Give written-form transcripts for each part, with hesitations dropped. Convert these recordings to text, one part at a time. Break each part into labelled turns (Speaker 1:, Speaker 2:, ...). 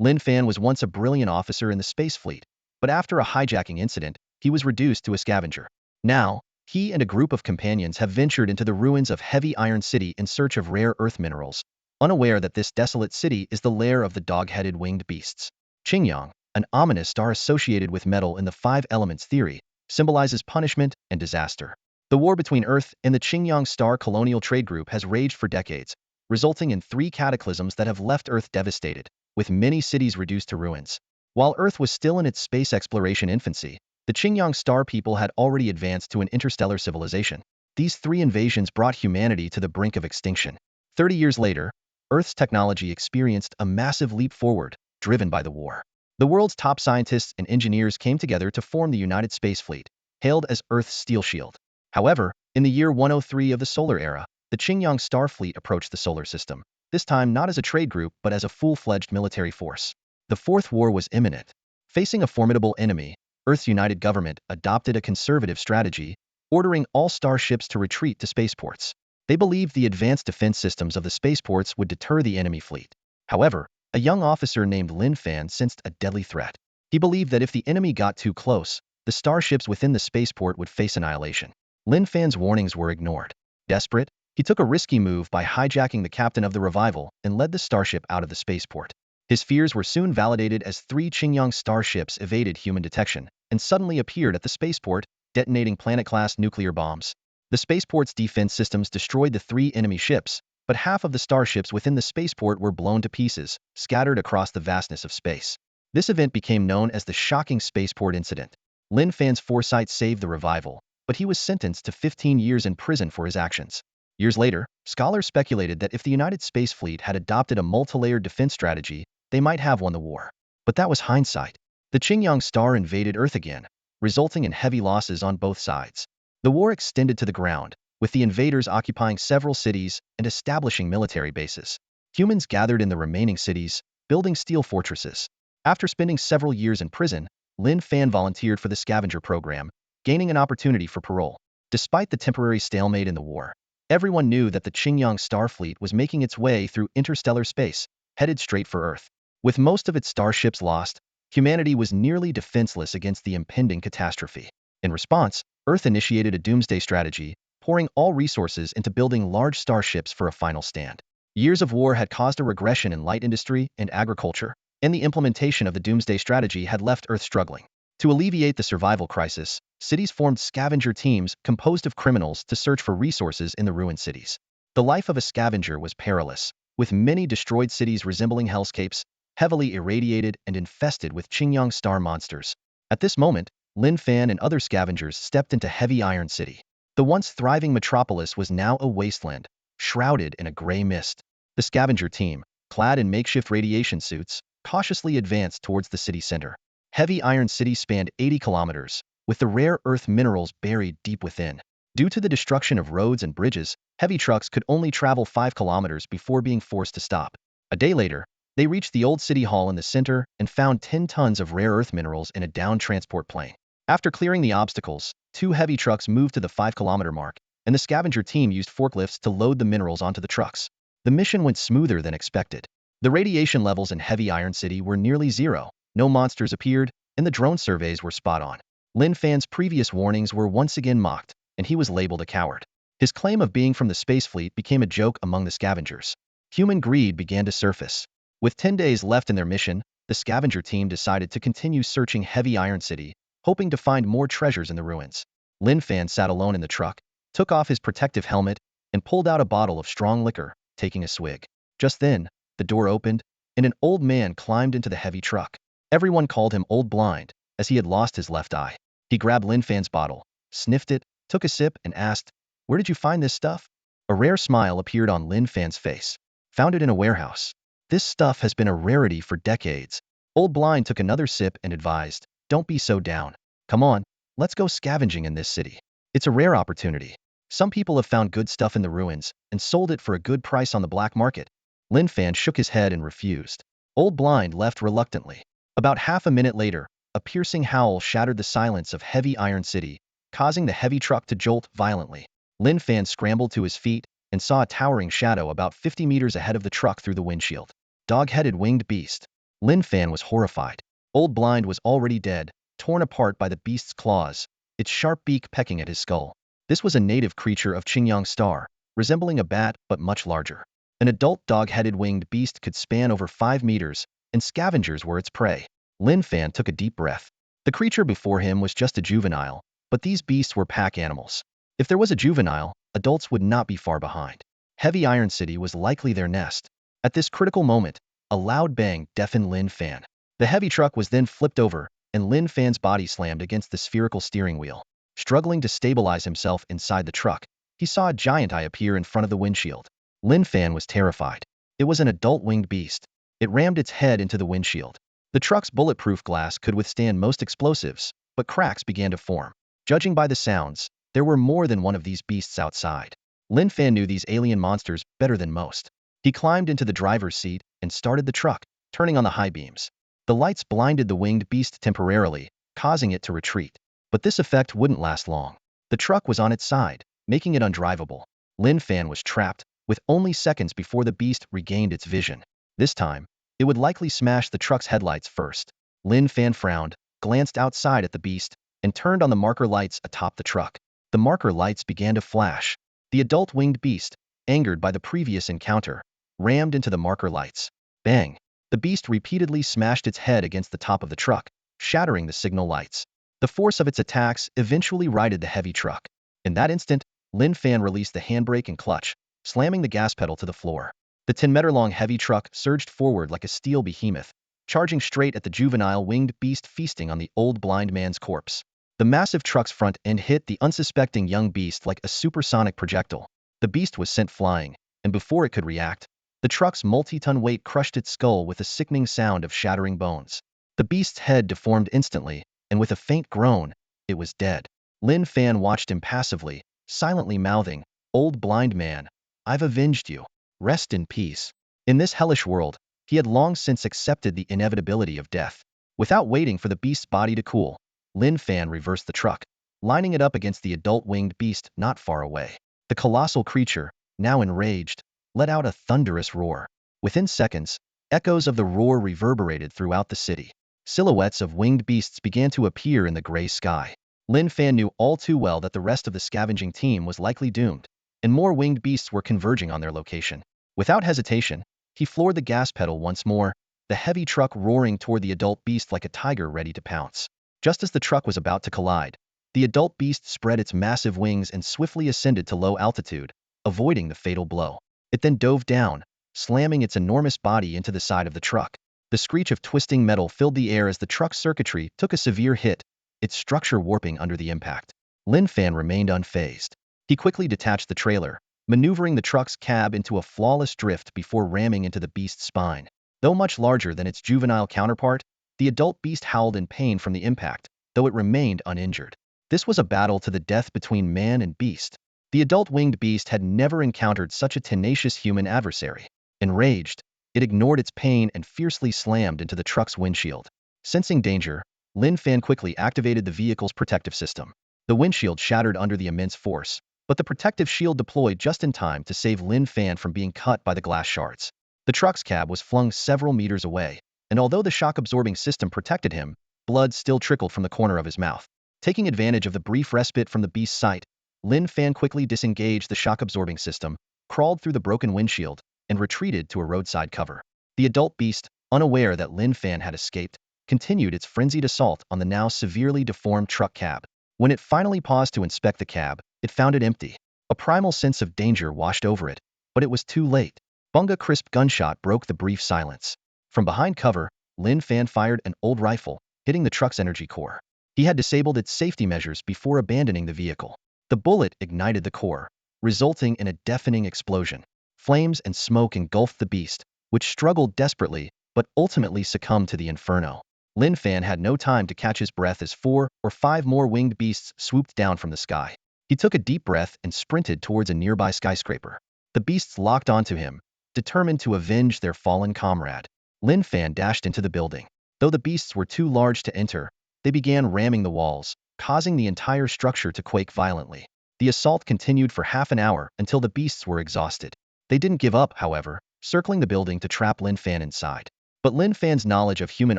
Speaker 1: Lin Fan was once a brilliant officer in the space fleet, but after a hijacking incident, he was reduced to a scavenger. Now, he and a group of companions have ventured into the ruins of Heavy Iron City in search of rare earth minerals, unaware that this desolate city is the lair of the dog-headed winged beasts. Qingyang, an ominous star associated with metal in the five elements theory, symbolizes punishment and disaster. The war between Earth and the Qingyang Star Colonial Trade Group has raged for decades, resulting in 3 cataclysms that have left Earth devastated, with many cities reduced to ruins. While Earth was still in its space exploration infancy, the Qingyang Star people had already advanced to an interstellar civilization. These 3 invasions brought humanity to the brink of extinction. 30 years later, Earth's technology experienced a massive leap forward, driven by the war. The world's top scientists and engineers came together to form the United Space Fleet, hailed as Earth's Steel Shield. However, in the year 103 of the Solar Era, the Qingyang Star Fleet approached the solar system, this time not as a trade group but as a full-fledged military force. The Fourth War was imminent. Facing a formidable enemy, Earth's united government adopted a conservative strategy, ordering all starships to retreat to spaceports. They believed the advanced defense systems of the spaceports would deter the enemy fleet. However, a young officer named Lin Fan sensed a deadly threat. He believed that if the enemy got too close, the starships within the spaceport would face annihilation. Lin Fan's warnings were ignored. Desperate, he took a risky move by hijacking the captain of the Revival and led the starship out of the spaceport. His fears were soon validated as 3 Qingyang starships evaded human detection and suddenly appeared at the spaceport, detonating planet-class nuclear bombs. The spaceport's defense systems destroyed the 3 enemy ships, but half of the starships within the spaceport were blown to pieces, scattered across the vastness of space. This event became known as the shocking spaceport incident. Lin Fan's foresight saved the Revival, but he was sentenced to 15 years in prison for his actions. Years later, scholars speculated that if the United Space Fleet had adopted a multi-layered defense strategy, they might have won the war. But that was hindsight. The Qingyang Star invaded Earth again, resulting in heavy losses on both sides. The war extended to the ground, with the invaders occupying several cities and establishing military bases. Humans gathered in the remaining cities, building steel fortresses. After spending several years in prison, Lin Fan volunteered for the scavenger program, gaining an opportunity for parole. Despite the temporary stalemate in the war, everyone knew that the Qingyang Star Fleet was making its way through interstellar space, headed straight for Earth. With most of its starships lost, humanity was nearly defenseless against the impending catastrophe. In response, Earth initiated a doomsday strategy, pouring all resources into building large starships for a final stand. Years of war had caused a regression in light industry and agriculture, and the implementation of the doomsday strategy had left Earth struggling. To alleviate the survival crisis, cities formed scavenger teams composed of criminals to search for resources in the ruined cities. The life of a scavenger was perilous, with many destroyed cities resembling hellscapes, heavily irradiated and infested with Qingyang Star monsters. At this moment, Lin Fan and other scavengers stepped into Heavy Iron City. The once thriving metropolis was now a wasteland, shrouded in a gray mist. The scavenger team, clad in makeshift radiation suits, cautiously advanced towards the city center. Heavy Iron City spanned 80 kilometers, with the rare earth minerals buried deep within. Due to the destruction of roads and bridges, heavy trucks could only travel 5 kilometers before being forced to stop. A day later, they reached the old city hall in the center and found 10 tons of rare earth minerals in a downed transport plane. After clearing the obstacles, 2 heavy trucks moved to the 5-kilometer mark, and the scavenger team used forklifts to load the minerals onto the trucks. The mission went smoother than expected. The radiation levels in Heavy Iron City were nearly zero, no monsters appeared, and the drone surveys were spot on. Lin Fan's previous warnings were once again mocked, and he was labeled a coward. His claim of being from the space fleet became a joke among the scavengers. Human greed began to surface. With 10 days left in their mission, the scavenger team decided to continue searching Heavy Iron City, hoping to find more treasures in the ruins. Lin Fan sat alone in the truck, took off his protective helmet, and pulled out a bottle of strong liquor, taking a swig. Just then, the door opened, and an old man climbed into the heavy truck. Everyone called him Old Blind, as he had lost his left eye. He grabbed Lin Fan's bottle, sniffed it, took a sip, and asked, "Where did you find this stuff?" A rare smile appeared on Lin Fan's face. "Found it in a warehouse. This stuff has been a rarity for decades." Old Blind took another sip and advised, "Don't be so down. Come on, let's go scavenging in this city. It's a rare opportunity. Some people have found good stuff in the ruins and sold it for a good price on the black market." Lin Fan shook his head and refused. Old Blind left reluctantly. About half a minute later, a piercing howl shattered the silence of Heavy Iron City, causing the heavy truck to jolt violently. Lin Fan scrambled to his feet and saw a towering shadow about 50 meters ahead of the truck through the windshield. Dog-headed winged beast. Lin Fan was horrified. Old Blind was already dead, torn apart by the beast's claws, its sharp beak pecking at his skull. This was a native creature of Qingyang Star, resembling a bat but much larger. An adult dog-headed winged beast could span over 5 meters, and scavengers were its prey. Lin Fan took a deep breath. The creature before him was just a juvenile, but these beasts were pack animals. If there was a juvenile, adults would not be far behind. Heavy Iron City was likely their nest. At this critical moment, a loud bang deafened Lin Fan. The heavy truck was then flipped over, and Lin Fan's body slammed against the spherical steering wheel. Struggling to stabilize himself inside the truck, he saw a giant eye appear in front of the windshield. Lin Fan was terrified. It was an adult winged beast. It rammed its head into the windshield. The truck's bulletproof glass could withstand most explosives, but cracks began to form. Judging by the sounds, there were more than one of these beasts outside. Lin Fan knew these alien monsters better than most. He climbed into the driver's seat and started the truck, turning on the high beams. The lights blinded the winged beast temporarily, causing it to retreat. But this effect wouldn't last long. The truck was on its side, making it undrivable. Lin Fan was trapped, with only seconds before the beast regained its vision. This time, it would likely smash the truck's headlights first. Lin Fan frowned, glanced outside at the beast, and turned on the marker lights atop the truck. The marker lights began to flash. The adult winged beast, angered by the previous encounter, rammed into the marker lights. Bang! The beast repeatedly smashed its head against the top of the truck, shattering the signal lights. The force of its attacks eventually righted the heavy truck. In that instant, Lin Fan released the handbrake and clutch, slamming the gas pedal to the floor. The 10-meter-long heavy truck surged forward like a steel behemoth, charging straight at the juvenile winged beast feasting on the old blind man's corpse. The massive truck's front end hit the unsuspecting young beast like a supersonic projectile. The beast was sent flying, and before it could react, the truck's multi-ton weight crushed its skull with a sickening sound of shattering bones. The beast's head deformed instantly, and with a faint groan, it was dead. Lin Fan watched impassively, silently mouthing, "Old blind man, I've avenged you. Rest in peace." In this hellish world, he had long since accepted the inevitability of death. Without waiting for the beast's body to cool, Lin Fan reversed the truck, lining it up against the adult winged beast not far away. The colossal creature, now enraged, let out a thunderous roar. Within seconds, echoes of the roar reverberated throughout the city. Silhouettes of winged beasts began to appear in the gray sky. Lin Fan knew all too well that the rest of the scavenging team was likely doomed, and more winged beasts were converging on their location. Without hesitation, he floored the gas pedal once more, the heavy truck roaring toward the adult beast like a tiger ready to pounce. Just as the truck was about to collide, the adult beast spread its massive wings and swiftly ascended to low altitude, avoiding the fatal blow. It then dove down, slamming its enormous body into the side of the truck. The screech of twisting metal filled the air as the truck's circuitry took a severe hit, its structure warping under the impact. Lin Fan remained unfazed. He quickly detached the trailer, maneuvering the truck's cab into a flawless drift before ramming into the beast's spine. Though much larger than its juvenile counterpart, the adult beast howled in pain from the impact, though it remained uninjured. This was a battle to the death between man and beast. The adult winged beast had never encountered such a tenacious human adversary. Enraged, it ignored its pain and fiercely slammed into the truck's windshield. Sensing danger, Lin Fan quickly activated the vehicle's protective system. The windshield shattered under the immense force, but the protective shield deployed just in time to save Lin Fan from being cut by the glass shards. The truck's cab was flung several meters away, and although the shock-absorbing system protected him, blood still trickled from the corner of his mouth. Taking advantage of the brief respite from the beast's sight, Lin Fan quickly disengaged the shock-absorbing system, crawled through the broken windshield, and retreated to a roadside cover. The adult beast, unaware that Lin Fan had escaped, continued its frenzied assault on the now severely deformed truck cab. When it finally paused to inspect the cab, it found it empty. A primal sense of danger washed over it, but it was too late. Bunga crisp gunshot broke the brief silence. From behind cover, Lin Fan fired an old rifle, hitting the truck's energy core. He had disabled its safety measures before abandoning the vehicle. The bullet ignited the core, resulting in a deafening explosion. Flames and smoke engulfed the beast, which struggled desperately, but ultimately succumbed to the inferno. Lin Fan had no time to catch his breath as 4 or 5 more winged beasts swooped down from the sky. He took a deep breath and sprinted towards a nearby skyscraper. The beasts locked onto him, determined to avenge their fallen comrade. Lin Fan dashed into the building. Though the beasts were too large to enter, they began ramming the walls, causing the entire structure to quake violently. The assault continued for half an hour until the beasts were exhausted. They didn't give up, however, circling the building to trap Lin Fan inside. But Lin Fan's knowledge of human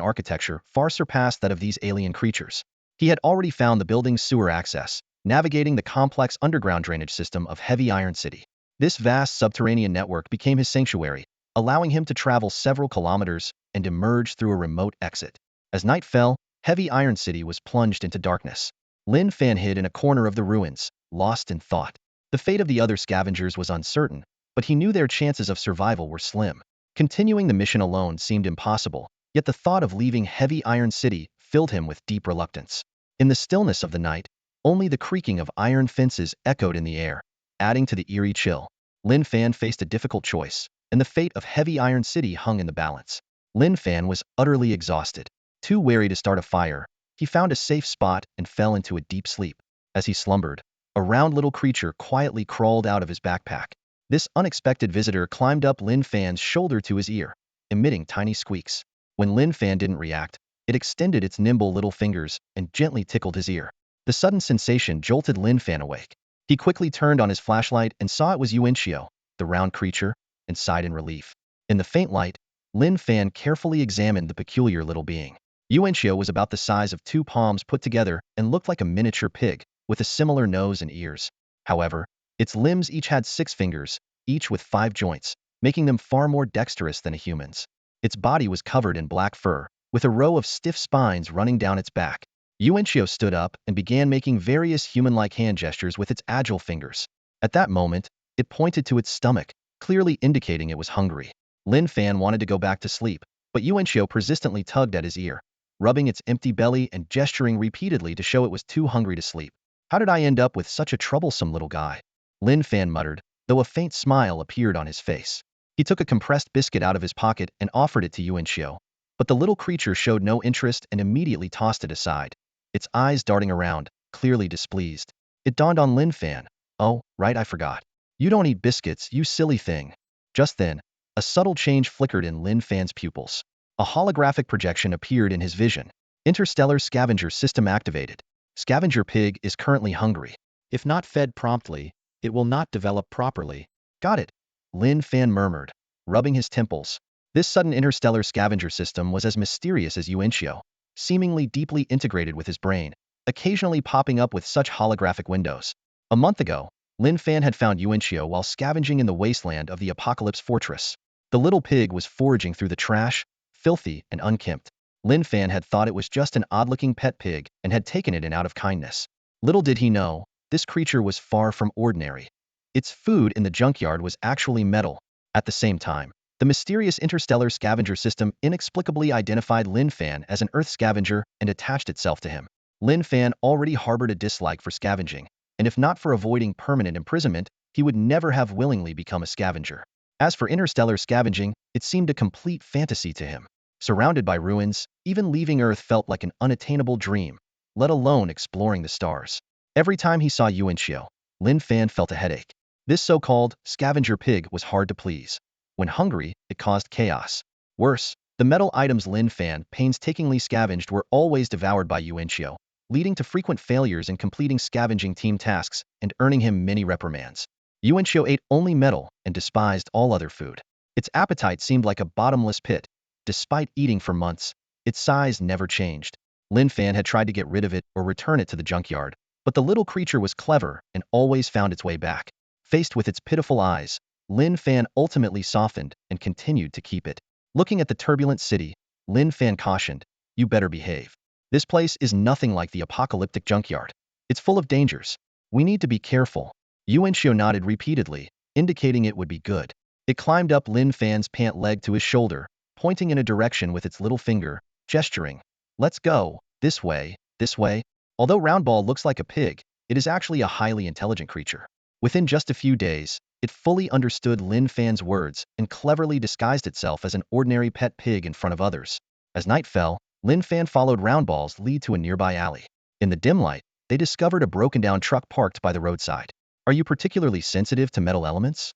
Speaker 1: architecture far surpassed that of these alien creatures. He had already found the building's sewer access, navigating the complex underground drainage system of Heavy Iron City. This vast subterranean network became his sanctuary, allowing him to travel several kilometers and emerge through a remote exit. As night fell, Heavy Iron City was plunged into darkness. Lin Fan hid in a corner of the ruins, lost in thought. The fate of the other scavengers was uncertain, but he knew their chances of survival were slim. Continuing the mission alone seemed impossible, yet the thought of leaving Heavy Iron City filled him with deep reluctance. In the stillness of the night, only the creaking of iron fences echoed in the air, adding to the eerie chill. Lin Fan faced a difficult choice, and the fate of Heavy Iron City hung in the balance. Lin Fan was utterly exhausted. Too wary to start a fire, he found a safe spot and fell into a deep sleep. As he slumbered, a round little creature quietly crawled out of his backpack. This unexpected visitor climbed up Lin Fan's shoulder to his ear, emitting tiny squeaks. When Lin Fan didn't react, it extended its nimble little fingers and gently tickled his ear. The sudden sensation jolted Lin Fan awake. He quickly turned on his flashlight and saw it was Yuanxiu, the round creature, and sighed in relief. In the faint light, Lin Fan carefully examined the peculiar little being. Yuanxiu was about the size of 2 palms put together and looked like a miniature pig, with a similar nose and ears. However, its limbs each had 6 fingers, each with 5 joints, making them far more dexterous than a human's. Its body was covered in black fur, with a row of stiff spines running down its back. Yuanxiu stood up and began making various human-like hand gestures with its agile fingers. At that moment, it pointed to its stomach, clearly indicating it was hungry. Lin Fan wanted to go back to sleep, but Yuanxiu persistently tugged at his ear, rubbing its empty belly and gesturing repeatedly to show it was too hungry to sleep. How did I end up with such a troublesome little guy? Lin Fan muttered, though a faint smile appeared on his face. He took a compressed biscuit out of his pocket and offered it to Yuanxiu, but the little creature showed no interest and immediately tossed it aside, its eyes darting around, clearly displeased. It dawned on Lin Fan. Oh, right, I forgot. You don't eat biscuits, you silly thing. Just then, a subtle change flickered in Lin Fan's pupils. A holographic projection appeared in his vision. Interstellar Scavenger System activated. Scavenger Pig is currently hungry. If not fed promptly, it will not develop properly. Got it, Lin Fan murmured, rubbing his temples. This sudden interstellar scavenger system was as mysterious as Yuanxiu, seemingly deeply integrated with his brain, occasionally popping up with such holographic windows. A month ago, Lin Fan had found Yuanxiu while scavenging in the wasteland of the Apocalypse Fortress. The little pig was foraging through the trash, filthy and unkempt. Lin Fan had thought it was just an odd-looking pet pig and had taken it in out of kindness. Little did he know, this creature was far from ordinary. Its food in the junkyard was actually metal. At the same time, the mysterious interstellar scavenger system inexplicably identified Lin Fan as an Earth scavenger and attached itself to him. Lin Fan already harbored a dislike for scavenging, and if not for avoiding permanent imprisonment, he would never have willingly become a scavenger. As for interstellar scavenging, it seemed a complete fantasy to him. Surrounded by ruins, even leaving Earth felt like an unattainable dream, let alone exploring the stars. Every time he saw Yuanxiu, Lin Fan felt a headache. This so-called scavenger pig was hard to please. When hungry, it caused chaos. Worse, the metal items Lin Fan painstakingly scavenged were always devoured by Yuanxiu, leading to frequent failures in completing scavenging team tasks and earning him many reprimands. Yuanxiu ate only metal and despised all other food. Its appetite seemed like a bottomless pit. Despite eating for months, its size never changed. Lin Fan had tried to get rid of it or return it to the junkyard, but the little creature was clever and always found its way back. Faced with its pitiful eyes, Lin Fan ultimately softened and continued to keep it. Looking at the turbulent city, Lin Fan cautioned, "You better behave. This place is nothing like the apocalyptic junkyard. It's full of dangers. We need to be careful." Yuanxiu nodded repeatedly, indicating it would be good. It climbed up Lin Fan's pant leg to his shoulder, pointing in a direction with its little finger, gesturing. "Let's go, this way, this way." Although Roundball looks like a pig, it is actually a highly intelligent creature. Within just a few days, it fully understood Lin Fan's words and cleverly disguised itself as an ordinary pet pig in front of others. As night fell, Lin Fan followed Roundball's lead to a nearby alley. In the dim light, they discovered a broken-down truck parked by the roadside. "Are you particularly sensitive to metal elements?"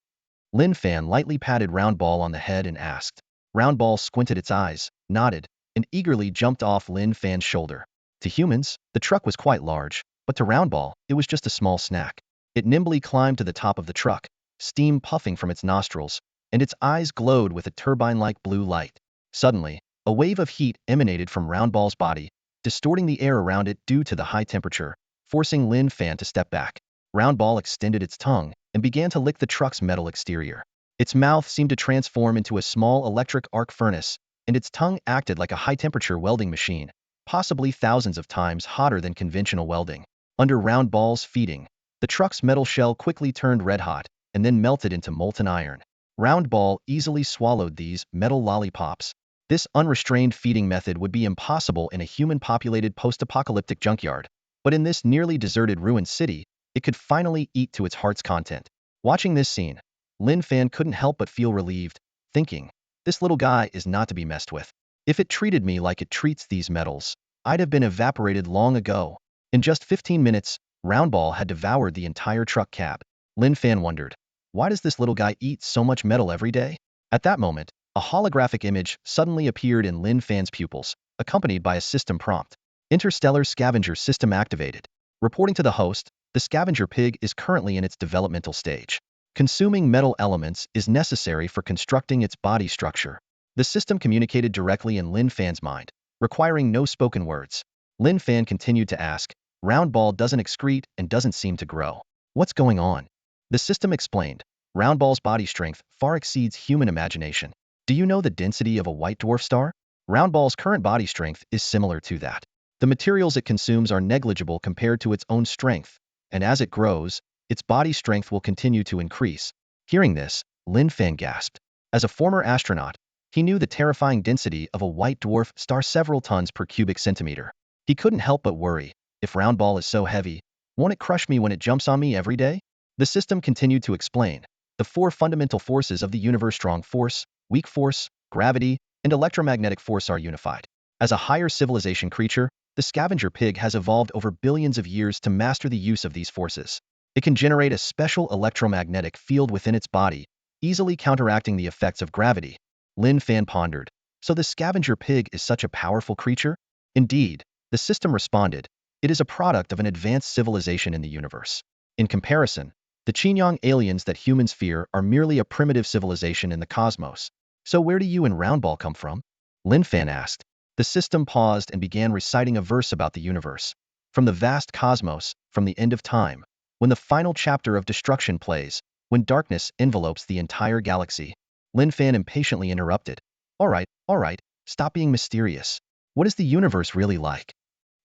Speaker 1: Lin Fan lightly patted Roundball on the head and asked. Roundball squinted its eyes, nodded, and eagerly jumped off Lin Fan's shoulder. To humans, the truck was quite large, but to Roundball, it was just a small snack. It nimbly climbed to the top of the truck, steam puffing from its nostrils, and its eyes glowed with a turbine-like blue light. Suddenly, a wave of heat emanated from Roundball's body, distorting the air around it due to the high temperature, forcing Lin Fan to step back. Roundball extended its tongue and began to lick the truck's metal exterior. Its mouth seemed to transform into a small electric arc furnace, and its tongue acted like a high-temperature welding machine, possibly thousands of times hotter than conventional welding. Under Roundball's feeding, the truck's metal shell quickly turned red-hot and then melted into molten iron. Roundball easily swallowed these metal lollipops. This unrestrained feeding method would be impossible in a human-populated post-apocalyptic junkyard, but in this nearly deserted ruined city, it could finally eat to its heart's content. Watching this scene, Lin Fan couldn't help but feel relieved, thinking, this little guy is not to be messed with. If it treated me like it treats these metals, I'd have been evaporated long ago. In just 15 minutes, Roundball had devoured the entire truck cab. Lin Fan wondered, why does this little guy eat so much metal every day? At that moment, a holographic image suddenly appeared in Lin Fan's pupils, accompanied by a system prompt. Interstellar Scavenger System activated. Reporting to the host, the scavenger pig is currently in its developmental stage. Consuming metal elements is necessary for constructing its body structure. The system communicated directly in Lin Fan's mind, requiring no spoken words. Lin Fan continued to ask, Roundball doesn't excrete and doesn't seem to grow. What's going on? The system explained, Roundball's body strength far exceeds human imagination. Do you know the density of a white dwarf star? Roundball's current body strength is similar to that. The materials it consumes are negligible compared to its own strength, and as it grows, its body strength will continue to increase. Hearing this, Lin Fan gasped. As a former astronaut, he knew the terrifying density of a white dwarf star several tons per cubic centimeter. He couldn't help but worry, if Roundball is so heavy, won't it crush me when it jumps on me every day? The system continued to explain, the four fundamental forces of the universe: strong force, weak force, gravity, and electromagnetic force are unified. As a higher civilization creature, the scavenger pig has evolved over billions of years to master the use of these forces. It can generate a special electromagnetic field within its body, easily counteracting the effects of gravity. Lin Fan pondered, so the scavenger pig is such a powerful creature? Indeed, the system responded, it is a product of an advanced civilization in the universe. In comparison, the Qinyang aliens that humans fear are merely a primitive civilization in the cosmos. So where do you and Roundball come from? Lin Fan asked. The system paused and began reciting a verse about the universe. From the vast cosmos, from the end of time, when the final chapter of destruction plays, when darkness envelopes the entire galaxy. Lin Fan impatiently interrupted. All right, stop being mysterious. What is the universe really like?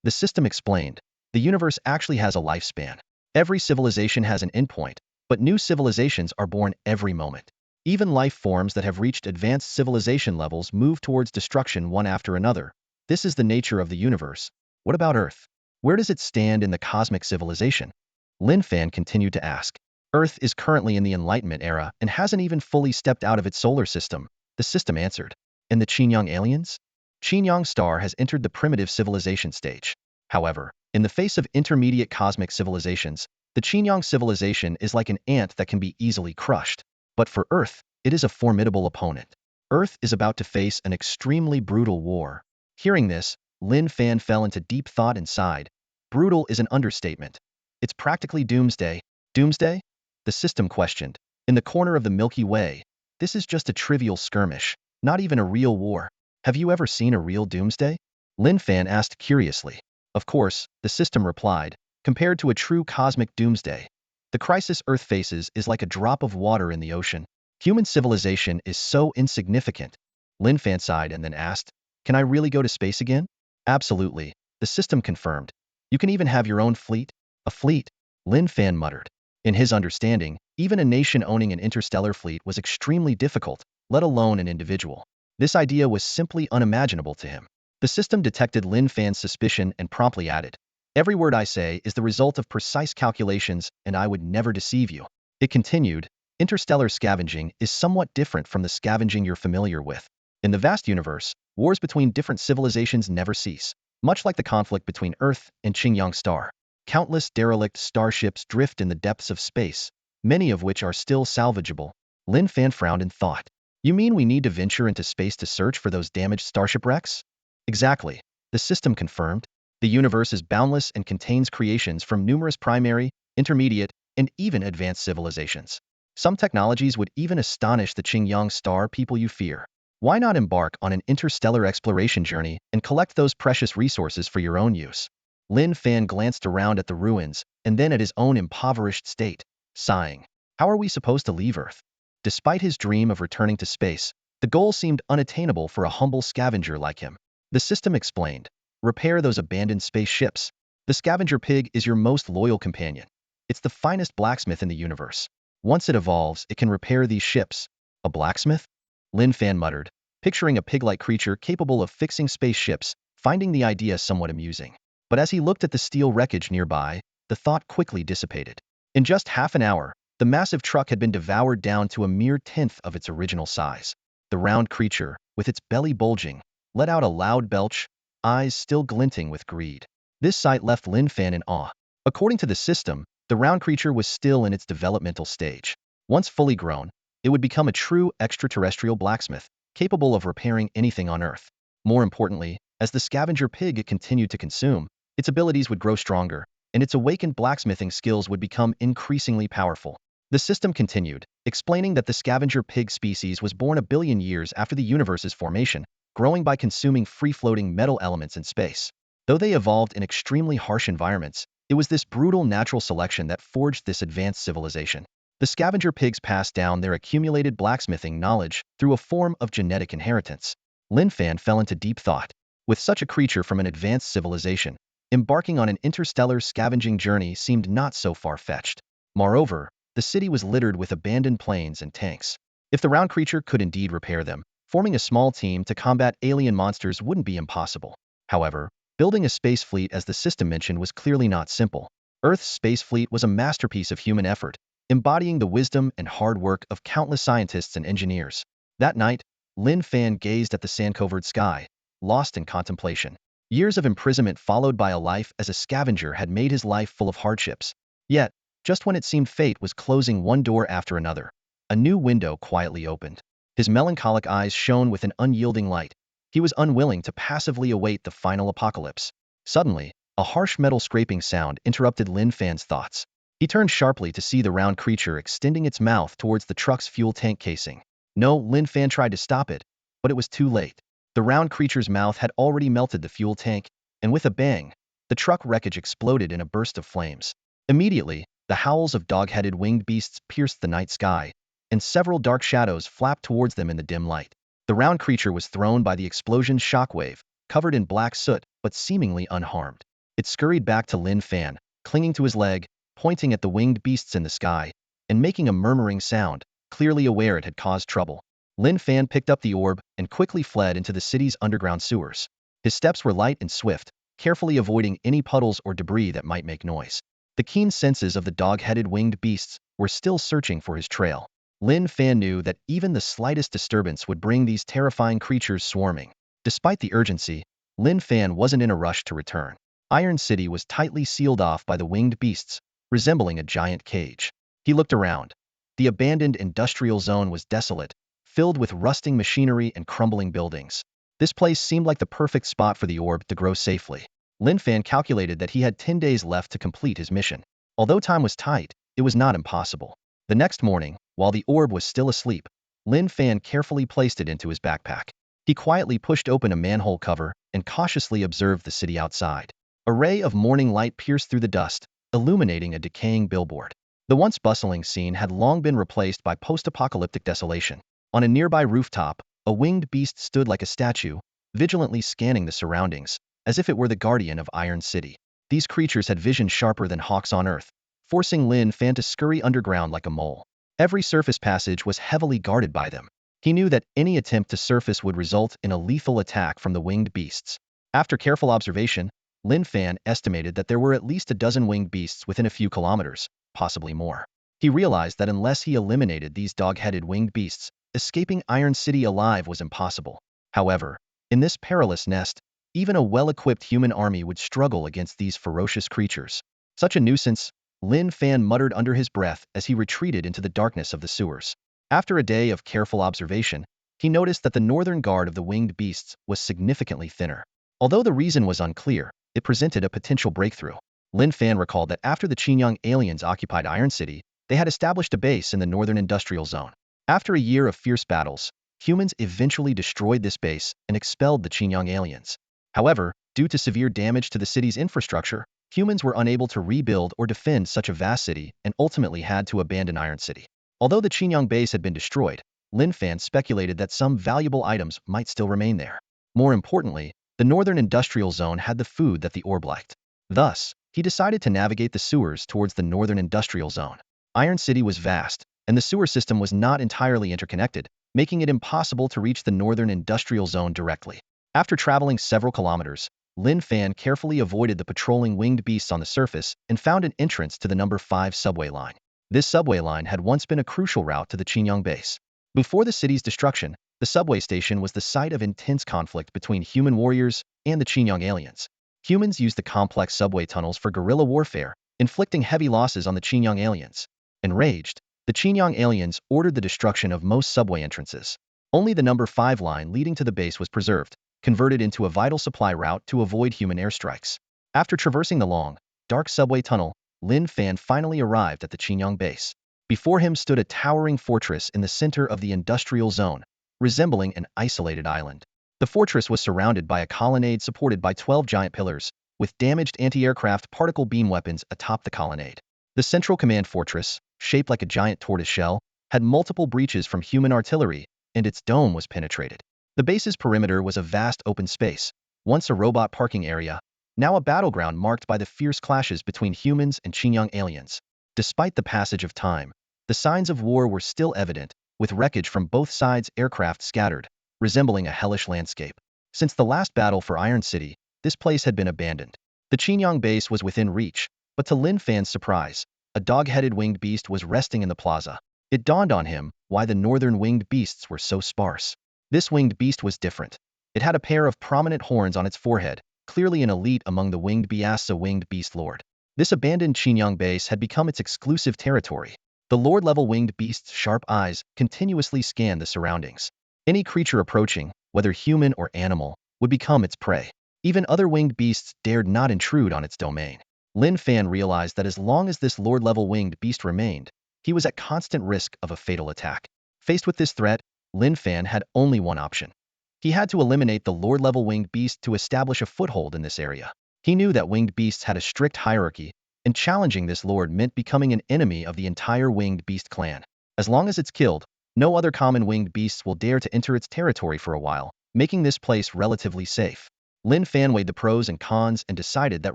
Speaker 1: The system explained. The universe actually has a lifespan. Every civilization has an endpoint, but new civilizations are born every moment. Even life forms that have reached advanced civilization levels move towards destruction one after another. This is the nature of the universe. What about Earth? Where does it stand in the cosmic civilization? Lin Fan continued to ask. Earth is currently in the Enlightenment era and hasn't even fully stepped out of its solar system, the system answered. And the Qinyang aliens? Qinyang star has entered the primitive civilization stage. However, in the face of intermediate cosmic civilizations, the Qinyang civilization is like an ant that can be easily crushed. But for Earth, it is a formidable opponent. Earth is about to face an extremely brutal war. Hearing this, Lin Fan fell into deep thought and sighed. Brutal is an understatement. It's practically doomsday. Doomsday? The system questioned. In the corner of the Milky Way, this is just a trivial skirmish, not even a real war. Have you ever seen a real doomsday? Lin Fan asked curiously. Of course, the system replied, compared to a true cosmic doomsday, the crisis Earth faces is like a drop of water in the ocean. Human civilization is so insignificant. Lin Fan sighed and then asked, can I really go to space again? Absolutely, the system confirmed. You can even have your own fleet? A fleet? Lin Fan muttered. In his understanding, even a nation owning an interstellar fleet was extremely difficult, let alone an individual. This idea was simply unimaginable to him. The system detected Lin Fan's suspicion and promptly added, every word I say is the result of precise calculations, and I would never deceive you. It continued, interstellar scavenging is somewhat different from the scavenging you're familiar with. In the vast universe, wars between different civilizations never cease, much like the conflict between Earth and Qinyang star. Countless derelict starships drift in the depths of space, many of which are still salvageable. Lin Fan frowned in thought. You mean we need to venture into space to search for those damaged starship wrecks? Exactly. The system confirmed. The universe is boundless and contains creations from numerous primary, intermediate, and even advanced civilizations. Some technologies would even astonish the Qinyang star people you fear. Why not embark on an interstellar exploration journey and collect those precious resources for your own use? Lin Fan glanced around at the ruins and then at his own impoverished state, sighing. How are we supposed to leave Earth? Despite his dream of returning to space, the goal seemed unattainable for a humble scavenger like him. The system explained. Repair those abandoned spaceships. The scavenger pig is your most loyal companion. It's the finest blacksmith in the universe. Once it evolves, it can repair these ships. A blacksmith? Lin Fan muttered, picturing a pig-like creature capable of fixing spaceships, finding the idea somewhat amusing. But as he looked at the steel wreckage nearby, the thought quickly dissipated. In just half an hour, the massive truck had been devoured down to a mere tenth of its original size. The round creature, with its belly bulging, let out a loud belch, eyes still glinting with greed. This sight left Lin Fan in awe. According to the system, the round creature was still in its developmental stage. Once fully grown, it would become a true extraterrestrial blacksmith, capable of repairing anything on Earth. More importantly, as the scavenger pig it continued to consume, its abilities would grow stronger, and its awakened blacksmithing skills would become increasingly powerful. The system continued, explaining that the scavenger pig species was born a billion years after the universe's formation, growing by consuming free-floating metal elements in space. Though they evolved in extremely harsh environments, it was this brutal natural selection that forged this advanced civilization. The scavenger pigs passed down their accumulated blacksmithing knowledge through a form of genetic inheritance. Lin Fan fell into deep thought. With such a creature from an advanced civilization, embarking on an interstellar scavenging journey seemed not so far-fetched. Moreover, the city was littered with abandoned planes and tanks. If the round creature could indeed repair them, forming a small team to combat alien monsters wouldn't be impossible. However, building a space fleet as the system mentioned was clearly not simple. Earth's space fleet was a masterpiece of human effort, embodying the wisdom and hard work of countless scientists and engineers. That night, Lin Fan gazed at the sand-covered sky, lost in contemplation. Years of imprisonment followed by a life as a scavenger had made his life full of hardships. Yet, just when it seemed fate was closing one door after another, a new window quietly opened. His melancholic eyes shone with an unyielding light. He was unwilling to passively await the final apocalypse. Suddenly, a harsh metal scraping sound interrupted Lin Fan's thoughts. He turned sharply to see the round creature extending its mouth towards the truck's fuel tank casing. No, Lin Fan tried to stop it, but it was too late. The round creature's mouth had already melted the fuel tank, and with a bang, the truck wreckage exploded in a burst of flames. Immediately, the howls of dog-headed winged beasts pierced the night sky, and several dark shadows flapped towards them in the dim light. The round creature was thrown by the explosion's shockwave, covered in black soot, but seemingly unharmed. It scurried back to Lin Fan, clinging to his leg, pointing at the winged beasts in the sky, and making a murmuring sound, clearly aware it had caused trouble. Lin Fan picked up the orb and quickly fled into the city's underground sewers. His steps were light and swift, carefully avoiding any puddles or debris that might make noise. The keen senses of the dog-headed winged beasts were still searching for his trail. Lin Fan knew that even the slightest disturbance would bring these terrifying creatures swarming. Despite the urgency, Lin Fan wasn't in a rush to return. Iron City was tightly sealed off by the winged beasts, resembling a giant cage. He looked around. The abandoned industrial zone was desolate, filled with rusting machinery and crumbling buildings. This place seemed like the perfect spot for the orb to grow safely. Lin Fan calculated that he had 10 days left to complete his mission. Although time was tight, it was not impossible. The next morning, while the orb was still asleep, Lin Fan carefully placed it into his backpack. He quietly pushed open a manhole cover and cautiously observed the city outside. A ray of morning light pierced through the dust, illuminating a decaying billboard. The once bustling scene had long been replaced by post-apocalyptic desolation. On a nearby rooftop, a winged beast stood like a statue, vigilantly scanning the surroundings, as if it were the guardian of Iron City. These creatures had vision sharper than hawks on Earth, forcing Lin Fan to scurry underground like a mole. Every surface passage was heavily guarded by them. He knew that any attempt to surface would result in a lethal attack from the winged beasts. After careful observation, Lin Fan estimated that there were at least a dozen winged beasts within a few kilometers, possibly more. He realized that unless he eliminated these dog-headed winged beasts, escaping Iron City alive was impossible. However, in this perilous nest, even a well-equipped human army would struggle against these ferocious creatures. Such a nuisance, Lin Fan muttered under his breath as he retreated into the darkness of the sewers. After a day of careful observation, he noticed that the northern guard of the winged beasts was significantly thinner. Although the reason was unclear, it presented a potential breakthrough. Lin Fan recalled that after the Qingyang aliens occupied Iron City, they had established a base in the northern industrial zone. After a year of fierce battles, humans eventually destroyed this base and expelled the Qingyang aliens. However, due to severe damage to the city's infrastructure, humans were unable to rebuild or defend such a vast city and ultimately had to abandon Iron City. Although the Qingyang base had been destroyed, Lin Fan speculated that some valuable items might still remain there. More importantly, the northern industrial zone had the food that the orb liked. Thus, he decided to navigate the sewers towards the northern industrial zone. Iron City was vast, and the sewer system was not entirely interconnected, making it impossible to reach the northern industrial zone directly. After traveling several kilometers, Lin Fan carefully avoided the patrolling winged beasts on the surface and found an entrance to the number 5 subway line. This subway line had once been a crucial route to the Qingyang base. Before the city's destruction, the subway station was the site of intense conflict between human warriors and the Qingyang aliens. Humans used the complex subway tunnels for guerrilla warfare, inflicting heavy losses on the Qingyang aliens. Enraged, the Qingyang aliens ordered the destruction of most subway entrances. Only the number 5 line leading to the base was preserved, converted into a vital supply route to avoid human airstrikes. After traversing the long, dark subway tunnel, Lin Fan finally arrived at the Qingyang base. Before him stood a towering fortress in the center of the industrial zone, resembling an isolated island. The fortress was surrounded by a colonnade supported by 12 giant pillars, with damaged anti-aircraft particle beam weapons atop the colonnade. The central command fortress, shaped like a giant tortoise shell, had multiple breaches from human artillery, and its dome was penetrated. The base's perimeter was a vast open space, once a robot parking area, now a battleground marked by the fierce clashes between humans and Qingyang aliens. Despite the passage of time, the signs of war were still evident, with wreckage from both sides' aircraft scattered, resembling a hellish landscape. Since the last battle for Iron City, this place had been abandoned. The Qingyang base was within reach, but to Lin Fan's surprise, a dog-headed winged beast was resting in the plaza. It dawned on him why the northern winged beasts were so sparse. This winged beast was different. It had a pair of prominent horns on its forehead, clearly an elite among the winged beasts, a winged beast lord. This abandoned Qingyang base had become its exclusive territory. The lord-level winged beast's sharp eyes continuously scanned the surroundings. Any creature approaching, whether human or animal, would become its prey. Even other winged beasts dared not intrude on its domain. Lin Fan realized that as long as this lord-level winged beast remained, he was at constant risk of a fatal attack. Faced with this threat, Lin Fan had only one option. He had to eliminate the lord-level winged beast to establish a foothold in this area. He knew that winged beasts had a strict hierarchy, and challenging this lord meant becoming an enemy of the entire winged beast clan. As long as it's killed, no other common winged beasts will dare to enter its territory for a while, making this place relatively safe. Lin Fan weighed the pros and cons and decided that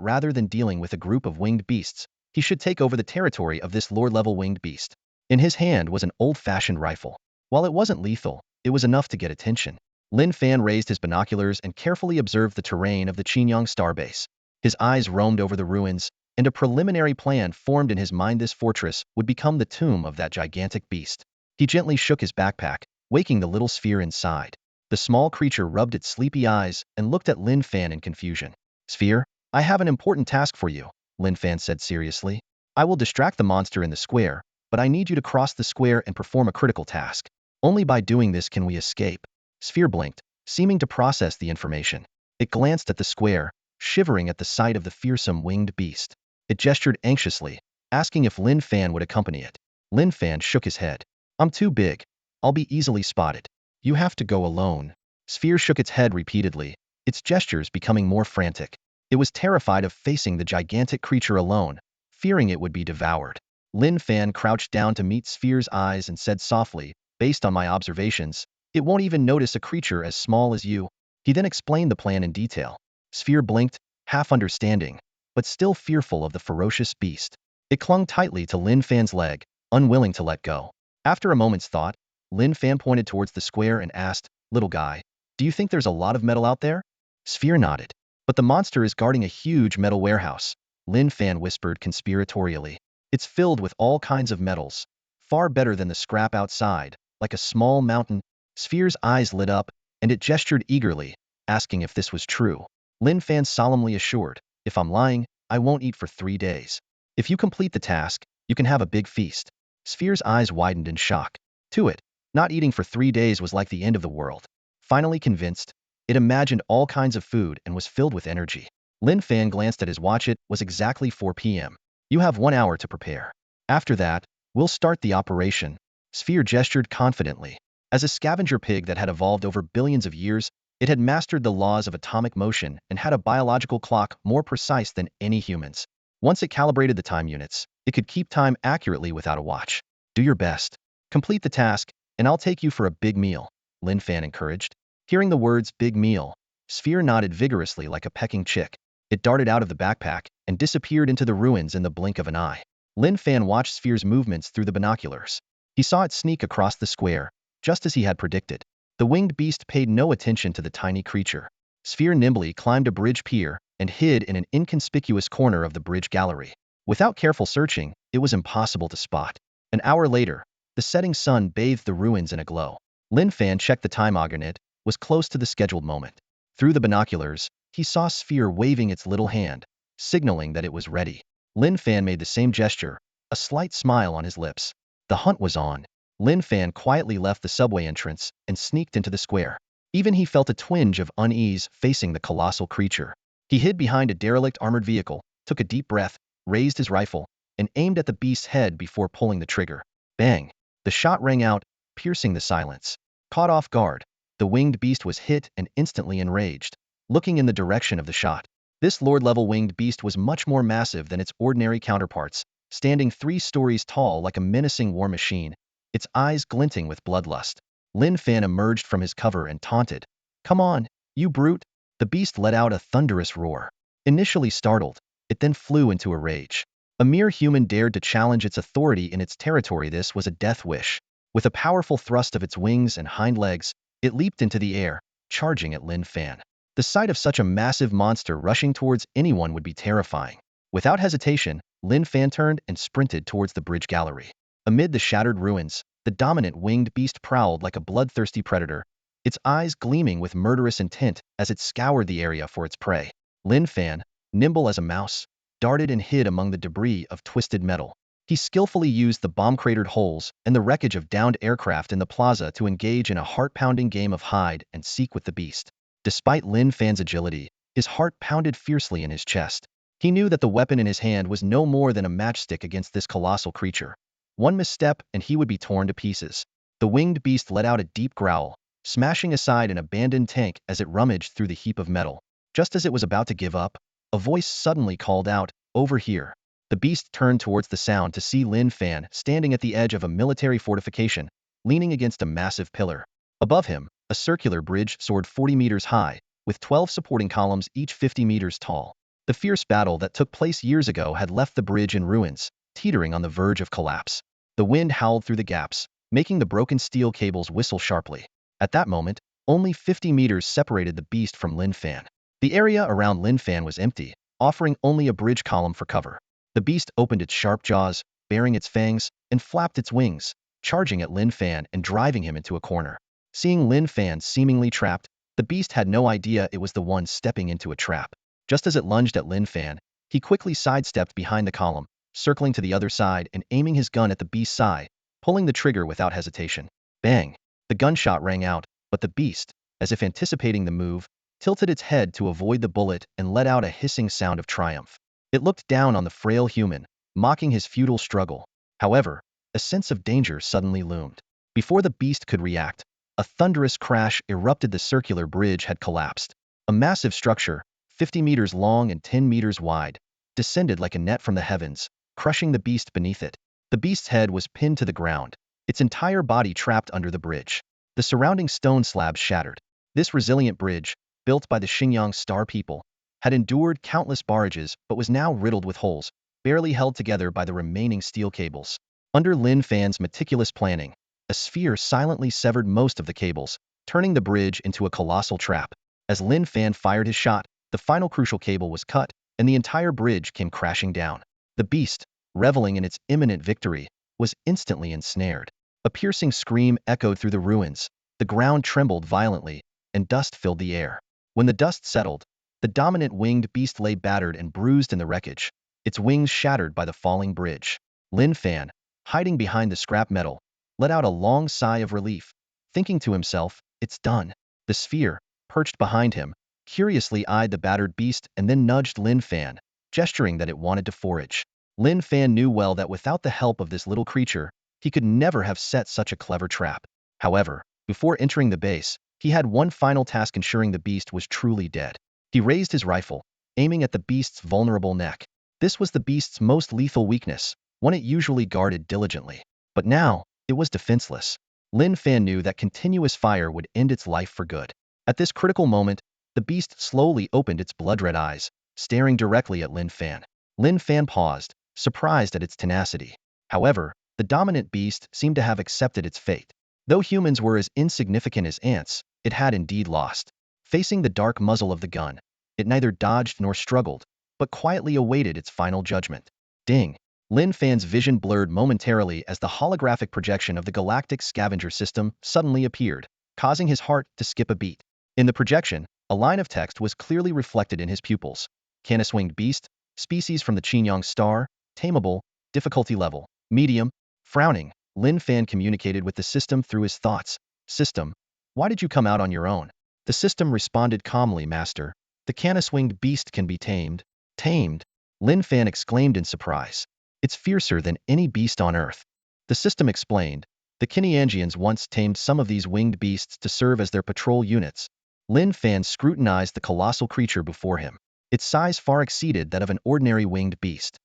Speaker 1: rather than dealing with a group of winged beasts, he should take over the territory of this lord-level winged beast. In his hand was an old-fashioned rifle. While it wasn't lethal, it was enough to get attention. Lin Fan raised his binoculars and carefully observed the terrain of the Qingyang starbase. His eyes roamed over the ruins, and a preliminary plan formed in his mind. This fortress would become the tomb of that gigantic beast. He gently shook his backpack, waking the little sphere inside. The small creature rubbed its sleepy eyes and looked at Lin Fan in confusion. "Sphere, I have an important task for you," Lin Fan said seriously. "I will distract the monster in the square, but I need you to cross the square and perform a critical task. Only by doing this can we escape." Sphere blinked, seeming to process the information. It glanced at the square, shivering at the sight of the fearsome winged beast. It gestured anxiously, asking if Lin Fan would accompany it. Lin Fan shook his head. "I'm too big. I'll be easily spotted. You have to go alone." Sphere shook its head repeatedly, its gestures becoming more frantic. It was terrified of facing the gigantic creature alone, fearing it would be devoured. Lin Fan crouched down to meet Sphere's eyes and said softly, "Based on my observations, it won't even notice a creature as small as you." He then explained the plan in detail. Sphere blinked, half understanding, but still fearful of the ferocious beast. It clung tightly to Lin Fan's leg, unwilling to let go. After a moment's thought, Lin Fan pointed towards the square and asked, "Little guy, do you think there's a lot of metal out there?" Sphere nodded. "But the monster is guarding a huge metal warehouse," Lin Fan whispered conspiratorially. "It's filled with all kinds of metals, far better than the scrap outside, like a small mountain." Sphere's eyes lit up, and it gestured eagerly, asking if this was true. Lin Fan solemnly assured, "If I'm lying, I won't eat for 3 days. If you complete the task, you can have a big feast." Sphere's eyes widened in shock. To it, not eating for 3 days was like the end of the world. Finally convinced, it imagined all kinds of food and was filled with energy. Lin Fan glanced at his watch. It was exactly 4 p.m. "You have 1 hour to prepare. After that, we'll start the operation." Sphere gestured confidently. As a scavenger pig that had evolved over billions of years, it had mastered the laws of atomic motion and had a biological clock more precise than any humans. Once it calibrated the time units, it could keep time accurately without a watch. Do your best. Complete the task, and I'll take you for a big meal, Lin Fan encouraged. Hearing the words big meal, Sphere nodded vigorously like a pecking chick. It darted out of the backpack and disappeared into the ruins in the blink of an eye. Lin Fan watched Sphere's movements through the binoculars. He saw it sneak across the square, just as he had predicted. The winged beast paid no attention to the tiny creature. Sphere nimbly climbed a bridge pier and hid in an inconspicuous corner of the bridge gallery. Without careful searching, it was impossible to spot. An hour later, the setting sun bathed the ruins in a glow. Lin Fan checked the time on it, was close to the scheduled moment. Through the binoculars, he saw Sphere waving its little hand, signaling that it was ready. Lin Fan made the same gesture, a slight smile on his lips. The hunt was on. Lin Fan quietly left the subway entrance and sneaked into the square. Even he felt a twinge of unease facing the colossal creature. He hid behind a derelict armored vehicle, took a deep breath, raised his rifle, and aimed at the beast's head before pulling the trigger. Bang! The shot rang out, piercing the silence. Caught off guard, the winged beast was hit and instantly enraged, looking in the direction of the shot. This Lord-level winged beast was much more massive than its ordinary counterparts, standing 3 stories tall like a menacing war machine, its eyes glinting with bloodlust. Lin Fan emerged from his cover and taunted. "Come on, you brute!" The beast let out a thunderous roar. Initially startled, it then flew into a rage. A mere human dared to challenge its authority in its territory. This was a death wish. With a powerful thrust of its wings and hind legs, it leaped into the air, charging at Lin Fan. The sight of such a massive monster rushing towards anyone would be terrifying. Without hesitation, Lin Fan turned and sprinted towards the bridge gallery. Amid the shattered ruins, the dominant winged beast prowled like a bloodthirsty predator, its eyes gleaming with murderous intent as it scoured the area for its prey. Lin Fan, nimble as a mouse, darted and hid among the debris of twisted metal. He skillfully used the bomb-cratered holes and the wreckage of downed aircraft in the plaza to engage in a heart-pounding game of hide and seek with the beast. Despite Lin Fan's agility, his heart pounded fiercely in his chest. He knew that the weapon in his hand was no more than a matchstick against this colossal creature. One misstep and he would be torn to pieces. The winged beast let out a deep growl, smashing aside an abandoned tank as it rummaged through the heap of metal. Just as it was about to give up, a voice suddenly called out, "Over here." The beast turned towards the sound to see Lin Fan standing at the edge of a military fortification, leaning against a massive pillar. Above him, a circular bridge soared 40 meters high, with 12 supporting columns each 50 meters tall. The fierce battle that took place years ago had left the bridge in ruins, teetering on the verge of collapse. The wind howled through the gaps, making the broken steel cables whistle sharply. At that moment, only 50 meters separated the beast from Lin Fan. The area around Lin Fan was empty, offering only a bridge column for cover. The beast opened its sharp jaws, baring its fangs, and flapped its wings, charging at Lin Fan and driving him into a corner. Seeing Lin Fan seemingly trapped, the beast had no idea it was the one stepping into a trap. Just as it lunged at Lin Fan, he quickly sidestepped behind the column, circling to the other side and aiming his gun at the beast's eye, pulling the trigger without hesitation. Bang! The gunshot rang out, but the beast, as if anticipating the move, tilted its head to avoid the bullet and let out a hissing sound of triumph. It looked down on the frail human, mocking his futile struggle. However, a sense of danger suddenly loomed. Before the beast could react, a thunderous crash erupted. The circular bridge had collapsed. A massive structure, 50 meters long and 10 meters wide, descended like a net from the heavens, crushing the beast beneath it. The beast's head was pinned to the ground, its entire body trapped under the bridge. The surrounding stone slabs shattered. This resilient bridge, built by the Xinjiang Star people, had endured countless barrages but was now riddled with holes, barely held together by the remaining steel cables. Under Lin Fan's meticulous planning, a sphere silently severed most of the cables, turning the bridge into a colossal trap. As Lin Fan fired his shot, the final crucial cable was cut, and the entire bridge came crashing down. The beast, reveling in its imminent victory, was instantly ensnared. A piercing scream echoed through the ruins, the ground trembled violently, and dust filled the air. When the dust settled, the dominant winged beast lay battered and bruised in the wreckage, its wings shattered by the falling bridge. Lin Fan, hiding behind the scrap metal, let out a long sigh of relief, thinking to himself, "It's done." The sphere, perched behind him, curiously eyed the battered beast and then nudged Lin Fan, gesturing that it wanted to forage. Lin Fan knew well that without the help of this little creature, he could never have set such a clever trap. However, Before entering the base, he had one final task, ensuring the beast was truly dead. He raised his rifle, aiming at the beast's vulnerable neck. This was the beast's most lethal weakness, one it usually guarded diligently. But now, it was defenseless. Lin Fan knew that continuous fire would end its life for good. At this critical moment, the beast slowly opened its blood-red eyes, staring directly at Lin Fan. Lin Fan paused, surprised at its tenacity. However, the dominant beast seemed to have accepted its fate. Though humans were as insignificant as ants, it had indeed lost. Facing the dark muzzle of the gun, it neither dodged nor struggled, but quietly awaited its final judgment. Ding! Lin Fan's vision blurred momentarily as the holographic projection of the galactic scavenger system suddenly appeared, causing his heart to skip a beat. In the projection, a line of text was clearly reflected in his pupils. Canis-winged beast, species from the Qinyang star, tameable, difficulty level, medium. Frowning, Lin Fan communicated with the system through his thoughts. System, why did you come out on your own? The system responded calmly, Master. The canis-winged beast can be tamed. Tamed? Lin Fan exclaimed in surprise. It's fiercer than any beast on Earth. The system explained. The Qinyangans once tamed some of these winged beasts to serve as their patrol units. Lin Fan scrutinized the colossal creature before him. Its size far exceeded that of an ordinary winged beast.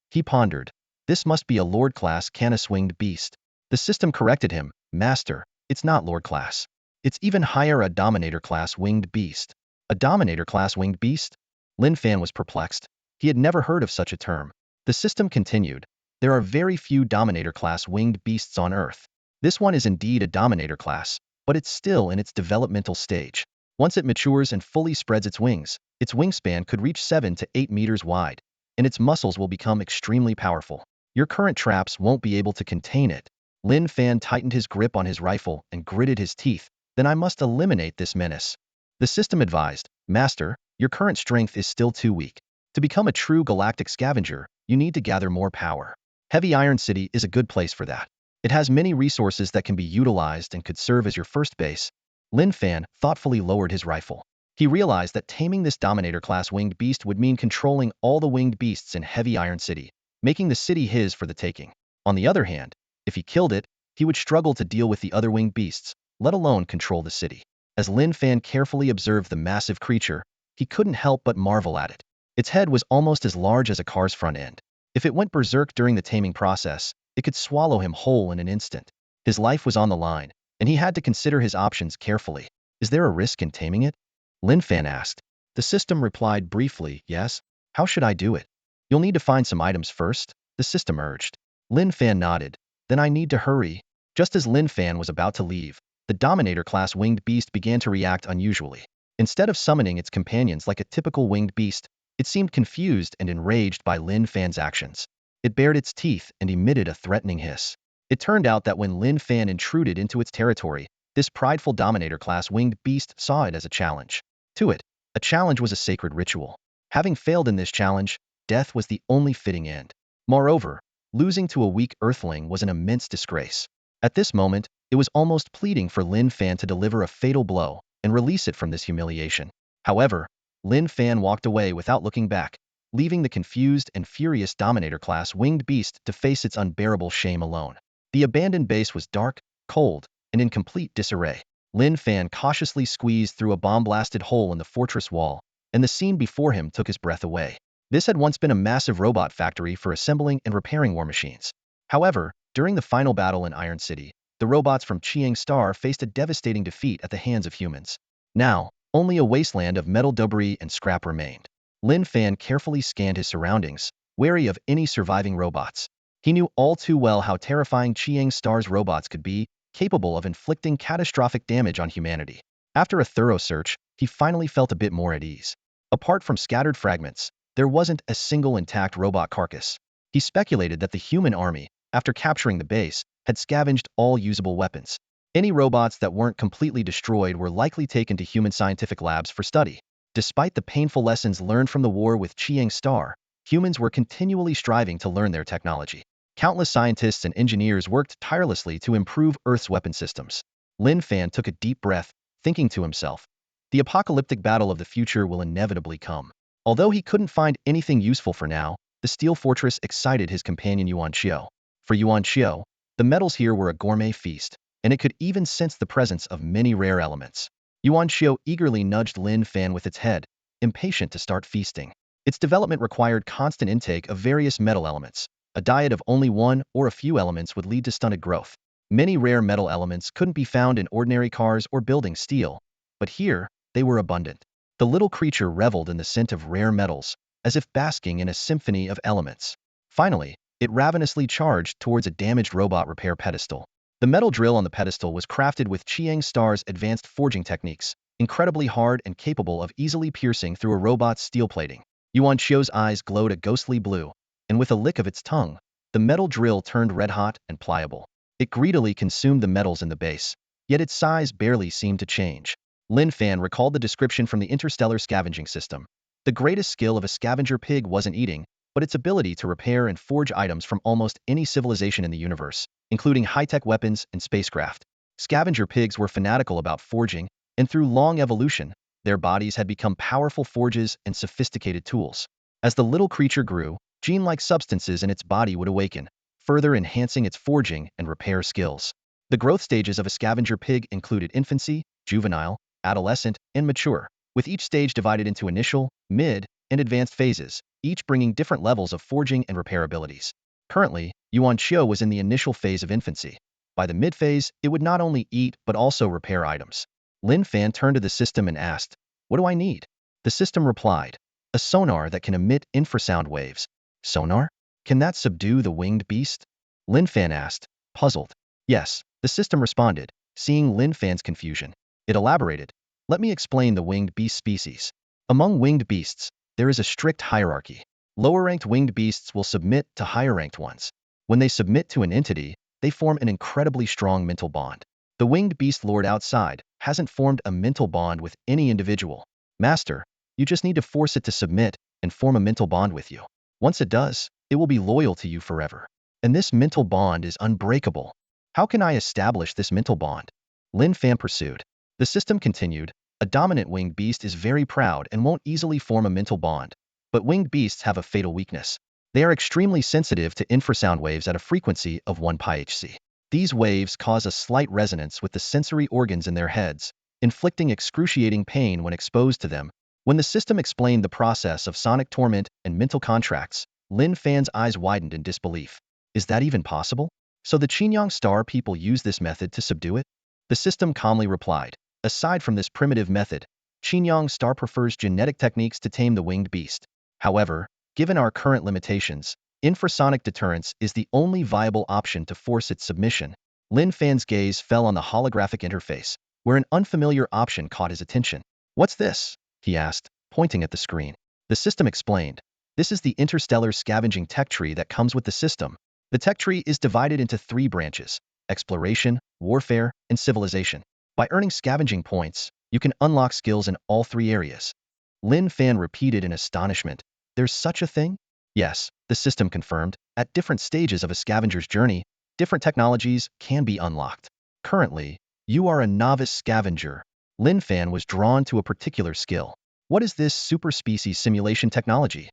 Speaker 1: He pondered. This must be a Lord-class canis-winged beast. The system corrected him. Master, it's not Lord-class. It's even higher, a Dominator-class winged beast. A Dominator-class winged beast? Lin Fan was perplexed. He had never heard of such a term. The system continued. There are very few Dominator-class winged beasts on Earth. This one is indeed a Dominator class, but it's still in its developmental stage. Once it matures and fully spreads its wingspan could reach 7 to 8 meters wide, and its muscles will become extremely powerful. Your current traps won't be able to contain it. Lin Fan tightened his grip on his rifle and gritted his teeth. Then I must eliminate this menace. The system advised. Master, your current strength is still too weak. To become a true galactic scavenger, you need to gather more power. Heavy Iron City is a good place for that. It has many resources that can be utilized and could serve as your first base. Lin Fan thoughtfully lowered his rifle. He realized that taming this Dominator-class winged beast would mean controlling all the winged beasts in Heavy Iron City, making the city his for the taking. On the other hand, if he killed it, he would struggle to deal with the other winged beasts, let alone control the city. As Lin Fan carefully observed the massive creature, he couldn't help but marvel at it. Its head was almost as large as a car's front end. If it went berserk during the taming process, it could swallow him whole in an instant. His life was on the line, and he had to consider his options carefully. Is there a risk in taming it? Lin Fan asked. The system replied briefly, yes. How should I do it? You'll need to find some items first, the system urged. Lin Fan nodded. Then I need to hurry. Just as Lin Fan was about to leave, the Dominator-class winged beast began to react unusually. Instead of summoning its companions like a typical winged beast, it seemed confused and enraged by Lin Fan's actions. It bared its teeth and emitted a threatening hiss. It turned out that when Lin Fan intruded into its territory, this prideful Dominator-class winged beast saw it as a challenge. To it, a challenge was a sacred ritual. Having failed in this challenge, death was the only fitting end. Moreover, losing to a weak Earthling was an immense disgrace. At this moment, it was almost pleading for Lin Fan to deliver a fatal blow and release it from this humiliation. However, Lin Fan walked away without looking back, leaving the confused and furious Dominator-class winged beast to face its unbearable shame alone. The abandoned base was dark, cold, and in complete disarray. Lin Fan cautiously squeezed through a bomb-blasted hole in the fortress wall, and the scene before him took his breath away. This had once been a massive robot factory for assembling and repairing war machines. However, during the final battle in Iron City, the robots from Qinyang Star faced a devastating defeat at the hands of humans. Now, only a wasteland of metal debris and scrap remained. Lin Fan carefully scanned his surroundings, wary of any surviving robots. He knew all too well how terrifying Qinyang Star's robots could be, capable of inflicting catastrophic damage on humanity. After a thorough search, he finally felt a bit more at ease. Apart from scattered fragments, there wasn't a single intact robot carcass. He speculated that the human army, after capturing the base, had scavenged all usable weapons. Any robots that weren't completely destroyed were likely taken to human scientific labs for study. Despite the painful lessons learned from the war with Qinyang Star, humans were continually striving to learn their technology. Countless scientists and engineers worked tirelessly to improve Earth's weapon systems. Lin Fan took a deep breath, thinking to himself, the apocalyptic battle of the future will inevitably come. Although he couldn't find anything useful for now, the steel fortress excited his companion Yuan Xiao. For Yuan Xiao, the metals here were a gourmet feast, and it could even sense the presence of many rare elements. Yuan Xiu eagerly nudged Lin Fan with its head, impatient to start feasting. Its development required constant intake of various metal elements. A diet of only one or a few elements would lead to stunted growth. Many rare metal elements couldn't be found in ordinary cars or building steel, but here, they were abundant. The little creature reveled in the scent of rare metals, as if basking in a symphony of elements. Finally, it ravenously charged towards a damaged robot repair pedestal. The metal drill on the pedestal was crafted with Chiang Star's advanced forging techniques, incredibly hard and capable of easily piercing through a robot's steel plating. Yuan Xiu's eyes glowed a ghostly blue, and with a lick of its tongue, the metal drill turned red-hot and pliable. It greedily consumed the metals in the base, yet its size barely seemed to change. Lin Fan recalled the description from the interstellar scavenging system. The greatest skill of a scavenger pig wasn't eating, but its ability to repair and forge items from almost any civilization in the universe, including high-tech weapons and spacecraft. Scavenger pigs were fanatical about forging, and through long evolution, their bodies had become powerful forges and sophisticated tools. As the little creature grew, gene-like substances in its body would awaken, further enhancing its forging and repair skills. The growth stages of a scavenger pig included infancy, juvenile, adolescent, and mature, with each stage divided into initial, mid, and advanced phases, each bringing different levels of forging and repair abilities. Currently, Yuan Xiu was in the initial phase of infancy. By the mid-phase, it would not only eat but also repair items. Lin Fan turned to the system and asked, "What do I need?" The system replied, "A sonar that can emit infrasound waves." Sonar? Can that subdue the winged beast? Lin Fan asked, puzzled. Yes, the system responded, seeing Lin Fan's confusion. It elaborated, "Let me explain the winged beast species. Among winged beasts, there is a strict hierarchy. Lower-ranked winged beasts will submit to higher-ranked ones. When they submit to an entity, they form an incredibly strong mental bond. The winged beast lord outside hasn't formed a mental bond with any individual. Master, you just need to force it to submit and form a mental bond with you. Once it does, it will be loyal to you forever. And this mental bond is unbreakable. How can I establish this mental bond?" Lin Fan pursued. The system continued, "A dominant winged beast is very proud and won't easily form a mental bond. But winged beasts have a fatal weakness. They are extremely sensitive to infrasound waves at a frequency of 1 pi-Hz. These waves cause a slight resonance with the sensory organs in their heads, inflicting excruciating pain when exposed to them." When the system explained the process of sonic torment and mental contracts, Lin Fan's eyes widened in disbelief. Is that even possible? So the Chiang Star people use this method to subdue it? The system calmly replied, "Aside from this primitive method, Chiang Star prefers genetic techniques to tame the winged beast. However, given our current limitations, infrasonic deterrence is the only viable option to force its submission." Lin Fan's gaze fell on the holographic interface, where an unfamiliar option caught his attention. "What's this?" he asked, pointing at the screen. The system explained, "This is the interstellar scavenging tech tree that comes with the system. The tech tree is divided into 3 branches: exploration, warfare, and civilization. By earning scavenging points, you can unlock skills in all 3 areas." Lin Fan repeated in astonishment, "There's such a thing?" Yes, the system confirmed, at different stages of a scavenger's journey, different technologies can be unlocked. Currently, you are a novice scavenger. Lin Fan was drawn to a particular skill. What is this superspecies simulation technology?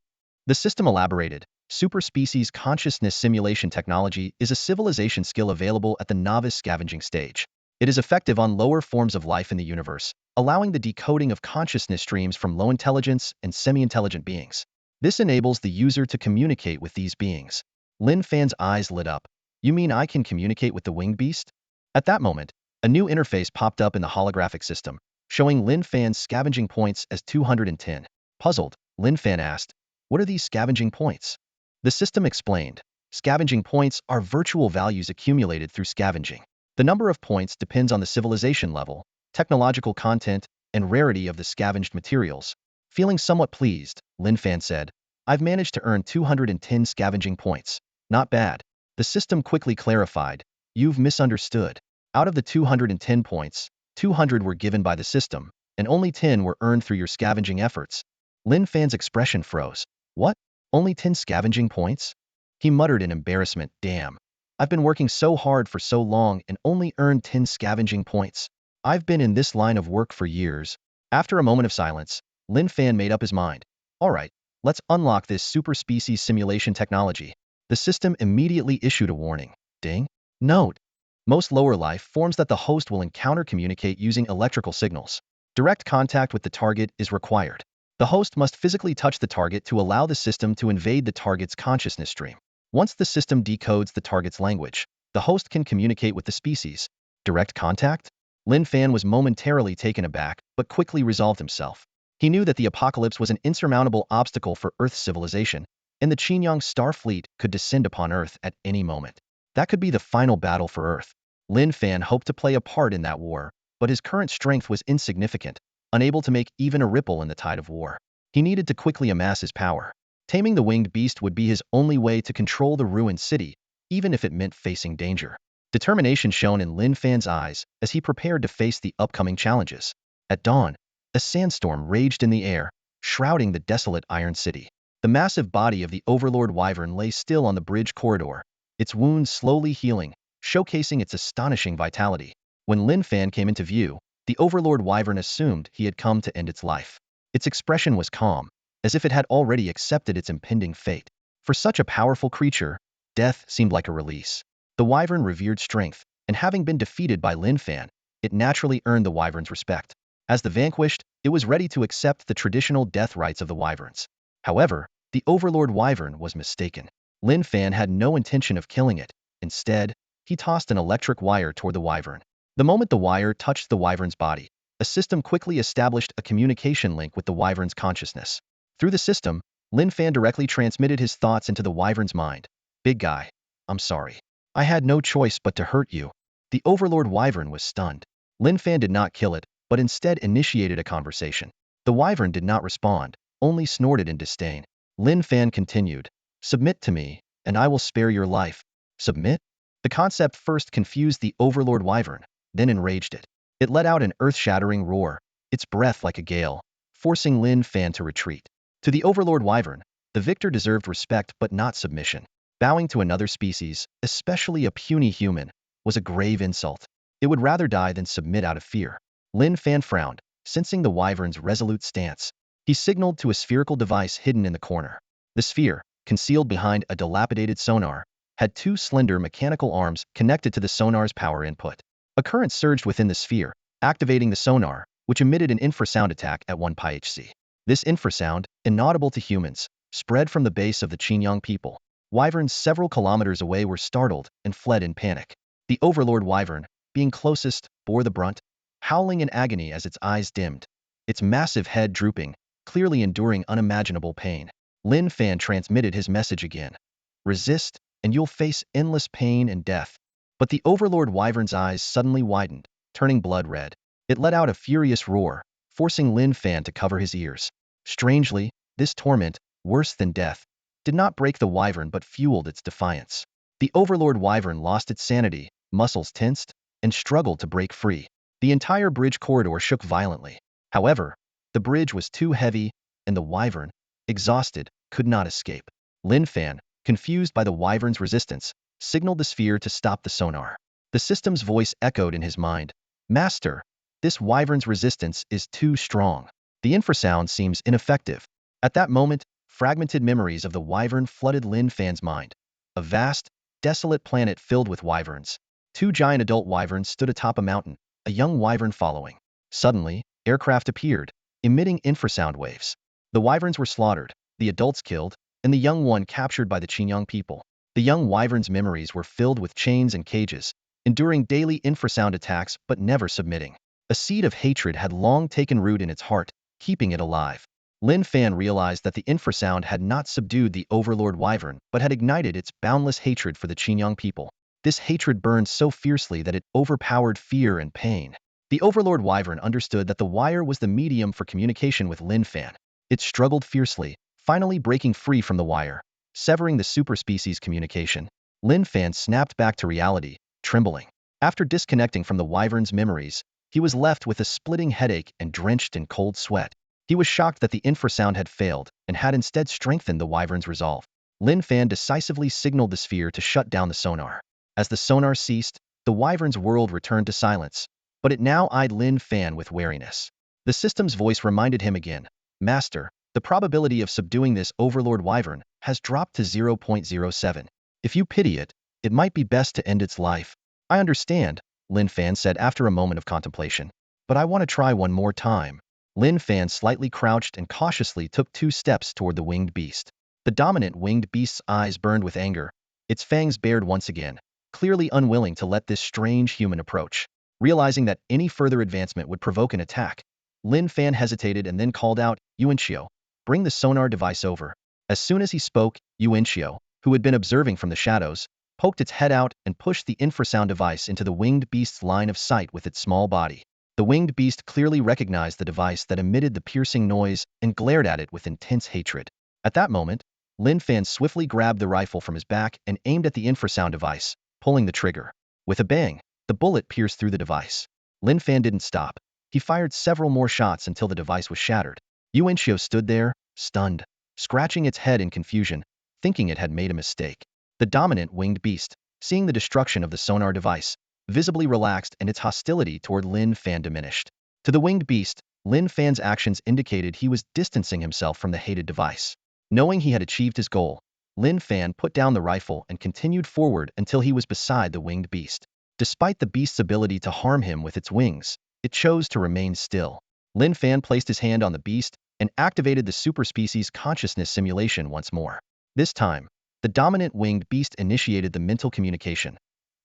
Speaker 1: The system elaborated, superspecies consciousness simulation technology is a civilization skill available at the novice scavenging stage. It is effective on lower forms of life in the universe, allowing the decoding of consciousness streams from low intelligence and semi-intelligent beings. This enables the user to communicate with these beings. Lin Fan's eyes lit up. "You mean I can communicate with the winged beast?" At that moment, a new interface popped up in the holographic system, showing Lin Fan's scavenging points as 210. Puzzled, Lin Fan asked, "What are these scavenging points?" The system explained, "Scavenging points are virtual values accumulated through scavenging. The number of points depends on the civilization level, technological content, and rarity of the scavenged materials." Feeling somewhat pleased, Lin Fan said, "I've managed to earn 210 scavenging points. Not bad." The system quickly clarified, "You've misunderstood. Out of the 210 points, 200 were given by the system, and only 10 were earned through your scavenging efforts." Lin Fan's expression froze. "What? Only 10 scavenging points?" He muttered in embarrassment, "Damn. I've been working so hard for so long and only earned 10 scavenging points. I've been in this line of work for years." After a moment of silence, Lin Fan made up his mind. "All right, let's unlock this superspecies simulation technology." The system immediately issued a warning. Ding. Note: Most lower life forms that the host will encounter communicate using electrical signals. Direct contact with the target is required. The host must physically touch the target to allow the system to invade the target's consciousness stream. Once the system decodes the target's language, the host can communicate with the species. Direct contact? Lin Fan was momentarily taken aback, but quickly resolved himself. He knew that the apocalypse was an insurmountable obstacle for Earth's civilization, and the Qinyang Star Fleet could descend upon Earth at any moment. That could be the final battle for Earth. Lin Fan hoped to play a part in that war, but his current strength was insignificant, unable to make even a ripple in the tide of war. He needed to quickly amass his power. Taming the winged beast would be his only way to control the ruined city, even if it meant facing danger. Determination shone in Lin Fan's eyes as he prepared to face the upcoming challenges. At dawn, a sandstorm raged in the air, shrouding the desolate Iron City. The massive body of the Overlord Wyvern lay still on the bridge corridor, its wounds slowly healing, showcasing its astonishing vitality. When Lin Fan came into view, the Overlord Wyvern assumed he had come to end its life. Its expression was calm, as if it had already accepted its impending fate. For such a powerful creature, death seemed like a release. The Wyvern revered strength, and having been defeated by Lin Fan, it naturally earned the Wyvern's respect. As the vanquished, it was ready to accept the traditional death rites of the Wyverns. However, the Overlord Wyvern was mistaken. Lin Fan had no intention of killing it. Instead, he tossed an electric wire toward the Wyvern. The moment the wire touched the Wyvern's body, a system quickly established a communication link with the Wyvern's consciousness. Through the system, Lin Fan directly transmitted his thoughts into the Wyvern's mind. "Big guy, I'm sorry. I had no choice but to hurt you." The Overlord Wyvern was stunned. Lin Fan did not kill it, but instead initiated a conversation. The Wyvern did not respond, only snorted in disdain. Lin Fan continued, "Submit to me, and I will spare your life." Submit? The concept first confused the Overlord Wyvern, then enraged it. It let out an earth-shattering roar, its breath like a gale, forcing Lin Fan to retreat. To the Overlord Wyvern, the victor deserved respect but not submission. Bowing to another species, especially a puny human, was a grave insult. It would rather die than submit out of fear. Lin Fan frowned, sensing the Wyvern's resolute stance. He signaled to a spherical device hidden in the corner. The sphere, concealed behind a dilapidated sonar, had two slender mechanical arms connected to the sonar's power input. A current surged within the sphere, activating the sonar, which emitted an infrasound attack at 1 pi-Hz. This infrasound, inaudible to humans, spread from the base of the Qinyang people. Wyverns several kilometers away were startled and fled in panic. The Overlord Wyvern, being closest, bore the brunt, howling in agony as its eyes dimmed, its massive head drooping, clearly enduring unimaginable pain. Lin Fan transmitted his message again. "Resist, and you'll face endless pain and death." But the Overlord Wyvern's eyes suddenly widened, turning blood red. It let out a furious roar, forcing Lin Fan to cover his ears. Strangely, this torment, worse than death, did not break the Wyvern but fueled its defiance. The Overlord Wyvern lost its sanity, muscles tensed, and struggled to break free. The entire bridge corridor shook violently. However, the bridge was too heavy, and the Wyvern, exhausted, could not escape. Lin Fan, confused by the Wyvern's resistance, signaled the sphere to stop the sonar. The system's voice echoed in his mind. "Master, this Wyvern's resistance is too strong. The infrasound seems ineffective." At that moment, fragmented memories of the Wyvern flooded Lin Fan's mind. A vast, desolate planet filled with Wyverns. Two giant adult Wyverns stood atop a mountain, a young Wyvern following. Suddenly, aircraft appeared, emitting infrasound waves. The Wyverns were slaughtered, the adults killed, and the young one captured by the Qinyang people. The young Wyvern's memories were filled with chains and cages, enduring daily infrasound attacks but never submitting. A seed of hatred had long taken root in its heart, keeping it alive. Lin Fan realized that the infrasound had not subdued the Overlord Wyvern but had ignited its boundless hatred for the Qinyang people. This hatred burned so fiercely that it overpowered fear and pain. The Overlord Wyvern understood that the wire was the medium for communication with Lin Fan. It struggled fiercely, finally breaking free from the wire, severing the superspecies communication. Lin Fan snapped back to reality, trembling. After disconnecting from the Wyvern's memories, he was left with a splitting headache and drenched in cold sweat. He was shocked that the infrasound had failed and had instead strengthened the Wyvern's resolve. Lin Fan decisively signaled the sphere to shut down the sonar. As the sonar ceased, the Wyvern's world returned to silence, but it now eyed Lin Fan with wariness. The system's voice reminded him again, "Master, the probability of subduing this Overlord Wyvern has dropped to 0.07. If you pity it, it might be best to end its life." I understand, Lin Fan said after a moment of contemplation. But I want to try one more time. Lin Fan slightly crouched and cautiously took 2 steps toward the winged beast. The dominant winged beast's eyes burned with anger. Its fangs bared once again, clearly unwilling to let this strange human approach. Realizing that any further advancement would provoke an attack, Lin Fan hesitated and then called out, Yuanqiu, bring the sonar device over. As soon as he spoke, Yuanqiu, who had been observing from the shadows, poked its head out and pushed the infrasound device into the winged beast's line of sight with its small body. The winged beast clearly recognized the device that emitted the piercing noise and glared at it with intense hatred. At that moment, Lin Fan swiftly grabbed the rifle from his back and aimed at the infrasound device, pulling the trigger. With a bang, the bullet pierced through the device. Lin Fan didn't stop. He fired several more shots until the device was shattered. Yuanqiu stood there, stunned, scratching its head in confusion, thinking it had made a mistake. The dominant winged beast, seeing the destruction of the sonar device, visibly relaxed and its hostility toward Lin Fan diminished. To the winged beast, Lin Fan's actions indicated he was distancing himself from the hated device. Knowing he had achieved his goal, Lin Fan put down the rifle and continued forward until he was beside the winged beast. Despite the beast's ability to harm him with its wings, it chose to remain still. Lin Fan placed his hand on the beast and activated the superspecies consciousness simulation once more. This time, the dominant winged beast initiated the mental communication.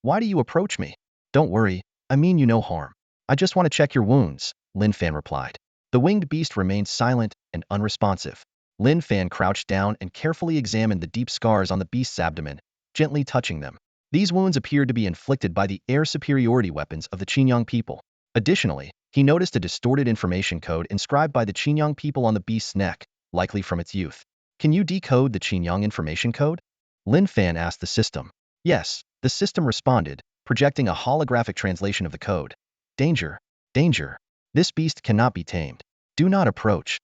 Speaker 1: Why do you approach me? Don't worry, I mean you no harm. I just want to check your wounds, Lin Fan replied. The winged beast remained silent and unresponsive. Lin Fan crouched down and carefully examined the deep scars on the beast's abdomen, gently touching them. These wounds appeared to be inflicted by the air superiority weapons of the Qinyang people. Additionally, he noticed a distorted information code inscribed by the Qinyang people on the beast's neck, likely from its youth. Can you decode the Qinyang information code? Lin Fan asked the system. Yes, the system responded, projecting a holographic translation of the code. Danger, danger. This beast cannot be tamed. Do not approach.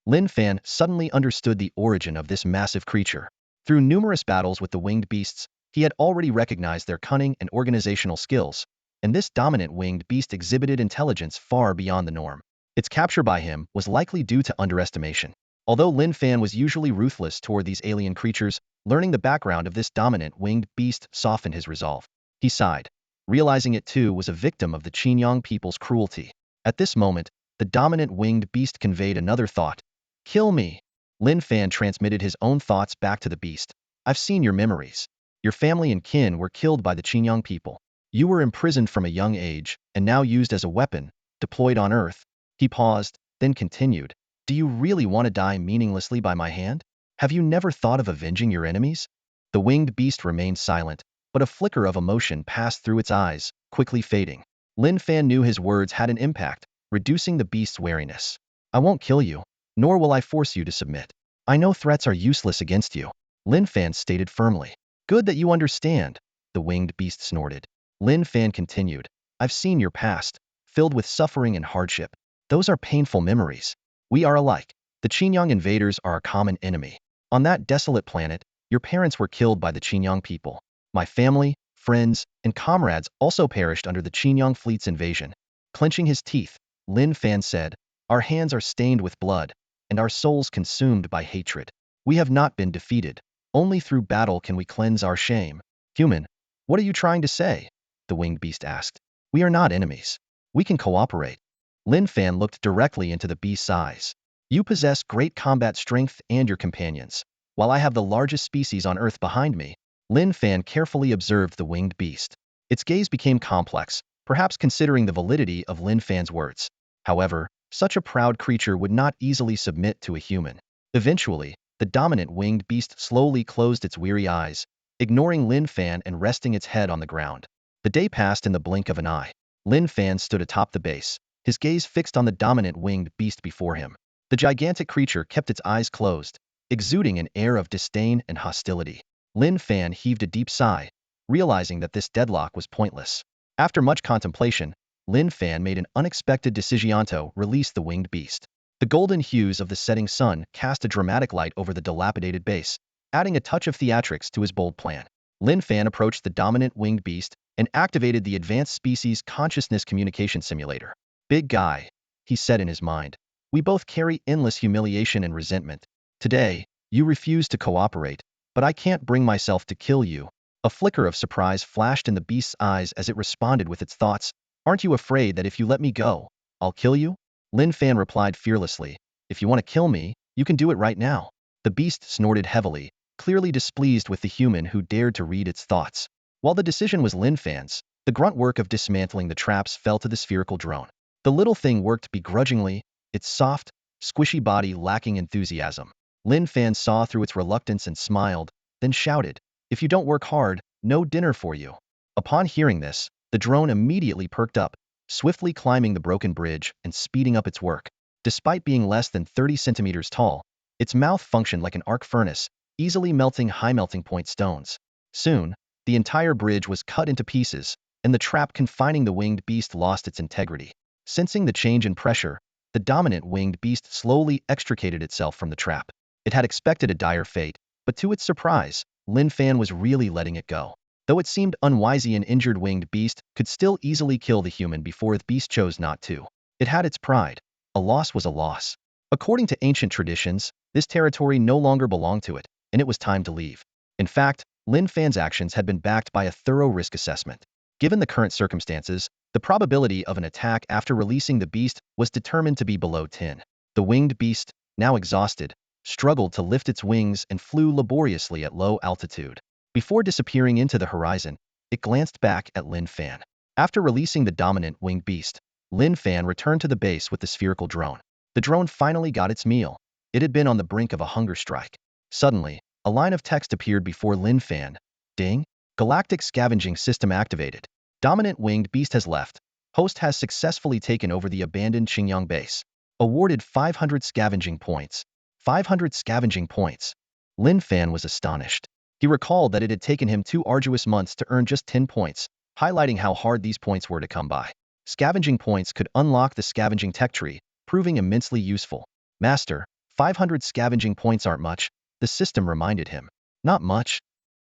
Speaker 1: Lin Fan suddenly understood the origin of this massive creature. Through numerous battles with the winged beasts, he had already recognized their cunning and organizational skills, and this dominant winged beast exhibited intelligence far beyond the norm. Its capture by him was likely due to underestimation. Although Lin Fan was usually ruthless toward these alien creatures, learning the background of this dominant winged beast softened his resolve. He sighed, realizing it too was a victim of the Qinyang people's cruelty. At this moment, the dominant winged beast conveyed another thought. Kill me. Lin Fan transmitted his own thoughts back to the beast. I've seen your memories. Your family and kin were killed by the Qinyang people. You were imprisoned from a young age, and now used as a weapon, deployed on Earth. He paused, then continued. Do you really want to die meaninglessly by my hand? Have you never thought of avenging your enemies? The winged beast remained silent, but a flicker of emotion passed through its eyes, quickly fading. Lin Fan knew his words had an impact, reducing the beast's wariness. I won't kill you, nor will I force you to submit. I know threats are useless against you, Lin Fan stated firmly. Good that you understand, the winged beast snorted. Lin Fan continued. I've seen your past, filled with suffering and hardship. Those are painful memories. We are alike. The Qinyang invaders are a common enemy. On that desolate planet, your parents were killed by the Qinyang people. My family, friends, and comrades also perished under the Qinyang fleet's invasion. Clenching his teeth, Lin Fan said, Our hands are stained with blood, and our souls consumed by hatred. We have not been defeated. Only through battle can we cleanse our shame. Human, what are you trying to say? The winged beast asked. We are not enemies. We can cooperate. Lin Fan looked directly into the beast's eyes. You possess great combat strength and your companions, while I have the largest species on Earth behind me. Lin Fan carefully observed the winged beast. Its gaze became complex, perhaps considering the validity of Lin Fan's words. However, such a proud creature would not easily submit to a human. Eventually, the dominant winged beast slowly closed its weary eyes, ignoring Lin Fan and resting its head on the ground. The day passed in the blink of an eye. Lin Fan stood atop the base, his gaze fixed on the dominant winged beast before him. The gigantic creature kept its eyes closed, exuding an air of disdain and hostility. Lin Fan heaved a deep sigh, realizing that this deadlock was pointless. After much contemplation, Lin Fan made an unexpected decision to release the winged beast. The golden hues of the setting sun cast a dramatic light over the dilapidated base, adding a touch of theatrics to his bold plan. Lin Fan approached the dominant winged beast and activated the Advanced Species Consciousness Communication Simulator. Big guy, he said in his mind. We both carry endless humiliation and resentment. Today, you refuse to cooperate, but I can't bring myself to kill you. A flicker of surprise flashed in the beast's eyes as it responded with its thoughts. Aren't you afraid that if you let me go, I'll kill you? Lin Fan replied fearlessly. If you want to kill me, you can do it right now. The beast snorted heavily, clearly displeased with the human who dared to read its thoughts. While the decision was Lin Fan's, the grunt work of dismantling the traps fell to the spherical drone. The little thing worked begrudgingly, its soft, squishy body lacking enthusiasm. Lin Fan saw through its reluctance and smiled, then shouted, if you don't work hard, no dinner for you. Upon hearing this, the drone immediately perked up, swiftly climbing the broken bridge and speeding up its work. Despite being less than 30 centimeters tall, its mouth functioned like an arc furnace, easily melting high melting point stones. Soon, the entire bridge was cut into pieces, and the trap confining the winged beast lost its integrity. Sensing the change in pressure, the dominant winged beast slowly extricated itself from the trap. It had expected a dire fate, but to its surprise, Lin Fan was really letting it go. Though it seemed unwise, an injured winged beast could still easily kill the human before the beast chose not to. It had its pride. A loss was a loss. According to ancient traditions, this territory no longer belonged to it, and it was time to leave. In fact, Lin Fan's actions had been backed by a thorough risk assessment. Given the current circumstances, the probability of an attack after releasing the beast was determined to be below 10. The winged beast, now exhausted, struggled to lift its wings and flew laboriously at low altitude. Before disappearing into the horizon, it glanced back at Lin Fan. After releasing the dominant winged beast, Lin Fan returned to the base with the spherical drone. The drone finally got its meal. It had been on the brink of a hunger strike. Suddenly, a line of text appeared before Lin Fan. Ding! Galactic Scavenging System activated. Dominant winged beast has left. Host has successfully taken over the abandoned Xingyang base. Awarded 500 scavenging points. 500 scavenging points. Lin Fan was astonished. He recalled that it had taken him 2 arduous months to earn just 10 points, highlighting how hard these points were to come by. Scavenging points could unlock the scavenging tech tree, proving immensely useful. Master, 500 scavenging points aren't much, the system reminded him. Not much?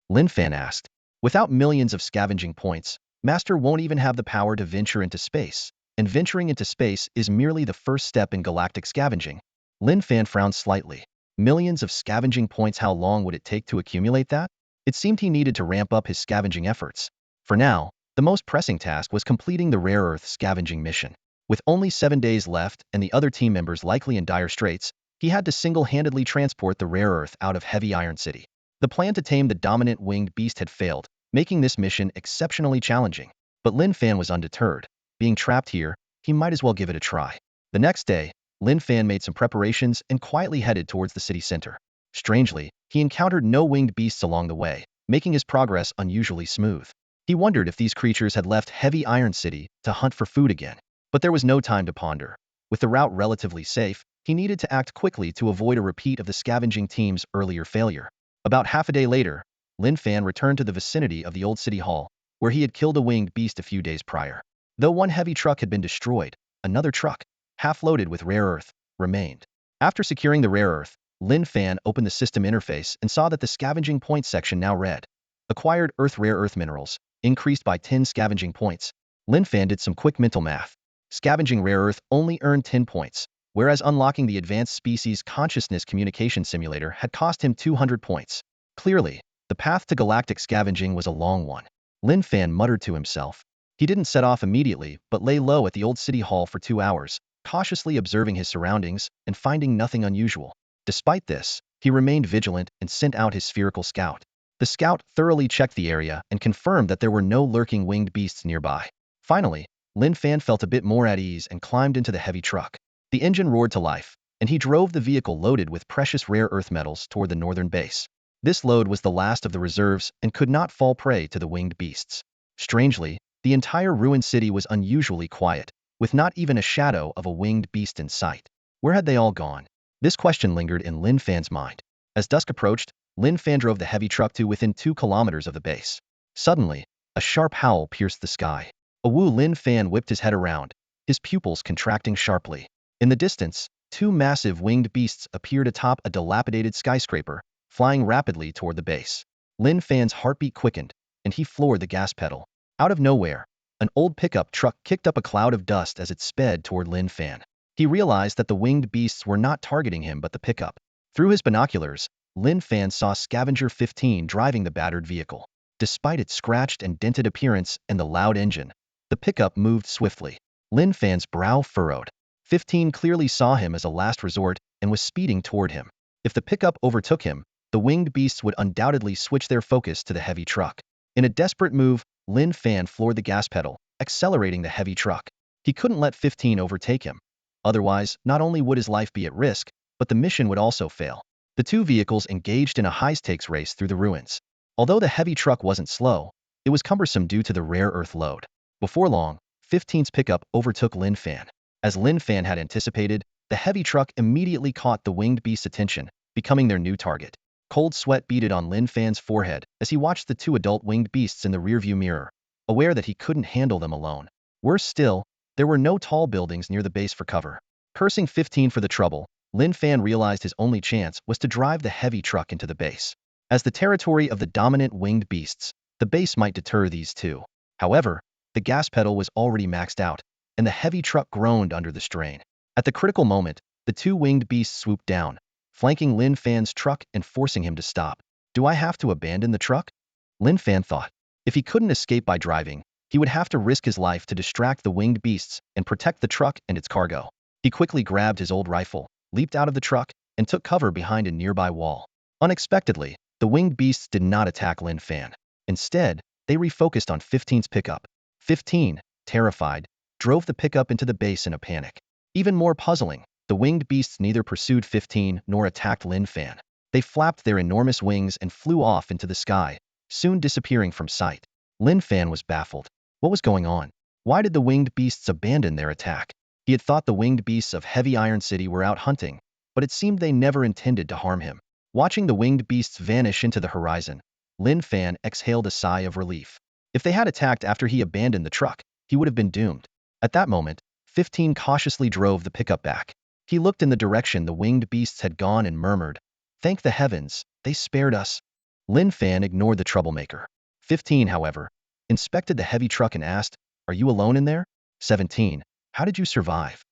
Speaker 1: Lin Fan asked. Without millions of scavenging points, Master won't even have the power to venture into space, and venturing into space is merely the first step in galactic scavenging. Lin Fan frowned slightly. Millions of scavenging points, how long would it take to accumulate that? It seemed he needed to ramp up his scavenging efforts. For now, the most pressing task was completing the rare earth scavenging mission. With only 7 days left and the other team members likely in dire straits, he had to single-handedly transport the rare earth out of Heavy Iron City. The plan to tame the dominant winged beast had failed, making this mission exceptionally challenging. But Lin Fan was undeterred. Being trapped here, he might as well give it a try. The next day, Lin Fan made some preparations and quietly headed towards the city center. Strangely, he encountered no winged beasts along the way, making his progress unusually smooth. He wondered if these creatures had left Heavy Iron City to hunt for food again. But there was no time to ponder. With the route relatively safe, he needed to act quickly to avoid a repeat of the scavenging team's earlier failure. About half a day later, Lin Fan returned to the vicinity of the old city hall, where he had killed a winged beast a few days prior. Though one heavy truck had been destroyed, another truck, half loaded with rare earth, remained. After securing the rare earth, Lin Fan opened the system interface and saw that the scavenging points section now read. Acquired rare earth minerals, increased by 10 scavenging points. Lin Fan did some quick mental math. Scavenging rare earth only earned 10 points, whereas unlocking the Advanced Species Consciousness Communication Simulator had cost him 200 points. Clearly, the path to galactic scavenging was a long one. Lin Fan muttered to himself. He didn't set off immediately, but lay low at the old city hall for 2 hours, cautiously observing his surroundings and finding nothing unusual. Despite this, he remained vigilant and sent out his spherical scout. The scout thoroughly checked the area and confirmed that there were no lurking winged beasts nearby. Finally, Lin Fan felt a bit more at ease and climbed into the heavy truck. The engine roared to life, and he drove the vehicle loaded with precious rare earth metals toward the northern base. This load was the last of the reserves and could not fall prey to the winged beasts. Strangely, the entire ruined city was unusually quiet, with not even a shadow of a winged beast in sight. Where had they all gone? This question lingered in Lin Fan's mind. As dusk approached, Lin Fan drove the heavy truck to within 2 kilometers of the base. Suddenly, a sharp howl pierced the sky. Lin Fan whipped his head around, his pupils contracting sharply. In the distance, 2 massive winged beasts appeared atop a dilapidated skyscraper, flying rapidly toward the base. Lin Fan's heartbeat quickened, and he floored the gas pedal. Out of nowhere, an old pickup truck kicked up a cloud of dust as it sped toward Lin Fan. He realized that the winged beasts were not targeting him but the pickup. Through his binoculars, Lin Fan saw Scavenger 15 driving the battered vehicle. Despite its scratched and dented appearance and the loud engine, the pickup moved swiftly. Lin Fan's brow furrowed. 15 clearly saw him as a last resort and was speeding toward him. If the pickup overtook him, the winged beasts would undoubtedly switch their focus to the heavy truck. In a desperate move, Lin Fan floored the gas pedal, accelerating the heavy truck. He couldn't let 15 overtake him. Otherwise, not only would his life be at risk, but the mission would also fail. The two vehicles engaged in a high-stakes race through the ruins. Although the heavy truck wasn't slow, it was cumbersome due to the rare earth load. Before long, 15's pickup overtook Lin Fan. As Lin Fan had anticipated, the heavy truck immediately caught the winged beast's attention, becoming their new target. Cold sweat beaded on Lin Fan's forehead as he watched the two adult winged beasts in the rearview mirror, aware that he couldn't handle them alone. Worse still, there were no tall buildings near the base for cover. Cursing 15 for the trouble, Lin Fan realized his only chance was to drive the heavy truck into the base. As the territory of the dominant winged beasts, the base might deter these two. However, the gas pedal was already maxed out, and the heavy truck groaned under the strain. At the critical moment, the two winged beasts swooped down, flanking Lin Fan's truck and forcing him to stop. Do I have to abandon the truck? Lin Fan thought. If he couldn't escape by driving, he would have to risk his life to distract the winged beasts and protect the truck and its cargo. He quickly grabbed his old rifle, leaped out of the truck, and took cover behind a nearby wall. Unexpectedly, the winged beasts did not attack Lin Fan. Instead, they refocused on 15's pickup. 15, terrified, drove the pickup into the base in a panic. Even more puzzling, the winged beasts neither pursued 15 nor attacked Lin Fan. They flapped their enormous wings and flew off into the sky, soon disappearing from sight. Lin Fan was baffled. What was going on? Why did the winged beasts abandon their attack? He had thought the winged beasts of Heavy Iron City were out hunting, but it seemed they never intended to harm him. Watching the winged beasts vanish into the horizon, Lin Fan exhaled a sigh of relief. If they had attacked after he abandoned the truck, he would have been doomed. At that moment, 15 cautiously drove the pickup back. He looked in the direction the winged beasts had gone and murmured, "Thank the heavens, they spared us." Lin Fan ignored the troublemaker. 15, however, inspected the heavy truck and asked, "Are you alone in there?" 17, "How did you survive?"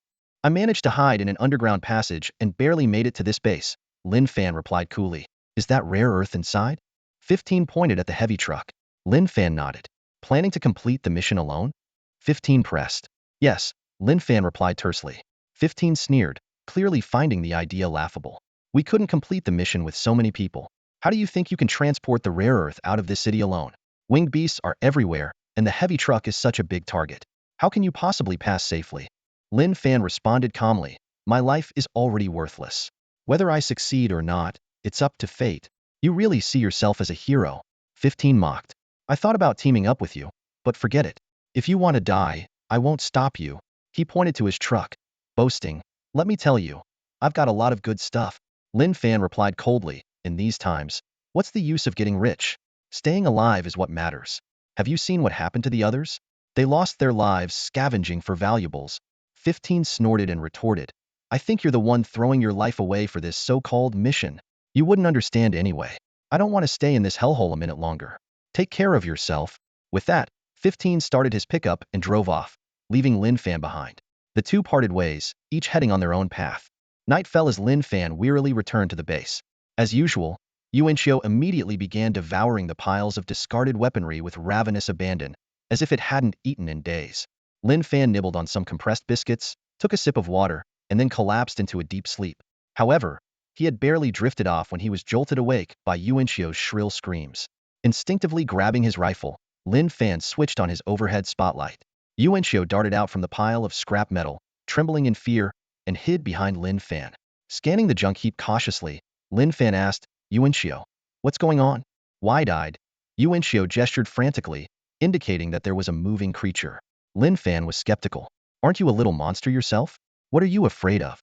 Speaker 1: "I managed to hide in an underground passage and barely made it to this base," Lin Fan replied coolly. "Is that rare earth inside?" 15 pointed at the heavy truck. Lin Fan nodded. "Planning to complete the mission alone?" 15 pressed. "Yes," Lin Fan replied tersely. 15 sneered, clearly finding the idea laughable. "We couldn't complete the mission with so many people. How do you think you can transport the rare earth out of this city alone? Winged beasts are everywhere, and the heavy truck is such a big target. How can you possibly pass safely?" Lin Fan responded calmly, "My life is already worthless. Whether I succeed or not, it's up to fate." "You really see yourself as a hero," 15 mocked. "I thought about teaming up with you, but forget it. If you want to die, I won't stop you." He pointed to his truck, boasting, "Let me tell you, I've got a lot of good stuff." Lin Fan replied coldly, "In these times, what's the use of getting rich? Staying alive is what matters. Have you seen what happened to the others? They lost their lives scavenging for valuables." 15 snorted and retorted, "I think you're the one throwing your life away for this so-called mission. You wouldn't understand anyway. I don't want to stay in this hellhole a minute longer. Take care of yourself." With that, 15 started his pickup and drove off, leaving Lin Fan behind. The two parted ways, each heading on their own path. Night fell as Lin Fan wearily returned to the base. As usual, Yuanxiu immediately began devouring the piles of discarded weaponry with ravenous abandon, as if it hadn't eaten in days. Lin Fan nibbled on some compressed biscuits, took a sip of water, and then collapsed into a deep sleep. However, he had barely drifted off when he was jolted awake by Yuanxiu's shrill screams. Instinctively grabbing his rifle, Lin Fan switched on his overhead spotlight. Yuanxiu darted out from the pile of scrap metal, trembling in fear, and hid behind Lin Fan. Scanning the junk heap cautiously, Lin Fan asked, "Yuanxiu, what's going on?" Wide-eyed, Yuanxiu gestured frantically, indicating that there was a moving creature. Lin Fan was skeptical. "Aren't you a little monster yourself? What are you afraid of?"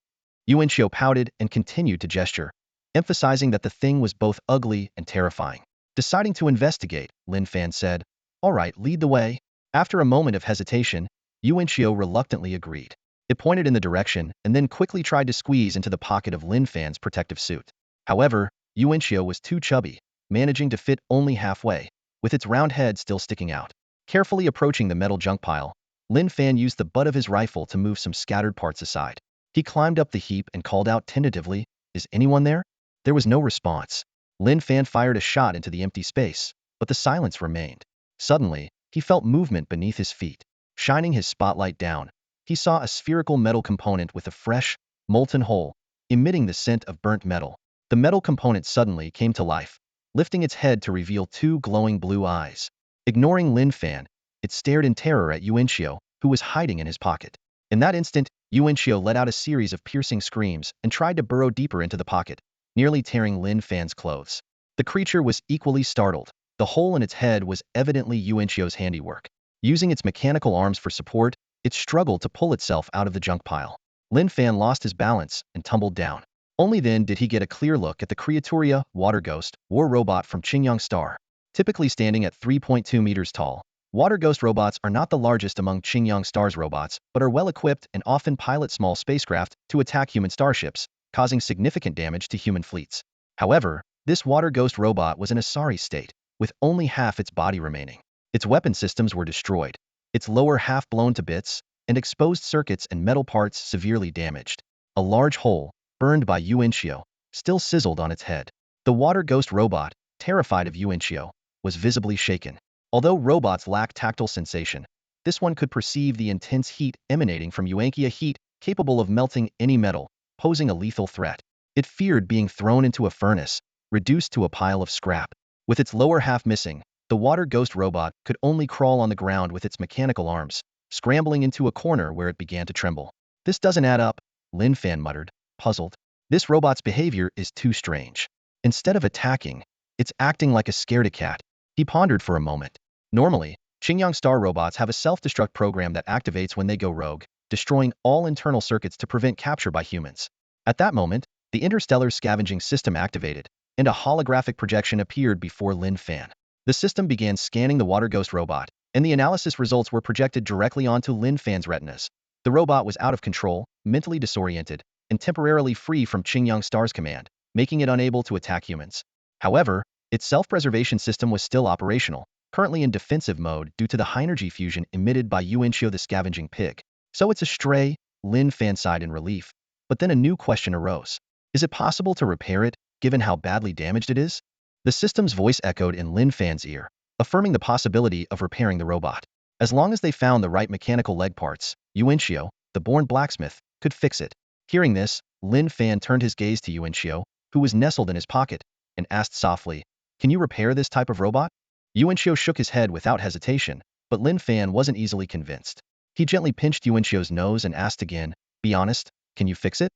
Speaker 1: Yuanxiu pouted and continued to gesture, emphasizing that the thing was both ugly and terrifying. Deciding to investigate, Lin Fan said, "All right, lead the way." After a moment of hesitation, Yuanxiu reluctantly agreed. It pointed in the direction and then quickly tried to squeeze into the pocket of Lin Fan's protective suit. However, Yuanxiu was too chubby, managing to fit only halfway, with its round head still sticking out. Carefully approaching the metal junk pile, Lin Fan used the butt of his rifle to move some scattered parts aside. He climbed up the heap and called out tentatively, "Is anyone there?" There was no response. Lin Fan fired a shot into the empty space, but the silence remained. Suddenly, he felt movement beneath his feet. Shining his spotlight down, he saw a spherical metal component with a fresh, molten hole, emitting the scent of burnt metal. The metal component suddenly came to life, lifting its head to reveal two glowing blue eyes. Ignoring Lin Fan, it stared in terror at Yuanxiu, who was hiding in his pocket. In that instant, Yuanxiu let out a series of piercing screams and tried to burrow deeper into the pocket, nearly tearing Lin Fan's clothes. The creature was equally startled. The hole in its head was evidently Yuanxiu's handiwork. Using its mechanical arms for support, it struggled to pull itself out of the junk pile. Lin Fan lost his balance and tumbled down. Only then did he get a clear look at the Creaturia, water ghost, war robot from Qingyang Star. Typically standing at 3.2 meters tall, water ghost robots are not the largest among Qingyang Star's robots, but are well-equipped and often pilot small spacecraft to attack human starships, causing significant damage to human fleets. However, this water ghost robot was in a sorry state, with only half its body remaining. Its weapon systems were destroyed, its lower half blown to bits, and exposed circuits and metal parts severely damaged. A large hole, burned by Yuanxiu, still sizzled on its head. The water ghost robot, terrified of Yuanxiu, was visibly shaken. Although robots lack tactile sensation, this one could perceive the intense heat emanating from Yuanxia, heat capable of melting any metal, posing a lethal threat. It feared being thrown into a furnace, reduced to a pile of scrap. With its lower half missing, the water ghost robot could only crawl on the ground with its mechanical arms, scrambling into a corner where it began to tremble. This doesn't add up, Lin Fan muttered, puzzled. This robot's behavior is too strange. Instead of attacking, it's acting like a scaredy cat. He pondered for a moment. Normally, Qingyang Star robots have a self-destruct program that activates when they go rogue, destroying all internal circuits to prevent capture by humans. At that moment, the interstellar scavenging system activated, and a holographic projection appeared before Lin Fan. The system began scanning the water ghost robot, and the analysis results were projected directly onto Lin Fan's retinas. The robot was out of control, mentally disoriented, and temporarily free from Qingyang Star's command, making it unable to attack humans. However, its self-preservation system was still operational, currently in defensive mode due to the high-energy fusion emitted by Yuanxiu the scavenging pig. So it's a stray, Lin Fan sighed in relief. But then a new question arose. Is it possible to repair it, given how badly damaged it is? The system's voice echoed in Lin Fan's ear, affirming the possibility of repairing the robot. As long as they found the right mechanical leg parts, Yuanxiu, the born blacksmith, could fix it. Hearing this, Lin Fan turned his gaze to Yuanxiu, who was nestled in his pocket, and asked softly, "Can you repair this type of robot?" Yuanxiu shook his head without hesitation, but Lin Fan wasn't easily convinced. He gently pinched Yuanxiu's nose and asked again, "Be honest, can you fix it?"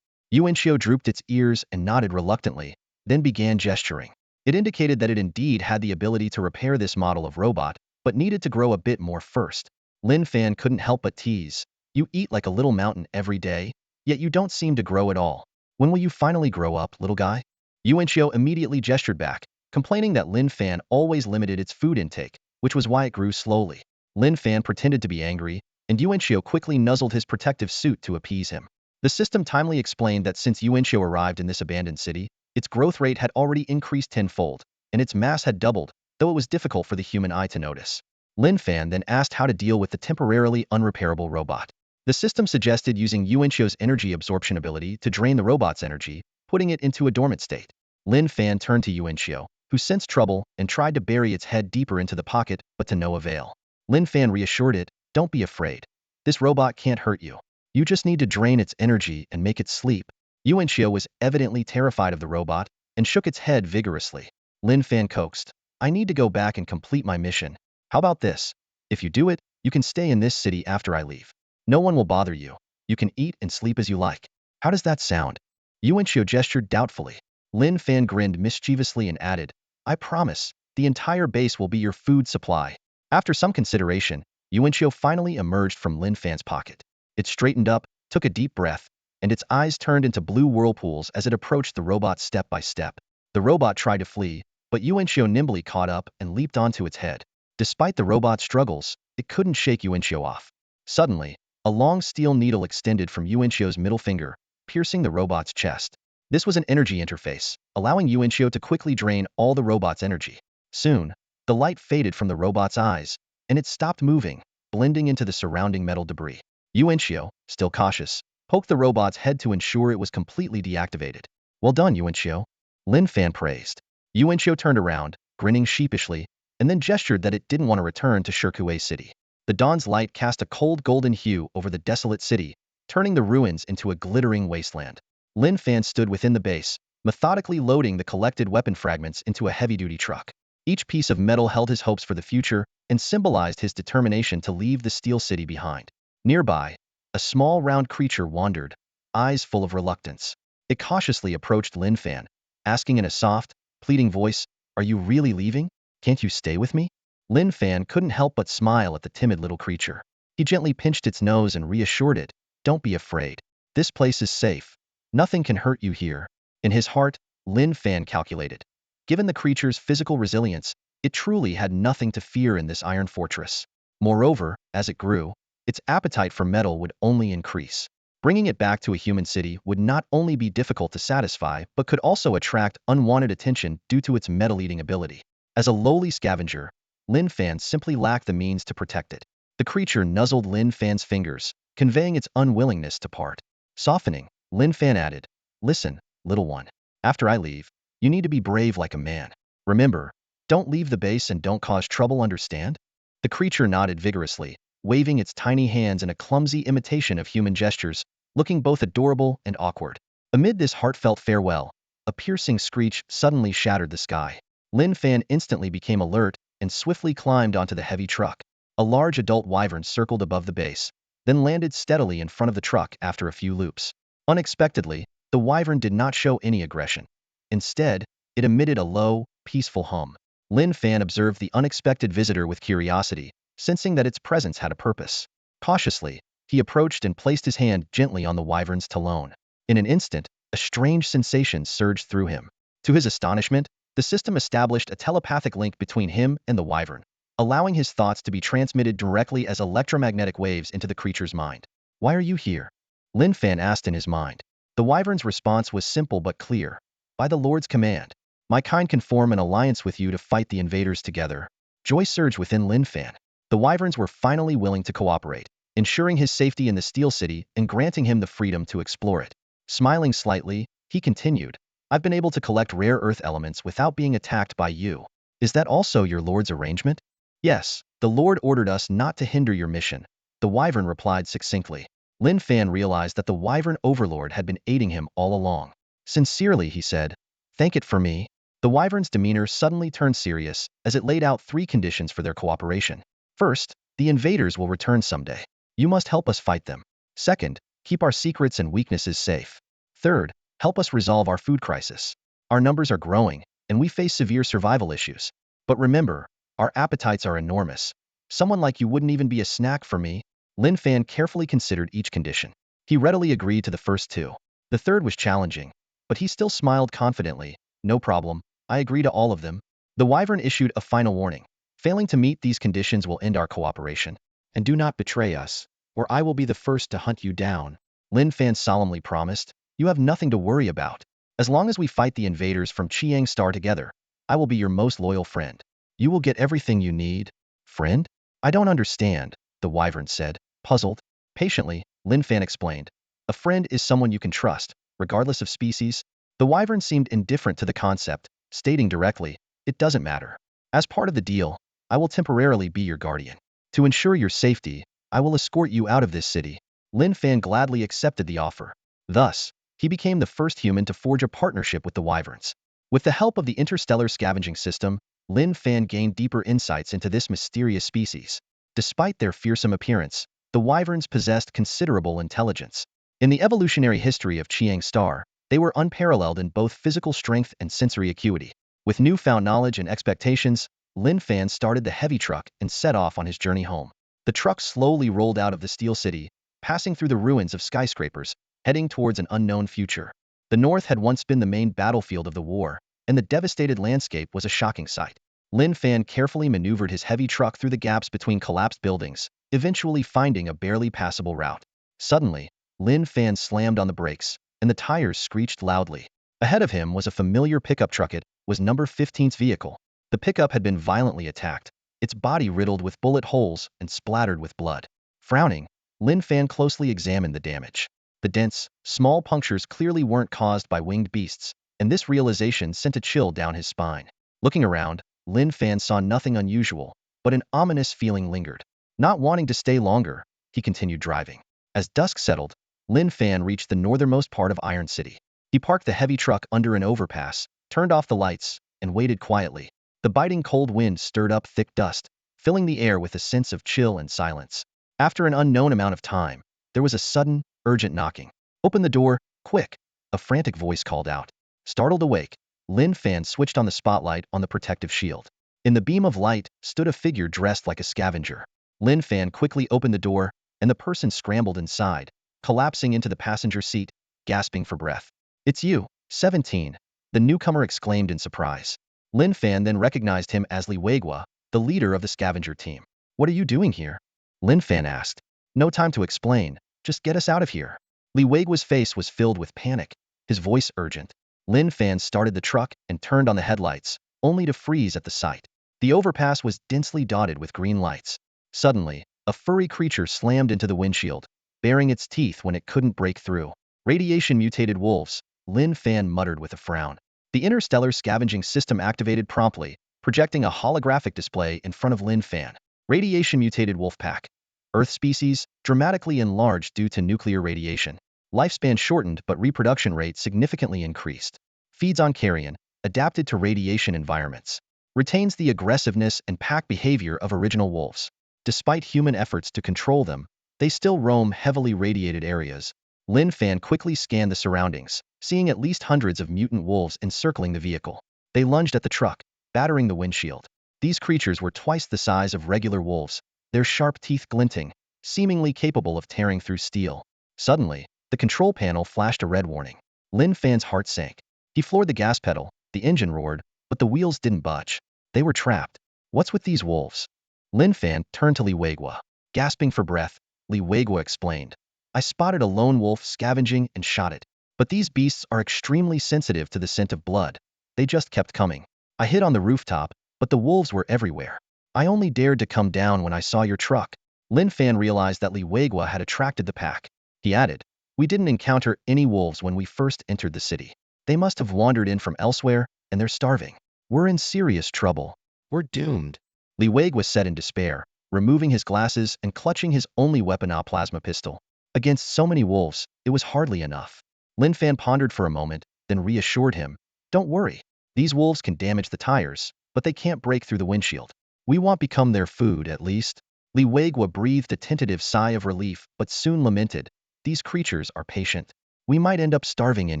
Speaker 1: Yuanxiu drooped its ears and nodded reluctantly, then began gesturing. It indicated that it indeed had the ability to repair this model of robot, but needed to grow a bit more first. Lin Fan couldn't help but tease. "You eat like a little mountain every day, yet you don't seem to grow at all. When will you finally grow up, little guy?" Yuanxiu immediately gestured back, complaining that Lin Fan always limited its food intake, which was why it grew slowly. Lin Fan pretended to be angry, and Yuanxiu quickly nuzzled his protective suit to appease him. The system timely explained that since Yuanxiu arrived in this abandoned city, its growth rate had already increased tenfold, and its mass had doubled, though it was difficult for the human eye to notice. Lin Fan then asked how to deal with the temporarily unrepairable robot. The system suggested using Yuanxiu's energy absorption ability to drain the robot's energy, putting it into a dormant state. Lin Fan turned to Yuanxiu, who sensed trouble and tried to bury its head deeper into the pocket, but to no avail. Lin Fan reassured it, "Don't be afraid. This robot can't hurt you. You just need to drain its energy and make it sleep." Yuanxiu was evidently terrified of the robot and shook its head vigorously. Lin Fan coaxed, "I need to go back and complete my mission. How about this? If you do it, you can stay in this city after I leave. No one will bother you. You can eat and sleep as you like. How does that sound?" Yuanxiu gestured doubtfully. Lin Fan grinned mischievously and added, "I promise, the entire base will be your food supply." After some consideration, Yuanxiu finally emerged from Lin Fan's pocket. It straightened up, took a deep breath, and its eyes turned into blue whirlpools as it approached the robot step by step. The robot tried to flee, but Yuanxiu nimbly caught up and leaped onto its head. Despite the robot's struggles, it couldn't shake Yuanxiu off. Suddenly, a long steel needle extended from Yuanxiu's middle finger, piercing the robot's chest. This was an energy interface, allowing Yuanxiu to quickly drain all the robot's energy. Soon, the light faded from the robot's eyes, and it stopped moving, blending into the surrounding metal debris. Yuanxiu, still cautious, poked the robot's head to ensure it was completely deactivated. "Well done, Yuanxiu," Lin Fan praised. Yuanxiu turned around, grinning sheepishly, and then gestured that it didn't want to return to Shirkuei City. The dawn's light cast a cold golden hue over the desolate city, turning the ruins into a glittering wasteland. Lin Fan stood within the base, methodically loading the collected weapon fragments into a heavy-duty truck. Each piece of metal held his hopes for the future and symbolized his determination to leave the Steel City behind. Nearby, a small round creature wandered, eyes full of reluctance. It cautiously approached Lin Fan, asking in a soft, pleading voice, "Are you really leaving? Can't you stay with me?" Lin Fan couldn't help but smile at the timid little creature. He gently pinched its nose and reassured it, "Don't be afraid. This place is safe. Nothing can hurt you here." In his heart, Lin Fan calculated. Given the creature's physical resilience, it truly had nothing to fear in this iron fortress. Moreover, as it grew, its appetite for metal would only increase. Bringing it back to a human city would not only be difficult to satisfy but could also attract unwanted attention due to its metal-eating ability. As a lowly scavenger, Lin Fan simply lacked the means to protect it. The creature nuzzled Lin Fan's fingers, conveying its unwillingness to part. Softening, Lin Fan added, "Listen, little one. After I leave, you need to be brave like a man. Remember, don't leave the base and don't cause trouble, understand?" The creature nodded vigorously, waving its tiny hands in a clumsy imitation of human gestures, looking both adorable and awkward. Amid this heartfelt farewell, a piercing screech suddenly shattered the sky. Lin Fan instantly became alert and swiftly climbed onto the heavy truck. A large adult wyvern circled above the base, then landed steadily in front of the truck after a few loops. Unexpectedly, the wyvern did not show any aggression. Instead, it emitted a low, peaceful hum. Lin Fan observed the unexpected visitor with curiosity, sensing that its presence had a purpose. Cautiously, he approached and placed his hand gently on the wyvern's talon. In an instant, a strange sensation surged through him. To his astonishment, the system established a telepathic link between him and the wyvern, allowing his thoughts to be transmitted directly as electromagnetic waves into the creature's mind. "Why are you here?" Lin Fan asked in his mind. The wyvern's response was simple but clear. "By the Lord's command. My kind can form an alliance with you to fight the invaders together." Joy surged within Lin Fan. The wyverns were finally willing to cooperate, ensuring his safety in the Steel City and granting him the freedom to explore it. Smiling slightly, he continued, "I've been able to collect rare earth elements without being attacked by you. Is that also your Lord's arrangement?" "Yes, the Lord ordered us not to hinder your mission," the wyvern replied succinctly. Lin Fan realized that the wyvern overlord had been aiding him all along. "Sincerely," he said, "thank it for me." The wyvern's demeanor suddenly turned serious as it laid out 3 conditions for their cooperation. First, the invaders will return someday. You must help us fight them. Second, keep our secrets and weaknesses safe. Third, help us resolve our food crisis. Our numbers are growing, and we face severe survival issues. But remember, our appetites are enormous. Someone like you wouldn't even be a snack for me." Lin Fan carefully considered each condition. He readily agreed to the first 2. The third was challenging, but he still smiled confidently. "No problem. I agree to all of them." The wyvern issued a final warning. "Failing to meet these conditions will end our cooperation. And do not betray us, or I will be the first to hunt you down." Lin Fan solemnly promised, "You have nothing to worry about. As long as we fight the invaders from Chiang Star together, I will be your most loyal friend. You will get everything you need." "Friend? I don't understand," the wyvern said, puzzled. Patiently, Lin Fan explained, "A friend is someone you can trust, regardless of species." The wyvern seemed indifferent to the concept, stating directly, "It doesn't matter. As part of the deal, I will temporarily be your guardian. To ensure your safety, I will escort you out of this city." Lin Fan gladly accepted the offer. Thus, he became the first human to forge a partnership with the wyverns. With the help of the interstellar scavenging system, Lin Fan gained deeper insights into this mysterious species. Despite their fearsome appearance, the wyverns possessed considerable intelligence. In the evolutionary history of Chiang Star, they were unparalleled in both physical strength and sensory acuity. With newfound knowledge and expectations, Lin Fan started the heavy truck and set off on his journey home. The truck slowly rolled out of the Steel City, passing through the ruins of skyscrapers, heading towards an unknown future. The North had once been the main battlefield of the war, and the devastated landscape was a shocking sight. Lin Fan carefully maneuvered his heavy truck through the gaps between collapsed buildings, eventually finding a barely passable route. Suddenly, Lin Fan slammed on the brakes, and the tires screeched loudly. Ahead of him was a familiar pickup truck. It was number 15's vehicle. The pickup had been violently attacked, its body riddled with bullet holes and splattered with blood. Frowning, Lin Fan closely examined the damage. The dents, small punctures clearly weren't caused by winged beasts, and this realization sent a chill down his spine. Looking around, Lin Fan saw nothing unusual, but an ominous feeling lingered. Not wanting to stay longer, he continued driving. As dusk settled, Lin Fan reached the northernmost part of Iron City. He parked the heavy truck under an overpass, turned off the lights, and waited quietly. The biting cold wind stirred up thick dust, filling the air with a sense of chill and silence. After an unknown amount of time, there was a sudden, urgent knocking. "Open the door, quick!" a frantic voice called out. Startled awake, Lin Fan switched on the spotlight on the protective shield. In the beam of light stood a figure dressed like a scavenger. Lin Fan quickly opened the door, and the person scrambled inside, collapsing into the passenger seat, gasping for breath. "It's you, 17," the newcomer exclaimed in surprise. Lin Fan then recognized him as Li Weigua, the leader of the scavenger team. "What are you doing here?" Lin Fan asked. "No time to explain, just get us out of here." Li Weigua's face was filled with panic, his voice urgent. Lin Fan started the truck and turned on the headlights, only to freeze at the sight. The overpass was densely dotted with green lights. Suddenly, a furry creature slammed into the windshield, baring its teeth when it couldn't break through. "Radiation-mutated wolves," Lin Fan muttered with a frown. The interstellar scavenging system activated promptly, projecting a holographic display in front of Lin Fan. "Radiation-mutated wolf pack. Earth species, dramatically enlarged due to nuclear radiation. Lifespan shortened but reproduction rate significantly increased. Feeds on carrion, adapted to radiation environments. Retains the aggressiveness and pack behavior of original wolves. Despite human efforts to control them, they still roam heavily radiated areas." Lin Fan quickly scanned the surroundings, seeing at least hundreds of mutant wolves encircling the vehicle. They lunged at the truck, battering the windshield. These creatures were twice the size of regular wolves, their sharp teeth glinting, seemingly capable of tearing through steel. Suddenly, the control panel flashed a red warning. Lin Fan's heart sank. He floored the gas pedal, the engine roared, but the wheels didn't budge. They were trapped. "What's with these wolves?" Lin Fan turned to Li Weigua. Gasping for breath, Li Weigua explained. "I spotted a lone wolf scavenging and shot it. But these beasts are extremely sensitive to the scent of blood. They just kept coming. I hid on the rooftop, but the wolves were everywhere. I only dared to come down when I saw your truck." Lin Fan realized that Li Weigua had attracted the pack. He added, "We didn't encounter any wolves when we first entered the city. They must have wandered in from elsewhere, and they're starving. We're in serious trouble. We're doomed." Li Weigua said in despair, removing his glasses and clutching his only weapon, a plasma pistol. Against so many wolves, it was hardly enough. Lin Fan pondered for a moment, then reassured him, "Don't worry. These wolves can damage the tires, but they can't break through the windshield. We won't become their food, at least." Li Weigua breathed a tentative sigh of relief, but soon lamented, "These creatures are patient. We might end up starving in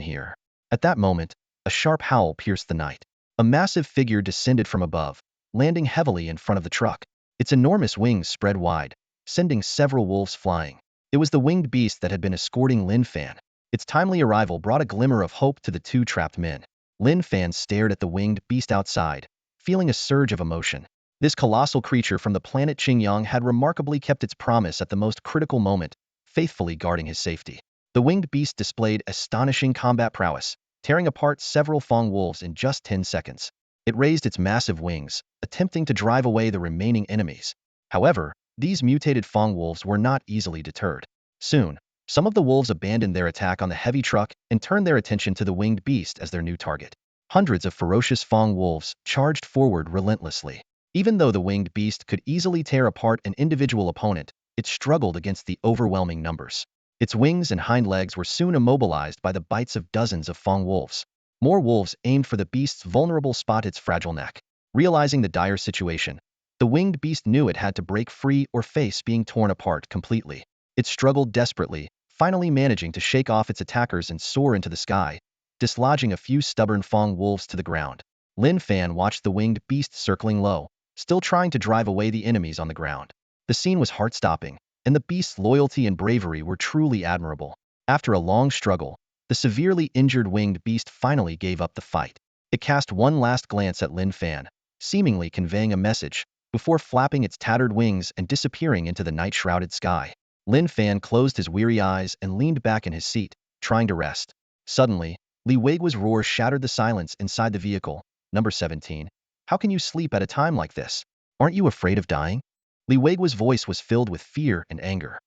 Speaker 1: here." At that moment, a sharp howl pierced the night. A massive figure descended from above, landing heavily in front of the truck. Its enormous wings spread wide, sending several wolves flying. It was the winged beast that had been escorting Lin Fan. Its timely arrival brought a glimmer of hope to the two trapped men. Lin Fan stared at the winged beast outside, feeling a surge of emotion. This colossal creature from the planet Qingyang had remarkably kept its promise at the most critical moment, faithfully guarding his safety. The winged beast displayed astonishing combat prowess, tearing apart several Fang wolves in just 10 seconds. It raised its massive wings, attempting to drive away the remaining enemies. However, these mutated Fang wolves were not easily deterred. Soon, some of the wolves abandoned their attack on the heavy truck and turned their attention to the winged beast as their new target. Hundreds of ferocious Fang wolves charged forward relentlessly. Even though the winged beast could easily tear apart an individual opponent, it struggled against the overwhelming numbers. Its wings and hind legs were soon immobilized by the bites of dozens of Fang wolves. More wolves aimed for the beast's vulnerable spot, its fragile neck. Realizing the dire situation, the winged beast knew it had to break free or face being torn apart completely. It struggled desperately, finally managing to shake off its attackers and soar into the sky, dislodging a few stubborn Fang wolves to the ground. Lin Fan watched the winged beast circling low, still trying to drive away the enemies on the ground. The scene was heart-stopping, and the beast's loyalty and bravery were truly admirable. After a long struggle, the severely injured winged beast finally gave up the fight. It cast one last glance at Lin Fan, seemingly conveying a message, before flapping its tattered wings and disappearing into the night-shrouded sky. Lin Fan closed his weary eyes and leaned back in his seat, trying to rest. Suddenly, Li Weigua's roar shattered the silence inside the vehicle. "Number 17. How can you sleep at a time like this? Aren't you afraid of dying?" Li Weigua's voice was filled with fear and anger.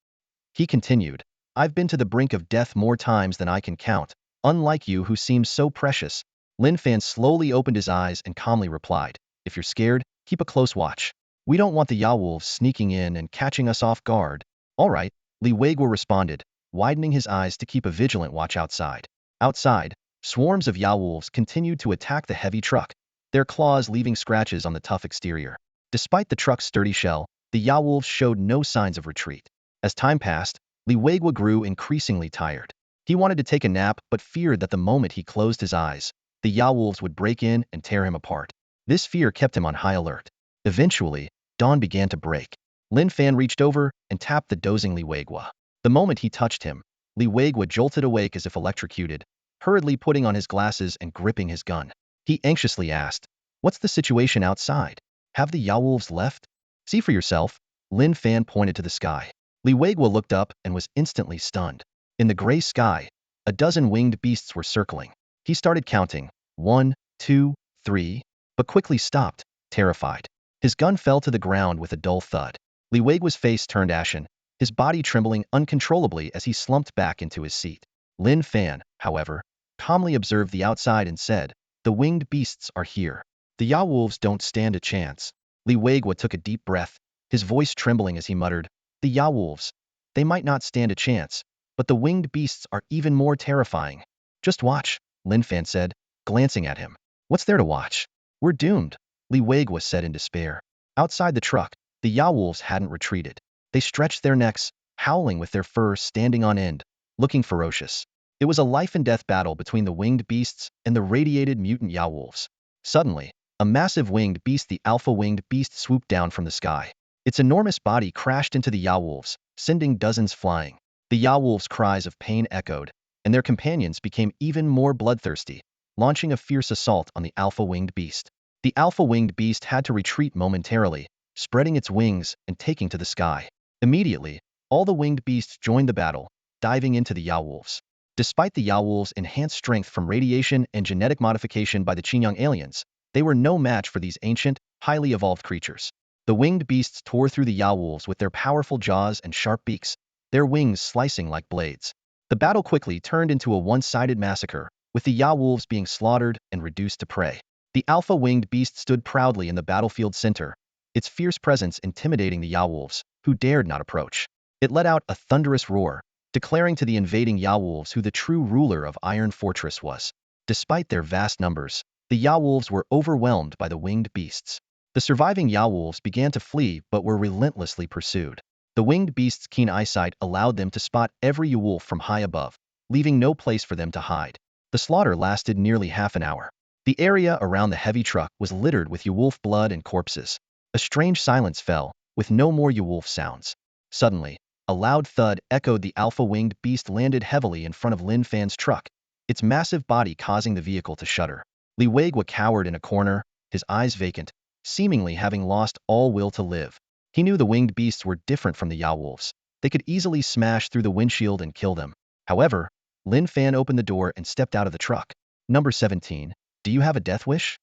Speaker 1: He continued, "I've been to the brink of death more times than I can count, unlike you who seem so precious." Lin Fan slowly opened his eyes and calmly replied, If you're scared, keep a close watch. We don't want the Yawolves sneaking in and catching us off guard. All right, Li Weiguo responded, widening his eyes to keep a vigilant watch outside. Outside, swarms of Yawolves continued to attack the heavy truck, their claws leaving scratches on the tough exterior. Despite the truck's sturdy shell, the Yawolves showed no signs of retreat. As time passed, Li Weiguo grew increasingly tired. He wanted to take a nap but feared that the moment he closed his eyes, the Yawolves would break in and tear him apart. This fear kept him on high alert. Eventually, dawn began to break. Lin Fan reached over and tapped the dozing Li Weiguo. The moment he touched him, Li Weiguo jolted awake as if electrocuted, hurriedly putting on his glasses and gripping his gun. He anxiously asked, "What's the situation outside? Have the Yawolves left?" "See for yourself." Lin Fan pointed to the sky. Li Weiguo looked up and was instantly stunned. In the gray sky, a dozen winged beasts were circling. He started counting, 1, 2, 3, but quickly stopped, terrified. His gun fell to the ground with a dull thud. Li Weiguo's face turned ashen, his body trembling uncontrollably as he slumped back into his seat. Lin Fan, however, calmly observed the outside and said, "The winged beasts are here. The Yawolves don't stand a chance." Li Weiguo took a deep breath, his voice trembling as he muttered, "The Yawolves, they might not stand a chance, but the winged beasts are even more terrifying." "Just watch," Lin Fan said, glancing at him. "What's there to watch? We're doomed," Li Weiguo said in despair. Outside the truck, the Yawolves hadn't retreated. They stretched their necks, howling with their fur standing on end, looking ferocious. It was a life-and-death battle between the winged beasts and the radiated mutant Yawolves. Suddenly, a massive winged beast, the alpha winged beast, swooped down from the sky. Its enormous body crashed into the Yawolves, sending dozens flying. The Yawolves' cries of pain echoed, and their companions became even more bloodthirsty, launching a fierce assault on the alpha winged beast. The alpha winged beast had to retreat momentarily, spreading its wings and taking to the sky. Immediately, all the winged beasts joined the battle, diving into the Yawolves. Despite the Yawolves' enhanced strength from radiation and genetic modification by the Qingyang aliens, they were no match for these ancient, highly evolved creatures. The winged beasts tore through the Yawolves with their powerful jaws and sharp beaks, their wings slicing like blades. The battle quickly turned into a one-sided massacre, with the Yawolves being slaughtered and reduced to prey. The alpha winged beast stood proudly in the battlefield center, its fierce presence intimidating the Yawolves, who dared not approach. It let out a thunderous roar, declaring to the invading Yawolves who the true ruler of Iron Fortress was. Despite their vast numbers, the Yawolves were overwhelmed by the winged beasts. The surviving Yawolves began to flee but were relentlessly pursued. The winged beasts' keen eyesight allowed them to spot every Yawolf from high above, leaving no place for them to hide. The slaughter lasted nearly half an hour. The area around the heavy truck was littered with Yawolf blood and corpses. A strange silence fell, with no more Yawolf sounds. Suddenly, a loud thud echoed. The alpha-winged beast landed heavily in front of Lin Fan's truck, its massive body causing the vehicle to shudder. Li Weiguo cowered in a corner, his eyes vacant, seemingly having lost all will to live. He knew the winged beasts were different from the Yawolves. They could easily smash through the windshield and kill them. However, Lin Fan opened the door and stepped out of the truck. "Number 17, do you have a death wish?"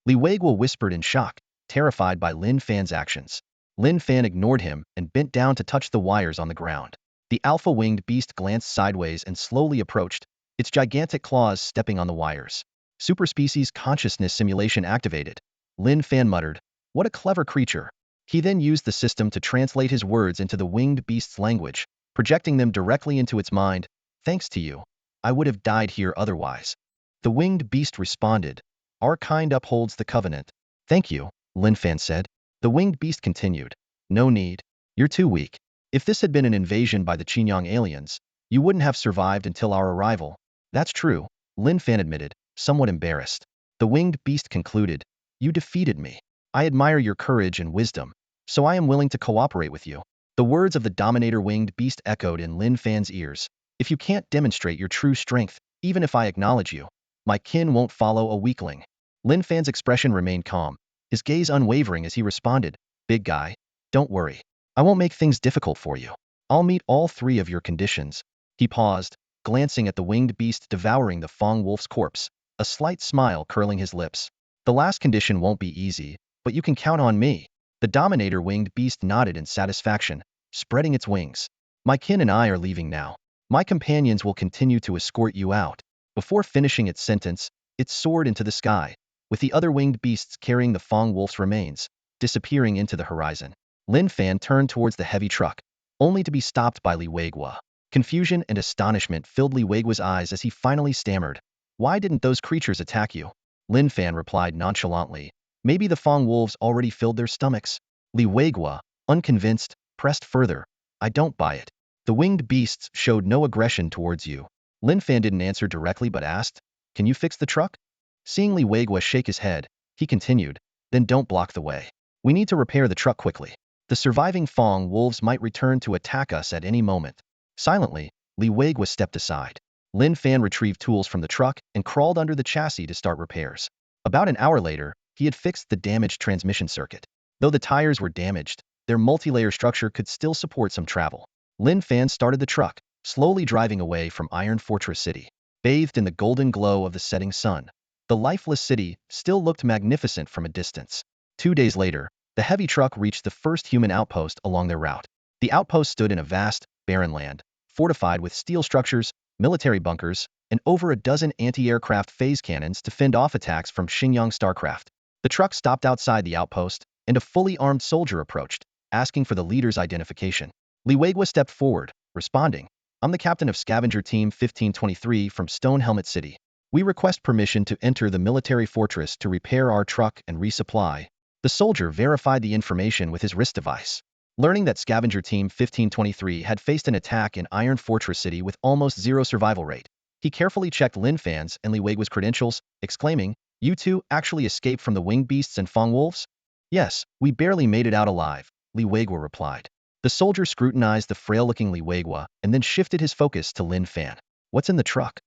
Speaker 1: Li Weiguo whispered in shock, terrified by Lin Fan's actions. Lin Fan ignored him and bent down to touch the wires on the ground. The alpha-winged beast glanced sideways and slowly approached, its gigantic claws stepping on the wires. "Superspecies consciousness simulation activated," Lin Fan muttered. "What a clever creature." He then used the system to translate his words into the winged beast's language, projecting them directly into its mind. "Thanks to you, I would have died here otherwise." The winged beast responded, "Our kind upholds the covenant." "Thank you," Lin Fan said. The winged beast continued, "No need. You're too weak. If this had been an invasion by the Qingyang aliens, you wouldn't have survived until our arrival." "That's true," Lin Fan admitted, somewhat embarrassed. The winged beast concluded, "You defeated me. I admire your courage and wisdom, so I am willing to cooperate with you." The words of the Dominator winged beast echoed in Lin Fan's ears. "If you can't demonstrate your true strength, even if I acknowledge you, my kin won't follow a weakling." Lin Fan's expression remained calm, his gaze unwavering as he responded, "Big guy, don't worry. I won't make things difficult for you. I'll meet all three of your conditions." He paused, glancing at the winged beast devouring the Fong wolf's corpse, a slight smile curling his lips. "The last condition won't be easy, but you can count on me." The Dominator winged beast nodded in satisfaction, spreading its wings. "My kin and I are leaving now. My companions will continue to escort you out." Before finishing its sentence, it soared into the sky, with the other winged beasts carrying the Fong Wolf's remains, disappearing into the horizon. Lin Fan turned towards the heavy truck, only to be stopped by Li Weiguo. Confusion and astonishment filled Li Weiguo's eyes as he finally stammered. Why didn't those creatures attack you? Lin Fan replied nonchalantly. Maybe the Fong Wolves already filled their stomachs. Li Weiguo, unconvinced, pressed further. I don't buy it. The winged beasts showed no aggression towards you. Lin Fan didn't answer directly but asked, can you fix the truck? Seeing Li Weiguo shake his head, he continued, then don't block the way. We need to repair the truck quickly. The surviving Fong Wolves might return to attack us at any moment. Silently, Li Weiguo stepped aside. Lin Fan retrieved tools from the truck and crawled under the chassis to start repairs. About an hour later, he had fixed the damaged transmission circuit. Though the tires were damaged, their multi-layer structure could still support some travel. Lin Fan started the truck, slowly driving away from Iron Fortress City. Bathed in the golden glow of the setting sun, the lifeless city still looked magnificent from a distance. 2 days later, the heavy truck reached the first human outpost along their route. The outpost stood in a vast, barren land, fortified with steel structures, military bunkers, and over a dozen anti-aircraft phase cannons to fend off attacks from Xinjiang starcraft. The truck stopped outside the outpost, and a fully armed soldier approached, asking for the leader's identification. Li Weiguo stepped forward, responding, I'm the captain of Scavenger Team 1523 from Stonehelm City. We request permission to enter the military fortress to repair our truck and resupply. The soldier verified the information with his wrist device. Learning that Scavenger Team 1523 had faced an attack in Iron Fortress City with almost zero survival rate, he carefully checked Lin Fan's and Li Weiguo's credentials, exclaiming, You two actually escaped from the winged beasts and Fong Wolves? Yes, we barely made it out alive, Li Weiguo replied. The soldier scrutinized the frail-looking Li Weiguo and then shifted his focus to Lin Fan. What's in the truck?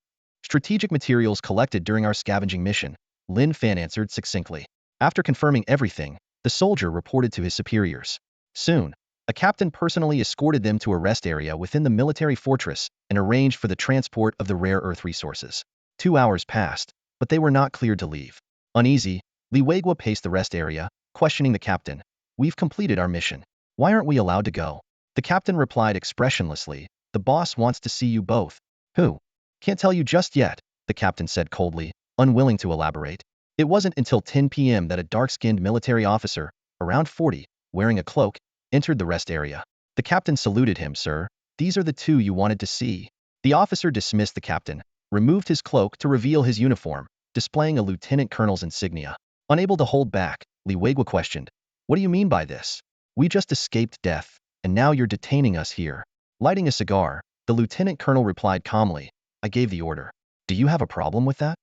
Speaker 1: Strategic materials collected during our scavenging mission, Lin Fan answered succinctly. After confirming everything, the soldier reported to his superiors. Soon, a captain personally escorted them to a rest area within the military fortress and arranged for the transport of the rare earth resources. 2 hours passed, but they were not cleared to leave. Uneasy, Li Weiguo paced the rest area, questioning the captain. We've completed our mission. Why aren't we allowed to go? The captain replied expressionlessly, The boss wants to see you both. Who? Can't tell you just yet, the captain said coldly, unwilling to elaborate. It wasn't until 10 p.m. that a dark-skinned military officer, around 40, wearing a cloak, entered the rest area. The captain saluted him, Sir. These are the two you wanted to see. The officer dismissed the captain, removed his cloak to reveal his uniform, displaying a lieutenant colonel's insignia. Unable to hold back, Li Weiguo questioned, What do you mean by this? We just escaped death, and now you're detaining us here. Lighting a cigar, the lieutenant colonel replied calmly, I gave the order. Do you have a problem with that?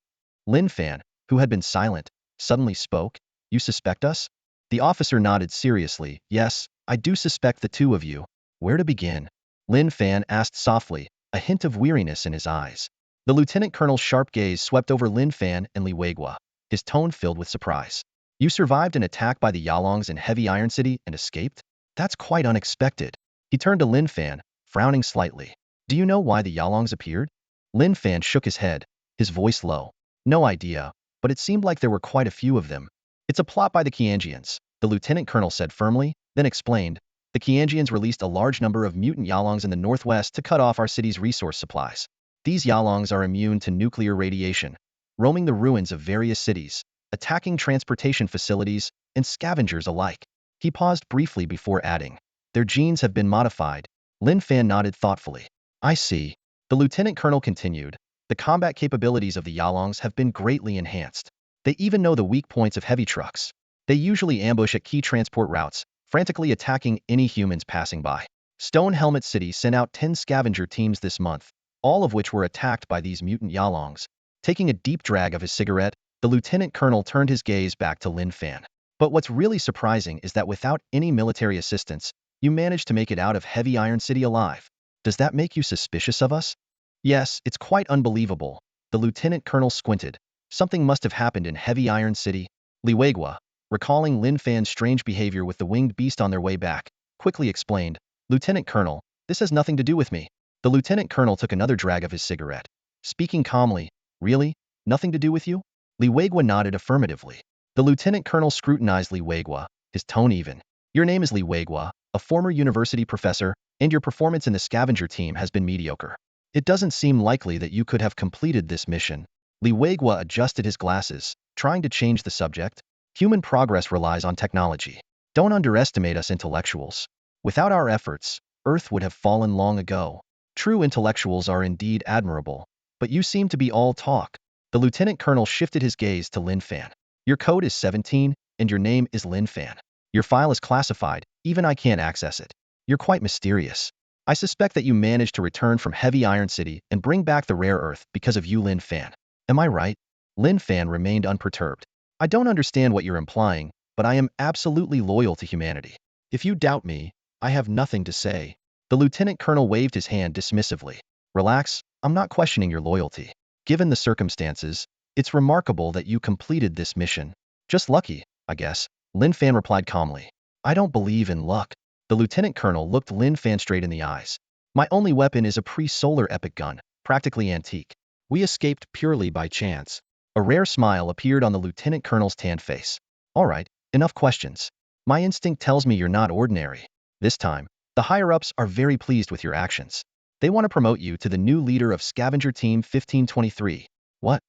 Speaker 1: Lin Fan, who had been silent, suddenly spoke, You suspect us? The officer nodded seriously, Yes, I do suspect the two of you. Where to begin? Lin Fan asked softly, a hint of weariness in his eyes. The lieutenant colonel's sharp gaze swept over Lin Fan and Li Weiguo, his tone filled with surprise. You survived an attack by the Yalongs in Heavy Iron City and escaped? That's quite unexpected. He turned to Lin Fan, frowning slightly. Do you know why the Yalongs appeared? Lin Fan shook his head, his voice low. No idea, but it seemed like there were quite a few of them. It's a plot by the Qianjians, the lieutenant colonel said firmly, then explained. The Qianjians released a large number of mutant Yalongs in the northwest to cut off our city's resource supplies. These Yalongs are immune to nuclear radiation, roaming the ruins of various cities, attacking transportation facilities and scavengers alike. He paused briefly before adding, Their genes have been modified. Lin Fan nodded thoughtfully. I see. The lieutenant colonel continued, The combat capabilities of the Yalongs have been greatly enhanced. They even know the weak points of heavy trucks. They usually ambush at key transport routes, frantically attacking any humans passing by. Stonehelm City sent out 10 scavenger teams this month, all of which were attacked by these mutant Yalongs. Taking a deep drag of his cigarette, the lieutenant colonel turned his gaze back to Lin Fan. But what's really surprising is that without any military assistance, you managed to make it out of Heavy Iron City alive. Does that make you suspicious of us? Yes, it's quite unbelievable. The lieutenant colonel squinted. Something must have happened in Heavy Iron City. Li Weiguo, recalling Lin Fan's strange behavior with the winged beast on their way back, quickly explained, Lieutenant Colonel, this has nothing to do with me. The lieutenant colonel took another drag of his cigarette. Speaking calmly, Really? Nothing to do with you? Li Weiguo nodded affirmatively. The lieutenant colonel scrutinized Li Weiguo, his tone even. Your name is Li Weiguo, a former university professor, and your performance in the scavenger team has been mediocre. It doesn't seem likely that you could have completed this mission. Li Weiguo adjusted his glasses, trying to change the subject. Human progress relies on technology. Don't underestimate us intellectuals. Without our efforts, Earth would have fallen long ago. True intellectuals are indeed admirable, but you seem to be all talk. The lieutenant colonel shifted his gaze to Lin Fan. Your code is 17, and your name is Lin Fan. Your file is classified, even I can't access it. You're quite mysterious. I suspect that you managed to return from Heavy Iron City and bring back the rare earth because of you, Lin Fan. Am I right? Lin Fan remained unperturbed. I don't understand what you're implying, but I am absolutely loyal to humanity. If you doubt me, I have nothing to say. The lieutenant colonel waved his hand dismissively. Relax, I'm not questioning your loyalty. Given the circumstances, it's remarkable that you completed this mission. Just lucky, I guess, Lin Fan replied calmly. I don't believe in luck. The lieutenant colonel looked Lin Fan straight in the eyes. My only weapon is a pre-solar epic gun, practically antique. We escaped purely by chance. A rare smile appeared on the lieutenant colonel's tanned face. All right, enough questions. My instinct tells me you're not ordinary. This time, the higher-ups are very pleased with your actions. They want to promote you to the new leader of Scavenger Team 1523. What?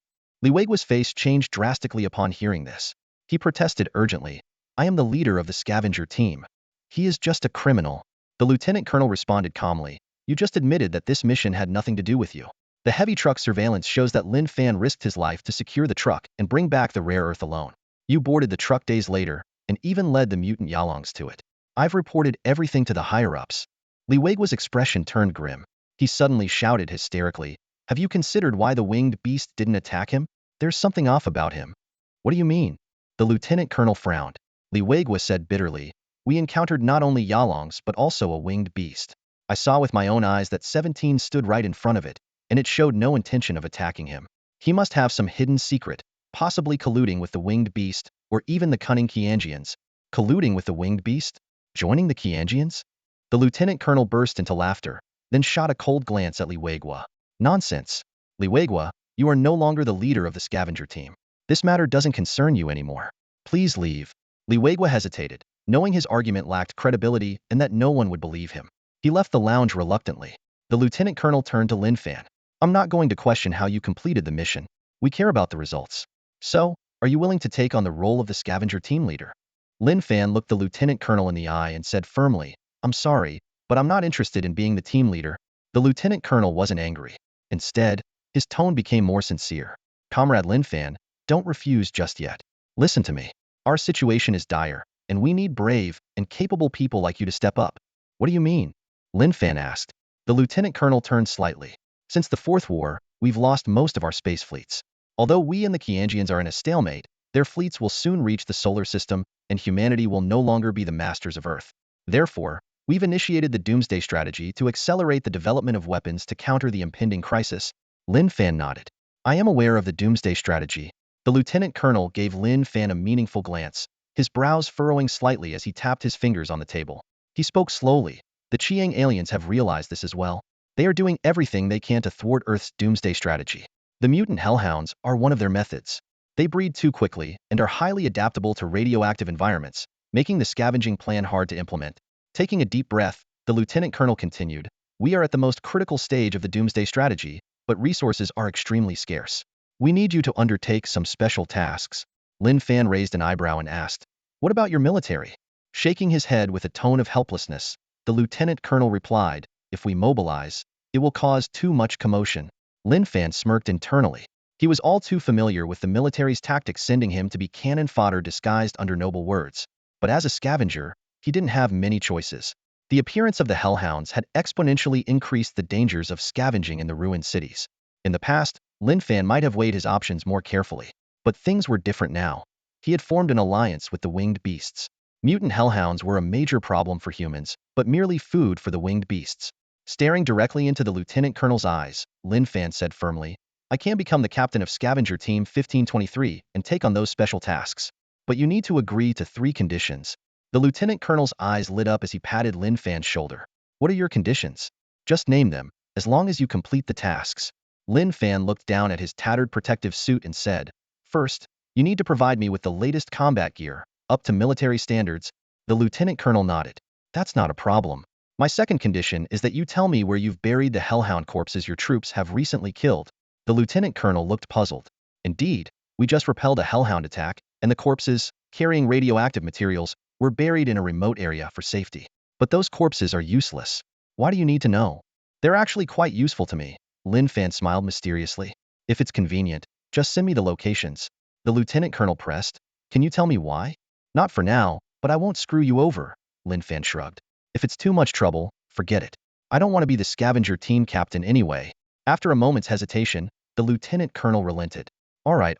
Speaker 1: Li Weiguo's face changed drastically upon hearing this. He protested urgently. I am the leader of the Scavenger Team. He is just a criminal. The lieutenant colonel responded calmly. You just admitted that this mission had nothing to do with you. The heavy truck surveillance shows that Lin Fan risked his life to secure the truck and bring back the rare earth alone. You boarded the truck days later and even led the mutant Yalongs to it. I've reported everything to the higher-ups. Li Weiguo's expression turned grim. He suddenly shouted hysterically, have you considered why the winged beast didn't attack him? There's something off about him. What do you mean? The lieutenant colonel frowned. Li Weiguo said bitterly, we encountered not only Yalongs but also a winged beast. I saw with my own eyes that 17 stood right in front of it, and it showed no intention of attacking him. He must have some hidden secret, possibly colluding with the winged beast, or even the cunning Qianjians. Colluding with the winged beast? Joining the Qianjians? The lieutenant colonel burst into laughter, then shot a cold glance at Li Weiguo. Nonsense. Li Weiguo, you are no longer the leader of the scavenger team. This matter doesn't concern you anymore. Please leave. Li Weiguo hesitated, knowing his argument lacked credibility and that no one would believe him. He left the lounge reluctantly. The lieutenant colonel turned to Lin Fan. I'm not going to question how you completed the mission. We care about the results. So, are you willing to take on the role of the scavenger team leader? Lin Fan looked the lieutenant colonel in the eye and said firmly, I'm sorry, but I'm not interested in being the team leader. The lieutenant colonel wasn't angry. Instead, his tone became more sincere. Comrade Lin Fan, don't refuse just yet. Listen to me. Our situation is dire, and we need brave and capable people like you to step up. What do you mean? Lin Fan asked. The lieutenant colonel turned slightly. Since the Fourth War, we've lost most of our space fleets. Although we and the Qianjians are in a stalemate, their fleets will soon reach the solar system, and humanity will no longer be the masters of Earth. Therefore, we've initiated the Doomsday Strategy to accelerate the development of weapons to counter the impending crisis. Lin Fan nodded. I am aware of the Doomsday Strategy. The lieutenant colonel gave Lin Fan a meaningful glance, his brows furrowing slightly as he tapped his fingers on the table. He spoke slowly. The Chiang aliens have realized this as well. They are doing everything they can to thwart Earth's Doomsday Strategy. The mutant hellhounds are one of their methods. They breed too quickly and are highly adaptable to radioactive environments, making the scavenging plan hard to implement. Taking a deep breath, the lieutenant colonel continued, we are at the most critical stage of the Doomsday Strategy, but resources are extremely scarce. We need you to undertake some special tasks. Lin Fan raised an eyebrow and asked, what about your military? Shaking his head with a tone of helplessness, the lieutenant colonel replied, if we mobilize, it will cause too much commotion. Lin Fan smirked internally. He was all too familiar with the military's tactics sending him to be cannon fodder disguised under noble words. But as a scavenger, he didn't have many choices. The appearance of the hellhounds had exponentially increased the dangers of scavenging in the ruined cities. In the past, Lin Fan might have weighed his options more carefully. But things were different now. He had formed an alliance with the winged beasts. Mutant hellhounds were a major problem for humans, but merely food for the winged beasts. Staring directly into the lieutenant colonel's eyes, Lin Fan said firmly, I can become the captain of Scavenger Team 1523 and take on those special tasks. But you need to agree to 3 conditions. The lieutenant colonel's eyes lit up as he patted Lin Fan's shoulder. What are your conditions? Just name them, as long as you complete the tasks. Lin Fan looked down at his tattered protective suit and said, First, you need to provide me with the latest combat gear, up to military standards. The lieutenant colonel nodded. That's not a problem. My second condition is that you tell me where you've buried the hellhound corpses your troops have recently killed. The lieutenant colonel looked puzzled. Indeed, We just repelled a hellhound attack, and the corpses, carrying radioactive materials, were buried in a remote area for safety. But those corpses are useless. Why do you need to know? They're actually quite useful to me. Lin Fan smiled mysteriously. If it's convenient, just send me the locations. The lieutenant colonel pressed. Can you tell me why? Not for now, but I won't screw you over. Lin Fan shrugged. If it's too much trouble, forget it. I don't want to be the scavenger team captain anyway. After a moment's hesitation, the lieutenant colonel relented. All right,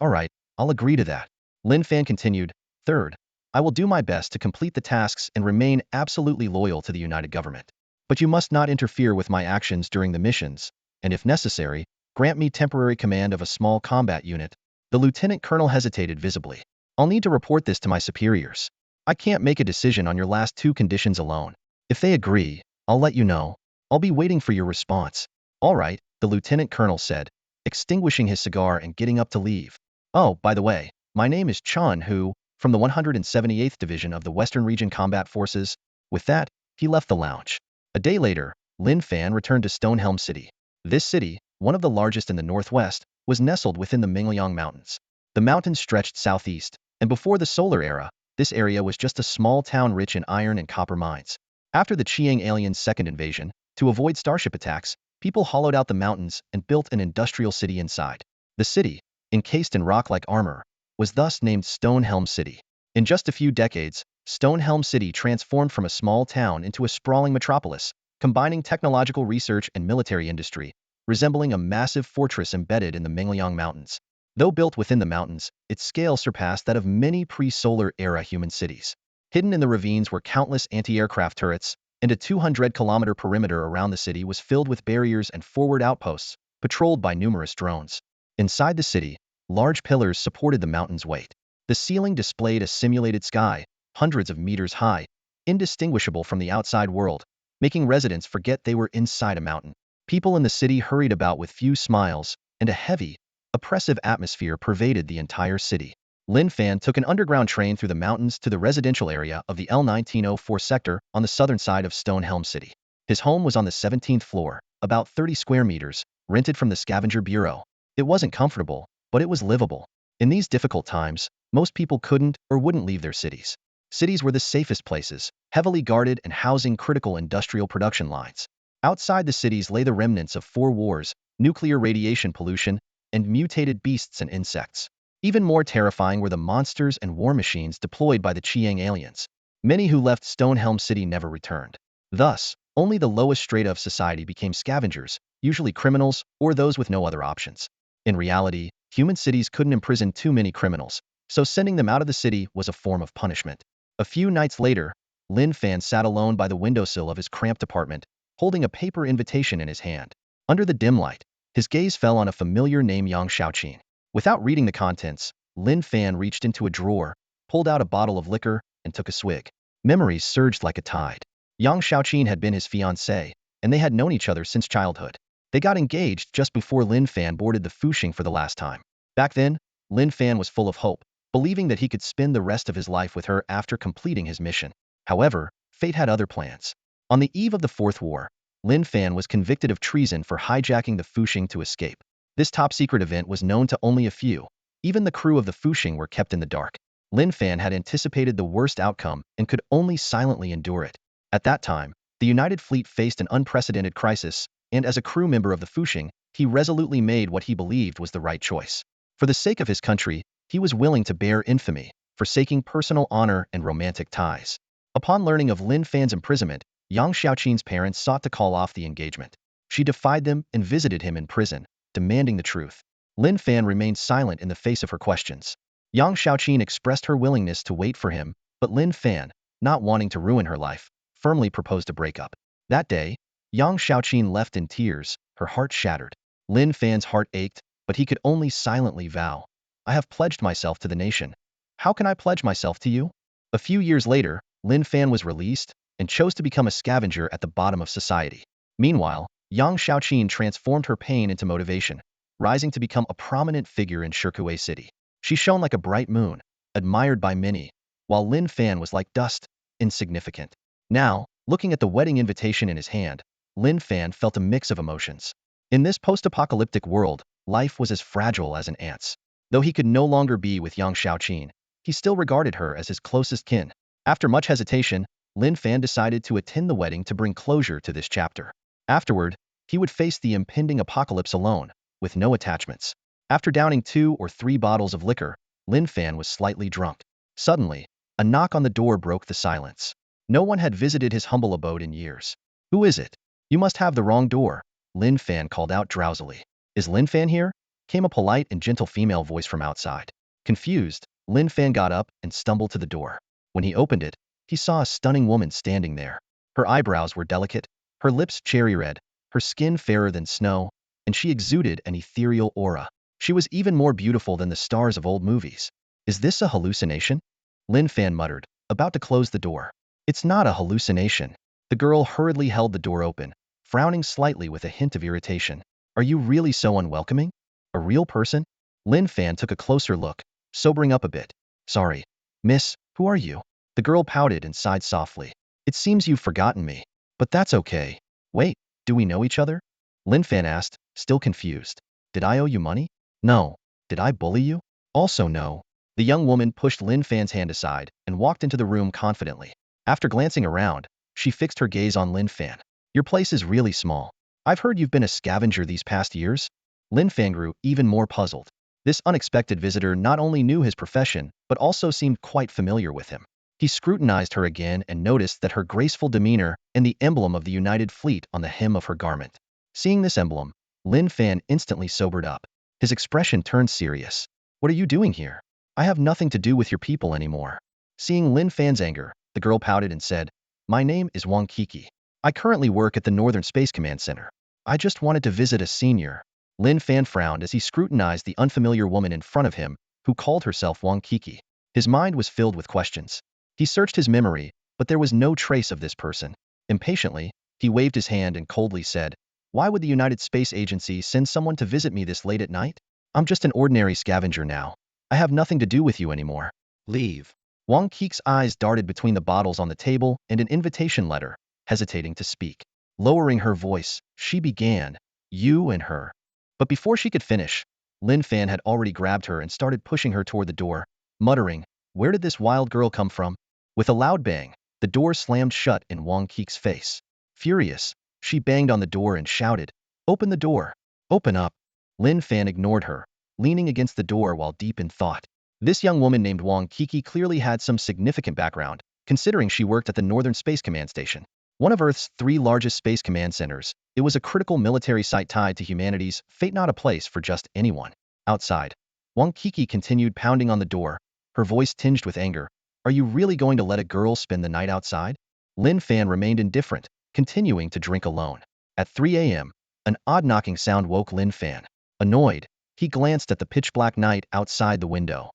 Speaker 1: I'll agree to that. Lin Fan continued. Third, I will do my best to complete the tasks and remain absolutely loyal to the United Government. But you must not interfere with my actions during the missions, and if necessary, grant me temporary command of a small combat unit. The lieutenant colonel hesitated visibly. I'll need to report this to my superiors. I can't make a decision on your last two conditions alone. If they agree, I'll let you know. I'll be waiting for your response. All right, the lieutenant colonel said, extinguishing his cigar and getting up to leave. Oh, by the way, my name is Chun Hu, from the 178th Division of the Western Region Combat Forces. With that, he left the lounge. A day later, Lin Fan returned to Stonehelm City. This city, one of the largest in the northwest, was nestled within the Mingliang Mountains. The mountains stretched southeast, and before the solar era, this area was just a small town rich in iron and copper mines. After the Chiang aliens' second invasion, to avoid starship attacks, people hollowed out the mountains and built an industrial city inside. The city, encased in rock-like armor, was thus named Stonehelm City. In just a few decades, Stonehelm City transformed from a small town into a sprawling metropolis, combining technological research and military industry, resembling a massive fortress embedded in the Mingliang Mountains. Though built within the mountains, its scale surpassed that of many pre-solar era human cities. Hidden in the ravines were countless anti-aircraft turrets, and a 200-kilometer perimeter around the city was filled with barriers and forward outposts, patrolled by numerous drones. Inside the city, large pillars supported the mountain's weight. The ceiling displayed a simulated sky, hundreds of meters high, indistinguishable from the outside world, making residents forget they were inside a mountain. People in the city hurried about with few smiles, and a heavy, oppressive atmosphere pervaded the entire city. Lin Fan took an underground train through the mountains to the residential area of the L1904 sector on the southern side of Stonehelm City. His home was on the 17th floor, about 30 square meters, rented from the Scavenger Bureau. It wasn't comfortable, but it was livable. In these difficult times, most people couldn't or wouldn't leave their cities. Cities were the safest places, heavily guarded and housing critical industrial production lines. Outside the cities lay the remnants of 4 wars, nuclear radiation pollution, and mutated beasts and insects. Even more terrifying were the monsters and war machines deployed by the Chiang aliens. Many who left Stonehelm City never returned. Thus, only the lowest strata of society became scavengers, usually criminals or those with no other options. In reality, human cities couldn't imprison too many criminals, so sending them out of the city was a form of punishment. A few nights later, Lin Fan sat alone by the windowsill of his cramped apartment, holding a paper invitation in his hand. Under the dim light, his gaze fell on a familiar name, Yang Shaoqin. Without reading the contents, Lin Fan reached into a drawer, pulled out a bottle of liquor, and took a swig. Memories surged like a tide. Yang Shaoqin had been his fiancée, and they had known each other since childhood. They got engaged just before Lin Fan boarded the Fuxing for the last time. Back then, Lin Fan was full of hope, believing that he could spend the rest of his life with her after completing his mission. However, fate had other plans. On the eve of the Fourth War, Lin Fan was convicted of treason for hijacking the Fuxing to escape. This top-secret event was known to only a few. Even the crew of the Fuxing were kept in the dark. Lin Fan had anticipated the worst outcome and could only silently endure it. At that time, the United Fleet faced an unprecedented crisis, and as a crew member of the Fuxing, he resolutely made what he believed was the right choice. For the sake of his country, he was willing to bear infamy, forsaking personal honor and romantic ties. Upon learning of Lin Fan's imprisonment, Yang Shaoqin's parents sought to call off the engagement. She defied them and visited him in prison, demanding the truth. Lin Fan remained silent in the face of her questions. Yang Shaoqin expressed her willingness to wait for him, but Lin Fan, not wanting to ruin her life, firmly proposed a breakup. That day, Yang Shaoqin left in tears, her heart shattered. Lin Fan's heart ached, but he could only silently vow, I have pledged myself to the nation. How can I pledge myself to you? A few years later, Lin Fan was released and chose to become a scavenger at the bottom of society. Meanwhile, Yang Shaoqin transformed her pain into motivation, rising to become a prominent figure in Shirkuei City. She shone like a bright moon, admired by many, while Lin Fan was like dust, insignificant. Now, looking at the wedding invitation in his hand, Lin Fan felt a mix of emotions. In this post-apocalyptic world, life was as fragile as an ant's. Though he could no longer be with Yang Shaoqin, he still regarded her as his closest kin. After much hesitation, Lin Fan decided to attend the wedding to bring closure to this chapter. Afterward, he would face the impending apocalypse alone, with no attachments. After downing 2 or 3 bottles of liquor, Lin Fan was slightly drunk. Suddenly, a knock on the door broke the silence. No one had visited his humble abode in years. "Who is it? You must have the wrong door," Lin Fan called out drowsily. "Is Lin Fan here?" came a polite and gentle female voice from outside. Confused, Lin Fan got up and stumbled to the door. When he opened it, he saw a stunning woman standing there. Her eyebrows were delicate, her lips cherry red, her skin fairer than snow, and she exuded an ethereal aura. She was even more beautiful than the stars of old movies. "Is this a hallucination?" Lin Fan muttered, about to close the door. "It's not a hallucination." The girl hurriedly held the door open, frowning slightly with a hint of irritation. "Are you really so unwelcoming? A real person?" Lin Fan took a closer look, sobering up a bit. "Sorry, miss, who are you?" The girl pouted and sighed softly. "It seems you've forgotten me. But that's okay. Wait, do we know each other?" Lin Fan asked, still confused. "Did I owe you money?" "No." "Did I bully you?" "Also no." The young woman pushed Lin Fan's hand aside and walked into the room confidently. After glancing around, she fixed her gaze on Lin Fan. "Your place is really small. I've heard you've been a scavenger these past years?" Lin Fan grew even more puzzled. This unexpected visitor not only knew his profession, but also seemed quite familiar with him. He scrutinized her again and noticed that her graceful demeanor and the emblem of the United Fleet on the hem of her garment. Seeing this emblem, Lin Fan instantly sobered up. His expression turned serious. "What are you doing here? I have nothing to do with your people anymore." Seeing Lin Fan's anger, the girl pouted and said, "My name is Wang Kiki. I currently work at the Northern Space Command Center. I just wanted to visit a senior." Lin Fan frowned as he scrutinized the unfamiliar woman in front of him, who called herself Wang Kiki. His mind was filled with questions. He searched his memory, but there was no trace of this person. Impatiently, he waved his hand and coldly said, "Why would the United Space Agency send someone to visit me this late at night? I'm just an ordinary scavenger now. I have nothing to do with you anymore. Leave." Wang Kiki's eyes darted between the bottles on the table and an invitation letter, hesitating to speak. Lowering her voice, she began, "You and her." But before she could finish, Lin Fan had already grabbed her and started pushing her toward the door, muttering, "Where did this wild girl come from?" With a loud bang, the door slammed shut in Wang Kiki's face. Furious, she banged on the door and shouted, "Open the door! Open up!" Lin Fan ignored her, leaning against the door while deep in thought. This young woman named Wang Kiki clearly had some significant background, considering she worked at the Northern Space Command Station, one of Earth's 3 largest space command centers. It was a critical military site tied to humanity's fate, not a place for just anyone. Outside, Wang Kiki continued pounding on the door, her voice tinged with anger. "Are you really going to let a girl spend the night outside?" Lin Fan remained indifferent, continuing to drink alone. At 3 a.m., an odd knocking sound woke Lin Fan. Annoyed, he glanced at the pitch-black night outside the window.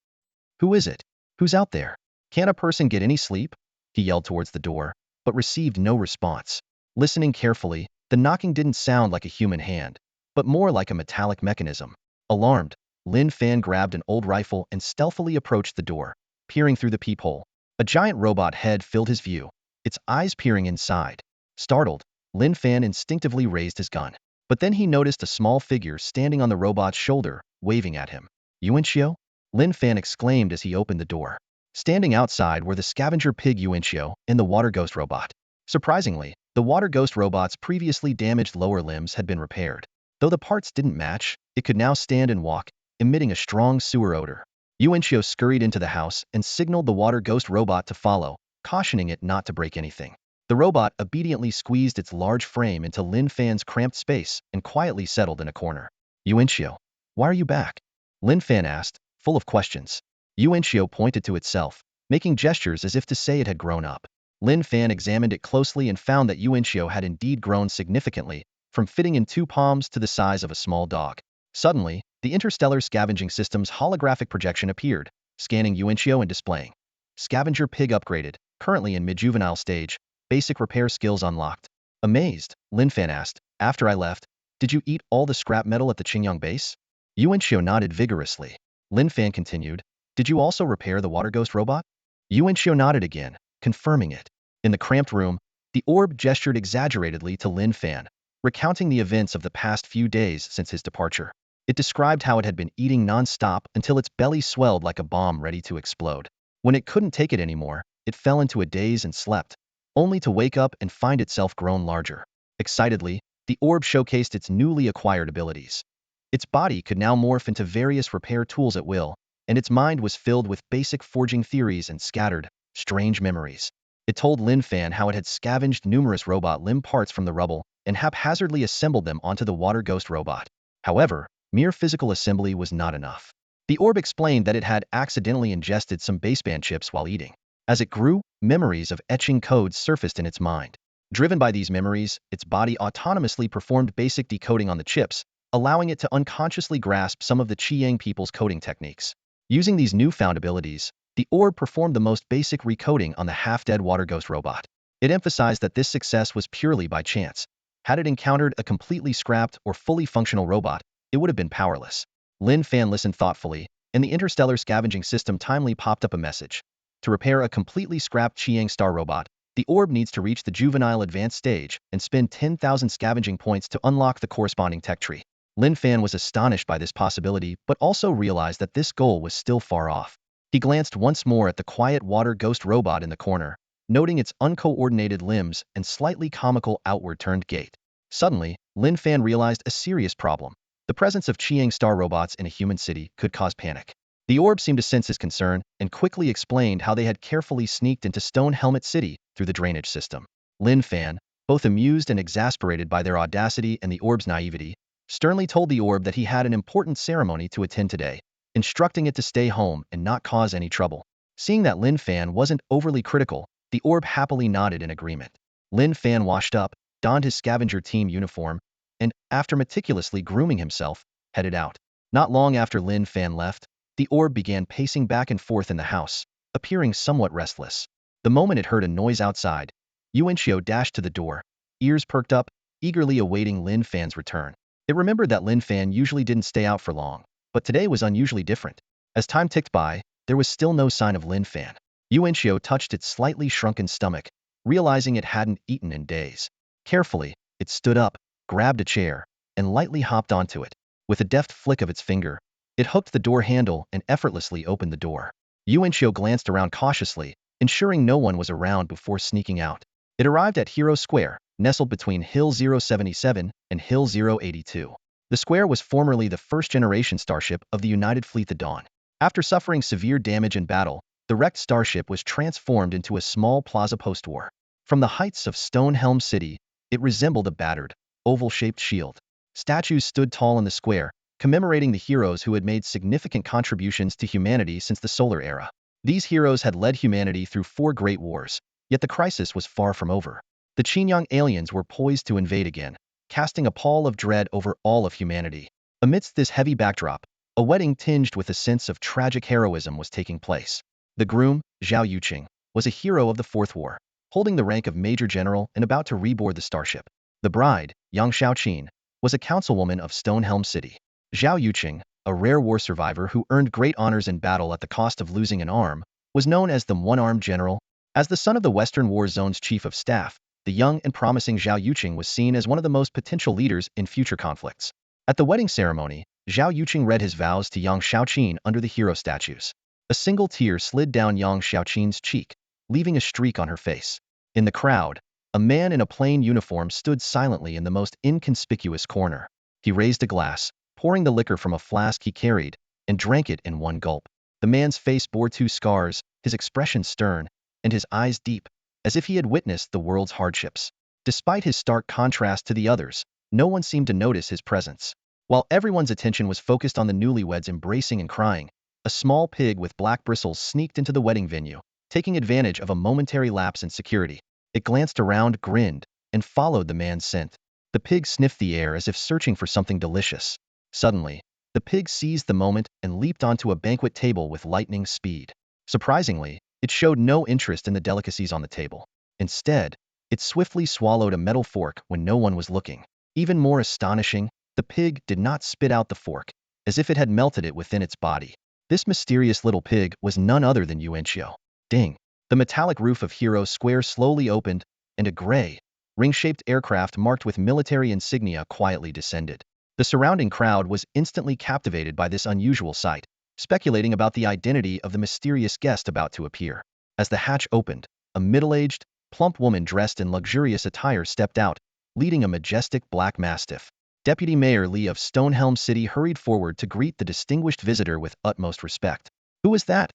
Speaker 1: "Who is it? Who's out there? Can't a person get any sleep?" He yelled towards the door, but received no response. Listening carefully, the knocking didn't sound like a human hand, but more like a metallic mechanism. Alarmed, Lin Fan grabbed an old rifle and stealthily approached the door, peering through the peephole. A giant robot head filled his view, its eyes peering inside. Startled, Lin Fan instinctively raised his gun. But then he noticed a small figure standing on the robot's shoulder, waving at him. "Yuanxiu?" Lin Fan exclaimed as he opened the door. Standing outside were the scavenger pig Yuanxiu and the water ghost robot. Surprisingly, the water ghost robot's previously damaged lower limbs had been repaired. Though the parts didn't match, it could now stand and walk, emitting a strong sewer odor. Yuanxiu scurried into the house and signaled the water ghost robot to follow, cautioning it not to break anything. The robot obediently squeezed its large frame into Lin Fan's cramped space and quietly settled in a corner. "Yuanxiu, why are you back?" Lin Fan asked, full of questions. Yuanxiu pointed to itself, making gestures as if to say it had grown up. Lin Fan examined it closely and found that Yuanxiu had indeed grown significantly, from fitting in 2 palms to the size of a small dog. Suddenly, the interstellar scavenging system's holographic projection appeared, scanning Yuanxiu and displaying. "Scavenger pig upgraded, currently in mid-juvenile stage, basic repair skills unlocked." Amazed, Lin Fan asked, "After I left, did you eat all the scrap metal at the Qingyang base?" Yuanxiu nodded vigorously. Lin Fan continued, "Did you also repair the water ghost robot?" Yuanxiu nodded again, confirming it. In the cramped room, the orb gestured exaggeratedly to Lin Fan, recounting the events of the past few days since his departure. It described how it had been eating non-stop until its belly swelled like a bomb ready to explode. When it couldn't take it anymore, it fell into a daze and slept, only to wake up and find itself grown larger. Excitedly, the orb showcased its newly acquired abilities. Its body could now morph into various repair tools at will, and its mind was filled with basic forging theories and scattered, strange memories. It told Lin Fan how it had scavenged numerous robot limb parts from the rubble and haphazardly assembled them onto the water ghost robot. However, mere physical assembly was not enough. The orb explained that it had accidentally ingested some baseband chips while eating. As it grew, memories of etching codes surfaced in its mind. Driven by these memories, its body autonomously performed basic decoding on the chips, allowing it to unconsciously grasp some of the Qiang people's coding techniques. Using these newfound abilities, the orb performed the most basic recoding on the half-dead water ghost robot. It emphasized that this success was purely by chance. Had it encountered a completely scrapped or fully functional robot, it would have been powerless. Lin Fan listened thoughtfully, and the interstellar scavenging system timely popped up a message. To repair a completely scrapped Qiang star robot, the orb needs to reach the juvenile advanced stage and spend 10,000 scavenging points to unlock the corresponding tech tree. Lin Fan was astonished by this possibility but also realized that this goal was still far off. He glanced once more at the quiet water ghost robot in the corner, noting its uncoordinated limbs and slightly comical outward-turned gait. Suddenly, Lin Fan realized a serious problem. The presence of Qiang star robots in a human city could cause panic. The orb seemed to sense his concern and quickly explained how they had carefully sneaked into Stonehelm City through the drainage system. Lin Fan, both amused and exasperated by their audacity and the orb's naivety, sternly told the orb that he had an important ceremony to attend today, instructing it to stay home and not cause any trouble. Seeing that Lin Fan wasn't overly critical, the orb happily nodded in agreement. Lin Fan washed up, donned his scavenger team uniform, and, after meticulously grooming himself, headed out. Not long after Lin Fan left, the orb began pacing back and forth in the house, appearing somewhat restless. The moment it heard a noise outside, Yuanxiu dashed to the door, ears perked up, eagerly awaiting Lin Fan's return. It remembered that Lin Fan usually didn't stay out for long, but today was unusually different. As time ticked by, there was still no sign of Lin Fan. Yuanxiu touched its slightly shrunken stomach, realizing it hadn't eaten in days. Carefully, it stood up, grabbed a chair, and lightly hopped onto it. With a deft flick of its finger, it hooked the door handle and effortlessly opened the door. Yuanxiu glanced around cautiously, ensuring no one was around before sneaking out. It arrived at Hero Square, nestled between Hill 077 and Hill 082. The square was formerly the first-generation starship of the United Fleet the Dawn. After suffering severe damage in battle, the wrecked starship was transformed into a small plaza post-war. From the heights of Stonehelm City, it resembled a battered, oval-shaped shield. Statues stood tall in the square, commemorating the heroes who had made significant contributions to humanity since the Solar Era. These heroes had led humanity through 4 great wars, yet the crisis was far from over. The Qinyang aliens were poised to invade again, casting a pall of dread over all of humanity. Amidst this heavy backdrop, a wedding tinged with a sense of tragic heroism was taking place. The groom, Zhao Yuqing, was a hero of the Fourth War, holding the rank of Major General and about to reboard the starship. The bride, Yang Xiaoqin, was a councilwoman of Stonehelm City. Zhao Yuqing, a rare war survivor who earned great honors in battle at the cost of losing an arm, was known as the One-Armed General. As the son of the Western War Zone's chief of staff, the young and promising Zhao Yuqing was seen as one of the most potential leaders in future conflicts. At the wedding ceremony, Zhao Yuqing read his vows to Yang Xiaoqin under the hero statues. A single tear slid down Yang Xiaoqin's cheek, leaving a streak on her face. In the crowd, a man in a plain uniform stood silently in the most inconspicuous corner. He raised a glass, pouring the liquor from a flask he carried, and drank it in one gulp. The man's face bore 2 scars, his expression stern, and his eyes deep, as if he had witnessed the world's hardships. Despite his stark contrast to the others, no one seemed to notice his presence. While everyone's attention was focused on the newlyweds embracing and crying, a small pig with black bristles sneaked into the wedding venue, taking advantage of a momentary lapse in security. It glanced around, grinned, and followed the man's scent. The pig sniffed the air as if searching for something delicious. Suddenly, the pig seized the moment and leaped onto a banquet table with lightning speed. Surprisingly, it showed no interest in the delicacies on the table. Instead, it swiftly swallowed a metal fork when no one was looking. Even more astonishing, the pig did not spit out the fork, as if it had melted it within its body. This mysterious little pig was none other than Yuanxiu. Ding! The metallic roof of Hero Square slowly opened, and a gray, ring-shaped aircraft marked with military insignia quietly descended. The surrounding crowd was instantly captivated by this unusual sight, speculating about the identity of the mysterious guest about to appear. As the hatch opened, a middle-aged, plump woman dressed in luxurious attire stepped out, leading a majestic black mastiff. Deputy Mayor Lee of Stonehelm City hurried forward to greet the distinguished visitor with utmost respect. "Who is that?"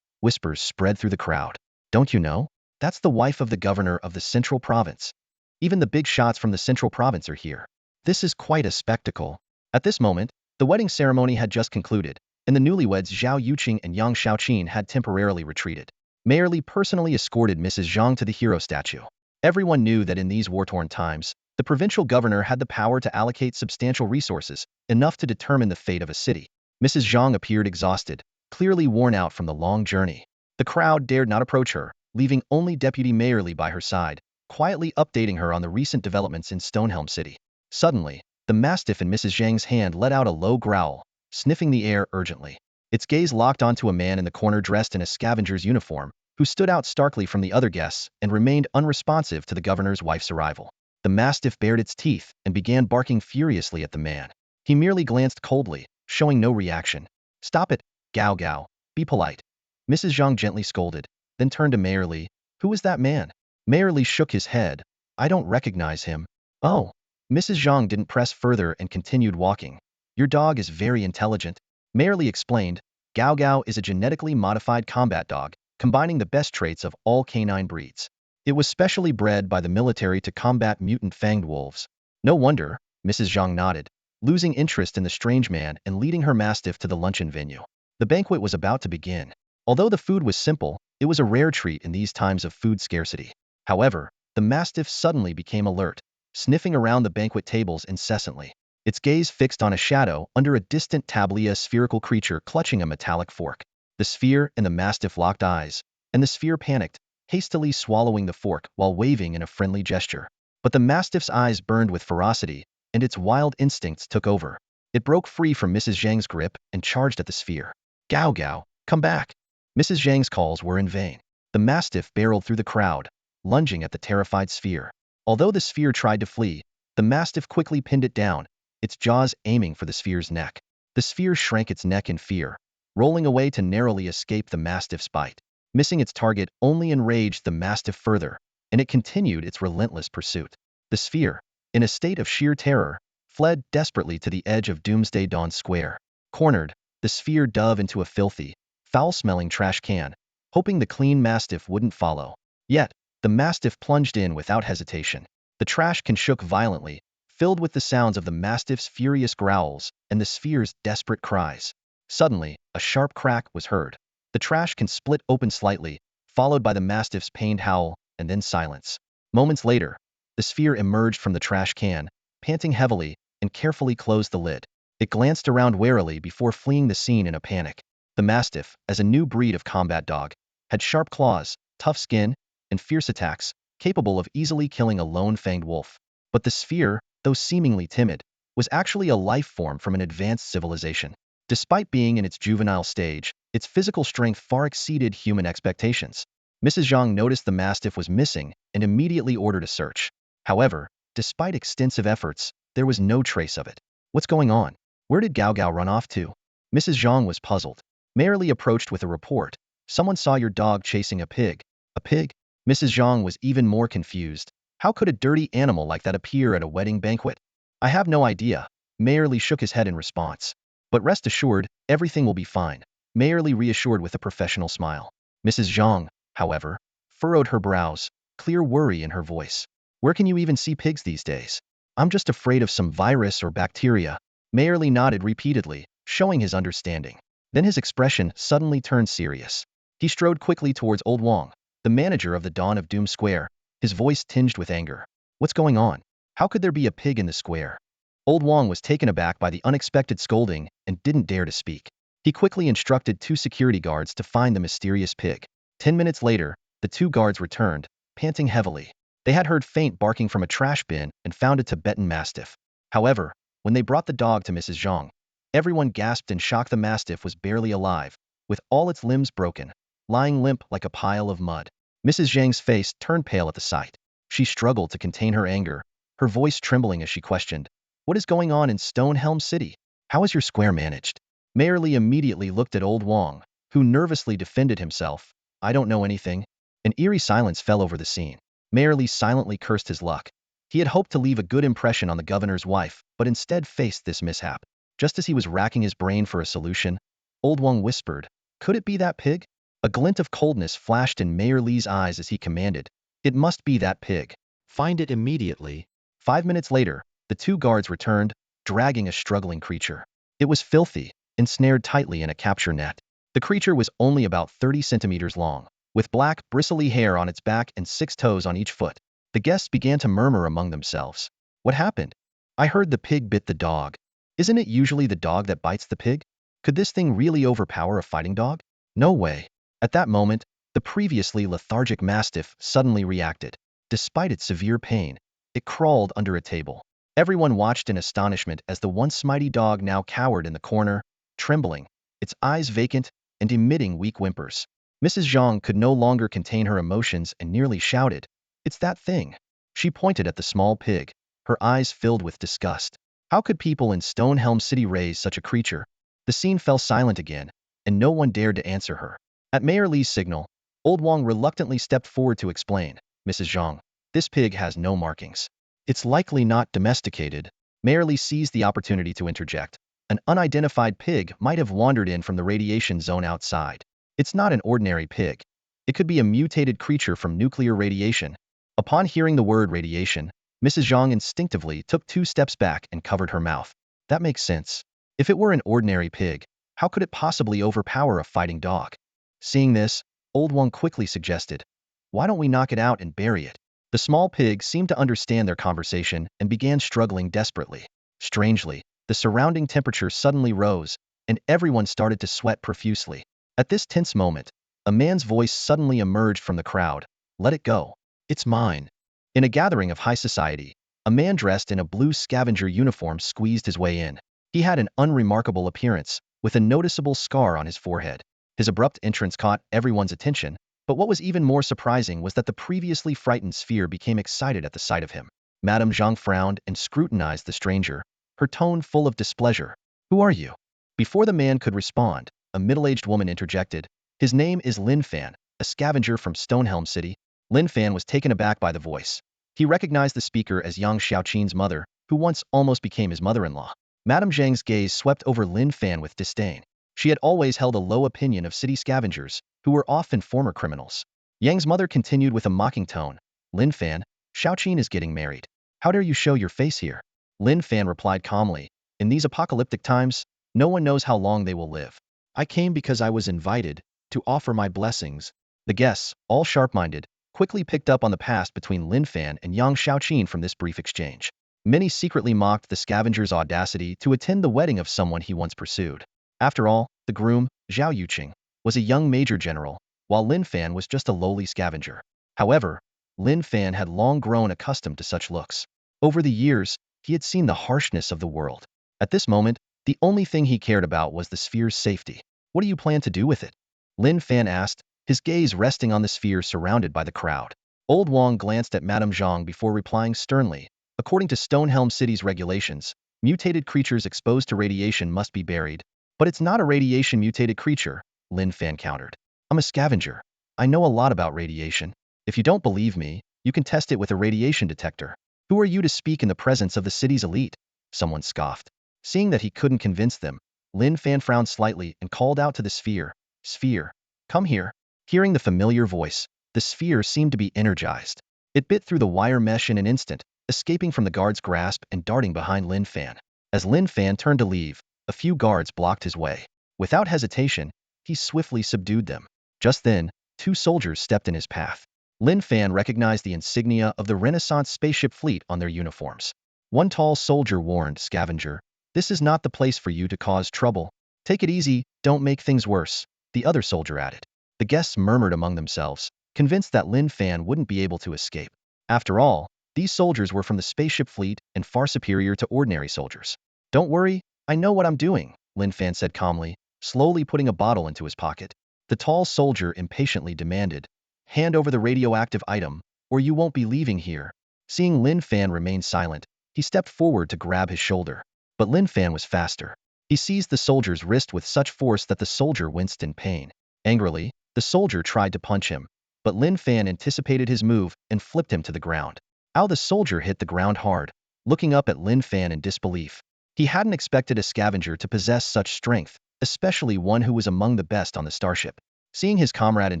Speaker 1: Whispers spread through the crowd. "Don't you know? That's the wife of the governor of the Central Province. Even the big shots from the Central Province are here. This is quite a spectacle." At this moment, the wedding ceremony had just concluded, and the newlyweds Zhao Yuqing and Yang Shaoqin had temporarily retreated. Mayor Li personally escorted Mrs. Zhang to the hero statue. Everyone knew that in these war-torn times, the provincial governor had the power to allocate substantial resources, enough to determine the fate of a city. Mrs. Zhang appeared exhausted, clearly worn out from the long journey. The crowd dared not approach her, leaving only Deputy Mayor Li by her side, quietly updating her on the recent developments in Stonehelm City. Suddenly, the mastiff in Mrs. Zhang's hand let out a low growl, sniffing the air urgently. Its gaze locked onto a man in the corner dressed in a scavenger's uniform, who stood out starkly from the other guests and remained unresponsive to the governor's wife's arrival. The mastiff bared its teeth and began barking furiously at the man. He merely glanced coldly, showing no reaction. "Stop it, Gao Gao. Be polite." Mrs. Zhang gently scolded, then turned to Mayor Li. "Who is that man?" Mayor Li shook his head. "I don't recognize him." "Oh." Mrs. Zhang didn't press further and continued walking. "Your dog is very intelligent," Mayor Li explained. "Gao Gao is a genetically modified combat dog, combining the best traits of all canine breeds. It was specially bred by the military to combat mutant fanged wolves." "No wonder," Mrs. Zhang nodded, losing interest in the strange man and leading her mastiff to the luncheon venue. The banquet was about to begin. Although the food was simple, it was a rare treat in these times of food scarcity. However, the mastiff suddenly became alert, sniffing around the banquet tables incessantly. Its gaze fixed on a shadow under a distant tablia spherical creature clutching a metallic fork. The sphere and the mastiff locked eyes, and the sphere panicked, hastily swallowing the fork while waving in a friendly gesture. But the mastiff's eyes burned with ferocity, and its wild instincts took over. It broke free from Mrs. Zhang's grip and charged at the sphere. "Gao Gao, come back!" Mrs. Zhang's calls were in vain. The mastiff barreled through the crowd, lunging at the terrified sphere. Although the sphere tried to flee, the mastiff quickly pinned it down, its jaws aiming for the sphere's neck. The sphere shrank its neck in fear, rolling away to narrowly escape the mastiff's bite. Missing its target only enraged the mastiff further, and it continued its relentless pursuit. The sphere, in a state of sheer terror, fled desperately to the edge of Doomsday Dawn Square. Cornered, the sphere dove into a filthy, foul-smelling trash can, hoping the clean mastiff wouldn't follow. Yet, the mastiff plunged in without hesitation. The trash can shook violently, filled with the sounds of the mastiff's furious growls and the sphere's desperate cries. Suddenly, a sharp crack was heard. The trash can split open slightly, followed by the mastiff's pained howl, and then silence. Moments later, the sphere emerged from the trash can, panting heavily, and carefully closed the lid. It glanced around warily before fleeing the scene in a panic. The mastiff, as a new breed of combat dog, had sharp claws, tough skin, and fierce attacks, capable of easily killing a lone fanged wolf. But the sphere, though seemingly timid, was actually a life form from an advanced civilization. Despite being in its juvenile stage, its physical strength far exceeded human expectations. Mrs. Zhang noticed the mastiff was missing and immediately ordered a search. However, despite extensive efforts, there was no trace of it. "What's going on? Where did Gao Gao run off to?" Mrs. Zhang was puzzled. Mayor Li approached with a report. "Someone saw your dog chasing a pig." "A pig?" Mrs. Zhang was even more confused. How could a dirty animal like that appear at a wedding banquet? "I have no idea." Mayor Li shook his head in response. "But rest assured, everything will be fine," Mayor Li reassured with a professional smile. Mrs. Zhang, however, furrowed her brows, clear worry in her voice. "Where can you even see pigs these days?" "I'm just afraid of some virus or bacteria." Mayor Li nodded repeatedly, showing his understanding. Then his expression suddenly turned serious. He strode quickly towards Old Wang, the manager of the Dawn of Doom Square, his voice tinged with anger. "What's going on? How could there be a pig in the square?" Old Wang was taken aback by the unexpected scolding and didn't dare to speak. He quickly instructed 2 security guards to find the mysterious pig. 10 minutes later, the 2 guards returned, panting heavily. They had heard faint barking from a trash bin and found a Tibetan mastiff. However, when they brought the dog to Mrs. Zhang, everyone gasped in shock. The mastiff was barely alive, with all its limbs broken, lying limp like a pile of mud. Mrs. Zhang's face turned pale at the sight. She struggled to contain her anger, her voice trembling as she questioned, What is going on in Stonehelm City? How is your square managed? Mayor Lee immediately looked at old Wong, who nervously defended himself. I don't know anything. An eerie silence fell over the scene. Mayor Lee silently cursed his luck. He had hoped to leave a good impression on the governor's wife, but instead faced this mishap. Just as he was racking his brain for a solution, old Wong whispered, "Could it be that pig?" A glint of coldness flashed in Mayor Lee's eyes as he commanded, "It must be that pig. Find it immediately." 5 minutes later, the two guards returned, dragging a struggling creature. It was filthy, ensnared tightly in a capture net. The creature was only about 30 centimeters long, with black, bristly hair on its back and 6 toes on each foot. The guests began to murmur among themselves. What happened? I heard the pig bit the dog. Isn't it usually the dog that bites the pig? Could this thing really overpower a fighting dog? No way. At that moment, the previously lethargic mastiff suddenly reacted. Despite its severe pain, it crawled under a table. Everyone watched in astonishment as the once mighty dog now cowered in the corner, trembling, its eyes vacant and emitting weak whimpers. Mrs. Zhang could no longer contain her emotions and nearly shouted, "It's that thing." She pointed at the small pig, her eyes filled with disgust. How could people in Stonehelm City raise such a creature? The scene fell silent again, and no one dared to answer her. At Mayor Lee's signal, old Wong reluctantly stepped forward to explain, "Mrs. Zhang, this pig has no markings. It's likely not domesticated." Mayor Lee seized the opportunity to interject. An unidentified pig might have wandered in from the radiation zone outside. It's not an ordinary pig. It could be a mutated creature from nuclear radiation. Upon hearing the word radiation, Mrs. Zhang instinctively took 2 steps back and covered her mouth. That makes sense. If it were an ordinary pig, how could it possibly overpower a fighting dog? Seeing this, old Wong quickly suggested, "Why don't we knock it out and bury it?" The small pig seemed to understand their conversation and began struggling desperately. Strangely, the surrounding temperature suddenly rose, and everyone started to sweat profusely. At this tense moment, a man's voice suddenly emerged from the crowd. "Let it go. It's mine." In a gathering of high society, a man dressed in a blue scavenger uniform squeezed his way in. He had an unremarkable appearance, with a noticeable scar on his forehead. His abrupt entrance caught everyone's attention, but what was even more surprising was that the previously frightened sphere became excited at the sight of him. Madame Zhang frowned and scrutinized the stranger, her tone full of displeasure. "Who are you?" Before the man could respond, a middle-aged woman interjected, "His name is Lin Fan, a scavenger from Stonehelm City." Lin Fan was taken aback by the voice. He recognized the speaker as Yang Xiaoqin's mother, who once almost became his mother-in-law. Madame Zhang's gaze swept over Lin Fan with disdain. She had always held a low opinion of city scavengers, who were often former criminals. Yang's mother continued with a mocking tone, "Lin Fan, Xiaoqin is getting married. How dare you show your face here?" Lin Fan replied calmly, "In these apocalyptic times, no one knows how long they will live. I came because I was invited to offer my blessings." The guests, all sharp-minded, quickly picked up on the past between Lin Fan and Yang Xiaoqin from this brief exchange. Many secretly mocked the scavenger's audacity to attend the wedding of someone he once pursued. After all, the groom, Zhao Yuqing, was a young major general, while Lin Fan was just a lowly scavenger. However, Lin Fan had long grown accustomed to such looks. Over the years, he had seen the harshness of the world. At this moment, the only thing he cared about was the sphere's safety. "What do you plan to do with it?" Lin Fan asked, his gaze resting on the sphere surrounded by the crowd. Old Wong glanced at Madame Zhang before replying sternly, "According to Stonehelm City's regulations, mutated creatures exposed to radiation must be buried." "But it's not a radiation-mutated creature," Lin Fan countered. "I'm a scavenger. I know a lot about radiation. If you don't believe me, you can test it with a radiation detector." "Who are you to speak in the presence of the city's elite?" someone scoffed. Seeing that he couldn't convince them, Lin Fan frowned slightly and called out to the sphere, "Sphere, come here." Hearing the familiar voice, the sphere seemed to be energized. It bit through the wire mesh in an instant, escaping from the guard's grasp and darting behind Lin Fan. As Lin Fan turned to leave, a few guards blocked his way. Without hesitation, he swiftly subdued them. Just then, 2 soldiers stepped in his path. Lin Fan recognized the insignia of the Renaissance spaceship fleet on their uniforms. One tall soldier warned Scavenger, "This is not the place for you to cause trouble. Take it easy, don't make things worse," the other soldier added. The guests murmured among themselves, convinced that Lin Fan wouldn't be able to escape. After all, these soldiers were from the spaceship fleet and far superior to ordinary soldiers. "Don't worry, I know what I'm doing," Lin Fan said calmly, slowly putting a bottle into his pocket. The tall soldier impatiently demanded, "Hand over the radioactive item, or you won't be leaving here." Seeing Lin Fan remain silent, He stepped forward to grab his shoulder. But Lin Fan was faster. He seized the soldier's wrist with such force that the soldier winced in pain. Angrily, the soldier tried to punch him, but Lin Fan anticipated his move and flipped him to the ground. Ow! The soldier hit the ground hard, looking up at Lin Fan in disbelief. He hadn't expected a scavenger to possess such strength, especially one who was among the best on the starship. Seeing his comrade in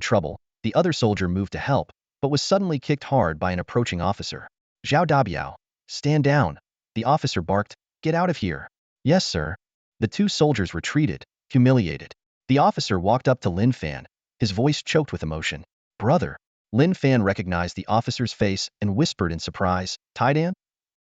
Speaker 1: trouble, the other soldier moved to help, but was suddenly kicked hard by an approaching officer. Zhao Dabiao, stand down, the officer barked. Get out of here. Yes, sir. The two soldiers retreated, humiliated. The officer walked up to Lin Fan, his voice choked with emotion. Brother. Lin Fan recognized the officer's face and whispered in surprise, Taidan?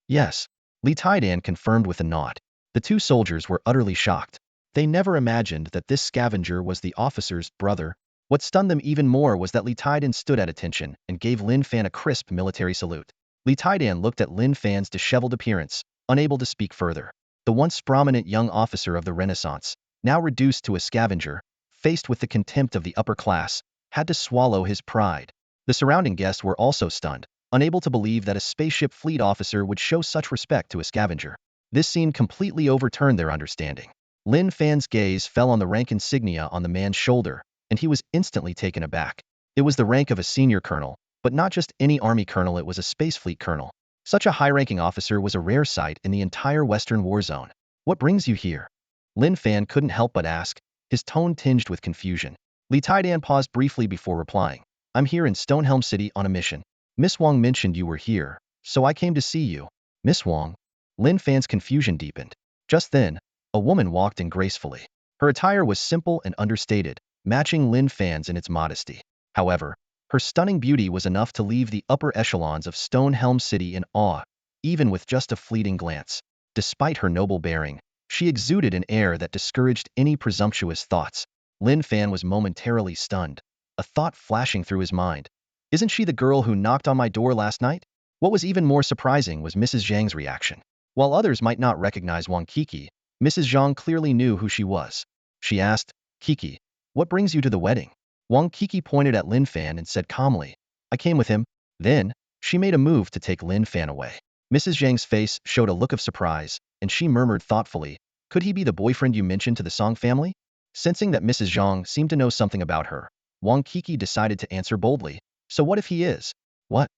Speaker 1: Yes. Li Taidan confirmed with a nod. The two soldiers were utterly shocked. They never imagined that this scavenger was the officer's brother. What stunned them even more was that Li Taidan stood at attention and gave Lin Fan a crisp military salute. Li Taidan looked at Lin Fan's disheveled appearance, unable to speak further. The once prominent young officer of the Renaissance, now reduced to a scavenger, faced with the contempt of the upper class, had to swallow his pride. The surrounding guests were also stunned, unable to believe that a spaceship fleet officer would show such respect to a scavenger. This scene completely overturned their understanding. Lin Fan's gaze fell on the rank insignia on the man's shoulder, and he was instantly taken aback. It was the rank of a senior colonel, but not just any army colonel, it was a space fleet colonel. Such a high-ranking officer was a rare sight in the entire Western war zone. What brings you here? Lin Fan couldn't help but ask, his tone tinged with confusion. Li Taidan paused briefly before replying. I'm here in Stonehelm City on a mission. Miss Wang mentioned you were here, so I came to see you. Miss Wang? Lin Fan's confusion deepened. Just then, a woman walked in gracefully. Her attire was simple and understated, matching Lin Fan's in its modesty. However, her stunning beauty was enough to leave the upper echelons of Stonehelm City in awe, even with just a fleeting glance. Despite her noble bearing, she exuded an air that discouraged any presumptuous thoughts. Lin Fan was momentarily stunned, a thought flashing through his mind. Isn't she the girl who knocked on my door last night? What was even more surprising was Mrs. Zhang's reaction. While others might not recognize Wang Kiki, Mrs. Zhang clearly knew who she was. She asked, Kiki, what brings you to the wedding? Wang Kiki pointed at Lin Fan and said calmly, I came with him. Then, she made a move to take Lin Fan away. Mrs. Zhang's face showed a look of surprise, and she murmured thoughtfully, could he be the boyfriend you mentioned to the Song family? Sensing that Mrs. Zhang seemed to know something about her, Wang Kiki decided to answer boldly, so what if he is? What?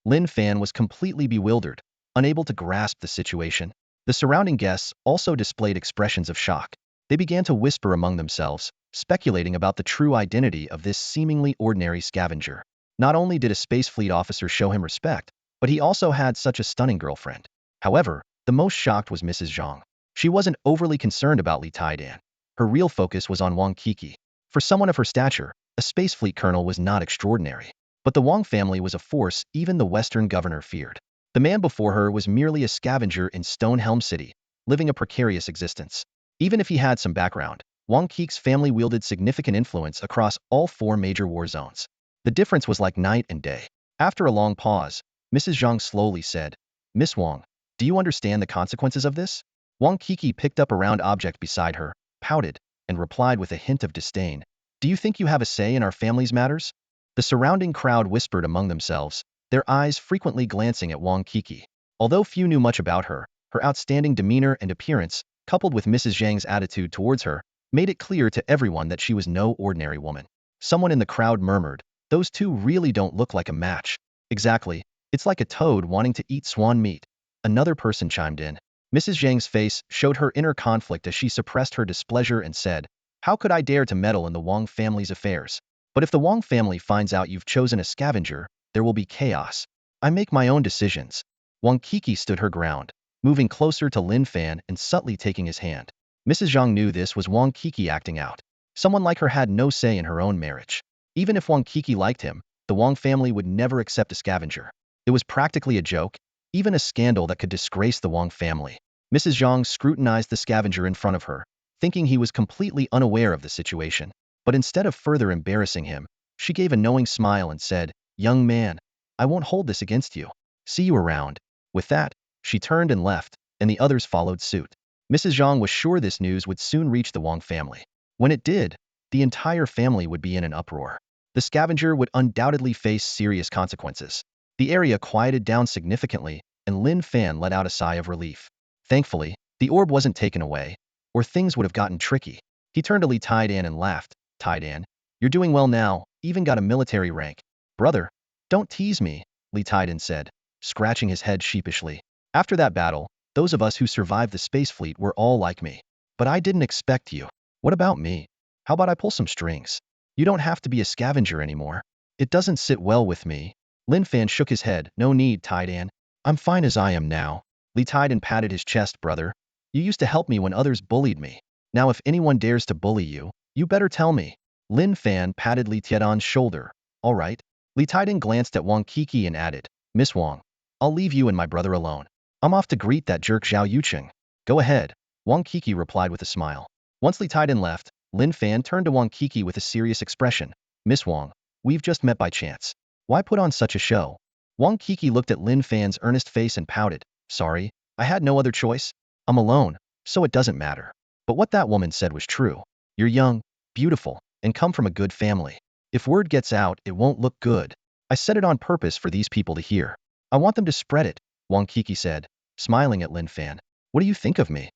Speaker 1: Lin Fan was completely bewildered, unable to grasp the situation. The surrounding guests also displayed expressions of shock. They began to whisper among themselves, speculating about the true identity of this seemingly ordinary scavenger. Not only did a space fleet officer show him respect, but he also had such a stunning girlfriend. However, the most shocked was Mrs. Zhang. She wasn't overly concerned about Li Taidan. Her real focus was on Wang Kiki. For someone of her stature, a space fleet colonel was not extraordinary. But the Wang family was a force even the Western governor feared. The man before her was merely a scavenger in Stonehelm City, living a precarious existence. Even if he had some background, Wang Kiki's family wielded significant influence across all 4 major war zones. The difference was like night and day. After a long pause, Mrs. Zhang slowly said, Miss Wang, do you understand the consequences of this? Wang Kiki picked up a round object beside her, pouted, and replied with a hint of disdain, do you think you have a say in our family's matters? The surrounding crowd whispered among themselves, their eyes frequently glancing at Wang Kiki. Although few knew much about her, her outstanding demeanor and appearance, coupled with Mrs. Zhang's attitude towards her, made it clear to everyone that she was no ordinary woman. Someone in the crowd murmured, those two really don't look like a match. Exactly, it's like a toad wanting to eat swan meat. Another person chimed in. Mrs. Zhang's face showed her inner conflict as she suppressed her displeasure and said, how could I dare to meddle in the Wang family's affairs? But if the Wang family finds out you've chosen a scavenger, there will be chaos. I make my own decisions. Wang Kiki stood her ground, moving closer to Lin Fan and subtly taking his hand. Mrs. Zhang knew this was Wang Kiki acting out. Someone like her had no say in her own marriage. Even if Wang Kiki liked him, the Wang family would never accept a scavenger. It was practically a joke, even a scandal that could disgrace the Wang family. Mrs. Zhang scrutinized the scavenger in front of her, thinking he was completely unaware of the situation. But instead of further embarrassing him, she gave a knowing smile and said, young man, I won't hold this against you. See you around. With that, she turned and left, and the others followed suit. Mrs. Zhang was sure this news would soon reach the Wang family. When it did, the entire family would be in an uproar. The scavenger would undoubtedly face serious consequences. The area quieted down significantly, and Lin Fan let out a sigh of relief. Thankfully, the orb wasn't taken away, or things would have gotten tricky. He turned to Li Taidan and laughed. Taidan, you're doing well now, even got a military rank. Brother, don't tease me, Li Taidan said, scratching his head sheepishly. After that battle, those of us who survived the space fleet were all like me. But I didn't expect you. What about me? How about I pull some strings? You don't have to be a scavenger anymore. It doesn't sit well with me. Lin Fan shook his head. No need, Taidan. I'm fine as I am now. Li Taidan patted his chest. Brother, you used to help me when others bullied me. Now if anyone dares to bully you, you better tell me. Lin Fan patted Li Tiedan's shoulder. All right. Li Taidan glanced at Wang Kiki and added, Miss Wang, I'll leave you and my brother alone. I'm off to greet that jerk Zhao Yucheng. Go ahead, Wang Kiki replied with a smile. Once Li Taidan left, Lin Fan turned to Wang Kiki with a serious expression. Miss Wang, we've just met by chance. Why put on such a show? Wang Kiki looked at Lin Fan's earnest face and pouted. Sorry, I had no other choice. I'm alone, so it doesn't matter. But what that woman said was true. You're young, beautiful, and come from a good family. If word gets out, it won't look good. I said it on purpose for these people to hear. I want them to spread it, Wang Kiki said, smiling at Lin Fan. What do you think of me?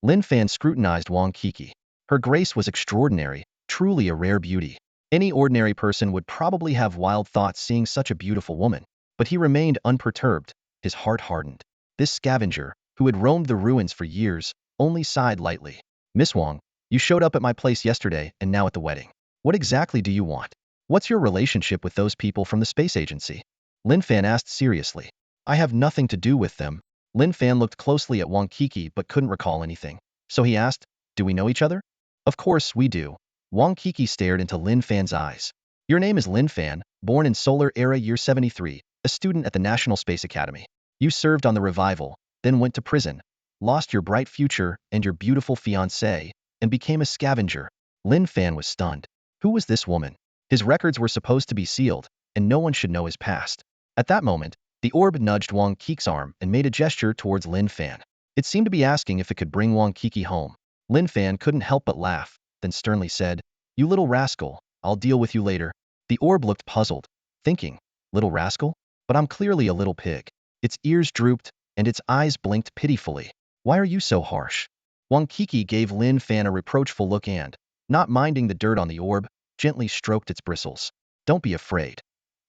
Speaker 1: Lin Fan scrutinized Wang Kiki. Her grace was extraordinary, truly a rare beauty. Any ordinary person would probably have wild thoughts seeing such a beautiful woman. But he remained unperturbed, his heart hardened. This scavenger, who had roamed the ruins for years, only sighed lightly. Miss Wang, you showed up at my place yesterday and now at the wedding. What exactly do you want? What's your relationship with those people from the space agency? Lin Fan asked seriously. I have nothing to do with them. Lin Fan looked closely at Wang Kiki but couldn't recall anything. So he asked, do we know each other? Of course we do. Wang Kiki stared into Lin Fan's eyes. Your name is Lin Fan, born in Solar Era Year 73, a student at the National Space Academy. You served on the revival, then went to prison, lost your bright future and your beautiful fiancée, and became a scavenger. Lin Fan was stunned. Who was this woman? His records were supposed to be sealed, and no one should know his past. At that moment, the orb nudged Wang Kiki's arm and made a gesture towards Lin Fan. It seemed to be asking if it could bring Wang Kiki home. Lin Fan couldn't help but laugh, then sternly said, You little rascal, I'll deal with you later. The orb looked puzzled, thinking, Little rascal? But I'm clearly a little pig. Its ears drooped, and its eyes blinked pitifully. Why are you so harsh? Wang Kiki gave Lin Fan a reproachful look and, not minding the dirt on the orb, gently stroked its bristles. Don't be afraid.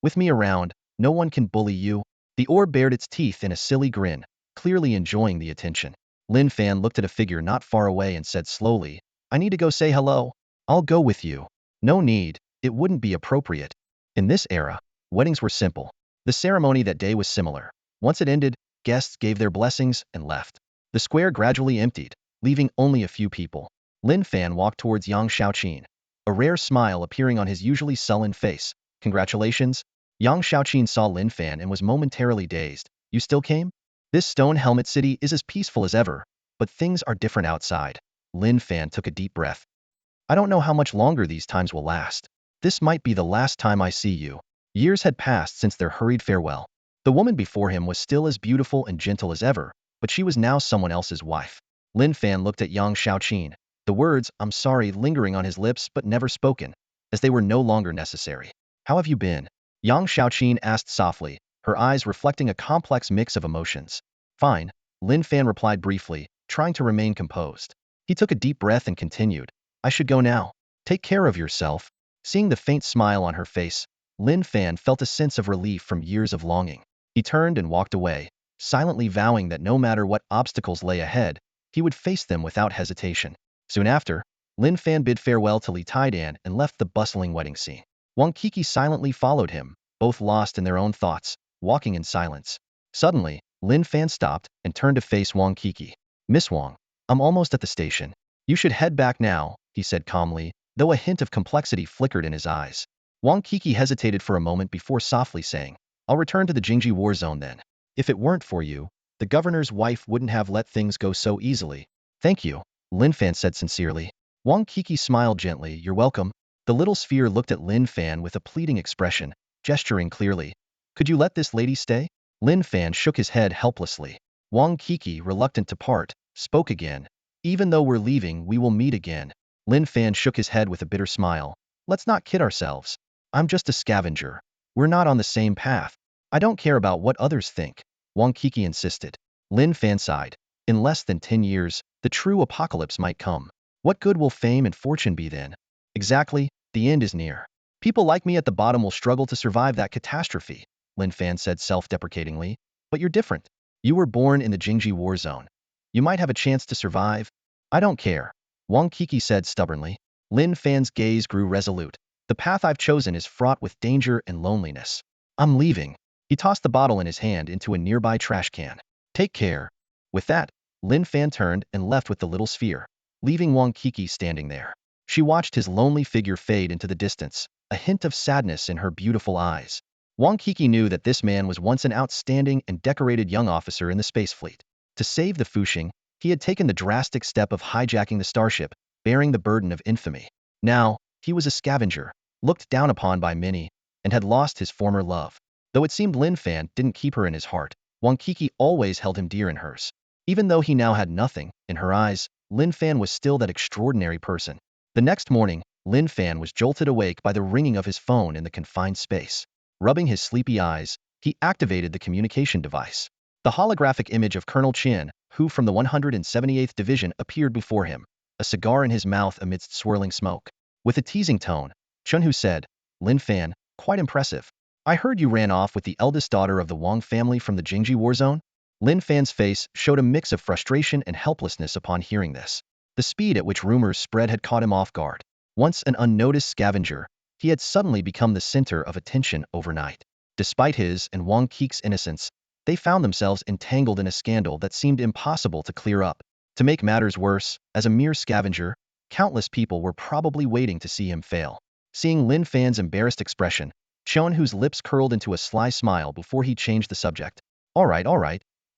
Speaker 1: With me around, no one can bully you. The orb bared its teeth in a silly grin, clearly enjoying the attention. Lin Fan looked at a figure not far away and said slowly, I need to go say hello. I'll go with you. No need, it wouldn't be appropriate. In this era, weddings were simple. The ceremony that day was similar. Once it ended, guests gave their blessings and left. The square gradually emptied, leaving only a few people. Lin Fan walked towards Yang Shaoqin, a rare smile appearing on his usually sullen face. Congratulations. Yang Shaoqin saw Lin Fan and was momentarily dazed. You still came? This stone helmet city is as peaceful as ever, but things are different outside. Lin Fan took a deep breath. I don't know how much longer these times will last. This might be the last time I see you. Years had passed since their hurried farewell. The woman before him was still as beautiful and gentle as ever, but she was now someone else's wife. Lin Fan looked at Yang Shaoqin, the words, I'm sorry, lingering on his lips but never spoken, as they were no longer necessary. How have you been? Yang Shaoqin asked softly, her eyes reflecting a complex mix of emotions. Fine, Lin Fan replied briefly, trying to remain composed. He took a deep breath and continued, I should go now. Take care of yourself. Seeing the faint smile on her face, Lin Fan felt a sense of relief from years of longing. He turned and walked away, silently vowing that no matter what obstacles lay ahead, he would face them without hesitation. Soon after, Lin Fan bid farewell to Li Taidan and left the bustling wedding scene. Wang Kiki silently followed him, both lost in their own thoughts, walking in silence. Suddenly, Lin Fan stopped and turned to face Wang Kiki. Miss Wang, I'm almost at the station. You should head back now, he said calmly, though a hint of complexity flickered in his eyes. Wang Kiki hesitated for a moment before softly saying, I'll return to the Jingji war zone then. If it weren't for you, the governor's wife wouldn't have let things go so easily. Thank you, Lin Fan said sincerely. Wang Kiki smiled gently, you're welcome. The little sphere looked at Lin Fan with a pleading expression, gesturing clearly. Could you let this lady stay? Lin Fan shook his head helplessly. Wang Kiki, reluctant to part, spoke again. Even though we're leaving, we will meet again. Lin Fan shook his head with a bitter smile. Let's not kid ourselves. I'm just a scavenger. We're not on the same path. I don't care about what others think. Wang Kiki insisted. Lin Fan sighed. In less than 10 years, the true apocalypse might come. What good will fame and fortune be then? Exactly, the end is near. People like me at the bottom will struggle to survive that catastrophe, Lin Fan said self-deprecatingly. But you're different. You were born in the Jingji war zone. You might have a chance to survive. I don't care, Wang Kiki said stubbornly. Lin Fan's gaze grew resolute. The path I've chosen is fraught with danger and loneliness. I'm leaving. He tossed the bottle in his hand into a nearby trash can. Take care. With that, Lin Fan turned and left with the little sphere, leaving Wang Kiki standing there. She watched his lonely figure fade into the distance, a hint of sadness in her beautiful eyes. Wang Kiki knew that this man was once an outstanding and decorated young officer in the space fleet. To save the Fuxing, he had taken the drastic step of hijacking the starship, bearing the burden of infamy. Now, he was a scavenger, looked down upon by many, and had lost his former love. Though it seemed Lin Fan didn't keep her in his heart, Wang Kiki always held him dear in hers. Even though he now had nothing, in her eyes, Lin Fan was still that extraordinary person. The next morning, Lin Fan was jolted awake by the ringing of his phone in the confined space. Rubbing his sleepy eyes, he activated the communication device. The holographic image of Colonel Chin, who from the 178th Division appeared before him, a cigar in his mouth amidst swirling smoke. With a teasing tone, Chun Hu said, Lin Fan, quite impressive. I heard you ran off with the eldest daughter of the Wang family from the Jingji war zone? Lin Fan's face showed a mix of frustration and helplessness upon hearing this. The speed at which rumors spread had caught him off guard. Once an unnoticed scavenger, he had suddenly become the center of attention overnight. Despite his and Wang Kiki's innocence, they found themselves entangled in a scandal that seemed impossible to clear up. To make matters worse, as a mere scavenger, countless people were probably waiting to see him fail. Seeing Lin Fan's embarrassed expression, Chun Hu's lips curled into a sly smile before he changed the subject. All right,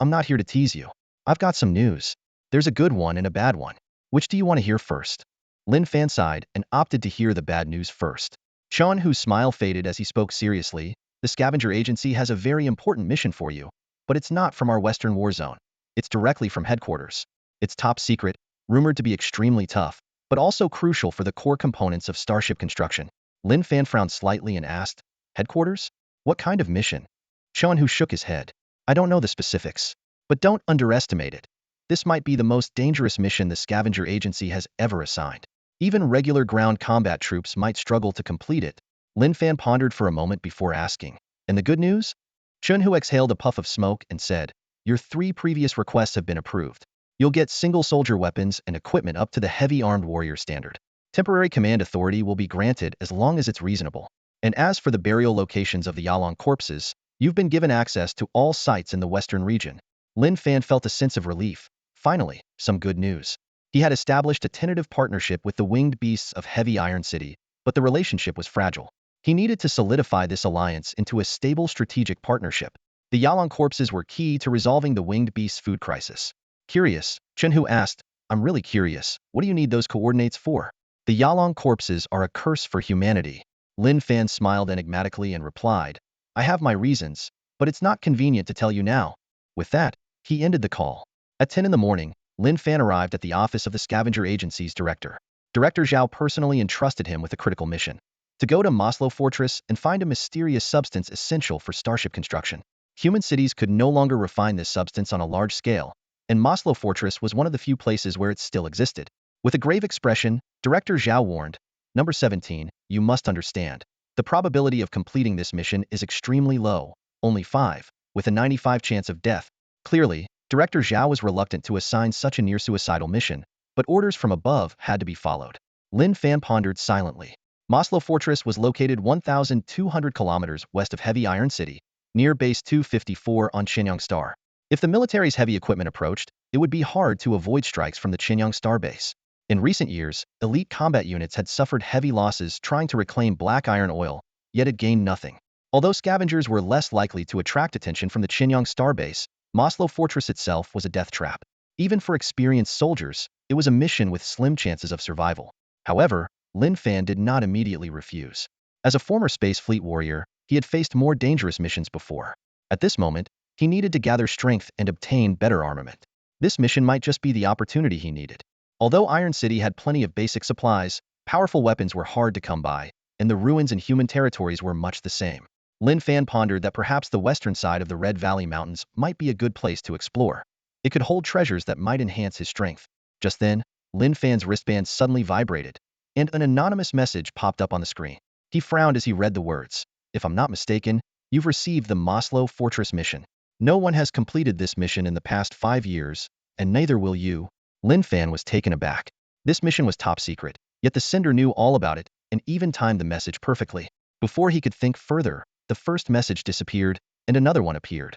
Speaker 1: I'm not here to tease you. I've got some news. There's a good one and a bad one. Which do you want to hear first? Lin Fan sighed and opted to hear the bad news first. Chun Hu's smile faded as he spoke seriously. The scavenger agency has a very important mission for you, but it's not from our western war zone. It's directly from headquarters. It's top secret, rumored to be extremely tough, but also crucial for the core components of starship construction. Lin Fan frowned slightly and asked, Headquarters? What kind of mission? Chun Hu shook his head. I don't know the specifics, but don't underestimate it. This might be the most dangerous mission the scavenger agency has ever assigned. Even regular ground combat troops might struggle to complete it. Lin Fan pondered for a moment before asking, and the good news? Chun Hu exhaled a puff of smoke and said, Your 3 previous requests have been approved. You'll get single soldier weapons and equipment up to the heavy armed warrior standard. Temporary command authority will be granted as long as it's reasonable. And as for the burial locations of the Yalong corpses, you've been given access to all sites in the western region. Lin Fan felt a sense of relief. Finally, some good news. He had established a tentative partnership with the winged beasts of Heavy Iron City, but the relationship was fragile. He needed to solidify this alliance into a stable strategic partnership. The Yalong corpses were key to resolving the winged beasts' food crisis. Curious, Chun Hu asked, I'm really curious. What do you need those coordinates for? The Yalong corpses are a curse for humanity. Lin Fan smiled enigmatically and replied, I have my reasons, but it's not convenient to tell you now. With that, he ended the call. At 10 in the morning, Lin Fan arrived at the office of the scavenger agency's director. Director Zhao personally entrusted him with a critical mission. To go to Maslow Fortress and find a mysterious substance essential for starship construction. Human cities could no longer refine this substance on a large scale, and Maslow Fortress was one of the few places where it still existed. With a grave expression, Director Zhao warned, Number 17, you must understand. The probability of completing this mission is extremely low, only 5, with a 95 chance of death. Clearly, Director Zhao was reluctant to assign such a near-suicidal mission, but orders from above had to be followed. Lin Fan pondered silently. Maslow Fortress was located 1,200 kilometers west of Heavy Iron City, near Base 254 on Qinyang Star. If the military's heavy equipment approached, it would be hard to avoid strikes from the Qinyang Star base. In recent years, elite combat units had suffered heavy losses trying to reclaim black iron oil, yet had gained nothing. Although scavengers were less likely to attract attention from the Qinyang Star base, Maslow Fortress itself was a death trap. Even for experienced soldiers, it was a mission with slim chances of survival. However, Lin Fan did not immediately refuse. As a former space fleet warrior, he had faced more dangerous missions before. At this moment, he needed to gather strength and obtain better armament. This mission might just be the opportunity he needed. Although Iron City had plenty of basic supplies, powerful weapons were hard to come by, and the ruins in human territories were much the same. Lin Fan pondered that perhaps the western side of the Red Valley Mountains might be a good place to explore. It could hold treasures that might enhance his strength. Just then, Lin Fan's wristband suddenly vibrated, and an anonymous message popped up on the screen. He frowned as he read the words. If I'm not mistaken, you've received the Maslow Fortress mission. No one has completed this mission in the past 5 years, and neither will you. Lin Fan was taken aback. This mission was top secret, yet the sender knew all about it and even timed the message perfectly. Before he could think further, the first message disappeared, and another one appeared.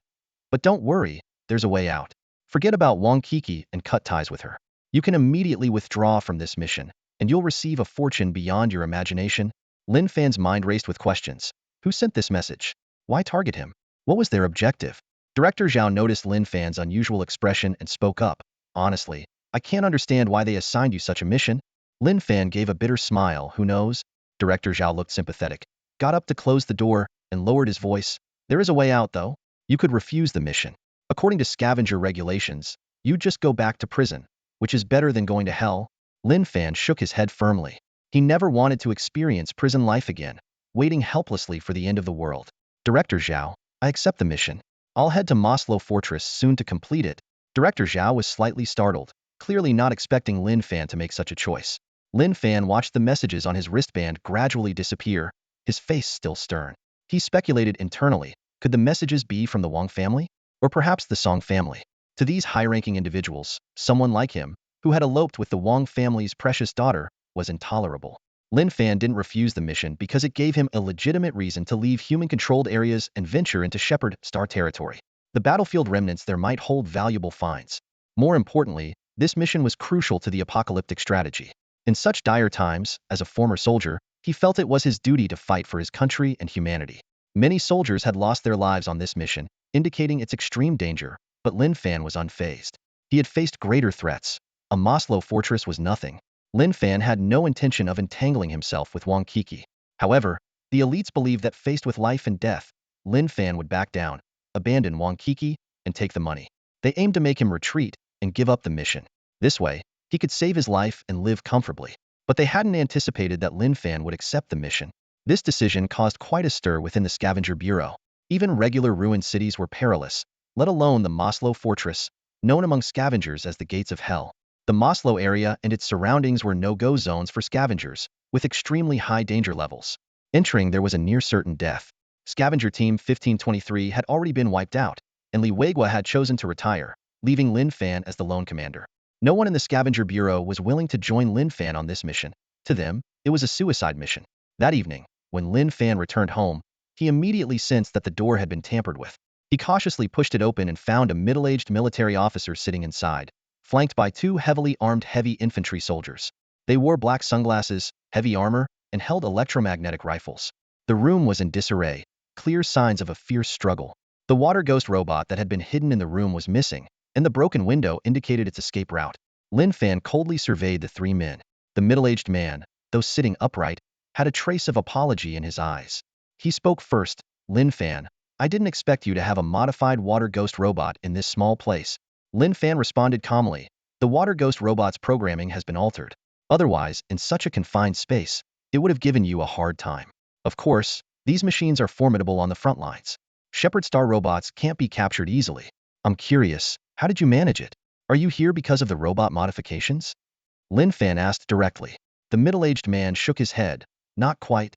Speaker 1: But don't worry, there's a way out. Forget about Wang Kiki and cut ties with her. You can immediately withdraw from this mission, and you'll receive a fortune beyond your imagination. Lin Fan's mind raced with questions. Who sent this message? Why target him? What was their objective? Director Zhao noticed Lin Fan's unusual expression and spoke up. Honestly, I can't understand why they assigned you such a mission. Lin Fan gave a bitter smile. Who knows? Director Zhao looked sympathetic, got up to close the door, and lowered his voice. There is a way out, though. You could refuse the mission. According to scavenger regulations, you'd just go back to prison, which is better than going to hell. Lin Fan shook his head firmly. He never wanted to experience prison life again, waiting helplessly for the end of the world. Director Zhao, I accept the mission. I'll head to Maslow Fortress soon to complete it. Director Zhao was slightly startled, clearly not expecting Lin Fan to make such a choice. Lin Fan watched the messages on his wristband gradually disappear, his face still stern. He speculated internally, could the messages be from the Wang family? Or perhaps the Song family? To these high-ranking individuals, someone like him, who had eloped with the Wang family's precious daughter, was intolerable. Lin Fan didn't refuse the mission because it gave him a legitimate reason to leave human-controlled areas and venture into Shepherd Star territory. The battlefield remnants there might hold valuable finds. More importantly, this mission was crucial to the apocalyptic strategy. In such dire times, as a former soldier, he felt it was his duty to fight for his country and humanity. Many soldiers had lost their lives on this mission, indicating its extreme danger, but Lin Fan was unfazed. He had faced greater threats. A Maslow fortress was nothing. Lin Fan had no intention of entangling himself with Wang Kiki. However, the elites believed that faced with life and death, Lin Fan would back down, abandon Wang Kiki, and take the money. They aimed to make him retreat and give up the mission. This way, he could save his life and live comfortably. But they hadn't anticipated that Lin Fan would accept the mission. This decision caused quite a stir within the Scavenger Bureau. Even regular ruined cities were perilous, let alone the Maslow Fortress, known among scavengers as the Gates of Hell. The Maslow area and its surroundings were no-go zones for scavengers, with extremely high danger levels. Entering there was a near-certain death. Scavenger Team 1523 had already been wiped out, and Li Weigua had chosen to retire, leaving Lin Fan as the lone commander. No one in the Scavenger Bureau was willing to join Lin Fan on this mission. To them, it was a suicide mission. That evening, when Lin Fan returned home, he immediately sensed that the door had been tampered with. He cautiously pushed it open and found a middle-aged military officer sitting inside, flanked by 2 heavily armed heavy infantry soldiers. They wore black sunglasses, heavy armor, and held electromagnetic rifles. The room was in disarray, clear signs of a fierce struggle. The water ghost robot that had been hidden in the room was missing, and the broken window indicated its escape route. Lin Fan coldly surveyed the 3 men. The middle-aged man, though sitting upright, had a trace of apology in his eyes. He spoke first. Lin Fan, I didn't expect you to have a modified water ghost robot in this small place. Lin Fan responded calmly. The water ghost robot's programming has been altered. Otherwise, in such a confined space, it would have given you a hard time. Of course, these machines are formidable on the front lines. Shepherd Star robots can't be captured easily. I'm curious, how did you manage it? Are you here because of the robot modifications? Lin Fan asked directly. The middle-aged man shook his head. Not quite.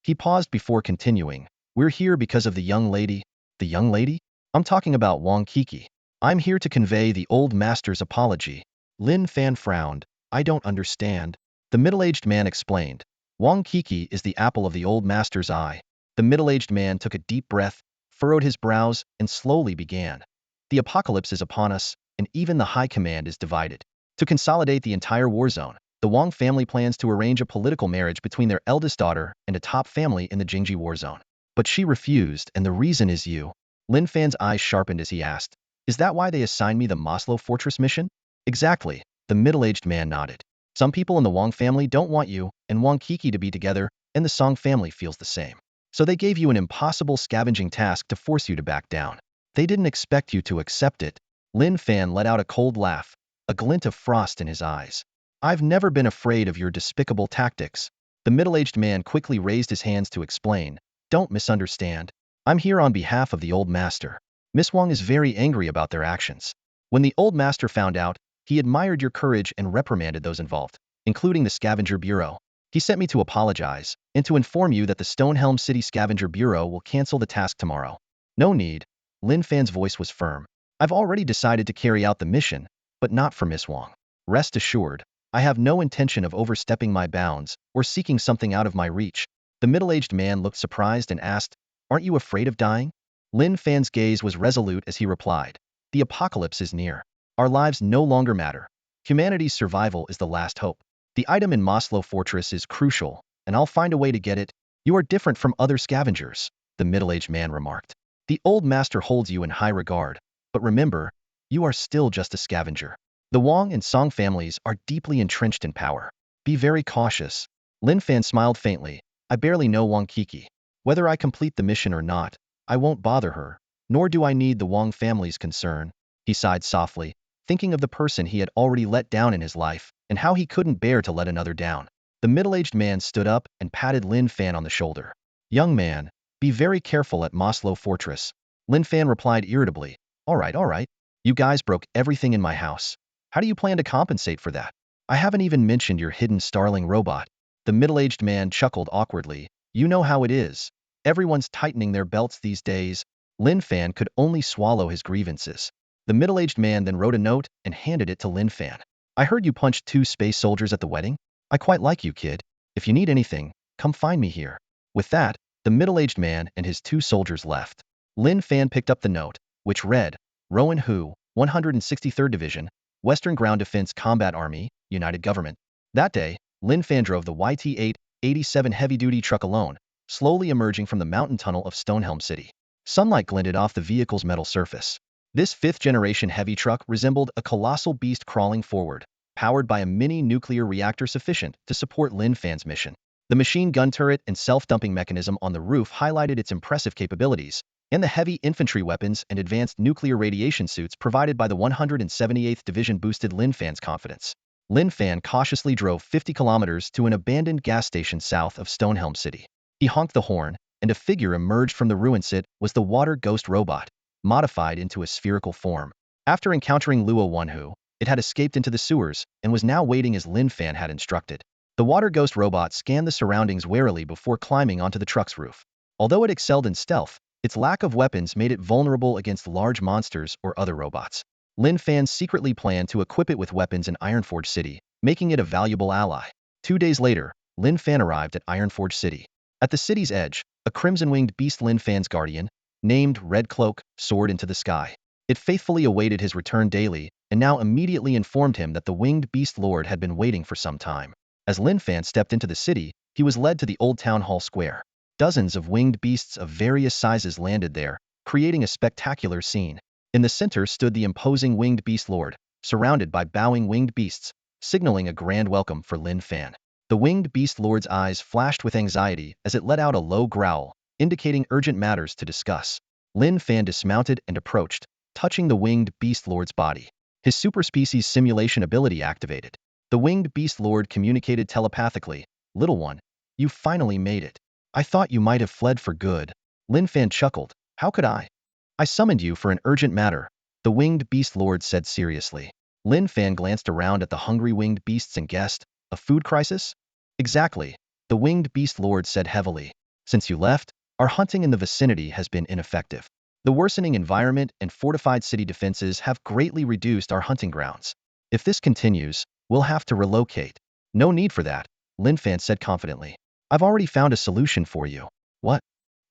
Speaker 1: He paused before continuing. We're here because of the young lady. The young lady? I'm talking about Wang Kiki. I'm here to convey the old master's apology. Lin Fan frowned. I don't understand. The middle-aged man explained. Wang Kiki is the apple of the old master's eye. The middle-aged man took a deep breath, furrowed his brows, and slowly began. The apocalypse is upon us, and even the high command is divided. To consolidate the entire war zone, the Wang family plans to arrange a political marriage between their eldest daughter and a top family in the Jingji war zone. But she refused, and the reason is you. Lin Fan's eyes sharpened as he asked, is that why they assigned me the Maslow Fortress mission? Exactly, the middle-aged man nodded. Some people in the Wang family don't want you and Wang Kiki to be together, and the Song family feels the same. So they gave you an impossible scavenging task to force you to back down. They didn't expect you to accept it. Lin Fan let out a cold laugh, a glint of frost in his eyes. I've never been afraid of your despicable tactics. The middle-aged man quickly raised his hands to explain. Don't misunderstand. I'm here on behalf of the old master. Miss Wang is very angry about their actions. When the old master found out, he admired your courage and reprimanded those involved, including the Scavenger Bureau. He sent me to apologize and to inform you that the Stonehelm City Scavenger Bureau will cancel the task tomorrow. No need. Lin Fan's voice was firm. I've already decided to carry out the mission, but not for Miss Wang. Rest assured, I have no intention of overstepping my bounds or seeking something out of my reach. The middle-aged man looked surprised and asked, "Aren't you afraid of dying?" Lin Fan's gaze was resolute as he replied, "The apocalypse is near. Our lives no longer matter. Humanity's survival is the last hope. The item in Maslow Fortress is crucial, and I'll find a way to get it. You are different from other scavengers," the middle-aged man remarked. "The old master holds you in high regard, but remember, you are still just a scavenger. The Wang and Song families are deeply entrenched in power. Be very cautious." Lin Fan smiled faintly. "I barely know Wang Kiki. Whether I complete the mission or not, I won't bother her, nor do I need the Wang family's concern." He sighed softly, thinking of the person he had already let down in his life, and how he couldn't bear to let another down. The middle-aged man stood up and patted Lin Fan on the shoulder. "Young man, be very careful at Maslow Fortress." Lin Fan replied irritably, all right. You guys broke everything in my house. How do you plan to compensate for that? I haven't even mentioned your hidden starling robot." The middle-aged man chuckled awkwardly. "You know how it is. Everyone's tightening their belts these days." Lin Fan could only swallow his grievances. The middle-aged man then wrote a note and handed it to Lin Fan. "I heard you punched 2 space soldiers at the wedding. I quite like you, kid. If you need anything, come find me here." With that, the middle-aged man and his 2 soldiers left. Lin Fan picked up the note, which read, "Rowan Hu, 163rd Division, Western Ground Defense Combat Army, United Government." That day, Lin Fan drove the YT-887 heavy-duty truck alone, slowly emerging from the mountain tunnel of Stonehelm City. Sunlight glinted off the vehicle's metal surface. This 5th-generation heavy truck resembled a colossal beast crawling forward, powered by a mini-nuclear reactor sufficient to support Lin Fan's mission. The machine gun turret and self-dumping mechanism on the roof highlighted its impressive capabilities, and the heavy infantry weapons and advanced nuclear radiation suits provided by the 178th Division boosted Lin Fan's confidence. Lin Fan cautiously drove 50 kilometers to an abandoned gas station south of Stonehelm City. He honked the horn, and a figure emerged from the ruins. It was the water ghost robot, modified into a spherical form. After encountering Luo Wanhu, it had escaped into the sewers and was now waiting as Lin Fan had instructed. The water ghost robot scanned the surroundings warily before climbing onto the truck's roof. Although it excelled in stealth, its lack of weapons made it vulnerable against large monsters or other robots. Lin Fan secretly planned to equip it with weapons in Ironforge City, making it a valuable ally. 2 days later, Lin Fan arrived at Ironforge City. At the city's edge, a crimson-winged beast, Lin Fan's guardian, named Red Cloak, soared into the sky. It faithfully awaited his return daily, and now immediately informed him that the winged beast lord had been waiting for some time. As Lin Fan stepped into the city, he was led to the old town hall square. Dozens of winged beasts of various sizes landed there, creating a spectacular scene. In the center stood the imposing winged beast lord, surrounded by bowing winged beasts, signaling a grand welcome for Lin Fan. The winged beast lord's eyes flashed with anxiety as it let out a low growl, indicating urgent matters to discuss. Lin Fan dismounted and approached, touching the winged beast lord's body. His superspecies simulation ability activated. The winged beast lord communicated telepathically, "Little one, you finally made it. I thought you might have fled for good." Lin Fan chuckled. "How could I? I summoned you for an urgent matter," the winged beast lord said seriously. Lin Fan glanced around at the hungry winged beasts and guessed, "A food crisis?" "Exactly," the winged beast lord said heavily. "Since you left, our hunting in the vicinity has been ineffective. The worsening environment and fortified city defenses have greatly reduced our hunting grounds. If this continues, we'll have to relocate." "No need for that," Lin Fan said confidently. "I've already found a solution for you." "What?"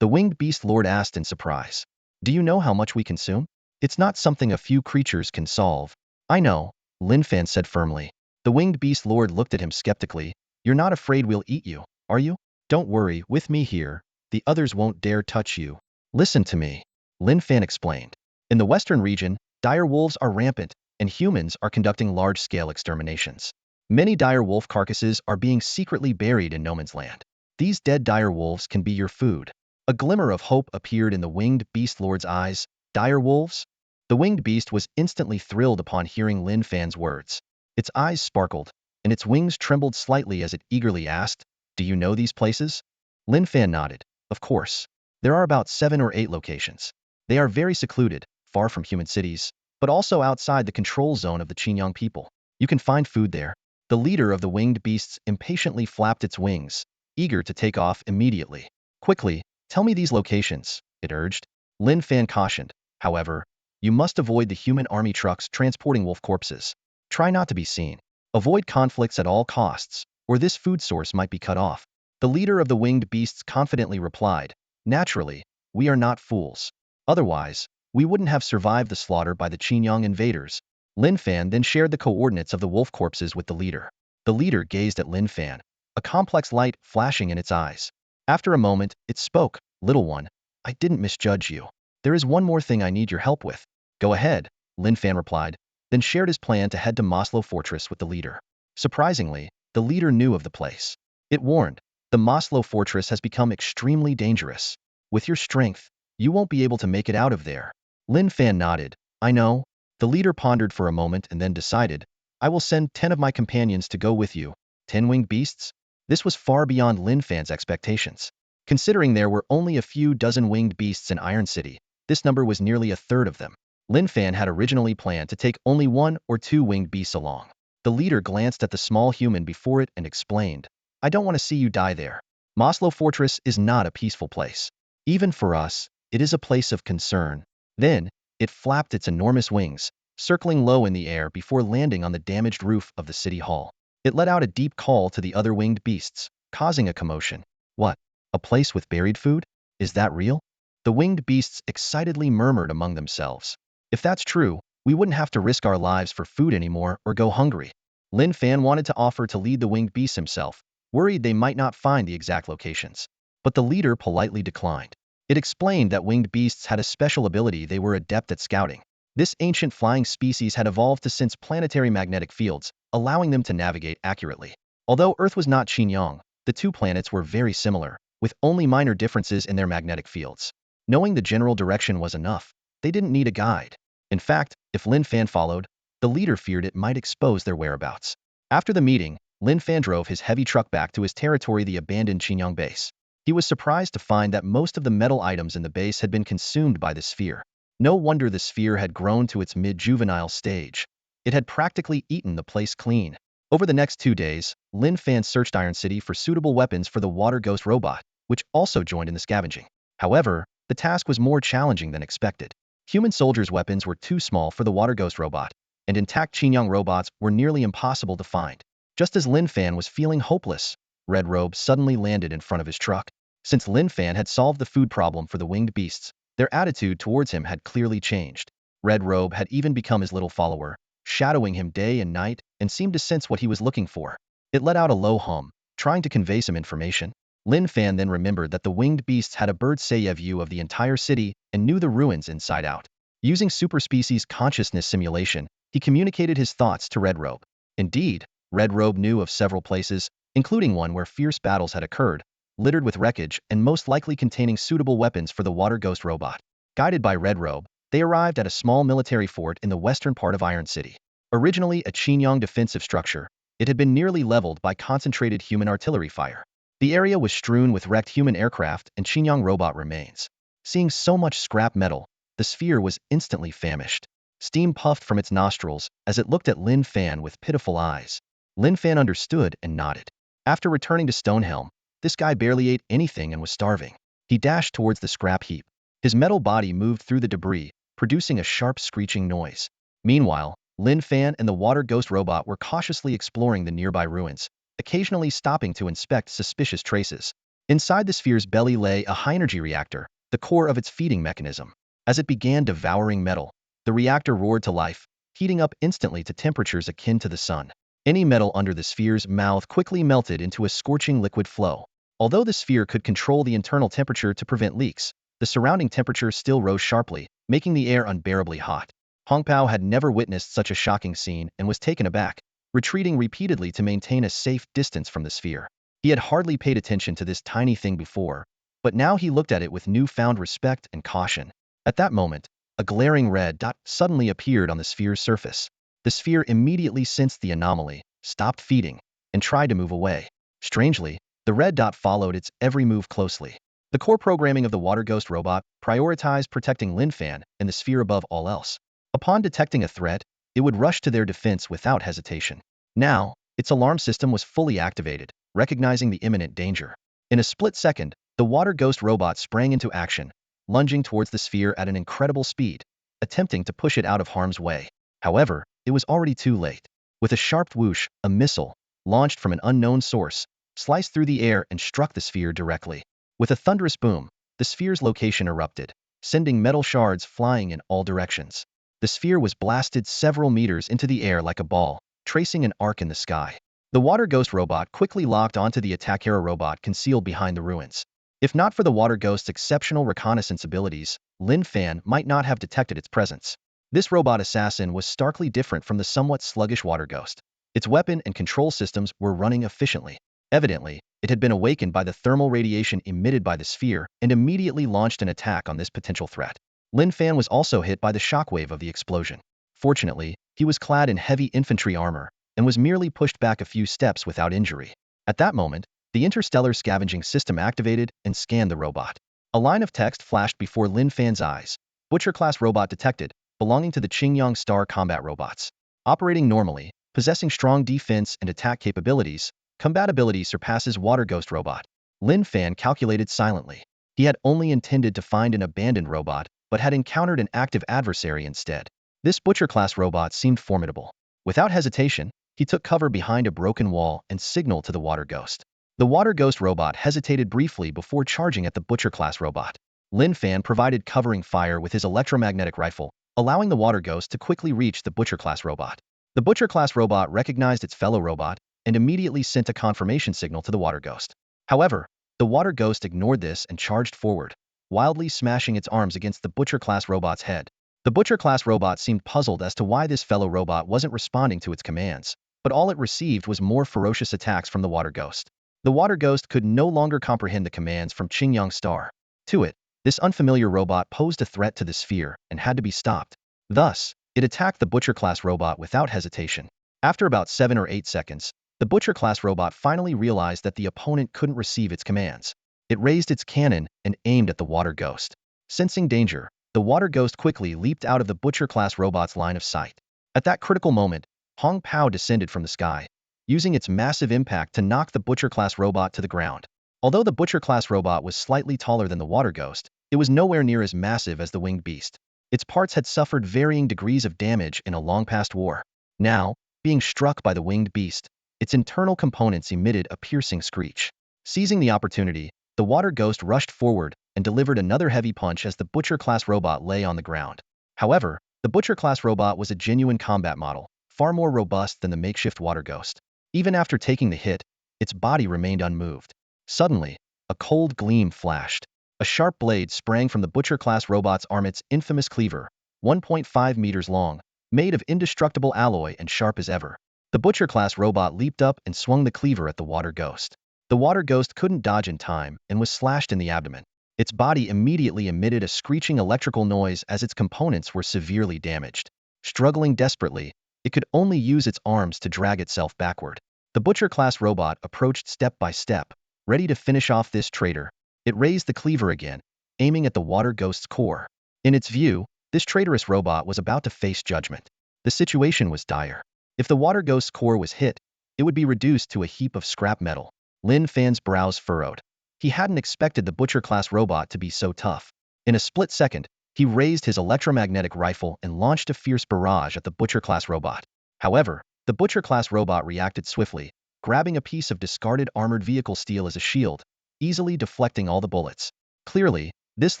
Speaker 1: the winged beast lord asked in surprise. "Do you know how much we consume? It's not something a few creatures can solve." "I know," Lin Fan said firmly. The winged beast lord looked at him skeptically. "You're not afraid we'll eat you, are you? Don't worry, with me here, the others won't dare touch you." "Listen to me," Lin Fan explained. "In the western region, dire wolves are rampant, and humans are conducting large-scale exterminations. Many dire wolf carcasses are being secretly buried in no man's land. These dead dire wolves can be your food." A glimmer of hope appeared in the winged beast lord's eyes. "Dire wolves?" The winged beast was instantly thrilled upon hearing Lin Fan's words. Its eyes sparkled, and its wings trembled slightly as it eagerly asked, "Do you know these places?" Lin Fan nodded. "Of course. There are about 7 or 8 locations. They are very secluded, far from human cities, but also outside the control zone of the Qingyang people. You can find food there. The leader of the winged beasts impatiently flapped its wings, eager to take off immediately. Quickly, tell me these locations, it urged. Lin Fan cautioned. However, you must avoid the human army trucks transporting wolf corpses. Try not to be seen. Avoid conflicts at all costs, or this food source might be cut off. The leader of the winged beasts confidently replied, naturally, we are not fools. Otherwise, we wouldn't have survived the slaughter by the Qingyang invaders. Lin Fan then shared the coordinates of the wolf corpses with the leader. The leader gazed at Lin Fan, a complex light flashing in its eyes. After a moment, it spoke, little one, I didn't misjudge you. There is one more thing I need your help with. Go ahead, Lin Fan replied, then shared his plan to head to Maslow Fortress with the leader. Surprisingly, the leader knew of the place. It warned, the Maslow Fortress has become extremely dangerous. With your strength, you won't be able to make it out of there. Lin Fan nodded. I know. The leader pondered for a moment and then decided, I will send 10 of my companions to go with you. 10 winged beasts? This was far beyond Lin Fan's expectations. Considering there were only a few dozen winged beasts in Iron City, this number was nearly a third of them. Lin Fan had originally planned to take only 1 or 2 winged beasts along. The leader glanced at the small human before it and explained, I don't want to see you die there. Maslow Fortress is not a peaceful place. Even for us, it is a place of concern. Then, it flapped its enormous wings, circling low in the air before landing on the damaged roof of the city hall. It let out a deep call to the other winged beasts, causing a commotion. What? A place with buried food? Is that real? The winged beasts excitedly murmured among themselves. If that's true, we wouldn't have to risk our lives for food anymore or go hungry. Lin Fan wanted to offer to lead the winged beasts himself, worried they might not find the exact locations. But the leader politely declined. It explained that winged beasts had a special ability they were adept at scouting. This ancient flying species had evolved to sense planetary magnetic fields, allowing them to navigate accurately. Although Earth was not Xinjiang, the two planets were very similar, with only minor differences in their magnetic fields. Knowing the general direction was enough. They didn't need a guide. In fact, if Lin Fan followed, the leader feared it might expose their whereabouts. After the meeting, Lin Fan drove his heavy truck back to his territory, the abandoned Xinjiang base. He was surprised to find that most of the metal items in the base had been consumed by the sphere. No wonder the sphere had grown to its mid-juvenile stage. It had practically eaten the place clean. Over the next 2 days, Lin Fan searched Iron City for suitable weapons for the water ghost robot, which also joined in the scavenging. However, the task was more challenging than expected. Human soldiers' weapons were too small for the water ghost robot, and intact Xinjiang robots were nearly impossible to find. Just as Lin Fan was feeling hopeless, Red Robe suddenly landed in front of his truck. Since Lin Fan had solved the food problem for the winged beasts, their attitude towards him had clearly changed. Red Robe had even become his little follower, shadowing him day and night, and seemed to sense what he was looking for. It let out a low hum, trying to convey some information. Lin Fan then remembered that the winged beasts had a bird's eye view of the entire city and knew the ruins inside out. Using superspecies consciousness simulation, he communicated his thoughts to Red Robe. Indeed, Red Robe knew of several places, including one where fierce battles had occurred, littered with wreckage and most likely containing suitable weapons for the water ghost robot. Guided by Red Robe, they arrived at a small military fort in the western part of Iron City. Originally a Xinjiang defensive structure, it had been nearly leveled by concentrated human artillery fire. The area was strewn with wrecked human aircraft and Xinjiang robot remains. Seeing so much scrap metal, the sphere was instantly famished. Steam puffed from its nostrils as it looked at Lin Fan with pitiful eyes. Lin Fan understood and nodded. After returning to Stonehelm, this guy barely ate anything and was starving. He dashed towards the scrap heap. His metal body moved through the debris, producing a sharp screeching noise. Meanwhile, Lin Fan and the water ghost robot were cautiously exploring the nearby ruins, occasionally stopping to inspect suspicious traces. Inside the sphere's belly lay a high-energy reactor, the core of its feeding mechanism. As it began devouring metal, the reactor roared to life, heating up instantly to temperatures akin to the sun. Any metal under the sphere's mouth quickly melted into a scorching liquid flow. Although the sphere could control the internal temperature to prevent leaks, the surrounding temperature still rose sharply, making the air unbearably hot. Hong Pao had never witnessed such a shocking scene and was taken aback, retreating repeatedly to maintain a safe distance from the sphere. He had hardly paid attention to this tiny thing before, but now he looked at it with newfound respect and caution. At that moment, a glaring red dot suddenly appeared on the sphere's surface. The sphere immediately sensed the anomaly, stopped feeding, and tried to move away. Strangely, the red dot followed its every move closely. The core programming of the Water Ghost robot prioritized protecting Lin Fan and the sphere above all else. Upon detecting a threat, it would rush to their defense without hesitation. Now, its alarm system was fully activated, recognizing the imminent danger. In a split second, the Water Ghost robot sprang into action, lunging towards the sphere at an incredible speed, attempting to push it out of harm's way. However, it was already too late. With a sharp whoosh, a missile, launched from an unknown source, sliced through the air and struck the sphere directly. With a thunderous boom, the sphere's location erupted, sending metal shards flying in all directions. The sphere was blasted several meters into the air like a ball, tracing an arc in the sky. The Water Ghost robot quickly locked onto the Attackera robot concealed behind the ruins. If not for the Water Ghost's exceptional reconnaissance abilities, Lin Fan might not have detected its presence. This robot assassin was starkly different from the somewhat sluggish Water Ghost. Its weapon and control systems were running efficiently. Evidently, it had been awakened by the thermal radiation emitted by the sphere and immediately launched an attack on this potential threat. Lin Fan was also hit by the shockwave of the explosion. Fortunately, he was clad in heavy infantry armor and was merely pushed back a few steps without injury. At that moment, the interstellar scavenging system activated and scanned the robot. A line of text flashed before Lin Fan's eyes. Butcher-class robot detected, belonging to the Qingyang Star combat robots. Operating normally, possessing strong defense and attack capabilities, compatibility surpasses Water Ghost robot. Lin Fan calculated silently. He had only intended to find an abandoned robot, but had encountered an active adversary instead. This Butcher-class robot seemed formidable. Without hesitation, he took cover behind a broken wall and signaled to the Water Ghost. The Water Ghost robot hesitated briefly before charging at the Butcher-class robot. Lin Fan provided covering fire with his electromagnetic rifle, allowing the Water Ghost to quickly reach the Butcher-class robot. The Butcher-class robot recognized its fellow robot and immediately sent a confirmation signal to the Water Ghost. However, the Water Ghost ignored this and charged forward, wildly smashing its arms against the Butcher-class robot's head. The Butcher-class robot seemed puzzled as to why this fellow robot wasn't responding to its commands, but all it received was more ferocious attacks from the Water Ghost. The Water Ghost could no longer comprehend the commands from Qingyang Star. To it, this unfamiliar robot posed a threat to the sphere and had to be stopped. Thus, it attacked the Butcher-class robot without hesitation. After about 7 or 8 seconds, the Butcher-class robot finally realized that the opponent couldn't receive its commands. It raised its cannon and aimed at the Water Ghost. Sensing danger, the Water Ghost quickly leaped out of the Butcher-class robot's line of sight. At that critical moment, Hong Pao descended from the sky, using its massive impact to knock the Butcher-class robot to the ground. Although the Butcher-class robot was slightly taller than the Water Ghost, it was nowhere near as massive as the winged beast. Its parts had suffered varying degrees of damage in a long-past war. Now, being struck by the winged beast, its internal components emitted a piercing screech. Seizing the opportunity, the Water Ghost rushed forward and delivered another heavy punch as the Butcher-class robot lay on the ground. However, the Butcher-class robot was a genuine combat model, far more robust than the makeshift Water Ghost. Even after taking the hit, its body remained unmoved. Suddenly, a cold gleam flashed. A sharp blade sprang from the Butcher-class robot's arm, its infamous cleaver, 1.5 meters long, made of indestructible alloy and sharp as ever. The Butcher-class robot leaped up and swung the cleaver at the Water Ghost. The Water Ghost couldn't dodge in time and was slashed in the abdomen. Its body immediately emitted a screeching electrical noise as its components were severely damaged. Struggling desperately, it could only use its arms to drag itself backward. The Butcher-class robot approached step by step, ready to finish off this traitor. It raised the cleaver again, aiming at the Water Ghost's core. In its view, this traitorous robot was about to face judgment. The situation was dire. If the Water Ghost's core was hit, it would be reduced to a heap of scrap metal. Lin Fan's brows furrowed. He hadn't expected the Butcher-class robot to be so tough. In a split second, he raised his electromagnetic rifle and launched a fierce barrage at the Butcher-class robot. However, the Butcher-class robot reacted swiftly, grabbing a piece of discarded armored vehicle steel as a shield, easily deflecting all the bullets. Clearly, this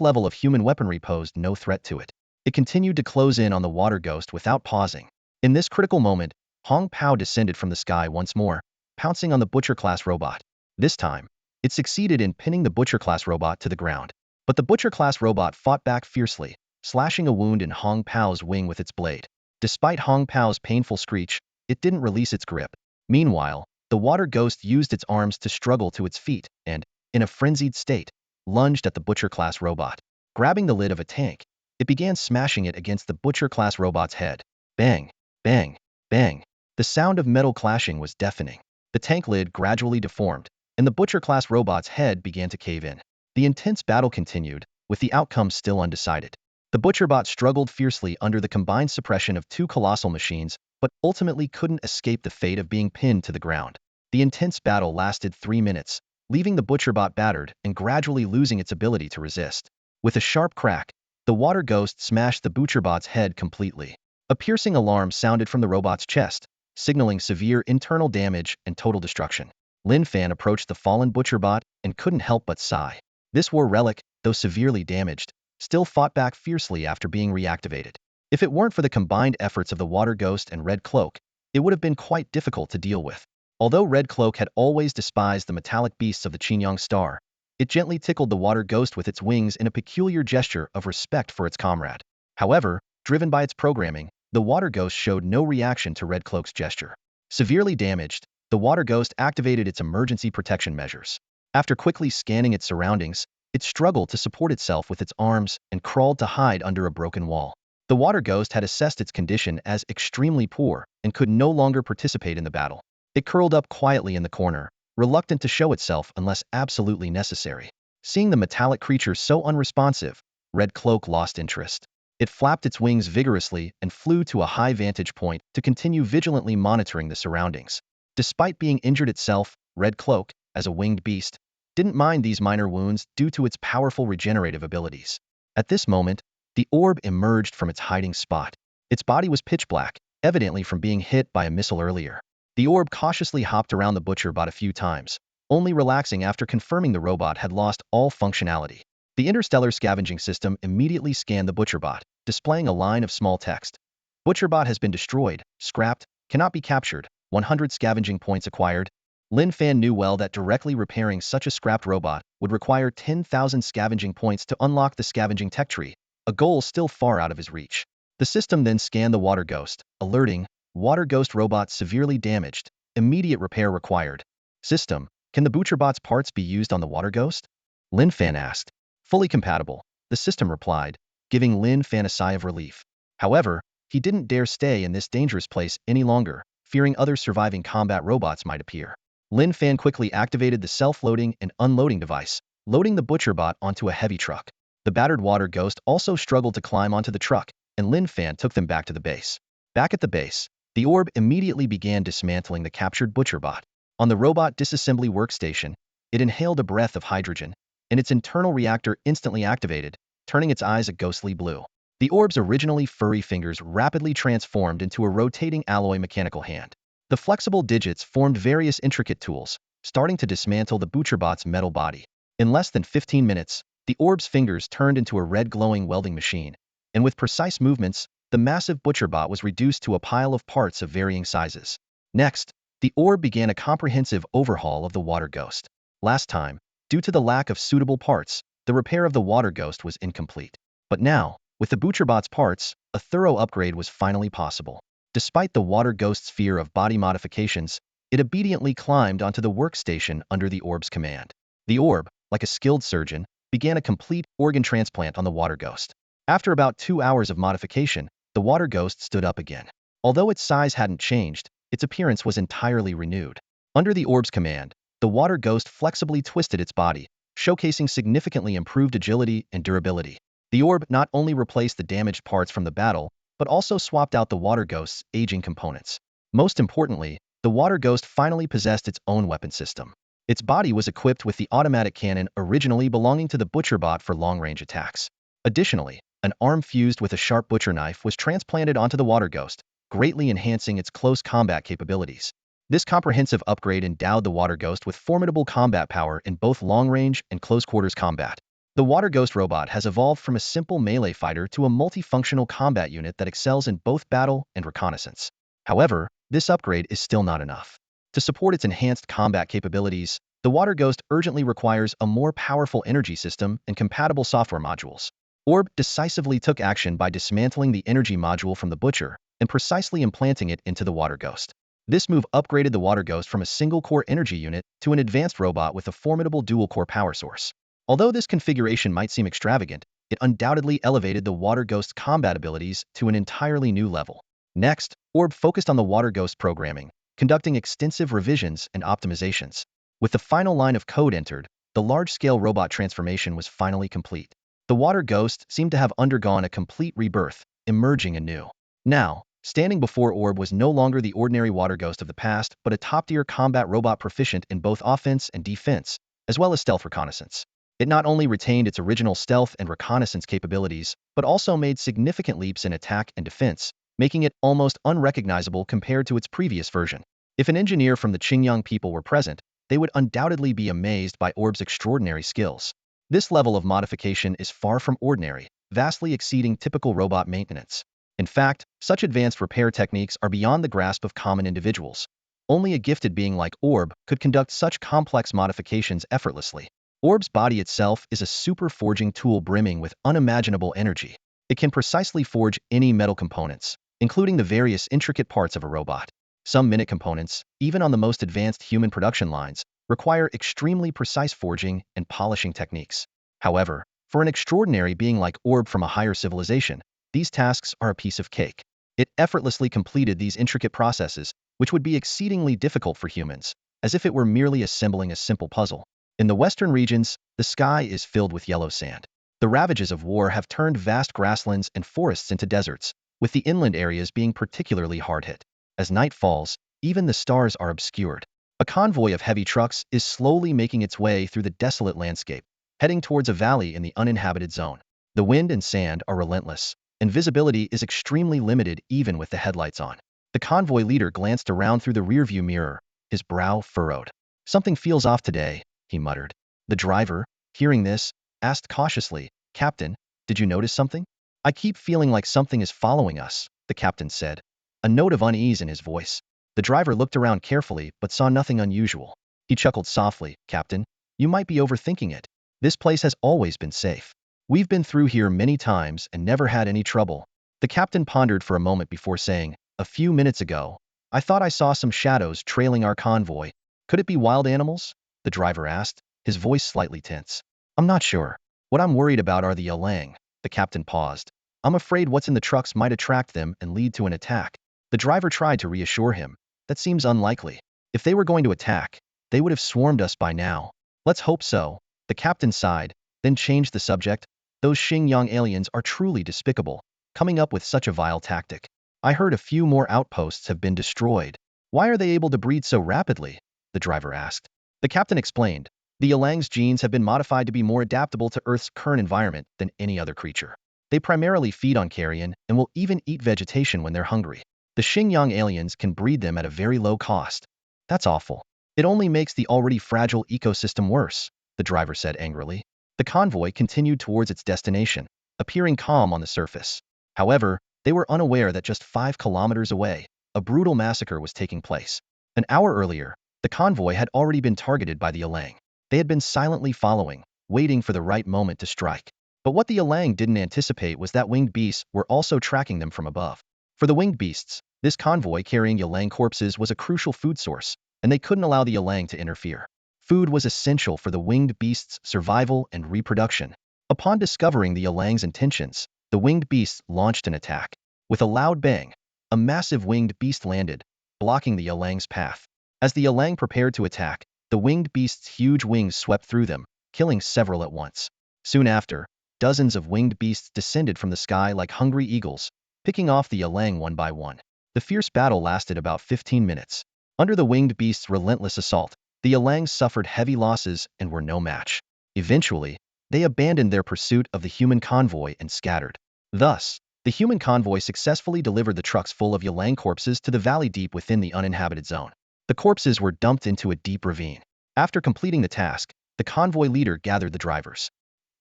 Speaker 1: level of human weaponry posed no threat to it. It continued to close in on the Water Ghost without pausing. In this critical moment, Hong Pao descended from the sky once more, pouncing on the Butcher-class robot. This time, it succeeded in pinning the Butcher-class robot to the ground. But the Butcher-class robot fought back fiercely, slashing a wound in Hong Pao's wing with its blade. Despite Hong Pao's painful screech, it didn't release its grip. Meanwhile, the Water Ghost used its arms to struggle to its feet and, in a frenzied state, lunged at the Butcher-class robot. Grabbing the lid of a tank, it began smashing it against the Butcher-class robot's head. Bang, bang, bang. The sound of metal clashing was deafening. The tank lid gradually deformed, and the Butcher-class robot's head began to cave in. The intense battle continued, with the outcome still undecided. The butcherbot struggled fiercely under the combined suppression of two colossal machines, but ultimately couldn't escape the fate of being pinned to the ground. The intense battle lasted 3 minutes, leaving the butcherbot battered and gradually losing its ability to resist. With a sharp crack, the water ghost smashed the butcherbot's head completely. A piercing alarm sounded from the robot's chest, signaling severe internal damage and total destruction. Lin Fan approached the fallen butcherbot and couldn't help but sigh. This war relic, though severely damaged, still fought back fiercely after being reactivated. If it weren't for the combined efforts of the water ghost and Red Cloak, it would have been quite difficult to deal with. Although Red Cloak had always despised the metallic beasts of the Qinyang star, it gently tickled the water ghost with its wings in a peculiar gesture of respect for its comrade. However, driven by its programming, the water ghost showed no reaction to Red Cloak's gesture. Severely damaged, the water ghost activated its emergency protection measures. After quickly scanning its surroundings, it struggled to support itself with its arms and crawled to hide under a broken wall. The water ghost had assessed its condition as extremely poor and could no longer participate in the battle. It curled up quietly in the corner, reluctant to show itself unless absolutely necessary. Seeing the metallic creature so unresponsive, Red Cloak lost interest. It flapped its wings vigorously and flew to a high vantage point to continue vigilantly monitoring the surroundings. Despite being injured itself, Red Cloak, as a winged beast, didn't mind these minor wounds due to its powerful regenerative abilities. At this moment, the orb emerged from its hiding spot. Its body was pitch black, evidently from being hit by a missile earlier. The orb cautiously hopped around the butcherbot a few times, only relaxing after confirming the robot had lost all functionality. The interstellar scavenging system immediately scanned the butcherbot, displaying a line of small text. Butcherbot has been destroyed, scrapped, cannot be captured, 100 scavenging points acquired. Lin Fan knew well that directly repairing such a scrapped robot would require 10,000 scavenging points to unlock the scavenging tech tree, a goal still far out of his reach. The system then scanned the water ghost, alerting, water ghost robot severely damaged, immediate repair required. System, can the butcherbot's parts be used on the water ghost? Lin Fan asked. Fully compatible, the system replied, giving Lin Fan a sigh of relief. However, he didn't dare stay in this dangerous place any longer, fearing other surviving combat robots might appear. Lin Fan quickly activated the self-loading and unloading device, loading the butcherbot onto a heavy truck. The battered water ghost also struggled to climb onto the truck, and Lin Fan took them back to the base. Back at the base, the orb immediately began dismantling the captured butcherbot. On the robot disassembly workstation, it inhaled a breath of hydrogen, and its internal reactor instantly activated, turning its eyes a ghostly blue. The orb's originally furry fingers rapidly transformed into a rotating alloy mechanical hand. The flexible digits formed various intricate tools, starting to dismantle the butcherbot's metal body. In less than 15 minutes, the orb's fingers turned into a red glowing welding machine, and with precise movements, the massive butcherbot was reduced to a pile of parts of varying sizes. Next, the orb began a comprehensive overhaul of the water ghost. Last time, due to the lack of suitable parts, the repair of the water ghost was incomplete. But now, with the butcherbot's parts, a thorough upgrade was finally possible. Despite the water ghost's fear of body modifications, it obediently climbed onto the workstation under the orb's command. The orb, like a skilled surgeon, began a complete organ transplant on the water ghost. After about 2 hours of modification, the water ghost stood up again. Although its size hadn't changed, its appearance was entirely renewed. Under the orb's command, the water ghost flexibly twisted its body, showcasing significantly improved agility and durability. The orb not only replaced the damaged parts from the battle, but also swapped out the water ghost's aging components. Most importantly, the water ghost finally possessed its own weapon system. Its body was equipped with the automatic cannon originally belonging to the butcherbot for long-range attacks. Additionally, an arm fused with a sharp butcher knife was transplanted onto the water ghost, greatly enhancing its close combat capabilities. This comprehensive upgrade endowed the water ghost with formidable combat power in both long-range and close-quarters combat. The water ghost robot has evolved from a simple melee fighter to a multifunctional combat unit that excels in both battle and reconnaissance. However, this upgrade is still not enough. To support its enhanced combat capabilities, the water ghost urgently requires a more powerful energy system and compatible software modules. Orb decisively took action by dismantling the energy module from the butcher and precisely implanting it into the water ghost. This move upgraded the water ghost from a single-core energy unit to an advanced robot with a formidable dual-core power source. Although this configuration might seem extravagant, it undoubtedly elevated the water ghost's combat abilities to an entirely new level. Next, Orb focused on the water ghost programming, conducting extensive revisions and optimizations. With the final line of code entered, the large-scale robot transformation was finally complete. The water ghost seemed to have undergone a complete rebirth, emerging anew. Now, standing before Orb was no longer the ordinary water ghost of the past, but a top-tier combat robot proficient in both offense and defense, as well as stealth reconnaissance. It not only retained its original stealth and reconnaissance capabilities, but also made significant leaps in attack and defense, making it almost unrecognizable compared to its previous version. If an engineer from the Qingyang people were present, they would undoubtedly be amazed by Orb's extraordinary skills. This level of modification is far from ordinary, vastly exceeding typical robot maintenance. In fact, such advanced repair techniques are beyond the grasp of common individuals. Only a gifted being like Orb could conduct such complex modifications effortlessly. Orb's body itself is a super forging tool brimming with unimaginable energy. It can precisely forge any metal components, including the various intricate parts of a robot. Some minute components, even on the most advanced human production lines, require extremely precise forging and polishing techniques. However, for an extraordinary being like Orb from a higher civilization, these tasks are a piece of cake. It effortlessly completed these intricate processes, which would be exceedingly difficult for humans, as if it were merely assembling a simple puzzle. In the western regions, the sky is filled with yellow sand. The ravages of war have turned vast grasslands and forests into deserts, with the inland areas being particularly hard hit. As night falls, even the stars are obscured. A convoy of heavy trucks is slowly making its way through the desolate landscape, heading towards a valley in the uninhabited zone. The wind and sand are relentless, and visibility is extremely limited even with the headlights on. The convoy leader glanced around through the rearview mirror, his brow furrowed. "Something feels off today," he muttered. The driver, hearing this, asked cautiously, "Captain, did you notice something?" "I keep feeling like something is following us," the captain said, a note of unease in his voice. The driver looked around carefully but saw nothing unusual. He chuckled softly. "Captain, you might be overthinking it. This place has always been safe. We've been through here many times and never had any trouble." The captain pondered for a moment before saying, "A few minutes ago, I thought I saw some shadows trailing our convoy. Could it be wild animals?" the driver asked, his voice slightly tense. "I'm not sure. What I'm worried about are the Yalang." The captain paused. "I'm afraid what's in the trucks might attract them and lead to an attack." The driver tried to reassure him. "That seems unlikely. If they were going to attack, they would have swarmed us by now." "Let's hope so." The captain sighed, then changed the subject. "Those Xinjiang aliens are truly despicable, coming up with such a vile tactic. I heard a few more outposts have been destroyed." "Why are they able to breed so rapidly?" the driver asked. The captain explained. "The Yalang's genes have been modified to be more adaptable to Earth's current environment than any other creature. They primarily feed on carrion and will even eat vegetation when they're hungry. The Xinjiang aliens can breed them at a very low cost." "That's awful. It only makes the already fragile ecosystem worse," the driver said angrily. The convoy continued towards its destination, appearing calm on the surface. However, they were unaware that just 5 kilometers away, a brutal massacre was taking place. An hour earlier, the convoy had already been targeted by the Yalang. They had been silently following, waiting for the right moment to strike. But what the Yalang didn't anticipate was that winged beasts were also tracking them from above. For the winged beasts, this convoy carrying Yalang corpses was a crucial food source, and they couldn't allow the Yalang to interfere. Food was essential for the winged beasts' survival and reproduction. Upon discovering the Yalang's intentions, the winged beasts launched an attack. With a loud bang, a massive winged beast landed, blocking the Yalang's path. As the Yalang prepared to attack, the winged beast's huge wings swept through them, killing several at once. Soon after, dozens of winged beasts descended from the sky like hungry eagles, picking off the Yalang one by one. The fierce battle lasted about 15 minutes. Under the winged beast's relentless assault, the Yalang suffered heavy losses and were no match. Eventually, they abandoned their pursuit of the human convoy and scattered. Thus, the human convoy successfully delivered the trucks full of Yalang corpses to the valley deep within the uninhabited zone. The corpses were dumped into a deep ravine. After completing the task, the convoy leader gathered the drivers.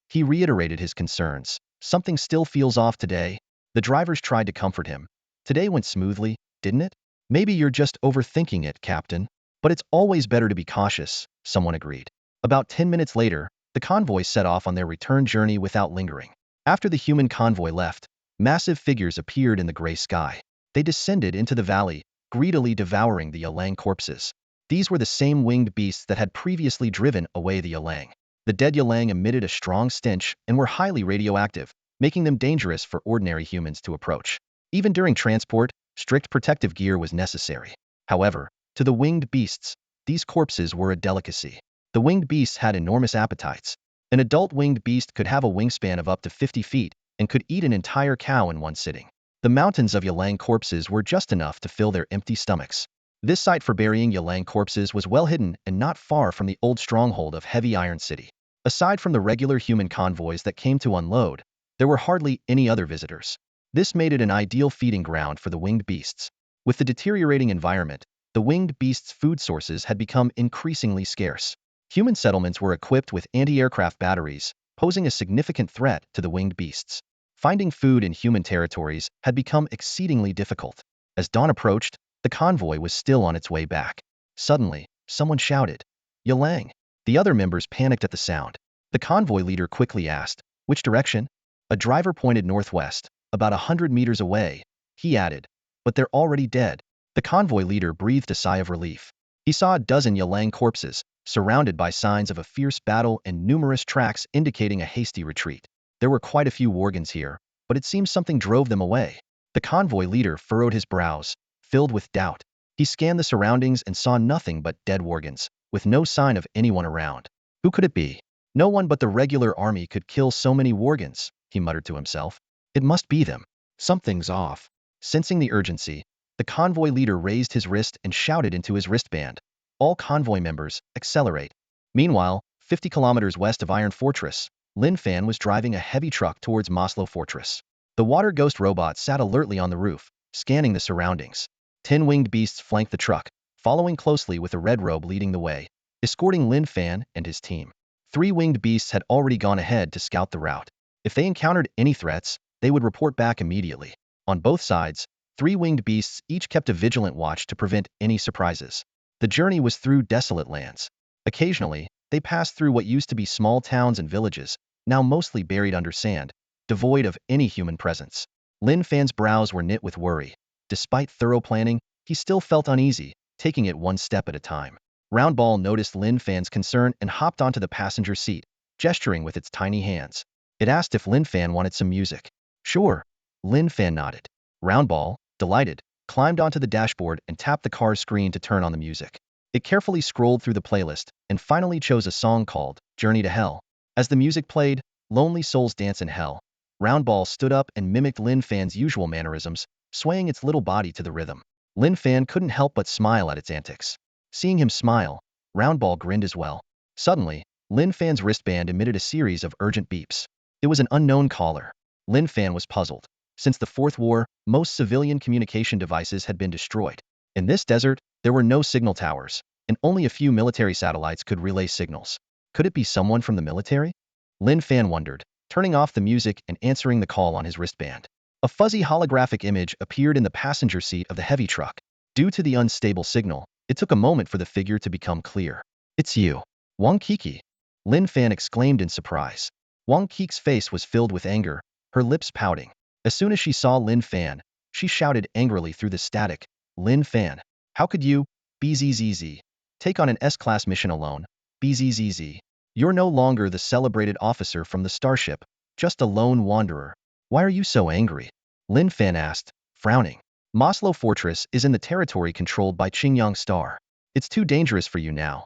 Speaker 1: He reiterated his concerns. "Something still feels off today." The drivers tried to comfort him. "Today went smoothly, didn't it?" "Maybe you're just overthinking it, Captain. But it's always better to be cautious," someone agreed. About 10 minutes later, the convoy set off on their return journey without lingering. After the human convoy left, massive figures appeared in the gray sky. They descended into the valley, greedily devouring the Yalang corpses. These were the same winged beasts that had previously driven away the Yalang. The dead Yalang emitted a strong stench and were highly radioactive, making them dangerous for ordinary humans to approach. Even during transport, strict protective gear was necessary. However, to the winged beasts, these corpses were a delicacy. The winged beasts had enormous appetites. An adult winged beast could have a wingspan of up to 50 feet and could eat an entire cow in one sitting. The mountains of Yalang corpses were just enough to fill their empty stomachs. This site for burying Yalang corpses was well hidden and not far from the old stronghold of Heavy Iron City. Aside from the regular human convoys that came to unload, there were hardly any other visitors. This made it an ideal feeding ground for the winged beasts. With the deteriorating environment, the winged beasts' food sources had become increasingly scarce. Human settlements were equipped with anti-aircraft batteries, posing a significant threat to the winged beasts. Finding food in human territories had become exceedingly difficult. As dawn approached, the convoy was still on its way back. Suddenly, someone shouted, "Yalang!" The other members panicked at the sound. The convoy leader quickly asked, "Which direction?" A driver pointed northwest, about 100 meters away. He added, "But they're already dead." The convoy leader breathed a sigh of relief. He saw a dozen Yalang corpses, surrounded by signs of a fierce battle and numerous tracks indicating a hasty retreat. There were quite a few Worgans here, but it seems something drove them away. The convoy leader furrowed his brows, filled with doubt. He scanned the surroundings and saw nothing but dead Worgans, with no sign of anyone around. Who could it be? No one but the regular army could kill so many Worgans, he muttered to himself. It must be them. Something's off. Sensing the urgency, the convoy leader raised his wrist and shouted into his wristband, "All convoy members, accelerate." Meanwhile, 50 kilometers west of Iron Fortress, Lin Fan was driving a heavy truck towards Maslow Fortress. The water ghost robot sat alertly on the roof, scanning the surroundings. 10 winged beasts flanked the truck, following closely with a red robe leading the way, escorting Lin Fan and his team. 3 winged beasts had already gone ahead to scout the route. If they encountered any threats, they would report back immediately. On both sides, 3 winged beasts each kept a vigilant watch to prevent any surprises. The journey was through desolate lands. Occasionally, they passed through what used to be small towns and villages, now mostly buried under sand, devoid of any human presence. Lin Fan's brows were knit with worry. Despite thorough planning, he still felt uneasy, taking it one step at a time. Roundball noticed Lin Fan's concern and hopped onto the passenger seat, gesturing with its tiny hands. It asked if Lin Fan wanted some music. "Sure." Lin Fan nodded. Roundball, delighted, climbed onto the dashboard and tapped the car's screen to turn on the music. It carefully scrolled through the playlist and finally chose a song called "Journey to Hell." As the music played, "Lonely Souls Dance in Hell," Roundball stood up and mimicked Lin Fan's usual mannerisms, swaying its little body to the rhythm. Lin Fan couldn't help but smile at its antics. Seeing him smile, Roundball grinned as well. Suddenly, Lin Fan's wristband emitted a series of urgent beeps. It was an unknown caller. Lin Fan was puzzled. Since the Fourth War, most civilian communication devices had been destroyed. In this desert, there were no signal towers, and only a few military satellites could relay signals. Could it be someone from the military? Lin Fan wondered, turning off the music and answering the call on his wristband. A fuzzy holographic image appeared in the passenger seat of the heavy truck. Due to the unstable signal, it took a moment for the figure to become clear. "It's you. Wang Kiki," Lin Fan exclaimed in surprise. Wang Kiki's face was filled with anger, her lips pouting. As soon as she saw Lin Fan, she shouted angrily through the static, "Lin Fan, how could you, BZZZ, take on an S-class mission alone? BZZZ, you're no longer the celebrated officer from the starship, just a lone wanderer. Why are you so angry?" Lin Fan asked, frowning. "Maslow Fortress is in the territory controlled by Qingyang Star. It's too dangerous for you now.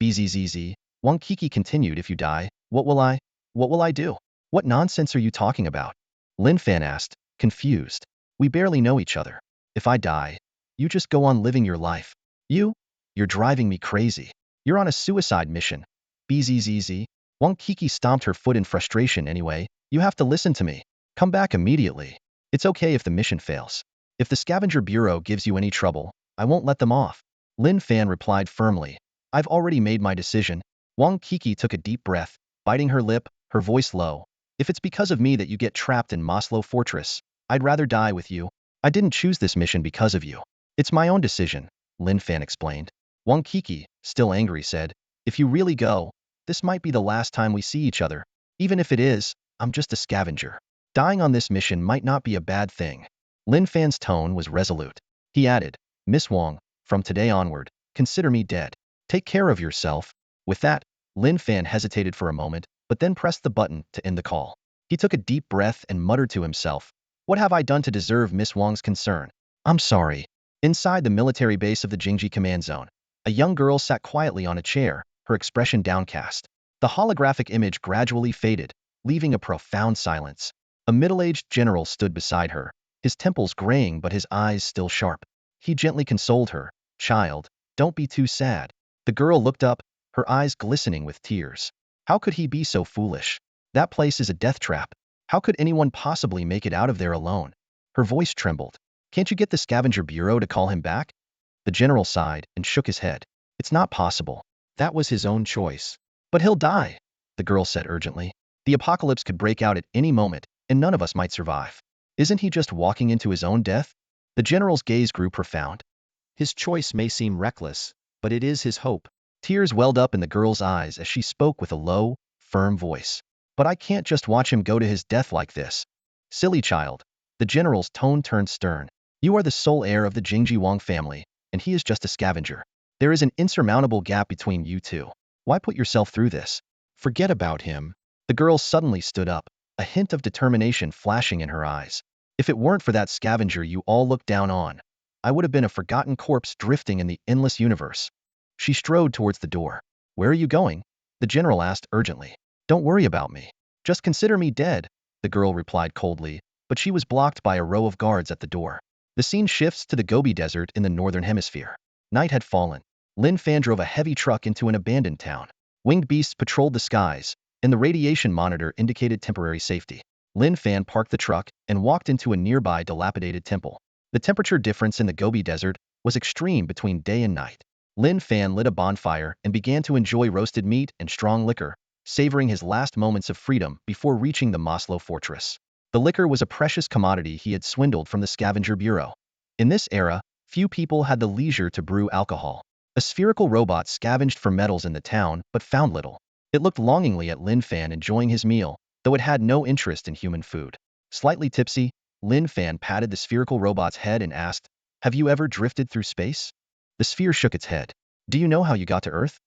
Speaker 1: BZZZ, Wang Kiki continued. If you die, what will I do? What nonsense are you talking about?" Lin Fan asked, confused. "We barely know each other. If I die, you just go on living your life. You're driving me crazy. You're on a suicide mission. BZZZ, Wang Kiki stomped her foot in frustration. "Anyway, you have to listen to me. Come back immediately. It's okay if the mission fails. If the Scavenger Bureau gives you any trouble, I won't let them off." Lin Fan replied firmly, "I've already made my decision." Wang Kiki took a deep breath, biting her lip, her voice low. "If it's because of me that you get trapped in Maslow Fortress, I'd rather die with you. I didn't choose this mission because of you. It's my own decision," Lin Fan explained. Wang Kiki, still angry, said, "If you really go, this might be the last time we see each other. Even if it is, I'm just a scavenger. Dying on this mission might not be a bad thing." Lin Fan's tone was resolute. He added, "Miss Wang, from today onward, consider me dead. Take care of yourself." With that, Lin Fan hesitated for a moment, but then pressed the button to end the call. He took a deep breath and muttered to himself, "What have I done to deserve Miss Wang's concern? I'm sorry." Inside the military base of the Jingji Command Zone, a young girl sat quietly on a chair, her expression downcast. The holographic image gradually faded, leaving a profound silence. A middle-aged general stood beside her, his temples graying but his eyes still sharp. He gently consoled her. "Child, don't be too sad." The girl looked up, her eyes glistening with tears. How could he be so foolish? That place is a death trap. How could anyone possibly make it out of there alone? Her voice trembled. "Can't you get the scavenger bureau to call him back?" The general sighed and shook his head. "It's not possible. That was his own choice." "But he'll die," the girl said urgently. "The apocalypse could break out at any moment, and none of us might survive. Isn't he just walking into his own death?" The general's gaze grew profound. "His choice may seem reckless, but it is his hope." Tears welled up in the girl's eyes as she spoke with a low, firm voice. "But I can't just watch him go to his death like this." "Silly child." The general's tone turned stern. "You are the sole heir of the Jingji Wang family, and he is just a scavenger. There is an insurmountable gap between you two. Why put yourself through this? Forget about him." The girl suddenly stood up, a hint of determination flashing in her eyes. "If it weren't for that scavenger you all look down on, I would have been a forgotten corpse drifting in the endless universe." She strode towards the door. "Where are you going?" the general asked urgently. "Don't worry about me. Just consider me dead," the girl replied coldly, but she was blocked by a row of guards at the door. The scene shifts to the Gobi Desert in the northern hemisphere. Night had fallen. Lin Fan drove a heavy truck into an abandoned town. Winged beasts patrolled the skies, and the radiation monitor indicated temporary safety. Lin Fan parked the truck and walked into a nearby dilapidated temple. The temperature difference in the Gobi Desert was extreme between day and night. Lin Fan lit a bonfire and began to enjoy roasted meat and strong liquor, savoring his last moments of freedom before reaching the Maslow fortress. The liquor was a precious commodity he had swindled from the scavenger bureau. In this era, few people had the leisure to brew alcohol. A spherical robot scavenged for metals in the town, but found little. It looked longingly at Lin Fan enjoying his meal, though it had no interest in human food. Slightly tipsy, Lin Fan patted the spherical robot's head and asked, "Have you ever drifted through space?" The sphere shook its head. "Do you know how you got to Earth?"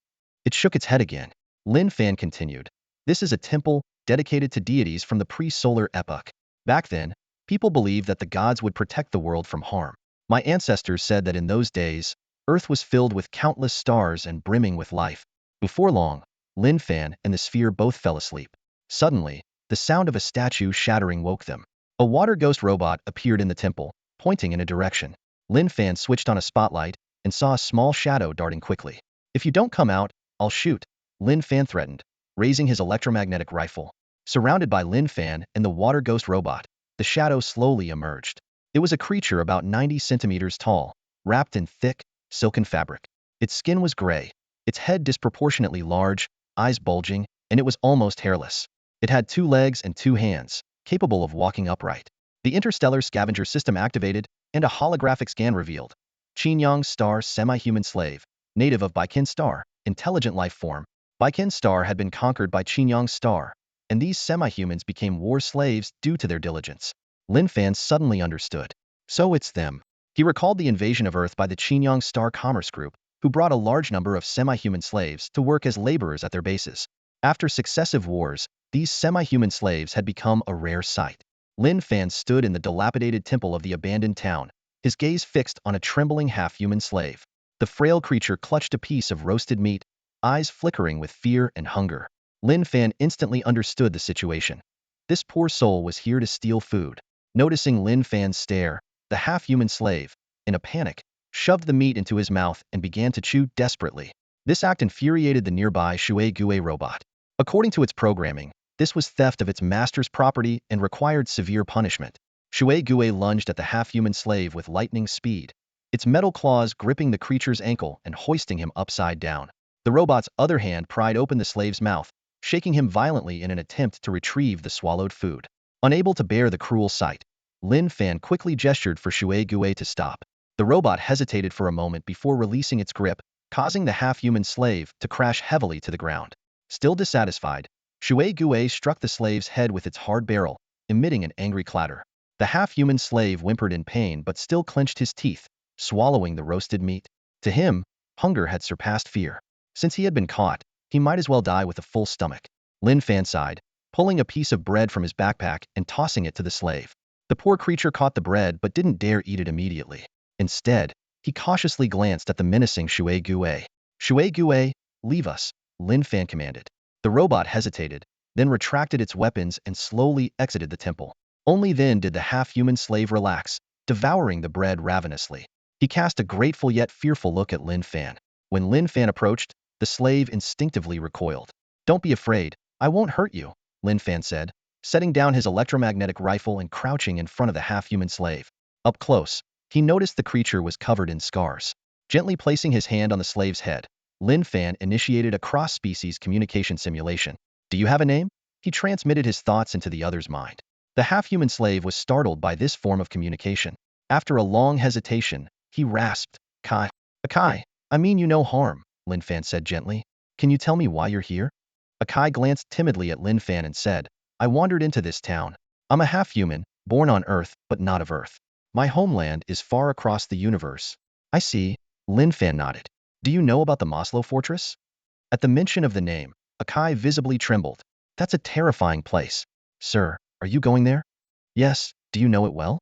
Speaker 1: It shook its head again. Lin Fan continued, "This is a temple dedicated to deities from the pre-solar epoch. Back then, people believed that the gods would protect the world from harm. My ancestors said that in those days, Earth was filled with countless stars and brimming with life." Before long, Lin Fan and the sphere both fell asleep. Suddenly, the sound of a statue shattering woke them. A water ghost robot appeared in the temple, pointing in a direction. Lin Fan switched on a spotlight and saw a small shadow darting quickly. "If you don't come out, I'll shoot," Lin Fan threatened, raising his electromagnetic rifle. Surrounded by Lin Fan and the water ghost robot, the shadow slowly emerged. It was a creature about 90 centimeters tall, wrapped in thick, silken fabric. Its skin was gray, its head disproportionately large, eyes bulging, and it was almost hairless. It had 2 legs and 2 hands, capable of walking upright. The interstellar scavenger system activated, and a holographic scan revealed. Qinyang Star semi-human slave, native of Baikin Star, intelligent life form. Baikin Star had been conquered by Qinyang Star, and these semi-humans became war slaves due to their diligence. Lin Fan suddenly understood. So it's them. He recalled the invasion of Earth by the Qinyang Star Commerce Group, who brought a large number of semi-human slaves to work as laborers at their bases. After successive wars, these semi-human slaves had become a rare sight. Lin Fan stood in the dilapidated temple of the abandoned town, his gaze fixed on a trembling half-human slave. The frail creature clutched a piece of roasted meat, eyes flickering with fear and hunger. Lin Fan instantly understood the situation. This poor soul was here to steal food. Noticing Lin Fan's stare, the half-human slave, in a panic, shoved the meat into his mouth and began to chew desperately. This act infuriated the nearby Shui Gui robot. According to its programming, this was theft of its master's property and required severe punishment. Shui Gui lunged at the half-human slave with lightning speed, its metal claws gripping the creature's ankle and hoisting him upside down. The robot's other hand pried open the slave's mouth, shaking him violently in an attempt to retrieve the swallowed food. Unable to bear the cruel sight, Lin Fan quickly gestured for Shui Gui to stop. The robot hesitated for a moment before releasing its grip, causing the half-human slave to crash heavily to the ground. Still dissatisfied, Shui Gui struck the slave's head with its hard barrel, emitting an angry clatter. The half-human slave whimpered in pain but still clenched his teeth, swallowing the roasted meat. To him, hunger had surpassed fear. Since he had been caught, he might as well die with a full stomach. Lin Fan sighed, pulling a piece of bread from his backpack and tossing it to the slave. The poor creature caught the bread but didn't dare eat it immediately. Instead, he cautiously glanced at the menacing Shui Gui. "Shui Gui, leave us," Lin Fan commanded. The robot hesitated, then retracted its weapons and slowly exited the temple. Only then did the half-human slave relax, devouring the bread ravenously. He cast a grateful yet fearful look at Lin Fan. When Lin Fan approached, the slave instinctively recoiled. "Don't be afraid, I won't hurt you," Lin Fan said, setting down his electromagnetic rifle and crouching in front of the half-human slave. Up close, he noticed the creature was covered in scars. Gently placing his hand on the slave's head, Lin Fan initiated a cross-species communication simulation. "Do you have a name?" He transmitted his thoughts into the other's mind. The half-human slave was startled by this form of communication. After a long hesitation, he rasped, "Kai. Akai, I mean you no harm," Lin Fan said gently. "Can you tell me why you're here?" Akai glanced timidly at Lin Fan and said, "I wandered into this town. I'm a half-human, born on Earth, but not of Earth. My homeland is far across the universe." "I see," Lin Fan nodded. "Do you know about the Maslow Fortress?" At the mention of the name, Akai visibly trembled. "That's a terrifying place. Sir, are you going there?" "Yes, do you know it well?"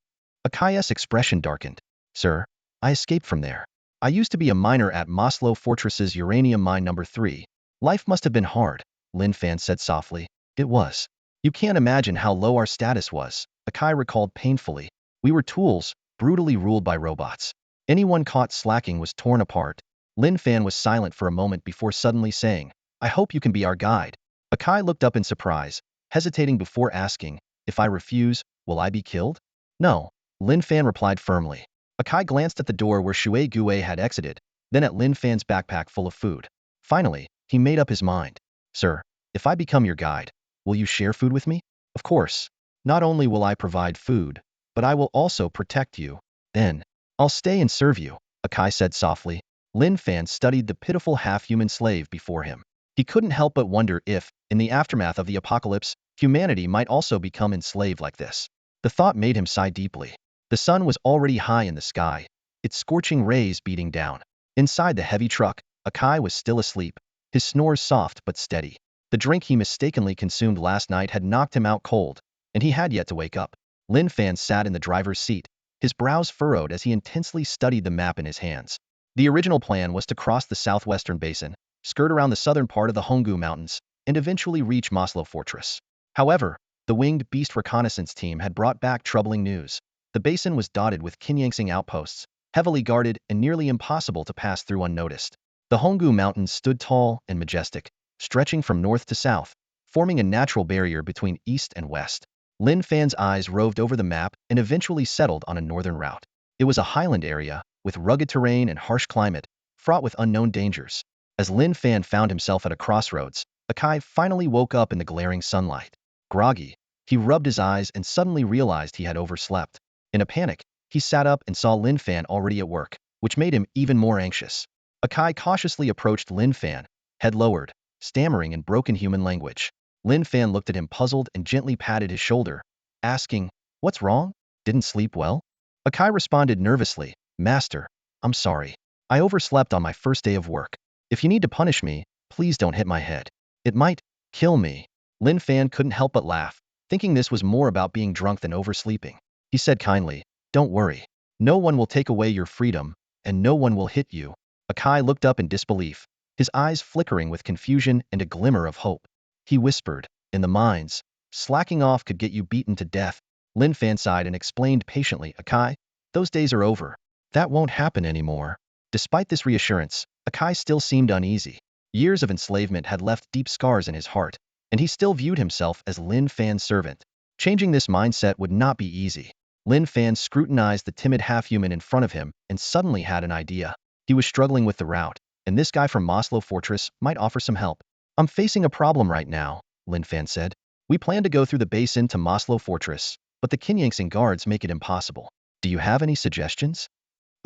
Speaker 1: Akai's expression darkened. "Sir, I escaped from there. I used to be a miner at Maslow Fortress's uranium mine number 3. Life must have been hard," Lin Fan said softly. "It was. You can't imagine how low our status was," Akai recalled painfully. "We were tools, brutally ruled by robots. Anyone caught slacking was torn apart." Lin Fan was silent for a moment before suddenly saying, "I hope you can be our guide." Akai looked up in surprise, hesitating before asking, "If I refuse, will I be killed?" "No," Lin Fan replied firmly. Akai glanced at the door where Shui Gue had exited, then at Lin Fan's backpack full of food. Finally, he made up his mind. "Sir, if I become your guide, will you share food with me?" "Of course. Not only will I provide food, but I will also protect you. Then, I'll stay and serve you," Akai said softly. Lin Fan studied the pitiful half-human slave before him. He couldn't help but wonder if, in the aftermath of the apocalypse, humanity might also become enslaved like this. The thought made him sigh deeply. The sun was already high in the sky, its scorching rays beating down. Inside the heavy truck, Akai was still asleep, his snores soft but steady. The drink he mistakenly consumed last night had knocked him out cold, and he had yet to wake up. Lin Fan sat in the driver's seat, his brows furrowed as he intensely studied the map in his hands. The original plan was to cross the southwestern basin, skirt around the southern part of the Honggu Mountains, and eventually reach Maslow Fortress. However, the winged beast reconnaissance team had brought back troubling news. The basin was dotted with Kinyangsing outposts, heavily guarded and nearly impossible to pass through unnoticed. The Honggu Mountains stood tall and majestic, stretching from north to south, forming a natural barrier between east and west. Lin Fan's eyes roved over the map and eventually settled on a northern route. It was a highland area, with rugged terrain and harsh climate, fraught with unknown dangers. As Lin Fan found himself at a crossroads, Akai finally woke up in the glaring sunlight. Groggy, he rubbed his eyes and suddenly realized he had overslept. In a panic, he sat up and saw Lin Fan already at work, which made him even more anxious. Akai cautiously approached Lin Fan, head lowered, stammering in broken human language. Lin Fan looked at him puzzled and gently patted his shoulder, asking, "What's wrong? Didn't sleep well?" Akai responded nervously, "Master, I'm sorry. I overslept on my first day of work. If you need to punish me, please don't hit my head. It might kill me." Lin Fan couldn't help but laugh, thinking this was more about being drunk than oversleeping. He said kindly, "Don't worry. No one will take away your freedom, and no one will hit you." Akai looked up in disbelief, his eyes flickering with confusion and a glimmer of hope. He whispered, "In the mines, slacking off could get you beaten to death." Lin Fan sighed and explained patiently, "Akai, those days are over. That won't happen anymore." Despite this reassurance, Akai still seemed uneasy. Years of enslavement had left deep scars in his heart, and he still viewed himself as Lin Fan's servant. Changing this mindset would not be easy. Lin Fan scrutinized the timid half-human in front of him and suddenly had an idea. He was struggling with the route, and this guy from Maslow Fortress might offer some help. "I'm facing a problem right now," Lin Fan said. "We plan to go through the basin to Maslow Fortress, but the Kinyangsing guards make it impossible. Do you have any suggestions?"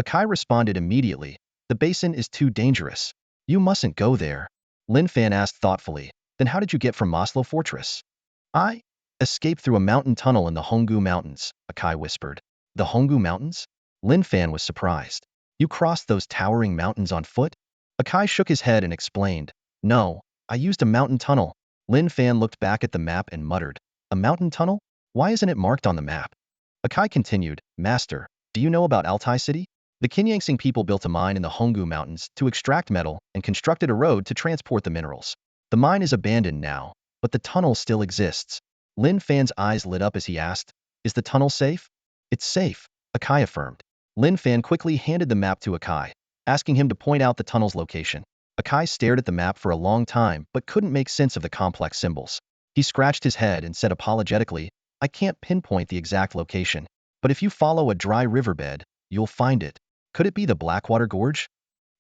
Speaker 1: Akai responded immediately, "The basin is too dangerous. You mustn't go there." Lin Fan asked thoughtfully, "Then how did you get from Maslow Fortress?" "I escaped through a mountain tunnel in the Honggu Mountains," Akai whispered. "The Honggu Mountains?" Lin Fan was surprised. "You crossed those towering mountains on foot?" Akai shook his head and explained, "No, I used a mountain tunnel." Lin Fan looked back at the map and muttered, "A mountain tunnel? Why isn't it marked on the map?" Akai continued, "Master, do you know about Altai City?" The Kinyangsing people built a mine in the Honggu Mountains to extract metal and constructed a road to transport the minerals. The mine is abandoned now, but the tunnel still exists. Lin Fan's eyes lit up as he asked, "Is the tunnel safe?" "It's safe," Akai affirmed. Lin Fan quickly handed the map to Akai, asking him to point out the tunnel's location. Akai stared at the map for a long time but couldn't make sense of the complex symbols. He scratched his head and said apologetically, "I can't pinpoint the exact location, but if you follow a dry riverbed, you'll find it." Could it be the Blackwater Gorge?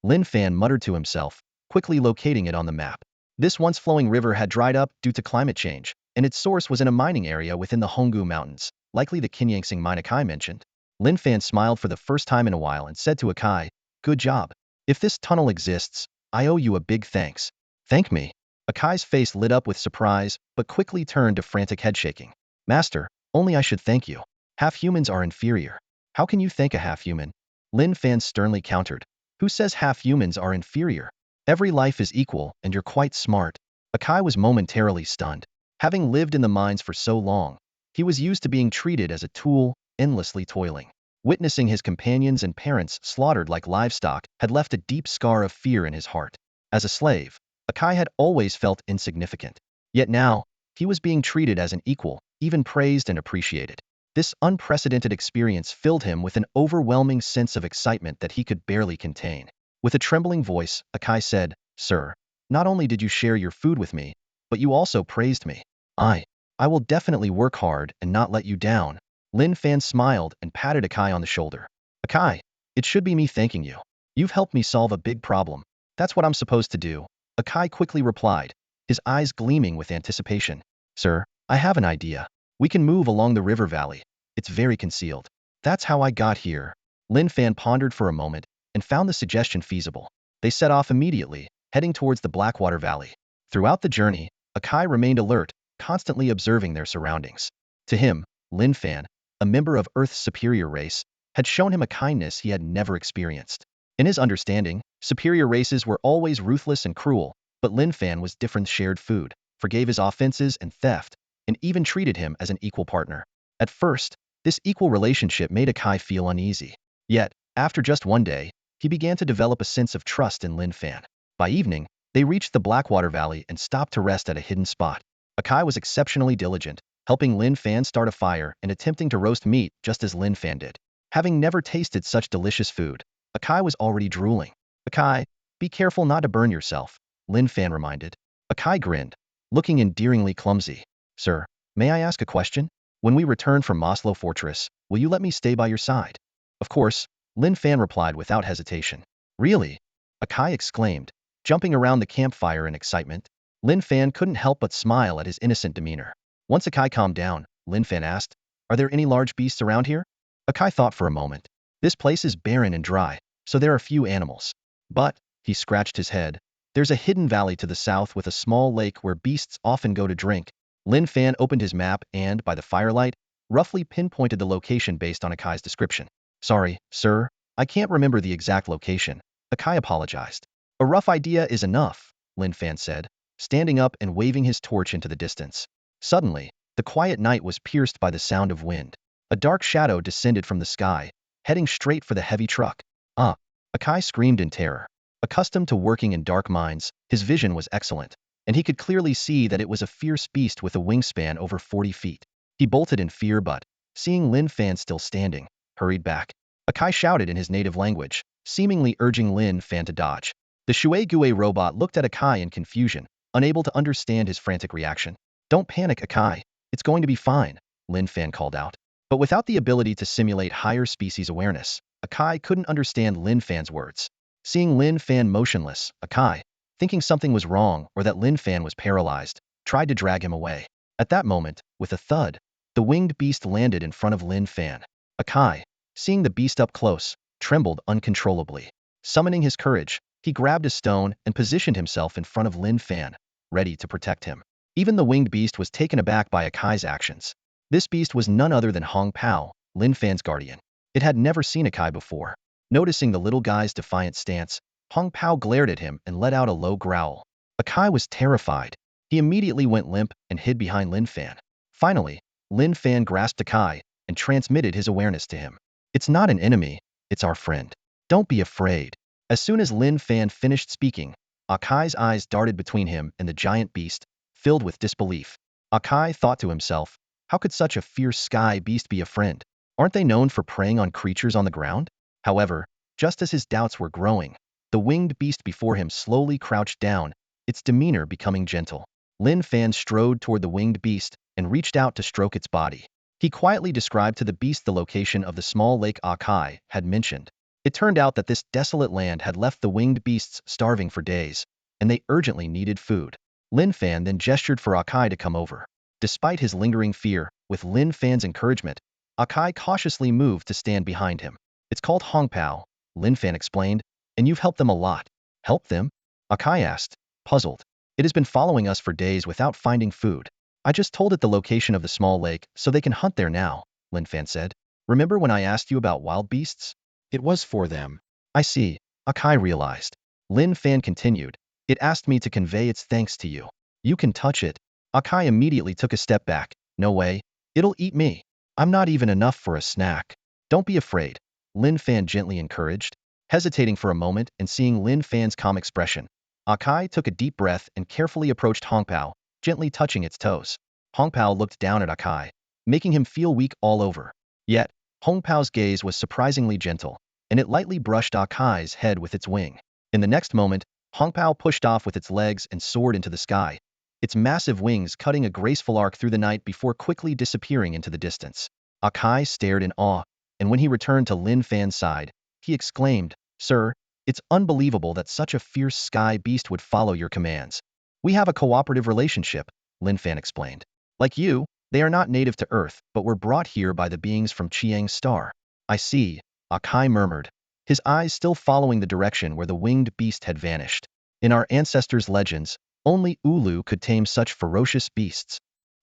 Speaker 1: Lin Fan muttered to himself, quickly locating it on the map. This once flowing river had dried up due to climate change, and its source was in a mining area within the Honggu Mountains, likely the Kinyangsing mine Akai mentioned. Lin Fan smiled for the first time in a while and said to Akai, "Good job. If this tunnel exists, I owe you a big thanks." "Thank me." Akai's face lit up with surprise, but quickly turned to frantic headshaking. "Master, only I should thank you. Half-humans are inferior. How can you thank a half-human?" Lin Fan sternly countered. "Who says half-humans are inferior? Every life is equal, and you're quite smart." Akai was momentarily stunned. Having lived in the mines for so long, he was used to being treated as a tool, endlessly toiling. Witnessing his companions and parents slaughtered like livestock had left a deep scar of fear in his heart. As a slave, Akai had always felt insignificant. Yet now, he was being treated as an equal, even praised and appreciated. This unprecedented experience filled him with an overwhelming sense of excitement that he could barely contain. With a trembling voice, Akai said, "Sir, not only did you share your food with me, but you also praised me. I will definitely work hard and not let you down." Lin Fan smiled and patted Akai on the shoulder. "Akai, it should be me thanking you. You've helped me solve a big problem. That's what I'm supposed to do." Akai quickly replied, his eyes gleaming with anticipation. "Sir, I have an idea. We can move along the river valley. It's very concealed." "That's how I got here." Lin Fan pondered for a moment and found the suggestion feasible. They set off immediately, heading towards the Blackwater Valley. Throughout the journey, Akai remained alert, constantly observing their surroundings. To him, Lin Fan, a member of Earth's superior race, had shown him a kindness he had never experienced. In his understanding, superior races were always ruthless and cruel, but Lin Fan was different. Shared food, forgave his offenses and theft, and even treated him as an equal partner. At first, this equal relationship made Akai feel uneasy. Yet, after just one day, he began to develop a sense of trust in Lin Fan. By evening, they reached the Blackwater Valley and stopped to rest at a hidden spot. Akai was exceptionally diligent, helping Lin Fan start a fire and attempting to roast meat just as Lin Fan did. Having never tasted such delicious food, Akai was already drooling. "Akai, be careful not to burn yourself," Lin Fan reminded. Akai grinned, looking endearingly clumsy. "Sir, may I ask a question? When we return from Maslow Fortress, will you let me stay by your side?" "Of course," Lin Fan replied without hesitation. "Really?" Akai exclaimed, jumping around the campfire in excitement. Lin Fan couldn't help but smile at his innocent demeanor. Once Akai calmed down, Lin Fan asked, "Are there any large beasts around here?" Akai thought for a moment. "This place is barren and dry, so there are few animals. But," he scratched his head, "there's a hidden valley to the south with a small lake where beasts often go to drink." Lin Fan opened his map and, by the firelight, roughly pinpointed the location based on Akai's description. "Sorry, sir, I can't remember the exact location." Akai apologized. "A rough idea is enough," Lin Fan said, standing up and waving his torch into the distance. Suddenly, the quiet night was pierced by the sound of wind. A dark shadow descended from the sky, heading straight for the heavy truck. "Ah!" Akai screamed in terror. Accustomed to working in dark mines, his vision was excellent, and he could clearly see that it was a fierce beast with a wingspan over 40 feet. He bolted in fear but, seeing Lin Fan still standing, hurried back. Akai shouted in his native language, seemingly urging Lin Fan to dodge. The Shui robot looked at Akai in confusion, unable to understand his frantic reaction. "Don't panic, Akai. It's going to be fine," Lin Fan called out. But without the ability to simulate higher species awareness, Akai couldn't understand Lin Fan's words. Seeing Lin Fan motionless, Akai, thinking something was wrong or that Lin Fan was paralyzed, tried to drag him away. At that moment, with a thud, the winged beast landed in front of Lin Fan. Akai, seeing the beast up close, trembled uncontrollably. Summoning his courage, he grabbed a stone and positioned himself in front of Lin Fan, ready to protect him. Even the winged beast was taken aback by Akai's actions. This beast was none other than Hong Pao, Lin Fan's guardian. It had never seen Akai before. Noticing the little guy's defiant stance, Hong Pao glared at him and let out a low growl. Akai was terrified. He immediately went limp and hid behind Lin Fan. Finally, Lin Fan grasped Akai and transmitted his awareness to him. "It's not an enemy, it's our friend." Don't be afraid. As soon as Lin Fan finished speaking, Akai's eyes darted between him and the giant beast, filled with disbelief. Akai thought to himself, how could such a fierce sky beast be a friend? Aren't they known for preying on creatures on the ground? However, just as his doubts were growing, the winged beast before him slowly crouched down, its demeanor becoming gentle. Lin Fan strode toward the winged beast and reached out to stroke its body. He quietly described to the beast the location of the small lake Akai had mentioned. It turned out that this desolate land had left the winged beasts starving for days, and they urgently needed food. Lin Fan then gestured for Akai to come over. Despite his lingering fear, with Lin Fan's encouragement, Akai cautiously moved to stand behind him. It's called Hongpao, Lin Fan explained, and you've helped them a lot. Helped them? Akai asked, puzzled. It has been following us for days without finding food. I just told it the location of the small lake so they can hunt there now, Lin Fan said. Remember when I asked you about wild beasts? It was for them. I see, Akai realized. Lin Fan continued. It asked me to convey its thanks to you. You can touch it. Akai immediately took a step back. No way. It'll eat me. I'm not even enough for a snack. Don't be afraid, Lin Fan gently encouraged. Hesitating for a moment and seeing Lin Fan's calm expression, Akai took a deep breath and carefully approached Hongpao, gently touching its toes. Hongpao looked down at Akai, making him feel weak all over. Yet, Hongpao's gaze was surprisingly gentle, and it lightly brushed Akai's head with its wing. In the next moment, Hongpao pushed off with its legs and soared into the sky, its massive wings cutting a graceful arc through the night before quickly disappearing into the distance. Akai stared in awe, and when he returned to Lin Fan's side, he exclaimed, Sir, it's unbelievable that such a fierce sky beast would follow your commands. We have a cooperative relationship, Lin Fan explained. Like you, they are not native to Earth, but were brought here by the beings from Chiang's star. I see, Akai murmured, his eyes still following the direction where the winged beast had vanished. In our ancestors' legends, only Ulu could tame such ferocious beasts.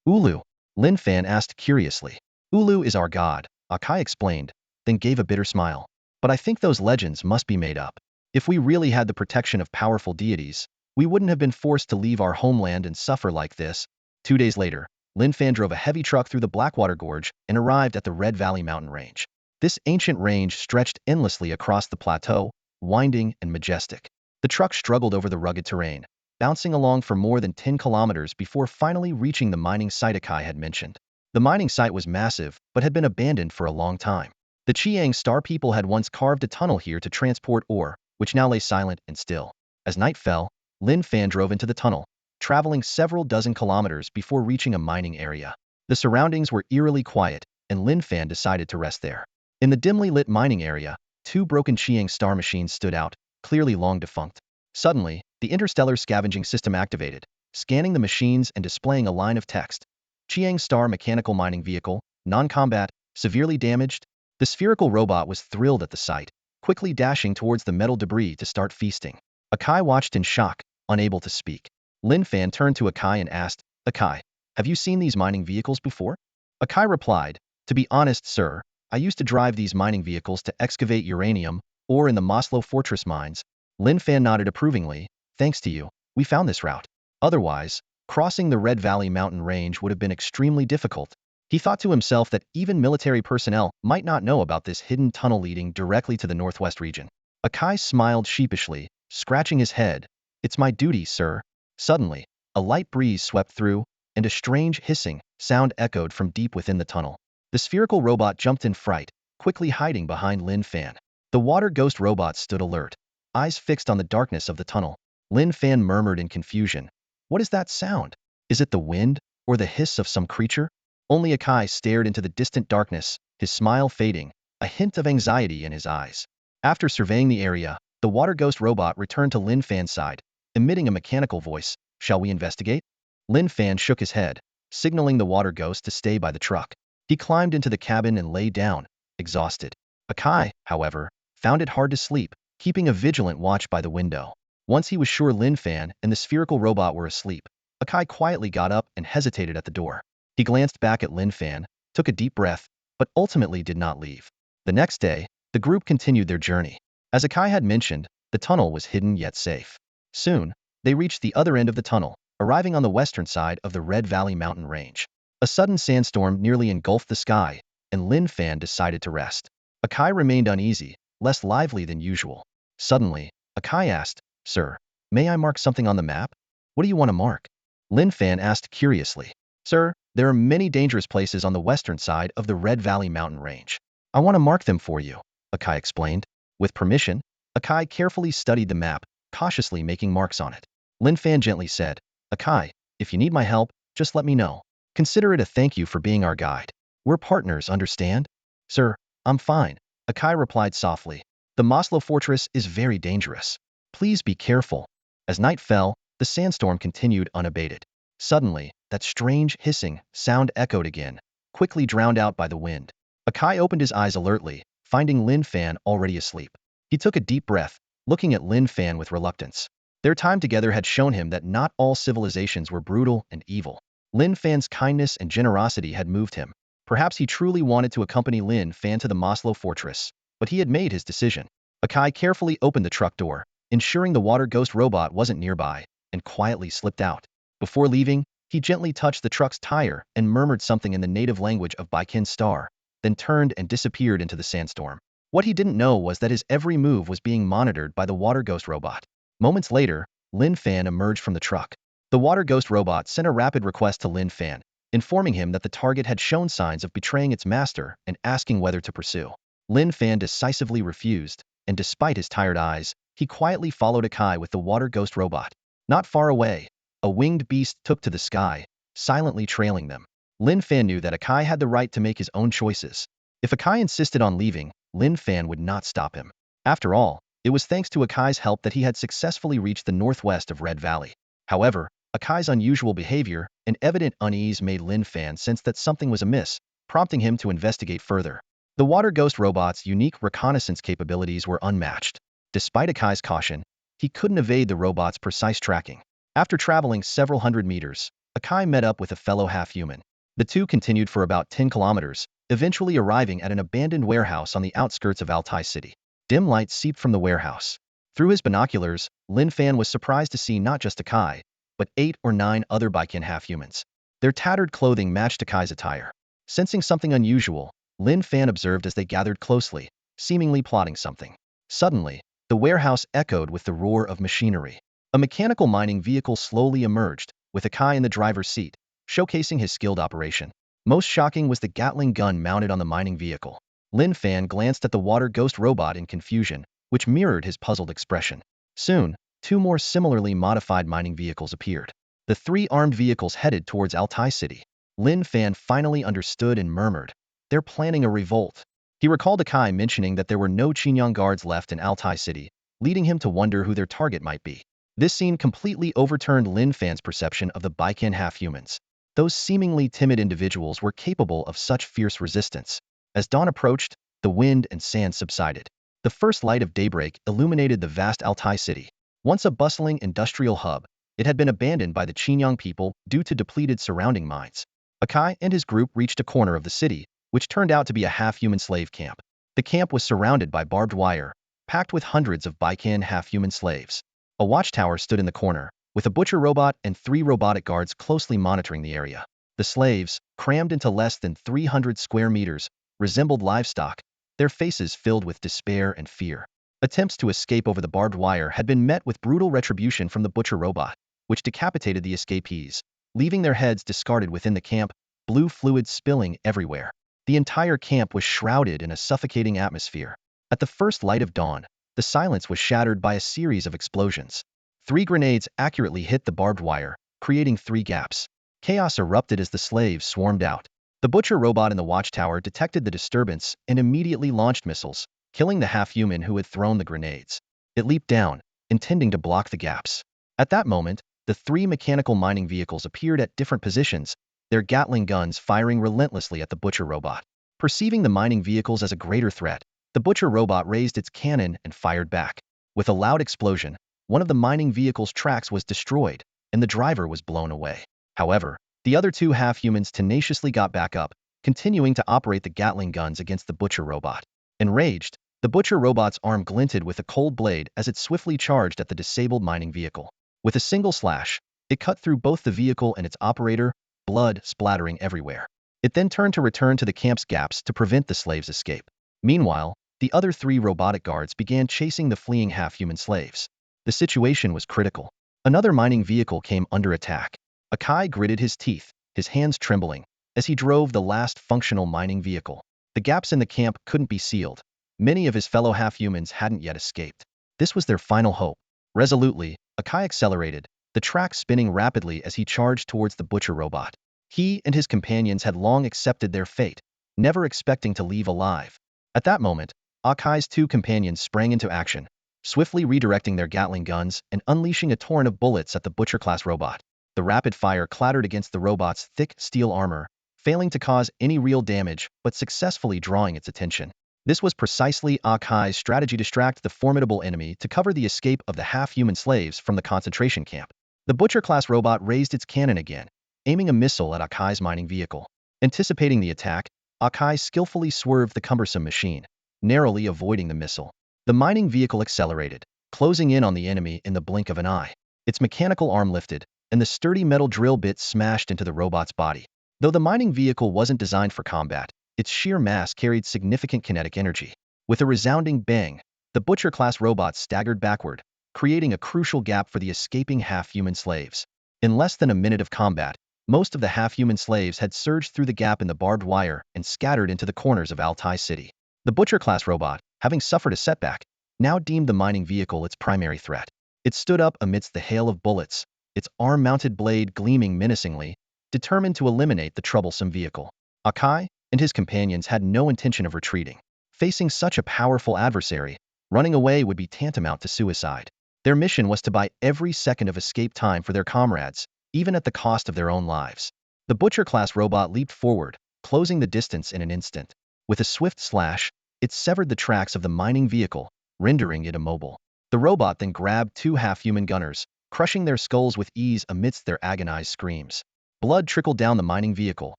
Speaker 1: Ulu? Lin Fan asked curiously. Ulu is our god, Akai explained, then gave a bitter smile. But I think those legends must be made up. If we really had the protection of powerful deities, we wouldn't have been forced to leave our homeland and suffer like this. 2 days later, Lin Fan drove a heavy truck through the Blackwater Gorge and arrived at the Red Valley mountain range. This ancient range stretched endlessly across the plateau, winding and majestic. The truck struggled over the rugged terrain, bouncing along for more than 10 kilometers before finally reaching the mining site Akai had mentioned. The mining site was massive, but had been abandoned for a long time. The Chiang Star people had once carved a tunnel here to transport ore, which now lay silent and still. As night fell, Lin Fan drove into the tunnel, traveling several dozen kilometers before reaching a mining area. The surroundings were eerily quiet, and Lin Fan decided to rest there. In the dimly lit mining area, 2 broken Chiang Star machines stood out, clearly long defunct. Suddenly, the interstellar scavenging system activated, scanning the machines and displaying a line of text. Chiang Star mechanical mining vehicle, non-combat, severely damaged. The spherical robot was thrilled at the sight, quickly dashing towards the metal debris to start feasting. Akai watched in shock, unable to speak. Lin Fan turned to Akai and asked, Akai, have you seen these mining vehicles before? Akai replied, to be honest, sir, I used to drive these mining vehicles to excavate uranium, ore in the Maslow Fortress mines. Lin Fan nodded approvingly, thanks to you, we found this route. Otherwise, crossing the Red Valley mountain range would have been extremely difficult. He thought to himself that even military personnel might not know about this hidden tunnel leading directly to the northwest region. Akai smiled sheepishly, scratching his head. It's my duty, sir. Suddenly, a light breeze swept through, and a strange hissing sound echoed from deep within the tunnel. The spherical robot jumped in fright, quickly hiding behind Lin Fan. The water ghost robot stood alert, eyes fixed on the darkness of the tunnel. Lin Fan murmured in confusion. What is that sound? Is it the wind, or the hiss of some creature? Only Akai stared into the distant darkness, his smile fading, a hint of anxiety in his eyes. After surveying the area, the water ghost robot returned to Lin Fan's side, emitting a mechanical voice. Shall we investigate? Lin Fan shook his head, signaling the water ghost to stay by the truck. He climbed into the cabin and lay down, exhausted. Akai, however, found it hard to sleep, keeping a vigilant watch by the window. Once he was sure Lin Fan and the spherical robot were asleep, Akai quietly got up and hesitated at the door. He glanced back at Lin Fan, took a deep breath, but ultimately did not leave. The next day, the group continued their journey. As Akai had mentioned, the tunnel was hidden yet safe. Soon, they reached the other end of the tunnel, arriving on the western side of the Red Valley mountain range. A sudden sandstorm nearly engulfed the sky, and Lin Fan decided to rest. Akai remained uneasy, less lively than usual. Suddenly, Akai asked, "Sir, may I mark something on the map?" "What do you want to mark?" Lin Fan asked curiously. "Sir, there are many dangerous places on the western side of the Red Valley mountain range. I want to mark them for you," Akai explained. With permission, Akai carefully studied the map, cautiously making marks on it. Lin Fan gently said, "Akai, if you need my help, just let me know. Consider it a thank you for being our guide. We're partners, understand?" "Sir, I'm fine," Akai replied softly. "The Maslow fortress is very dangerous. Please be careful." As night fell, the sandstorm continued unabated. Suddenly, that strange hissing sound echoed again, quickly drowned out by the wind. Akai opened his eyes alertly, finding Lin Fan already asleep. He took a deep breath, looking at Lin Fan with reluctance. Their time together had shown him that not all civilizations were brutal and evil. Lin Fan's kindness and generosity had moved him. Perhaps he truly wanted to accompany Lin Fan to the Maslow fortress, but he had made his decision. Akai carefully opened the truck door, ensuring the water ghost robot wasn't nearby, and quietly slipped out. Before leaving, he gently touched the truck's tire and murmured something in the native language of Baikin Star, then turned and disappeared into the sandstorm. What he didn't know was that his every move was being monitored by the water ghost robot. Moments later, Lin Fan emerged from the truck. The water ghost robot sent a rapid request to Lin Fan, informing him that the target had shown signs of betraying its master and asking whether to pursue. Lin Fan decisively refused, and despite his tired eyes, he quietly followed Akai with the water ghost robot. Not far away, a winged beast took to the sky, silently trailing them. Lin Fan knew that Akai had the right to make his own choices. If Akai insisted on leaving, Lin Fan would not stop him. After all, it was thanks to Akai's help that he had successfully reached the northwest of Red Valley. However, Akai's unusual behavior and evident unease made Lin Fan sense that something was amiss, prompting him to investigate further. The water ghost robot's unique reconnaissance capabilities were unmatched. Despite Akai's caution, he couldn't evade the robot's precise tracking. After traveling several hundred meters, Akai met up with a fellow half-human. The two continued for about 10 kilometers, eventually arriving at an abandoned warehouse on the outskirts of Altai City. Dim light seeped from the warehouse. Through his binoculars, Lin Fan was surprised to see not just Akai, but 8 or 9 other Baikin half-humans. Their tattered clothing matched Akai's attire. Sensing something unusual, Lin Fan observed as they gathered closely, seemingly plotting something. Suddenly, the warehouse echoed with the roar of machinery. A mechanical mining vehicle slowly emerged, with Akai in the driver's seat, showcasing his skilled operation. Most shocking was the Gatling gun mounted on the mining vehicle. Lin Fan glanced at the water ghost robot in confusion, which mirrored his puzzled expression. Soon, 2 more similarly modified mining vehicles appeared. The 3 armed vehicles headed towards Altai City. Lin Fan finally understood and murmured, "They're planning a revolt." He recalled Akai mentioning that there were no Qingyang guards left in Altai City, leading him to wonder who their target might be. This scene completely overturned Lin Fan's perception of the Baikin half-humans. Those seemingly timid individuals were capable of such fierce resistance. As dawn approached, the wind and sand subsided. The first light of daybreak illuminated the vast Altai City. Once a bustling industrial hub, it had been abandoned by the Qingyang people due to depleted surrounding mines. Akai and his group reached a corner of the city, which turned out to be a half-human slave camp. The camp was surrounded by barbed wire, packed with hundreds of Baikin half-human slaves. A watchtower stood in the corner, with a butcher robot and 3 robotic guards closely monitoring the area. The slaves, crammed into less than 300 square meters, resembled livestock, their faces filled with despair and fear. Attempts to escape over the barbed wire had been met with brutal retribution from the butcher robot, which decapitated the escapees, leaving their heads discarded within the camp, blue fluid spilling everywhere. The entire camp was shrouded in a suffocating atmosphere. At the first light of dawn, the silence was shattered by a series of explosions. 3 grenades accurately hit the barbed wire, creating 3 gaps. Chaos erupted as the slaves swarmed out. The butcher robot in the watchtower detected the disturbance and immediately launched missiles, killing the half-human who had thrown the grenades. It leaped down, intending to block the gaps. At that moment, the 3 mechanical mining vehicles appeared at different positions, their Gatling guns firing relentlessly at the butcher robot. Perceiving the mining vehicles as a greater threat, the butcher robot raised its cannon and fired back. With a loud explosion, one of the mining vehicle's tracks was destroyed, and the driver was blown away. However, the other 2 half-humans tenaciously got back up, continuing to operate the Gatling guns against the butcher robot. Enraged, the butcher robot's arm glinted with a cold blade as it swiftly charged at the disabled mining vehicle. With a single slash, it cut through both the vehicle and its operator, blood splattering everywhere. It then turned to return to the camp's gaps to prevent the slaves' escape. Meanwhile, the other 3 robotic guards began chasing the fleeing half-human slaves. The situation was critical. Another mining vehicle came under attack. Akai gritted his teeth, his hands trembling, as he drove the last functional mining vehicle. The gaps in the camp couldn't be sealed. Many of his fellow half-humans hadn't yet escaped. This was their final hope. Resolutely, Akai accelerated, the track spinning rapidly as he charged towards the butcher robot. He and his companions had long accepted their fate, never expecting to leave alive. At that moment, Akai's 2 companions sprang into action, swiftly redirecting their Gatling guns and unleashing a torrent of bullets at the butcher-class robot. The rapid fire clattered against the robot's thick steel armor, failing to cause any real damage but successfully drawing its attention. This was precisely Akai's strategy to distract the formidable enemy to cover the escape of the half-human slaves from the concentration camp. The butcher-class robot raised its cannon again, aiming a missile at Akai's mining vehicle. Anticipating the attack, Akai skillfully swerved the cumbersome machine, narrowly avoiding the missile. The mining vehicle accelerated, closing in on the enemy in the blink of an eye. Its mechanical arm lifted, and the sturdy metal drill bit smashed into the robot's body. Though the mining vehicle wasn't designed for combat, its sheer mass carried significant kinetic energy. With a resounding bang, the butcher-class robot staggered backward, creating a crucial gap for the escaping half-human slaves. In less than a minute of combat, most of the half-human slaves had surged through the gap in the barbed wire and scattered into the corners of Altai City. The butcher-class robot, having suffered a setback, now deemed the mining vehicle its primary threat. It stood up amidst the hail of bullets, its arm-mounted blade gleaming menacingly, determined to eliminate the troublesome vehicle. Akai and his companions had no intention of retreating. Facing such a powerful adversary, running away would be tantamount to suicide. Their mission was to buy every second of escape time for their comrades, even at the cost of their own lives. The butcher-class robot leaped forward, closing the distance in an instant. With a swift slash, it severed the tracks of the mining vehicle, rendering it immobile. The robot then grabbed 2 half-human gunners, crushing their skulls with ease amidst their agonized screams. Blood trickled down the mining vehicle,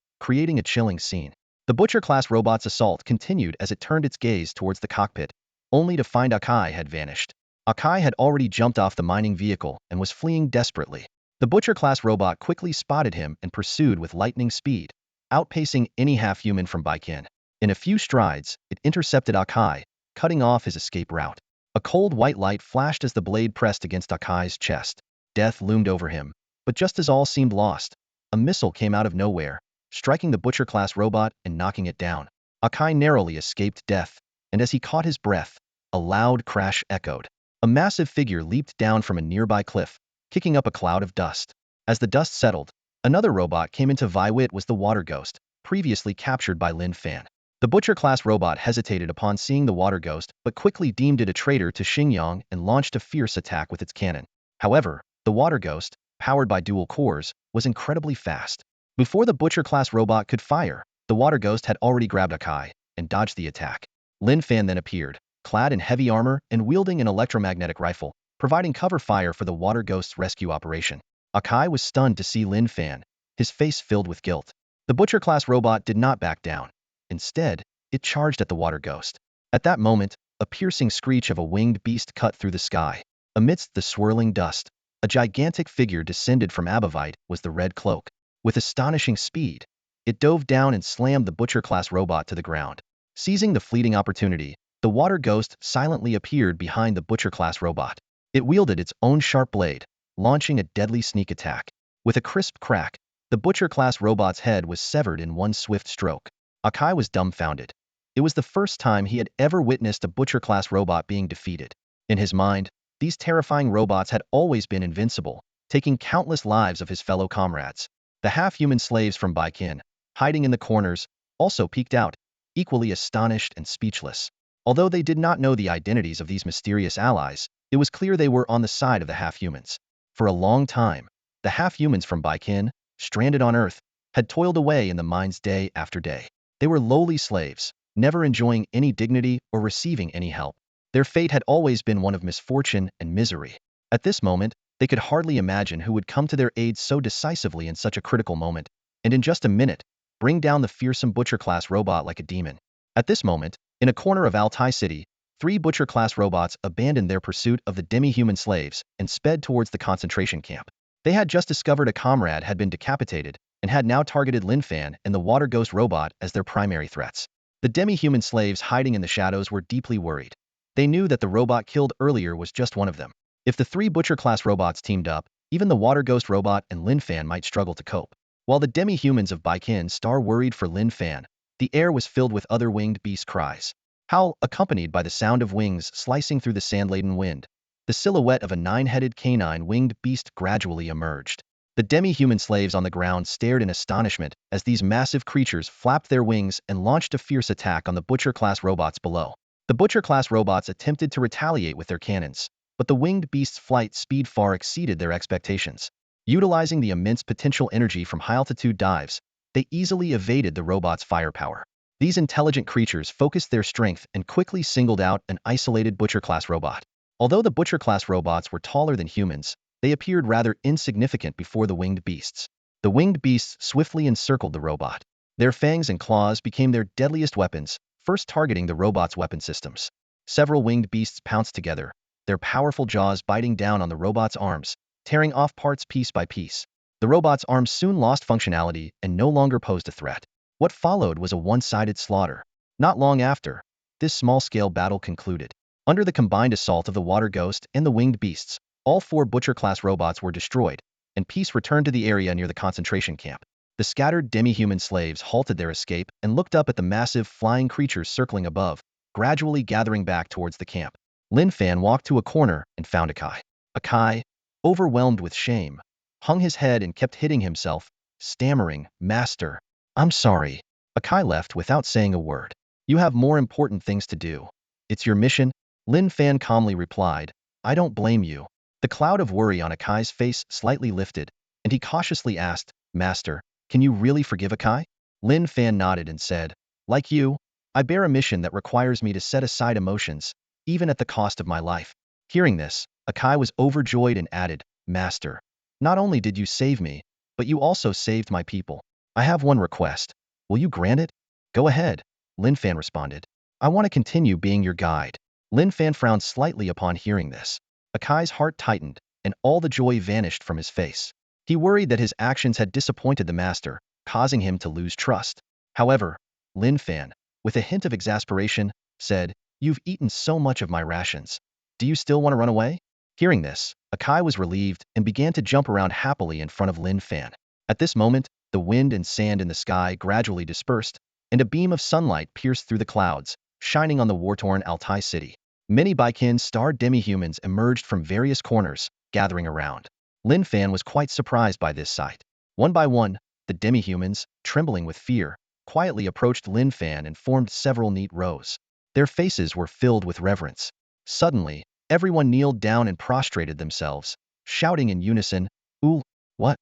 Speaker 1: creating a chilling scene. The butcher-class robot's assault continued as it turned its gaze towards the cockpit, only to find Akai had vanished. Akai had already jumped off the mining vehicle and was fleeing desperately. The butcher-class robot quickly spotted him and pursued with lightning speed, outpacing any half-human from Baiken. In a few strides, it intercepted Akai, cutting off his escape route. A cold white light flashed as the blade pressed against Akai's chest. Death loomed over him, but just as all seemed lost, a missile came out of nowhere, striking the butcher-class robot and knocking it down. Akai narrowly escaped death, and as he caught his breath, a loud crash echoed. A massive figure leaped down from a nearby cliff, kicking up a cloud of dust. As the dust settled, another robot came into view. It was the water ghost, previously captured by Lin Fan. The butcher-class robot hesitated upon seeing the water ghost, but quickly deemed it a traitor to Xingyang and launched a fierce attack with its cannon. However, the water ghost, powered by dual cores, was incredibly fast. Before the butcher-class robot could fire, the water ghost had already grabbed Akai and dodged the attack. Lin Fan then appeared, clad in heavy armor and wielding an electromagnetic rifle, providing cover fire for the water ghost's rescue operation. Akai was stunned to see Lin Fan, his face filled with guilt. The butcher-class robot did not back down. Instead, it charged at the water ghost. At that moment, a piercing screech of a winged beast cut through the sky. Amidst the swirling dust, a gigantic figure descended from Abavite was the red cloak. With astonishing speed, it dove down and slammed the butcher-class robot to the ground. Seizing the fleeting opportunity, the water ghost silently appeared behind the butcher-class robot. It wielded its own sharp blade, launching a deadly sneak attack. With a crisp crack, the butcher-class robot's head was severed in one swift stroke. Akai was dumbfounded. It was the first time he had ever witnessed a butcher-class robot being defeated. In his mind, these terrifying robots had always been invincible, taking countless lives of his fellow comrades. The half-human slaves from Baiken, hiding in the corners, also peeked out, equally astonished and speechless. Although they did not know the identities of these mysterious allies, it was clear they were on the side of the half-humans. For a long time, the half-humans from Baiken, stranded on Earth, had toiled away in the mines day after day. They were lowly slaves, never enjoying any dignity or receiving any help. Their fate had always been one of misfortune and misery. At this moment, they could hardly imagine who would come to their aid so decisively in such a critical moment, and in just a minute, bring down the fearsome butcher-class robot like a demon. At this moment, in a corner of Altai City, 3 butcher-class robots abandoned their pursuit of the demi-human slaves and sped towards the concentration camp. They had just discovered a comrade had been decapitated and had now targeted Lin Fan and the water ghost robot as their primary threats. The demi-human slaves hiding in the shadows were deeply worried. They knew that the robot killed earlier was just one of them. If the three Butcher-class robots teamed up, even the Water Ghost robot and Lin Fan might struggle to cope. While the demi-humans of Baikin Star worried for Lin Fan, the air was filled with other winged beast cries. Howl, accompanied by the sound of wings slicing through the sand-laden wind. The silhouette of a nine-headed canine winged beast gradually emerged. The demi-human slaves on the ground stared in astonishment as these massive creatures flapped their wings and launched a fierce attack on the Butcher-class robots below. The Butcher-class robots attempted to retaliate with their cannons, but the winged beast's flight speed far exceeded their expectations. Utilizing the immense potential energy from high-altitude dives, they easily evaded the robot's firepower. These intelligent creatures focused their strength and quickly singled out an isolated Butcher-class robot. Although the Butcher-class robots were taller than humans, they appeared rather insignificant before the winged beasts. The winged beasts swiftly encircled the robot. Their fangs and claws became their deadliest weapons, first targeting the robot's weapon systems. Several winged beasts pounced together, their powerful jaws biting down on the robot's arms, tearing off parts piece by piece. The robot's arms soon lost functionality and no longer posed a threat. What followed was a one-sided slaughter. Not long after, this small-scale battle concluded. Under the combined assault of the Water Ghost and the winged beasts, all four Butcher-class robots were destroyed, and peace returned to the area near the concentration camp. The scattered demi-human slaves halted their escape and looked up at the massive flying creatures circling above, gradually gathering back towards the camp. Lin Fan walked to a corner and found Akai. Akai, overwhelmed with shame, hung his head and kept hitting himself, stammering, "Master, I'm sorry." Akai left without saying a word. "You have more important things to do. It's your mission," Lin Fan calmly replied. "I don't blame you." The cloud of worry on Akai's face slightly lifted, and he cautiously asked, "Master, can you really forgive Akai?" Lin Fan nodded and said, "Like you, I bear a mission that requires me to set aside emotions, even at the cost of my life." Hearing this, Akai was overjoyed and added, "Master, not only did you save me, but you also saved my people. I have one request. Will you grant it?" "Go ahead," Lin Fan responded. "I want to continue being your guide." Lin Fan frowned slightly upon hearing this. Akai's heart tightened, and all the joy vanished from his face. He worried that his actions had disappointed the master, causing him to lose trust. However, Lin Fan, with a hint of exasperation, said, "You've eaten so much of my rations. Do you still want to run away?" Hearing this, Akai was relieved and began to jump around happily in front of Lin Fan. At this moment, the wind and sand in the sky gradually dispersed, and a beam of sunlight pierced through the clouds, shining on the war-torn Altai city. Many Baikin Star demi-humans emerged from various corners, gathering around. Lin Fan was quite surprised by this sight. One by one, the demi-humans, trembling with fear, quietly approached Lin Fan and formed several neat rows. Their faces were filled with reverence. Suddenly, everyone kneeled down and prostrated themselves, shouting in unison, "Ooh, what?"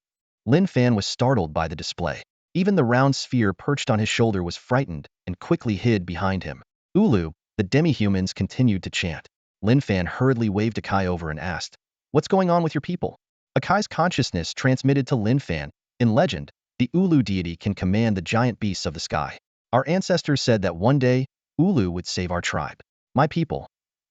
Speaker 1: Lin Fan was startled by the display. Even the round sphere perched on his shoulder was frightened and quickly hid behind him. "Ulu," the demi-humans continued to chant. Lin Fan hurriedly waved Akai over and asked, "What's going on with your people?" Akai's consciousness transmitted to Lin Fan. In legend, the Ulu deity can command the giant beasts of the sky. Our ancestors said that one day, Ulu would save our tribe. My people,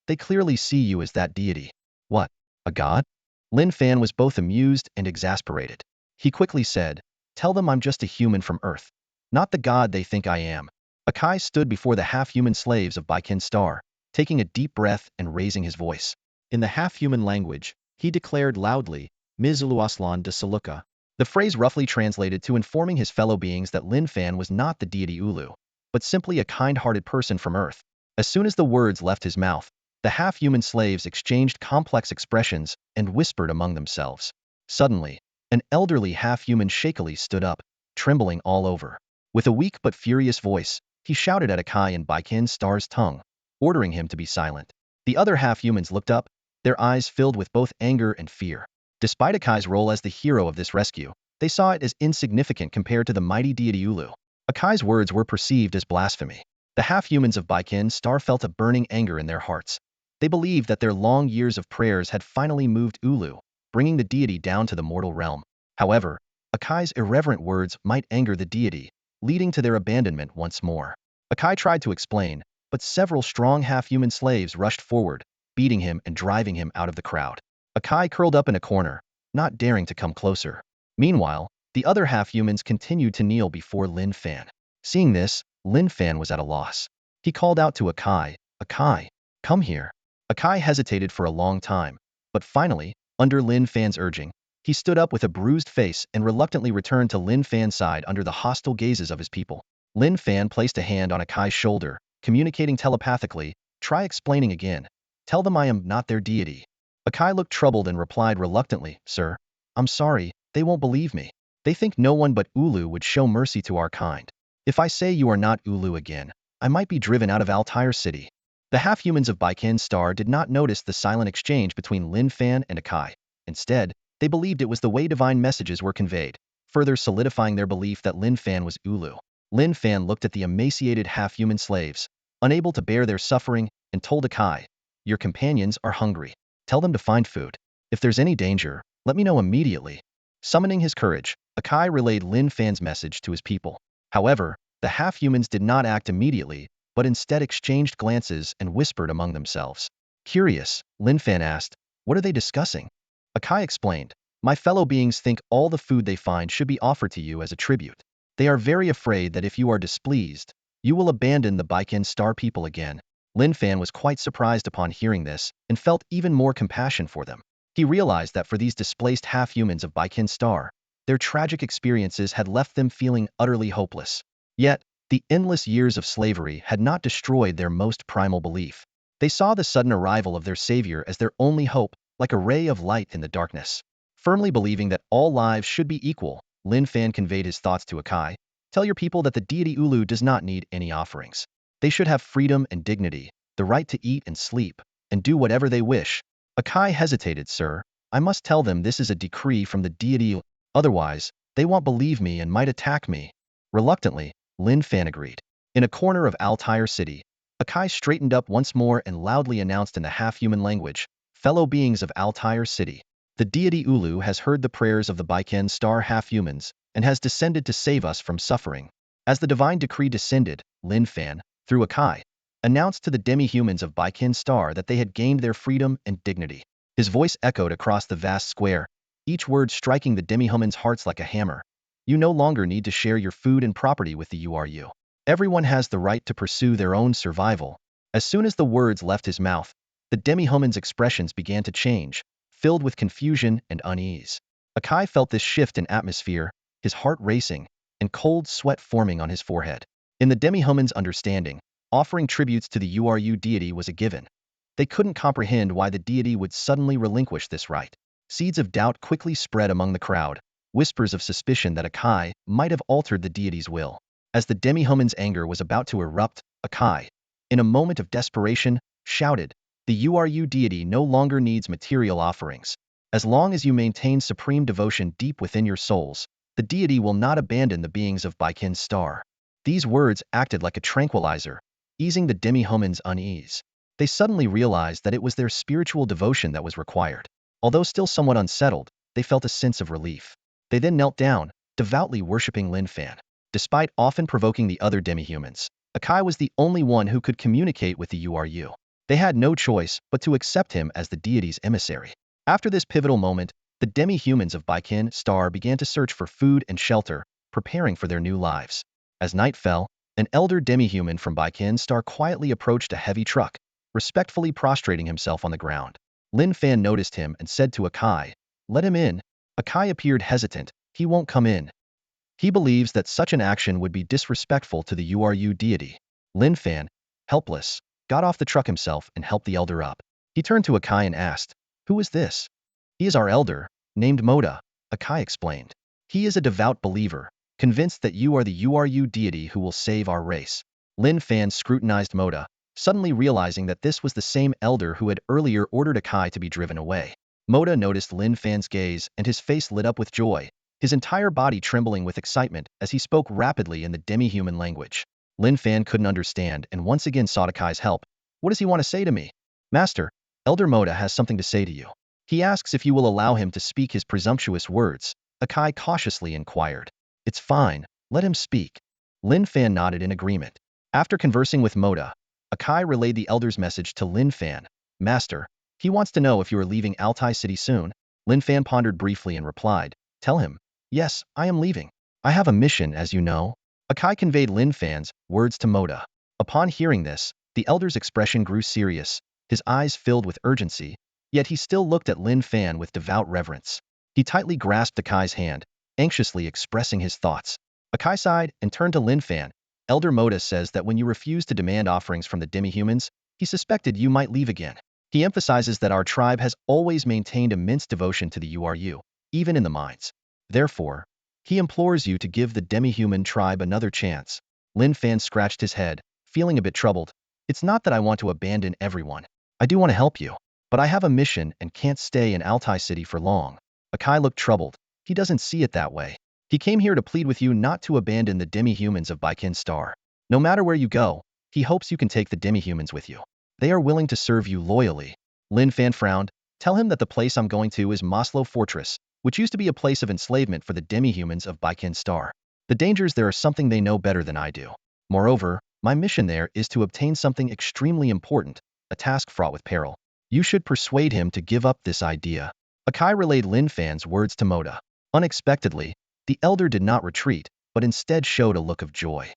Speaker 1: they clearly see you as that deity. What, a god? Lin Fan was both amused and exasperated. He quickly said, "Tell them I'm just a human from Earth, not the god they think I am." Akai stood before the half-human slaves of Baikin Star, taking a deep breath and raising his voice. In the half-human language, he declared loudly, "Mizuluaslan de Saluka." The phrase roughly translated to informing his fellow beings that Lin Fan was not the deity Ulu, but simply a kind-hearted person from Earth. As soon as the words left his mouth, the half-human slaves exchanged complex expressions and whispered among themselves. Suddenly, an elderly half-human shakily stood up, trembling all over. With a weak but furious voice, he shouted at Akai in Baikin Star's tongue, ordering him to be silent. The other half-humans looked up, their eyes filled with both anger and fear. Despite Akai's role as the hero of this rescue, they saw it as insignificant compared to the mighty deity Ulu. Akai's words were perceived as blasphemy. The half-humans of Baikin Star felt a burning anger in their hearts. They believed that their long years of prayers had finally moved Ulu, bringing the deity down to the mortal realm. However, Akai's irreverent words might anger the deity, leading to their abandonment once more. Akai tried to explain, but several strong half-human slaves rushed forward, beating him and driving him out of the crowd. Akai curled up in a corner, not daring to come closer. Meanwhile, the other half-humans continued to kneel before Lin Fan. Seeing this, Lin Fan was at a loss. He called out to Akai, Akai, come here. Akai hesitated for a long time, but finally, under Lin Fan's urging, he stood up with a bruised face and reluctantly returned to Lin Fan's side under the hostile gazes of his people. Lin Fan placed a hand on Akai's shoulder, communicating telepathically, try explaining again. Tell them I am not their deity. Akai looked troubled and replied reluctantly, Sir, I'm sorry, they won't believe me. They think no one but Ulu would show mercy to our kind. If I say you are not Ulu again, I might be driven out of Altair City. The half-humans of Baiken Star did not notice the silent exchange between Lin Fan and Akai. Instead, they believed it was the way divine messages were conveyed, further solidifying their belief that Lin Fan was Ulu. Lin Fan looked at the emaciated half-human slaves, unable to bear their suffering, and told Akai, your companions are hungry. Tell them to find food. If there's any danger, let me know immediately. Summoning his courage, Akai relayed Lin Fan's message to his people. However, the half-humans did not act immediately, but instead exchanged glances and whispered among themselves. Curious, Lin Fan asked, what are they discussing? Akai explained, my fellow beings think all the food they find should be offered to you as a tribute. They are very afraid that if you are displeased, you will abandon the Baiken Star people again. Lin Fan was quite surprised upon hearing this and felt even more compassion for them. He realized that for these displaced half-humans of Baiken Star, their tragic experiences had left them feeling utterly hopeless. Yet, the endless years of slavery had not destroyed their most primal belief. They saw the sudden arrival of their savior as their only hope, like a ray of light in the darkness. Firmly believing that all lives should be equal, Lin Fan conveyed his thoughts to Akai. Tell your people that the deity Ulu does not need any offerings. They should have freedom and dignity, the right to eat and sleep, and do whatever they wish. Akai hesitated, Sir. I must tell them this is a decree from the deity. Otherwise, they won't believe me and might attack me. Reluctantly, Lin Fan agreed. In a corner of Altair City, Akai straightened up once more and loudly announced in the half-human language, fellow beings of Altair City. The deity Ulu has heard the prayers of the Baiken Star half-humans and has descended to save us from suffering. As the divine decree descended, Lin Fan, through Akai, announced to the demi-humans of Baiken Star that they had gained their freedom and dignity. His voice echoed across the vast square, each word striking the demi-humans' hearts like a hammer. You no longer need to share your food and property with the URU. Everyone has the right to pursue their own survival. As soon as the words left his mouth, the demi-humans' expressions began to change, filled with confusion and unease. Akai felt this shift in atmosphere, his heart racing, and cold sweat forming on his forehead. In the demi-humans' understanding, offering tributes to the URU deity was a given. They couldn't comprehend why the deity would suddenly relinquish this right. Seeds of doubt quickly spread among the crowd, whispers of suspicion that Akai might have altered the deity's will. As the demi-human's anger was about to erupt, Akai, in a moment of desperation, shouted, the URU deity no longer needs material offerings. As long as you maintain supreme devotion deep within your souls, the deity will not abandon the beings of Baiken Star. These words acted like a tranquilizer, easing the demi-humans' unease. They suddenly realized that it was their spiritual devotion that was required. Although still somewhat unsettled, they felt a sense of relief. They then knelt down, devoutly worshipping Lin Fan. Despite often provoking the other demi-humans, Akai was the only one who could communicate with the URU. They had no choice but to accept him as the deity's emissary. After this pivotal moment, the demi-humans of Baiken Star began to search for food and shelter, preparing for their new lives. As night fell, an elder demi-human from Baiken Star quietly approached a heavy truck, respectfully prostrating himself on the ground. Lin Fan noticed him and said to Akai, let him in. Akai appeared hesitant. He won't come in. He believes that such an action would be disrespectful to the URU deity. Lin Fan, helpless, got off the truck himself and helped the elder up. He turned to Akai and asked, who is this? He is our elder, named Moda, Akai explained. He is a devout believer, convinced that you are the URU deity who will save our race. Lin Fan scrutinized Moda, suddenly realizing that this was the same elder who had earlier ordered Akai to be driven away. Moda noticed Lin Fan's gaze and his face lit up with joy, his entire body trembling with excitement as he spoke rapidly in the demi-human language. Lin Fan couldn't understand and once again sought Akai's help. What does he want to say to me? Master, Elder Moda has something to say to you. He asks if you will allow him to speak his presumptuous words. Akai cautiously inquired. It's fine, let him speak. Lin Fan nodded in agreement. After conversing with Moda, Akai relayed the elder's message to Lin Fan. Master, he wants to know if you are leaving Altai City soon. Lin Fan pondered briefly and replied, tell him, yes, I am leaving. I have a mission, as you know. Akai conveyed Lin Fan's words to Moda. Upon hearing this, the elder's expression grew serious, his eyes filled with urgency, yet he still looked at Lin Fan with devout reverence. He tightly grasped Akai's hand, anxiously expressing his thoughts. Akai sighed and turned to Lin Fan. Elder Moda says that when you refuse to demand offerings from the demi-humans, he suspected you might leave again. He emphasizes that our tribe has always maintained immense devotion to the URU, even in the mines. Therefore, he implores you to give the demi-human tribe another chance. Lin Fan scratched his head, feeling a bit troubled. It's not that I want to abandon everyone. I do want to help you. But I have a mission and can't stay in Altai City for long. Akai looked troubled. He doesn't see it that way. He came here to plead with you not to abandon the demi-humans of Baikin Star. No matter where you go, he hopes you can take the demi-humans with you. They are willing to serve you loyally. Lin Fan frowned. Tell him that the place I'm going to is Maslow Fortress, which used to be a place of enslavement for the demi-humans of Baikin Star. The dangers there are something they know better than I do. Moreover, my mission there is to obtain something extremely important, a task fraught with peril. You should persuade him to give up this idea. Akai relayed Lin Fan's words to Moda. Unexpectedly, the elder did not retreat, but instead showed a look of joy.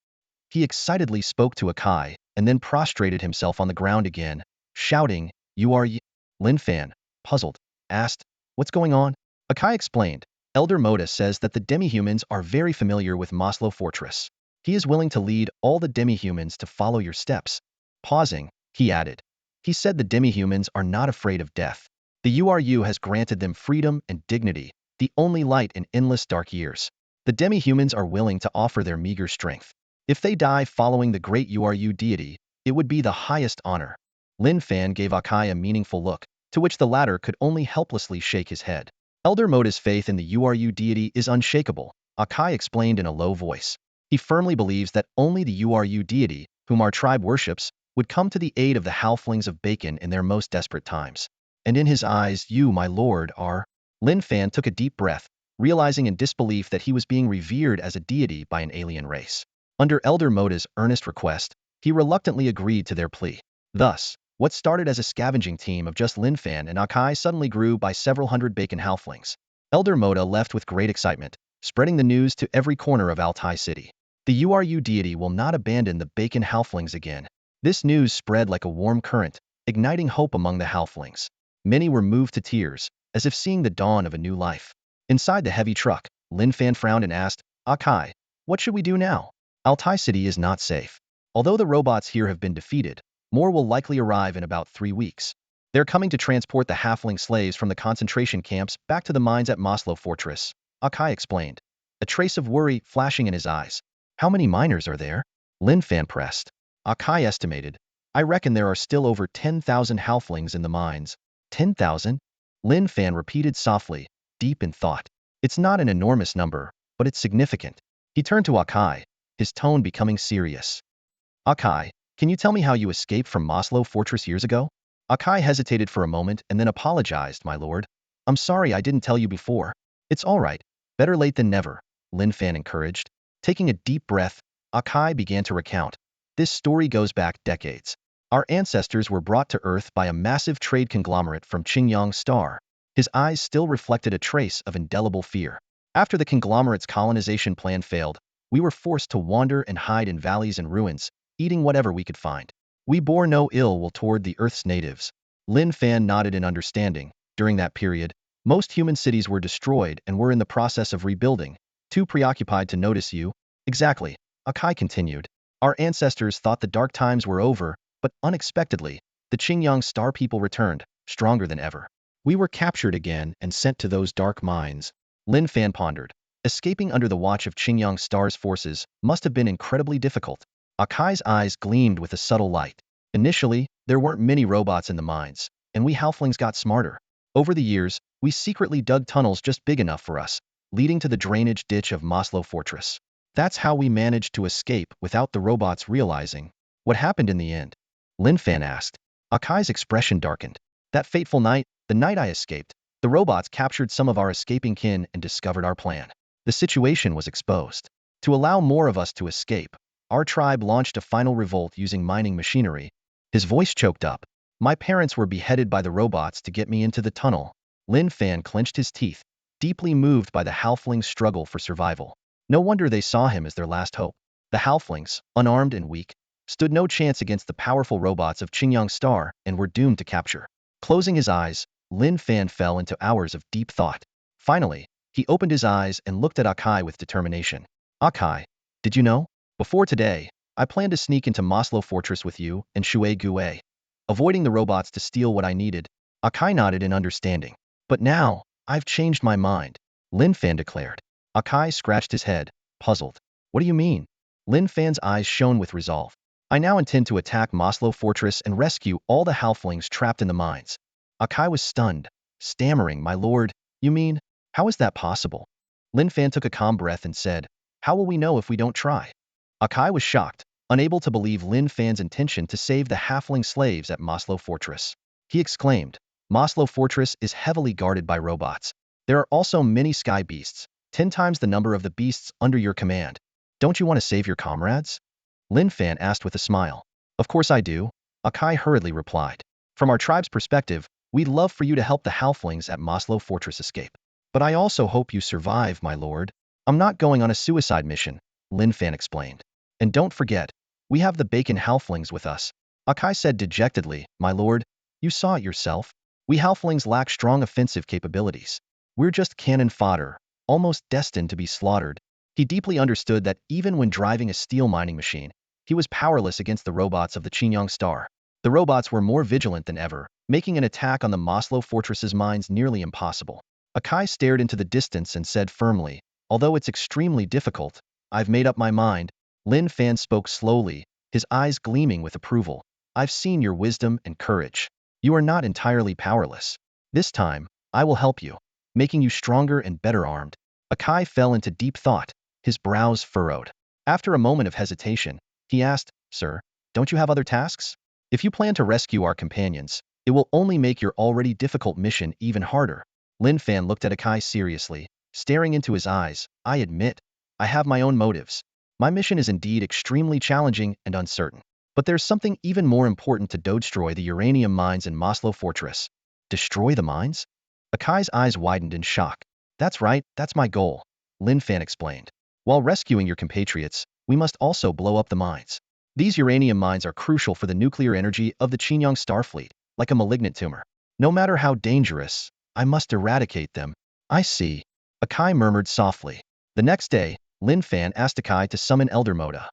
Speaker 1: He excitedly spoke to Akai, and then prostrated himself on the ground again, shouting, "You are y—" Lin Fan, puzzled, asked, "What's going on?" Akai explained. Elder Moda says that the demi-humans are very familiar with Maslow Fortress. He is willing to lead all the demi-humans to follow your steps. Pausing, he added. He said the demi-humans are not afraid of death. The URU has granted them freedom and dignity, the only light in endless dark years. The demi-humans are willing to offer their meager strength. If they die following the great URU deity, it would be the highest honor. Lin Fan gave Akai a meaningful look, to which the latter could only helplessly shake his head. Elder Moda's faith in the URU deity is unshakable, Akai explained in a low voice. He firmly believes that only the URU deity, whom our tribe worships, would come to the aid of the halflings of Bacon in their most desperate times. And in his eyes, you, my lord, are... Lin Fan took a deep breath, realizing in disbelief that he was being revered as a deity by an alien race. Under Elder Moda's earnest request, he reluctantly agreed to their plea. Thus, what started as a scavenging team of just Lin Fan and Akai suddenly grew by several hundred Bacon halflings. Elder Moda left with great excitement, spreading the news to every corner of Altai City. The URU deity will not abandon the Bacon halflings again. This news spread like a warm current, igniting hope among the halflings. Many were moved to tears, as if seeing the dawn of a new life. Inside the heavy truck, Lin Fan frowned and asked, Akai, what should we do now? Altai City is not safe. Although the robots here have been defeated, more will likely arrive in about 3 weeks. They're coming to transport the halfling slaves from the concentration camps back to the mines at Maslow Fortress, Akai explained, a trace of worry flashing in his eyes. How many miners are there? Lin Fan pressed. Akai estimated, I reckon there are still over 10,000 halflings in the mines. 10,000? Lin Fan repeated softly, deep in thought. It's not an enormous number, but it's significant. He turned to Akai, his tone becoming serious. Akai, can you tell me how you escaped from Maslow Fortress years ago? Akai hesitated for a moment and then apologized, my lord. I'm sorry I didn't tell you before. It's all right. Better late than never, Lin Fan encouraged. Taking a deep breath, Akai began to recount. This story goes back decades. Our ancestors were brought to Earth by a massive trade conglomerate from Qingyang Star. His eyes still reflected a trace of indelible fear. After the conglomerate's colonization plan failed, we were forced to wander and hide in valleys and ruins, eating whatever we could find. We bore no ill will toward the Earth's natives. Lin Fan nodded in understanding. During that period, most human cities were destroyed and were in the process of rebuilding, too preoccupied to notice you. Exactly, Akai continued. Our ancestors thought the dark times were over, but unexpectedly, the Qingyang Star people returned, stronger than ever. We were captured again and sent to those dark mines. Lin Fan pondered. Escaping under the watch of Qingyang Star's forces must have been incredibly difficult. Akai's eyes gleamed with a subtle light. Initially, there weren't many robots in the mines, and we halflings got smarter. Over the years, we secretly dug tunnels just big enough for us, leading to the drainage ditch of Maslow Fortress. That's how we managed to escape without the robots realizing. What happened in the end? Lin Fan asked. Akai's expression darkened. That fateful night, the night I escaped, the robots captured some of our escaping kin and discovered our plan. The situation was exposed. To allow more of us to escape, our tribe launched a final revolt using mining machinery. His voice choked up. My parents were beheaded by the robots to get me into the tunnel. Lin Fan clenched his teeth, deeply moved by the halfling's struggle for survival. No wonder they saw him as their last hope. The halflings, unarmed and weak, stood no chance against the powerful robots of Qingyang Star and were doomed to capture. Closing his eyes, Lin Fan fell into hours of deep thought. Finally, he opened his eyes and looked at Akai with determination. Akai, did you know? Before today, I planned to sneak into Maslow Fortress with you and Shui Gue, avoiding the robots to steal what I needed. Akai nodded in understanding. But now, I've changed my mind, Lin Fan declared. Akai scratched his head, puzzled. What do you mean? Lin Fan's eyes shone with resolve. I now intend to attack Maslow Fortress and rescue all the halflings trapped in the mines. Akai was stunned, stammering, my lord, you mean, how is that possible? Lin Fan took a calm breath and said, how will we know if we don't try? Akai was shocked, unable to believe Lin Fan's intention to save the halfling slaves at Maslow Fortress. He exclaimed, Maslow Fortress is heavily guarded by robots. There are also many sky beasts, 10 times the number of the beasts under your command. Don't you want to save your comrades? Lin Fan asked with a smile. Of course I do, Akai hurriedly replied. From our tribe's perspective, we'd love for you to help the halflings at Maslow Fortress escape. But I also hope you survive, my lord. I'm not going on a suicide mission, Lin Fan explained. And don't forget, we have the bacon halflings with us. Akai said dejectedly, my lord, you saw it yourself. We halflings lack strong offensive capabilities. We're just cannon fodder, almost destined to be slaughtered. He deeply understood that even when driving a steel mining machine, he was powerless against the robots of the Qingyang Star. The robots were more vigilant than ever, making an attack on the Maslow Fortress's mines nearly impossible. Akai stared into the distance and said firmly, although it's extremely difficult, I've made up my mind. Lin Fan spoke slowly, his eyes gleaming with approval. I've seen your wisdom and courage. You are not entirely powerless. This time, I will help you, making you stronger and better armed. Akai fell into deep thought, his brows furrowed. After a moment of hesitation, he asked, Sir, don't you have other tasks? If you plan to rescue our companions, it will only make your already difficult mission even harder. Lin Fan looked at Akai seriously, staring into his eyes. I admit, I have my own motives. My mission is indeed extremely challenging and uncertain. But there's something even more important to destroy the uranium mines in Maslow Fortress. Destroy the mines? Akai's eyes widened in shock. That's right, that's my goal, Lin Fan explained. While rescuing your compatriots, we must also blow up the mines. These uranium mines are crucial for the nuclear energy of the Qingyang Starfleet, like a malignant tumor. No matter how dangerous, I must eradicate them. I see, Akai murmured softly. The next day, Lin Fan asked Akai to summon Elder Moda.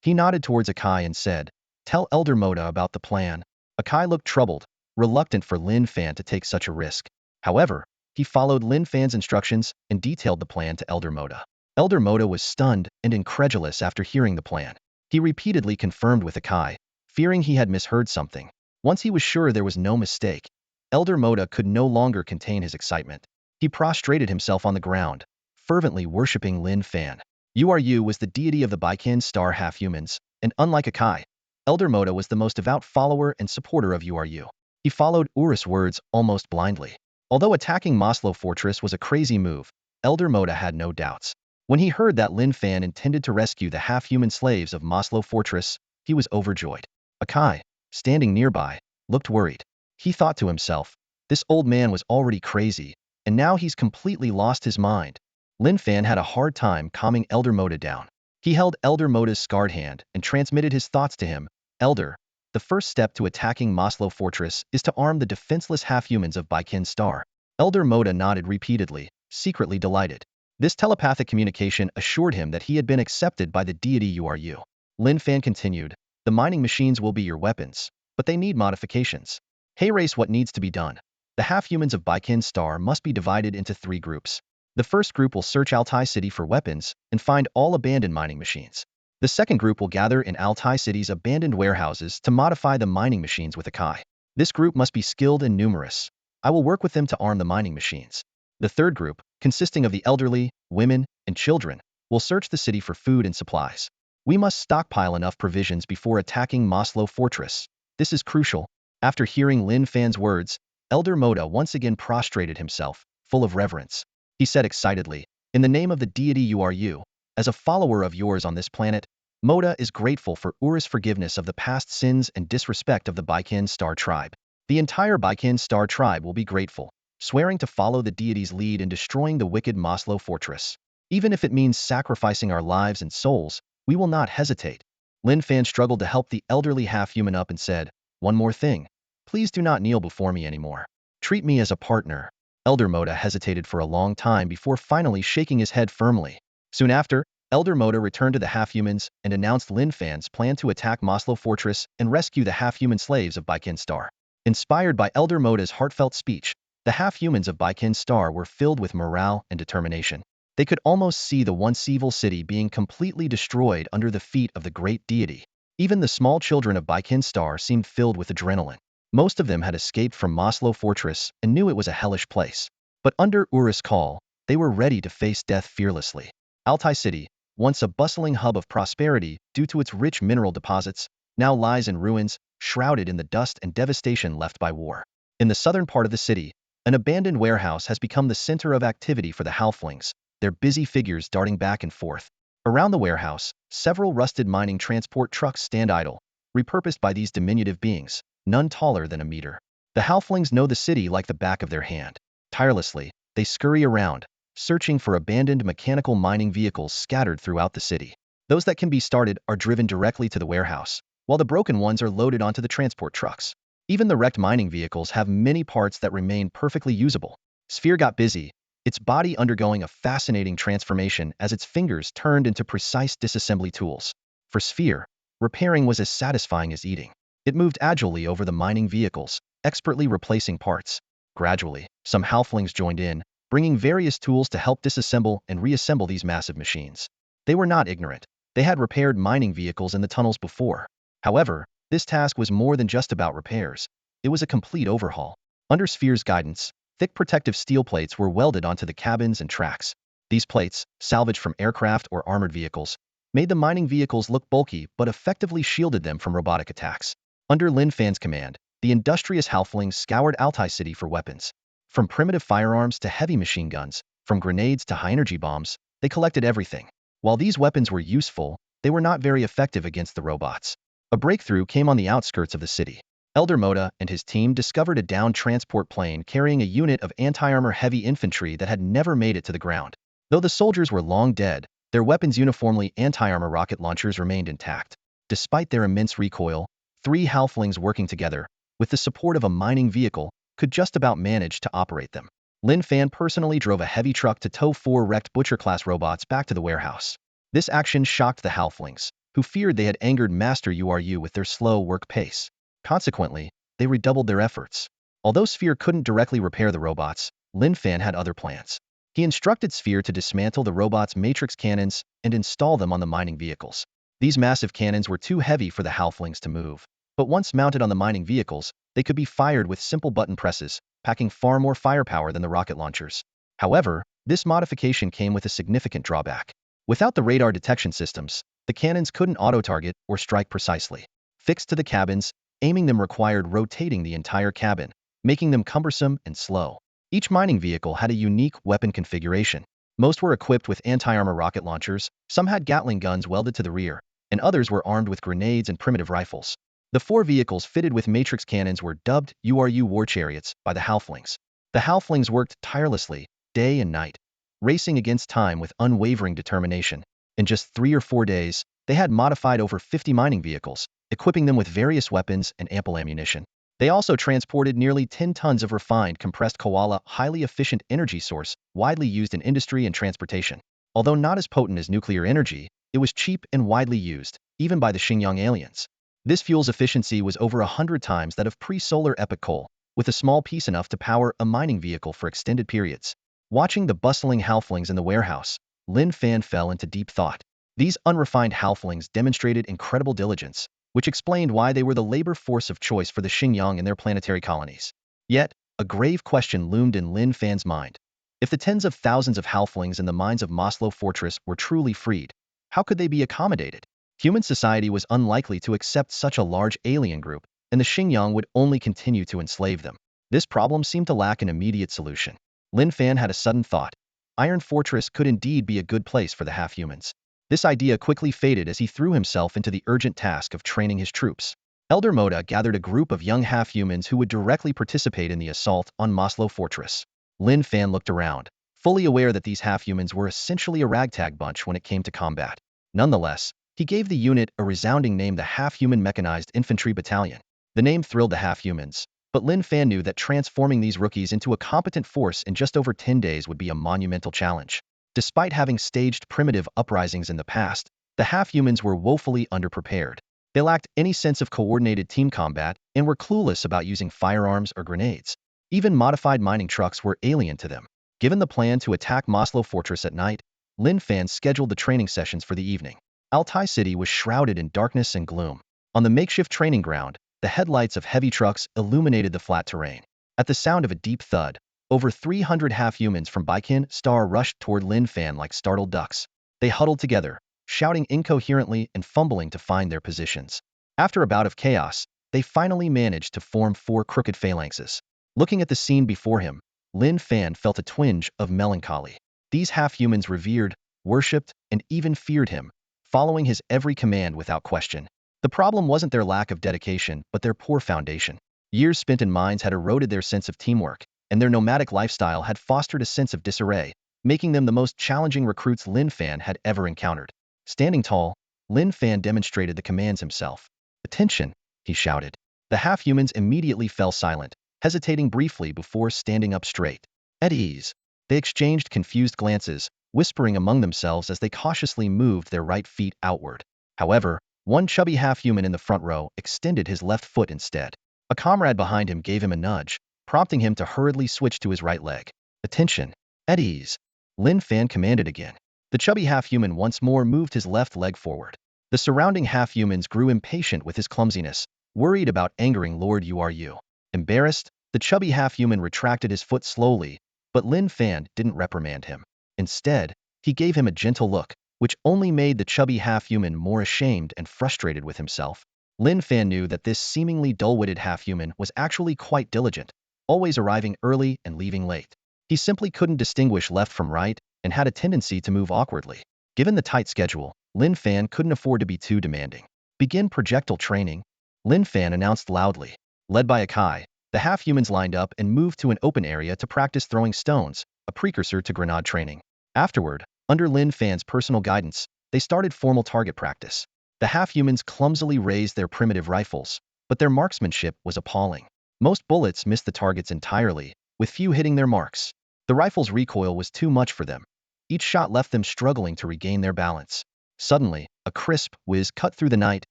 Speaker 1: He nodded towards Akai and said, tell Elder Moda about the plan. Akai looked troubled, reluctant for Lin Fan to take such a risk. However, he followed Lin Fan's instructions and detailed the plan to Elder Moda. Elder Moda was stunned and incredulous after hearing the plan. He repeatedly confirmed with Akai, fearing he had misheard something. Once he was sure there was no mistake, Elder Moda could no longer contain his excitement. He prostrated himself on the ground, fervently worshipping Lin Fan. URU was the deity of the Baikan Star half-humans, and unlike Akai, Elder Moda was the most devout follower and supporter of URU. He followed Urus' words almost blindly. Although attacking Maslow Fortress was a crazy move, Elder Moda had no doubts. When he heard that Lin Fan intended to rescue the half-human slaves of Maslow Fortress, he was overjoyed. Akai, standing nearby, looked worried. He thought to himself, this old man was already crazy, and now he's completely lost his mind. Lin Fan had a hard time calming Elder Moda down. He held Elder Moda's scarred hand and transmitted his thoughts to him. Elder, the first step to attacking Maslow Fortress is to arm the defenseless half-humans of Baikan Star. Elder Moda nodded repeatedly, secretly delighted. This telepathic communication assured him that he had been accepted by the deity URU. Lin Fan continued, the mining machines will be your weapons, but they need modifications. Hey race, what needs to be done? The half-humans of Baikan Star must be divided into 3 groups. The first group will search Altai City for weapons and find all abandoned mining machines. The second group will gather in Altai City's abandoned warehouses to modify the mining machines with Akai. This group must be skilled and numerous. I will work with them to arm the mining machines. The third group, consisting of the elderly, women, and children, will search the city for food and supplies. We must stockpile enough provisions before attacking Maslow Fortress. This is crucial. After hearing Lin Fan's words, Elder Moda once again prostrated himself, full of reverence. He said excitedly, in the name of the deity URU, as a follower of yours on this planet, Moda is grateful for Urus' forgiveness of the past sins and disrespect of the Baikan Star tribe. The entire Baikan Star tribe will be grateful, swearing to follow the deity's lead in destroying the wicked Maslow Fortress. Even if it means sacrificing our lives and souls, We will not hesitate. Lin Fan struggled to help the elderly half-human up and said, "One more thing. Please do not kneel before me anymore. Treat me as a partner." Elder Moda hesitated for a long time before finally shaking his head firmly. Soon after, Elder Moda returned to the half-humans and announced Lin Fan's plan to attack Maslow Fortress and rescue the half-human slaves of Baikin Star. Inspired by Elder Moda's heartfelt speech, the half-humans of Baikin Star were filled with morale and determination. They could almost see the once evil city being completely destroyed under the feet of the great deity. Even the small children of Baikin Star seemed filled with adrenaline. Most of them had escaped from Maslow Fortress and knew it was a hellish place. But under Urus' call, they were ready to face death fearlessly. Altai City, once a bustling hub of prosperity due to its rich mineral deposits, now lies in ruins, shrouded in the dust and devastation left by war. In the southern part of the city, an abandoned warehouse has become the center of activity for the halflings, their busy figures darting back and forth. Around the warehouse, several rusted mining transport trucks stand idle, repurposed by these diminutive beings, none taller than a meter. The halflings know the city like the back of their hand. Tirelessly, they scurry around, searching for abandoned mechanical mining vehicles scattered throughout the city. Those that can be started are driven directly to the warehouse, while the broken ones are loaded onto the transport trucks. Even the wrecked mining vehicles have many parts that remain perfectly usable. Sphere got busy, its body undergoing a fascinating transformation as its fingers turned into precise disassembly tools. For Sphere, repairing was as satisfying as eating. It moved agilely over the mining vehicles, expertly replacing parts. Gradually, some halflings joined in, bringing various tools to help disassemble and reassemble these massive machines. They were not ignorant. They had repaired mining vehicles in the tunnels before. However, this task was more than just about repairs. It was a complete overhaul. Under Sphere's guidance, thick protective steel plates were welded onto the cabins and tracks. These plates, salvaged from aircraft or armored vehicles, made the mining vehicles look bulky but effectively shielded them from robotic attacks. Under Lin Fan's command, the industrious halflings scoured Altai City for weapons. From primitive firearms to heavy machine guns, from grenades to high-energy bombs, they collected everything. While these weapons were useful, they were not very effective against the robots. A breakthrough came on the outskirts of the city. Elder Moda and his team discovered a downed transport plane carrying a unit of anti-armor heavy infantry that had never made it to the ground. Though the soldiers were long dead, their weapons uniformly anti-armor rocket launchers remained intact. Despite their immense recoil, 3 halflings working together, with the support of a mining vehicle, could just about manage to operate them. Lin Fan personally drove a heavy truck to tow 4 wrecked Butcher-class robots back to the warehouse. This action shocked the halflings, who feared they had angered Master Uru with their slow work pace. Consequently, they redoubled their efforts. Although Sphere couldn't directly repair the robots, Lin Fan had other plans. He instructed Sphere to dismantle the robots' matrix cannons and install them on the mining vehicles. These massive cannons were too heavy for the halflings to move, but once mounted on the mining vehicles, they could be fired with simple button presses, packing far more firepower than the rocket launchers. However, this modification came with a significant drawback. Without the radar detection systems, the cannons couldn't auto-target or strike precisely. Fixed to the cabins, aiming them required rotating the entire cabin, making them cumbersome and slow. Each mining vehicle had a unique weapon configuration. Most were equipped with anti-armor rocket launchers, some had Gatling guns welded to the rear, and others were armed with grenades and primitive rifles. The 4 vehicles fitted with matrix cannons were dubbed Uru war chariots by the halflings. The halflings worked tirelessly, day and night, racing against time with unwavering determination. In just 3 or 4 days, they had modified over 50 mining vehicles, equipping them with various weapons and ample ammunition. They also transported nearly 10 tons of refined compressed koala, highly efficient energy source, widely used in industry and transportation. Although not as potent as nuclear energy, it was cheap and widely used, even by the Xinjiang aliens. This fuel's efficiency was over 100 times that of pre-solar epoch coal, with a small piece enough to power a mining vehicle for extended periods. Watching the bustling halflings in the warehouse, Lin Fan fell into deep thought. These unrefined halflings demonstrated incredible diligence, which explained why they were the labor force of choice for the Xinjiang and their planetary colonies. Yet, a grave question loomed in Lin Fan's mind. If the tens of thousands of halflings in the mines of Maslow Fortress were truly freed, how could they be accommodated? Human society was unlikely to accept such a large alien group, and the Xinjiang would only continue to enslave them. This problem seemed to lack an immediate solution. Lin Fan had a sudden thought. Iron Fortress could indeed be a good place for the half-humans. This idea quickly faded as he threw himself into the urgent task of training his troops. Elder Moda gathered a group of young half-humans who would directly participate in the assault on Maslow Fortress. Lin Fan looked around, fully aware that these half-humans were essentially a ragtag bunch when it came to combat. Nonetheless, He gave the unit a resounding name, the Half-Human Mechanized Infantry Battalion. The name thrilled the half-humans, but Lin Fan knew that transforming these rookies into a competent force in just over 10 days would be a monumental challenge. Despite having staged primitive uprisings in the past, the half-humans were woefully underprepared. They lacked any sense of coordinated team combat and were clueless about using firearms or grenades. Even modified mining trucks were alien to them. Given the plan to attack Maslow Fortress at night, Lin Fan scheduled the training sessions for the evening. Altai City was shrouded in darkness and gloom. On the makeshift training ground, the headlights of heavy trucks illuminated the flat terrain. At the sound of a deep thud, over 300 half-humans from Baikin Star rushed toward Lin Fan like startled ducks. They huddled together, shouting incoherently and fumbling to find their positions. After a bout of chaos, they finally managed to form 4 crooked phalanxes. Looking at the scene before him, Lin Fan felt a twinge of melancholy. These half-humans revered, worshipped, and even feared him, following his every command without question. The problem wasn't their lack of dedication, but their poor foundation. Years spent in mines had eroded their sense of teamwork, and their nomadic lifestyle had fostered a sense of disarray, making them the most challenging recruits Lin Fan had ever encountered. Standing tall, Lin Fan demonstrated the commands himself. "Attention!" he shouted. The half-humans immediately fell silent, hesitating briefly before standing up straight. At ease, they exchanged confused glances, whispering among themselves as they cautiously moved their right feet outward. However, one chubby half-human in the front row extended his left foot instead. A comrade behind him gave him a nudge, prompting him to hurriedly switch to his right leg. "Attention! At ease!" Lin Fan commanded again. The chubby half-human once more moved his left leg forward. The surrounding half-humans grew impatient with his clumsiness, worried about angering Lord Uru. Embarrassed, the chubby half-human retracted his foot slowly, but Lin Fan didn't reprimand him. Instead, he gave him a gentle look, which only made the chubby half-human more ashamed and frustrated with himself. Lin Fan knew that this seemingly dull-witted half-human was actually quite diligent, always arriving early and leaving late. He simply couldn't distinguish left from right and had a tendency to move awkwardly. Given the tight schedule, Lin Fan couldn't afford to be too demanding. "Begin projectile training," Lin Fan announced loudly. Led by Akai, the half-humans lined up and moved to an open area to practice throwing stones, a precursor to grenade training. Afterward, under Lin Fan's personal guidance, they started formal target practice. The half-humans clumsily raised their primitive rifles, but their marksmanship was appalling. Most bullets missed the targets entirely, with few hitting their marks. The rifle's recoil was too much for them. Each shot left them struggling to regain their balance. Suddenly, a crisp whiz cut through the night,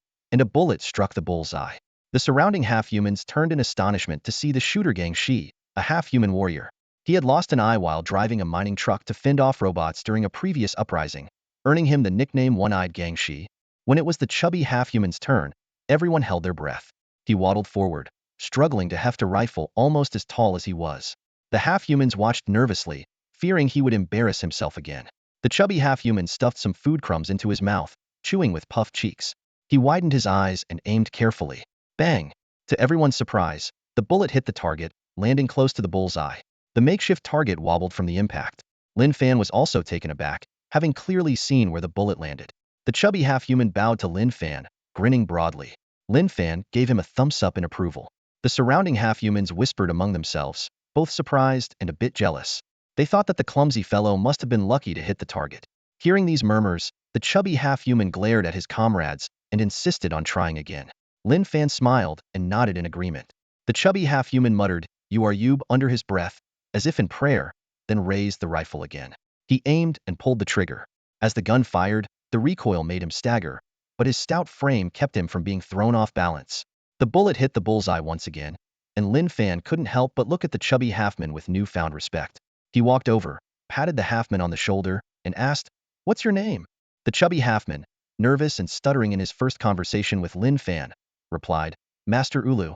Speaker 1: and a bullet struck the bullseye. The surrounding half-humans turned in astonishment to see the shooter Gang Shi, a half-human warrior. He had lost an eye while driving a mining truck to fend off robots during a previous uprising, earning him the nickname One-Eyed Gang Shi. When it was the chubby half-human's turn, everyone held their breath. He waddled forward, struggling to heft a rifle almost as tall as he was. The half-humans watched nervously, fearing he would embarrass himself again. The chubby half-human stuffed some food crumbs into his mouth, chewing with puffed cheeks. He widened his eyes and aimed carefully. Bang! To everyone's surprise, the bullet hit the target, landing close to the bullseye. The makeshift target wobbled from the impact. Lin Fan was also taken aback, having clearly seen where the bullet landed. The chubby half-human bowed to Lin Fan, grinning broadly. Lin Fan gave him a thumbs-up in approval. The surrounding half-humans whispered among themselves, both surprised and a bit jealous. They thought that the clumsy fellow must have been lucky to hit the target. Hearing these murmurs, the chubby half-human glared at his comrades and insisted on trying again. Lin Fan smiled and nodded in agreement. The chubby half-human muttered, "You are Yub," under his breath, as if in prayer, then raised the rifle again. He aimed and pulled the trigger. As the gun fired, the recoil made him stagger, but his stout frame kept him from being thrown off balance. The bullet hit the bullseye once again, and Lin Fan couldn't help but look at the chubby halfman with newfound respect. He walked over, patted the halfman on the shoulder, and asked, "What's your name?" The chubby halfman, nervous and stuttering in his first conversation with Lin Fan, replied, "Master Ulu.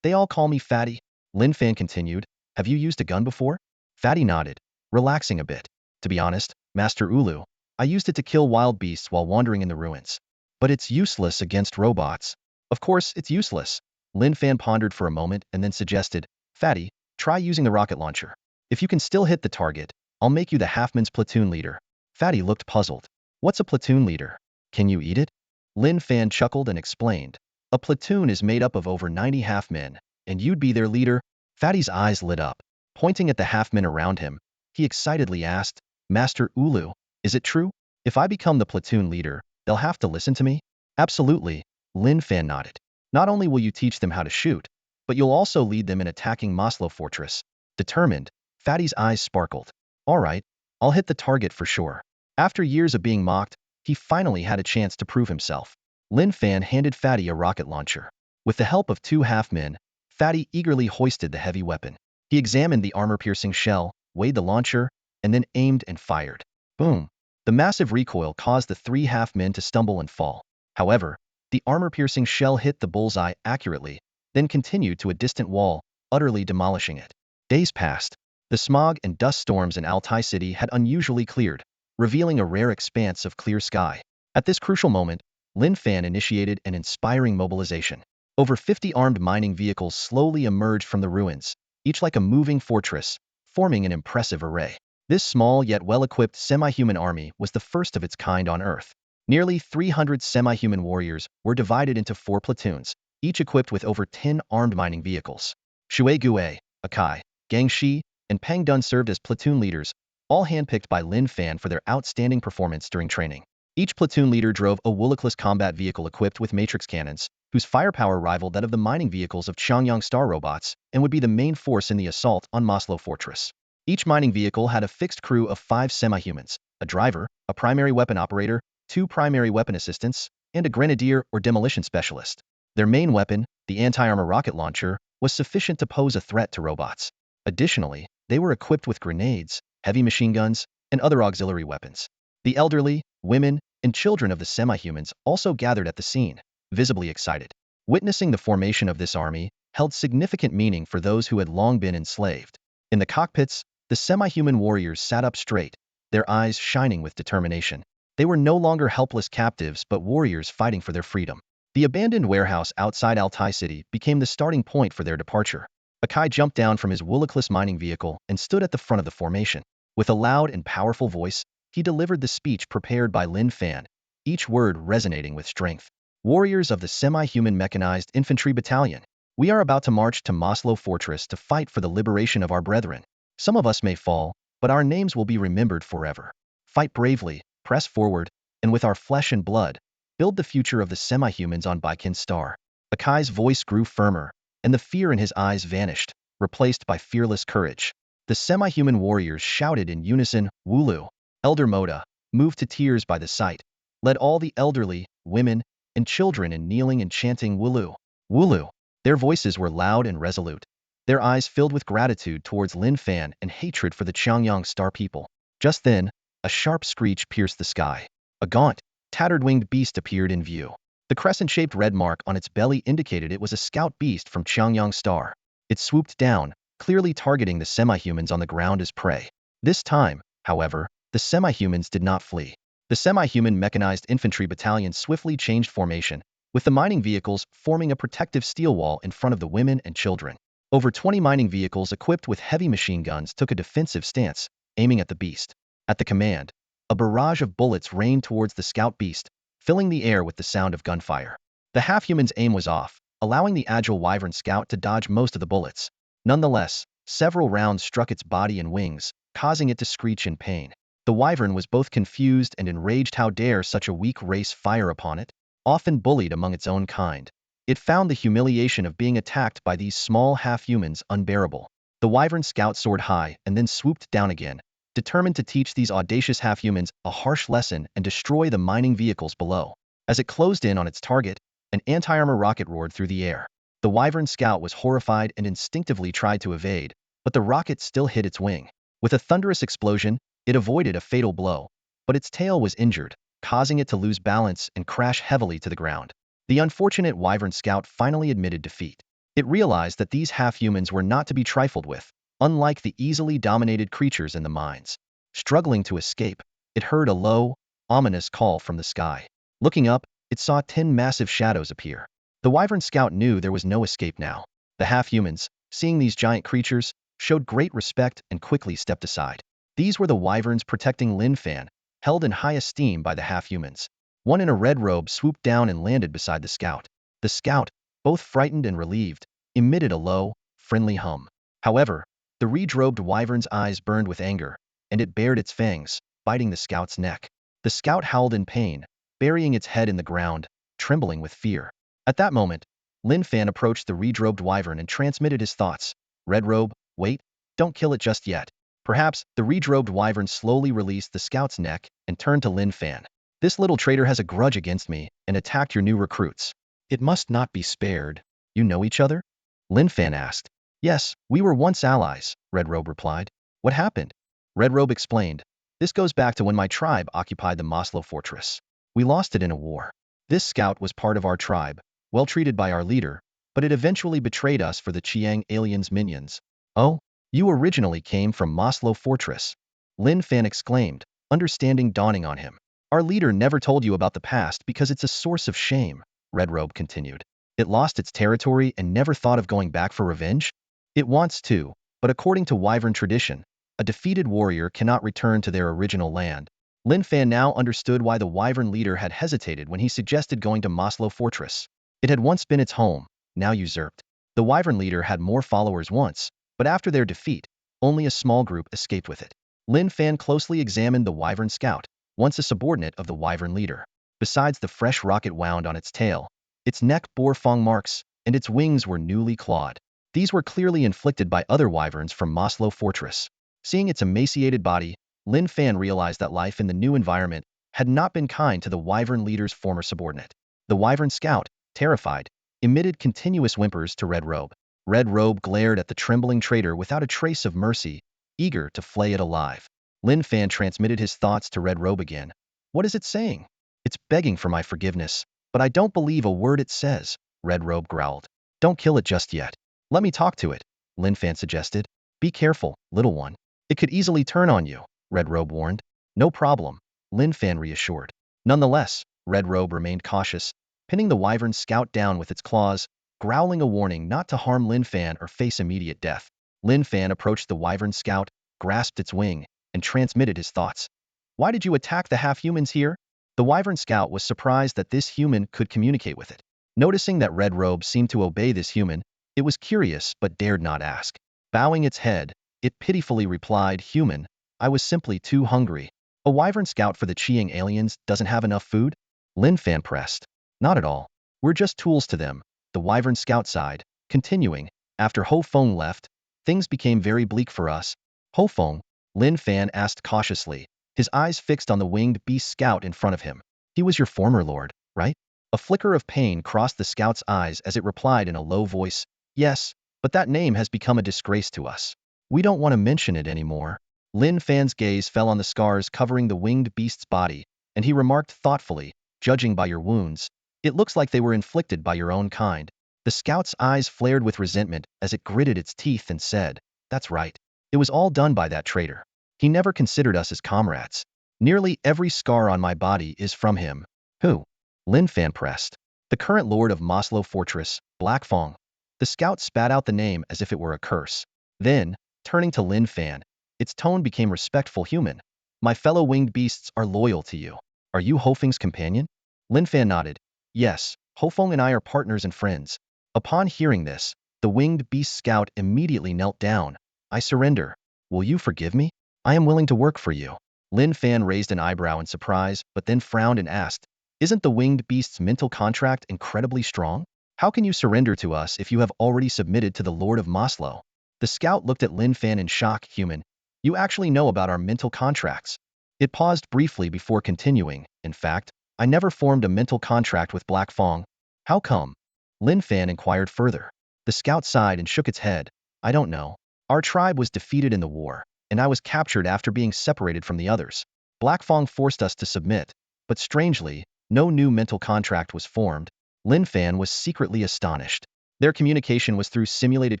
Speaker 1: They all call me Fatty." Lin Fan continued, "Have you used a gun before?" Fatty nodded, relaxing a bit. "To be honest, Master Ulu, I used it to kill wild beasts while wandering in the ruins. But it's useless against robots." "Of course, it's useless." Lin Fan pondered for a moment and then suggested, "Fatty, try using the rocket launcher. If you can still hit the target, I'll make you the halfman's platoon leader." Fatty looked puzzled. "What's a platoon leader? Can you eat it?" Lin Fan chuckled and explained, "A platoon is made up of over 90 half-men, and you'd be their leader." Fatty's eyes lit up. Pointing at the half-men around him, he excitedly asked, "Master Ulu, is it true? If I become the platoon leader, They'll have to listen to me? Absolutely, Lin Fan nodded. Not only will you teach them how to shoot, but you'll also lead them in attacking Maslow Fortress. Determined, Fatty's eyes sparkled. All right, I'll hit the target for sure. After years of being mocked, he finally had a chance to prove himself. Lin Fan handed Fatty a rocket launcher. With the help of two half-men, Fatty eagerly hoisted the heavy weapon. He examined the armor-piercing shell, weighed the launcher, and then aimed and fired. Boom! The massive recoil caused the three half-men to stumble and fall. However, the armor-piercing shell hit the bullseye accurately, then continued to a distant wall, utterly demolishing it. Days passed. The smog and dust storms in Altai City had unusually cleared, revealing a rare expanse of clear sky. At this crucial moment, Lin Fan initiated an inspiring mobilization. Over 50 armed mining vehicles slowly emerged from the ruins, each like a moving fortress, forming an impressive array. This small yet well-equipped semi-human army was the first of its kind on Earth. Nearly 300 semi-human warriors were divided into 4 platoons, each equipped with over 10 armed mining vehicles. Shui Gue, Akai, Gang Shi, and Peng Dun served as platoon leaders, all handpicked by Lin Fan for their outstanding performance during training. Each platoon leader drove a Woolickless combat vehicle equipped with matrix cannons, whose firepower rivaled that of the mining vehicles of Changyang Star robots, and would be the main force in the assault on Maslow Fortress. Each mining vehicle had a fixed crew of 5 semi-humans, a driver, a primary weapon operator, 2 primary weapon assistants, and a grenadier or demolition specialist. Their main weapon, the anti-armor rocket launcher, was sufficient to pose a threat to robots. Additionally, they were equipped with grenades, heavy machine guns, and other auxiliary weapons. The elderly, women, and children of the semi-humans also gathered at the scene, visibly excited. Witnessing the formation of this army held significant meaning for those who had long been enslaved. In the cockpits, the semi-human warriors sat up straight, their eyes shining with determination. They were no longer helpless captives but warriors fighting for their freedom. The abandoned warehouse outside Altai City became the starting point for their departure. Akai jumped down from his Woolickless mining vehicle and stood at the front of the formation. With a loud and powerful voice, he delivered the speech prepared by Lin Fan, each word resonating with strength. Warriors of the semi-human mechanized infantry battalion, we are about to march to Maslow Fortress to fight for the liberation of our brethren. Some of us may fall, but our names will be remembered forever. Fight bravely, press forward, and with our flesh and blood, build the future of the semi-humans on Baikin Star. Akai's voice grew firmer, and the fear in his eyes vanished, replaced by fearless courage. The semi-human warriors shouted in unison, Wulu. Elder Moda, moved to tears by the sight, led all the elderly, women, and children in kneeling and chanting Wulu. Wulu. Their voices were loud and resolute, their eyes filled with gratitude towards Lin Fan and hatred for the Changyang Star people. Just then, a sharp screech pierced the sky. A gaunt, tattered winged beast appeared in view. The crescent-shaped red mark on its belly indicated it was a scout beast from Changyang Star. It swooped down, clearly targeting the semi-humans on the ground as prey. This time, however, the semi-humans did not flee. The semi-human mechanized infantry battalion swiftly changed formation, with the mining vehicles forming a protective steel wall in front of the women and children. Over 20 mining vehicles equipped with heavy machine guns took a defensive stance, aiming at the beast. At the command, a barrage of bullets rained towards the scout beast, filling the air with the sound of gunfire. The half-human's aim was off, allowing the agile wyvern scout to dodge most of the bullets. Nonetheless, several rounds struck its body and wings, causing it to screech in pain. The wyvern was both confused and enraged. How dare such a weak race fire upon it? Often bullied among its own kind, it found the humiliation of being attacked by these small half-humans unbearable. The wyvern scout soared high and then swooped down again, determined to teach these audacious half-humans a harsh lesson and destroy the mining vehicles below. As it closed in on its target, an anti-armor rocket roared through the air. The wyvern scout was horrified and instinctively tried to evade, but the rocket still hit its wing. With a thunderous explosion, it avoided a fatal blow, but its tail was injured, causing it to lose balance and crash heavily to the ground. The unfortunate wyvern scout finally admitted defeat. It realized that these half-humans were not to be trifled with, unlike the easily dominated creatures in the mines. Struggling to escape, it heard a low, ominous call from the sky. Looking up, it saw 10 massive shadows appear. The wyvern scout knew there was no escape now. The half-humans, seeing these giant creatures, showed great respect and quickly stepped aside. These were the wyverns protecting Lin Fan, held in high esteem by the half-humans. One in a red robe swooped down and landed beside the scout. The scout, both frightened and relieved, emitted a low, friendly hum. However, the red-robed wyvern's eyes burned with anger, and it bared its fangs, biting the scout's neck. The scout howled in pain, burying its head in the ground, trembling with fear. At that moment, Lin Fan approached the redrobed wyvern and transmitted his thoughts. Red Robe, wait, don't kill it just yet. Perhaps the redrobed wyvern slowly released the scout's neck and turned to Lin Fan. This little traitor has a grudge against me and attacked your new recruits. It must not be spared. You know each other? Lin Fan asked. Yes, we were once allies, Red Robe replied. What happened? Red Robe explained. This goes back to when my tribe occupied the Maslow fortress. We lost it in a war. This scout was part of our tribe, well treated by our leader, but it eventually betrayed us for the Chiang aliens' minions. Oh, you originally came from Maslow fortress. Lin Fan exclaimed, understanding dawning on him. Our leader never told you about the past because it's a source of shame, Red Robe continued. It lost its territory and never thought of going back for revenge? It wants to, but according to wyvern tradition, a defeated warrior cannot return to their original land. Lin Fan now understood why the wyvern leader had hesitated when he suggested going to Maslow Fortress. It had once been its home, now usurped. The wyvern leader had more followers once, but after their defeat, only a small group escaped with it. Lin Fan closely examined the wyvern scout, once a subordinate of the wyvern leader. Besides the fresh rocket wound on its tail, its neck bore fang marks, and its wings were newly clawed. These were clearly inflicted by other wyverns from Maslow Fortress. Seeing its emaciated body, Lin Fan realized that life in the new environment had not been kind to the wyvern leader's former subordinate. The wyvern scout, terrified, emitted continuous whimpers to Red Robe. Red Robe glared at the trembling traitor without a trace of mercy, eager to flay it alive. Lin Fan transmitted his thoughts to Red Robe again. What is it saying? It's begging for my forgiveness, but I don't believe a word it says, Red Robe growled. Don't kill it just yet. Let me talk to it, Lin Fan suggested. Be careful, little one. It could easily turn on you, Red Robe warned. No problem, Lin Fan reassured. Nonetheless, Red Robe remained cautious, pinning the wyvern scout down with its claws, growling a warning not to harm Lin Fan or face immediate death. Lin Fan approached the wyvern scout, grasped its wing, and transmitted his thoughts. Why did you attack the half-humans here? The wyvern scout was surprised that this human could communicate with it. Noticing that Red Robe seemed to obey this human, it was curious but dared not ask. Bowing its head, it pitifully replied, Human, I was simply too hungry. A wyvern scout for the Chiang aliens doesn't have enough food? Lin Fan pressed. Not at all. We're just tools to them, the wyvern scout sighed, continuing, after Ho Fong left, things became very bleak for us. Ho Fong? Lin Fan asked cautiously, his eyes fixed on the winged beast scout in front of him. He was your former lord, right? A flicker of pain crossed the scout's eyes as it replied in a low voice, Yes, but that name has become a disgrace to us. We don't want to mention it anymore. Lin Fan's gaze fell on the scars covering the winged beast's body, and he remarked thoughtfully, Judging by your wounds, it looks like they were inflicted by your own kind. The scout's eyes flared with resentment as it gritted its teeth and said, That's right. It was all done by that traitor. He never considered us as comrades. Nearly every scar on my body is from him. Who? Lin Fan pressed. The current lord of Maslow Fortress, Black Fong. The scout spat out the name as if it were a curse. Then, turning to Lin Fan, its tone became respectful. Human. My fellow winged beasts are loyal to you. Are you Ho Feng's companion? Lin Fan nodded. Yes, Ho Feng and I are partners and friends. Upon hearing this, the winged beast scout immediately knelt down. I surrender. Will you forgive me? I am willing to work for you. Lin Fan raised an eyebrow in surprise, but then frowned and asked, Isn't the winged beast's mental contract incredibly strong? How can you surrender to us if you have already submitted to the Lord of Maslow? The scout looked at Lin Fan in shock. Human, you actually know about our mental contracts. It paused briefly before continuing. In fact, I never formed a mental contract with Black Fong. How come? Lin Fan inquired further. The scout sighed and shook its head. I don't know. Our tribe was defeated in the war, and I was captured after being separated from the others. Black Fong forced us to submit, but strangely, no new mental contract was formed. Lin Fan was secretly astonished. Their communication was through simulated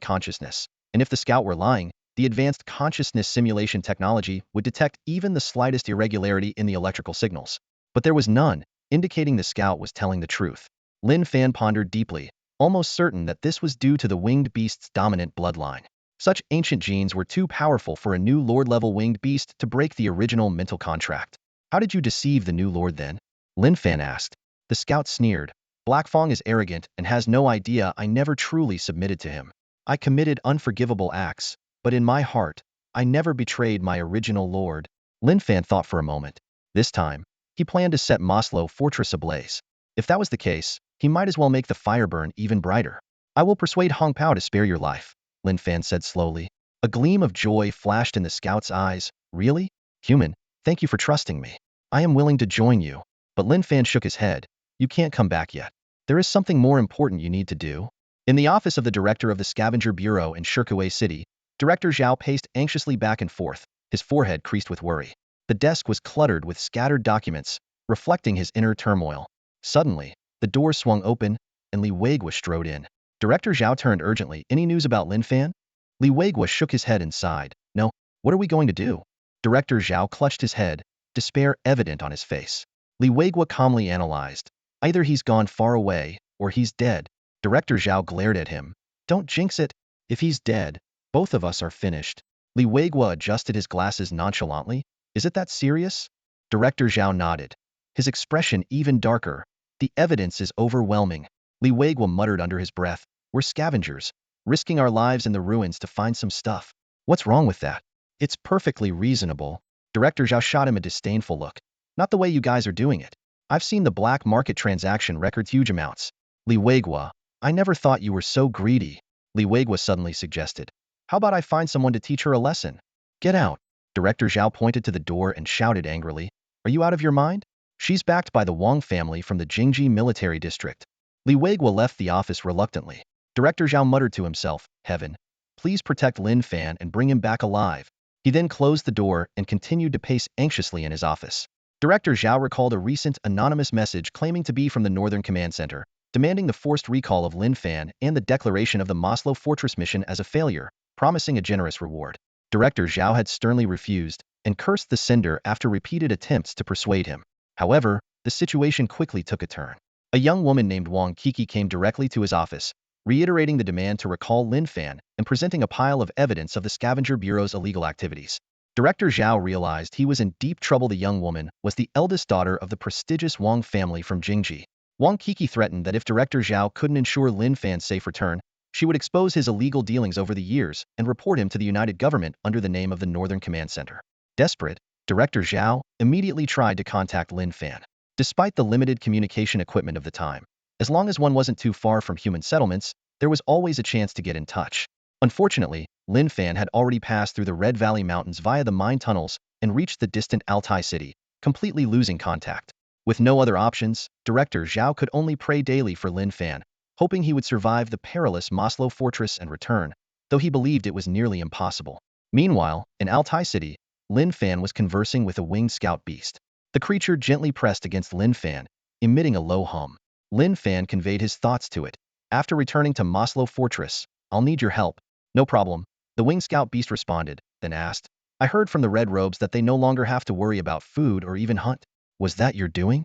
Speaker 1: consciousness, and if the scout were lying, the advanced consciousness simulation technology would detect even the slightest irregularity in the electrical signals. But there was none, indicating the scout was telling the truth. Lin Fan pondered deeply, almost certain that this was due to the winged beast's dominant bloodline. Such ancient genes were too powerful for a new lord-level winged beast to break the original mental contract. How did you deceive the new lord then? Lin Fan asked. The scout sneered. Black Fong is arrogant and has no idea I never truly submitted to him. I committed unforgivable acts, but in my heart, I never betrayed my original lord. Lin Fan thought for a moment. This time, He planned to set Maslow Fortress ablaze. If that was the case, he might as well make the fire burn even brighter. I will persuade Hong Pao to spare your life, Lin Fan said slowly. A gleam of joy flashed in the scout's eyes. Really? Human, thank you for trusting me. I am willing to join you. But Lin Fan shook his head. You can't come back yet. There is something more important you need to do. In the office of the director of the Scavenger Bureau in Shirkuei City, Director Zhao paced anxiously back and forth, his forehead creased with worry. The desk was cluttered with scattered documents, reflecting his inner turmoil. Suddenly, the door swung open, and Li Weiguo strode in. Director Zhao turned urgently. Any news about Lin Fan? Li Weiguo shook his head and sighed. No, what are we going to do? Director Zhao clutched his head, despair evident on his face. Li Weiguo calmly analyzed. Either he's gone far away, or he's dead. Director Zhao glared at him. Don't jinx it. If he's dead, both of us are finished. Li Weiguo adjusted his glasses nonchalantly. Is it that serious? Director Zhao nodded. His expression even darker. The evidence is overwhelming. Li Weiguo muttered under his breath. We're scavengers, risking our lives in the ruins to find some stuff. What's wrong with that? It's perfectly reasonable. Director Zhao shot him a disdainful look. Not the way you guys are doing it. I've seen the black market transaction records huge amounts. Li Weiguo, I never thought you were so greedy. Li Weiguo suddenly suggested. How about I find someone to teach her a lesson? Get out. Director Zhao pointed to the door and shouted angrily. Are you out of your mind? She's backed by the Wang family from the Jingji military district. Li Weiguo left the office reluctantly. Director Zhao muttered to himself, Heaven, please protect Lin Fan and bring him back alive. He then closed the door and continued to pace anxiously in his office. Director Zhao recalled a recent anonymous message claiming to be from the Northern Command Center, demanding the forced recall of Lin Fan and the declaration of the Maslow Fortress mission as a failure, promising a generous reward. Director Zhao had sternly refused and cursed the sender after repeated attempts to persuade him. However, the situation quickly took a turn. A young woman named Wang Kiki came directly to his office, reiterating the demand to recall Lin Fan and presenting a pile of evidence of the Scavenger Bureau's illegal activities. Director Zhao realized he was in deep trouble. The young woman was the eldest daughter of the prestigious Wang family from Jingji. Wang Kiki threatened that if Director Zhao couldn't ensure Lin Fan's safe return, she would expose his illegal dealings over the years and report him to the United Government under the name of the Northern Command Center. Desperate, Director Zhao immediately tried to contact Lin Fan. Despite the limited communication equipment of the time, as long as one wasn't too far from human settlements, there was always a chance to get in touch. Unfortunately, Lin Fan had already passed through the Red Valley Mountains via the mine tunnels and reached the distant Altai city, completely losing contact. With no other options, Director Zhao could only pray daily for Lin Fan, hoping he would survive the perilous Maslow Fortress and return, though he believed it was nearly impossible. Meanwhile, in Altai City, Lin Fan was conversing with a winged scout beast. The creature gently pressed against Lin Fan, emitting a low hum. Lin Fan conveyed his thoughts to it. After returning to Maslow Fortress, I'll need your help. No problem. The winged scout beast responded, then asked, I heard from the Red Robes that they no longer have to worry about food or even hunt. Was that your doing?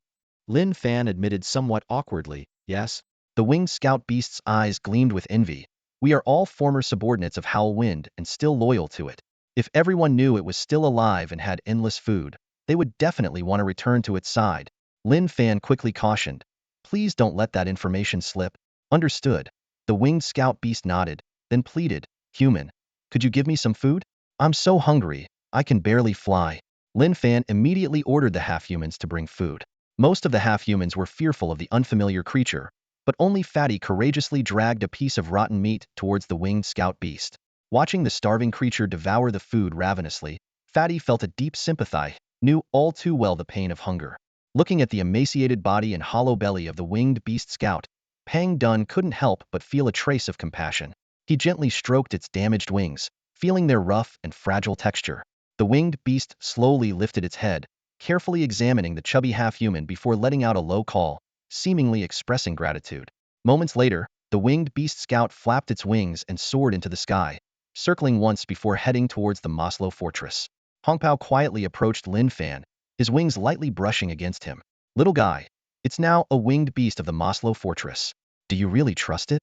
Speaker 1: Lin Fan admitted somewhat awkwardly, yes. The winged scout beast's eyes gleamed with envy. We are all former subordinates of Howl Wind and still loyal to it. If everyone knew it was still alive and had endless food, they would definitely want to return to its side. Lin Fan quickly cautioned. Please don't let that information slip. Understood. The winged scout beast nodded, then pleaded, Human, could you give me some food? I'm so hungry, I can barely fly. Lin Fan immediately ordered the half-humans to bring food. Most of the half-humans were fearful of the unfamiliar creature, but only Fatty courageously dragged a piece of rotten meat towards the winged scout beast. Watching the starving creature devour the food ravenously, Fatty felt a deep sympathy, knew all too well the pain of hunger. Looking at the emaciated body and hollow belly of the winged beast scout, Pang Dun couldn't help but feel a trace of compassion. He gently stroked its damaged wings, feeling their rough and fragile texture. The winged beast slowly lifted its head, carefully examining the chubby half-human before letting out a low call, seemingly expressing gratitude. Moments later, the winged beast scout flapped its wings and soared into the sky, circling once before heading towards the Maslow Fortress. Hong Pao quietly approached Lin Fan, his wings lightly brushing against him. Little guy, it's now a winged beast of the Maslow Fortress. Do you really trust it?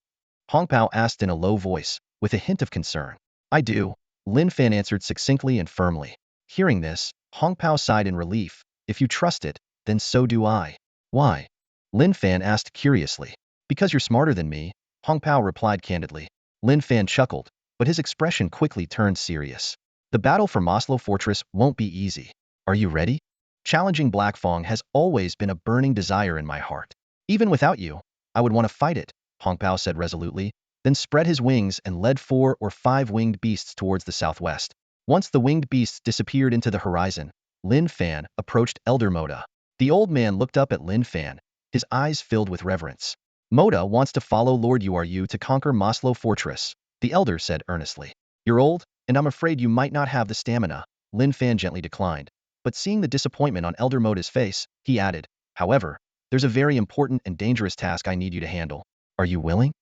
Speaker 1: Hong Pao asked in a low voice, with a hint of concern. I do, Lin Fan answered succinctly and firmly. Hearing this, Hong Pao sighed in relief. If you trust it, then so do I. Why? Lin Fan asked curiously. Because you're smarter than me, Hong Pao replied candidly. Lin Fan chuckled, but his expression quickly turned serious. The battle for Maslow Fortress won't be easy. Are you ready? Challenging Black Fong has always been a burning desire in my heart. Even without you, I would want to fight it, Hong Pao said resolutely, then spread his wings and led 4 or 5 winged beasts towards the southwest. Once the winged beasts disappeared into the horizon, Lin Fan approached Elder Moda. The old man looked up at Lin Fan, his eyes filled with reverence. Moda wants to follow Lord Yu to conquer Maslow Fortress, the elder said earnestly. You're old, and I'm afraid you might not have the stamina, Lin Fan gently declined. But seeing the disappointment on Elder Moda's face, he added, however, there's a very important and dangerous task I need you to handle. Are you willing?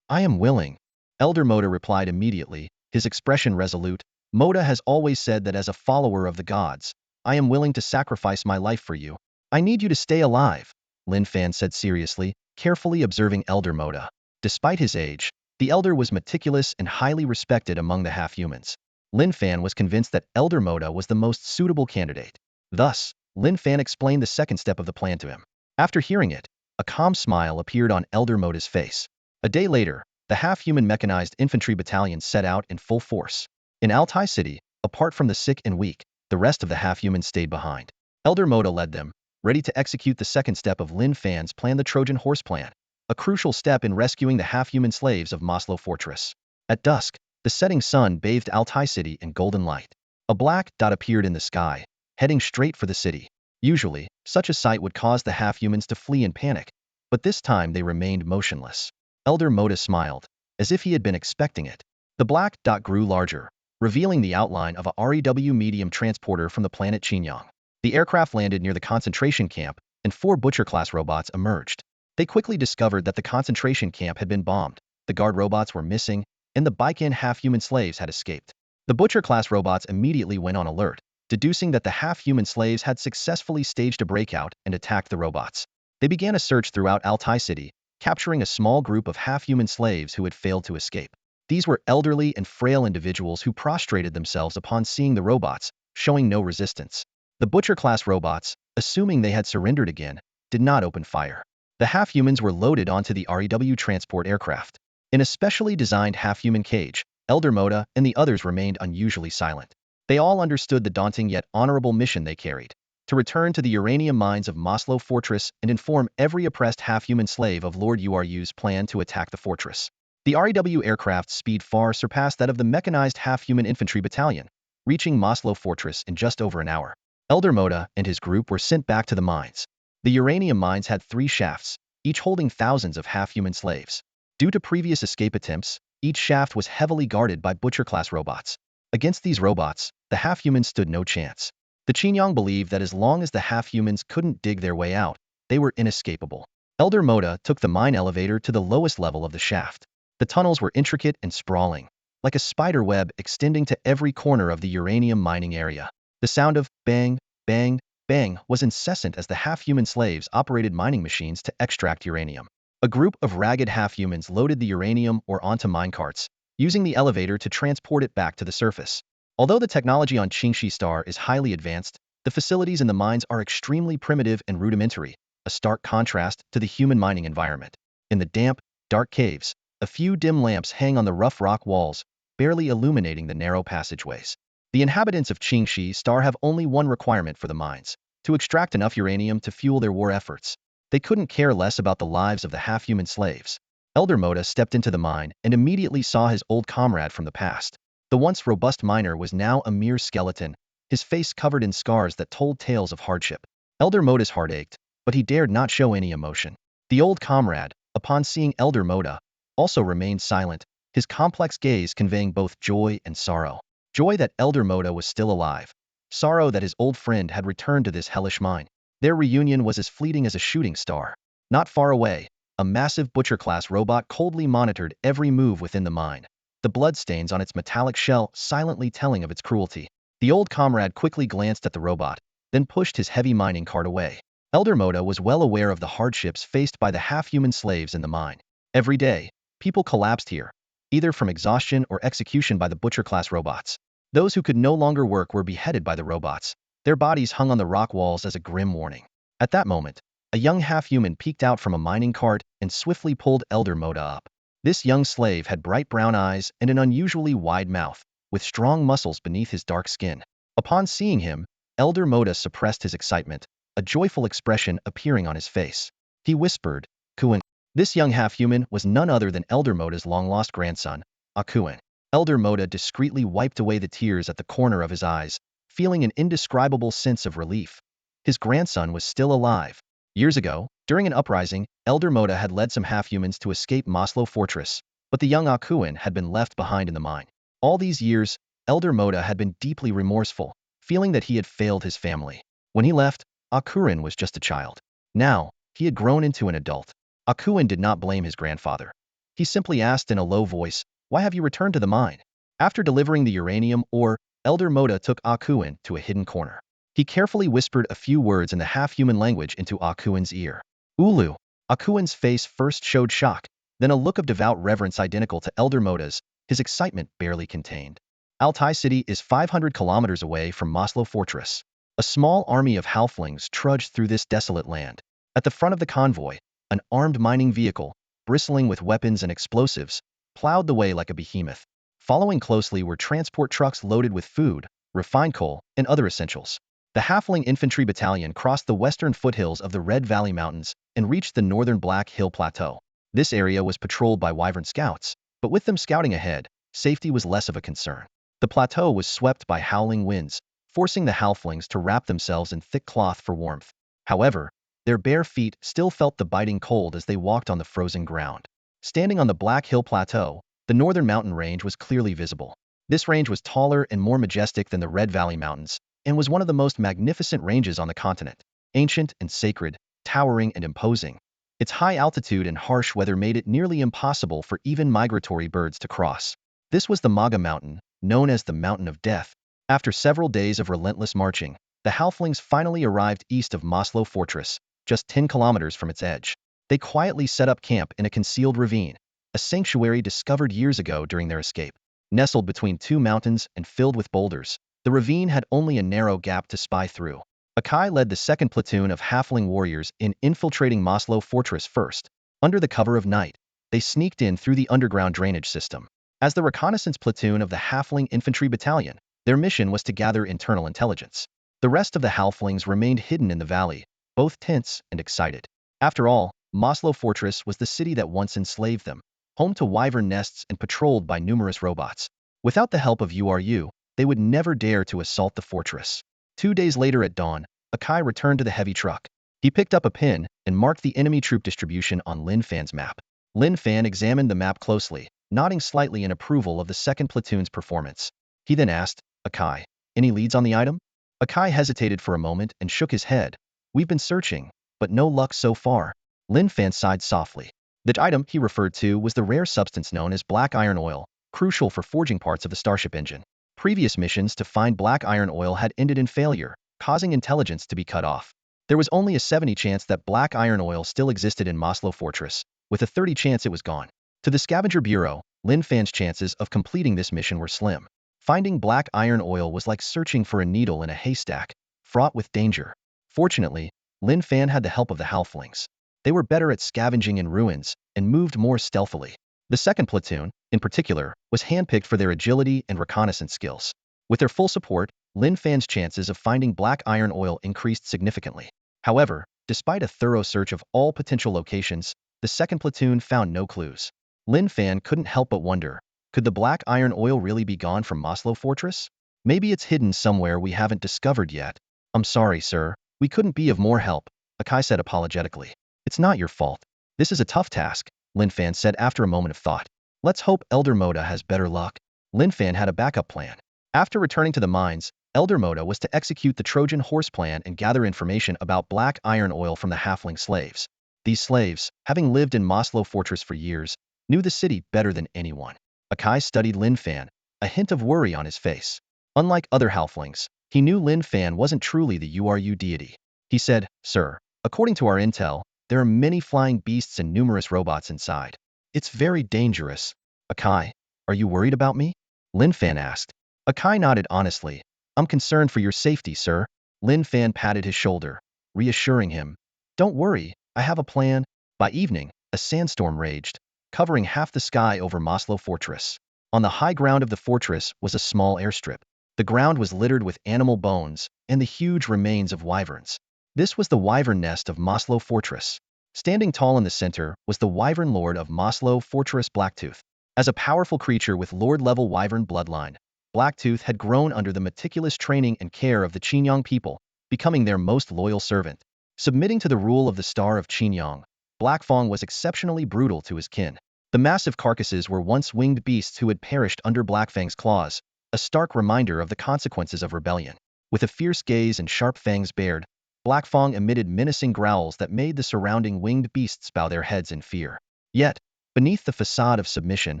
Speaker 1: I am willing. Elder Moda replied immediately, his expression resolute. Moda has always said that as a follower of the gods, I am willing to sacrifice my life for you. I need you to stay alive, Lin Fan said seriously, carefully observing Elder Moda. Despite his age, the elder was meticulous and highly respected among the half-humans. Lin Fan was convinced that Elder Moda was the most suitable candidate. Thus, Lin Fan explained the second step of the plan to him. After hearing it, a calm smile appeared on Elder Moda's face. A day later, the half-human mechanized infantry battalion set out in full force. In Altai City, apart from the sick and weak, the rest of the half-humans stayed behind. Elder Moda led them, ready to execute the second step of Lin Fan's plan, the Trojan Horse Plan, a crucial step in rescuing the half-human slaves of Maslow Fortress. At dusk, the setting sun bathed Altai City in golden light. A black dot appeared in the sky, heading straight for the city. Usually, such a sight would cause the half-humans to flee in panic, but this time they remained motionless. Elder Moda smiled, as if he had been expecting it. The black dot grew larger, revealing the outline of a REW medium transporter from the planet Qinyang. The aircraft landed near the concentration camp, and 4 Butcher-class robots emerged. They quickly discovered that the concentration camp had been bombed, the guard robots were missing, and the Baiken half-human slaves had escaped. The Butcher-class robots immediately went on alert, deducing that the half-human slaves had successfully staged a breakout and attacked the robots. They began a search throughout Altai City, capturing a small group of half-human slaves who had failed to escape. These were elderly and frail individuals who prostrated themselves upon seeing the robots, showing no resistance. The Butcher-class robots, assuming they had surrendered again, did not open fire. The half-humans were loaded onto the REW transport aircraft. In a specially designed half-human cage, Elder Moda and the others remained unusually silent. They all understood the daunting yet honorable mission they carried: to return to the uranium mines of Maslow Fortress and inform every oppressed half-human slave of Lord Yu's plan to attack the fortress. The REW aircraft's speed far surpassed that of the mechanized half-human infantry battalion, reaching Maslow Fortress in just over an hour. Elder Moda and his group were sent back to the mines. The uranium mines had 3 shafts, each holding thousands of half-human slaves. Due to previous escape attempts, each shaft was heavily guarded by Butcher-class robots. Against these robots, the half-humans stood no chance. The Qinyang believed that as long as the half-humans couldn't dig their way out, they were inescapable. Elder Moda took the mine elevator to the lowest level of the shaft. The tunnels were intricate and sprawling, like a spider web extending to every corner of the uranium mining area. The sound of bang, bang, bang was incessant as the half-human slaves operated mining machines to extract uranium. A group of ragged half-humans loaded the uranium ore onto minecarts, using the elevator to transport it back to the surface. Although the technology on Qingxi Star is highly advanced, the facilities in the mines are extremely primitive and rudimentary, a stark contrast to the human mining environment. In the damp, dark caves, a few dim lamps hang on the rough rock walls, barely illuminating the narrow passageways. The inhabitants of Qingxi Star have only one requirement for the mines: to extract enough uranium to fuel their war efforts. They couldn't care less about the lives of the half-human slaves. Elder Moda stepped into the mine and immediately saw his old comrade from the past. The once robust miner was now a mere skeleton, his face covered in scars that told tales of hardship. Elder Moda's heart ached, but he dared not show any emotion. The old comrade, upon seeing Elder Moda, also remained silent, his complex gaze conveying both joy and sorrow. Joy that Elder Moda was still alive. Sorrow that his old friend had returned to this hellish mine. Their reunion was as fleeting as a shooting star. Not far away, a massive Butcher-class robot coldly monitored every move within the mine, the bloodstains on its metallic shell silently telling of its cruelty. The old comrade quickly glanced at the robot, then pushed his heavy mining cart away. Elder Moda was well aware of the hardships faced by the half-human slaves in the mine. Every day, people collapsed here, either from exhaustion or execution by the Butcher-class robots. Those who could no longer work were beheaded by the robots, their bodies hung on the rock walls as a grim warning. At that moment, a young half-human peeked out from a mining cart and swiftly pulled Elder Moda up. This young slave had bright brown eyes and an unusually wide mouth, with strong muscles beneath his dark skin. Upon seeing him, Elder Moda suppressed his excitement, a joyful expression appearing on his face. He whispered, Kuan. This young half-human was none other than Elder Moda's long-lost grandson, Akuan. Elder Moda discreetly wiped away the tears at the corner of his eyes, feeling an indescribable sense of relief. His grandson was still alive. Years ago, during an uprising, Elder Moda had led some half-humans to escape Maslow Fortress, but the young Akuan had been left behind in the mine. All these years, Elder Moda had been deeply remorseful, feeling that he had failed his family. When he left, Akuan was just a child. Now, he had grown into an adult. Akuan did not blame his grandfather. He simply asked in a low voice, "Why have you returned to the mine?" After delivering the uranium ore, Elder Moda took Akuan to a hidden corner. He carefully whispered a few words in the half-human language into Akuan's ear. Ulu. Akuan's face first showed shock, then a look of devout reverence identical to Elder Moda's, his excitement barely contained. Altai City is 500 kilometers away from Maslow Fortress. A small army of halflings trudged through this desolate land. At the front of the convoy, an armed mining vehicle, bristling with weapons and explosives, plowed the way like a behemoth. Following closely were transport trucks loaded with food, refined coal, and other essentials. The halfling infantry battalion crossed the western foothills of the Red Valley Mountains and reached the northern Black Hill Plateau. This area was patrolled by Wyvern scouts, but with them scouting ahead, safety was less of a concern. The plateau was swept by howling winds, forcing the halflings to wrap themselves in thick cloth for warmth. However, their bare feet still felt the biting cold as they walked on the frozen ground. Standing on the Black Hill Plateau, the northern mountain range was clearly visible. This range was taller and more majestic than the Red Valley Mountains, and was one of the most magnificent ranges on the continent. Ancient and sacred, towering and imposing. Its high altitude and harsh weather made it nearly impossible for even migratory birds to cross. This was the Maga Mountain, known as the Mountain of Death. After several days of relentless marching, the halflings finally arrived east of Maslow Fortress, just 10 kilometers from its edge. They quietly set up camp in a concealed ravine, a sanctuary discovered years ago during their escape. Nestled between two mountains and filled with boulders, the ravine had only a narrow gap to spy through. Akai led the second platoon of halfling warriors in infiltrating Maslow Fortress first. Under the cover of night, they sneaked in through the underground drainage system. As the reconnaissance platoon of the halfling infantry battalion, their mission was to gather internal intelligence. The rest of the halflings remained hidden in the valley, both tense and excited. After all, Maslow Fortress was the city that once enslaved them, home to wyvern nests and patrolled by numerous robots. Without the help of URU, they would never dare to assault the fortress. 2 days later at dawn, Akai returned to the heavy truck. He picked up a pin and marked the enemy troop distribution on Lin Fan's map. Lin Fan examined the map closely, nodding slightly in approval of the second platoon's performance. He then asked, Akai, any leads on the item? Akai hesitated for a moment and shook his head. We've been searching, but no luck so far. Lin Fan sighed softly. The item he referred to was the rare substance known as black iron oil, crucial for forging parts of the starship engine. Previous missions to find black iron oil had ended in failure, causing intelligence to be cut off. There was only a 70 chance that black iron oil still existed in Maslow Fortress, with a 30 chance it was gone. To the Scavenger Bureau, Lin Fan's chances of completing this mission were slim. Finding black iron oil was like searching for a needle in a haystack, fraught with danger. Fortunately, Lin Fan had the help of the halflings. They were better at scavenging in ruins and moved more stealthily. The second platoon, in particular, was handpicked for their agility and reconnaissance skills. With their full support, Lin Fan's chances of finding black iron oil increased significantly. However, despite a thorough search of all potential locations, the second platoon found no clues. Lin Fan couldn't help but wonder, could the black iron oil really be gone from Maslow Fortress? Maybe it's hidden somewhere we haven't discovered yet. I'm sorry, sir. We couldn't be of more help, Akai said apologetically. It's not your fault. This is a tough task, Lin Fan said after a moment of thought. Let's hope Elder Moda has better luck. Lin Fan had a backup plan. After returning to the mines, Elder Moda was to execute the Trojan horse plan and gather information about black iron oil from the halfling slaves. These slaves, having lived in Maslow Fortress for years, knew the city better than anyone. Akai studied Lin Fan, a hint of worry on his face. Unlike other halflings, he knew Lin Fan wasn't truly the URU deity. He said, Sir, according to our intel, there are many flying beasts and numerous robots inside. It's very dangerous. Akai, are you worried about me? Lin Fan asked. Akai nodded honestly. I'm concerned for your safety, sir. Lin Fan patted his shoulder, reassuring him. Don't worry, I have a plan. By evening, a sandstorm raged, covering half the sky over Maslow Fortress. On the high ground of the fortress was a small airstrip. The ground was littered with animal bones and the huge remains of wyverns. This was the wyvern nest of Maslow Fortress. Standing tall in the center was the wyvern lord of Maslow Fortress, Blacktooth. As a powerful creature with lord-level wyvern bloodline, Blacktooth had grown under the meticulous training and care of the Qinyang people, becoming their most loyal servant. Submitting to the rule of the Star of Qinyang, Blackfang was exceptionally brutal to his kin. The massive carcasses were once winged beasts who had perished under Blackfang's claws, a stark reminder of the consequences of rebellion. With a fierce gaze and sharp fangs bared, Blackfang emitted menacing growls that made the surrounding winged beasts bow their heads in fear. Yet, beneath the facade of submission,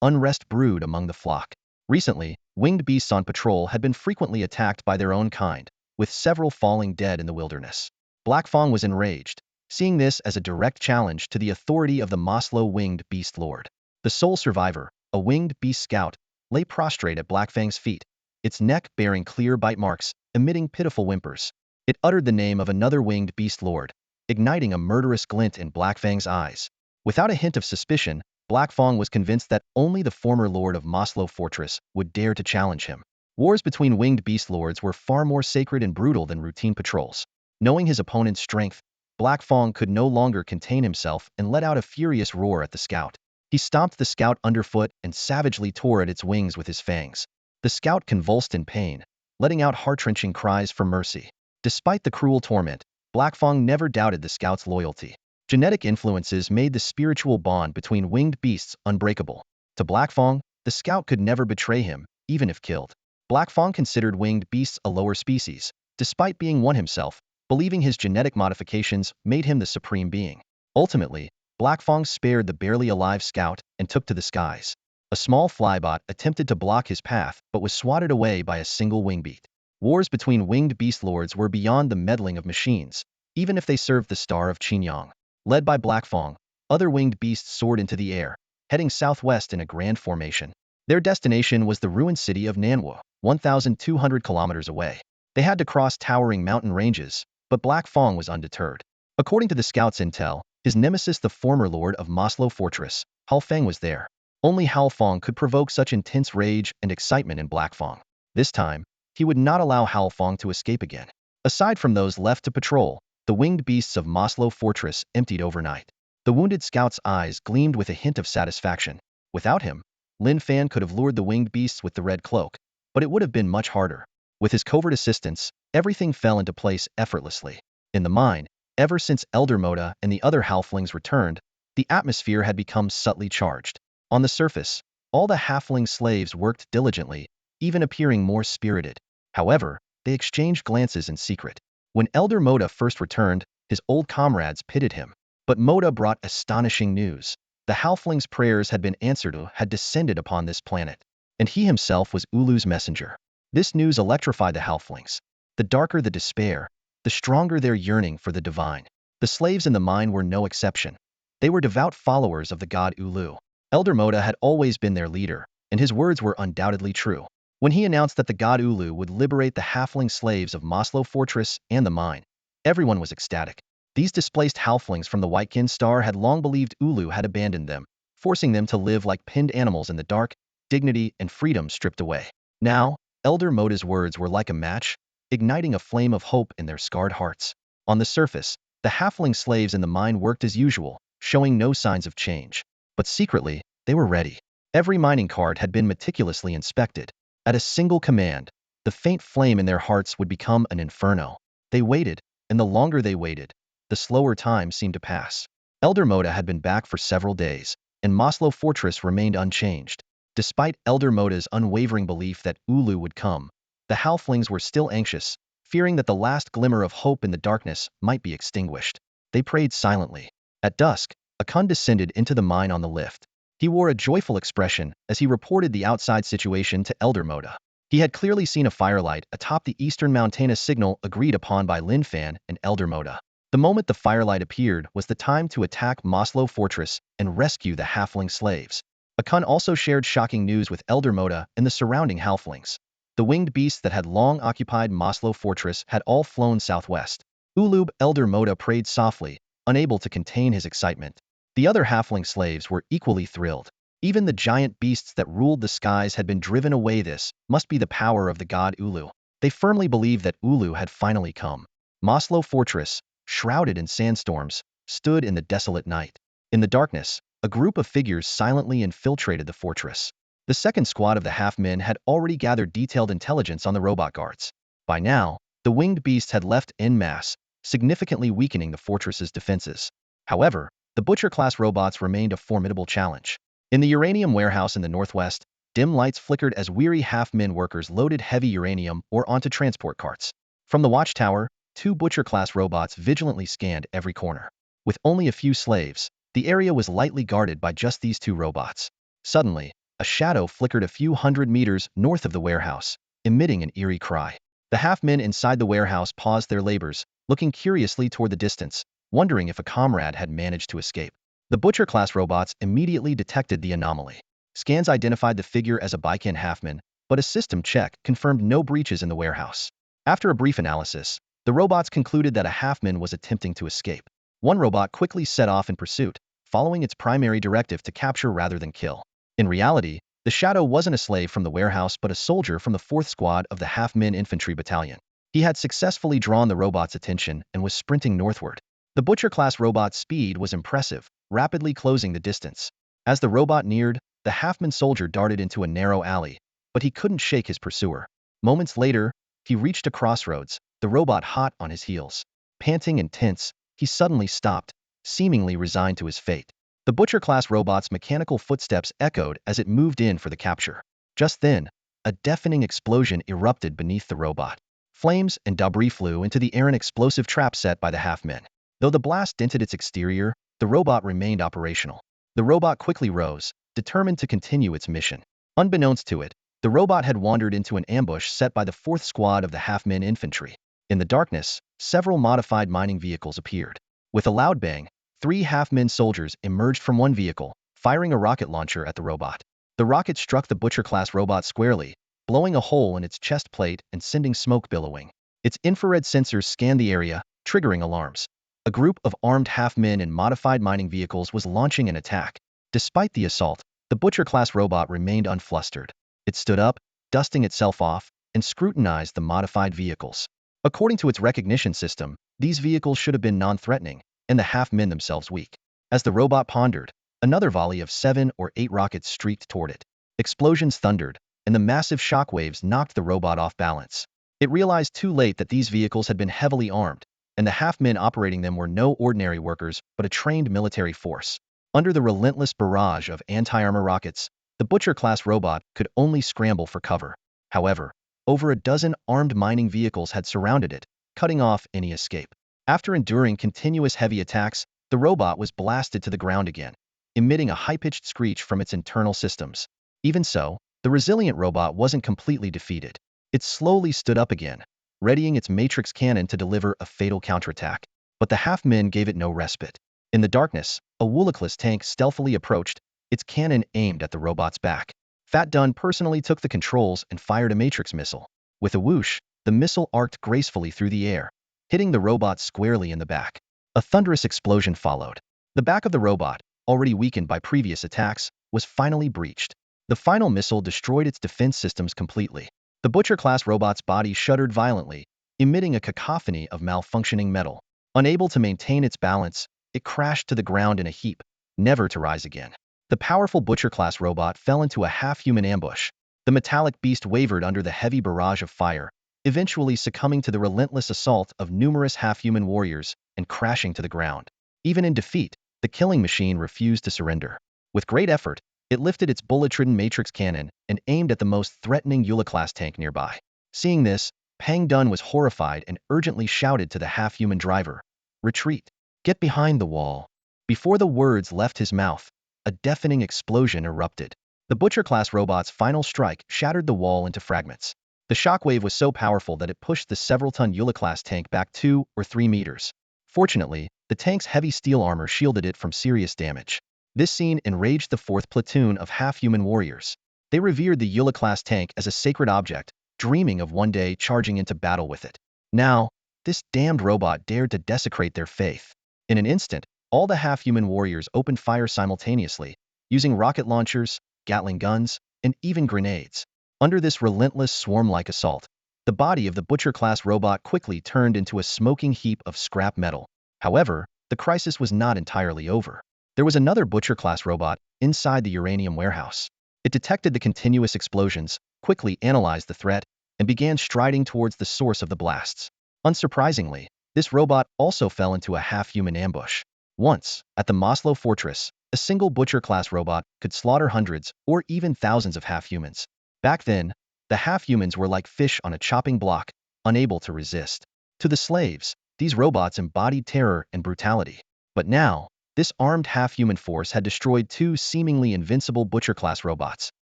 Speaker 1: unrest brewed among the flock. Recently, winged beasts on patrol had been frequently attacked by their own kind, with several falling dead in the wilderness. Blackfang was enraged, seeing this as a direct challenge to the authority of the Maslow winged beast lord. The sole survivor, a winged beast scout, lay prostrate at Blackfang's feet, its neck bearing clear bite marks, emitting pitiful whimpers. It uttered the name of another winged beast lord, igniting a murderous glint in Blackfang's eyes. Without a hint of suspicion, Blackfang was convinced that only the former lord of Maslow Fortress would dare to challenge him. Wars between winged beast lords were far more sacred and brutal than routine patrols. Knowing his opponent's strength, Blackfang could no longer contain himself and let out a furious roar at the scout. He stomped the scout underfoot and savagely tore at its wings with his fangs. The scout convulsed in pain, letting out heart-wrenching cries for mercy. Despite the cruel torment, Blackfang never doubted the scout's loyalty. Genetic influences made the spiritual bond between winged beasts unbreakable. To Blackfang, the scout could never betray him, even if killed. Blackfang considered winged beasts a lower species, despite being one himself, believing his genetic modifications made him the supreme being. Ultimately, Blackfang spared the barely alive scout and took to the skies. A small flybot attempted to block his path but was swatted away by a single wingbeat. Wars between winged beast lords were beyond the meddling of machines, even if they served the Star of Qinyang. Led by Blackfang, other winged beasts soared into the air, heading southwest in a grand formation. Their destination was the ruined city of Nanwo, 1,200 kilometers away. They had to cross towering mountain ranges, but Blackfang was undeterred. According to the scout's intel, his nemesis, the former lord of Maslow Fortress, Halfang, was there. Only Halfang could provoke such intense rage and excitement in Blackfang. This time, he would not allow Halfang to escape again. Aside from those left to patrol, the winged beasts of Maslow Fortress emptied overnight. The wounded scout's eyes gleamed with a hint of satisfaction. Without him, Lin Fan could have lured the winged beasts with the red cloak, but it would have been much harder. With his covert assistance, everything fell into place effortlessly. In the mine, ever since Elder Moda and the other halflings returned, the atmosphere had become subtly charged. On the surface, all the halfling slaves worked diligently, even appearing more spirited. However, they exchanged glances in secret. When Elder Moda first returned, his old comrades pitied him. But Moda brought astonishing news. The halfling's prayers had been answered, had descended upon this planet, and he himself was Ulu's messenger. This news electrified the halflings. The darker the despair, the stronger their yearning for the divine. The slaves in the mine were no exception. They were devout followers of the god Ulu. Elder Moda had always been their leader, and his words were undoubtedly true. When he announced that the god Ulu would liberate the halfling slaves of Maslow Fortress and the mine, everyone was ecstatic. These displaced halflings from the Whitekin Star had long believed Ulu had abandoned them, forcing them to live like pinned animals in the dark, dignity and freedom stripped away. Now, Elder Moda's words were like a match, igniting a flame of hope in their scarred hearts. On the surface, the halfling slaves in the mine worked as usual, showing no signs of change. But secretly, they were ready. Every mining cart had been meticulously inspected. At a single command, the faint flame in their hearts would become an inferno. They waited, and the longer they waited, the slower time seemed to pass. Elder Moda had been back for several days, and Maslow Fortress remained unchanged. Despite Elder Moda's unwavering belief that Ulu would come, the halflings were still anxious, fearing that the last glimmer of hope in the darkness might be extinguished. They prayed silently. At dusk, Akun descended into the mine on the lift. He wore a joyful expression as he reported the outside situation to Elder Moda. He had clearly seen a firelight atop the eastern mountainous signal agreed upon by Lin Fan and Elder Moda. The moment the firelight appeared was the time to attack Maslow Fortress and rescue the halfling slaves. Akun also shared shocking news with Elder Moda and the surrounding halflings. The winged beasts that had long occupied Maslow Fortress had all flown southwest. Ulub Elder Moda prayed softly, unable to contain his excitement. The other halfling slaves were equally thrilled. Even the giant beasts that ruled the skies had been driven away. This must be the power of the god Ulu. They firmly believed that Ulu had finally come. Maslow Fortress, shrouded in sandstorms, stood in the desolate night. In the darkness, a group of figures silently infiltrated the fortress. The second squad of the half-men had already gathered detailed intelligence on the robot guards. By now, the winged beasts had left en masse, significantly weakening the fortress's defenses. However, the Butcher-class robots remained a formidable challenge. In the uranium warehouse in the northwest, dim lights flickered as weary half-men workers loaded heavy uranium ore onto transport carts. From the watchtower, two Butcher-class robots vigilantly scanned every corner. With only a few slaves, the area was lightly guarded by just these two robots. Suddenly, a shadow flickered a few hundred meters north of the warehouse, emitting an eerie cry. The half-men inside the warehouse paused their labors, looking curiously toward the distance, wondering if a comrade had managed to escape. The Butcher-class robots immediately detected the anomaly. Scans identified the figure as a Baiken half-man, but a system check confirmed no breaches in the warehouse. After a brief analysis, the robots concluded that a half-man was attempting to escape. One robot quickly set off in pursuit, following its primary directive to capture rather than kill. In reality, the shadow wasn't a slave from the warehouse but a soldier from the 4th Squad of the Half-Men Infantry Battalion. He had successfully drawn the robot's attention and was sprinting northward. The Butcher-class robot's speed was impressive, rapidly closing the distance. As the robot neared, the half-man soldier darted into a narrow alley, but he couldn't shake his pursuer. Moments later, he reached a crossroads, the robot hot on his heels. Panting and tense, he suddenly stopped, seemingly resigned to his fate. The Butcher-class robot's mechanical footsteps echoed as it moved in for the capture. Just then, a deafening explosion erupted beneath the robot. Flames and debris flew into the air, an explosive trap set by the half-men. Though the blast dented its exterior, the robot remained operational. The robot quickly rose, determined to continue its mission. Unbeknownst to it, the robot had wandered into an ambush set by the 4th Squad of the Half-Men Infantry. In the darkness, several modified mining vehicles appeared. With a loud bang, 3 half-men soldiers emerged from one vehicle, firing a rocket launcher at the robot. The rocket struck the Butcher-class robot squarely, blowing a hole in its chest plate and sending smoke billowing. Its infrared sensors scanned the area, triggering alarms. A group of armed half-men in modified mining vehicles was launching an attack. Despite the assault, the Butcher-class robot remained unflustered. It stood up, dusting itself off, and scrutinized the modified vehicles. According to its recognition system, these vehicles should have been non-threatening, and the half-men themselves weak. As the robot pondered, another volley of 7 or 8 rockets streaked toward it. Explosions thundered, and the massive shockwaves knocked the robot off balance. It realized too late that these vehicles had been heavily armed, and the half-men operating them were no ordinary workers but a trained military force. Under the relentless barrage of anti-armor rockets, the Butcher-class robot could only scramble for cover. However, over a dozen armed mining vehicles had surrounded it, cutting off any escape. After enduring continuous heavy attacks, the robot was blasted to the ground again, emitting a high-pitched screech from its internal systems. Even so, the resilient robot wasn't completely defeated. It slowly stood up again, readying its matrix cannon to deliver a fatal counterattack. But the half-men gave it no respite. In the darkness, a Woolackless tank stealthily approached, its cannon aimed at the robot's back. Fat Dunn personally took the controls and fired a matrix missile. With a whoosh, the missile arced gracefully through the air, hitting the robot squarely in the back. A thunderous explosion followed. The back of the robot, already weakened by previous attacks, was finally breached. The final missile destroyed its defense systems completely. The Butcher-class robot's body shuddered violently, emitting a cacophony of malfunctioning metal. Unable to maintain its balance, it crashed to the ground in a heap, never to rise again. The powerful Butcher-class robot fell into a half-human ambush. The metallic beast wavered under the heavy barrage of fire, eventually succumbing to the relentless assault of numerous half-human warriors and crashing to the ground. Even in defeat, the killing machine refused to surrender. With great effort, it lifted its bullet-ridden matrix cannon and aimed at the most threatening Ula-class tank nearby. Seeing this, Pang Dun was horrified and urgently shouted to the half-human driver, "Retreat! Get behind the wall!" Before the words left his mouth, a deafening explosion erupted. The Butcher-class robot's final strike shattered the wall into fragments. The shockwave was so powerful that it pushed the several-ton Ula-class tank back 2 or 3 meters. Fortunately, the tank's heavy steel armor shielded it from serious damage. This scene enraged the 4th platoon of half-human warriors. They revered the Ula-class tank as a sacred object, dreaming of one day charging into battle with it. Now, this damned robot dared to desecrate their faith. In an instant, all the half-human warriors opened fire simultaneously, using rocket launchers, Gatling guns, and even grenades. Under this relentless swarm-like assault, the body of the Butcher-class robot quickly turned into a smoking heap of scrap metal. However, the crisis was not entirely over. There was another Butcher-class robot inside the uranium warehouse. It detected the continuous explosions, quickly analyzed the threat, and began striding towards the source of the blasts. Unsurprisingly, this robot also fell into a half-human ambush. Once, at the Maslow Fortress, a single Butcher-class robot could slaughter hundreds or even thousands of half-humans. Back then, the half-humans were like fish on a chopping block, unable to resist. To the slaves, these robots embodied terror and brutality. But now, this armed half-human force had destroyed two seemingly invincible Butcher-class robots.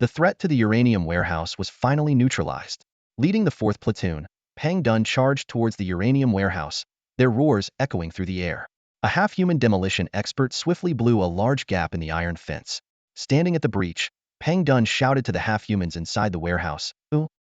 Speaker 1: The threat to the uranium warehouse was finally neutralized. Leading the 4th platoon, Pang Dun charged towards the uranium warehouse, their roars echoing through the air. A half-human demolition expert swiftly blew a large gap in the iron fence. Standing at the breach, Pang Dun shouted to the half-humans inside the warehouse,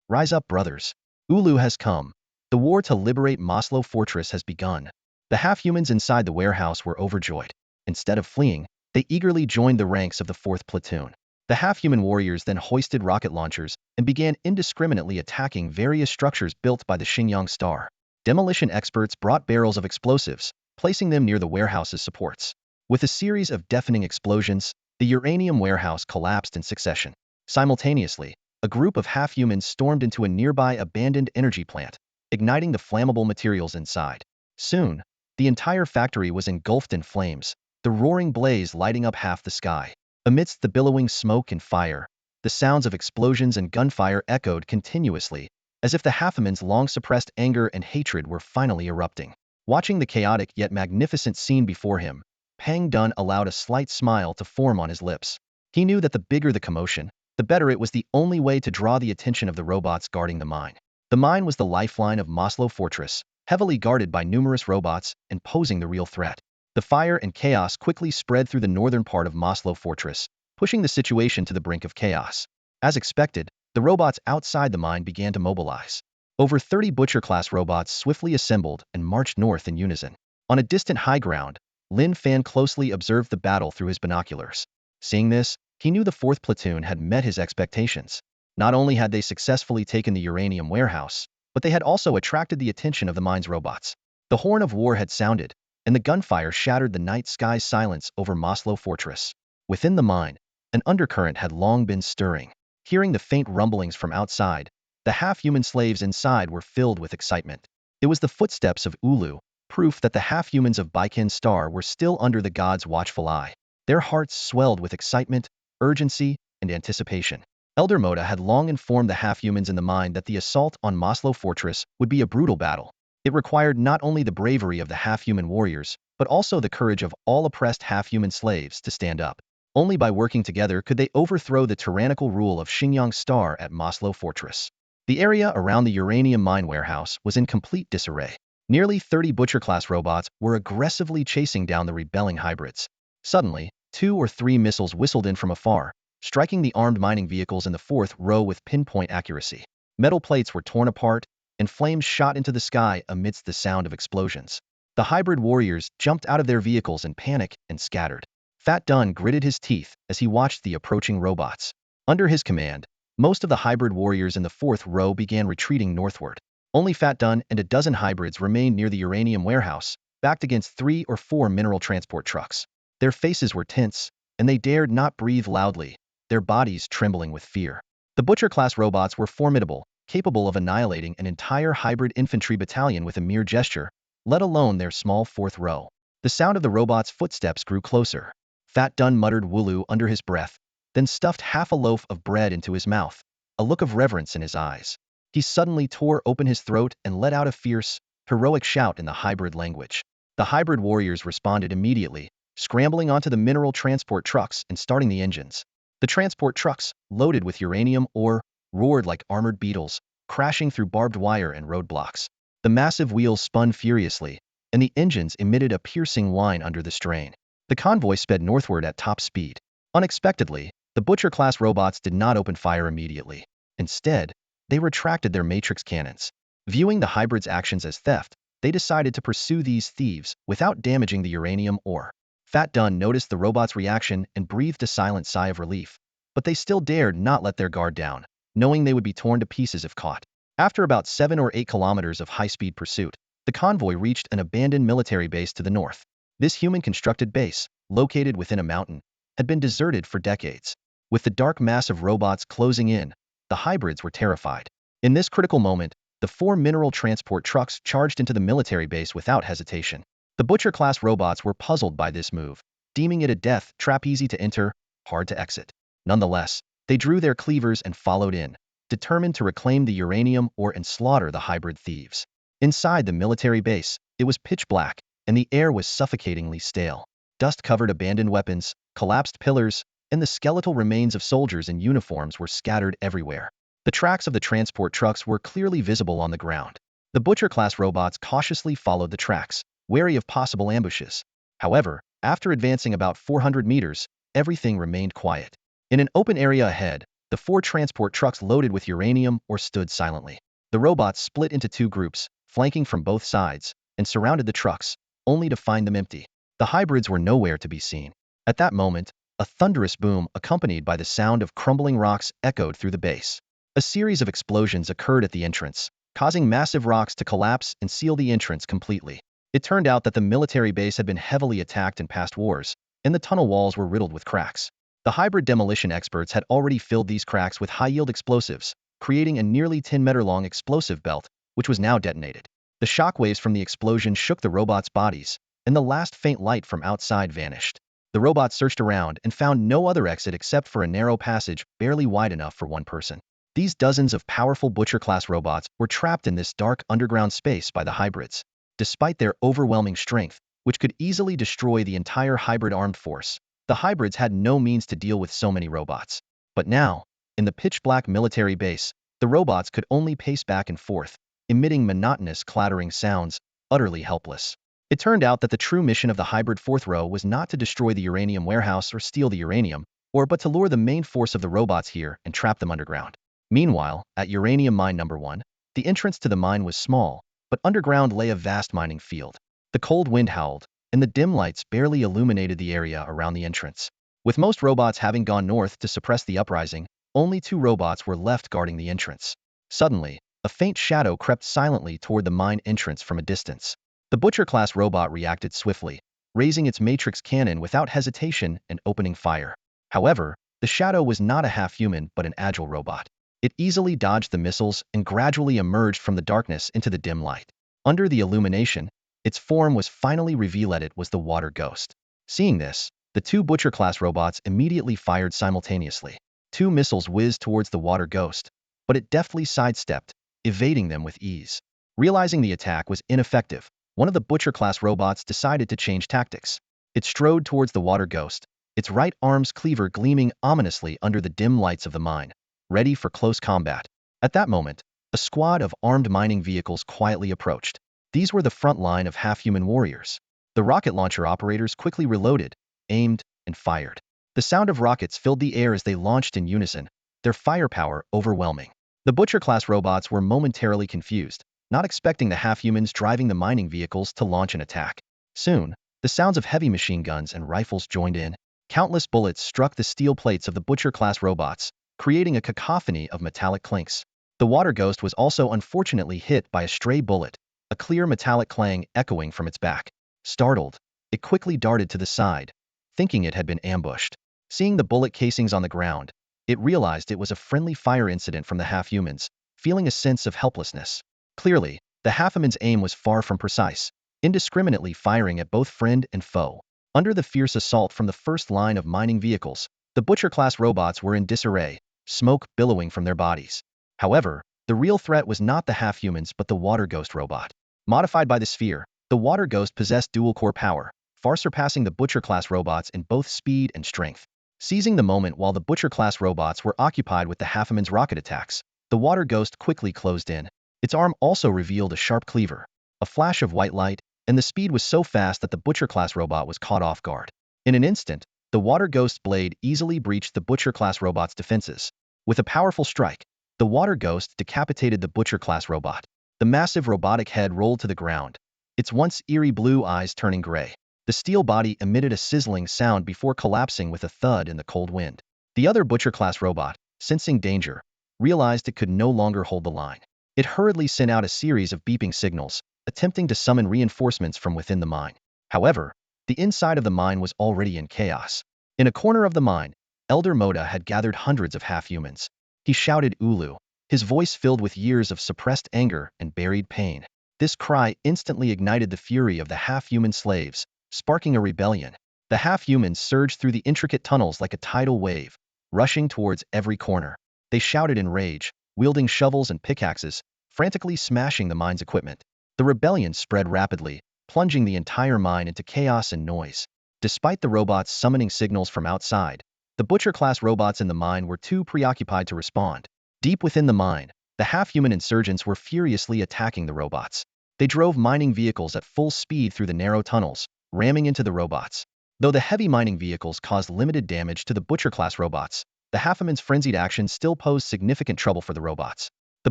Speaker 1: "Rise up, brothers. Ulu has come. The war to liberate Maslow Fortress has begun." The half-humans inside the warehouse were overjoyed. Instead of fleeing, they eagerly joined the ranks of the 4th platoon. The half-human warriors then hoisted rocket launchers and began indiscriminately attacking various structures built by the Xinjiang Star. Demolition experts brought barrels of explosives, placing them near the warehouse's supports. With a series of deafening explosions, the uranium warehouse collapsed in succession. Simultaneously, a group of half-humans stormed into a nearby abandoned energy plant, igniting the flammable materials inside. Soon, the entire factory was engulfed in flames, the roaring blaze lighting up half the sky. Amidst the billowing smoke and fire, the sounds of explosions and gunfire echoed continuously, as if the half-humans' long-suppressed anger and hatred were finally erupting. Watching the chaotic yet magnificent scene before him, Pang Dun allowed a slight smile to form on his lips. He knew that the bigger the commotion, the better. It was the only way to draw the attention of the robots guarding the mine. The mine was the lifeline of Maslow Fortress, heavily guarded by numerous robots and posing the real threat. The fire and chaos quickly spread through the northern part of Maslow Fortress, pushing the situation to the brink of chaos. As expected, the robots outside the mine began to mobilize. Over 30 Butcher-class robots swiftly assembled and marched north in unison. On a distant high ground, Lin Fan closely observed the battle through his binoculars. Seeing this, he knew the 4th platoon had met his expectations. Not only had they successfully taken the uranium warehouse, but they had also attracted the attention of the mine's robots. The horn of war had sounded, and the gunfire shattered the night sky's silence over Maslow Fortress. Within the mine, an undercurrent had long been stirring. Hearing the faint rumblings from outside, the half-human slaves inside were filled with excitement. It was the footsteps of Ulu, proof that the half-humans of Baikin Star were still under the god's watchful eye. Their hearts swelled with excitement, urgency, and anticipation. Elder Moda had long informed the half-humans in the mine that the assault on Maslow Fortress would be a brutal battle. It required not only the bravery of the half-human warriors, but also the courage of all oppressed half-human slaves to stand up. Only by working together could they overthrow the tyrannical rule of Xinjiang Star at Maslow Fortress. The area around the uranium mine warehouse was in complete disarray. Nearly 30 Butcher-class robots were aggressively chasing down the rebelling hybrids. Suddenly, 2 or 3 missiles whistled in from afar, striking the armed mining vehicles in the 4th row with pinpoint accuracy. Metal plates were torn apart, and flames shot into the sky amidst the sound of explosions. The hybrid warriors jumped out of their vehicles in panic and scattered. Fat Dun gritted his teeth as he watched the approaching robots. Under his command, most of the hybrid warriors in the 4th row began retreating northward. Only Fat Dun and a dozen hybrids remained near the uranium warehouse, backed against 3 or 4 mineral transport trucks. Their faces were tense, and they dared not breathe loudly, their bodies trembling with fear. The Butcher-class robots were formidable, capable of annihilating an entire hybrid infantry battalion with a mere gesture, let alone their small 4th row. The sound of the robots' footsteps grew closer. Fat Dun muttered Wooloo under his breath, then stuffed half a loaf of bread into his mouth, a look of reverence in his eyes. He suddenly tore open his throat and let out a fierce, heroic shout in the hybrid language. The hybrid warriors responded immediately, scrambling onto the mineral transport trucks and starting the engines. The transport trucks, loaded with uranium ore, roared like armored beetles, crashing through barbed wire and roadblocks. The massive wheels spun furiously, and the engines emitted a piercing whine under the strain. The convoy sped northward at top speed. Unexpectedly, the Butcher-class robots did not open fire immediately. Instead, they retracted their matrix cannons. Viewing the hybrids' actions as theft, they decided to pursue these thieves without damaging the uranium ore. Fat Dunn noticed the robot's reaction and breathed a silent sigh of relief. But they still dared not let their guard down, knowing they would be torn to pieces if caught. After about 7 or 8 kilometers of high-speed pursuit, the convoy reached an abandoned military base to the north. This human-constructed base, located within a mountain, had been deserted for decades. With the dark mass of robots closing in, the hybrids were terrified. In this critical moment, the 4 mineral transport trucks charged into the military base without hesitation. The Butcher-class robots were puzzled by this move, deeming it a death trap easy to enter, hard to exit. Nonetheless, they drew their cleavers and followed in, determined to reclaim the uranium ore and slaughter the hybrid thieves. Inside the military base, it was pitch black, and the air was suffocatingly stale. Dust-covered abandoned weapons, collapsed pillars, and the skeletal remains of soldiers in uniforms were scattered everywhere. The tracks of the transport trucks were clearly visible on the ground. The Butcher-class robots cautiously followed the tracks, wary of possible ambushes. However, after advancing about 400 meters, everything remained quiet. In an open area ahead, the 4 transport trucks loaded with uranium ore stood silently. The robots split into 2 groups, flanking from both sides, and surrounded the trucks, only to find them empty. The hybrids were nowhere to be seen. At that moment, a thunderous boom accompanied by the sound of crumbling rocks echoed through the base. A series of explosions occurred at the entrance, causing massive rocks to collapse and seal the entrance completely. It turned out that the military base had been heavily attacked in past wars, and the tunnel walls were riddled with cracks. The hybrid demolition experts had already filled these cracks with high-yield explosives, creating a nearly 10-meter-long explosive belt, which was now detonated. The shockwaves from the explosion shook the robots' bodies, and the last faint light from outside vanished. The robots searched around and found no other exit except for a narrow passage barely wide enough for one person. These dozens of powerful Butcher-class robots were trapped in this dark underground space by the hybrids. Despite their overwhelming strength, which could easily destroy the entire hybrid armed force, the hybrids had no means to deal with so many robots. But now, in the pitch-black military base, the robots could only pace back and forth, emitting monotonous clattering sounds, utterly helpless. It turned out that the true mission of the hybrid fourth row was not to destroy the uranium warehouse or steal the uranium, but to lure the main force of the robots here and trap them underground. Meanwhile, at uranium mine number 1, the entrance to the mine was small, but underground lay a vast mining field. The cold wind howled, and the dim lights barely illuminated the area around the entrance. With most robots having gone north to suppress the uprising, only 2 robots were left guarding the entrance. Suddenly, a faint shadow crept silently toward the mine entrance from a distance. The Butcher-class robot reacted swiftly, raising its matrix cannon without hesitation and opening fire. However, the shadow was not a half-human but an agile robot. It easily dodged the missiles and gradually emerged from the darkness into the dim light. Under the illumination, its form was finally revealed. It was the water ghost. Seeing this, the 2 Butcher-class robots immediately fired simultaneously. 2 missiles whizzed towards the water ghost, but it deftly sidestepped, evading them with ease. Realizing the attack was ineffective, one of the Butcher-class robots decided to change tactics. It strode towards the water ghost, its right arm's cleaver gleaming ominously under the dim lights of the mine, ready for close combat. At that moment, a squad of armed mining vehicles quietly approached. These were the front line of half-human warriors. The rocket launcher operators quickly reloaded, aimed, and fired. The sound of rockets filled the air as they launched in unison, their firepower overwhelming. The Butcher-class robots were momentarily confused, not expecting the half-humans driving the mining vehicles to launch an attack. Soon, the sounds of heavy machine guns and rifles joined in. Countless bullets struck the steel plates of the Butcher-class robots, creating a cacophony of metallic clinks. The water ghost was also unfortunately hit by a stray bullet, a clear metallic clang echoing from its back. Startled, it quickly darted to the side, thinking it had been ambushed. Seeing the bullet casings on the ground, it realized it was a friendly fire incident from the half-humans, feeling a sense of helplessness. Clearly, the half-human's aim was far from precise, indiscriminately firing at both friend and foe. Under the fierce assault from the first line of mining vehicles, the Butcher-class robots were in disarray, smoke billowing from their bodies. However, the real threat was not the half-humans but the water ghost robot. Modified by the sphere, the water ghost possessed dual-core power, far surpassing the Butcher-class robots in both speed and strength. Seizing the moment while the Butcher-class robots were occupied with the half-human's rocket attacks, the water ghost quickly closed in. Its arm also revealed a sharp cleaver, a flash of white light, and the speed was so fast that the Butcher-class robot was caught off guard. In an instant, the water ghost's blade easily breached the Butcher-class robot's defenses. With a powerful strike, the water ghost decapitated the Butcher-class robot. The massive robotic head rolled to the ground, its once eerie blue eyes turning gray. The steel body emitted a sizzling sound before collapsing with a thud in the cold wind. The other Butcher-class robot, sensing danger, realized it could no longer hold the line. It hurriedly sent out a series of beeping signals, attempting to summon reinforcements from within the mine. However, the inside of the mine was already in chaos. In a corner of the mine, Elder Moda had gathered hundreds of half-humans. He shouted Ulu, his voice filled with years of suppressed anger and buried pain. This cry instantly ignited the fury of the half-human slaves, sparking a rebellion. The half-humans surged through the intricate tunnels like a tidal wave, rushing towards every corner. They shouted in rage, wielding shovels and pickaxes, frantically smashing the mine's equipment. The rebellion spread rapidly, plunging the entire mine into chaos and noise. Despite the robots summoning signals from outside, the Butcher-class robots in the mine were too preoccupied to respond. Deep within the mine, the half-human insurgents were furiously attacking the robots. They drove mining vehicles at full speed through the narrow tunnels, ramming into the robots. Though the heavy mining vehicles caused limited damage to the Butcher-class robots, the half-human's frenzied actions still posed significant trouble for the robots. The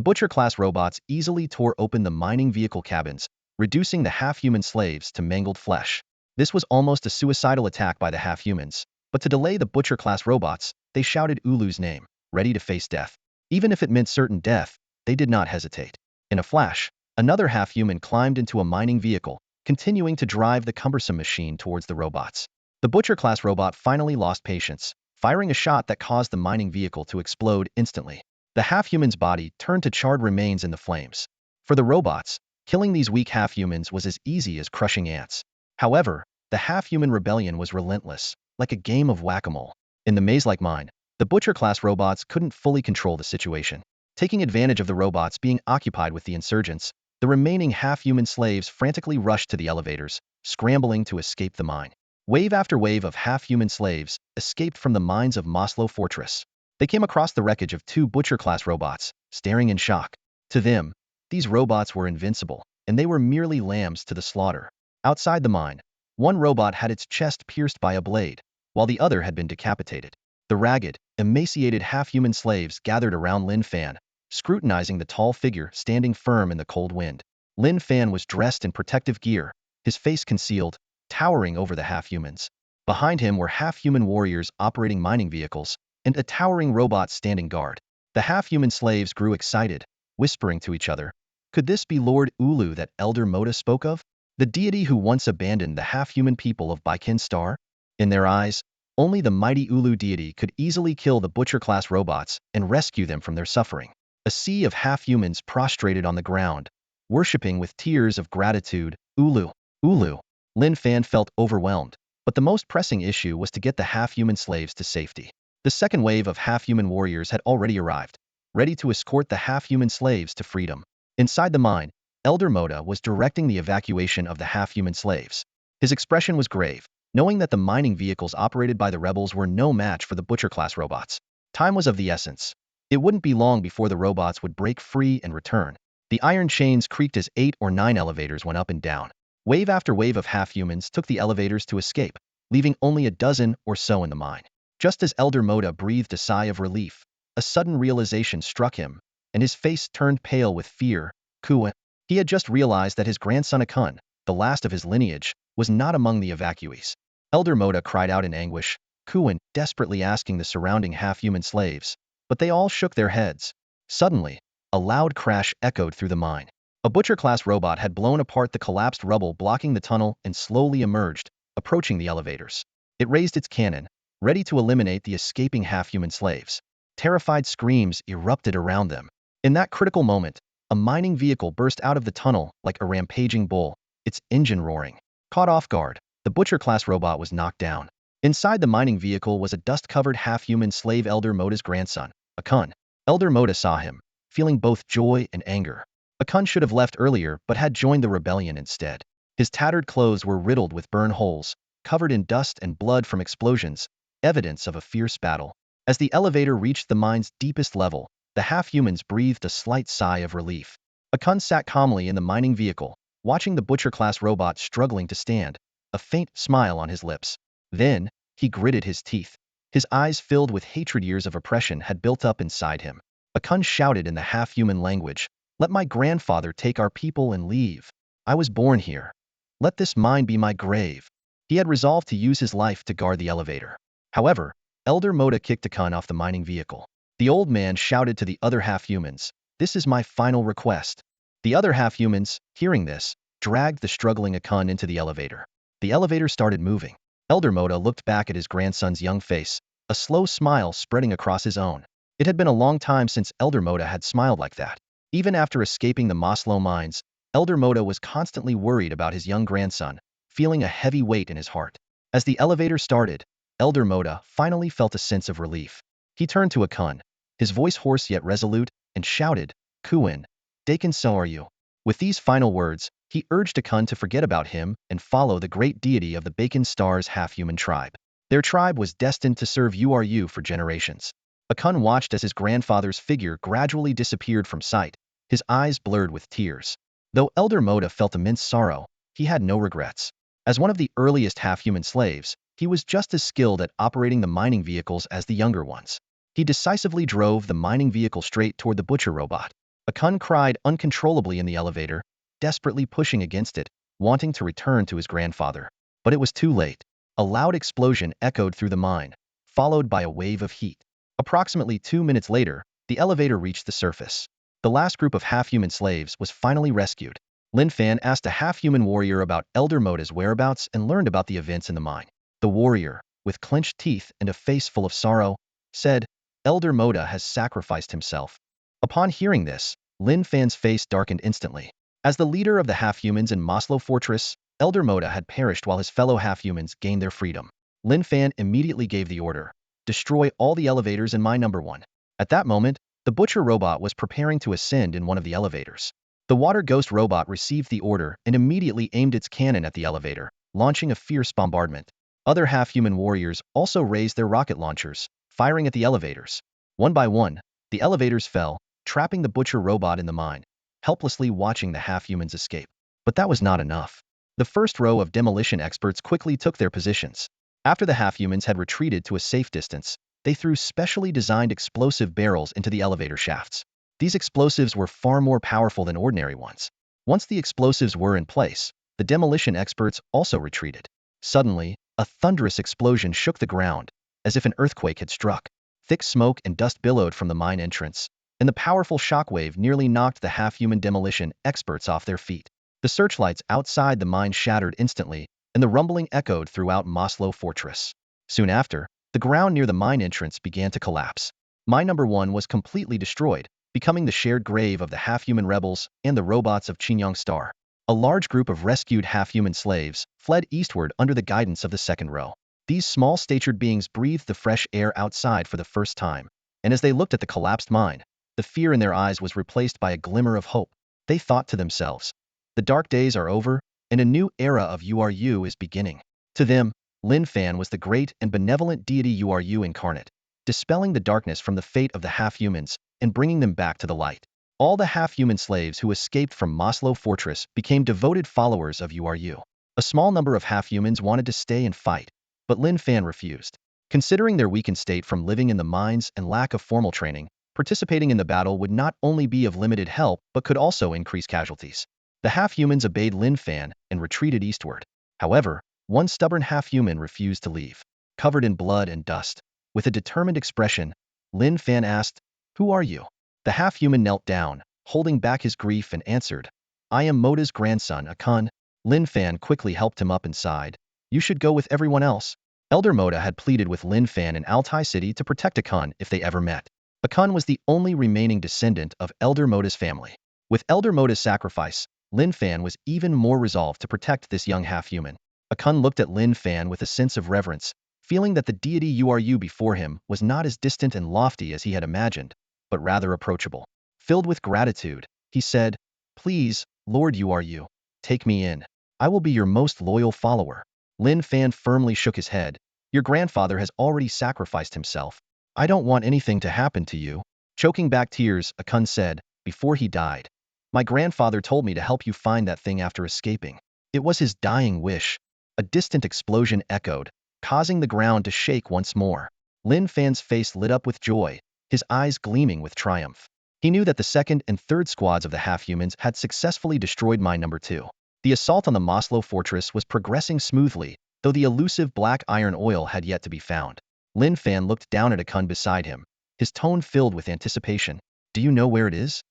Speaker 1: Butcher-class robots easily tore open the mining vehicle cabins, reducing the half-human slaves to mangled flesh. This was almost a suicidal attack by the half-humans, but to delay the Butcher-class robots, they shouted Ulu's name, ready to face death. Even if it meant certain death, they did not hesitate. In a flash, another half-human climbed into a mining vehicle, continuing to drive the cumbersome machine towards the robots. The Butcher-class robot finally lost patience, firing a shot that caused the mining vehicle to explode instantly. The half-human's body turned to charred remains in the flames. For the robots, killing these weak half-humans was as easy as crushing ants. However, the half-human rebellion was relentless, like a game of whack-a-mole. In the maze-like mine, the Butcher-class robots couldn't fully control the situation. Taking advantage of the robots being occupied with the insurgents, the remaining half-human slaves frantically rushed to the elevators, scrambling to escape the mine. Wave after wave of half-human slaves escaped from the mines of Maslow Fortress. They came across the wreckage of two Butcher-class robots, staring in shock. To them, these robots were invincible, and they were merely lambs to the slaughter. Outside the mine, one robot had its chest pierced by a blade, while the other had been decapitated. The ragged, emaciated half-human slaves gathered around Lin Fan, scrutinizing the tall figure standing firm in the cold wind. Lin Fan was dressed in protective gear, his face concealed, towering over the half-humans. Behind him were half-human warriors operating mining vehicles, and a towering robot standing guard. The half-human slaves grew excited, whispering to each other, "Could this be Lord Ulu that Elder Moda spoke of? The deity who once abandoned the half-human people of Baikin Star?" In their eyes, only the mighty Ulu deity could easily kill the Butcher-class robots and rescue them from their suffering. A sea of half-humans prostrated on the ground, worshipping with tears of gratitude, "Ulu, Ulu." Lin Fan felt overwhelmed, but the most pressing issue was to get the half-human slaves to safety. The second wave of half-human warriors had already arrived, ready to escort the half-human slaves to freedom. Inside the mine, Elder Moda was directing the evacuation of the half-human slaves. His expression was grave, knowing that the mining vehicles operated by the rebels were no match for the Butcher-class robots. Time was of the essence. It wouldn't be long before the robots would break free and return. The iron chains creaked as 8 or 9 elevators went up and down. Wave after wave of half-humans took the elevators to escape, leaving only a dozen or so in the mine. Just as Elder Moda breathed a sigh of relief, a sudden realization struck him, and his face turned pale with fear. Kuan. He had just realized that his grandson Akun, the last of his lineage, was not among the evacuees. Elder Moda cried out in anguish, Kuan desperately asking the surrounding half-human slaves, but they all shook their heads. Suddenly, a loud crash echoed through the mine. A Butcher-class robot had blown apart the collapsed rubble blocking the tunnel and slowly emerged, approaching the elevators. It raised its cannon, ready to eliminate the escaping half-human slaves. Terrified screams erupted around them. In that critical moment, a mining vehicle burst out of the tunnel like a rampaging bull, its engine roaring. Caught off guard, the Butcher-class robot was knocked down. Inside the mining vehicle was a dust-covered half-human slave Elder Moda's grandson, Akun. Elder Moda saw him, feeling both joy and anger. Akun should have left earlier but had joined the rebellion instead. His tattered clothes were riddled with burn holes, covered in dust and blood from explosions, evidence of a fierce battle. As the elevator reached the mine's deepest level, the half-humans breathed a slight sigh of relief. Akun sat calmly in the mining vehicle, watching the Butcher-class robot struggling to stand, a faint smile on his lips. Then, he gritted his teeth. His eyes filled with hatred. Years of oppression had built up inside him. Akun shouted in the half-human language, "Let my grandfather take our people and leave. I was born here. Let this mine be my grave." He had resolved to use his life to guard the elevator. However, Elder Moda kicked Akun off the mining vehicle. The old man shouted to the other half-humans, "This is my final request." The other half-humans, hearing this, dragged the struggling Akun into the elevator. The elevator started moving. Elder Moda looked back at his grandson's young face, a slow smile spreading across his own. It had been a long time since Elder Moda had smiled like that. Even after escaping the Maslow mines, Elder Moda was constantly worried about his young grandson, feeling a heavy weight in his heart. As the elevator started, Elder Moda finally felt a sense of relief. He turned to Akun, his voice hoarse yet resolute, and shouted, "Kuin, Dakin, so are you?" With these final words, he urged Akun to forget about him and follow the great deity of the Bacon Star's half-human tribe. Their tribe was destined to serve URU for generations. Akun watched as his grandfather's figure gradually disappeared from sight, his eyes blurred with tears. Though Elder Moda felt immense sorrow, he had no regrets. As one of the earliest half-human slaves, he was just as skilled at operating the mining vehicles as the younger ones. He decisively drove the mining vehicle straight toward the butcher robot. Akun cried uncontrollably in the elevator, desperately pushing against it, wanting to return to his grandfather. But it was too late. A loud explosion echoed through the mine, followed by a wave of heat. Approximately 2 minutes later, the elevator reached the surface. The last group of half-human slaves was finally rescued. Lin Fan asked a half-human warrior about Elder Moda's whereabouts and learned about the events in the mine. The warrior, with clenched teeth and a face full of sorrow, said, "Elder Moda has sacrificed himself." Upon hearing this, Lin Fan's face darkened instantly. As the leader of the half-humans in Maslow Fortress, Elder Moda had perished while his fellow half-humans gained their freedom. Lin Fan immediately gave the order, "Destroy all the elevators in mine number 1." At that moment, the butcher robot was preparing to ascend in one of the elevators. The water ghost robot received the order and immediately aimed its cannon at the elevator, launching a fierce bombardment. Other half-human warriors also raised their rocket launchers, firing at the elevators. One by one, the elevators fell, trapping the butcher robot in the mine, helplessly watching the half-humans escape. But that was not enough. The first row of demolition experts quickly took their positions. After the half-humans had retreated to a safe distance, they threw specially designed explosive barrels into the elevator shafts. These explosives were far more powerful than ordinary ones. Once the explosives were in place, the demolition experts also retreated. Suddenly, a thunderous explosion shook the ground, as if an earthquake had struck. Thick smoke and dust billowed from the mine entrance, and the powerful shockwave nearly knocked the half-human demolition experts off their feet. The searchlights outside the mine shattered instantly, and the rumbling echoed throughout Maslow Fortress. Soon after, the ground near the mine entrance began to collapse. Mine number 1 was completely destroyed, becoming the shared grave of the half-human rebels and the robots of Chinyang Star. A large group of rescued half-human slaves fled eastward under the guidance of the second row. These small-statured beings breathed the fresh air outside for the first time, and as they looked at the collapsed mine, the fear in their eyes was replaced by a glimmer of hope. They thought to themselves, "The dark days are over, and a new era of URU is beginning." To them, Lin Fan was the great and benevolent deity URU incarnate, dispelling the darkness from the fate of the half-humans and bringing them back to the light. All the half-human slaves who escaped from Maslow Fortress became devoted followers of URU. A small number of half-humans wanted to stay and fight, but Lin Fan refused. Considering their weakened state from living in the mines and lack of formal training, participating in the battle would not only be of limited help but could also increase casualties. The half-humans obeyed Lin Fan and retreated eastward. However, one stubborn half-human refused to leave. Covered in blood and dust, with a determined expression, Lin Fan asked, "Who are you?" The half-human knelt down, holding back his grief, and answered, "I am Moda's grandson, Akun." Lin Fan quickly helped him up and sighed, "You should go with everyone else." Elder Moda had pleaded with Lin Fan in Altai City to protect Akun if they ever met. Akun was the only remaining descendant of Elder Moda's family. With Elder Moda's sacrifice, Lin Fan was even more resolved to protect this young half-human. Akun looked at Lin Fan with a sense of reverence, feeling that the deity URU before him was not as distant and lofty as he had imagined, but rather approachable. Filled with gratitude, he said, "Please, Lord URU, take me in. I will be your most loyal follower." Lin Fan firmly shook his head. "Your grandfather has already sacrificed himself. I don't want anything to happen to you." Choking back tears, Akun said, "Before he died, my grandfather told me to help you find that thing after escaping. It was his dying wish." A distant explosion echoed, causing the ground to shake once more. Lin Fan's face lit up with joy, his eyes gleaming with triumph. He knew that the second and third squads of the half-humans had successfully destroyed mine number 2. The assault on the Maslow Fortress was progressing smoothly, though the elusive black iron oil had yet to be found. Lin Fan looked down at Akun beside him, his tone filled with anticipation. Do you know where it is?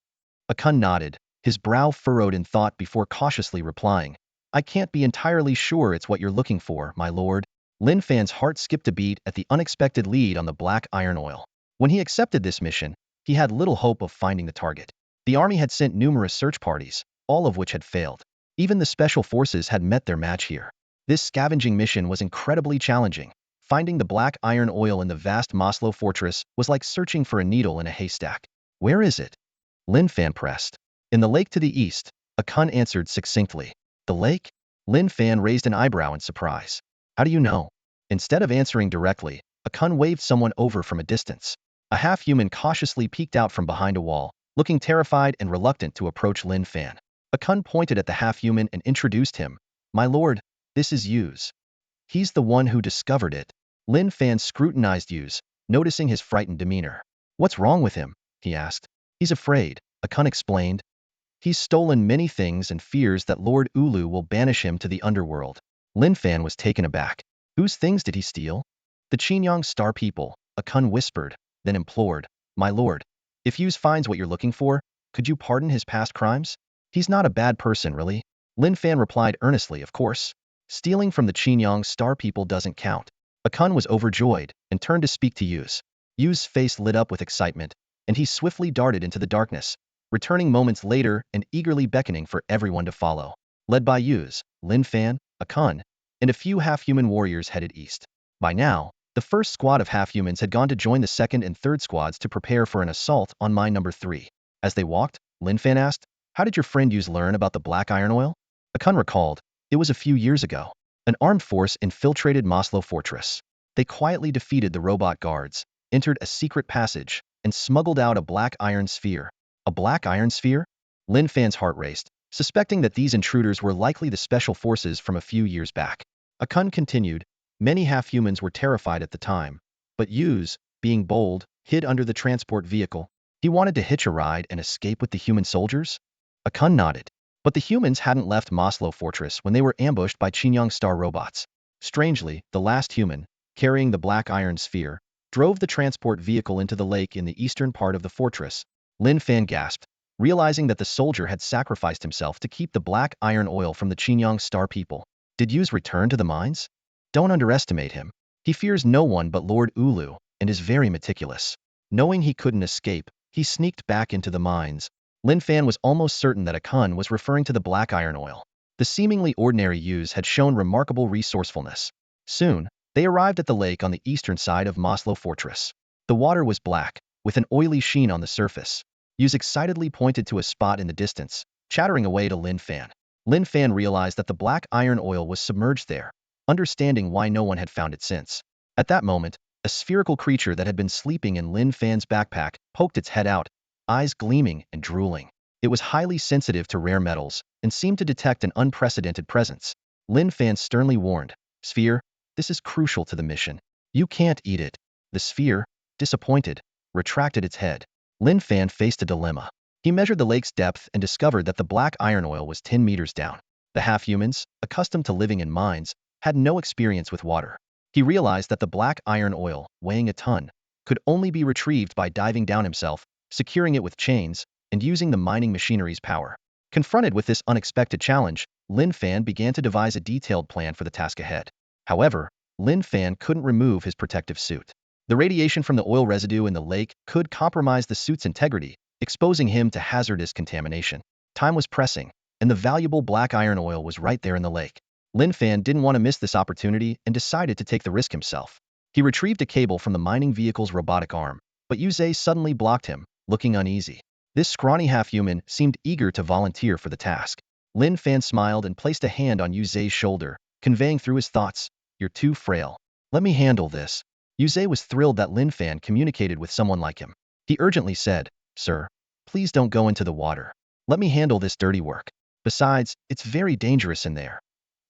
Speaker 1: Akun nodded, his brow furrowed in thought before cautiously replying. I can't be entirely sure it's what you're looking for, my lord. Lin Fan's heart skipped a beat at the unexpected lead on the black iron oil. When he accepted this mission, he had little hope of finding the target. The army had sent numerous search parties, all of which had failed. Even the special forces had met their match here. This scavenging mission was incredibly challenging. Finding the black iron oil in the vast Maslow fortress was like searching for a needle in a haystack. Where is it? Lin Fan pressed. In the lake to the east, Akun answered succinctly. The lake? Lin Fan raised an eyebrow in surprise. How do you know? Instead of answering directly, Akun waved someone over from a distance. A half-human cautiously peeked out from behind a wall, looking terrified and reluctant to approach Lin Fan. Akun pointed at the half-human and introduced him. My lord, this is Yuz. He's the one who discovered it. Lin Fan scrutinized Yuz, noticing his frightened demeanor. What's wrong with him? He asked. He's afraid, Akun explained. He's stolen many things and fears that Lord Ulu will banish him to the underworld. Lin Fan was taken aback. Whose things did he steal? The Qinyang Star people, Akun whispered, then implored. My lord, if Yuz finds what you're looking for, could you pardon his past crimes? He's not a bad person, really. Lin Fan replied earnestly, of course. Stealing from the Qinyang Star people doesn't count. Akun was overjoyed and turned to speak to Yuz. Yuz's face lit up with excitement, and he swiftly darted into the darkness, returning moments later and eagerly beckoning for everyone to follow. Led by Yuz, Lin Fan, Akun, and a few half-human warriors headed east. By now, the first squad of half-humans had gone to join the second and third squads to prepare for an assault on mine number 3. As they walked, Lin Fan asked, how did your friend Yuz learn about the black iron oil? Akun recalled, it was a few years ago. An armed force infiltrated Maslow Fortress. They quietly defeated the robot guards, entered a secret passage, and smuggled out a black iron sphere. A black iron sphere? Lin Fan's heart raced, suspecting that these intruders were likely the special forces from a few years back. Akun continued, many half-humans were terrified at the time, but Yuz, being bold, hid under the transport vehicle. He wanted to hitch a ride and escape with the human soldiers? Akun nodded. But the humans hadn't left Maslow Fortress when they were ambushed by Qinyang Star robots. Strangely, the last human, carrying the black iron sphere, drove the transport vehicle into the lake in the eastern part of the fortress. Lin Fan gasped, realizing that the soldier had sacrificed himself to keep the black iron oil from the Qinyang Star people. Did Yuz return to the mines? Don't underestimate him. He fears no one but Lord Ulu, and is very meticulous. Knowing he couldn't escape, he sneaked back into the mines. Lin Fan was almost certain that Akun was referring to the black iron oil. The seemingly ordinary Yuz had shown remarkable resourcefulness. Soon, they arrived at the lake on the eastern side of Maslow Fortress. The water was black, with an oily sheen on the surface. Yuz excitedly pointed to a spot in the distance, chattering away to Lin Fan. Lin Fan realized that the black iron oil was submerged there, understanding why no one had found it since. At that moment, a spherical creature that had been sleeping in Lin Fan's backpack poked its head out, eyes gleaming and drooling. It was highly sensitive to rare metals and seemed to detect an unprecedented presence. Lin Fan sternly warned, Sphere, this is crucial to the mission. You can't eat it. The sphere, disappointed, retracted its head. Lin Fan faced a dilemma. He measured the lake's depth and discovered that the black iron oil was 10 meters down. The half-humans, accustomed to living in mines, had no experience with water. He realized that the black iron oil, weighing a ton, could only be retrieved by diving down himself, securing it with chains, and using the mining machinery's power. Confronted with this unexpected challenge, Lin Fan began to devise a detailed plan for the task ahead. However, Lin Fan couldn't remove his protective suit. The radiation from the oil residue in the lake could compromise the suit's integrity, exposing him to hazardous contamination. Time was pressing, and the valuable black iron oil was right there in the lake. Lin Fan didn't want to miss this opportunity and decided to take the risk himself. He retrieved a cable from the mining vehicle's robotic arm, but Yuzhe suddenly blocked him, looking uneasy. This scrawny half-human seemed eager to volunteer for the task. Lin Fan smiled and placed a hand on Yuzhe's shoulder, conveying through his thoughts, you're too frail. Let me handle this. Yuzhe was thrilled that Lin Fan communicated with someone like him. He urgently said, Sir, please don't go into the water. Let me handle this dirty work. Besides, it's very dangerous in there.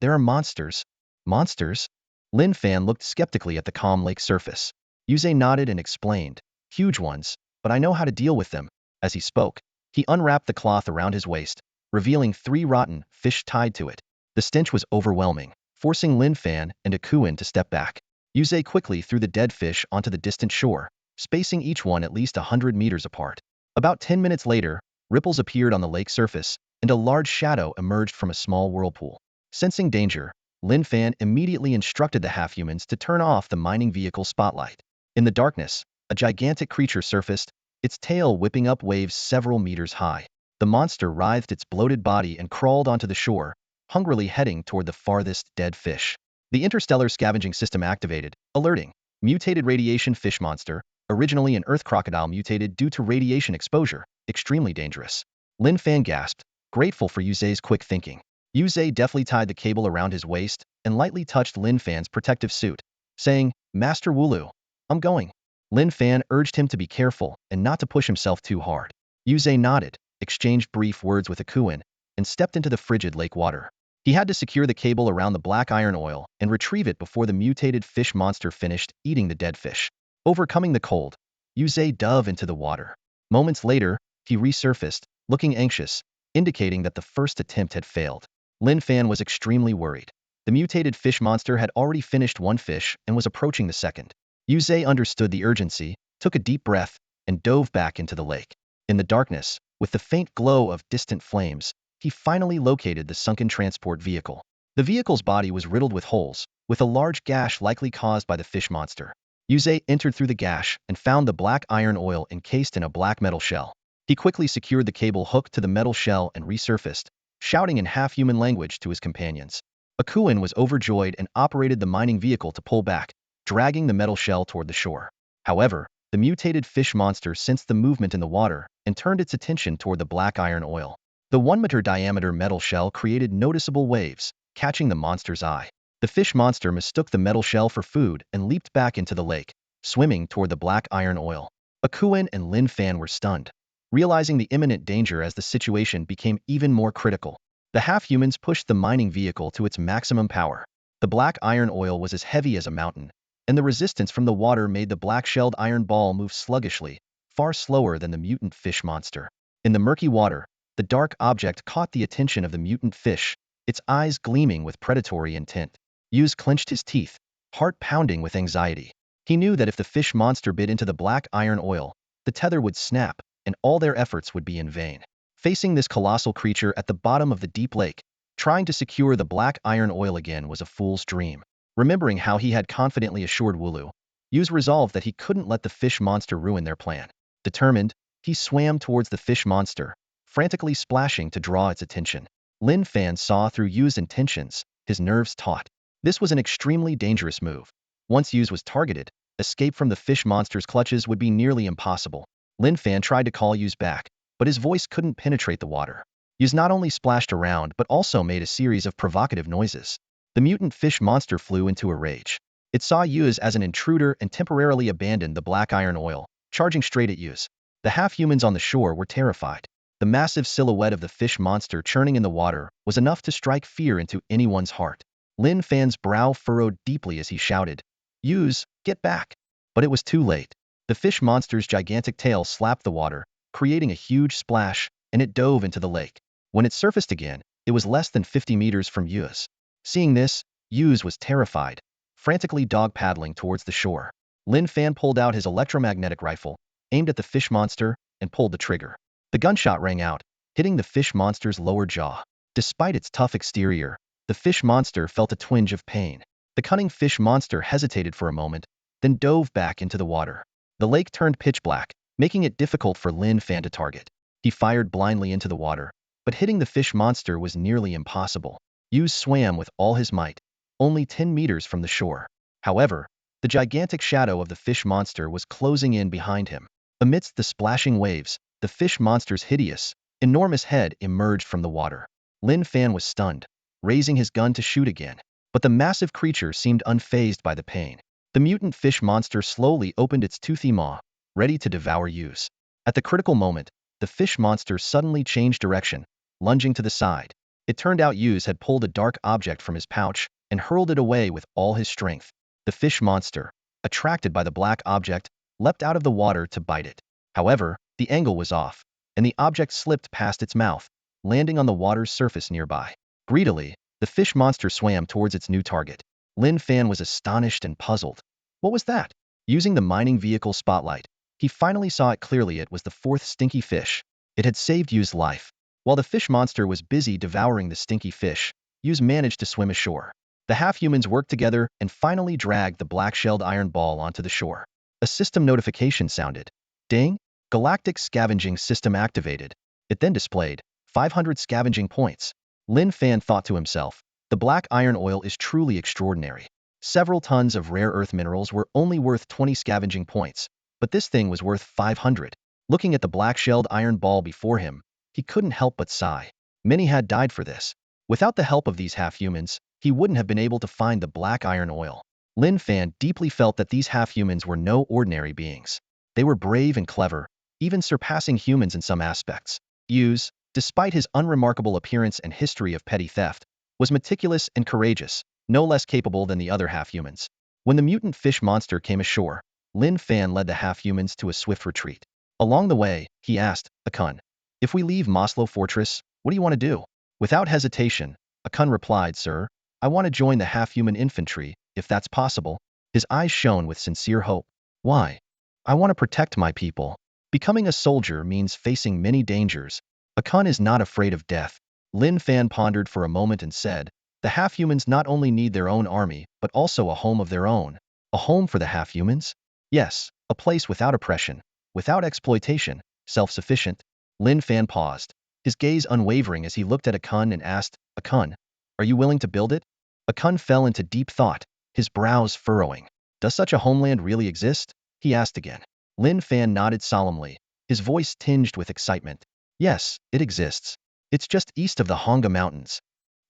Speaker 1: There are monsters. Monsters? Lin Fan looked skeptically at the calm lake surface. Yuzhe nodded and explained, huge ones, but I know how to deal with them. As he spoke, he unwrapped the cloth around his waist, revealing 3 rotten fish tied to it. The stench was overwhelming, forcing Lin Fan and Akuin to step back. Yuze quickly threw the dead fish onto the distant shore, spacing each one at least 100 meters apart. About 10 minutes later, ripples appeared on the lake surface, and a large shadow emerged from a small whirlpool. Sensing danger, Lin Fan immediately instructed the half-humans to turn off the mining vehicle spotlight. In the darkness, a gigantic creature surfaced, its tail whipping up waves several meters high. The monster writhed its bloated body and crawled onto the shore, hungrily heading toward the farthest dead fish. The interstellar scavenging system activated, alerting. Mutated radiation fish monster, originally an earth crocodile mutated due to radiation exposure, extremely dangerous. Lin Fan gasped, grateful for Yuze's quick thinking. Yuze deftly tied the cable around his waist and lightly touched Lin Fan's protective suit, saying, Master Wulu, I'm going. Lin Fan urged him to be careful and not to push himself too hard. Yuze nodded, exchanged brief words with Akuin, and stepped into the frigid lake water. He had to secure the cable around the black iron oil and retrieve it before the mutated fish monster finished eating the dead fish. Overcoming the cold, Yuze dove into the water. Moments later, he resurfaced, looking anxious, indicating that the first attempt had failed. Lin Fan was extremely worried. The mutated fish monster had already finished one fish and was approaching the second. Yuze understood the urgency, took a deep breath, and dove back into the lake. In the darkness, with the faint glow of distant flames, he finally located the sunken transport vehicle. The vehicle's body was riddled with holes, with a large gash likely caused by the fish monster. Yuze entered through the gash and found the black iron oil encased in a black metal shell. He quickly secured the cable hooked to the metal shell and resurfaced, shouting in half-human language to his companions. Akuin was overjoyed and operated the mining vehicle to pull back, dragging the metal shell toward the shore. However, the mutated fish monster sensed the movement in the water and turned its attention toward the black iron oil. The 1-meter diameter metal shell created noticeable waves, catching the monster's eye. The fish monster mistook the metal shell for food and leaped back into the lake, swimming toward the black iron oil. Akuin and Lin Fan were stunned, realizing the imminent danger as the situation became even more critical. The half-humans pushed the mining vehicle to its maximum power. The black iron oil was as heavy as a mountain, and the resistance from the water made the black-shelled iron ball move sluggishly, far slower than the mutant fish monster. In the murky water, the dark object caught the attention of the mutant fish, its eyes gleaming with predatory intent. Yuze clenched his teeth, heart pounding with anxiety. He knew that if the fish monster bit into the black iron oil, the tether would snap, and all their efforts would be in vain. Facing this colossal creature at the bottom of the deep lake, trying to secure the black iron oil again was a fool's dream. Remembering how he had confidently assured Wulu, Yuze resolved that he couldn't let the fish monster ruin their plan. Determined, he swam towards the fish monster, frantically splashing to draw its attention. Lin Fan saw through Yuze's intentions, his nerves taut. This was an extremely dangerous move. Once Yuze was targeted, escape from the fish monster's clutches would be nearly impossible. Lin Fan tried to call Yuze back, but his voice couldn't penetrate the water. Yuze not only splashed around but also made a series of provocative noises. The mutant fish monster flew into a rage. It saw Yuze as an intruder and temporarily abandoned the black iron oil, charging straight at Yuze. The half-humans on the shore were terrified. The massive silhouette of the fish monster churning in the water was enough to strike fear into anyone's heart. Lin Fan's brow furrowed deeply as he shouted, Yuze, get back! But it was too late. The fish monster's gigantic tail slapped the water, creating a huge splash, and it dove into the lake. When it surfaced again, it was less than 50 meters from Yuze. Seeing this, Yuze was terrified, frantically dog-paddling towards the shore. Lin Fan pulled out his electromagnetic rifle, aimed at the fish monster, and pulled the trigger. The gunshot rang out, hitting the fish monster's lower jaw. Despite its tough exterior, the fish monster felt a twinge of pain. The cunning fish monster hesitated for a moment, then dove back into the water. The lake turned pitch black, making it difficult for Lin Fan to target. He fired blindly into the water, but hitting the fish monster was nearly impossible. Yuze swam with all his might, only 10 meters from the shore. However, the gigantic shadow of the fish monster was closing in behind him. Amidst the splashing waves, the fish monster's hideous, enormous head emerged from the water. Lin Fan was stunned, raising his gun to shoot again, but the massive creature seemed unfazed by the pain. The mutant fish monster slowly opened its toothy maw, ready to devour Yuze. At the critical moment, the fish monster suddenly changed direction, lunging to the side. It turned out Yuze had pulled a dark object from his pouch and hurled it away with all his strength. The fish monster, attracted by the black object, leapt out of the water to bite it. However, the angle was off, and the object slipped past its mouth, landing on the water's surface nearby. Greedily, The fish monster swam towards its new target. Lin Fan was astonished and puzzled. What was that? Using the mining vehicle spotlight, he finally saw it clearly. It was the fourth stinky fish. It had saved Yu's life. While the fish monster was busy devouring the stinky fish, Yu's managed to swim ashore. The half-humans worked together and finally dragged the black-shelled iron ball onto the shore. A system notification sounded. Ding! Galactic Scavenging System activated. It then displayed 500 scavenging points. Lin Fan thought to himself, the black iron oil is truly extraordinary. Several tons of rare earth minerals were only worth 20 scavenging points, but this thing was worth 500. Looking at the black-shelled iron ball before him, he couldn't help but sigh. Many had died for this. Without the help of these half-humans, he wouldn't have been able to find the black iron oil. Lin Fan deeply felt that these half-humans were no ordinary beings. They were brave and clever, even surpassing humans in some aspects. Yu's, despite his unremarkable appearance and history of petty theft, was meticulous and courageous, no less capable than the other half-humans. When the mutant fish monster came ashore, Lin Fan led the half-humans to a swift retreat. Along the way, he asked, Akun, if we leave Maslow Fortress, what do you want to do? Without hesitation, Akun replied, Sir, I want to join the half-human infantry, if that's possible. His eyes shone with sincere hope. Why? I want to protect my people. Becoming a soldier means facing many dangers. Akun is not afraid of death. Lin Fan pondered for a moment and said, the half-humans not only need their own army, but also a home of their own. A home for the half-humans? Yes, a place without oppression, without exploitation, self-sufficient. Lin Fan paused, his gaze unwavering as he looked at Akun and asked, Akun, are you willing to build it? Akun fell into deep thought, his brows furrowing. Does such a homeland really exist? He asked again. Lin Fan nodded solemnly, his voice tinged with excitement. Yes, it exists. It's just east of the Honga Mountains.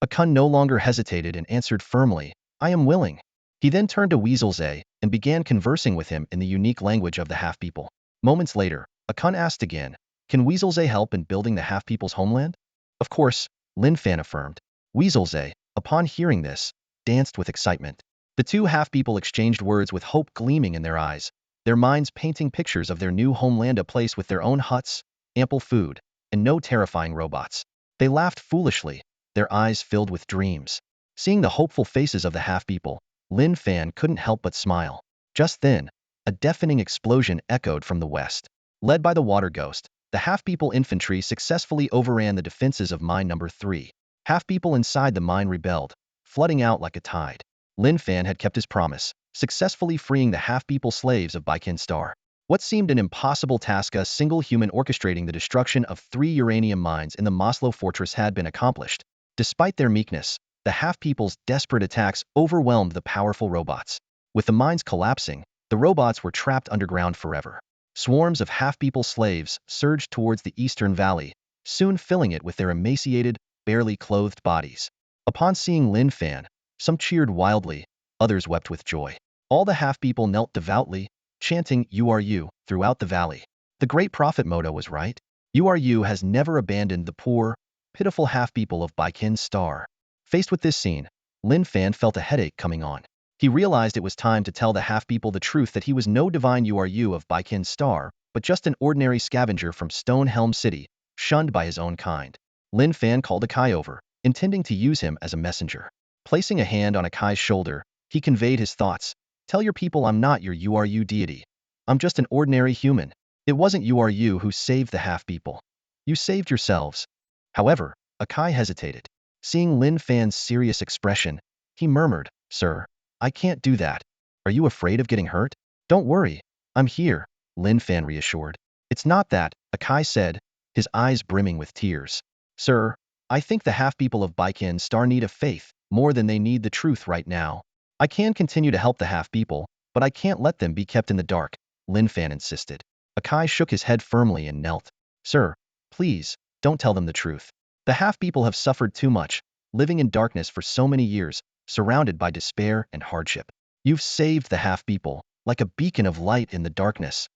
Speaker 1: Akun no longer hesitated and answered firmly, I am willing. He then turned to Weaselze and began conversing with him in the unique language of the half-people. Moments later, Akun asked again, can Weaselze help in building the half-people's homeland? Of course, Lin Fan affirmed. Weaselze, upon hearing this, danced with excitement. The two half-people exchanged words with hope gleaming in their eyes, their minds painting pictures of their new homeland, a place with their own huts, ample food, and no terrifying robots. They laughed foolishly, their eyes filled with dreams. Seeing the hopeful faces of the half-people, Lin Fan couldn't help but smile. Just then, a deafening explosion echoed from the west. Led by the water ghost, the half-people infantry successfully overran the defenses of mine number 3. Half-people inside the mine rebelled, flooding out like a tide. Lin Fan had kept his promise, successfully freeing the half-people slaves of Baikin Star. What seemed an impossible task, a single human orchestrating the destruction of 3 uranium mines in the Maslow Fortress, had been accomplished. Despite their meekness, the half-people's desperate attacks overwhelmed the powerful robots. With the mines collapsing, the robots were trapped underground forever. Swarms of half-people slaves surged towards the eastern valley, soon filling it with their emaciated, barely clothed bodies. Upon seeing Lin Fan, some cheered wildly, others wept with joy. All the half-people knelt devoutly, chanting URU throughout the valley. The great prophet motto was right. URU has never abandoned the poor, pitiful half-people of Baikin Star. Faced with this scene, Lin Fan felt a headache coming on. He realized it was time to tell the half-people the truth, that he was no divine URU of Baikin Star, but just an ordinary scavenger from Stonehelm City, shunned by his own kind. Lin Fan called Akai over, intending to use him as a messenger. Placing a hand on Akai's shoulder, he conveyed his thoughts. Tell your people I'm not your URU deity. I'm just an ordinary human. It wasn't URU who saved the half-people. You saved yourselves. However, Akai hesitated. Seeing Lin Fan's serious expression, he murmured, Sir, I can't do that. Are you afraid of getting hurt? Don't worry. I'm here, Lin Fan reassured. It's not that, Akai said, his eyes brimming with tears. Sir, I think the half-people of Baikin Star need a faith more than they need the truth right now. I can continue to help the half-people, but I can't let them be kept in the dark, Lin Fan insisted. Akai shook his head firmly and knelt. Sir, please, don't tell them the truth. The half-people have suffered too much, living in darkness for so many years, surrounded by despair and hardship. You've saved the half-people, like a beacon of light in the darkness.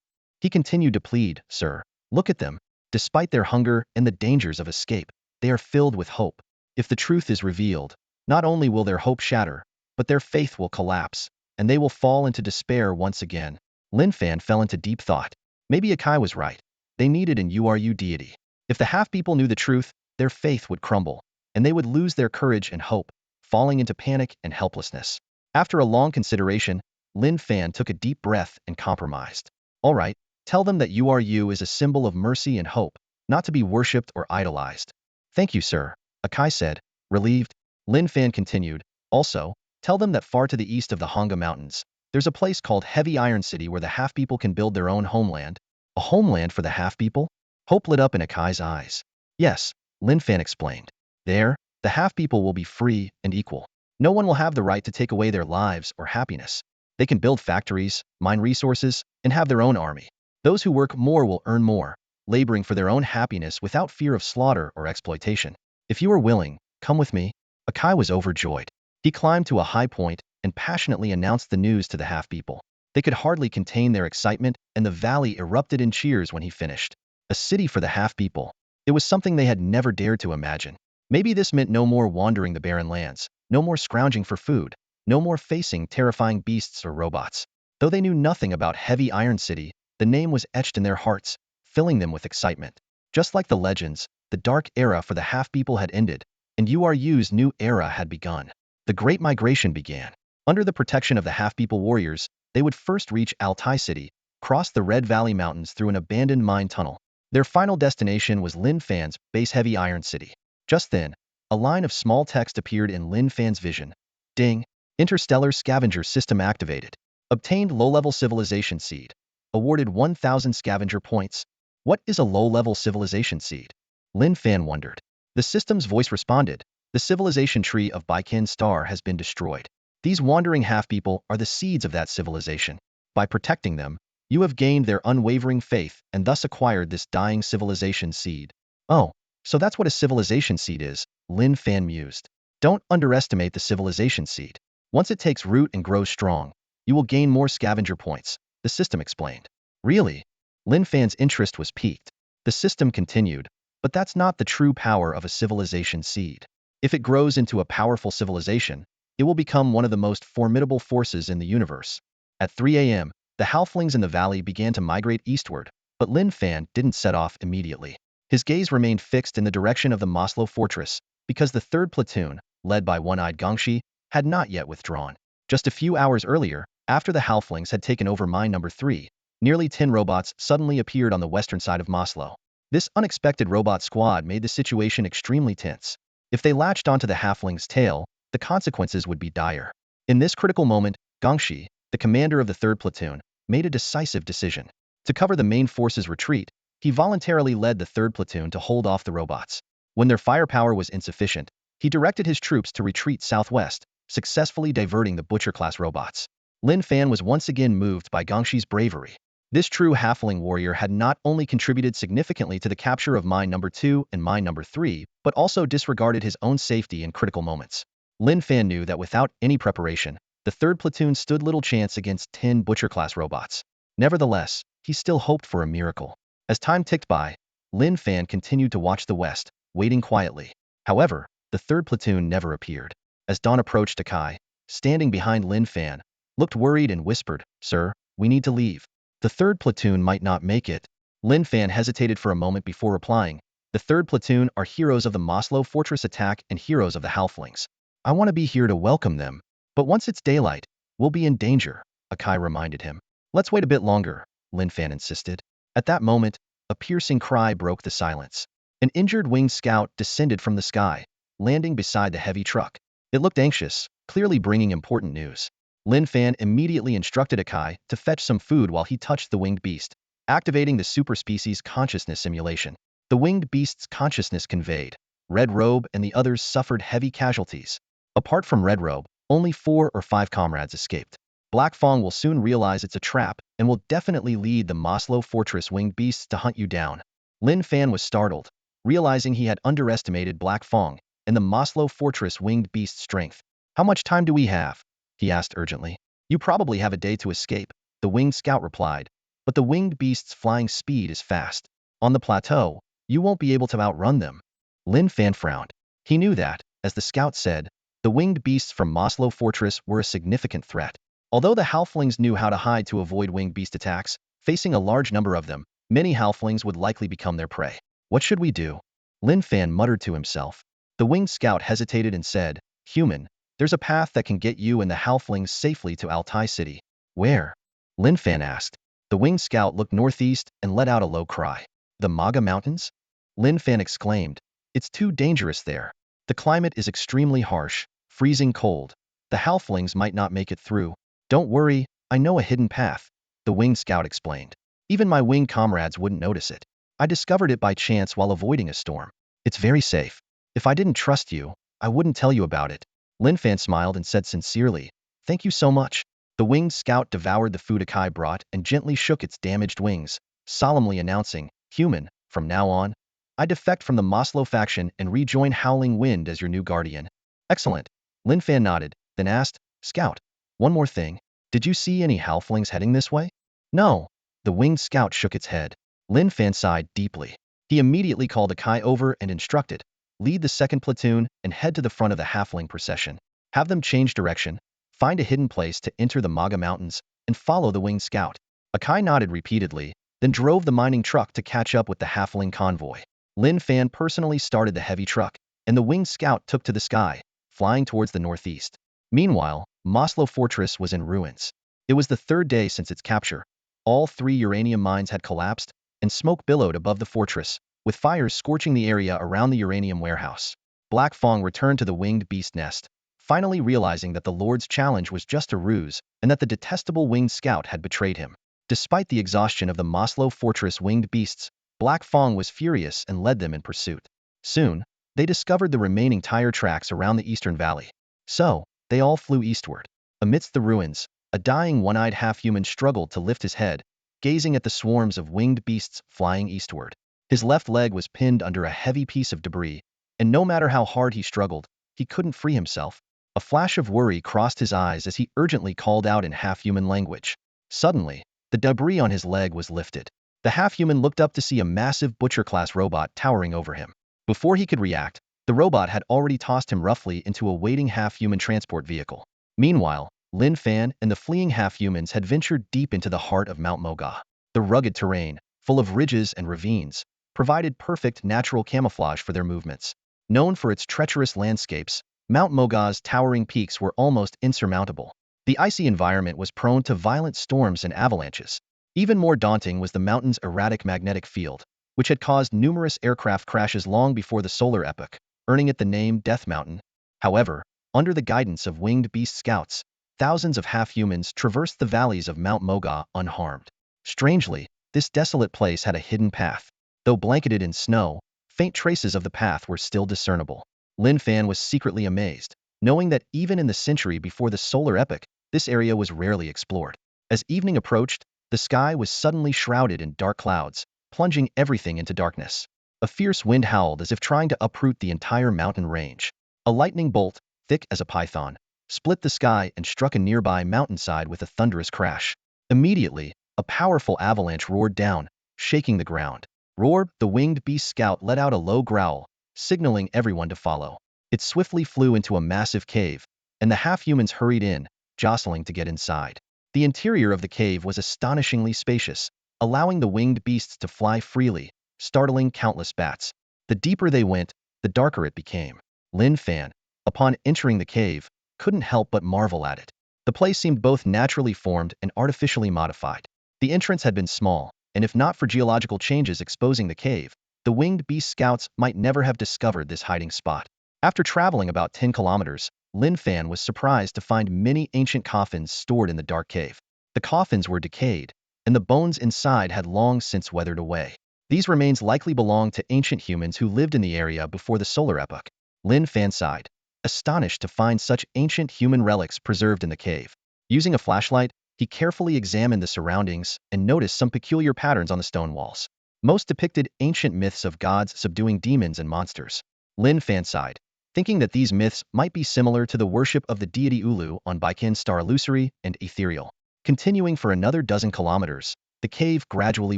Speaker 1: He continued to plead, Sir, look at them. Despite their hunger and the dangers of escape, they are filled with hope. If the truth is revealed, not only will their hope shatter, but their faith will collapse, and they will fall into despair once again. Lin Fan fell into deep thought. Maybe Akai was right. They needed an URU deity. If the half-people knew the truth, their faith would crumble, and they would lose their courage and hope. falling into panic and helplessness. After a long consideration, Lin Fan took a deep breath and compromised. All right, tell them that you is a symbol of mercy and hope, not to be worshipped or idolized. Thank you, sir, Akai said, relieved. Lin Fan continued, also, tell them that far to the east of the Honga Mountains, there's a place called Heavy Iron City where the half-people can build their own homeland. A homeland for the half-people? Hope lit up in Akai's eyes. Yes, Lin Fan explained. There, the half-people will be free and equal. No one will have the right to take away their lives or happiness. They can build factories, mine resources, and have their own army. Those who work more will earn more, laboring for their own happiness without fear of slaughter or exploitation. If you are willing, come with me. Akai was overjoyed. He climbed to a high point and passionately announced the news to the half-people. They could hardly contain their excitement, and the valley erupted in cheers when he finished. A city for the half-people. It was something they had never dared to imagine. Maybe this meant no more wandering the barren lands, no more scrounging for food, no more facing terrifying beasts or robots. Though they knew nothing about Heavy Iron City, the name was etched in their hearts, filling them with excitement. Just like the legends, the dark era for the half-people had ended, and URU's new era had begun. The Great Migration began. Under the protection of the half-people warriors, they would first reach Altai City, cross the Red Valley Mountains through an abandoned mine tunnel. Their final destination was Lin Fan's base Heavy Iron City. Just then, a line of small text appeared in Lin Fan's vision. Ding! Interstellar Scavenger System activated. Obtained low-level civilization seed. Awarded 1,000 scavenger points. What is a low-level civilization seed? Lin Fan wondered. The system's voice responded. The civilization tree of Baiken Star has been destroyed. These wandering half-people are the seeds of that civilization. By protecting them, you have gained their unwavering faith and thus acquired this dying civilization seed. Oh, so that's what a civilization seed is, Lin Fan mused. Don't underestimate the civilization seed. Once it takes root and grows strong, you will gain more scavenger points, the system explained. Really? Lin Fan's interest was piqued. The system continued, but that's not the true power of a civilization seed. If it grows into a powerful civilization, it will become one of the most formidable forces in the universe. At 3 a.m., the halflings in the valley began to migrate eastward, but Lin Fan didn't set off immediately. His gaze remained fixed in the direction of the Maslow fortress, because the third platoon, led by one-eyed Gongshi, had not yet withdrawn. Just a few hours earlier, after the halflings had taken over mine number 3, nearly 10 robots suddenly appeared on the western side of Maslow. This unexpected robot squad made the situation extremely tense. If they latched onto the halfling's tail, the consequences would be dire. In this critical moment, Gongshi, the commander of the third platoon, made a decisive decision. To cover the main force's retreat, he voluntarily led the third platoon to hold off the robots. When their firepower was insufficient, he directed his troops to retreat southwest, successfully diverting the Butcher-class robots. Lin Fan was once again moved by Gongshi's bravery. This true halfling warrior had not only contributed significantly to the capture of mine number 2 and mine number 3, but also disregarded his own safety in critical moments. Lin Fan knew that without any preparation, the third platoon stood little chance against 10 Butcher-class robots. Nevertheless, he still hoped for a miracle. As time ticked by, Lin Fan continued to watch the west, waiting quietly. However, the third platoon never appeared. As dawn approached, Akai, standing behind Lin Fan, looked worried and whispered, "Sir, we need to leave. The third platoon might not make it." Lin Fan hesitated for a moment before replying, "The third platoon are heroes of the Maslow Fortress attack and heroes of the halflings. I want to be here to welcome them. But once it's daylight, we'll be in danger," Akai reminded him. "Let's wait a bit longer," Lin Fan insisted. At that moment, a piercing cry broke the silence. An injured winged scout descended from the sky, landing beside the heavy truck. It looked anxious, clearly bringing important news. Lin Fan immediately instructed Akai to fetch some food while he touched the winged beast, activating the superspecies consciousness simulation. The winged beast's consciousness conveyed. Red Robe and the others suffered heavy casualties. Apart from Red Robe, only 4 or 5 comrades escaped. Black Fong will soon realize it's a trap and will definitely lead the Maslow Fortress winged beasts to hunt you down. Lin Fan was startled, realizing he had underestimated Black Fong and the Maslow Fortress winged beast's strength. "How much time do we have?" he asked urgently. "You probably have a day to escape," the winged scout replied, "but the winged beast's flying speed is fast. On the plateau, you won't be able to outrun them." Lin Fan frowned. He knew that, as the scout said, the winged beasts from Maslow Fortress were a significant threat. Although the halflings knew how to hide to avoid winged beast attacks, facing a large number of them, many halflings would likely become their prey. "What should we do?" Lin Fan muttered to himself. The winged scout hesitated and said, "Human, There's a path that can get you and the halflings safely to Altai City. Where? Lin Fan asked. The winged scout looked northeast and let out a low cry. The Maga Mountains? Lin Fan exclaimed. It's too dangerous there. The climate is extremely harsh, freezing cold. The halflings might not make it through. Don't worry, I know a hidden path, the winged scout explained. Even my winged comrades wouldn't notice it. I discovered it by chance while avoiding a storm. It's very safe. If I didn't trust you, I wouldn't tell you about it. Lin Fan smiled and said sincerely, thank you so much. The winged scout devoured the food Akai brought and gently shook its damaged wings, solemnly announcing, human, from now on, I defect from the Maslow faction and rejoin Howling Wind as your new guardian. Excellent. Lin Fan nodded, then asked, Scout, one more thing. Did you see any halflings heading this way? No. The winged scout shook its head. Lin Fan sighed deeply. He immediately called Akai over and instructed, lead the second platoon and head to the front of the halfling procession. Have them change direction, find a hidden place to enter the Maga Mountains, and follow the winged scout. Akai nodded repeatedly, then drove the mining truck to catch up with the halfling convoy. Lin Fan personally started the heavy truck, and the winged scout took to the sky, flying towards the northeast. Meanwhile, Maslow Fortress was in ruins. It was the third day since its capture. All 3 uranium mines had collapsed, and smoke billowed above the fortress, with fires scorching the area around the uranium warehouse. Black Fong returned to the winged beast nest, finally realizing that the Lord's challenge was just a ruse, and that the detestable winged scout had betrayed him. Despite the exhaustion of the Maslow Fortress winged beasts, Black Fong was furious and led them in pursuit. Soon, they discovered the remaining tire tracks around the eastern valley. So, they all flew eastward. Amidst the ruins, a dying one-eyed half-human struggled to lift his head, gazing at the swarms of winged beasts flying eastward. His left leg was pinned under a heavy piece of debris, and no matter how hard he struggled, he couldn't free himself. A flash of worry crossed his eyes as he urgently called out in half-human language. Suddenly, the debris on his leg was lifted. The half-human looked up to see a massive butcher-class robot towering over him. Before he could react, the robot had already tossed him roughly into a waiting half-human transport vehicle. Meanwhile, Lin Fan and the fleeing half-humans had ventured deep into the heart of Mount Moga. The rugged terrain, full of ridges and ravines, provided perfect natural camouflage for their movements. Known for its treacherous landscapes, Mount Moga's towering peaks were almost insurmountable. The icy environment was prone to violent storms and avalanches. Even more daunting was the mountain's erratic magnetic field, which had caused numerous aircraft crashes long before the solar epoch, earning it the name Death Mountain. However, under the guidance of winged beast scouts, thousands of half-humans traversed the valleys of Mount Moga unharmed. Strangely, this desolate place had a hidden path. Though blanketed in snow, faint traces of the path were still discernible. Lin Fan was secretly amazed, knowing that even in the century before the solar epoch, this area was rarely explored. As evening approached, the sky was suddenly shrouded in dark clouds, plunging everything into darkness. A fierce wind howled as if trying to uproot the entire mountain range. A lightning bolt, thick as a python, split the sky and struck a nearby mountainside with a thunderous crash. Immediately, a powerful avalanche roared down, shaking the ground. Roar, the winged beast scout let out a low growl, signaling everyone to follow. It swiftly flew into a massive cave, and the half-humans hurried in, jostling to get inside. The interior of the cave was astonishingly spacious, allowing the winged beasts to fly freely, startling countless bats. The deeper they went, the darker it became. Lin Fan, upon entering the cave, couldn't help but marvel at it. The place seemed both naturally formed and artificially modified. The entrance had been small, and if not for geological changes exposing the cave, the winged beast scouts might never have discovered this hiding spot. After traveling about 10 kilometers, Lin Fan was surprised to find many ancient coffins stored in the dark cave. The coffins were decayed, and the bones inside had long since weathered away. These remains likely belonged to ancient humans who lived in the area before the solar epoch. Lin Fan sighed, astonished to find such ancient human relics preserved in the cave. Using a flashlight, he carefully examined the surroundings and noticed some peculiar patterns on the stone walls. Most depicted ancient myths of gods subduing demons and monsters. Lin Fan sighed, thinking that these myths might be similar to the worship of the deity Ulu on Baiken's star illusory and ethereal. Continuing for another dozen kilometers, the cave gradually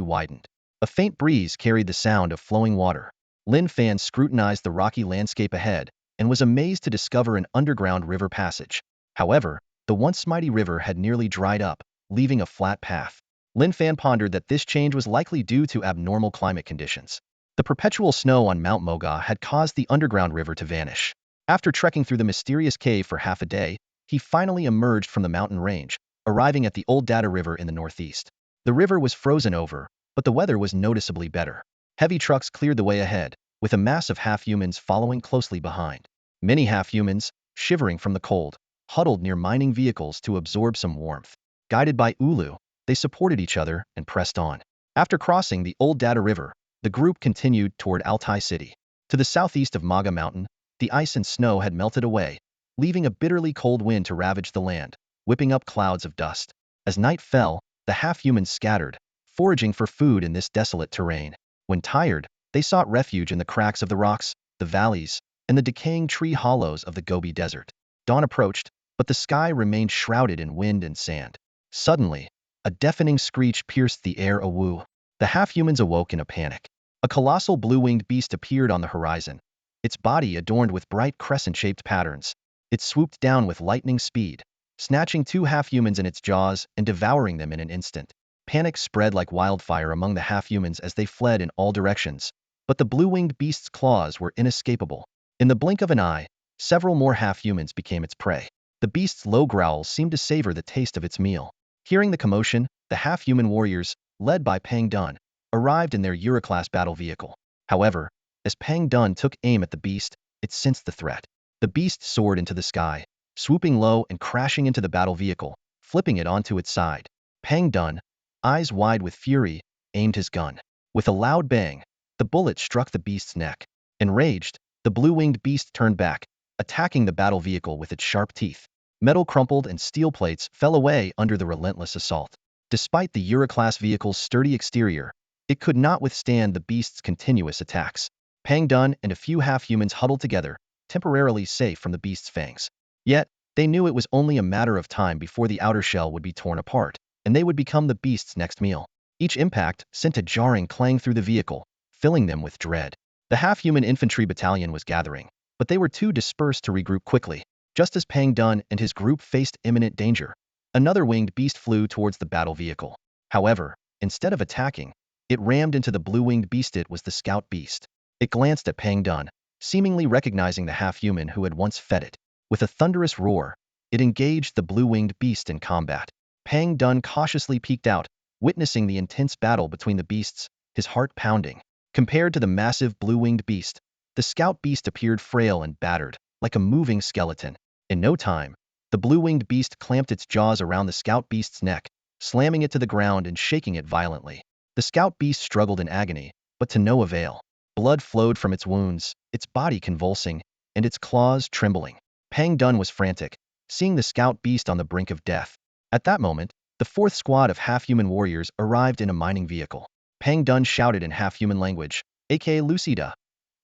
Speaker 1: widened. A faint breeze carried the sound of flowing water. Lin Fan scrutinized the rocky landscape ahead and was amazed to discover an underground river passage. However, the once mighty river had nearly dried up, leaving a flat path. Lin Fan pondered that this change was likely due to abnormal climate conditions. The perpetual snow on Mount Moga had caused the underground river to vanish. After trekking through the mysterious cave for half a day, he finally emerged from the mountain range, arriving at the Old Data River in the northeast. The river was frozen over, but the weather was noticeably better. Heavy trucks cleared the way ahead, with a mass of half-humans following closely behind. Many half-humans, shivering from the cold, huddled near mining vehicles to absorb some warmth. Guided by Ulu, they supported each other and pressed on. After crossing the Old Data River, the group continued toward Altai City. To the southeast of Maga Mountain, the ice and snow had melted away, leaving a bitterly cold wind to ravage the land, whipping up clouds of dust. As night fell, the half-humans scattered, foraging for food in this desolate terrain. When tired, they sought refuge in the cracks of the rocks, the valleys, and the decaying tree hollows of the Gobi Desert. Dawn approached, but the sky remained shrouded in wind and sand. Suddenly, a deafening screech pierced the air awoo. The half-humans awoke in a panic. A colossal blue-winged beast appeared on the horizon, its body adorned with bright crescent-shaped patterns. It swooped down with lightning speed, snatching two half-humans in its jaws and devouring them in an instant. Panic spread like wildfire among the half-humans as they fled in all directions, but the blue-winged beast's claws were inescapable. In the blink of an eye, several more half-humans became its prey. The beast's low growls seemed to savor the taste of its meal. Hearing the commotion, the half-human warriors, led by Pang Dun, arrived in their Euroclass battle vehicle. However, as Pang Dun took aim at the beast, it sensed the threat. The beast soared into the sky, swooping low and crashing into the battle vehicle, flipping it onto its side. Pang Dun, eyes wide with fury, aimed his gun. With a loud bang, the bullet struck the beast's neck. Enraged, the blue-winged beast turned back, attacking the battle vehicle with its sharp teeth. Metal crumpled and steel plates fell away under the relentless assault. Despite the Euroclass vehicle's sturdy exterior, it could not withstand the beast's continuous attacks. Pang Dun and a few half-humans huddled together, temporarily safe from the beast's fangs. Yet, they knew it was only a matter of time before the outer shell would be torn apart, and they would become the beast's next meal. Each impact sent a jarring clang through the vehicle, filling them with dread. The half-human infantry battalion was gathering, but they were too dispersed to regroup quickly. Just as Pang Dun and his group faced imminent danger, another winged beast flew towards the battle vehicle. However, instead of attacking, it rammed into the blue-winged beast. It was the scout beast. It glanced at Pang Dun, seemingly recognizing the half-human who had once fed it. With a thunderous roar, it engaged the blue-winged beast in combat. Pang Dun cautiously peeked out, witnessing the intense battle between the beasts, his heart pounding. Compared to the massive blue-winged beast, the scout beast appeared frail and battered, like a moving skeleton. In no time, the blue-winged beast clamped its jaws around the scout beast's neck, slamming it to the ground and shaking it violently. The scout beast struggled in agony, but to no avail. Blood flowed from its wounds, its body convulsing, and its claws trembling. Pang Dun was frantic, seeing the scout beast on the brink of death. At that moment, the fourth squad of half-human warriors arrived in a mining vehicle. Pang Dun shouted in half-human language, aka Lucida,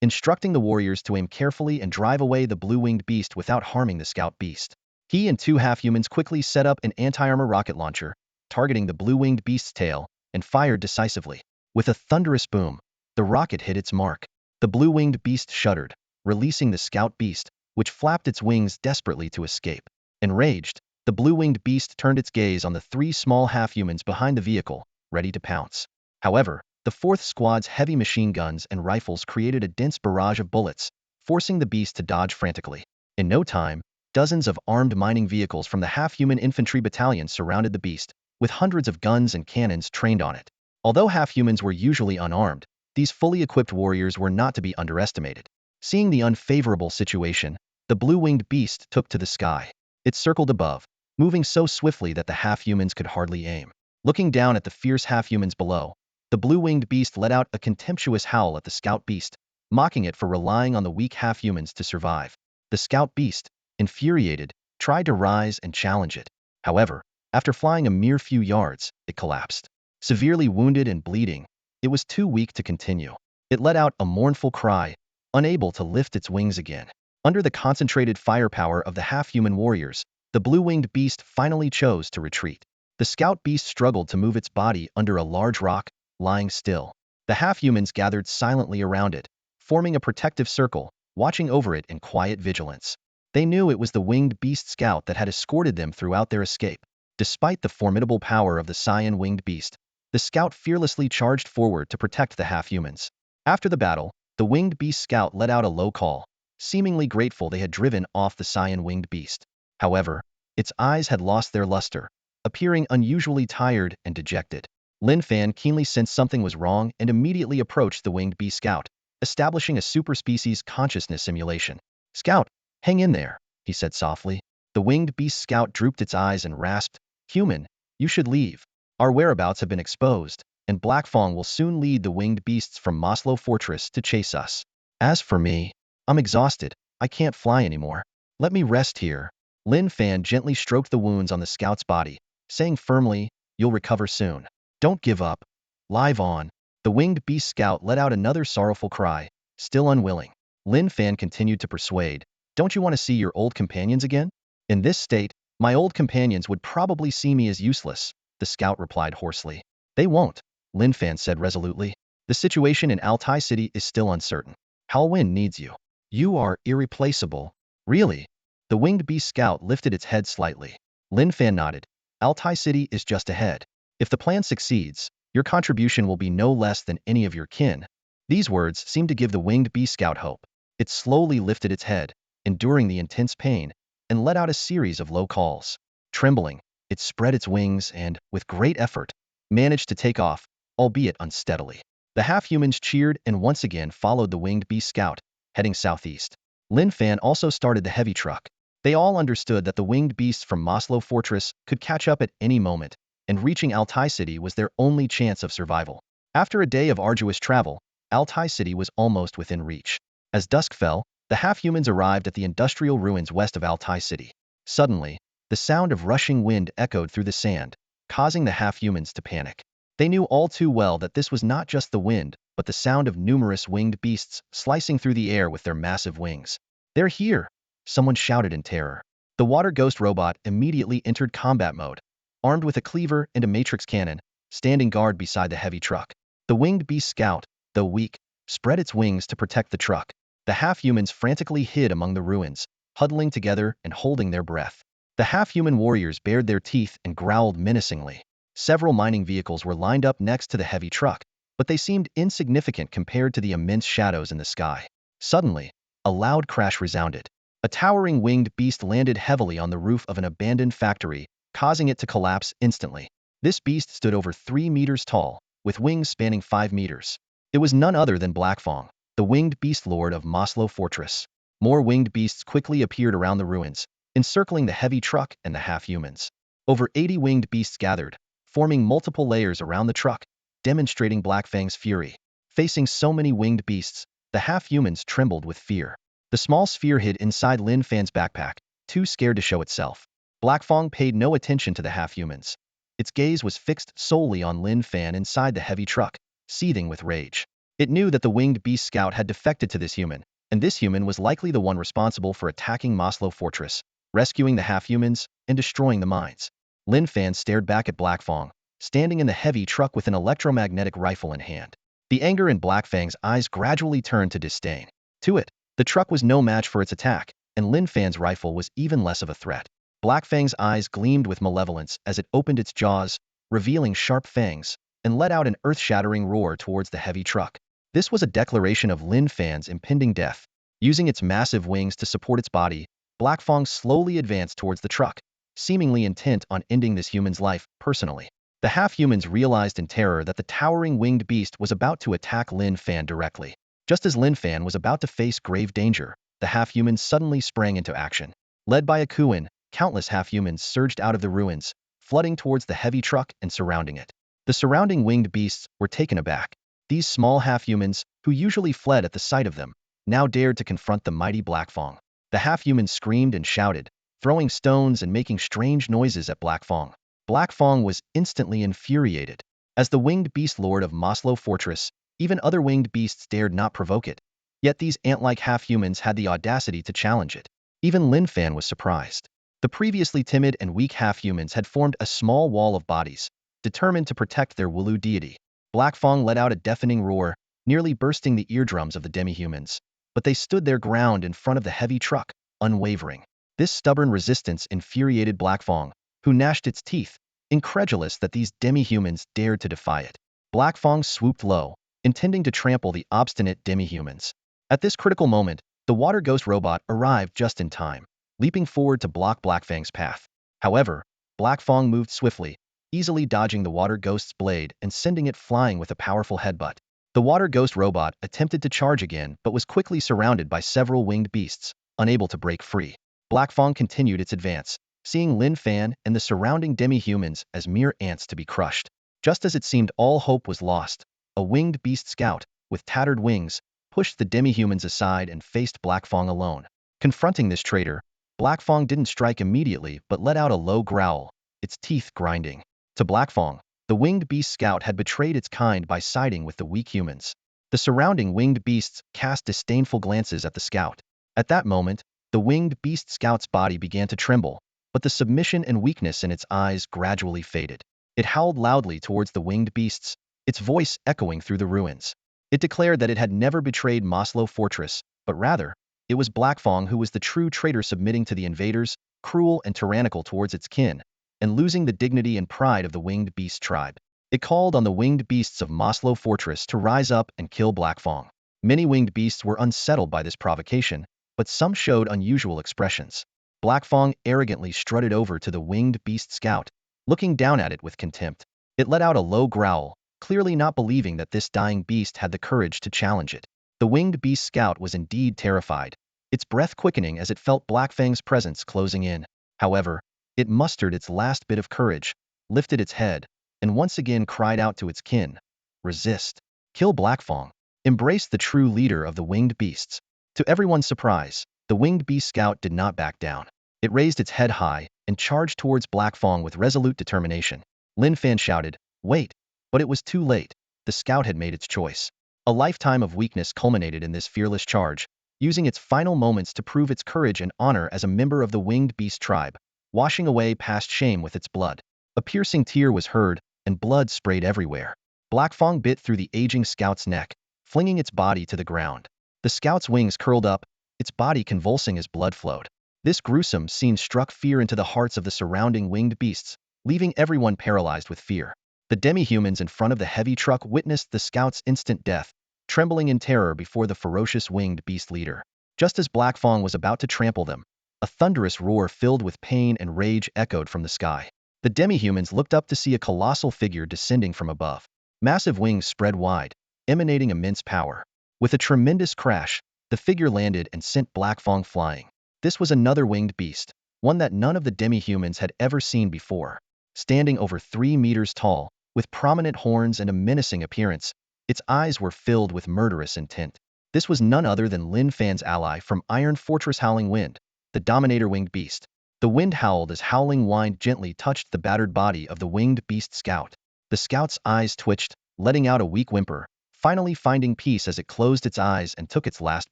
Speaker 1: instructing the warriors to aim carefully and drive away the blue-winged beast without harming the scout beast. He and two half-humans quickly set up an anti-armor rocket launcher, targeting the blue-winged beast's tail, and fired decisively. With a thunderous boom, the rocket hit its mark. The blue-winged beast shuddered, releasing the scout beast, which flapped its wings desperately to escape. Enraged, the blue-winged beast turned its gaze on the three small half-humans behind the vehicle, ready to pounce. However, the fourth squad's heavy machine guns and rifles created a dense barrage of bullets, forcing the beast to dodge frantically. In no time, dozens of armed mining vehicles from the half-human infantry battalion surrounded the beast, with hundreds of guns and cannons trained on it. Although half-humans were usually unarmed, these fully equipped warriors were not to be underestimated. Seeing the unfavorable situation, the blue-winged beast took to the sky. It circled above, moving so swiftly that the half-humans could hardly aim. Looking down at the fierce half-humans below, the blue-winged beast let out a contemptuous howl at the scout beast, mocking it for relying on the weak half-humans to survive. The scout beast, infuriated, tried to rise and challenge it. However, after flying a mere few yards, it collapsed. Severely wounded and bleeding, it was too weak to continue. It let out a mournful cry, unable to lift its wings again. Under the concentrated firepower of the half-human warriors, the blue-winged beast finally chose to retreat. The scout beast struggled to move its body under a large rock, lying still. The half-humans gathered silently around it, forming a protective circle, watching over it in quiet vigilance. They knew it was the winged beast scout that had escorted them throughout their escape. Despite the formidable power of the cyan winged beast, the scout fearlessly charged forward to protect the half-humans. After the battle, the winged beast scout let out a low call, seemingly grateful they had driven off the cyan-winged beast. However, its eyes had lost their luster, appearing unusually tired and dejected. Lin Fan keenly sensed something was wrong and immediately approached the winged beast scout, establishing a superspecies consciousness simulation. "Scout, hang in there," he said softly. The winged beast scout drooped its eyes and rasped, "Human, you should leave. Our whereabouts have been exposed, and Black Fong will soon lead the winged beasts from Maslow Fortress to chase us. As for me, I'm exhausted. I can't fly anymore. Let me rest here." Lin Fan gently stroked the wounds on the scout's body, saying firmly, "You'll recover soon. Don't give up. Live on." The winged beast scout let out another sorrowful cry, still unwilling. Lin Fan continued to persuade, "Don't you want to see your old companions again?" "In this state, my old companions would probably see me as useless," the scout replied hoarsely. "They won't," Lin Fan said resolutely. "The situation in Altai City is still uncertain. Hallwin needs you. You are irreplaceable." "Really?" The winged beast scout lifted its head slightly. Lin Fan nodded. "Altai City is just ahead. If the plan succeeds, your contribution will be no less than any of your kin." These words seemed to give the winged beast scout hope. It slowly lifted its head, enduring the intense pain, and let out a series of low calls. Trembling, it spread its wings and, with great effort, managed to take off, albeit unsteadily. The half-humans cheered and once again followed the winged beast scout, heading southeast. Lin Fan also started the heavy truck. They all understood that the winged beasts from Maslow Fortress could catch up at any moment, and reaching Altai City was their only chance of survival. After a day of arduous travel, Altai City was almost within reach. As dusk fell, the half-humans arrived at the industrial ruins west of Altai City. Suddenly, the sound of rushing wind echoed through the sand, causing the half-humans to panic. They knew all too well that this was not just the wind, but the sound of numerous winged beasts slicing through the air with their massive wings. "They're here!" someone shouted in terror. The water ghost robot immediately entered combat mode, armed with a cleaver and a matrix cannon, standing guard beside the heavy truck. The winged beast scout, though weak, spread its wings to protect the truck. The half-humans frantically hid among the ruins, huddling together and holding their breath. The half-human warriors bared their teeth and growled menacingly. Several mining vehicles were lined up next to the heavy truck, but they seemed insignificant compared to the immense shadows in the sky. Suddenly, a loud crash resounded. A towering winged beast landed heavily on the roof of an abandoned factory, causing it to collapse instantly. This beast stood over 3 meters tall, with wings spanning 5 meters. It was none other than Black Fong, the winged beast lord of Maslow Fortress. More winged beasts quickly appeared around the ruins, encircling the heavy truck and the half-humans. Over 80 winged beasts gathered, forming multiple layers around the truck, demonstrating Black Fang's fury. Facing so many winged beasts, the half-humans trembled with fear. The small sphere hid inside Lin Fan's backpack, too scared to show itself. Black Fong paid no attention to the half-humans. Its gaze was fixed solely on Lin Fan inside the heavy truck, seething with rage. It knew that the winged beast scout had defected to this human, and this human was likely the one responsible for attacking Maslow Fortress, rescuing the half-humans, and destroying the mines. Lin Fan stared back at Black Fong, standing in the heavy truck with an electromagnetic rifle in hand. The anger in Black Fang's eyes gradually turned to disdain. To it, the truck was no match for its attack, and Lin Fan's rifle was even less of a threat. Black Fang's eyes gleamed with malevolence as it opened its jaws, revealing sharp fangs, and let out an earth-shattering roar towards the heavy truck. This was a declaration of Lin Fan's impending death. Using its massive wings to support its body, Black Fong slowly advanced towards the truck, seemingly intent on ending this human's life personally. The half-humans realized in terror that the towering winged beast was about to attack Lin Fan directly. Just as Lin Fan was about to face grave danger, the half-humans suddenly sprang into action. Led by a Kuin, countless half-humans surged out of the ruins, flooding towards the heavy truck and surrounding it. The surrounding winged beasts were taken aback. These small half-humans, who usually fled at the sight of them, now dared to confront the mighty Black Fong. The half-humans screamed and shouted, throwing stones and making strange noises at Black Fong. Black Fong was instantly infuriated. As the winged beast lord of Maslow Fortress, even other winged beasts dared not provoke it. Yet these ant-like half-humans had the audacity to challenge it. Even Lin Fan was surprised. The previously timid and weak half-humans had formed a small wall of bodies, determined to protect their Wulu deity. Black Fong let out a deafening roar, nearly bursting the eardrums of the demi-humans. But they stood their ground in front of the heavy truck, unwavering. This stubborn resistance infuriated Black Fong, who gnashed its teeth, incredulous that these demi-humans dared to defy it. Black Fong swooped low, intending to trample the obstinate demi-humans. At this critical moment, the The water ghost robot arrived just in time, leaping forward to block Blackfang's path. However, Blackfang moved swiftly, easily dodging the water ghost's blade and sending it flying with a powerful headbutt. The water ghost robot attempted to charge again but was quickly surrounded by several winged beasts, unable to break free. Blackfang continued its advance, seeing Lin Fan and the surrounding demi-humans as mere ants to be crushed. Just as it seemed all hope was lost, a winged beast scout, with tattered wings, pushed the demi-humans aside and faced Blackfang alone. Confronting this traitor, Blackfang didn't strike immediately but let out a low growl, its teeth grinding. To Blackfang, the winged beast scout had betrayed its kind by siding with the weak humans. The surrounding winged beasts cast disdainful glances at the scout. At that moment, the winged beast scout's body began to tremble, but the submission and weakness in its eyes gradually faded. It howled loudly towards the winged beasts, its voice echoing through the ruins. It declared that it had never betrayed Maslow Fortress, but rather, it was Blackfang who was the true traitor, submitting to the invaders, cruel and tyrannical towards its kin, and losing the dignity and pride of the winged beast tribe. It called on the winged beasts of Maslow Fortress to rise up and kill Blackfang. Many winged beasts were unsettled by this provocation, but some showed unusual expressions. Blackfang arrogantly strutted over to the winged beast scout, looking down at it with contempt. It let out a low growl, clearly not believing that this dying beast had the courage to challenge it. The winged beast scout was indeed terrified, its breath quickening as it felt Blackfang's presence closing in. However, it mustered its last bit of courage, lifted its head, and once again cried out to its kin, "Resist. Kill Blackfang. Embrace the true leader of the winged beasts." To everyone's surprise, the winged beast scout did not back down. It raised its head high and charged towards Blackfang with resolute determination. Lin Fan shouted, "Wait!" But it was too late. The scout had made its choice. A lifetime of weakness culminated in this fearless charge, using its final moments to prove its courage and honor as a member of the winged beast tribe, washing away past shame with its blood. A piercing tear was heard, and blood sprayed everywhere. Blackfang bit through the aging scout's neck, flinging its body to the ground. The scout's wings curled up, its body convulsing as blood flowed. This gruesome scene struck fear into the hearts of the surrounding winged beasts, leaving everyone paralyzed with fear. The demi-humans in front of the heavy truck witnessed the scout's instant death, trembling in terror before the ferocious winged beast leader. Just as Blackfang was about to trample them, a thunderous roar filled with pain and rage echoed from the sky. The demi-humans looked up to see a colossal figure descending from above. Massive wings spread wide, emanating immense power. With a tremendous crash, the figure landed and sent Blackfang flying. This was another winged beast, one that none of the demi-humans had ever seen before. Standing over 3 meters tall, with prominent horns and a menacing appearance, its eyes were filled with murderous intent. This was none other than Lin Fan's ally from Iron Fortress, Howling Wind, the Dominator winged beast. The wind howled as Howling Wind gently touched the battered body of the winged beast scout. The scout's eyes twitched, letting out a weak whimper, finally finding peace as it closed its eyes and took its last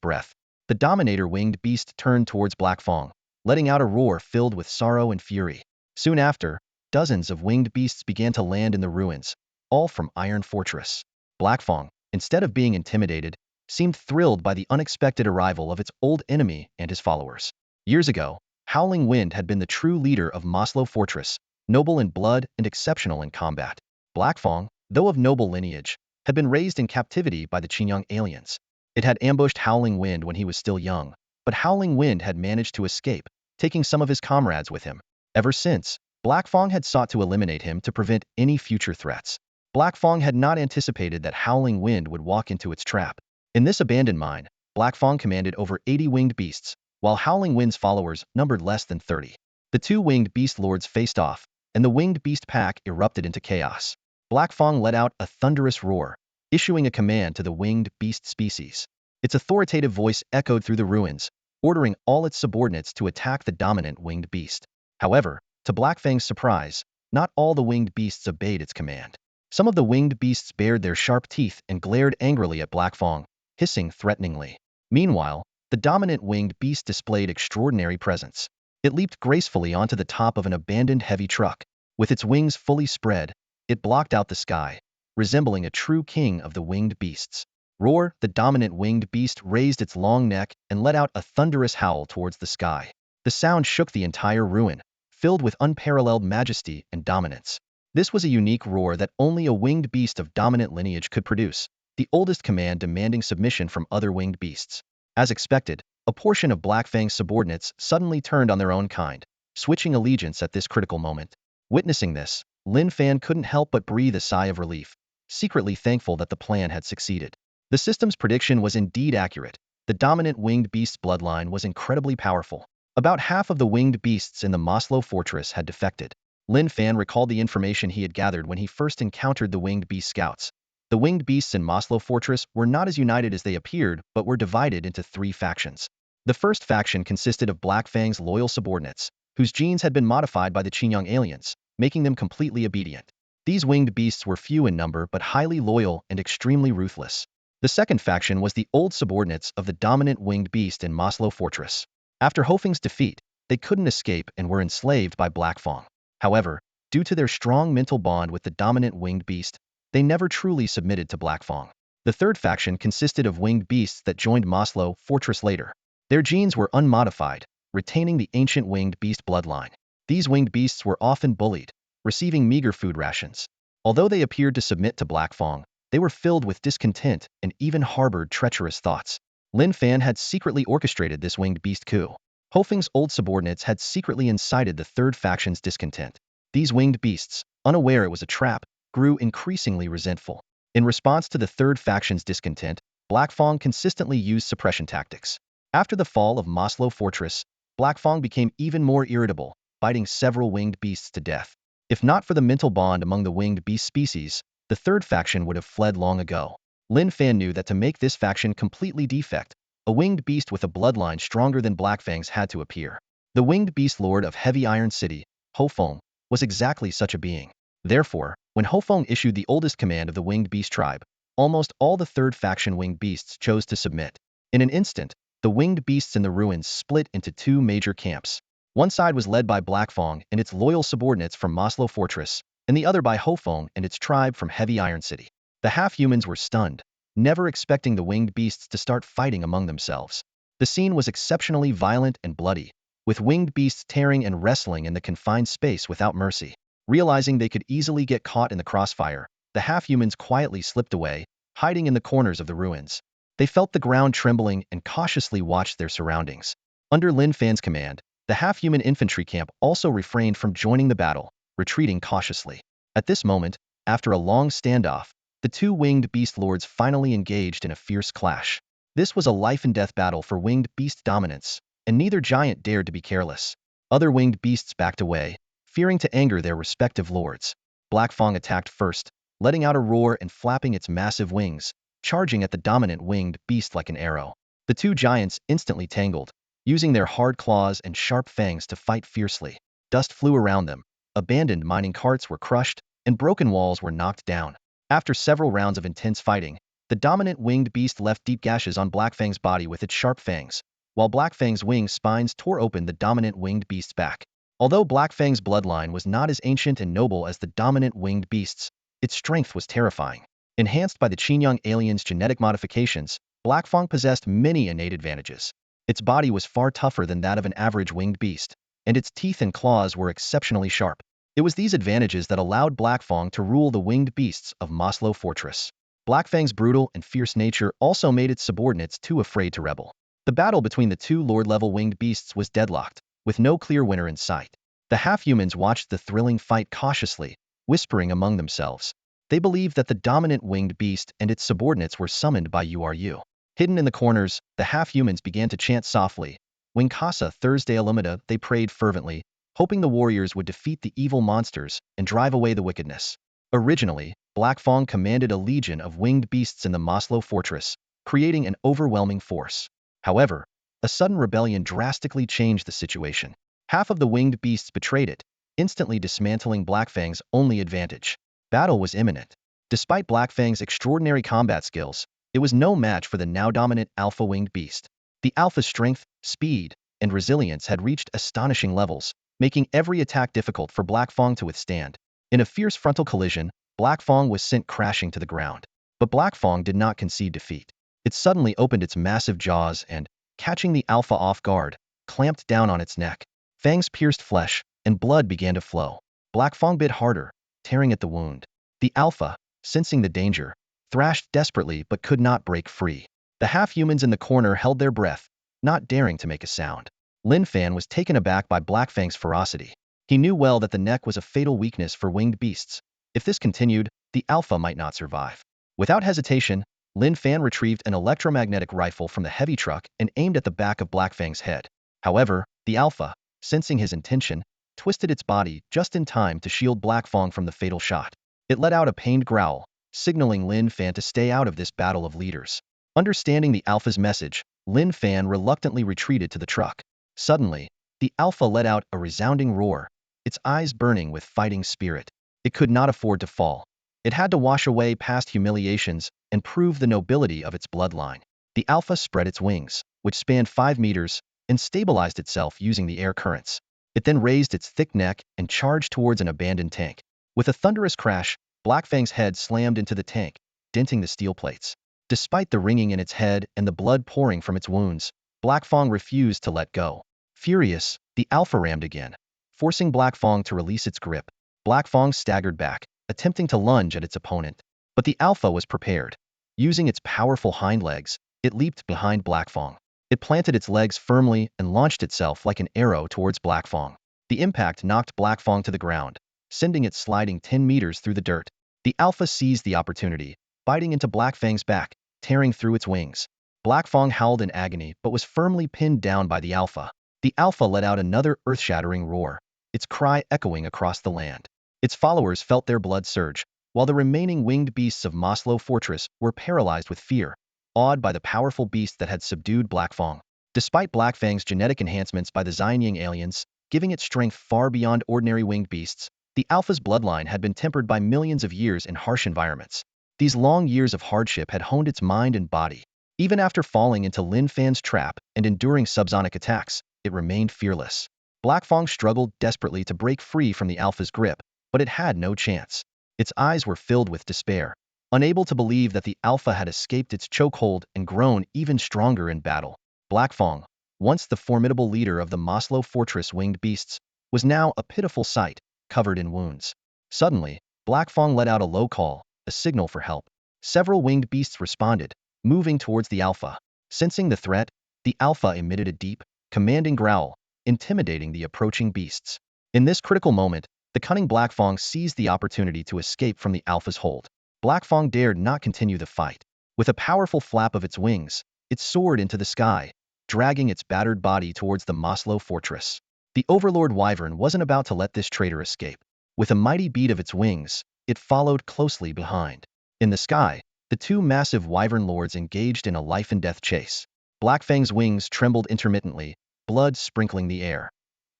Speaker 1: breath. The Dominator winged beast turned towards Blackfang, letting out a roar filled with sorrow and fury. Soon after, dozens of winged beasts began to land in the ruins, all from Iron Fortress. Blackfang, instead of being intimidated, seemed thrilled by the unexpected arrival of its old enemy and his followers. Years ago, Howling Wind had been the true leader of Maslow Fortress, noble in blood and exceptional in combat. Blackfang, though of noble lineage, had been raised in captivity by the Qingyang aliens. It had ambushed Howling Wind when he was still young, but Howling Wind had managed to escape, taking some of his comrades with him. Ever since, Blackfang had sought to eliminate him to prevent any future threats. Blackfang had not anticipated that Howling Wind would walk into its trap. In this abandoned mine, Blackfang commanded over 80 winged beasts, while Howling Wind's followers numbered less than 30. The two winged beast lords faced off, and the winged beast pack erupted into chaos. Blackfang let out a thunderous roar, issuing a command to the winged beast species. Its authoritative voice echoed through the ruins, ordering all its subordinates to attack the dominant winged beast. However, to Blackfang's surprise, not all the winged beasts obeyed its command. Some of the winged beasts bared their sharp teeth and glared angrily at Blackfang, hissing threateningly. Meanwhile, the dominant winged beast displayed extraordinary presence. It leaped gracefully onto the top of an abandoned heavy truck. With its wings fully spread, it blocked out the sky, resembling a true king of the winged beasts. Roar, the dominant winged beast raised its long neck and let out a thunderous howl towards the sky. The sound shook the entire ruin, filled with unparalleled majesty and dominance. This was a unique roar that only a winged beast of dominant lineage could produce, the oldest command demanding submission from other winged beasts. As expected, a portion of Black Fang's subordinates suddenly turned on their own kind, switching allegiance at this critical moment. Witnessing this, Lin Fan couldn't help but breathe a sigh of relief, secretly thankful that the plan had succeeded. The system's prediction was indeed accurate. The dominant winged beast's bloodline was incredibly powerful. About half of the winged beasts in the Maslow fortress had defected. Lin Fan recalled the information he had gathered when he first encountered the winged beast scouts. The winged beasts in Maslow fortress were not as united as they appeared, but were divided into 3 factions. The first faction consisted of Black Fang's loyal subordinates, whose genes had been modified by the Qingyang aliens, making them completely obedient. These winged beasts were few in number but highly loyal and extremely ruthless. The second faction was the old subordinates of the dominant winged beast in Maslow fortress. After Hofeng's defeat, they couldn't escape and were enslaved by Black Fang. However, due to their strong mental bond with the dominant winged beast, they never truly submitted to Black Fang. The third faction consisted of winged beasts that joined Maslow fortress later. Their genes were unmodified, retaining the ancient winged beast bloodline. These winged beasts were often bullied, receiving meager food rations. Although they appeared to submit to Black Fang, they were filled with discontent and even harbored treacherous thoughts. Lin Fan had secretly orchestrated this winged beast coup. Hofeng's old subordinates had secretly incited the third faction's discontent. These winged beasts, unaware it was a trap, grew increasingly resentful. In response to the third faction's discontent, Black Fang consistently used suppression tactics. After the fall of Maslow Fortress, Black Fang became even more irritable, biting several winged beasts to death. If not for the mental bond among the winged beast species, the third faction would have fled long ago. Lin Fan knew that to make this faction completely defect, a winged beast with a bloodline stronger than Black Fang's had to appear. The winged beast lord of Heavy Iron City, Hofeng, was exactly such a being. Therefore, when Hofeng issued the oldest command of the winged beast tribe, almost all the third faction winged beasts chose to submit. In an instant, the winged beasts in the ruins split into 2 major camps. One side was led by Black Fang and its loyal subordinates from Maslow Fortress, and the other by Hofeng and its tribe from Heavy Iron City. The half-humans were stunned, never expecting the winged beasts to start fighting among themselves. The scene was exceptionally violent and bloody, with winged beasts tearing and wrestling in the confined space without mercy. Realizing they could easily get caught in the crossfire, the half-humans quietly slipped away, hiding in the corners of the ruins. They felt the ground trembling and cautiously watched their surroundings. Under Lin Fan's command, the half-human infantry camp also refrained from joining the battle, retreating cautiously. At this moment, after a long standoff, the 2 winged beast lords finally engaged in a fierce clash. This was a life-and-death battle for winged beast dominance, and neither giant dared to be careless. Other winged beasts backed away, fearing to anger their respective lords. Black Fang attacked first, letting out a roar and flapping its massive wings, charging at the dominant winged beast like an arrow. The 2 giants instantly tangled, using their hard claws and sharp fangs to fight fiercely. Dust flew around them, abandoned mining carts were crushed, and broken walls were knocked down. After several rounds of intense fighting, the dominant winged beast left deep gashes on Black Fang's body with its sharp fangs, while Black Fang's wing spines tore open the dominant winged beast's back. Although Black Fang's bloodline was not as ancient and noble as the dominant winged beast's, its strength was terrifying. Enhanced by the Qingyang aliens' genetic modifications, Black Fang possessed many innate advantages. Its body was far tougher than that of an average winged beast, and its teeth and claws were exceptionally sharp. It was these advantages that allowed Black Fang to rule the winged beasts of Maslow Fortress. Black Fang's brutal and fierce nature also made its subordinates too afraid to rebel. The battle between the 2 lord-level winged beasts was deadlocked, with no clear winner in sight. The half-humans watched the thrilling fight cautiously, whispering among themselves. They believed that the dominant winged beast and its subordinates were summoned by URU. Hidden in the corners, the half-humans began to chant softly. Wingkasa Thursday Alameda, they prayed fervently, hoping the warriors would defeat the evil monsters and drive away the wickedness. Originally, Black Fang commanded a legion of winged beasts in the Maslow Fortress, creating an overwhelming force. However, a sudden rebellion drastically changed the situation. Half of the winged beasts betrayed it, instantly dismantling Black Fang's only advantage. Battle was imminent. Despite Black Fang's extraordinary combat skills, it was no match for the now dominant alpha winged beast. The alpha's strength, speed, and resilience had reached astonishing levels, making every attack difficult for Black Fang to withstand. In a fierce frontal collision, Black Fang was sent crashing to the ground. But Black Fang did not concede defeat. It suddenly opened its massive jaws and, catching the alpha off guard, clamped down on its neck. Fangs pierced flesh, and blood began to flow. Black Fang bit harder, tearing at the wound. The alpha, sensing the danger, thrashed desperately but could not break free. The half-humans in the corner held their breath, not daring to make a sound. Lin Fan was taken aback by Black Fang's ferocity. He knew well that the neck was a fatal weakness for winged beasts. If this continued, the alpha might not survive. Without hesitation, Lin Fan retrieved an electromagnetic rifle from the heavy truck and aimed at the back of Black Fang's head. However, the alpha, sensing his intention, twisted its body just in time to shield Black Fang from the fatal shot. It let out a pained growl, signaling Lin Fan to stay out of this battle of leaders. Understanding the alpha's message, Lin Fan reluctantly retreated to the truck. Suddenly, the alpha let out a resounding roar, its eyes burning with fighting spirit. It could not afford to fall. It had to wash away past humiliations and prove the nobility of its bloodline. The alpha spread its wings, which spanned 5 meters, and stabilized itself using the air currents. It then raised its thick neck and charged towards an abandoned tank. With a thunderous crash, Black Fang's head slammed into the tank, denting the steel plates. Despite the ringing in its head and the blood pouring from its wounds, Black Fang refused to let go. Furious, the alpha rammed again, forcing Black Fang to release its grip. Black Fang staggered back, attempting to lunge at its opponent. But the alpha was prepared. Using its powerful hind legs, it leaped behind Black Fang. It planted its legs firmly and launched itself like an arrow towards Black Fang. The impact knocked Black Fang to the ground, sending it sliding 10 meters through the dirt. The alpha seized the opportunity, biting into Black Fang's back, tearing through its wings. Black Fang howled in agony but was firmly pinned down by the alpha. The alpha let out another earth-shattering roar, its cry echoing across the land. Its followers felt their blood surge, while the remaining winged beasts of Maslow Fortress were paralyzed with fear, awed by the powerful beast that had subdued Black Fang. Despite Black Fang's genetic enhancements by the Xianying aliens, giving it strength far beyond ordinary winged beasts, the alpha's bloodline had been tempered by millions of years in harsh environments. These long years of hardship had honed its mind and body. Even after falling into Lin Fan's trap and enduring subsonic attacks, it remained fearless. Black Fang struggled desperately to break free from the alpha's grip, but it had no chance. Its eyes were filled with despair, unable to believe that the alpha had escaped its chokehold and grown even stronger in battle. Black Fang, once the formidable leader of the Maslow Fortress winged beasts, was now a pitiful sight, covered in wounds. Suddenly, Black Fang let out a low call, a signal for help. Several winged beasts responded, moving towards the alpha. Sensing the threat, the alpha emitted a deep, commanding growl, intimidating the approaching beasts. In this critical moment, the cunning Black Fang seized the opportunity to escape from the alpha's hold. Black Fang dared not continue the fight. With a powerful flap of its wings, it soared into the sky, dragging its battered body towards the Maslow Fortress. The Overlord Wyvern wasn't about to let this traitor escape. With a mighty beat of its wings, it followed closely behind. In the sky, the two massive Wyvern lords engaged in a life-and-death chase. Black Fang's wings trembled intermittently, blood sprinkling the air.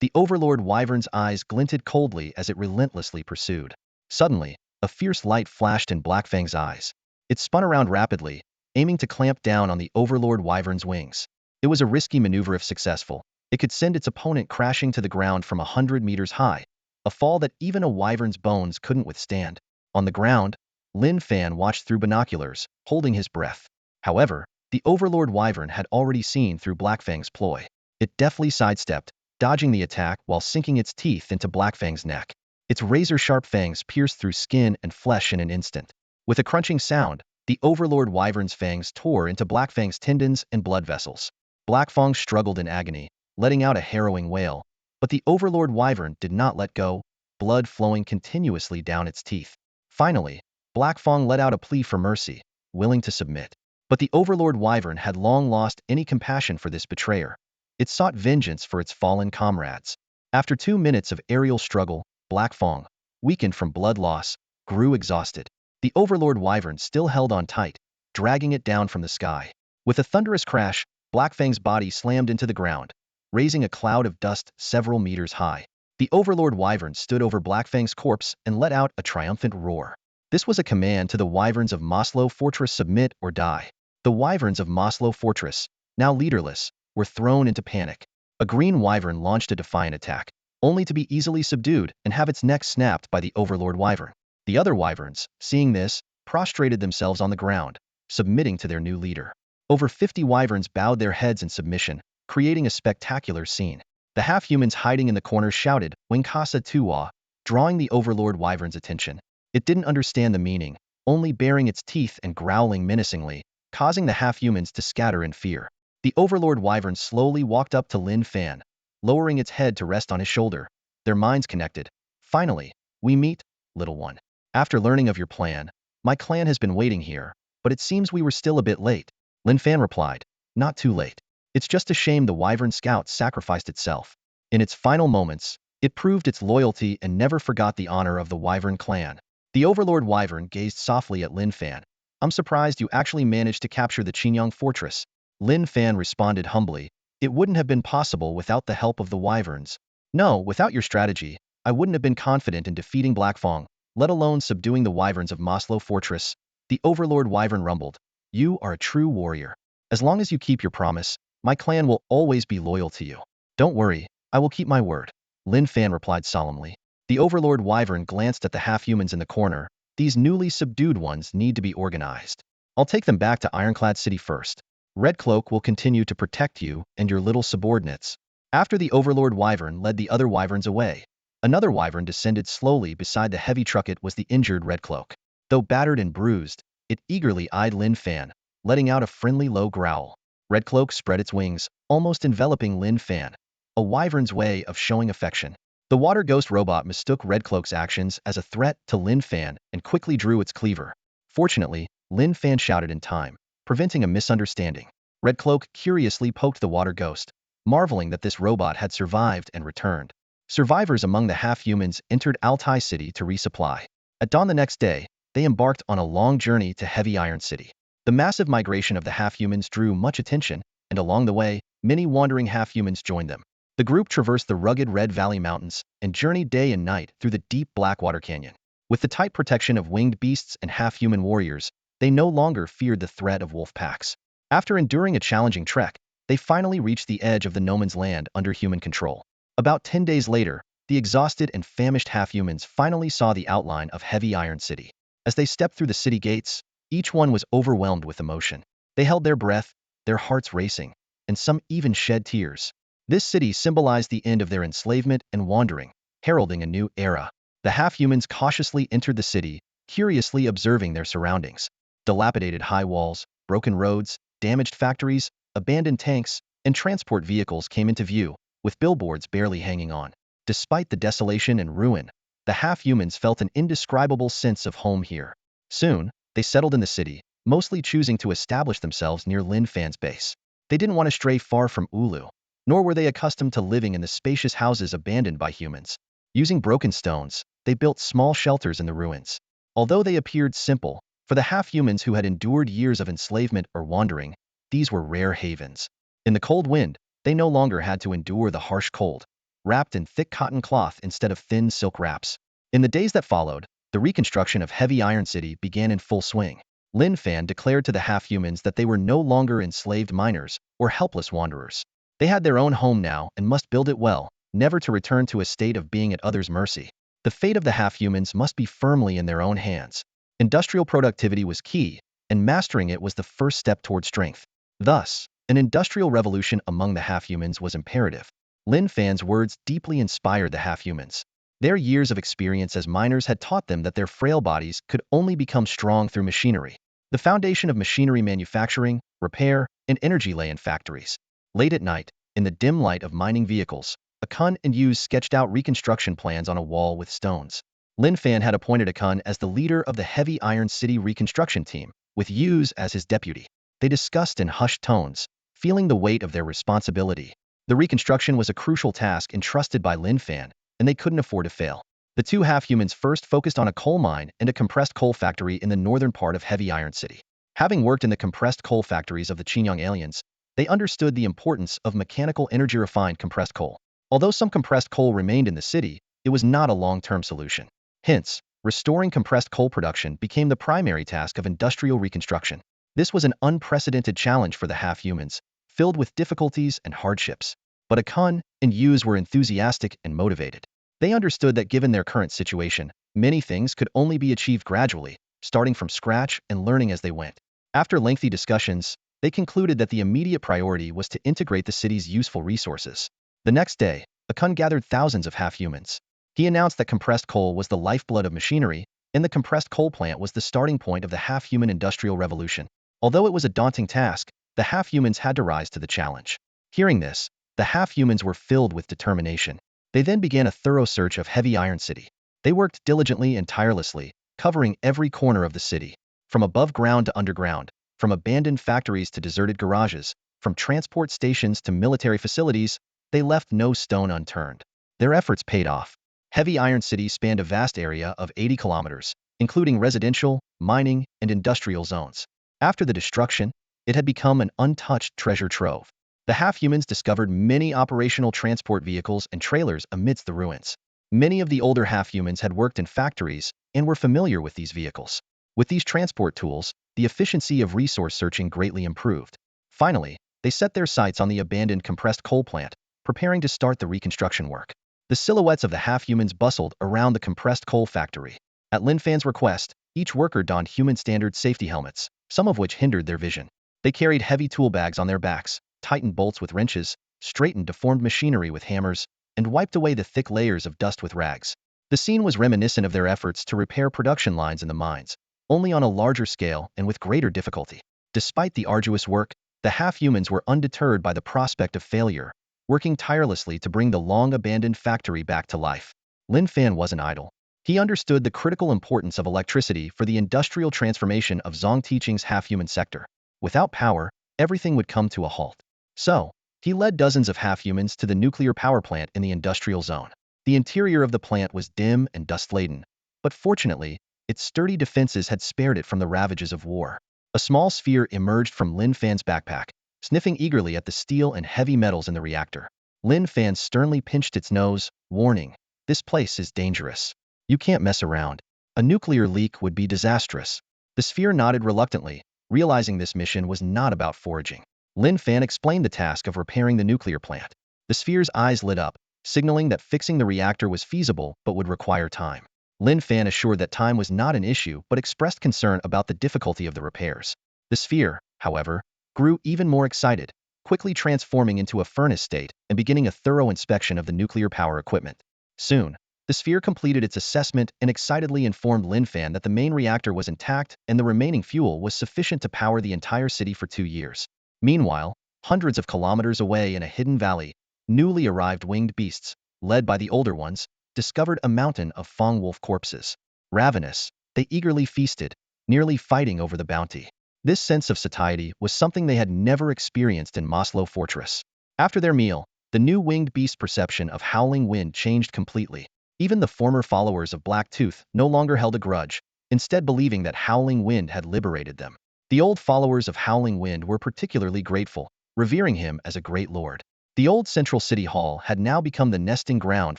Speaker 1: The Overlord Wyvern's eyes glinted coldly as it relentlessly pursued. Suddenly, a fierce light flashed in Black Fang's eyes. It spun around rapidly, aiming to clamp down on the Overlord Wyvern's wings. It was a risky maneuver if successful. It could send its opponent crashing to the ground from 100 meters high, a fall that even a wyvern's bones couldn't withstand. On the ground, Lin Fan watched through binoculars, holding his breath. However, the Overlord Wyvern had already seen through Black Fang's ploy. It deftly sidestepped, dodging the attack while sinking its teeth into Black Fang's neck. Its razor-sharp fangs pierced through skin and flesh in an instant. With a crunching sound, the Overlord Wyvern's fangs tore into Black Fang's tendons and blood vessels. Black Fang struggled in agony, letting out a harrowing wail, but the Overlord Wyvern did not let go, blood flowing continuously down its teeth. Finally, Black Fang let out a plea for mercy, willing to submit. But the Overlord Wyvern had long lost any compassion for this betrayer. It sought vengeance for its fallen comrades. After 2 minutes of aerial struggle, Black Fang, weakened from blood loss, grew exhausted. The Overlord Wyvern still held on tight, dragging it down from the sky. With a thunderous crash, Black Fang's body slammed into the ground, raising a cloud of dust several meters high. The Overlord Wyvern stood over Black Fang's corpse and let out a triumphant roar. This was a command to the Wyverns of Maslow Fortress: submit or die. The Wyverns of Maslow Fortress, now leaderless, were thrown into panic. A green Wyvern launched a defiant attack, only to be easily subdued and have its neck snapped by the Overlord Wyvern. The other Wyverns, seeing this, prostrated themselves on the ground, submitting to their new leader. Over 50 Wyverns bowed their heads in submission, creating a spectacular scene. The half-humans hiding in the corners shouted, "Winkasa Tuwa," drawing the Overlord Wyvern's attention. It didn't understand the meaning, only baring its teeth and growling menacingly, causing the half-humans to scatter in fear. The Overlord Wyvern slowly walked up to Lin Fan, lowering its head to rest on his shoulder. Their minds connected. Finally, we meet, little one. After learning of your plan, my clan has been waiting here, but it seems we were still a bit late. Lin Fan replied, not too late. It's just a shame the Wyvern Scout sacrificed itself. In its final moments, it proved its loyalty and never forgot the honor of the Wyvern clan. The Overlord Wyvern gazed softly at Lin Fan. I'm surprised you actually managed to capture the Qinyang fortress. Lin Fan responded humbly, it wouldn't have been possible without the help of the Wyverns. No, without your strategy, I wouldn't have been confident in defeating Blackfang, let alone subduing the Wyverns of Maslow Fortress. The Overlord Wyvern rumbled, you are a true warrior. As long as you keep your promise, my clan will always be loyal to you. Don't worry, I will keep my word. Lin Fan replied solemnly. The Overlord Wyvern glanced at the half-humans in the corner. These newly subdued ones need to be organized. I'll take them back to Ironclad City first. Red Cloak will continue to protect you and your little subordinates. After the Overlord Wyvern led the other Wyverns away, another Wyvern descended slowly beside the heavy truck. It was the injured Red Cloak. Though battered and bruised, it eagerly eyed Lin Fan, letting out a friendly low growl. Red Cloak spread its wings, almost enveloping Lin Fan. A Wyvern's way of showing affection. The Water Ghost robot mistook Red Cloak's actions as a threat to Lin Fan and quickly drew its cleaver. Fortunately, Lin Fan shouted in time, preventing a misunderstanding. Red Cloak curiously poked the Water Ghost, marveling that this robot had survived and returned. Survivors among the half-humans entered Altai City to resupply. At dawn the next day, they embarked on a long journey to Heavy Iron City. The massive migration of the half-humans drew much attention, and along the way, many wandering half-humans joined them. The group traversed the rugged Red Valley Mountains and journeyed day and night through the deep Blackwater Canyon. With the tight protection of winged beasts and half-human warriors, they no longer feared the threat of wolf packs. After enduring a challenging trek, they finally reached the edge of the no man's land under human control. About 10 days later, the exhausted and famished half-humans finally saw the outline of Heavy Iron City. As they stepped through the city gates, each one was overwhelmed with emotion. They held their breath, their hearts racing, and some even shed tears. This city symbolized the end of their enslavement and wandering, heralding a new era. The half-humans cautiously entered the city, curiously observing their surroundings. Dilapidated high walls, broken roads, damaged factories, abandoned tanks, and transport vehicles came into view, with billboards barely hanging on. Despite the desolation and ruin, the half-humans felt an indescribable sense of home here. Soon, they settled in the city, mostly choosing to establish themselves near Lin Fan's base. They didn't want to stray far from Ulu, nor were they accustomed to living in the spacious houses abandoned by humans. Using broken stones, they built small shelters in the ruins. Although they appeared simple, for the half-humans who had endured years of enslavement or wandering, these were rare havens. In the cold wind, they no longer had to endure the harsh cold, wrapped in thick cotton cloth instead of thin silk wraps. In the days that followed, the reconstruction of Heavy Iron City began in full swing. Lin Fan declared to the half-humans that they were no longer enslaved miners or helpless wanderers. They had their own home now and must build it well, never to return to a state of being at others' mercy. The fate of the half-humans must be firmly in their own hands. Industrial productivity was key, and mastering it was the first step toward strength. Thus, an industrial revolution among the half-humans was imperative. Lin Fan's words deeply inspired the half-humans. Their years of experience as miners had taught them that their frail bodies could only become strong through machinery. The foundation of machinery manufacturing, repair, and energy lay in factories. Late at night, in the dim light of mining vehicles, Akun and Yuz sketched out reconstruction plans on a wall with stones. Lin Fan had appointed Akun as the leader of the Heavy Iron City reconstruction team, with Yuz as his deputy. They discussed in hushed tones, feeling the weight of their responsibility. The reconstruction was a crucial task entrusted by Lin Fan, and they couldn't afford to fail. The two half-humans first focused on a coal mine and a compressed coal factory in the northern part of Heavy Iron City. Having worked in the compressed coal factories of the Qinyang aliens, they understood the importance of mechanical energy-refined compressed coal. Although some compressed coal remained in the city, it was not a long-term solution. Hence, restoring compressed coal production became the primary task of industrial reconstruction. This was an unprecedented challenge for the half-humans, filled with difficulties and hardships. But Akun and Yuz were enthusiastic and motivated. They understood that given their current situation, many things could only be achieved gradually, starting from scratch and learning as they went. After lengthy discussions, they concluded that the immediate priority was to integrate the city's useful resources. The next day, Akun gathered thousands of half-humans. He announced that compressed coal was the lifeblood of machinery, and the compressed coal plant was the starting point of the half-human industrial revolution. Although it was a daunting task, the half-humans had to rise to the challenge. Hearing this, the half-humans were filled with determination. They then began a thorough search of Heavy Iron City. They worked diligently and tirelessly, covering every corner of the city. From above ground to underground, from abandoned factories to deserted garages, from transport stations to military facilities, they left no stone unturned. Their efforts paid off. Heavy Iron City spanned a vast area of 80 kilometers, including residential, mining, and industrial zones. After the destruction, it had become an untouched treasure trove. The half-humans discovered many operational transport vehicles and trailers amidst the ruins. Many of the older half-humans had worked in factories and were familiar with these vehicles. With these transport tools, the efficiency of resource searching greatly improved. Finally, they set their sights on the abandoned compressed coal plant, preparing to start the reconstruction work. The silhouettes of the half-humans bustled around the compressed coal factory. At Lin Fan's request, each worker donned human-standard safety helmets, some of which hindered their vision. They carried heavy tool bags on their backs, tightened bolts with wrenches, straightened deformed machinery with hammers, and wiped away the thick layers of dust with rags. The scene was reminiscent of their efforts to repair production lines in the mines, only on a larger scale and with greater difficulty. Despite the arduous work, the half-humans were undeterred by the prospect of failure, working tirelessly to bring the long-abandoned factory back to life. Lin Fan wasn't idle. He understood the critical importance of electricity for the industrial transformation of Zhong Tiqing's half-human sector. Without power, everything would come to a halt. So, he led dozens of half-humans to the nuclear power plant in the industrial zone. The interior of the plant was dim and dust-laden, but fortunately, its sturdy defenses had spared it from the ravages of war. A small sphere emerged from Lin Fan's backpack, sniffing eagerly at the steel and heavy metals in the reactor. Lin Fan sternly pinched its nose, warning, "This place is dangerous. You can't mess around. A nuclear leak would be disastrous." The sphere nodded reluctantly, realizing this mission was not about foraging. Lin Fan explained the task of repairing the nuclear plant. The sphere's eyes lit up, signaling that fixing the reactor was feasible but would require time. Lin Fan assured that time was not an issue but expressed concern about the difficulty of the repairs. The sphere, however, grew even more excited, quickly transforming into a furnace state and beginning a thorough inspection of the nuclear power equipment. Soon, the sphere completed its assessment and excitedly informed Lin Fan that the main reactor was intact and the remaining fuel was sufficient to power the entire city for 2 years. Meanwhile, hundreds of kilometers away in a hidden valley, newly arrived winged beasts, led by the older ones, discovered a mountain of Fong wolf corpses. Ravenous, they eagerly feasted, nearly fighting over the bounty. This sense of satiety was something they had never experienced in Maslow Fortress. After their meal, the new winged beast perception of Howling Wind changed completely. Even the former followers of Black Tooth no longer held a grudge, instead believing that Howling Wind had liberated them. The old followers of Howling Wind were particularly grateful, revering him as a great lord. The old Central City Hall had now become the nesting ground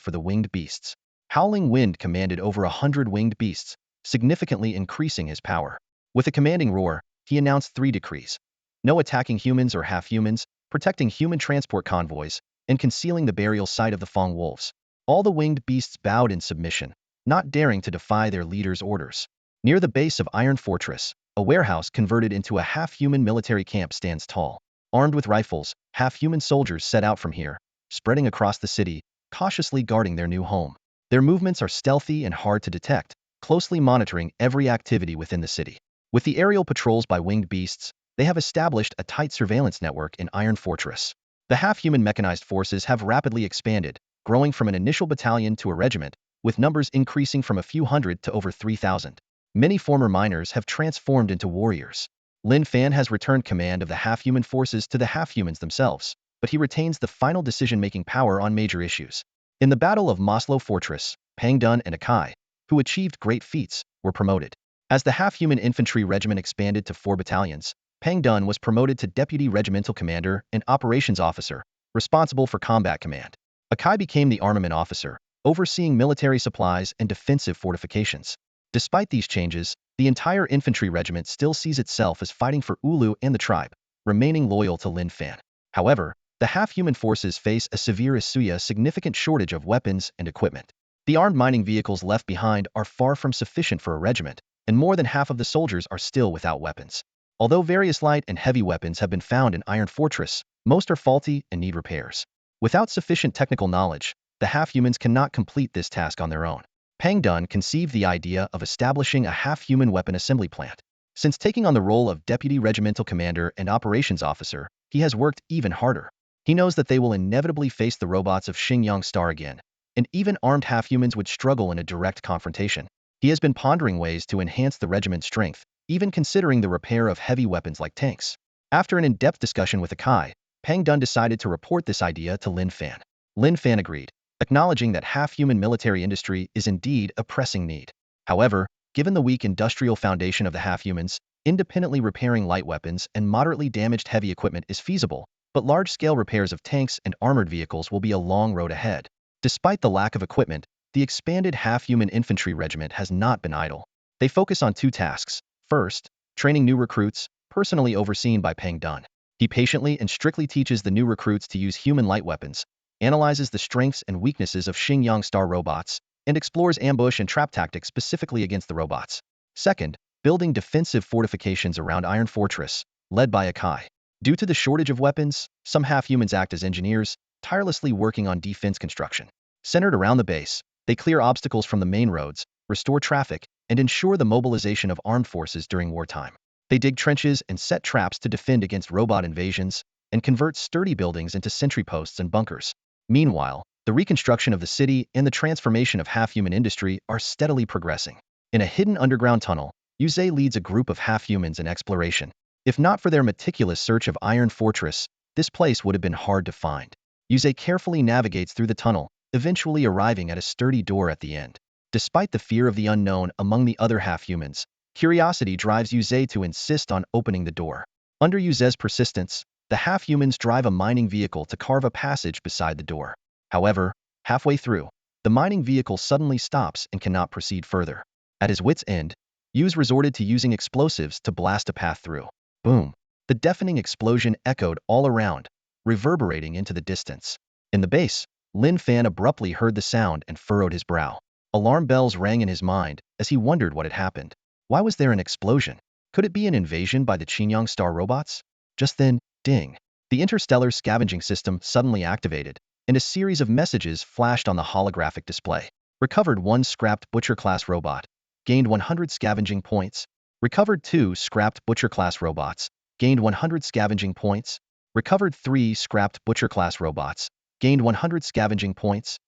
Speaker 1: for the winged beasts. Howling Wind commanded over 100 winged beasts, significantly increasing his power. With a commanding roar, he announced 3 decrees: no attacking humans or half-humans, protecting human transport convoys, and concealing the burial site of the Fong wolves. All the winged beasts bowed in submission, not daring to defy their leader's orders. Near the base of Iron Fortress, a warehouse converted into a half-human military camp stands tall. Armed with rifles, half-human soldiers set out from here, spreading across the city, cautiously guarding their new home. Their movements are stealthy and hard to detect, closely monitoring every activity within the city. With the aerial patrols by winged beasts, they have established a tight surveillance network in Iron Fortress. The half-human mechanized forces have rapidly expanded, growing from an initial battalion to a regiment, with numbers increasing from a few hundred to over 3,000. Many former miners have transformed into warriors. Lin Fan has returned command of the half-human forces to the half-humans themselves, but he retains the final decision-making power on major issues. In the Battle of Maslow Fortress, Pang Dun and Akai, who achieved great feats, were promoted. As the half-human infantry regiment expanded to 4 battalions, Pang Dun was promoted to deputy regimental commander and operations officer, responsible for combat command. Akai became the armament officer, overseeing military supplies and defensive fortifications. Despite these changes, the entire infantry regiment still sees itself as fighting for Ulu and the tribe, remaining loyal to Lin Fan. However, the half-human forces face a severe significant shortage of weapons and equipment. The armed mining vehicles left behind are far from sufficient for a regiment, and more than half of the soldiers are still without weapons. Although various light and heavy weapons have been found in Iron Fortress, most are faulty and need repairs. Without sufficient technical knowledge, the half-humans cannot complete this task on their own. Pang Dun conceived the idea of establishing a half-human weapon assembly plant. Since taking on the role of deputy regimental commander and operations officer, he has worked even harder. He knows that they will inevitably face the robots of Xinjiang Star again, and even armed half-humans would struggle in a direct confrontation. He has been pondering ways to enhance the regiment's strength, even considering the repair of heavy weapons like tanks. After an in-depth discussion with Akai, Pang Dun decided to report this idea to Lin Fan. Lin Fan agreed, acknowledging that half-human military industry is indeed a pressing need. However, given the weak industrial foundation of the half-humans, independently repairing light weapons and moderately damaged heavy equipment is feasible, but large-scale repairs of tanks and armored vehicles will be a long road ahead. Despite the lack of equipment, the expanded half-human infantry regiment has not been idle. They focus on two tasks. First, training new recruits, personally overseen by Pang Dun. He patiently and strictly teaches the new recruits to use human light weapons, analyzes the strengths and weaknesses of Xinjiang Star robots, and explores ambush and trap tactics specifically against the robots. Second, building defensive fortifications around Iron Fortress, led by Akai. Due to the shortage of weapons, some half-humans act as engineers, tirelessly working on defense construction. Centered around the base, they clear obstacles from the main roads, restore traffic, and ensure the mobilization of armed forces during wartime. They dig trenches and set traps to defend against robot invasions, and convert sturdy buildings into sentry posts and bunkers. Meanwhile, the reconstruction of the city and the transformation of half-human industry are steadily progressing. In a hidden underground tunnel, Yuze leads a group of half-humans in exploration. If not for their meticulous search of Iron Fortress, this place would have been hard to find. Yuze carefully navigates through the tunnel, eventually arriving at a sturdy door at the end. Despite the fear of the unknown among the other half-humans, curiosity drives Yuze to insist on opening the door. Under Yuze's persistence, the half-humans drive a mining vehicle to carve a passage beside the door. However, halfway through, the mining vehicle suddenly stops and cannot proceed further. At his wit's end, Yuze resorted to using explosives to blast a path through. Boom! The deafening explosion echoed all around, reverberating into the distance. In the base, Lin Fan abruptly heard the sound and furrowed his brow. Alarm bells rang in his mind as he wondered what had happened. Why was there an explosion? Could it be an invasion by the Xinjiang Star robots? Just then, ding! The interstellar scavenging system suddenly activated, and a series of messages flashed on the holographic display. Recovered 1 scrapped Butcher-class robot. Gained 100 scavenging points. Recovered 2 scrapped Butcher-class robots. Gained 100 scavenging points. Recovered 3 scrapped Butcher-class robots. Gained 100 scavenging points.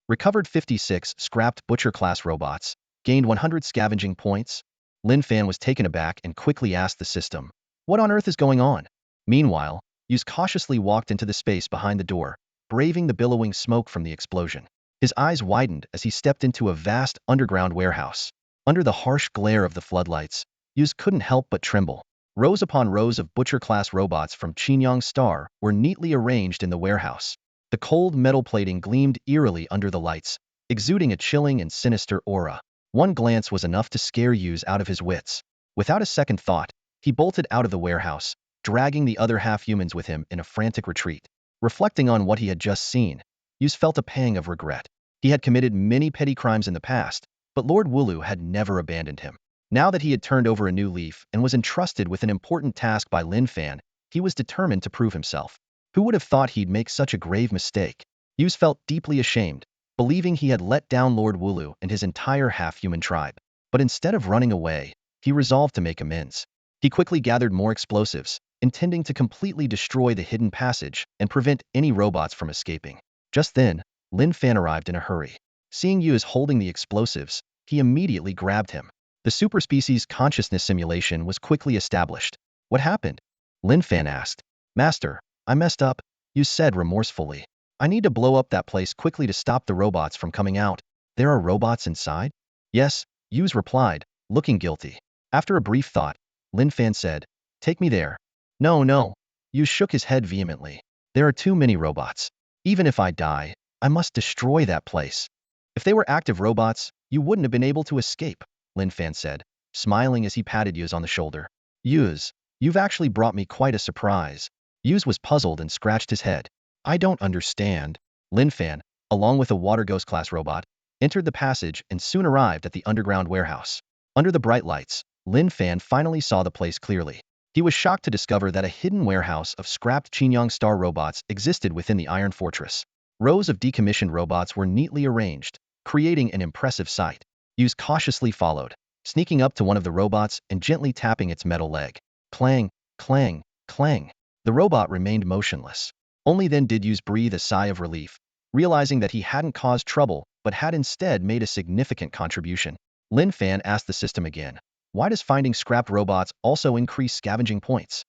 Speaker 1: Recovered 56 scrapped Butcher-class robots. Gained 100 scavenging points. Lin Fan was taken aback and quickly asked the system, "What on earth is going on?" Meanwhile, Yuze cautiously walked into the space behind the door, braving the billowing smoke from the explosion. His eyes widened as he stepped into a vast underground warehouse. Under the harsh glare of the floodlights, Yuze couldn't help but tremble. Rows upon rows of Butcher-class robots from Xinjiang Star were neatly arranged in the warehouse. The cold metal plating gleamed eerily under the lights, exuding a chilling and sinister aura. One glance was enough to scare Yuze out of his wits. Without a second thought, he bolted out of the warehouse, dragging the other half-humans with him in a frantic retreat. Reflecting on what he had just seen, Yuze felt a pang of regret. He had committed many petty crimes in the past, but Lord Wooloo had never abandoned him. Now that he had turned over a new leaf and was entrusted with an important task by Lin Fan, he was determined to prove himself. Who would have thought he'd make such a grave mistake? Yuze felt deeply ashamed, believing he had let down Lord Wooloo and his entire half-human tribe. But instead of running away, he resolved to make amends. He quickly gathered more explosives, intending to completely destroy the hidden passage and prevent any robots from escaping. Just then, Lin Fan arrived in a hurry. Seeing Yuze holding the explosives, he immediately grabbed him. The superspecies consciousness simulation was quickly established. "What happened?" Lin Fan asked. "Master, I messed up," Yuze said remorsefully. "I need to blow up that place quickly to stop the robots from coming out." "There are robots inside?" "Yes," Yuze replied, looking guilty. After a brief thought, Lin Fan said, "Take me there." "No, no." Yuze shook his head vehemently. "There are too many robots. Even if I die, I must destroy that place." "If they were active robots, you wouldn't have been able to escape," Lin Fan said, smiling as he patted Yuze on the shoulder. "Yuze, you've actually brought me quite a surprise." Yuze was puzzled and scratched his head. "I don't understand." Lin Fan, along with a Water Ghost-class robot, entered the passage and soon arrived at the underground warehouse. Under the bright lights, Lin Fan finally saw the place clearly. He was shocked to discover that a hidden warehouse of scrapped Xinjiang Star robots existed within the Iron Fortress. Rows of decommissioned robots were neatly arranged, creating an impressive sight. Yuze cautiously followed. sneaking up to one of the robots and gently tapping its metal leg. Clang, clang, clang. The robot remained motionless. Only then did Yuz breathe a sigh of relief, realizing that he hadn't caused trouble but had instead made a significant contribution. Lin Fan asked the system again, "Why does finding scrapped robots also increase scavenging points?"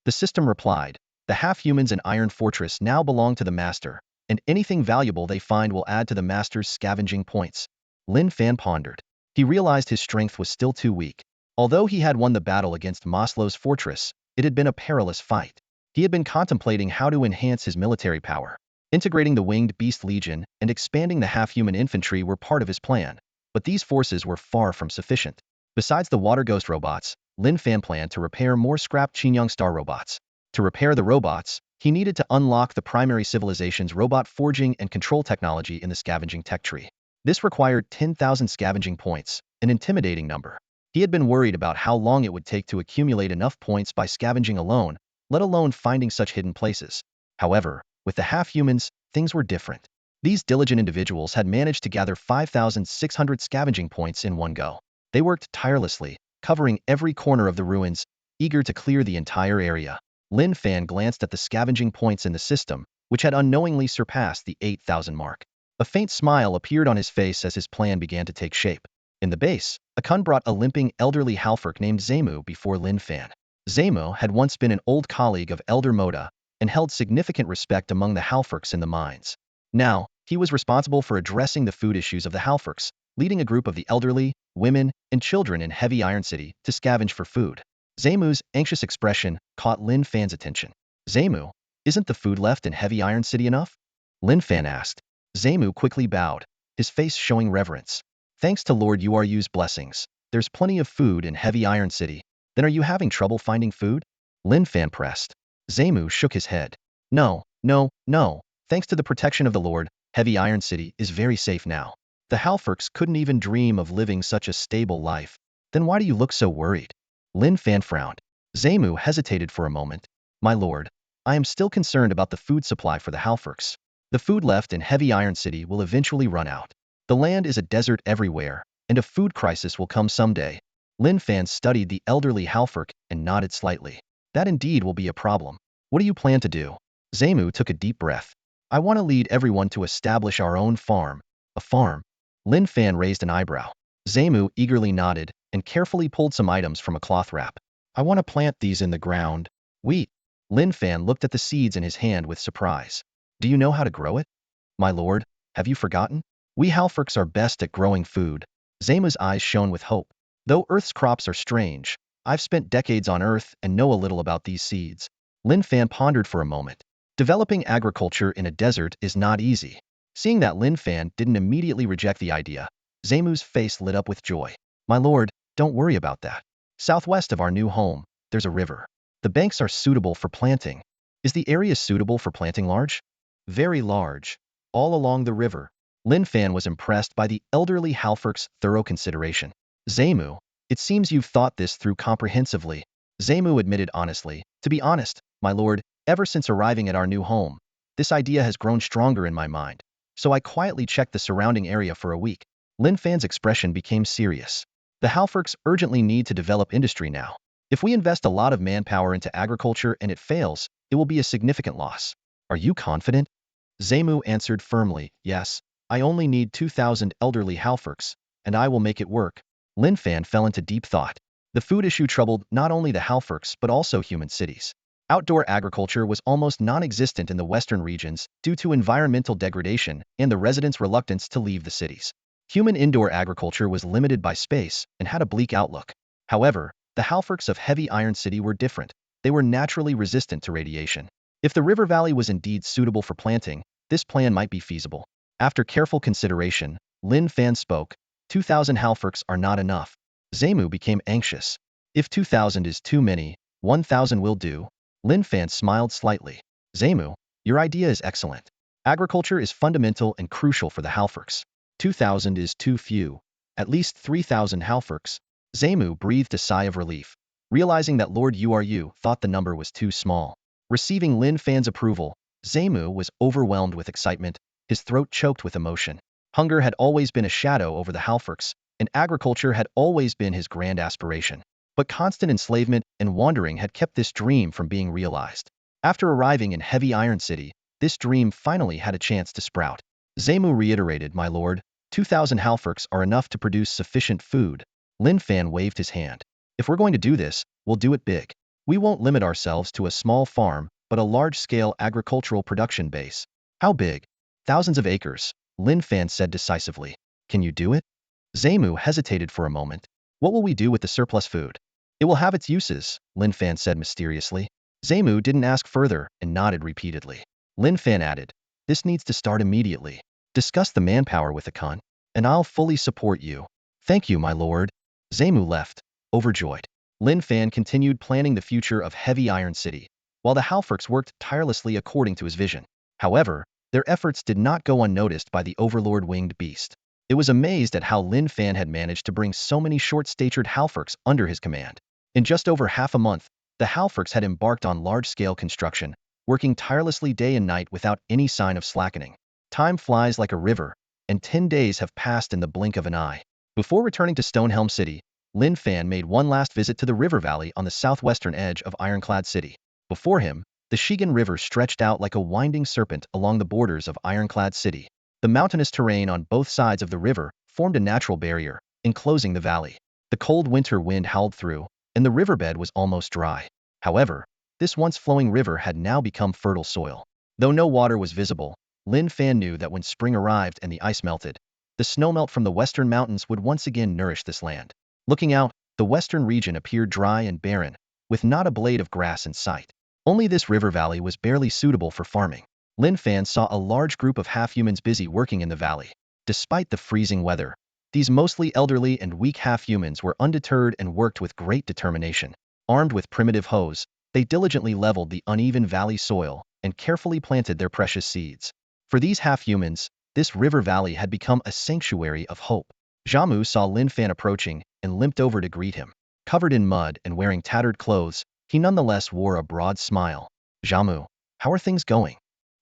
Speaker 1: The system replied, "The half-humans in Iron Fortress now belong to the Master, and anything valuable they find will add to the Master's scavenging points." Lin Fan pondered. He realized his strength was still too weak. Although he had won the battle against Maslow's fortress, it had been a perilous fight. He had been contemplating how to enhance his military power. Integrating the Winged Beast Legion and expanding the half-human infantry were part of his plan, but these forces were far from sufficient. Besides the Water Ghost robots, Lin Fan planned to repair more scrapped Qingyang Star robots. To repair the robots, he needed to unlock the primary civilization's robot forging and control technology in the scavenging tech tree. This required 10,000 scavenging points, an intimidating number. He had been worried about how long it would take to accumulate enough points by scavenging alone, let alone finding such hidden places. However, with the half-humans, things were different. These diligent individuals had managed to gather 5,600 scavenging points in one go. They worked tirelessly, covering every corner of the ruins, eager to clear the entire area. Lin Fan glanced at the scavenging points in the system, which had unknowingly surpassed the 8,000 mark. A faint smile appeared on his face as his plan began to take shape. In the base, Akun brought a limping elderly halferk named Zemu before Lin Fan. Zemu had once been an old colleague of Elder Moda and held significant respect among the halferks in the mines. Now, he was responsible for addressing the food issues of the halferks, leading a group of the elderly, women, and children in Heavy Iron City to scavenge for food. Zemu's anxious expression caught Lin Fan's attention. "Zemu, isn't the food left in Heavy Iron City enough?" Lin Fan asked. Zemu quickly bowed, his face showing reverence. "Thanks to Lord Uru's blessings, there's plenty of food in Heavy Iron City. Then are you having trouble finding food?" Lin Fan pressed. Zemu shook his head. "No, no, no. Thanks to the protection of the Lord, Heavy Iron City is very safe now. The halferks couldn't even dream of living such a stable life. Then why do you look so worried?" Lin Fan frowned. Zemu hesitated for a moment. "My lord, I am still concerned about the food supply for the halferks. The food left in Heavy Iron City will eventually run out. The land is a desert everywhere, and a food crisis will come someday." Lin Fan studied the elderly halferk and nodded slightly. "That indeed will be a problem. What do you plan to do?" Zemu took a deep breath. "I want to lead everyone to establish our own farm." "A farm?" Lin Fan raised an eyebrow. Zemu eagerly nodded and carefully pulled some items from a cloth wrap. "I want to plant these in the ground." "Wheat?" Lin Fan looked at the seeds in his hand with surprise. "Do you know how to grow it?" "My lord, have you forgotten? We halferks are best at growing food." Zemu's eyes shone with hope. "Though Earth's crops are strange, I've spent decades on Earth and know a little about these seeds." Lin Fan pondered for a moment. Developing agriculture in a desert is not easy. Seeing that Lin Fan didn't immediately reject the idea, Zemu's face lit up with joy. "My lord, don't worry about that. Southwest of our new home, there's a river. The banks are suitable for planting." "Is the area suitable for planting large?" "Very large. All along the river." Lin Fan was impressed by the elderly halferk's thorough consideration. "Zemu, it seems you've thought this through comprehensively." Zemu admitted honestly, "To be honest, my lord, ever since arriving at our new home, this idea has grown stronger in my mind. So I quietly checked the surrounding area for a week." Lin Fan's expression became serious. "The halferks urgently need to develop industry now. If we invest a lot of manpower into agriculture and it fails, it will be a significant loss." "Are you confident?" Zemu answered firmly, "Yes, I only need 2,000 elderly halferks, and I will make it work." Lin Fan fell into deep thought. The food issue troubled not only the halferks but also human cities. Outdoor agriculture was almost non-existent in the western regions due to environmental degradation and the residents' reluctance to leave the cities. Human indoor agriculture was limited by space and had a bleak outlook. However, the halferks of Heavy Iron City were different. They were naturally resistant to radiation. If the river valley was indeed suitable for planting, this plan might be feasible. After careful consideration, Lin Fan spoke. 2,000 halferks are not enough." Zemu became anxious. "If 2,000 is too many, 1,000 will do." Lin Fan smiled slightly. "Zemu, your idea is excellent. Agriculture is fundamental and crucial for the halferks. 2,000 is too few. At least 3,000 halferks." Zemu breathed a sigh of relief, realizing that Lord Uru thought the number was too small. Receiving Lin Fan's approval, Zemu was overwhelmed with excitement, his throat choked with emotion. Hunger had always been a shadow over the halferks, and agriculture had always been his grand aspiration. But constant enslavement and wandering had kept this dream from being realized. After arriving in Heavy Iron City, this dream finally had a chance to sprout. Zemu reiterated, "My lord, 2,000 halferks are enough to produce sufficient food." Lin Fan waved his hand. "If we're going to do this, we'll do it big. We won't limit ourselves to a small farm, but a large-scale agricultural production base." "How big?" "Thousands of acres," Lin Fan said decisively. "Can you do it?" Zemu hesitated for a moment. "What will we do with the surplus food?" "It will have its uses," Lin Fan said mysteriously. Zemu didn't ask further and nodded repeatedly. Lin Fan added, "This needs to start immediately. Discuss the manpower with the Khan, and I'll fully support you." "Thank you, my lord." Zemu left, overjoyed. Lin Fan continued planning the future of Heavy Iron City, while the Halferks worked tirelessly according to his vision. However, their efforts did not go unnoticed by the Overlord Winged Beast. It was amazed at how Lin Fan had managed to bring so many short-statured Halferks under his command. In just over half a month, the Halferks had embarked on large-scale construction, working tirelessly day and night without any sign of slackening. Time flies like a river, and 10 days have passed in the blink of an eye. Before returning to Stonehelm City, Lin Fan made one last visit to the river valley on the southwestern edge of Ironclad City. Before him, the Shigan River stretched out like a winding serpent along the borders of Ironclad City. The mountainous terrain on both sides of the river formed a natural barrier, enclosing the valley. The cold winter wind howled through, and the riverbed was almost dry. However, this once flowing river had now become fertile soil. Though no water was visible, Lin Fan knew that when spring arrived and the ice melted, the snowmelt from the western mountains would once again nourish this land. Looking out, the western region appeared dry and barren, with not a blade of grass in sight. Only this river valley was barely suitable for farming. Lin Fan saw a large group of half-humans busy working in the valley. Despite the freezing weather, these mostly elderly and weak half-humans were undeterred and worked with great determination. Armed with primitive hoes, they diligently leveled the uneven valley soil and carefully planted their precious seeds. For these half-humans, this river valley had become a sanctuary of hope. Jamu saw Lin Fan approaching and limped over to greet him. Covered in mud and wearing tattered clothes, he nonetheless wore a broad smile. "Jamu, how are things going?"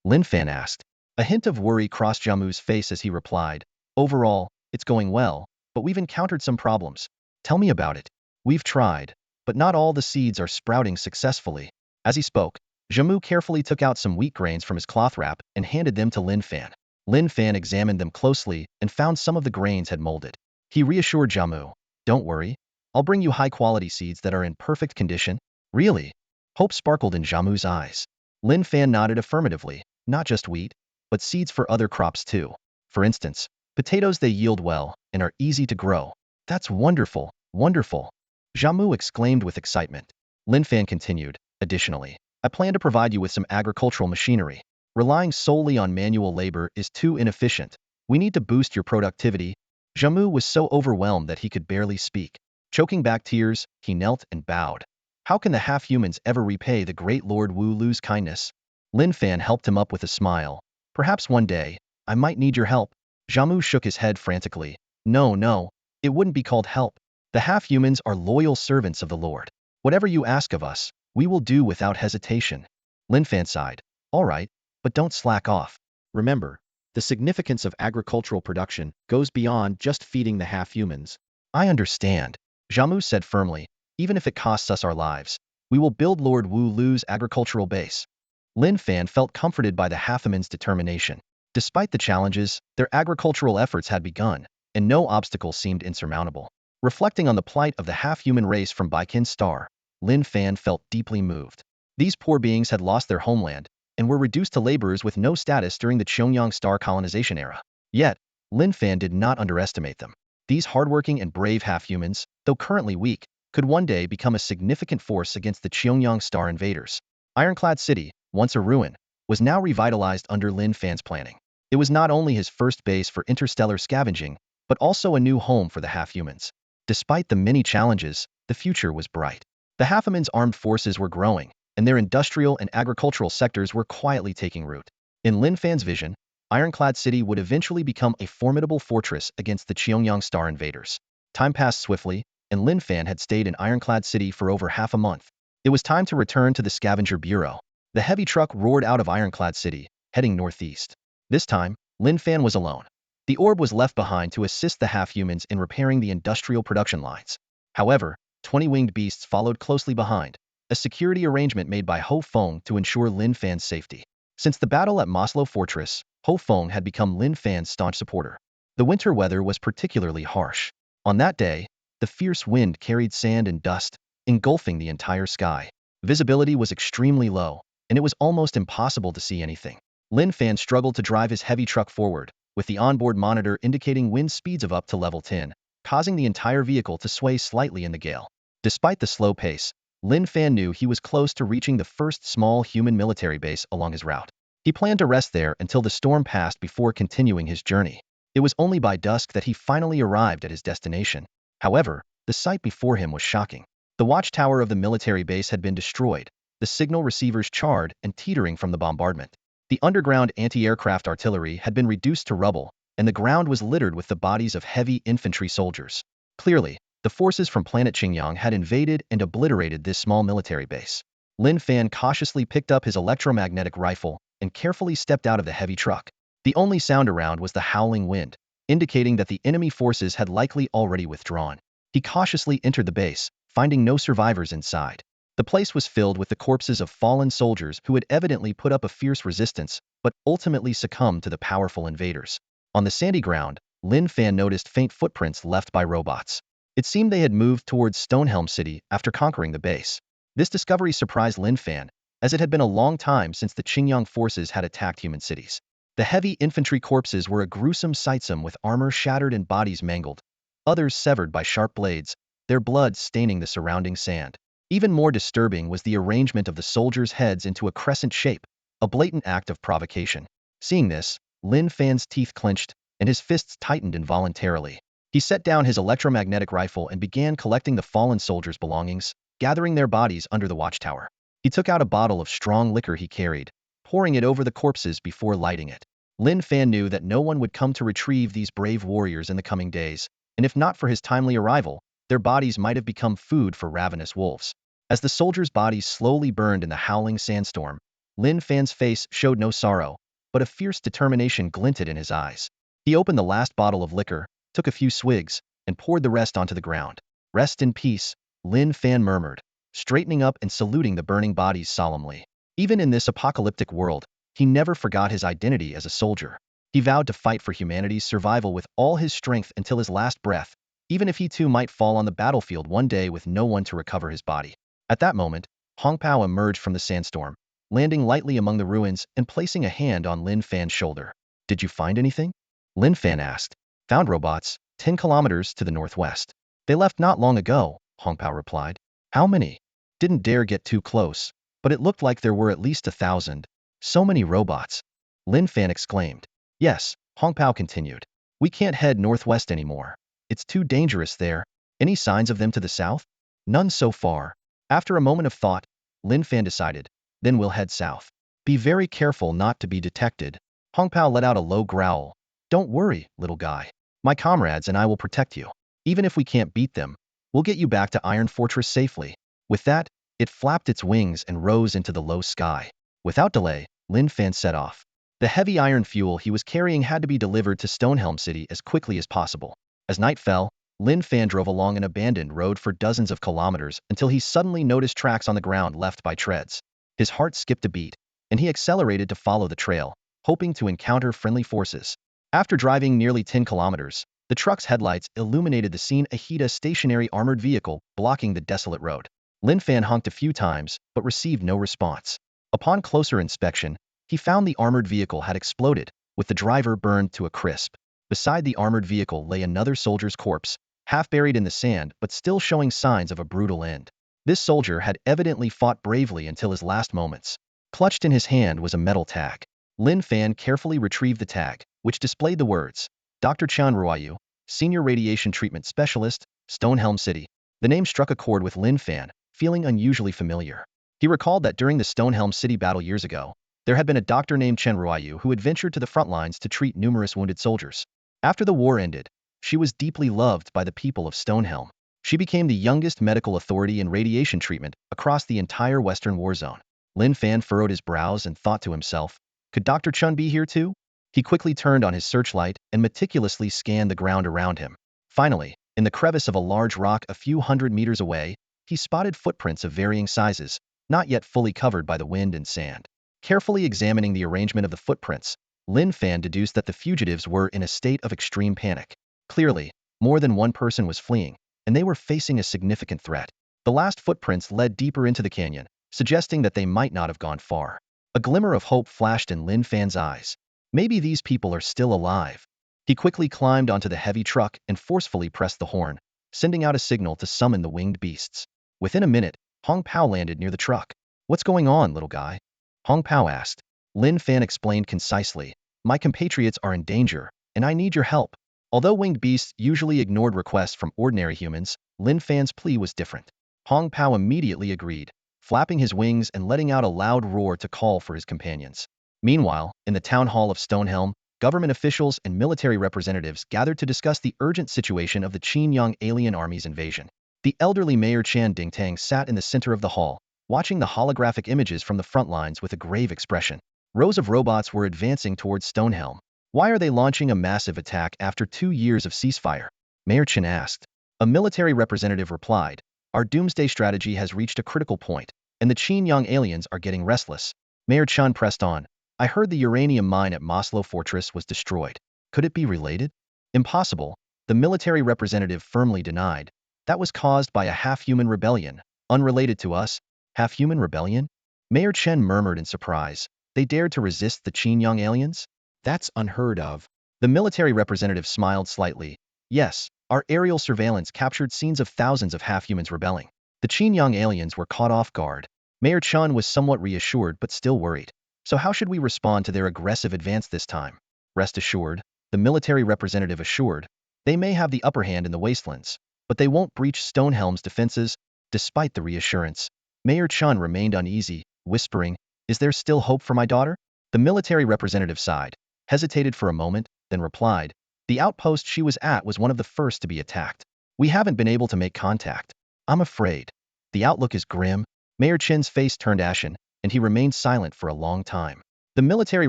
Speaker 1: Lin Fan asked. A hint of worry crossed Jamu's face as he replied, "Overall, it's going well, but we've encountered some problems." "Tell me about it." "We've tried, but not all the seeds are sprouting successfully." As he spoke, Jamu carefully took out some wheat grains from his cloth wrap and handed them to Lin Fan. Lin Fan examined them closely and found some of the grains had molded. He reassured Jamu, "Don't worry, I'll bring you high-quality seeds that are in perfect condition." "Really?" Hope sparkled in Jamu's eyes. Lin Fan nodded affirmatively. "Not just wheat, but seeds for other crops too. For instance, potatoes. They yield well and are easy to grow." "That's wonderful, wonderful!" Jamu exclaimed with excitement. Lin Fan continued, "Additionally, I plan to provide you with some agricultural machinery. Relying solely on manual labor is too inefficient. We need to boost your productivity." Jamu was so overwhelmed that he could barely speak. Choking back tears, he knelt and bowed. How can the half-humans ever repay the great Lord Wu Lu's kindness? Lin Fan helped him up with a smile. "Perhaps one day, I might need your help." Jamu shook his head frantically. "No, no, it wouldn't be called help. The half-humans are loyal servants of the Lord. Whatever you ask of us, we will do without hesitation." Lin Fan sighed. "All right, but don't slack off. Remember, the significance of agricultural production goes beyond just feeding the half-humans." "I understand," Jamu said firmly. "Even if it costs us our lives, we will build Lord Wu Lu's agricultural base." Lin Fan felt comforted by the half-humans' determination. Despite the challenges, their agricultural efforts had begun, and no obstacle seemed insurmountable. Reflecting on the plight of the half-human race from Baikin Star, Lin Fan felt deeply moved. These poor beings had lost their homeland, and were reduced to laborers with no status during the Cheongyang Star colonization era. Yet, Lin Fan did not underestimate them. These hardworking and brave half-humans, though currently weak, could one day become a significant force against the Cheongyang Star invaders. Ironclad City, once a ruin, was now revitalized under Lin Fan's planning. It was not only his first base for interstellar scavenging, but also a new home for the half-humans. Despite the many challenges, the future was bright. The half-humans' armed forces were growing, and their industrial and agricultural sectors were quietly taking root. In Lin Fan's vision, Ironclad City would eventually become a formidable fortress against the Cheongyang Star invaders. Time passed swiftly, and Lin Fan had stayed in Ironclad City for over half a month. It was time to return to the Scavenger Bureau. The heavy truck roared out of Ironclad City, heading northeast. This time, Lin Fan was alone. The orb was left behind to assist the half-humans in repairing the industrial production lines. However, 20 winged beasts followed closely behind, a security arrangement made by Ho Feng to ensure Lin Fan's safety. Since the battle at Moslo Fortress, Ho Feng had become Lin Fan's staunch supporter. The winter weather was particularly harsh. On that day, the fierce wind carried sand and dust, engulfing the entire sky. Visibility was extremely low, and it was almost impossible to see anything. Lin Fan struggled to drive his heavy truck forward, with the onboard monitor indicating wind speeds of up to level 10, causing the entire vehicle to sway slightly in the gale. Despite the slow pace, Lin Fan knew he was close to reaching the first small human military base along his route. He planned to rest there until the storm passed before continuing his journey. It was only by dusk that he finally arrived at his destination. However, the sight before him was shocking. The watchtower of the military base had been destroyed, the signal receivers charred and teetering from the bombardment. The underground anti-aircraft artillery had been reduced to rubble, and the ground was littered with the bodies of heavy infantry soldiers. Clearly, the forces from planet Qingyang had invaded and obliterated this small military base. Lin Fan cautiously picked up his electromagnetic rifle and carefully stepped out of the heavy truck. The only sound around was the howling wind, indicating that the enemy forces had likely already withdrawn. He cautiously entered the base, finding no survivors inside. The place was filled with the corpses of fallen soldiers who had evidently put up a fierce resistance, but ultimately succumbed to the powerful invaders. On the sandy ground, Lin Fan noticed faint footprints left by robots. It seemed they had moved towards Stonehelm City after conquering the base. This discovery surprised Lin Fan, as it had been a long time since the Qingyang forces had attacked human cities. The heavy infantry corpses were a gruesome sight, some with armor shattered and bodies mangled, others severed by sharp blades, their blood staining the surrounding sand. Even more disturbing was the arrangement of the soldiers' heads into a crescent shape, a blatant act of provocation. Seeing this, Lin Fan's teeth clenched, and his fists tightened involuntarily. He set down his electromagnetic rifle and began collecting the fallen soldiers' belongings, gathering their bodies under the watchtower. He took out a bottle of strong liquor he carried, pouring it over the corpses before lighting it. Lin Fan knew that no one would come to retrieve these brave warriors in the coming days, and if not for his timely arrival, their bodies might have become food for ravenous wolves. As the soldiers' bodies slowly burned in the howling sandstorm, Lin Fan's face showed no sorrow, but a fierce determination glinted in his eyes. He opened the last bottle of liquor, took a few swigs, and poured the rest onto the ground. "Rest in peace," Lin Fan murmured, straightening up and saluting the burning bodies solemnly. Even in this apocalyptic world, he never forgot his identity as a soldier. He vowed to fight for humanity's survival with all his strength until his last breath, even if he too might fall on the battlefield one day with no one to recover his body. At that moment, Hong Pao emerged from the sandstorm, landing lightly among the ruins and placing a hand on Lin Fan's shoulder. "Did you find anything?" Lin Fan asked. "Found robots, 10 kilometers to the northwest. They left not long ago," Hong Pao replied. "How many?" "Didn't dare get too close, but it looked like there were at least 1,000. So many robots," Lin Fan exclaimed. "Yes," Hong Pao continued. "We can't head northwest anymore. It's too dangerous there. Any signs of them to the south?" "None so far." After a moment of thought, Lin Fan decided, "Then we'll head south. Be very careful not to be detected." Hong Pao let out a low growl. "Don't worry, little guy. My comrades and I will protect you. Even if we can't beat them, we'll get you back to Iron Fortress safely." With that, it flapped its wings and rose into the low sky. Without delay, Lin Fan set off. The heavy iron fuel he was carrying had to be delivered to Stonehelm City as quickly as possible. As night fell, Lin Fan drove along an abandoned road for dozens of kilometers until he suddenly noticed tracks on the ground left by treads. His heart skipped a beat, and he accelerated to follow the trail, hoping to encounter friendly forces. After driving nearly 10 kilometers, the truck's headlights illuminated the scene ahead, a stationary armored vehicle blocking the desolate road. Lin Fan honked a few times, but received no response. Upon closer inspection, he found the armored vehicle had exploded, with the driver burned to a crisp. Beside the armored vehicle lay another soldier's corpse, half buried in the sand but still showing signs of a brutal end. This soldier had evidently fought bravely until his last moments. Clutched in his hand was a metal tag. Lin Fan carefully retrieved the tag, which displayed the words, "Dr. Qian Ruoyu, Senior Radiation Treatment Specialist, Stonehelm City." The name struck a chord with Lin Fan, feeling unusually familiar. He recalled that during the Stonehelm City battle years ago, there had been a doctor named Chen Ruoyu who had ventured to the front lines to treat numerous wounded soldiers. After the war ended, she was deeply loved by the people of Stonehelm. She became the youngest medical authority in radiation treatment across the entire Western war zone. Lin Fan furrowed his brows and thought to himself, could Dr. Chun be here too? He quickly turned on his searchlight and meticulously scanned the ground around him. Finally, in the crevice of a large rock a few hundred meters away, he spotted footprints of varying sizes, not yet fully covered by the wind and sand. Carefully examining the arrangement of the footprints, Lin Fan deduced that the fugitives were in a state of extreme panic. Clearly, more than one person was fleeing, and they were facing a significant threat. The last footprints led deeper into the canyon, suggesting that they might not have gone far. A glimmer of hope flashed in Lin Fan's eyes. Maybe these people are still alive. He quickly climbed onto the heavy truck and forcefully pressed the horn, sending out a signal to summon the winged beasts. Within a minute, Hong Pao landed near the truck. "What's going on, little guy?" Hong Pao asked. Lin Fan explained concisely, "My compatriots are in danger, and I need your help." Although winged beasts usually ignored requests from ordinary humans, Lin Fan's plea was different. Hong Pao immediately agreed, flapping his wings and letting out a loud roar to call for his companions. Meanwhile, in the town hall of Stonehelm, government officials and military representatives gathered to discuss the urgent situation of the Qin-Yang alien army's invasion. The elderly Mayor Chan Dingtang sat in the center of the hall, watching the holographic images from the front lines with a grave expression. Rows of robots were advancing towards Stonehelm. "Why are they launching a massive attack after 2 years of ceasefire?" Mayor Chin asked. A military representative replied, "Our doomsday strategy has reached a critical point, and the Qin-Yang aliens are getting restless." Mayor Chan pressed on, "I heard the uranium mine at Moslow Fortress was destroyed. Could it be related?" "Impossible," the military representative firmly denied. "That was caused by a half-human rebellion, unrelated to us." "Half-human rebellion?" Mayor Chen murmured in surprise. "They dared to resist the Qin-Yang aliens? That's unheard of." The military representative smiled slightly. "Yes, our aerial surveillance captured scenes of thousands of half-humans rebelling. The Qin-Yang aliens were caught off guard." Mayor Chen was somewhat reassured but still worried. "So how should we respond to their aggressive advance this time?" "Rest assured," the military representative assured, "they may have the upper hand in the wastelands, but they won't breach Stonehelm's defenses." Despite the reassurance, Mayor Chun remained uneasy, whispering, "Is there still hope for my daughter?" The military representative sighed, hesitated for a moment, then replied, "The outpost she was at was one of the first to be attacked. We haven't been able to make contact. I'm afraid." "The outlook is grim." Mayor Chin's face turned ashen, and he remained silent for a long time. The military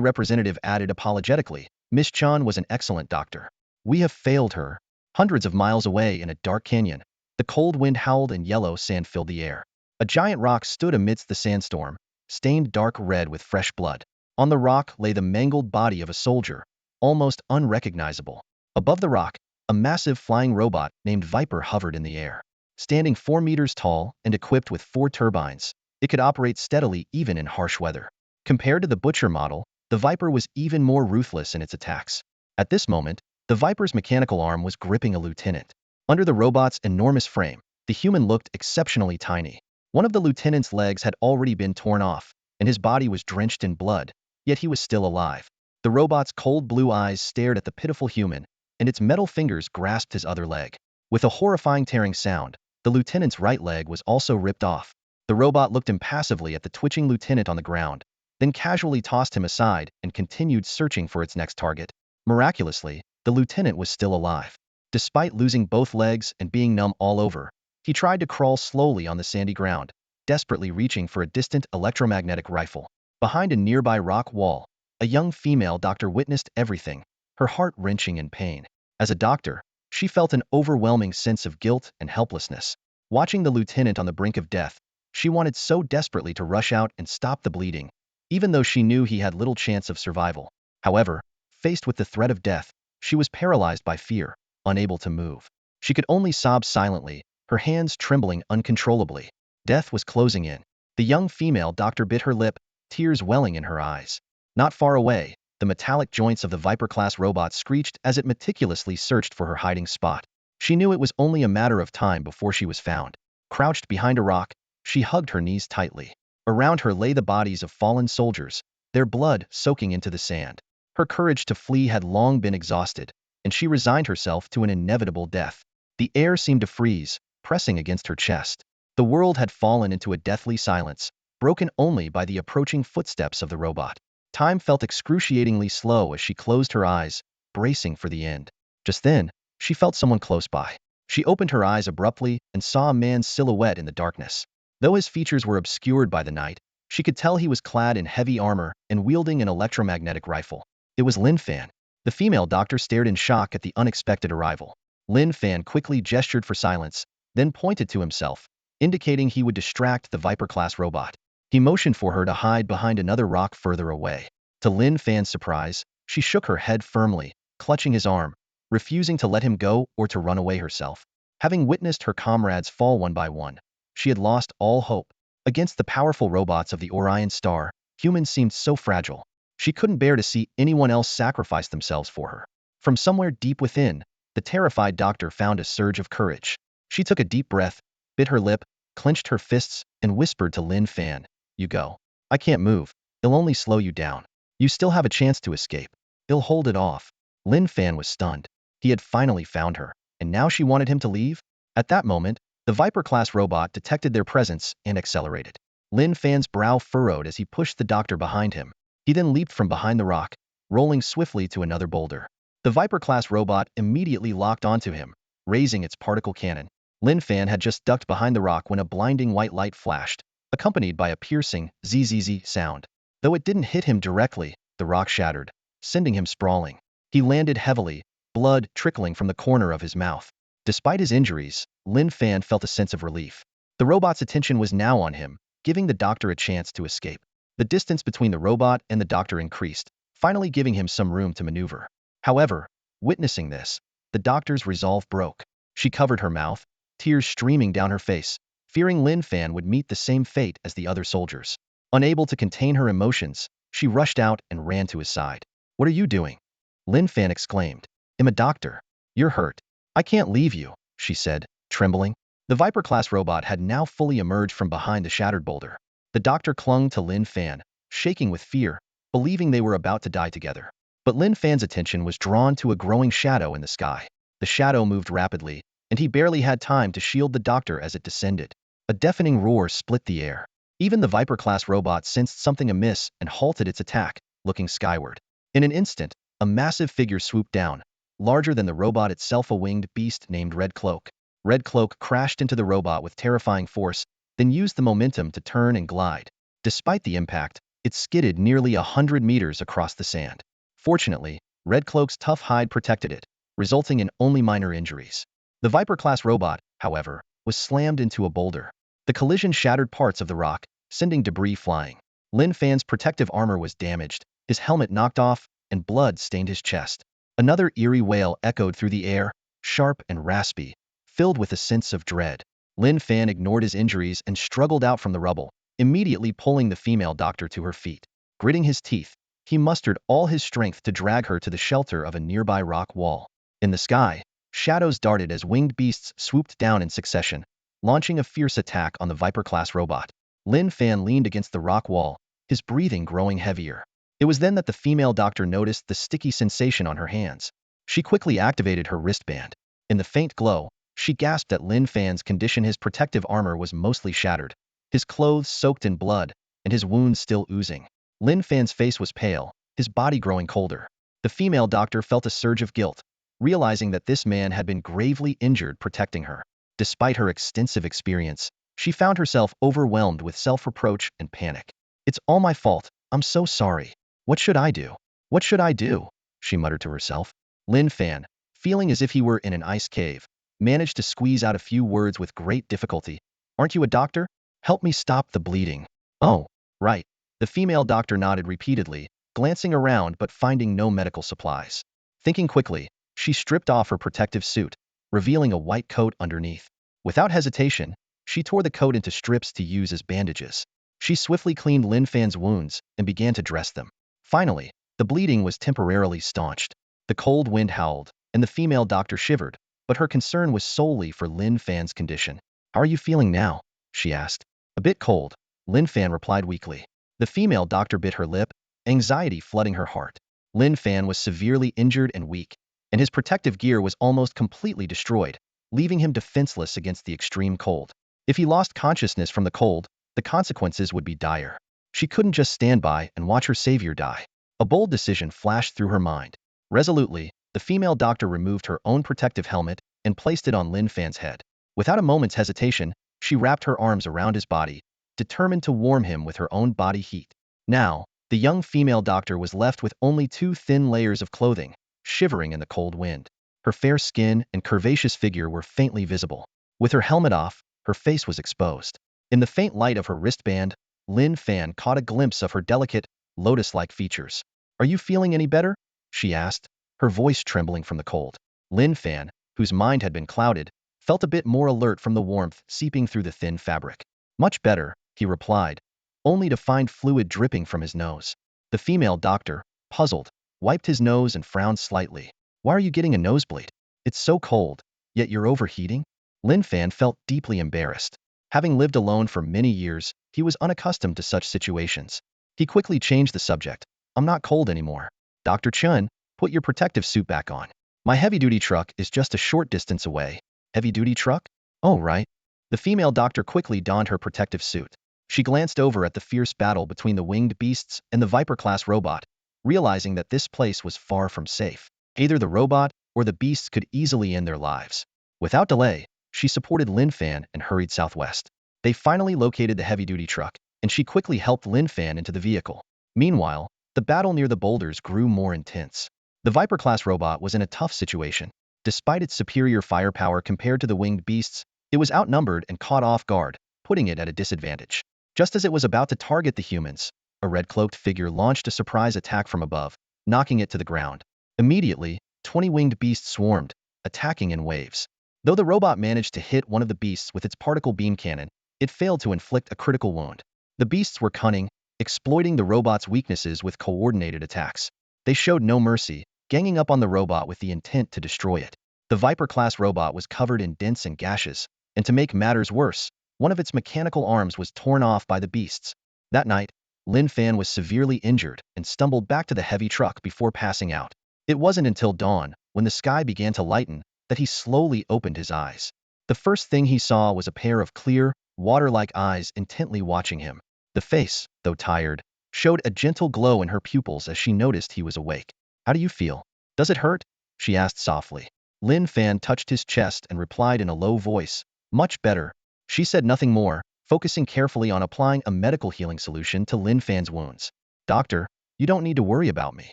Speaker 1: representative added apologetically, "Miss Chan was an excellent doctor. We have failed her." Hundreds of miles away in a dark canyon, the cold wind howled and yellow sand filled the air. A giant rock stood amidst the sandstorm, stained dark red with fresh blood. On the rock lay the mangled body of a soldier, almost unrecognizable. Above the rock, a massive flying robot named Viper hovered in the air. Standing 4 meters tall and equipped with 4 turbines, it could operate steadily even in harsh weather. Compared to the Butcher model, the Viper was even more ruthless in its attacks. At this moment, the Viper's mechanical arm was gripping a lieutenant. Under the robot's enormous frame, the human looked exceptionally tiny. One of the lieutenant's legs had already been torn off, and his body was drenched in blood, yet he was still alive. The robot's cold blue eyes stared at the pitiful human, and its metal fingers grasped his other leg. With a horrifying tearing sound, the lieutenant's right leg was also ripped off. The robot looked impassively at the twitching lieutenant on the ground, then casually tossed him aside and continued searching for its next target. Miraculously, the lieutenant was still alive. Despite losing both legs and being numb all over, he tried to crawl slowly on the sandy ground, desperately reaching for a distant electromagnetic rifle. Behind a nearby rock wall, a young female doctor witnessed everything, her heart wrenching in pain. As a doctor, she felt an overwhelming sense of guilt and helplessness. Watching the lieutenant on the brink of death, she wanted so desperately to rush out and stop the bleeding, even though she knew he had little chance of survival. However, faced with the threat of death, she was paralyzed by fear, unable to move. She could only sob silently, her hands trembling uncontrollably. Death was closing in. The young female doctor bit her lip, tears welling in her eyes. Not far away, the metallic joints of the Viper-class robot screeched as it meticulously searched for her hiding spot. She knew it was only a matter of time before she was found. Crouched behind a rock, she hugged her knees tightly. Around her lay the bodies of fallen soldiers, their blood soaking into the sand. Her courage to flee had long been exhausted, and she resigned herself to an inevitable death. The air seemed to freeze, pressing against her chest. The world had fallen into a deathly silence, broken only by the approaching footsteps of the robot. Time felt excruciatingly slow as she closed her eyes, bracing for the end. Just then, she felt someone close by. She opened her eyes abruptly and saw a man's silhouette in the darkness. Though his features were obscured by the night, she could tell he was clad in heavy armor and wielding an electromagnetic rifle. It was Lin Fan. The female doctor stared in shock at the unexpected arrival. Lin Fan quickly gestured for silence, then pointed to himself, indicating he would distract the Viper-class robot. He motioned for her to hide behind another rock further away. To Lin Fan's surprise, she shook her head firmly, clutching his arm, refusing to let him go or to run away herself. Having witnessed her comrades fall one by one, she had lost all hope. Against the powerful robots of the Orion star, humans seemed so fragile. She couldn't bear to see anyone else sacrifice themselves for her. From somewhere deep within, the terrified doctor found a surge of courage. She took a deep breath, bit her lip, clenched her fists, and whispered to Lin Fan, "You go. I can't move. It'll only slow you down. You still have a chance to escape. He'll hold it off." Lin Fan was stunned. He had finally found her, and now she wanted him to leave? At that moment, the Viper-class robot detected their presence and accelerated. Lin Fan's brow furrowed as he pushed the doctor behind him. He then leaped from behind the rock, rolling swiftly to another boulder. The Viper-class robot immediately locked onto him, raising its particle cannon. Lin Fan had just ducked behind the rock when a blinding white light flashed, accompanied by a piercing zzz sound. Though it didn't hit him directly, the rock shattered, sending him sprawling. He landed heavily, blood trickling from the corner of his mouth. Despite his injuries, Lin Fan felt a sense of relief. The robot's attention was now on him, giving the doctor a chance to escape. The distance between the robot and the doctor increased, finally giving him some room to maneuver. However, witnessing this, the doctor's resolve broke. She covered her mouth, tears streaming down her face, fearing Lin Fan would meet the same fate as the other soldiers. Unable to contain her emotions, she rushed out and ran to his side. "What are you doing?" Lin Fan exclaimed. "I'm a doctor. You're hurt. I can't leave you," she said, trembling. The Viper-class robot had now fully emerged from behind the shattered boulder. The doctor clung to Lin Fan, shaking with fear, believing they were about to die together. But Lin Fan's attention was drawn to a growing shadow in the sky. The shadow moved rapidly, and he barely had time to shield the doctor as it descended. A deafening roar split the air. Even the Viper-class robot sensed something amiss and halted its attack, looking skyward. In an instant, a massive figure swooped down, larger than the robot itself, a winged beast named Red Cloak. Red Cloak crashed into the robot with terrifying force, then used the momentum to turn and glide. Despite the impact, it skidded nearly 100 meters across the sand. Fortunately, Red Cloak's tough hide protected it, resulting in only minor injuries. The Viper-class robot, however, was slammed into a boulder. The collision shattered parts of the rock, sending debris flying. Lin Fan's protective armor was damaged, his helmet knocked off, and blood stained his chest. Another eerie wail echoed through the air, sharp and raspy, filled with a sense of dread. Lin Fan ignored his injuries and struggled out from the rubble, immediately pulling the female doctor to her feet. Gritting his teeth, he mustered all his strength to drag her to the shelter of a nearby rock wall. In the sky, shadows darted as winged beasts swooped down in succession, launching a fierce attack on the Viper-class robot. Lin Fan leaned against the rock wall, his breathing growing heavier. It was then that the female doctor noticed the sticky sensation on her hands. She quickly activated her wristband. In the faint glow, she gasped at Lin Fan's condition. His protective armor was mostly shattered, his clothes soaked in blood, and his wounds still oozing. Lin Fan's face was pale, his body growing colder. The female doctor felt a surge of guilt, realizing that this man had been gravely injured protecting her. Despite her extensive experience, she found herself overwhelmed with self-reproach and panic. "It's all my fault. I'm so sorry. What should I do? What should I do?" she muttered to herself. Lin Fan, feeling as if he were in an ice cave, managed to squeeze out a few words with great difficulty. "Aren't you a doctor? Help me stop the bleeding." "Oh, right." The female doctor nodded repeatedly, glancing around but finding no medical supplies. Thinking quickly, she stripped off her protective suit, revealing a white coat underneath. Without hesitation, she tore the coat into strips to use as bandages. She swiftly cleaned Lin Fan's wounds and began to dress them. Finally, the bleeding was temporarily staunched. The cold wind howled, and the female doctor shivered, but her concern was solely for Lin Fan's condition. "How are you feeling now?" she asked. "A bit cold," Lin Fan replied weakly. The female doctor bit her lip, anxiety flooding her heart. Lin Fan was severely injured and weak, and his protective gear was almost completely destroyed, leaving him defenseless against the extreme cold. If he lost consciousness from the cold, the consequences would be dire. She couldn't just stand by and watch her savior die. A bold decision flashed through her mind. Resolutely, the female doctor removed her own protective helmet and placed it on Lin Fan's head. Without a moment's hesitation, she wrapped her arms around his body, determined to warm him with her own body heat. Now, The young female doctor was left with only 2 thin layers of clothing, shivering in the cold wind. Her fair skin and curvaceous figure were faintly visible. With her helmet off, her face was exposed. In the faint light of her wristband, Lin Fan caught a glimpse of her delicate, lotus-like features. "Are you feeling any better?" she asked, her voice trembling from the cold. Lin Fan, whose mind had been clouded, felt a bit more alert from the warmth seeping through the thin fabric. "Much better," he replied, only to find fluid dripping from his nose. The female doctor, puzzled, wiped his nose and frowned slightly. "Why are you getting a nosebleed? It's so cold, yet you're overheating?" Lin Fan felt deeply embarrassed. Having lived alone for many years, he was unaccustomed to such situations. He quickly changed the subject. "I'm not cold anymore. Dr. Chun, put your protective suit back on. My heavy-duty truck is just a short distance away." "Heavy-duty truck? Oh, right." The female doctor quickly donned her protective suit. She glanced over at the fierce battle between the winged beasts and the Viper-class robot, realizing that this place was far from safe. Either the robot or the beasts could easily end their lives. Without delay, she supported Lin Fan and hurried southwest. They finally located the heavy-duty truck, and she quickly helped Lin Fan into the vehicle. Meanwhile, the battle near the boulders grew more intense. The Viper-class robot was in a tough situation. Despite its superior firepower compared to the winged beasts, it was outnumbered and caught off guard, putting it at a disadvantage. Just as it was about to target the humans, a red-cloaked figure launched a surprise attack from above, knocking it to the ground. Immediately, 20 winged beasts swarmed, attacking in waves. Though the robot managed to hit one of the beasts with its particle beam cannon, it failed to inflict a critical wound. The beasts were cunning, exploiting the robot's weaknesses with coordinated attacks. They showed no mercy, ganging up on the robot with the intent to destroy it. The Viper-class robot was covered in dents and gashes, and to make matters worse, one of its mechanical arms was torn off by the beasts. That night, Lin Fan was severely injured and stumbled back to the heavy truck before passing out. It wasn't until dawn, when the sky began to lighten, that he slowly opened his eyes. The first thing he saw was a pair of clear, water-like eyes intently watching him. The face, though tired, showed a gentle glow in her pupils as she noticed he was awake. "How do you feel? Does it hurt?" she asked softly. Lin Fan touched his chest and replied in a low voice, "Much better." She said nothing more, focusing carefully on applying a medical healing solution to Lin Fan's wounds. "Doctor, you don't need to worry about me.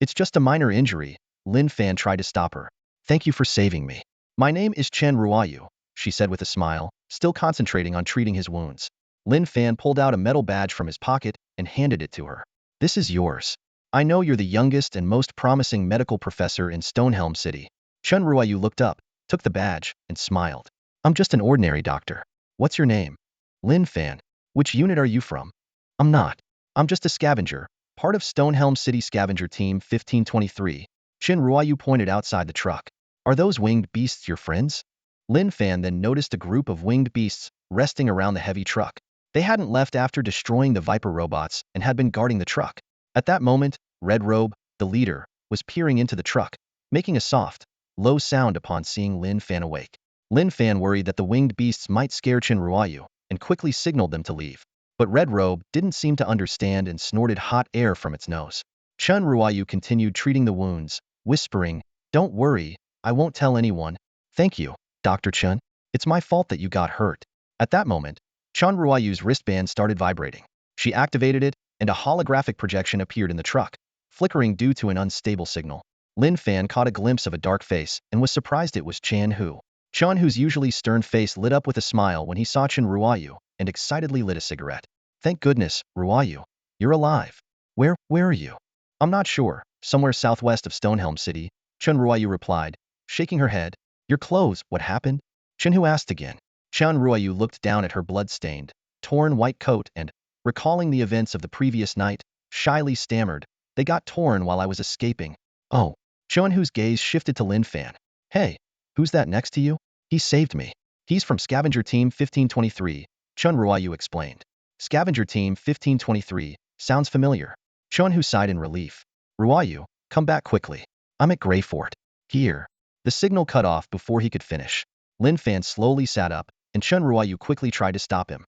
Speaker 1: It's just a minor injury." Lin Fan tried to stop her. "Thank you for saving me. My name is Chen Ruoyu," she said with a smile, still concentrating on treating his wounds. Lin Fan pulled out a metal badge from his pocket and handed it to her. "This is yours. I know you're the youngest and most promising medical professor in Stonehelm City." Chen Ruoyu looked up, took the badge, and smiled. "I'm just an ordinary doctor. What's your name?" "Lin Fan. Which unit are you from?" "I'm not. I'm just a scavenger, part of Stonehelm City Scavenger Team 1523. Chen Ruoyu pointed outside the truck. "Are those winged beasts your friends?" Lin Fan then noticed a group of winged beasts resting around the heavy truck. They hadn't left after destroying the Viper robots and had been guarding the truck. At that moment, Red Robe, the leader, was peering into the truck, making a soft, low sound upon seeing Lin Fan awake. Lin Fan worried that the winged beasts might scare Chen Ruoyu, and quickly signaled them to leave. But Red Robe didn't seem to understand and snorted hot air from its nose. Chen Ruoyu continued treating the wounds, whispering, "Don't worry, I won't tell anyone." "Thank you, Dr. Chen. It's my fault that you got hurt." At that moment, Chen Ruoyu's wristband started vibrating. She activated it, and a holographic projection appeared in the truck, flickering due to an unstable signal. Lin Fan caught a glimpse of a dark face and was surprised it was Chan Hu. Chan Hu's usually stern face lit up with a smile when he saw Chen Ruoyu, and excitedly lit a cigarette. "Thank goodness, Ruoyu. You're alive. Where are you?" "I'm not sure. Somewhere southwest of Stonehelm City," Chen Ruoyu replied, shaking her head. "Your clothes, what happened?" Chen Hu asked again. Chen Ruoyu looked down at her blood-stained, torn white coat and, recalling the events of the previous night, shyly stammered, "They got torn while I was escaping." "Oh." Chen Hu's gaze shifted to Lin Fan. "Hey, who's that next to you?" "He saved me. He's from Scavenger Team 1523, Chen Ruoyu explained. "Scavenger Team 1523, sounds familiar." Chen Hu sighed in relief. "Ruoyu, come back quickly. I'm at Grey Fort." "Here." The signal cut off before he could finish. Lin Fan slowly sat up, and Chen Ruoyu quickly tried to stop him.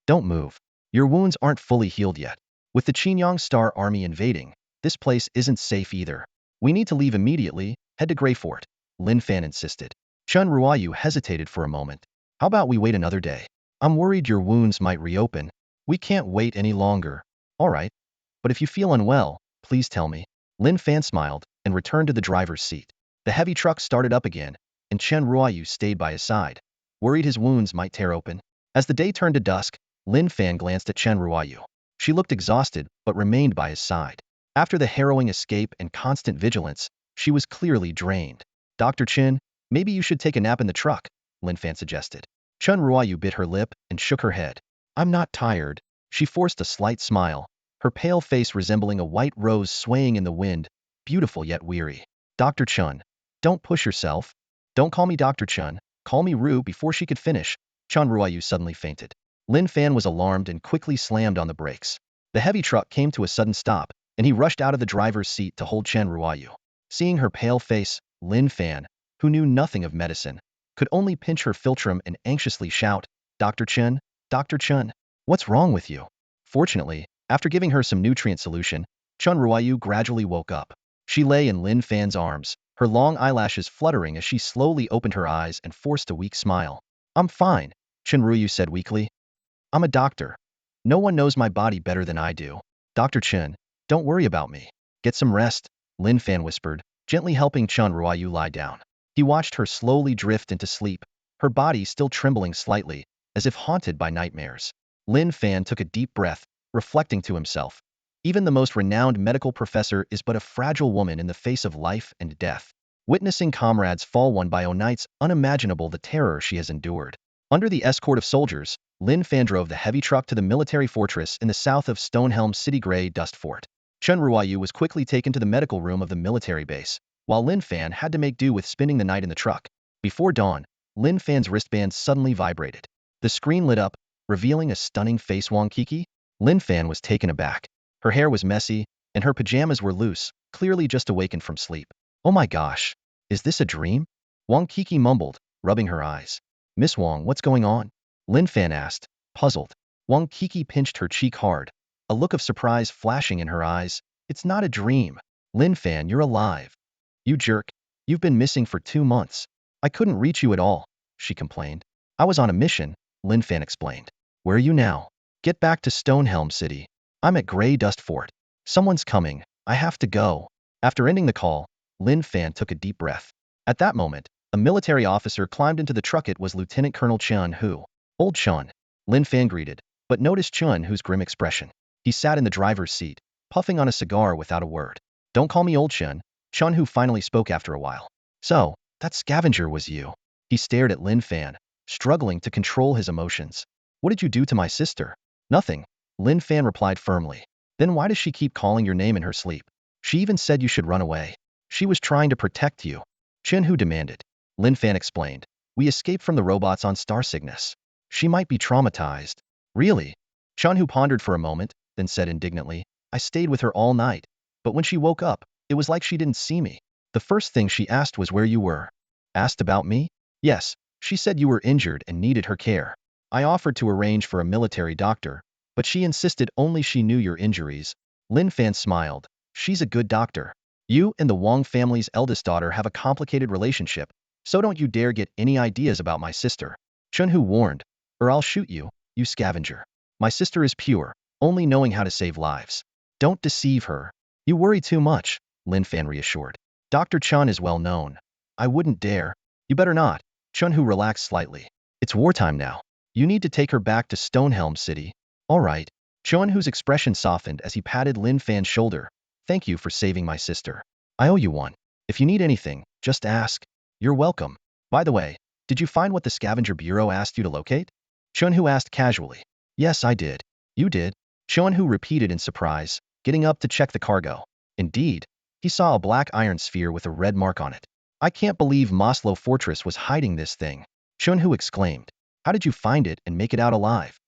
Speaker 1: "Don't move. Your wounds aren't fully healed yet. With the Qinyang Star Army invading, this place isn't safe either. We need to leave immediately, head to Grey Fort," Lin Fan insisted. Chen Ruoyu hesitated for a moment. "How about we wait another day? I'm worried your wounds might reopen." "We can't wait any longer." "All right. but if you feel unwell, please tell me. Lin Fan smiled and returned to the driver's seat. The heavy truck started up again, and Chen Ruoyu stayed by his side, worried his wounds might tear open. As the day turned to dusk, Lin Fan glanced at Chen Ruoyu. She looked exhausted but remained by his side. After the harrowing escape and constant vigilance, she was clearly drained. Dr. Chen, maybe you should take a nap in the truck, Lin Fan suggested. Chen Ruoyu bit her lip and shook her head. I'm not tired. She forced a slight smile, her pale face resembling a white rose swaying in the wind, beautiful yet weary. Dr. Chen, don't push yourself. Don't call me Dr. Chen, call me Ru. Before she could finish, Chen Ruoyu suddenly fainted. Lin Fan was alarmed and quickly slammed on the brakes. The heavy truck came to a sudden stop, and he rushed out of the driver's seat to hold Chen Ruoyu. Seeing her pale face, Lin Fan, who knew nothing of medicine, could only pinch her philtrum and anxiously shout, Dr. Chen, Dr. Chen, what's wrong with you? Fortunately, after giving her some nutrient solution, Chen Ruoyu gradually woke up. She lay in Lin Fan's arms, her long eyelashes fluttering as she slowly opened her eyes and forced a weak smile. I'm fine, Chen Ruoyu said weakly. I'm a doctor. No one knows my body better than I do. Dr. Chen, don't worry about me. Get some rest, Lin Fan whispered, gently helping Chen Ruoyu lie down. He watched her slowly drift into sleep, her body still trembling slightly, as if haunted by nightmares. Lin Fan took a deep breath, reflecting to himself. Even the most renowned medical professor is but a fragile woman in the face of life and death. Witnessing comrades fall one by nights, unimaginable the terror she has endured. Under the escort of soldiers, Lin Fan drove the heavy truck to the military fortress in the south of Stonehelm City Grey Dust Fort. Chen Ruoyu was quickly taken to the medical room of the military base, while Lin Fan had to make do with spending the night in the truck. Before dawn, Lin Fan's wristband suddenly vibrated. The screen lit up, revealing a stunning face. Wang Kiki? Lin Fan was taken aback. Her hair was messy, and her pajamas were loose, clearly just awakened from sleep. Oh my gosh, is this a dream? Wang Kiki mumbled, rubbing her eyes. Miss Wang, what's going on? Lin Fan asked, puzzled. Wang Kiki pinched her cheek hard, a look of surprise flashing in her eyes. It's not a dream. Lin Fan, you're alive. You jerk, you've been missing for 2 months. I couldn't reach you at all, she complained. I was on a mission, Lin Fan explained. Where are you now? Get back to Stonehelm City. I'm at Grey Dust Fort. Someone's coming. I have to go. After ending the call, Lin Fan took a deep breath. At that moment, a military officer climbed into the truck. It was Lieutenant Colonel Chun Hu. Old Chun, Lin Fan greeted, but noticed Chun Hu's grim expression. He sat in the driver's seat, puffing on a cigar without a word. Don't call me Old Chun, Chun Hu finally spoke after a while. So, that scavenger was you. He stared at Lin Fan, struggling to control his emotions. What did you do to my sister? Nothing, Lin Fan replied firmly. Then why does she keep calling your name in her sleep? She even said you should run away. She was trying to protect you. Chen Hu demanded. Lin Fan explained. We escaped from the robots on Star Cygnus. She might be traumatized. Really? Chen Hu pondered for a moment, then said indignantly, I stayed with her all night. But when she woke up, it was like she didn't see me. The first thing she asked was where you were. Asked about me? Yes, she said you were injured and needed her care. I offered to arrange for a military doctor, but she insisted only she knew your injuries. Lin Fan smiled. She's a good doctor. You and the Wang family's eldest daughter have a complicated relationship, so don't you dare get any ideas about my sister. Chen Hu warned, or I'll shoot you, you scavenger. My sister is pure, only knowing how to save lives. Don't deceive her. You worry too much, Lin Fan reassured. Dr. Chun is well known. I wouldn't dare. You better not. Chen Hu relaxed slightly. It's wartime now. You need to take her back to Stonehelm City. All right. Chen Hu's expression softened as he patted Lin Fan's shoulder. Thank you for saving my sister. I owe you one. If you need anything, just ask. You're welcome. By the way, did you find what the Scavenger Bureau asked you to locate? Chen Hu asked casually. Yes, I did. You did? Chen Hu repeated in surprise, getting up to check the cargo. Indeed, he saw a black iron sphere with a red mark on it. I can't believe Maslow Fortress was hiding this thing. Chen Hu exclaimed. How did you find it and make it out alive?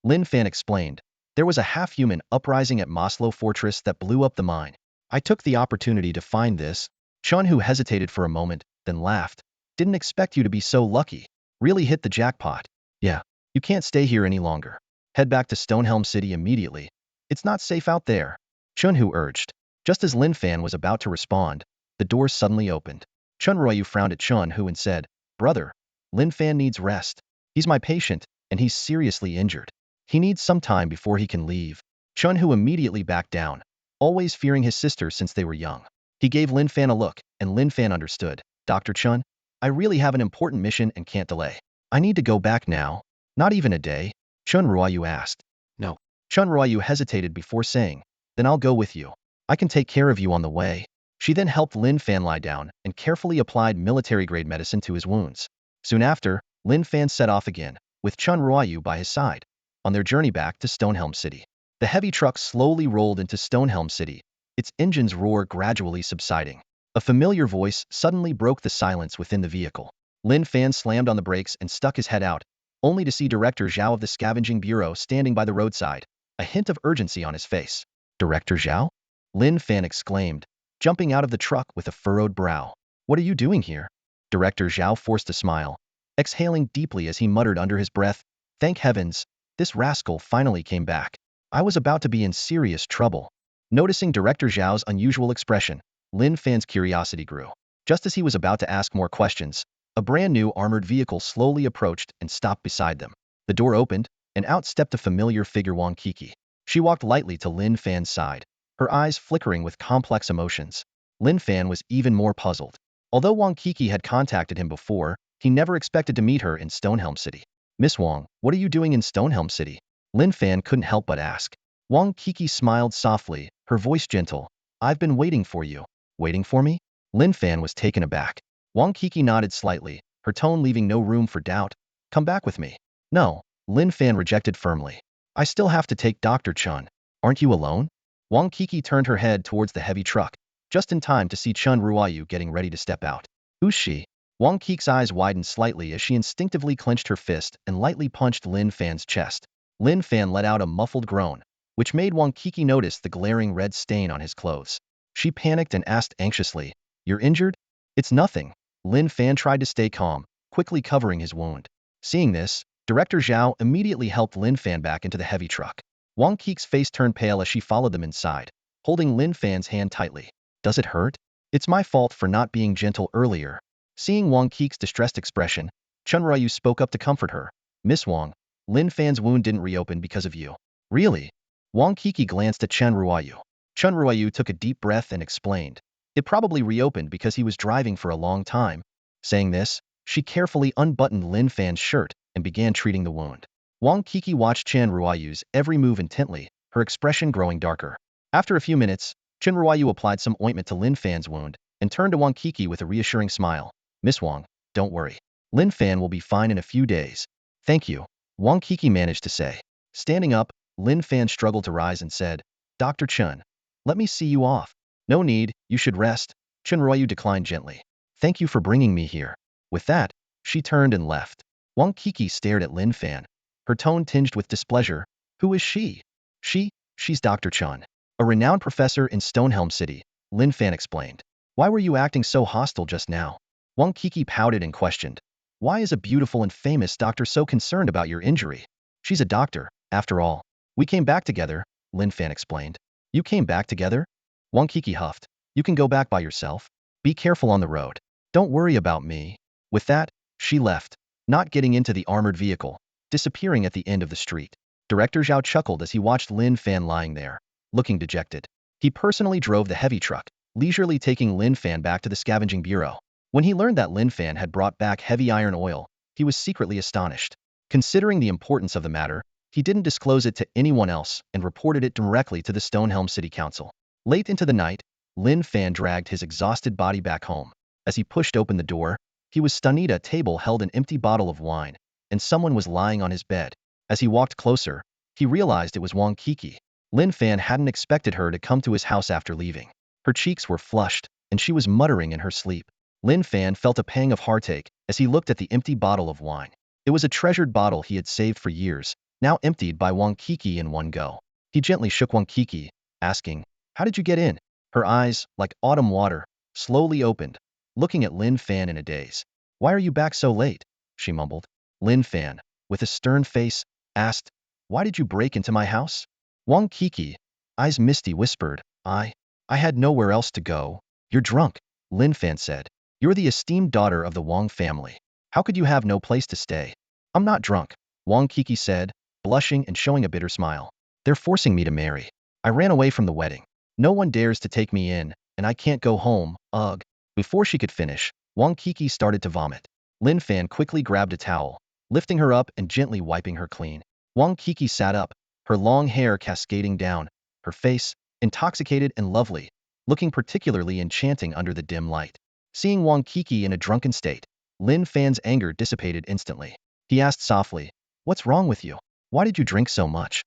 Speaker 1: Lin Fan explained. There was a half-human uprising at Maslow Fortress that blew up the mine. I took the opportunity to find this. Chen Hu hesitated for a moment, then laughed. Didn't expect you to be so lucky. Really hit the jackpot. Yeah, you can't stay here any longer. Head back to Stonehelm City immediately. It's not safe out there. Chen Hu urged. Just as Lin Fan was about to respond, the door suddenly opened. Chen Ruoyu frowned at Chen Hu and said, Brother, Lin Fan needs rest. He's my patient, and he's seriously injured. He needs some time before he can leave. Chen Hu immediately backed down, always fearing his sister since they were young. He gave Lin Fan a look, and Lin Fan understood. Dr. Chun, I really have an important mission and can't delay. I need to go back now. Not even a day? Chun Ruoyu asked. No. Chun Ruoyu hesitated before saying, then I'll go with you. I can take care of you on the way. She then helped Lin Fan lie down and carefully applied military-grade medicine to his wounds. Soon after, Lin Fan set off again, with Chun Ruoyu by his side, on their journey back to Stonehelm City. The heavy truck slowly rolled into Stonehelm City, its engine's roar gradually subsiding. A familiar voice suddenly broke the silence within the vehicle. Lin Fan slammed on the brakes and stuck his head out, only to see Director Zhao of the Scavenging Bureau standing by the roadside, a hint of urgency on his face. Director Zhao? Lin Fan exclaimed, jumping out of the truck with a furrowed brow. What are you doing here? Director Zhao forced a smile, exhaling deeply as he muttered under his breath, thank heavens, this rascal finally came back. I was about to be in serious trouble. Noticing Director Zhao's unusual expression, Lin Fan's curiosity grew. Just as he was about to ask more questions, a brand new armored vehicle slowly approached and stopped beside them. The door opened, and out stepped a familiar figure, Wang Kiki. She walked lightly to Lin Fan's side, her eyes flickering with complex emotions. Lin Fan was even more puzzled. Although Wang Kiki had contacted him before, he never expected to meet her in Stonehelm City. Miss Wang, what are you doing in Stonehelm City? Lin Fan couldn't help but ask. Wang Kiki smiled softly, her voice gentle. I've been waiting for you. Waiting for me? Lin Fan was taken aback. Wang Kiki nodded slightly, her tone leaving no room for doubt. Come back with me. No, Lin Fan rejected firmly. I still have to take Dr. Chun. Aren't you alone? Wang Kiki turned her head towards the heavy truck, just in time to see Chun Ruoyu getting ready to step out. Who's she? Wang Kiki's eyes widened slightly as she instinctively clenched her fist and lightly punched Lin Fan's chest. Lin Fan let out a muffled groan, which made Wang Kiki notice the glaring red stain on his clothes. She panicked and asked anxiously, You're injured? It's nothing. Lin Fan tried to stay calm, quickly covering his wound. Seeing this, Director Zhao immediately helped Lin Fan back into the heavy truck. Wang Kiki's face turned pale as she followed them inside, holding Lin Fan's hand tightly. Does it hurt? It's my fault for not being gentle earlier. Seeing Wang Kiki's distressed expression, Chun Ruoyu spoke up to comfort her. Miss Wang, Lin Fan's wound didn't reopen because of you. Really? Wang Kiki glanced at Chun Ruoyu. Chun Ruoyu took a deep breath and explained. It probably reopened because he was driving for a long time. Saying this, she carefully unbuttoned Lin Fan's shirt and began treating the wound. Wang Kiki watched Chun Ruoyu's every move intently, her expression growing darker. After a few minutes, Chun Ruoyu applied some ointment to Lin Fan's wound and turned to Wang Kiki with a reassuring smile. Miss Wang, don't worry. Lin Fan will be fine in a few days. Thank you, Wang Kiki managed to say. Standing up, Lin Fan struggled to rise and said, Dr. Chun, let me see you off. No need, you should rest. Chun Ruoyu declined gently. Thank you for bringing me here. With that, she turned and left. Wang Kiki stared at Lin Fan, her tone tinged with displeasure. Who is she? She's Dr. Chun, a renowned professor in Stonehelm City, Lin Fan explained. Why were you acting so hostile just now? Wang Kiki pouted and questioned. Why is a beautiful and famous doctor so concerned about your injury? She's a doctor, after all. We came back together, Lin Fan explained. You came back together? Wang Kiki huffed. You can go back by yourself. Be careful on the road. Don't worry about me. With that, she left, not getting into the armored vehicle, disappearing at the end of the street. Director Zhao chuckled as he watched Lin Fan lying there, looking dejected. He personally drove the heavy truck, leisurely taking Lin Fan back to the Scavenging Bureau. When he learned that Lin Fan had brought back heavy iron oil, he was secretly astonished. Considering the importance of the matter, he didn't disclose it to anyone else and reported it directly to the Stonehelm City Council. Late into the night, Lin Fan dragged his exhausted body back home. As he pushed open the door, he was stunned. A table held an empty bottle of wine, and someone was lying on his bed. As he walked closer, he realized it was Wang Kiki. Lin Fan hadn't expected her to come to his house after leaving. Her cheeks were flushed, and she was muttering in her sleep. Lin Fan felt a pang of heartache as he looked at the empty bottle of wine. It was a treasured bottle he had saved for years, now emptied by Wang Kiki in one go. He gently shook Wang Kiki, asking, How did you get in? Her eyes, like autumn water, slowly opened, looking at Lin Fan in a daze. Why are you back so late? She mumbled. Lin Fan, with a stern face, asked, Why did you break into my house? Wang Kiki, eyes misty, whispered, I had nowhere else to go. You're drunk, Lin Fan said. You're the esteemed daughter of the Wang family. How could you have no place to stay? I'm not drunk, Wang Kiki said, blushing and showing a bitter smile. They're forcing me to marry. I ran away from the wedding. No one dares to take me in, and I can't go home, ugh. Before she could finish, Wang Kiki started to vomit. Lin Fan quickly grabbed a towel, lifting her up and gently wiping her clean. Wang Kiki sat up, her long hair cascading down, her face, intoxicated and lovely, looking particularly enchanting under the dim light. Seeing Wang Kiki in a drunken state, Lin Fan's anger dissipated instantly. He asked softly, "What's wrong with you? Why did you drink so much?"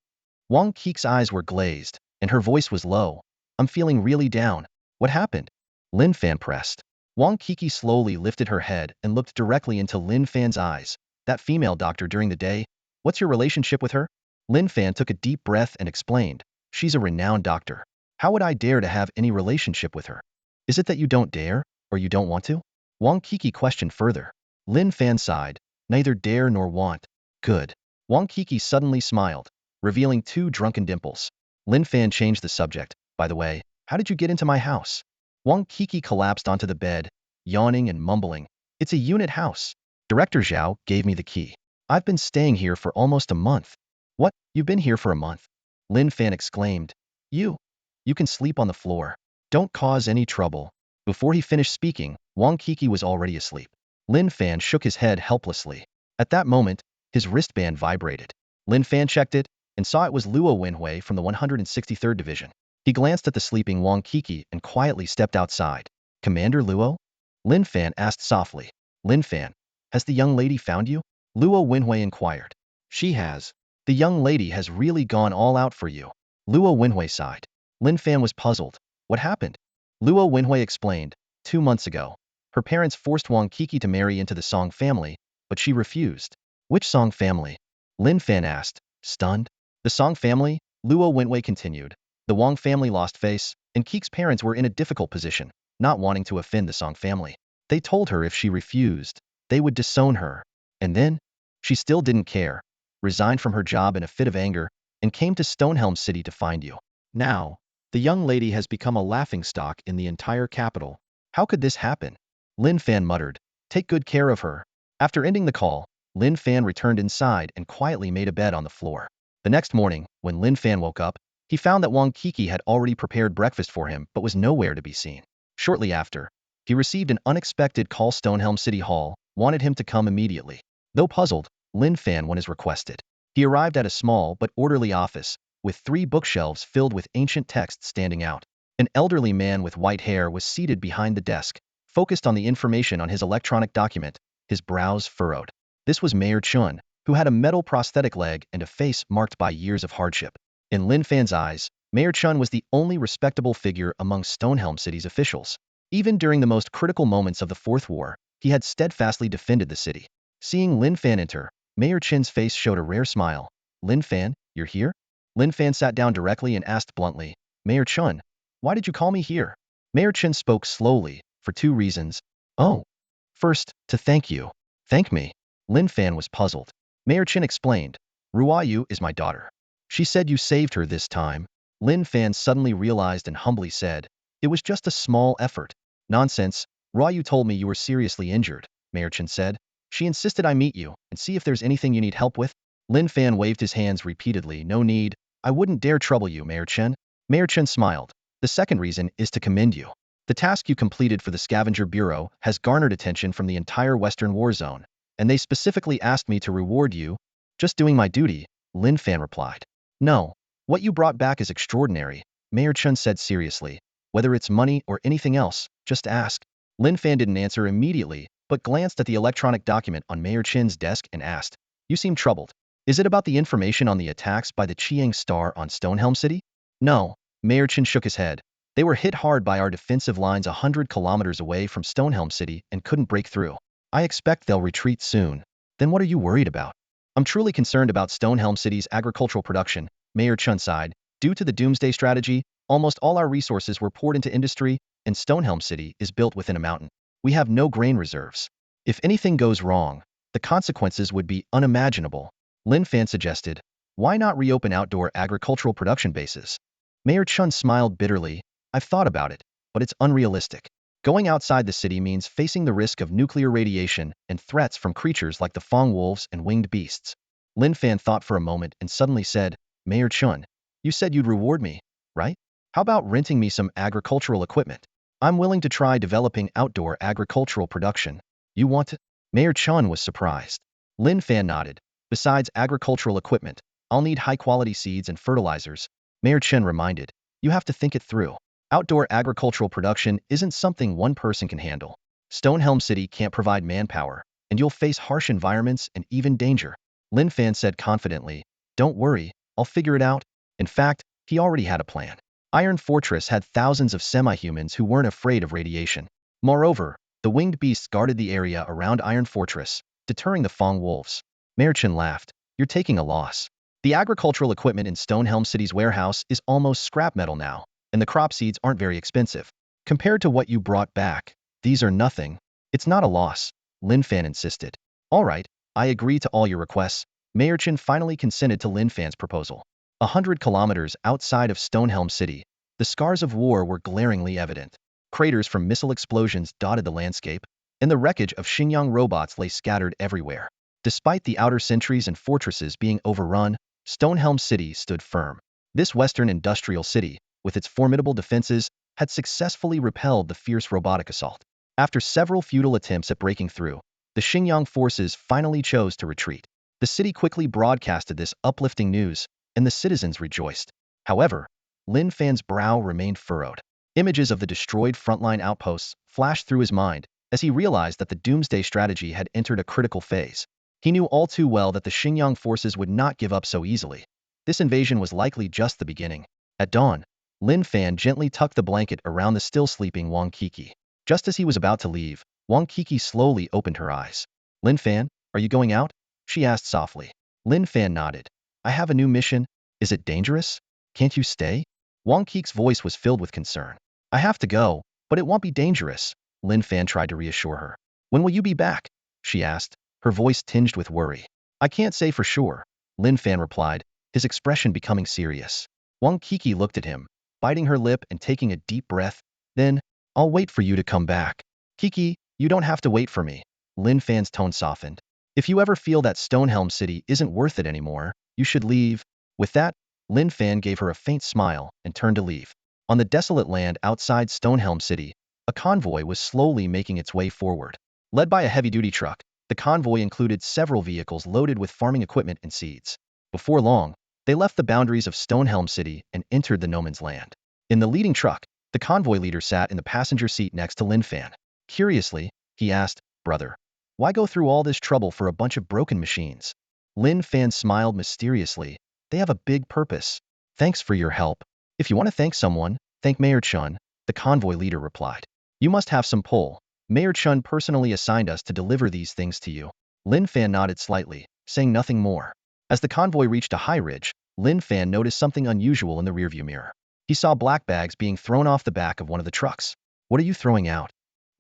Speaker 1: Wang Kiki's eyes were glazed, and her voice was low. "I'm feeling really down. What happened?" Lin Fan pressed. Wang Kiki slowly lifted her head and looked directly into Lin Fan's eyes. "That female doctor during the day, what's your relationship with her?" Lin Fan took a deep breath and explained, "She's a renowned doctor. How would I dare to have any relationship with her?" "Is it that you don't dare, or you don't want to?" Wang Kiki questioned further. Lin Fan sighed, "Neither dare nor want." "Good." Wang Kiki suddenly smiled, revealing two drunken dimples. Lin Fan changed the subject. "By the way, how did you get into my house?" Wang Kiki collapsed onto the bed, yawning and mumbling, "It's a unit house. Director Zhao gave me the key. I've been staying here for almost a month." "What? You've been here for a month?" Lin Fan exclaimed. You can sleep on the floor. Don't cause any trouble." Before he finished speaking, Wang Kiki was already asleep. Lin Fan shook his head helplessly. At that moment, his wristband vibrated. Lin Fan checked it and saw it was Luo Wenhui from the 163rd Division. He glanced at the sleeping Wang Kiki and quietly stepped outside. "Commander Luo?" Lin Fan asked softly. "Lin Fan, has the young lady found you?" Luo Wenhui inquired. "She has. The young lady has really gone all out for you." Luo Wenhui sighed. Lin Fan was puzzled. "What happened?" Luo Wenhui explained. 2 months ago, her parents forced Wang Kiki to marry into the Song family, but she refused. "Which Song family?" Lin Fan asked, stunned. "The Song family," Luo Wenhui continued. "The Wang family lost face, and Kiki's parents were in a difficult position, not wanting to offend the Song family. They told her if she refused, they would disown her. And then, she still didn't care, resigned from her job in a fit of anger, and came to Stonehelm City to find you. Now, the young lady has become a laughingstock in the entire capital." "How could this happen?" Lin Fan muttered. "Take good care of her." After ending the call, Lin Fan returned inside and quietly made a bed on the floor. The next morning, when Lin Fan woke up, he found that Wang Kiki had already prepared breakfast for him but was nowhere to be seen. Shortly after, he received an unexpected call. Stonehelm City Hall wanted him to come immediately. Though puzzled, Lin Fan went as requested. He arrived at a small but orderly office, with 3 bookshelves filled with ancient texts standing out. An elderly man with white hair was seated behind the desk, focused on the information on his electronic document, his brows furrowed. This was Mayor Chun, who had a metal prosthetic leg and a face marked by years of hardship. In Lin Fan's eyes, Mayor Chun was the only respectable figure among Stonehelm City's officials. Even during the most critical moments of the Fourth War, he had steadfastly defended the city. Seeing Lin Fan enter, Mayor Chun's face showed a rare smile. "Lin Fan, you're here?" Lin Fan sat down directly and asked bluntly, "Mayor Chun, why did you call me here?" Mayor Chun spoke slowly, "For 2 reasons. Oh. First, to thank you." "Thank me?" Lin Fan was puzzled. Mayor Chun explained, "Ruoyu is my daughter. She said you saved her this time." Lin Fan suddenly realized and humbly said, "It was just a small effort." "Nonsense. Ruoyu told me you were seriously injured," Mayor Chun said. "She insisted I meet you and see if there's anything you need help with." Lin Fan waved his hands repeatedly. "No need. I wouldn't dare trouble you, Mayor Chen." Mayor Chen smiled. "The second reason is to commend you. The task you completed for the Scavenger Bureau has garnered attention from the entire Western War Zone, and they specifically asked me to reward you." "Just doing my duty," Lin Fan replied. "No. What you brought back is extraordinary," Mayor Chen said seriously. "Whether it's money or anything else, just ask." Lin Fan didn't answer immediately, but glanced at the electronic document on Mayor Chen's desk and asked, "You seem troubled. Is it about the information on the attacks by the Chiang Star on Stonehelm City?" "No." Mayor Chen shook his head. "They were hit hard by our defensive lines 100 kilometers away from Stonehelm City and couldn't break through. I expect they'll retreat soon." "Then what are you worried about?" "I'm truly concerned about Stonehelm City's agricultural production," Mayor Chun sighed. "Due to the Doomsday Strategy, almost all our resources were poured into industry, and Stonehelm City is built within a mountain. We have no grain reserves. If anything goes wrong, the consequences would be unimaginable." Lin Fan suggested, "Why not reopen outdoor agricultural production bases?" Mayor Chun smiled bitterly. "I've thought about it, but it's unrealistic. Going outside the city means facing the risk of nuclear radiation and threats from creatures like the Fong wolves and winged beasts." Lin Fan thought for a moment and suddenly said, "Mayor Chun, you said you'd reward me, right?" How about renting me some agricultural equipment? I'm willing to try developing outdoor agricultural production. You want to? Mayor Chun was surprised. Lin Fan nodded. Besides agricultural equipment, I'll need high-quality seeds and fertilizers. Mayor Chen reminded. You have to think it through. Outdoor agricultural production isn't something one person can handle. Stonehelm City can't provide manpower, and you'll face harsh environments and even danger. Lin Fan said confidently. Don't worry, I'll figure it out. In fact, he already had a plan. Iron Fortress had thousands of semi-humans who weren't afraid of radiation. Moreover, the winged beasts guarded the area around Iron Fortress, deterring the Fong wolves. Mayor Chen laughed. You're taking a loss. The agricultural equipment in Stonehelm City's warehouse is almost scrap metal now, and the crop seeds aren't very expensive. Compared to what you brought back, these are nothing. It's not a loss, Lin Fan insisted. All right, I agree to all your requests. Mayor Chen finally consented to Lin Fan's proposal. 100 kilometers outside of Stonehelm City, the scars of war were glaringly evident. Craters from missile explosions dotted the landscape, and the wreckage of Xinjiang robots lay scattered everywhere. Despite the outer sentries and fortresses being overrun, Stonehelm City stood firm. This western industrial city, with its formidable defenses, had successfully repelled the fierce robotic assault. After several futile attempts at breaking through, the Xinjiang forces finally chose to retreat. The city quickly broadcasted this uplifting news, and the citizens rejoiced. However, Lin Fan's brow remained furrowed. Images of the destroyed frontline outposts flashed through his mind as he realized that the doomsday strategy had entered a critical phase. He knew all too well that the Xinjiang forces would not give up so easily. This invasion was likely just the beginning. At dawn, Lin Fan gently tucked the blanket around the still sleeping Wang Kiki. Just as he was about to leave, Wang Kiki slowly opened her eyes. Lin Fan, are you going out? She asked softly. Lin Fan nodded. I have a new mission. Is it dangerous? Can't you stay? Wang Kiki's voice was filled with concern. I have to go, but it won't be dangerous, Lin Fan tried to reassure her. When will you be back? She asked, her voice tinged with worry. I can't say for sure, Lin Fan replied, his expression becoming serious. Wang Kiki looked at him, biting her lip and taking a deep breath. Then, I'll wait for you to come back. Kiki, you don't have to wait for me. Lin Fan's tone softened. If you ever feel that Stonehelm City isn't worth it anymore, you should leave. With that, Lin Fan gave her a faint smile and turned to leave. On the desolate land outside Stonehelm City, a convoy was slowly making its way forward. Led by a heavy-duty truck, the convoy included several vehicles loaded with farming equipment and seeds. Before long, they left the boundaries of Stonehelm City and entered the no man's land. In the leading truck, the convoy leader sat in the passenger seat next to Lin Fan. Curiously, he asked, Brother, why go through all this trouble for a bunch of broken machines? Lin Fan smiled mysteriously. They have a big purpose. Thanks for your help. If you want to thank someone, thank Mayor Chun, the convoy leader replied. You must have some pull. Mayor Chun personally assigned us to deliver these things to you. Lin Fan nodded slightly, saying nothing more. As the convoy reached a high ridge, Lin Fan noticed something unusual in the rearview mirror. He saw black bags being thrown off the back of one of the trucks. What are you throwing out?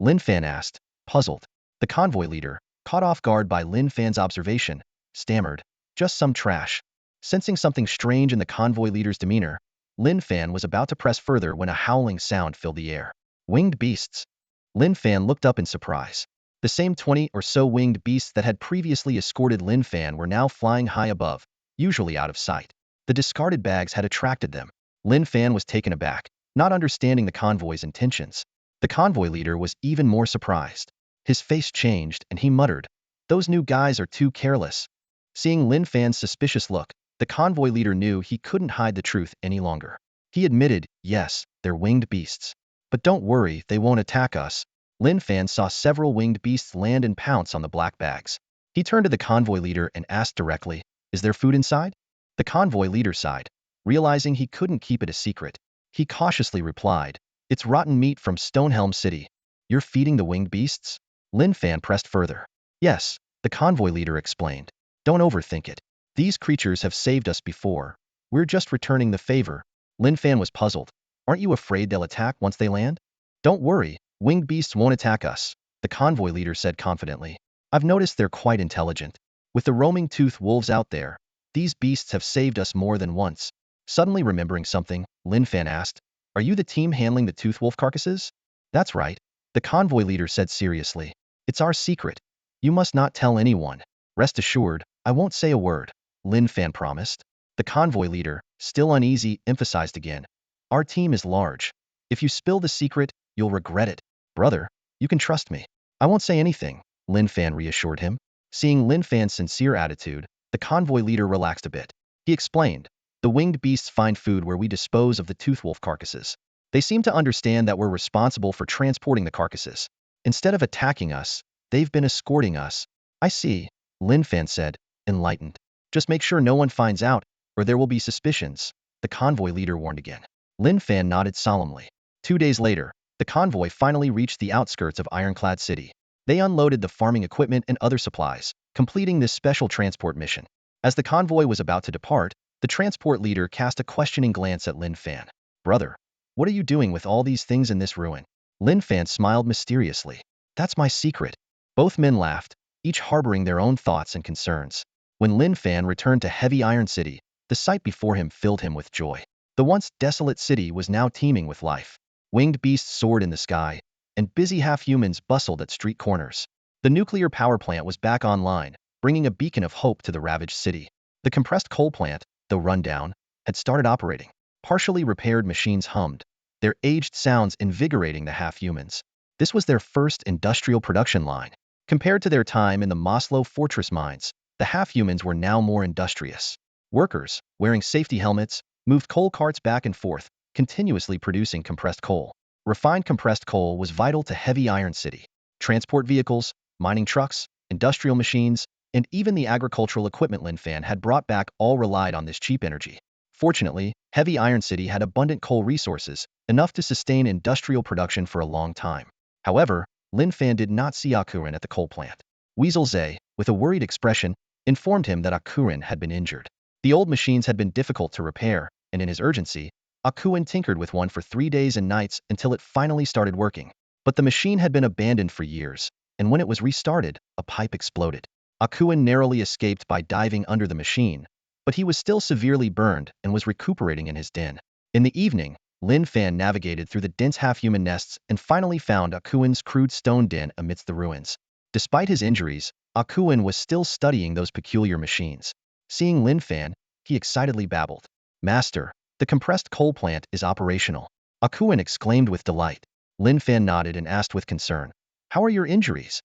Speaker 1: Lin Fan asked, puzzled. The convoy leader, caught off guard by Lin Fan's observation, stammered, just some trash. Sensing something strange in the convoy leader's demeanor, Lin Fan was about to press further when a howling sound filled the air. Winged beasts. Lin Fan looked up in surprise. The same 20 or so winged beasts that had previously escorted Lin Fan were now flying high above, usually out of sight. The discarded bags had attracted them. Lin Fan was taken aback, not understanding the convoy's intentions. The convoy leader was even more surprised. His face changed and he muttered, Those new guys are too careless. Seeing Lin Fan's suspicious look, the convoy leader knew he couldn't hide the truth any longer. He admitted, yes, they're winged beasts. But don't worry, they won't attack us. Lin Fan saw several winged beasts land and pounce on the black bags. He turned to the convoy leader and asked directly, Is there food inside? The convoy leader sighed. Realizing he couldn't keep it a secret, he cautiously replied, It's rotten meat from Stonehelm City. You're feeding the winged beasts? Lin Fan pressed further. Yes, the convoy leader explained. Don't overthink it. These creatures have saved us before. We're just returning the favor. Lin Fan was puzzled. Aren't you afraid they'll attack once they land? Don't worry, winged beasts won't attack us, the convoy leader said confidently. I've noticed they're quite intelligent. With the roaming tooth wolves out there, these beasts have saved us more than once. Suddenly remembering something, Lin Fan asked, Are you the team handling the tooth wolf carcasses? That's right, the convoy leader said seriously. It's our secret. You must not tell anyone. Rest assured, I won't say a word, Lin Fan promised. The convoy leader, still uneasy, emphasized again. Our team is large. If you spill the secret, you'll regret it. Brother, you can trust me. I won't say anything, Lin Fan reassured him. Seeing Lin Fan's sincere attitude, the convoy leader relaxed a bit. He explained, the winged beasts find food where we dispose of the tooth-wolf carcasses. They seem to understand that we're responsible for transporting the carcasses. Instead of attacking us, they've been escorting us. I see, Lin Fan said, enlightened. Just make sure no one finds out, or there will be suspicions, the convoy leader warned again. Lin Fan nodded solemnly. 2 days later, the convoy finally reached the outskirts of Ironclad City. They unloaded the farming equipment and other supplies, completing this special transport mission. As the convoy was about to depart, the transport leader cast a questioning glance at Lin Fan. Brother, what are you doing with all these things in this ruin? Lin Fan smiled mysteriously. That's my secret. Both men laughed, each harboring their own thoughts and concerns. When Lin Fan returned to Heavy Iron City, the sight before him filled him with joy. The once desolate city was now teeming with life. Winged beasts soared in the sky, and busy half-humans bustled at street corners. The nuclear power plant was back online, bringing a beacon of hope to the ravaged city. The compressed coal plant, though run down, had started operating. Partially repaired machines hummed, their aged sounds invigorating the half-humans. This was their first industrial production line. Compared to their time in the Maslow Fortress mines, the half-humans were now more industrious. Workers, wearing safety helmets, moved coal carts back and forth, continuously producing compressed coal. Refined compressed coal was vital to Heavy Iron City. Transport vehicles, mining trucks, industrial machines, and even the agricultural equipment Lin Fan had brought back all relied on this cheap energy. Fortunately, Heavy Iron City had abundant coal resources, enough to sustain industrial production for a long time. However, Lin Fan did not see Akurin at the coal plant. Weasel Zhe, with a worried expression, informed him that Akurin had been injured. The old machines had been difficult to repair, and in his urgency, Akuin tinkered with one for 3 days and nights until it finally started working. But the machine had been abandoned for years, and when it was restarted, a pipe exploded. Akuin narrowly escaped by diving under the machine, but he was still severely burned and was recuperating in his den. In the evening, Lin Fan navigated through the dense half-human nests and finally found Akuin's crude stone den amidst the ruins. Despite his injuries, Akuin was still studying those peculiar machines. Seeing Lin Fan, he excitedly babbled. Master, the compressed coal plant is operational. Akuin exclaimed with delight. Lin Fan nodded and asked with concern, how are your injuries?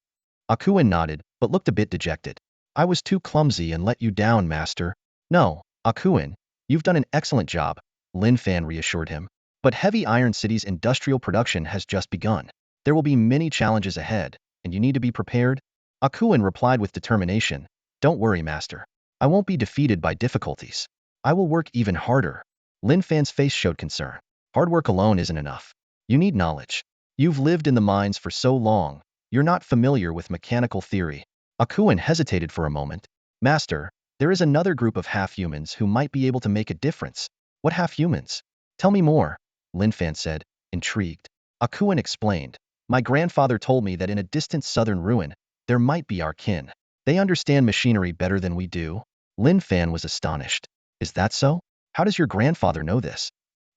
Speaker 1: Akuin nodded, but looked a bit dejected. I was too clumsy and let you down, master. No, Akuin, you've done an excellent job, Lin Fan reassured him. But Heavy Iron City's industrial production has just begun. There will be many challenges ahead, and you need to be prepared. Akuin replied with determination. Don't worry, master. I won't be defeated by difficulties. I will work even harder. Lin Fan's face showed concern. Hard work alone isn't enough. You need knowledge. You've lived in the mines for so long, you're not familiar with mechanical theory. Akuin hesitated for a moment. Master, there is another group of half-humans who might be able to make a difference. What half-humans? Tell me more, Lin Fan said, intrigued. Akuin explained. My grandfather told me that in a distant southern ruin, there might be our kin. They understand machinery better than we do. Lin Fan was astonished. Is that so? How does your grandfather know this?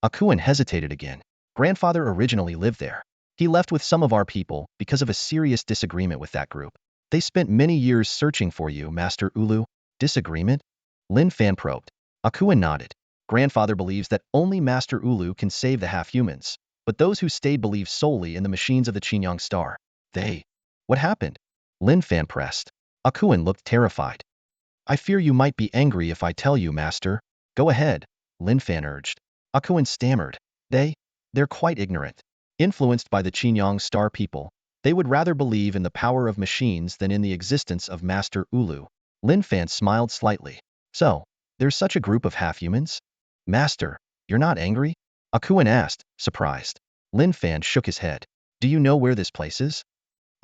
Speaker 1: Akuin hesitated again. Grandfather originally lived there. He left with some of our people because of a serious disagreement with that group. They spent many years searching for you, Master Ulu. Disagreement? Lin Fan probed. Akuin nodded. Grandfather believes that only Master Ulu can save the half-humans, but those who stayed believe solely in the machines of the Qinyang Star. What happened? Lin Fan pressed. Akuin looked terrified. I fear you might be angry if I tell you, Master. Go ahead, Lin Fan urged. Akuin stammered. They're quite ignorant. Influenced by the Qinyang Star people, they would rather believe in the power of machines than in the existence of Master Ulu. Lin Fan smiled slightly. So, there's such a group of half-humans? Master, you're not angry? Akuin asked, surprised. Lin Fan shook his head. Do you know where this place is?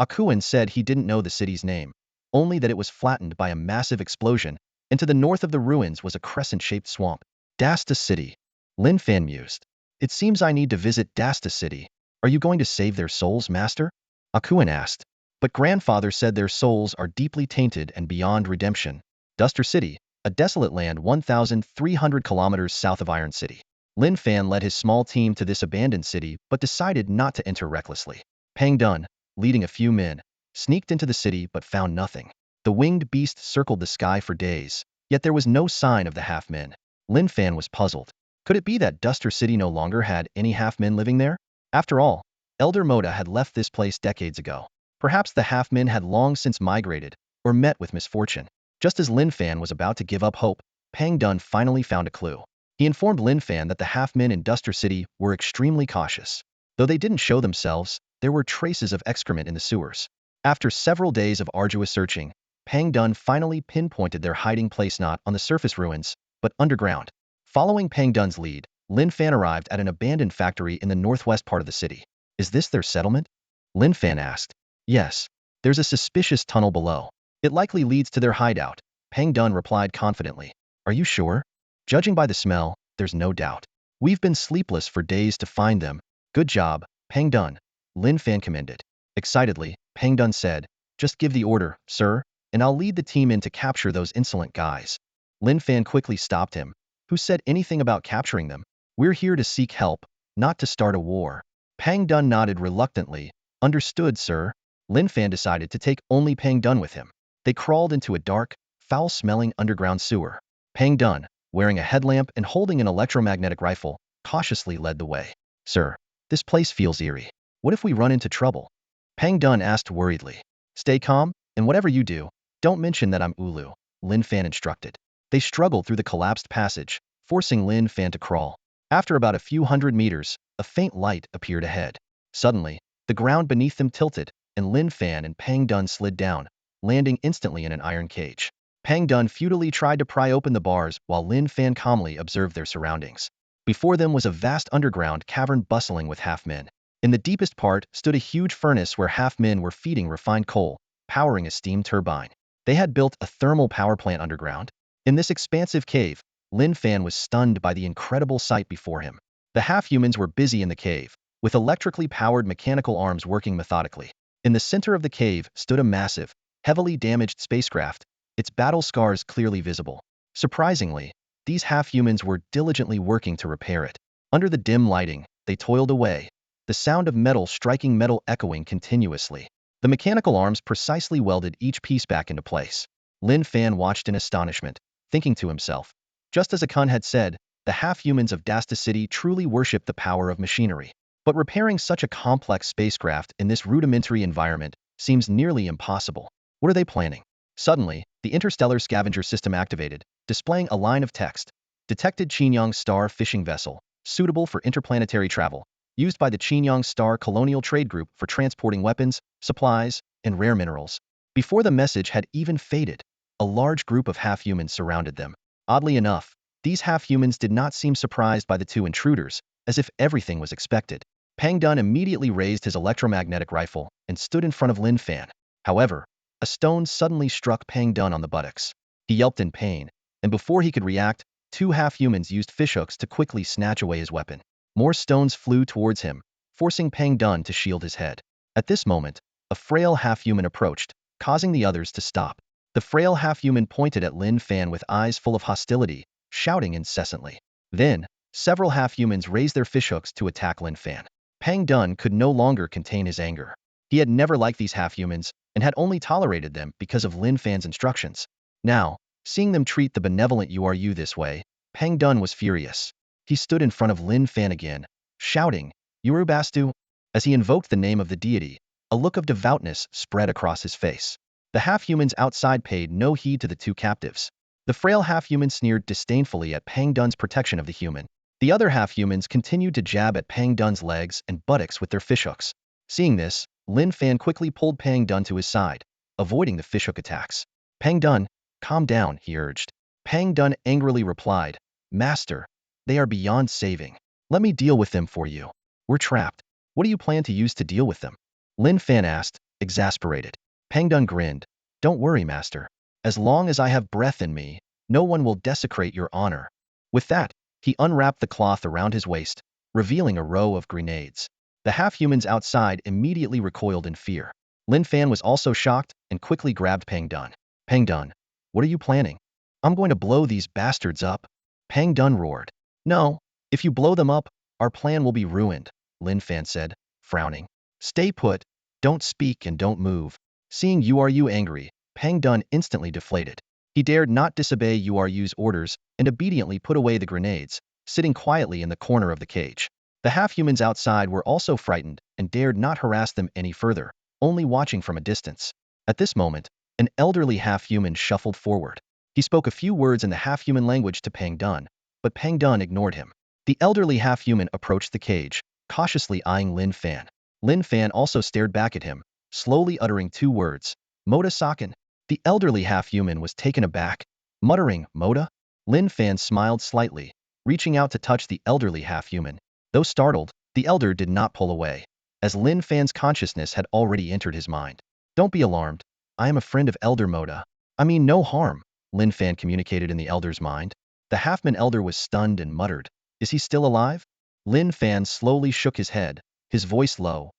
Speaker 1: Akuin said he didn't know the city's name, only that it was flattened by a massive explosion, and to the north of the ruins was a crescent-shaped swamp. Dasta City. Lin Fan mused. It seems I need to visit Dasta City. Are you going to save their souls, Master? Akuin asked. But grandfather said their souls are deeply tainted and beyond redemption. Duster City, a desolate land 1,300 kilometers south of Iron City. Lin Fan led his small team to this abandoned city but decided not to enter recklessly. Pang Dun, leading a few men, sneaked into the city but found nothing. The winged beast circled the sky for days, yet there was no sign of the half-men. Lin Fan was puzzled. Could it be that Duster City no longer had any half-men living there? After all, Elder Moda had left this place decades ago. Perhaps the half-men had long since migrated, or met with misfortune. Just as Lin Fan was about to give up hope, Pang Dun finally found a clue. He informed Lin Fan that the half-men in Duster City were extremely cautious. Though they didn't show themselves, there were traces of excrement in the sewers. After several days of arduous searching, Pang Dun finally pinpointed their hiding place not on the surface ruins, but underground. Following Pang Dun's lead, Lin Fan arrived at an abandoned factory in the northwest part of the city. Is this their settlement? Lin Fan asked. Yes. There's a suspicious tunnel below. It likely leads to their hideout, Pang Dun replied confidently. Are you sure? Judging by the smell, there's no doubt. We've been sleepless for days to find them. Good job, Pang Dun, Lin Fan commended. Excitedly, Pang Dun said, just give the order, sir, and I'll lead the team in to capture those insolent guys. Lin Fan quickly stopped him. Who said anything about capturing them? We're here to seek help, not to start a war. Pang Dun nodded reluctantly. Understood, sir. Lin Fan decided to take only Pang Dun with him. They crawled into a dark, foul-smelling underground sewer. Pang Dun, wearing a headlamp and holding an electromagnetic rifle, cautiously led the way. Sir, this place feels eerie. What if we run into trouble? Pang Dun asked worriedly. Stay calm, and whatever you do, don't mention that I'm Ulu, Lin Fan instructed. They struggled through the collapsed passage, forcing Lin Fan to crawl. After about a few hundred meters, a faint light appeared ahead. Suddenly, the ground beneath them tilted, and Lin Fan and Pang Dun slid down, landing instantly in an iron cage. Pang Dun futilely tried to pry open the bars while Lin Fan calmly observed their surroundings. Before them was a vast underground cavern bustling with half-men. In the deepest part stood a huge furnace where half-men were feeding refined coal, powering a steam turbine. They had built a thermal power plant underground. In this expansive cave, Lin Fan was stunned by the incredible sight before him. The half-humans were busy in the cave, with electrically powered mechanical arms working methodically. In the center of the cave stood a massive, heavily damaged spacecraft, its battle scars clearly visible. Surprisingly, these half-humans were diligently working to repair it. Under the dim lighting, they toiled away, the sound of metal striking metal echoing continuously. The mechanical arms precisely welded each piece back into place. Lin Fan watched in astonishment, thinking to himself, just as Akun had said, the half-humans of Dasta City truly worship the power of machinery. But repairing such a complex spacecraft in this rudimentary environment seems nearly impossible. What are they planning? Suddenly, the interstellar scavenger system activated, displaying a line of text. Detected Qinyang Star fishing vessel, suitable for interplanetary travel, used by the Qinyang Star Colonial Trade Group for transporting weapons, supplies, and rare minerals. Before the message had even faded, a large group of half-humans surrounded them. Oddly enough, these half-humans did not seem surprised by the two intruders, as if everything was expected. Pang Dun immediately raised his electromagnetic rifle and stood in front of Lin Fan. However, a stone suddenly struck Pang Dun on the buttocks. He yelped in pain, and before he could react, two half-humans used fishhooks to quickly snatch away his weapon. More stones flew towards him, forcing Pang Dun to shield his head. At this moment, a frail half-human approached, causing the others to stop. The frail half-human pointed at Lin Fan with eyes full of hostility, shouting incessantly. Then, several half-humans raised their fishhooks to attack Lin Fan. Pang Dun could no longer contain his anger. He had never liked these half-humans, and had only tolerated them because of Lin Fan's instructions. Now, seeing them treat the benevolent URU this way, Pang Dun was furious. He stood in front of Lin Fan again, shouting, Urubastu? As he invoked the name of the deity, a look of devoutness spread across his face. The half-humans outside paid no heed to the two captives. The frail half-human sneered disdainfully at Pang Dun's protection of the human. The other half-humans continued to jab at Pang Dun's legs and buttocks with their fishhooks. Seeing this, Lin Fan quickly pulled Pang Dun to his side, avoiding the fishhook attacks. Pang Dun, calm down, he urged. Pang Dun angrily replied, Master, they are beyond saving. Let me deal with them for you. We're trapped. What do you plan to use to deal with them? Lin Fan asked, exasperated. Pang Dun grinned. Don't worry, Master. As long as I have breath in me, no one will desecrate your honor. With that, he unwrapped the cloth around his waist, revealing a row of grenades. The half-humans outside immediately recoiled in fear. Lin Fan was also shocked and quickly grabbed Pang Dun. Pang Dun, what are you planning? I'm going to blow these bastards up. Pang Dun roared. No, if you blow them up, our plan will be ruined, Lin Fan said, frowning. Stay put, don't speak and don't move. Seeing URU angry, Pang Dun instantly deflated. He dared not disobey URU's orders and obediently put away the grenades, sitting quietly in the corner of the cage. The half-humans outside were also frightened and dared not harass them any further, only watching from a distance. At this moment, an elderly half-human shuffled forward. He spoke a few words in the half-human language to Pang Dun, but Pang Dun ignored him. The elderly half-human approached the cage, cautiously eyeing Lin Fan. Lin Fan also stared back at him, slowly uttering two words, Moda Saken. The elderly half-human was taken aback, muttering, Moda? Lin Fan smiled slightly, reaching out to touch the elderly half-human. Though startled, the elder did not pull away, as Lin Fan's consciousness had already entered his mind. Don't be alarmed. I am a friend of Elder Moda. I mean no harm, Lin Fan communicated in the elder's mind. The half-man elder was stunned and muttered, Is he still alive? Lin Fan slowly shook his head, his voice low.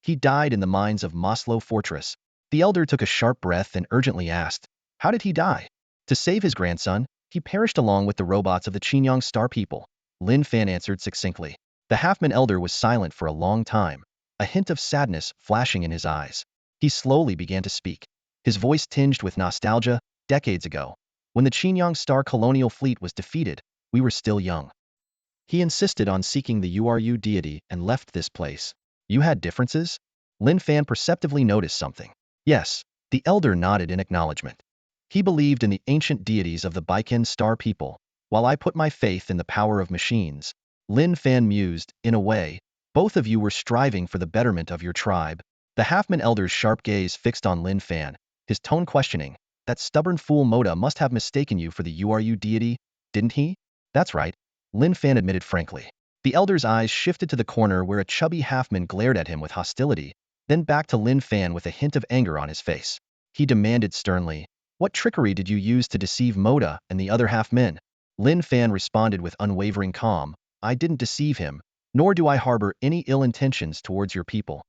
Speaker 1: He died in the mines of Maslow Fortress. The elder took a sharp breath and urgently asked, How did he die? To save his grandson, he perished along with the robots of the Qinyang Star people, Lin Fan answered succinctly. The half-man elder was silent for a long time, a hint of sadness flashing in his eyes. He slowly began to speak, his voice tinged with nostalgia. Decades ago, when the Qinyang Star colonial fleet was defeated, we were still young. He insisted on seeking the Uru deity and left this place. You had differences? Lin Fan perceptively noticed something. Yes, the elder nodded in acknowledgement. He believed in the ancient deities of the Baiken Star people, while I put my faith in the power of machines. Lin Fan mused, in a way, both of you were striving for the betterment of your tribe. The half-man elder's sharp gaze fixed on Lin Fan, his tone questioning. That stubborn fool Moda must have mistaken you for the Uru deity, didn't he? That's right, Lin Fan admitted frankly. The elder's eyes shifted to the corner where a chubby half-man glared at him with hostility, then back to Lin Fan with a hint of anger on his face. He demanded sternly, What trickery did you use to deceive Moda and the other half-men? Lin Fan responded with unwavering calm, I didn't deceive him, nor do I harbor any ill intentions towards your people.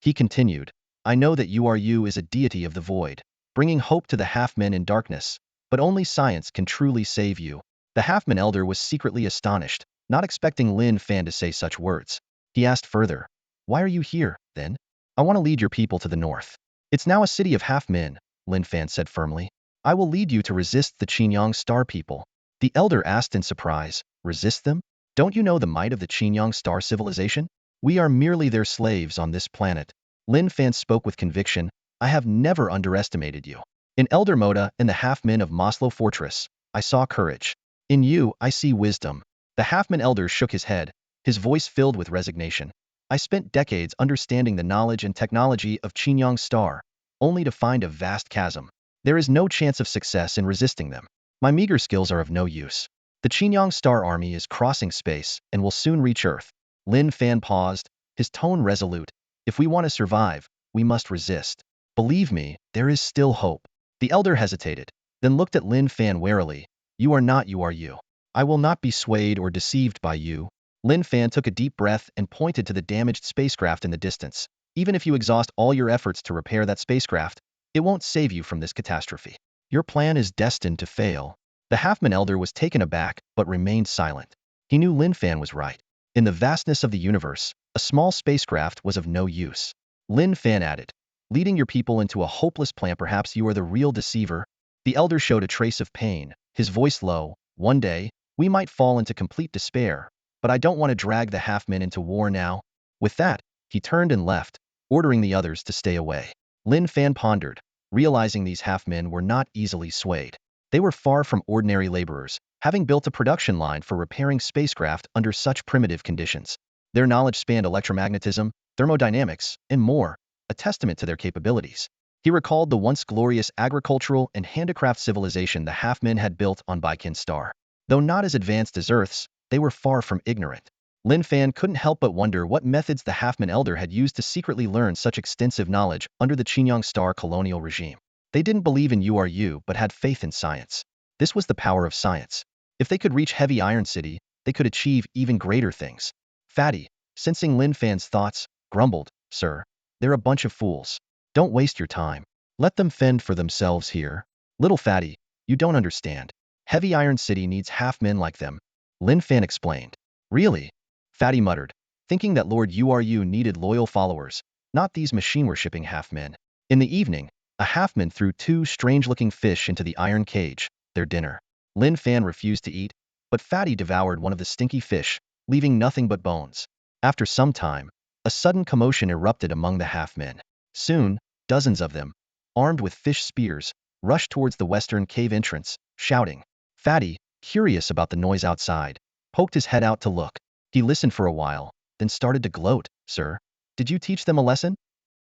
Speaker 1: He continued, I know that Uru is a deity of the void, bringing hope to the half-men in darkness, but only science can truly save you. The half-man elder was secretly astonished, not expecting Lin Fan to say such words. He asked further, Why are you here, then? I want to lead your people to the north. It's now a city of half-men, Lin Fan said firmly. I will lead you to resist the Qinyang Star people. The elder asked in surprise, Resist them? Don't you know the might of the Qinyang Star civilization? We are merely their slaves on this planet. Lin Fan spoke with conviction, I have never underestimated you. In Elder Moda and the half-men of Maslow Fortress, I saw courage. In you, I see wisdom. The half-man elder shook his head, his voice filled with resignation. I spent decades understanding the knowledge and technology of Qinyang Star, only to find a vast chasm. There is no chance of success in resisting them. My meager skills are of no use. The Qinyang Star army is crossing space and will soon reach Earth. Lin Fan paused, his tone resolute. If we want to survive, we must resist. Believe me, there is still hope. The elder hesitated, then looked at Lin Fan warily. You are not Uru. I will not be swayed or deceived by you. Lin Fan took a deep breath and pointed to the damaged spacecraft in the distance. Even if you exhaust all your efforts to repair that spacecraft, it won't save you from this catastrophe. Your plan is destined to fail. The half-man elder was taken aback, but remained silent. He knew Lin Fan was right. In the vastness of the universe, a small spacecraft was of no use. Lin Fan added, Leading your people into a hopeless plan, perhaps you are the real deceiver. The elder showed a trace of pain, his voice low. One day, we might fall into complete despair, but I don't want to drag the half-men into war now. With that, he turned and left, ordering the others to stay away. Lin Fan pondered, realizing these half-men were not easily swayed. They were far from ordinary laborers, having built a production line for repairing spacecraft under such primitive conditions. Their knowledge spanned electromagnetism, thermodynamics, and more, a testament to their capabilities. He recalled the once glorious agricultural and handicraft civilization the half-men had built on Baiken Star. Though not as advanced as Earth's, they were far from ignorant. Lin Fan couldn't help but wonder what methods the half-man elder had used to secretly learn such extensive knowledge under the Qinyang Star colonial regime. They didn't believe in Uru but had faith in science. This was the power of science. If they could reach Heavy Iron City, they could achieve even greater things. Fatty, sensing Lin Fan's thoughts, grumbled, Sir, they're a bunch of fools. Don't waste your time. Let them fend for themselves here. Little Fatty, you don't understand. Heavy Iron City needs half-men like them. Lin Fan explained. Really? Fatty muttered, thinking that Lord Uru needed loyal followers, not these machine-worshipping half-men. In the evening, a half-man threw two strange-looking fish into the iron cage, their dinner. Lin Fan refused to eat, but Fatty devoured one of the stinky fish, leaving nothing but bones. After some time, a sudden commotion erupted among the half-men. Soon, dozens of them, armed with fish spears, rushed towards the western cave entrance, shouting. Fatty, curious about the noise outside, poked his head out to look. He listened for a while, then started to gloat. Sir, did you teach them a lesson?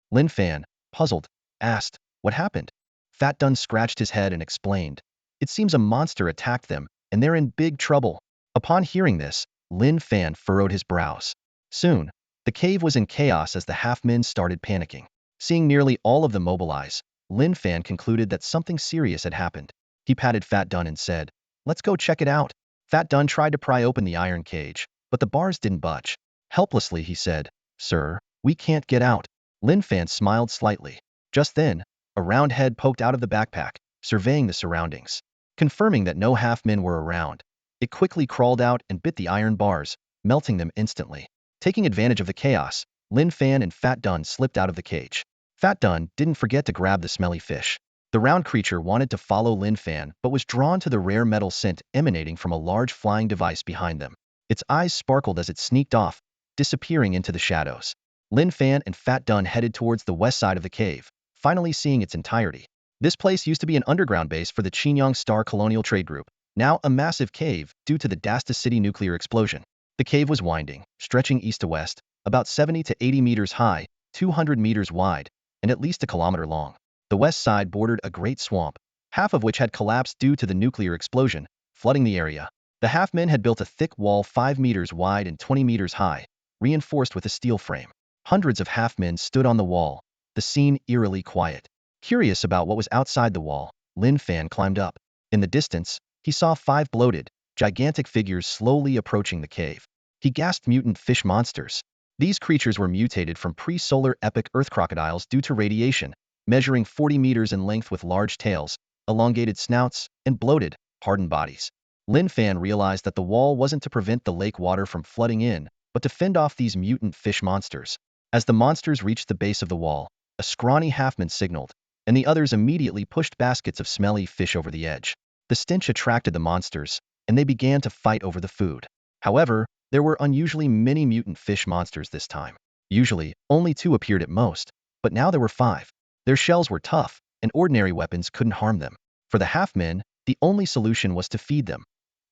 Speaker 1: Lin Fan, puzzled, asked, what happened? Fat Dun scratched his head and explained. It seems a monster attacked them, and they're in big trouble. Upon hearing this, Lin Fan furrowed his brows. Soon, the cave was in chaos as the half-men started panicking. Seeing nearly all of them mobilize, Lin Fan concluded that something serious had happened. He patted Fat Dun and said, let's go check it out. Fat Dun tried to pry open the iron cage, but the bars didn't budge. Helplessly, he said, Sir, we can't get out. Lin Fan smiled slightly. Just then, a round head poked out of the backpack, surveying the surroundings. Confirming that no half-men were around, it quickly crawled out and bit the iron bars, melting them instantly. Taking advantage of the chaos, Lin Fan and Fat Dun slipped out of the cage. Fat Dun didn't forget to grab the smelly fish. The round creature wanted to follow Lin Fan but was drawn to the rare metal scent emanating from a large flying device behind them. Its eyes sparkled as it sneaked off, disappearing into the shadows. Lin Fan and Fat Dun headed towards the west side of the cave, finally seeing its entirety. This place used to be an underground base for the Qinyang Star Colonial Trade Group, now a massive cave due to the Dasta City nuclear explosion. The cave was winding, stretching east to west, about 70 to 80 meters high, 200 meters wide, and at least a kilometer long. The west side bordered a great swamp, half of which had collapsed due to the nuclear explosion, flooding the area. The half-men had built a thick wall 5 meters wide and 20 meters high, reinforced with a steel frame. Hundreds of half-men stood on the wall, the scene eerily quiet. Curious about what was outside the wall, Lin Fan climbed up. In the distance, he saw 5 bloated, gigantic figures slowly approaching the cave. He gasped mutant fish monsters. These creatures were mutated from pre-solar epic earth crocodiles due to radiation, measuring 40 meters in length with large tails, elongated snouts, and bloated, hardened bodies. Lin Fan realized that the wall wasn't to prevent the lake water from flooding in, but to fend off these mutant fish monsters. As the monsters reached the base of the wall, a scrawny halfman signaled, and the others immediately pushed baskets of smelly fish over the edge. The stench attracted the monsters, and they began to fight over the food. However, there were unusually many mutant fish monsters this time. Usually, only 2 appeared at most, but now there were 5. Their shells were tough, and ordinary weapons couldn't harm them. For the half-men, the only solution was to feed them.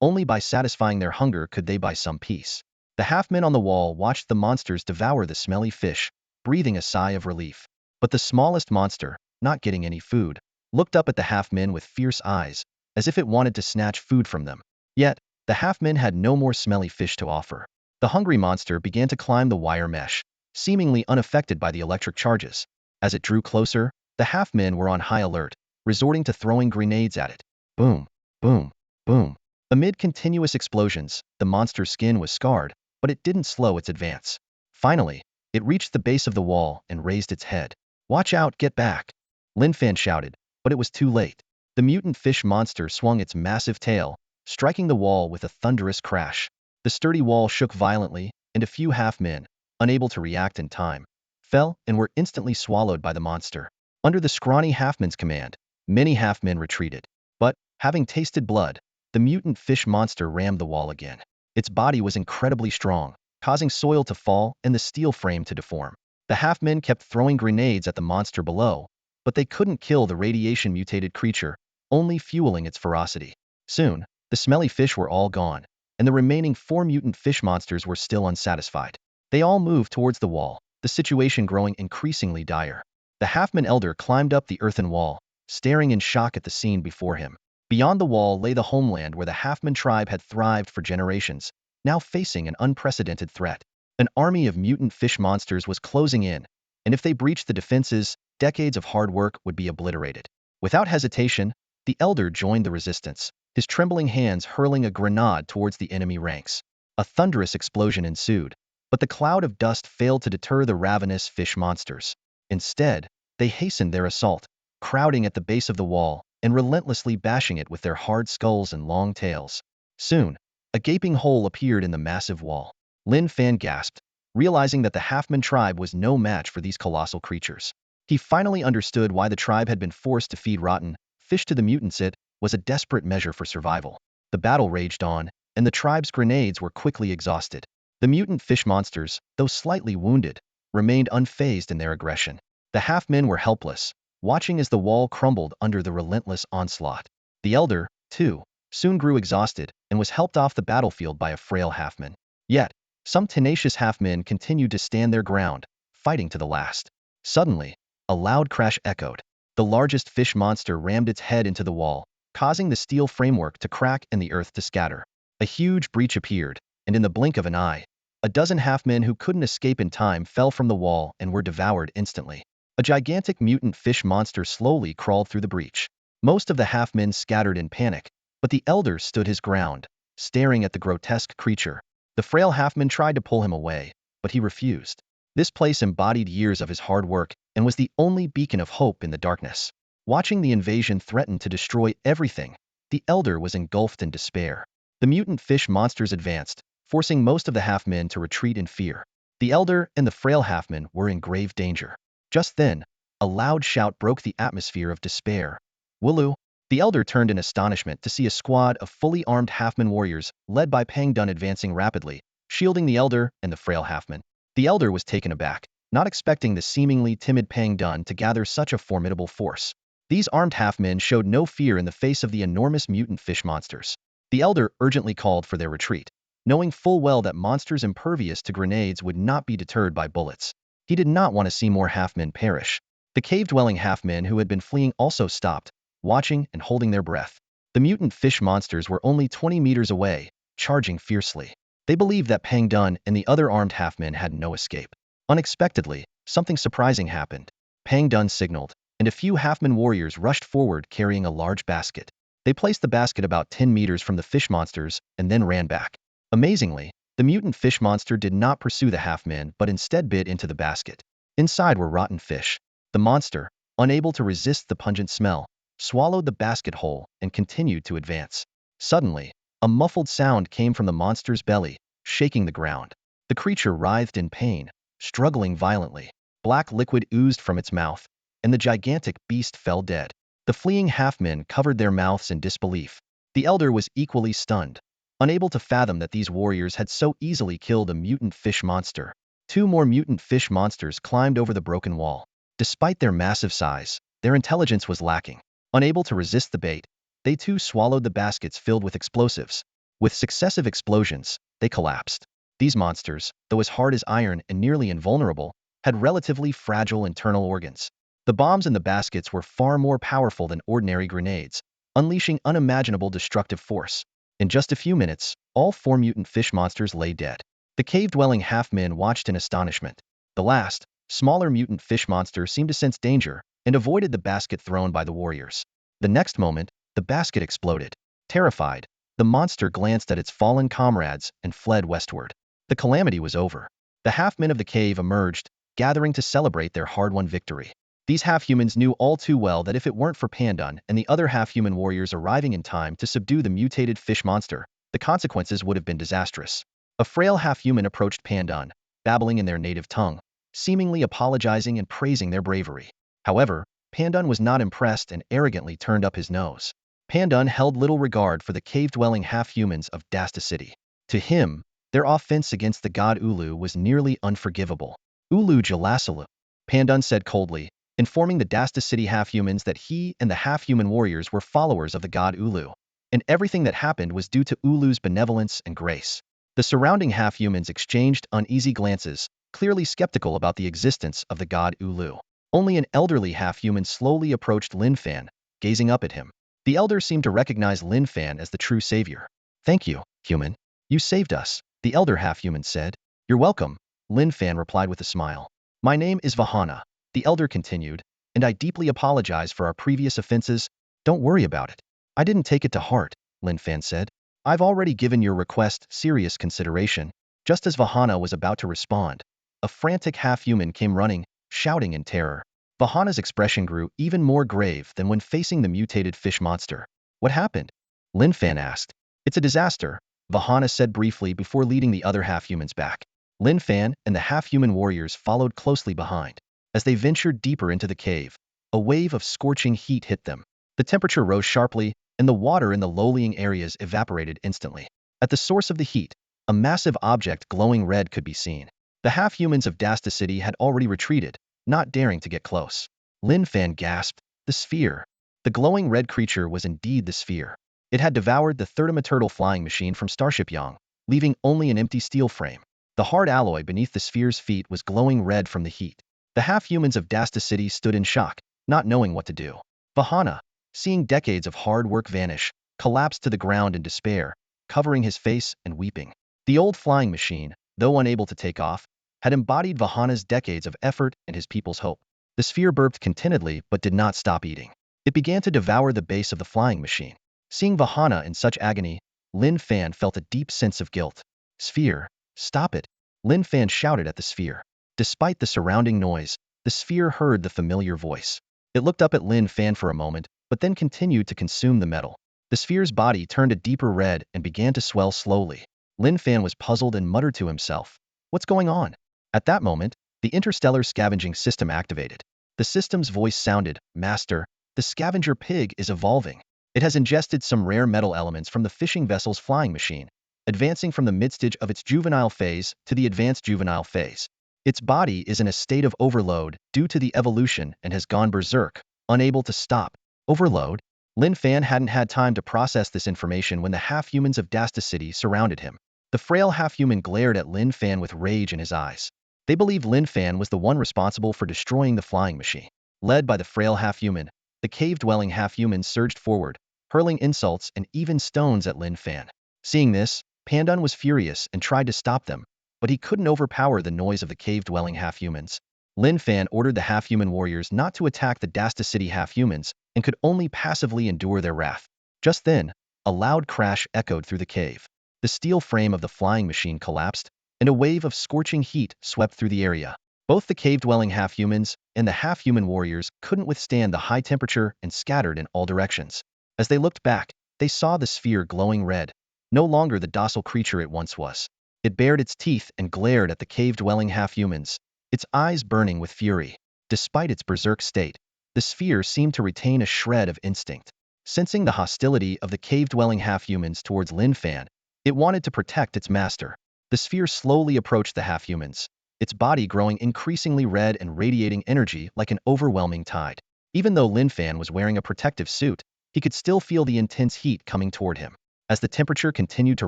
Speaker 1: Only by satisfying their hunger could they buy some peace. The half-men on the wall watched the monsters devour the smelly fish, breathing a sigh of relief. But the smallest monster, not getting any food, looked up at the half-men with fierce eyes, as if it wanted to snatch food from them. Yet, the half-men had no more smelly fish to offer. The hungry monster began to climb the wire mesh, seemingly unaffected by the electric charges. As it drew closer, the half-men were on high alert, resorting to throwing grenades at it. Boom, boom, boom. Amid continuous explosions, the monster's skin was scarred, but it didn't slow its advance. Finally, it reached the base of the wall and raised its head. Watch out, get back! Lin Fan shouted, but it was too late. The mutant fish monster swung its massive tail, striking the wall with a thunderous crash. The sturdy wall shook violently, and a few half-men, unable to react in time, fell and were instantly swallowed by the monster. Under the scrawny half-man's command, many half-men retreated. But, having tasted blood, the mutant fish monster rammed the wall again. Its body was incredibly strong, causing soil to fall and the steel frame to deform. The half-men kept throwing grenades at the monster below, but they couldn't kill the radiation-mutated creature, only fueling its ferocity. Soon, the smelly fish were all gone, and the remaining 4 mutant fish monsters were still unsatisfied. They all moved towards the wall, the situation growing increasingly dire. The half-man elder climbed up the earthen wall, staring in shock at the scene before him. Beyond the wall lay the homeland where the half-man tribe had thrived for generations, now facing an unprecedented threat. An army of mutant fish monsters was closing in, and if they breached the defenses, decades of hard work would be obliterated. Without hesitation, the elder joined the resistance, his trembling hands hurling a grenade towards the enemy ranks. A thunderous explosion ensued, but the cloud of dust failed to deter the ravenous fish monsters. Instead, they hastened their assault, crowding at the base of the wall and relentlessly bashing it with their hard skulls and long tails. Soon, a gaping hole appeared in the massive wall. Lin Fan gasped, realizing that the half-man tribe was no match for these colossal creatures. He finally understood why the tribe had been forced to feed rotten fish to the mutants. It was a desperate measure for survival. The battle raged on, and the tribe's grenades were quickly exhausted. The mutant fish monsters, though slightly wounded, remained unfazed in their aggression. The half-men were helpless, watching as the wall crumbled under the relentless onslaught. The elder, too, soon grew exhausted and was helped off the battlefield by a frail half-man. Yet, some tenacious half-men continued to stand their ground, fighting to the last. Suddenly, a loud crash echoed. The largest fish monster rammed its head into the wall, causing the steel framework to crack and the earth to scatter. A huge breach appeared, and in the blink of an eye, a dozen half-men who couldn't escape in time fell from the wall and were devoured instantly. A gigantic mutant fish monster slowly crawled through the breach. Most of the half-men scattered in panic, but the elder stood his ground, staring at the grotesque creature. The frail half-man tried to pull him away, but he refused. This place embodied years of his hard work and was the only beacon of hope in the darkness. Watching the invasion threaten to destroy everything, the elder was engulfed in despair. The mutant fish monsters advanced, forcing most of the half-men to retreat in fear. The elder and the frail half-man were in grave danger. Just then, a loud shout broke the atmosphere of despair. "Wooloo!" The elder turned in astonishment to see a squad of fully armed half-man warriors led by Pang Dun advancing rapidly, shielding the elder and the frail half-man. The elder was taken aback, not expecting the seemingly timid Pang Dun to gather such a formidable force. These armed half-men showed no fear in the face of the enormous mutant fish monsters. The elder urgently called for their retreat, knowing full well that monsters impervious to grenades would not be deterred by bullets. He did not want to see more half-men perish. The cave-dwelling half-men who had been fleeing also stopped, watching and holding their breath. The mutant fish monsters were only 20 meters away, charging fiercely. They believed that Pang Dun and the other armed half-men had no escape. Unexpectedly, something surprising happened. Pang Dun signaled, and a few half-men warriors rushed forward carrying a large basket. They placed the basket about 10 meters from the fish monsters and then ran back. Amazingly, the mutant fish monster did not pursue the half-men but instead bit into the basket. Inside were rotten fish. The monster, unable to resist the pungent smell, swallowed the basket whole and continued to advance. Suddenly, a muffled sound came from the monster's belly, shaking the ground. The creature writhed in pain, struggling violently. Black liquid oozed from its mouth, and the gigantic beast fell dead. The fleeing half-men covered their mouths in disbelief. The elder was equally stunned, unable to fathom that these warriors had so easily killed a mutant fish monster. Two more mutant fish monsters climbed over the broken wall. Despite their massive size, their intelligence was lacking. Unable to resist the bait, they too swallowed the baskets filled with explosives. With successive explosions, they collapsed. These monsters, though as hard as iron and nearly invulnerable, had relatively fragile internal organs. The bombs in the baskets were far more powerful than ordinary grenades, unleashing unimaginable destructive force. In just a few minutes, all four mutant fish monsters lay dead. The cave-dwelling half-men watched in astonishment. The last, smaller mutant fish monster seemed to sense danger and avoided the basket thrown by the warriors. The next moment, the basket exploded. Terrified, the monster glanced at its fallen comrades and fled westward. The calamity was over. The half-men of the cave emerged, gathering to celebrate their hard-won victory. These half-humans knew all too well that if it weren't for Pang Dun and the other half-human warriors arriving in time to subdue the mutated fish monster, the consequences would have been disastrous. A frail half-human approached Pang Dun, babbling in their native tongue, seemingly apologizing and praising their bravery. However, Pang Dun was not impressed and arrogantly turned up his nose. Pang Dun held little regard for the cave-dwelling half-humans of Dasta City. To him, their offense against the god Ulu was nearly unforgivable. "Ulu Jalasalu," Pang Dun said coldly, informing the Dasta City half-humans that he and the half-human warriors were followers of the god Ulu, and everything that happened was due to Ulu's benevolence and grace. The surrounding half-humans exchanged uneasy glances, clearly skeptical about the existence of the god Ulu. Only an elderly half-human slowly approached Lin Fan, gazing up at him. The elder seemed to recognize Lin Fan as the true savior. "Thank you, human. You saved us," the elder half-human said. "You're welcome," Lin Fan replied with a smile. "My name is Vahana," the elder continued, "and I deeply apologize for our previous offenses. Don't worry about it. I didn't take it to heart," Lin Fan said. "I've already given your request serious consideration." Just as Vahana was about to respond, a frantic half-human came running, shouting in terror. Vahana's expression grew even more grave than when facing the mutated fish monster. "What happened?" Lin Fan asked. "It's a disaster," Vahana said briefly before leading the other half-humans back. Lin Fan and the half-human warriors followed closely behind. As they ventured deeper into the cave, a wave of scorching heat hit them. The temperature rose sharply, and the water in the low-lying areas evaporated instantly. At the source of the heat, a massive object glowing red could be seen. The half-humans of Dasta City had already retreated, not daring to get close. Lin Fan gasped, "The sphere." The glowing red creature was indeed the sphere. It had devoured the third-turtle flying machine from Starship Yang, leaving only an empty steel frame. The hard alloy beneath the sphere's feet was glowing red from the heat. The half-humans of Dasta City stood in shock, not knowing what to do. Vahana, seeing decades of hard work vanish, collapsed to the ground in despair, covering his face and weeping. The old flying machine, though unable to take off, had embodied Vahana's decades of effort and his people's hope. The sphere burped contentedly but did not stop eating. It began to devour the base of the flying machine. Seeing Vahana in such agony, Lin Fan felt a deep sense of guilt. "Sphere, stop it!" Lin Fan shouted at the sphere. Despite the surrounding noise, the sphere heard the familiar voice. It looked up at Lin Fan for a moment, but then continued to consume the metal. The sphere's body turned a deeper red and began to swell slowly. Lin Fan was puzzled and muttered to himself, "What's going on?" At that moment, the interstellar scavenging system activated. The system's voice sounded, "Master, the scavenger pig is evolving. It has ingested some rare metal elements from the fishing vessel's flying machine, advancing from the mid-stage of its juvenile phase to the advanced juvenile phase. Its body is in a state of overload due to the evolution and has gone berserk, unable to stop." Overload? Lin Fan hadn't had time to process this information when the half-humans of Dasta City surrounded him. The frail half-human glared at Lin Fan with rage in his eyes. They believed Lin Fan was the one responsible for destroying the flying machine. Led by the frail half-human, the cave-dwelling half-humans surged forward, hurling insults and even stones at Lin Fan. Seeing this, Pandun was furious and tried to stop them, but he couldn't overpower the noise of the cave-dwelling half-humans. Lin Fan ordered the half-human warriors not to attack the Dasta City half-humans and could only passively endure their wrath. Just then, a loud crash echoed through the cave. The steel frame of the flying machine collapsed, and a wave of scorching heat swept through the area. Both the cave-dwelling half-humans and the half-human warriors couldn't withstand the high temperature and scattered in all directions. As they looked back, they saw the sphere glowing red, no longer the docile creature it once was. It bared its teeth and glared at the cave-dwelling half-humans, its eyes burning with fury. Despite its berserk state, the sphere seemed to retain a shred of instinct. Sensing the hostility of the cave-dwelling half-humans towards Lin Fan, it wanted to protect its master. The sphere slowly approached the half-humans, its body growing increasingly red and radiating energy like an overwhelming tide. Even though Lin Fan was wearing a protective suit, he could still feel the intense heat coming toward him. As the temperature continued to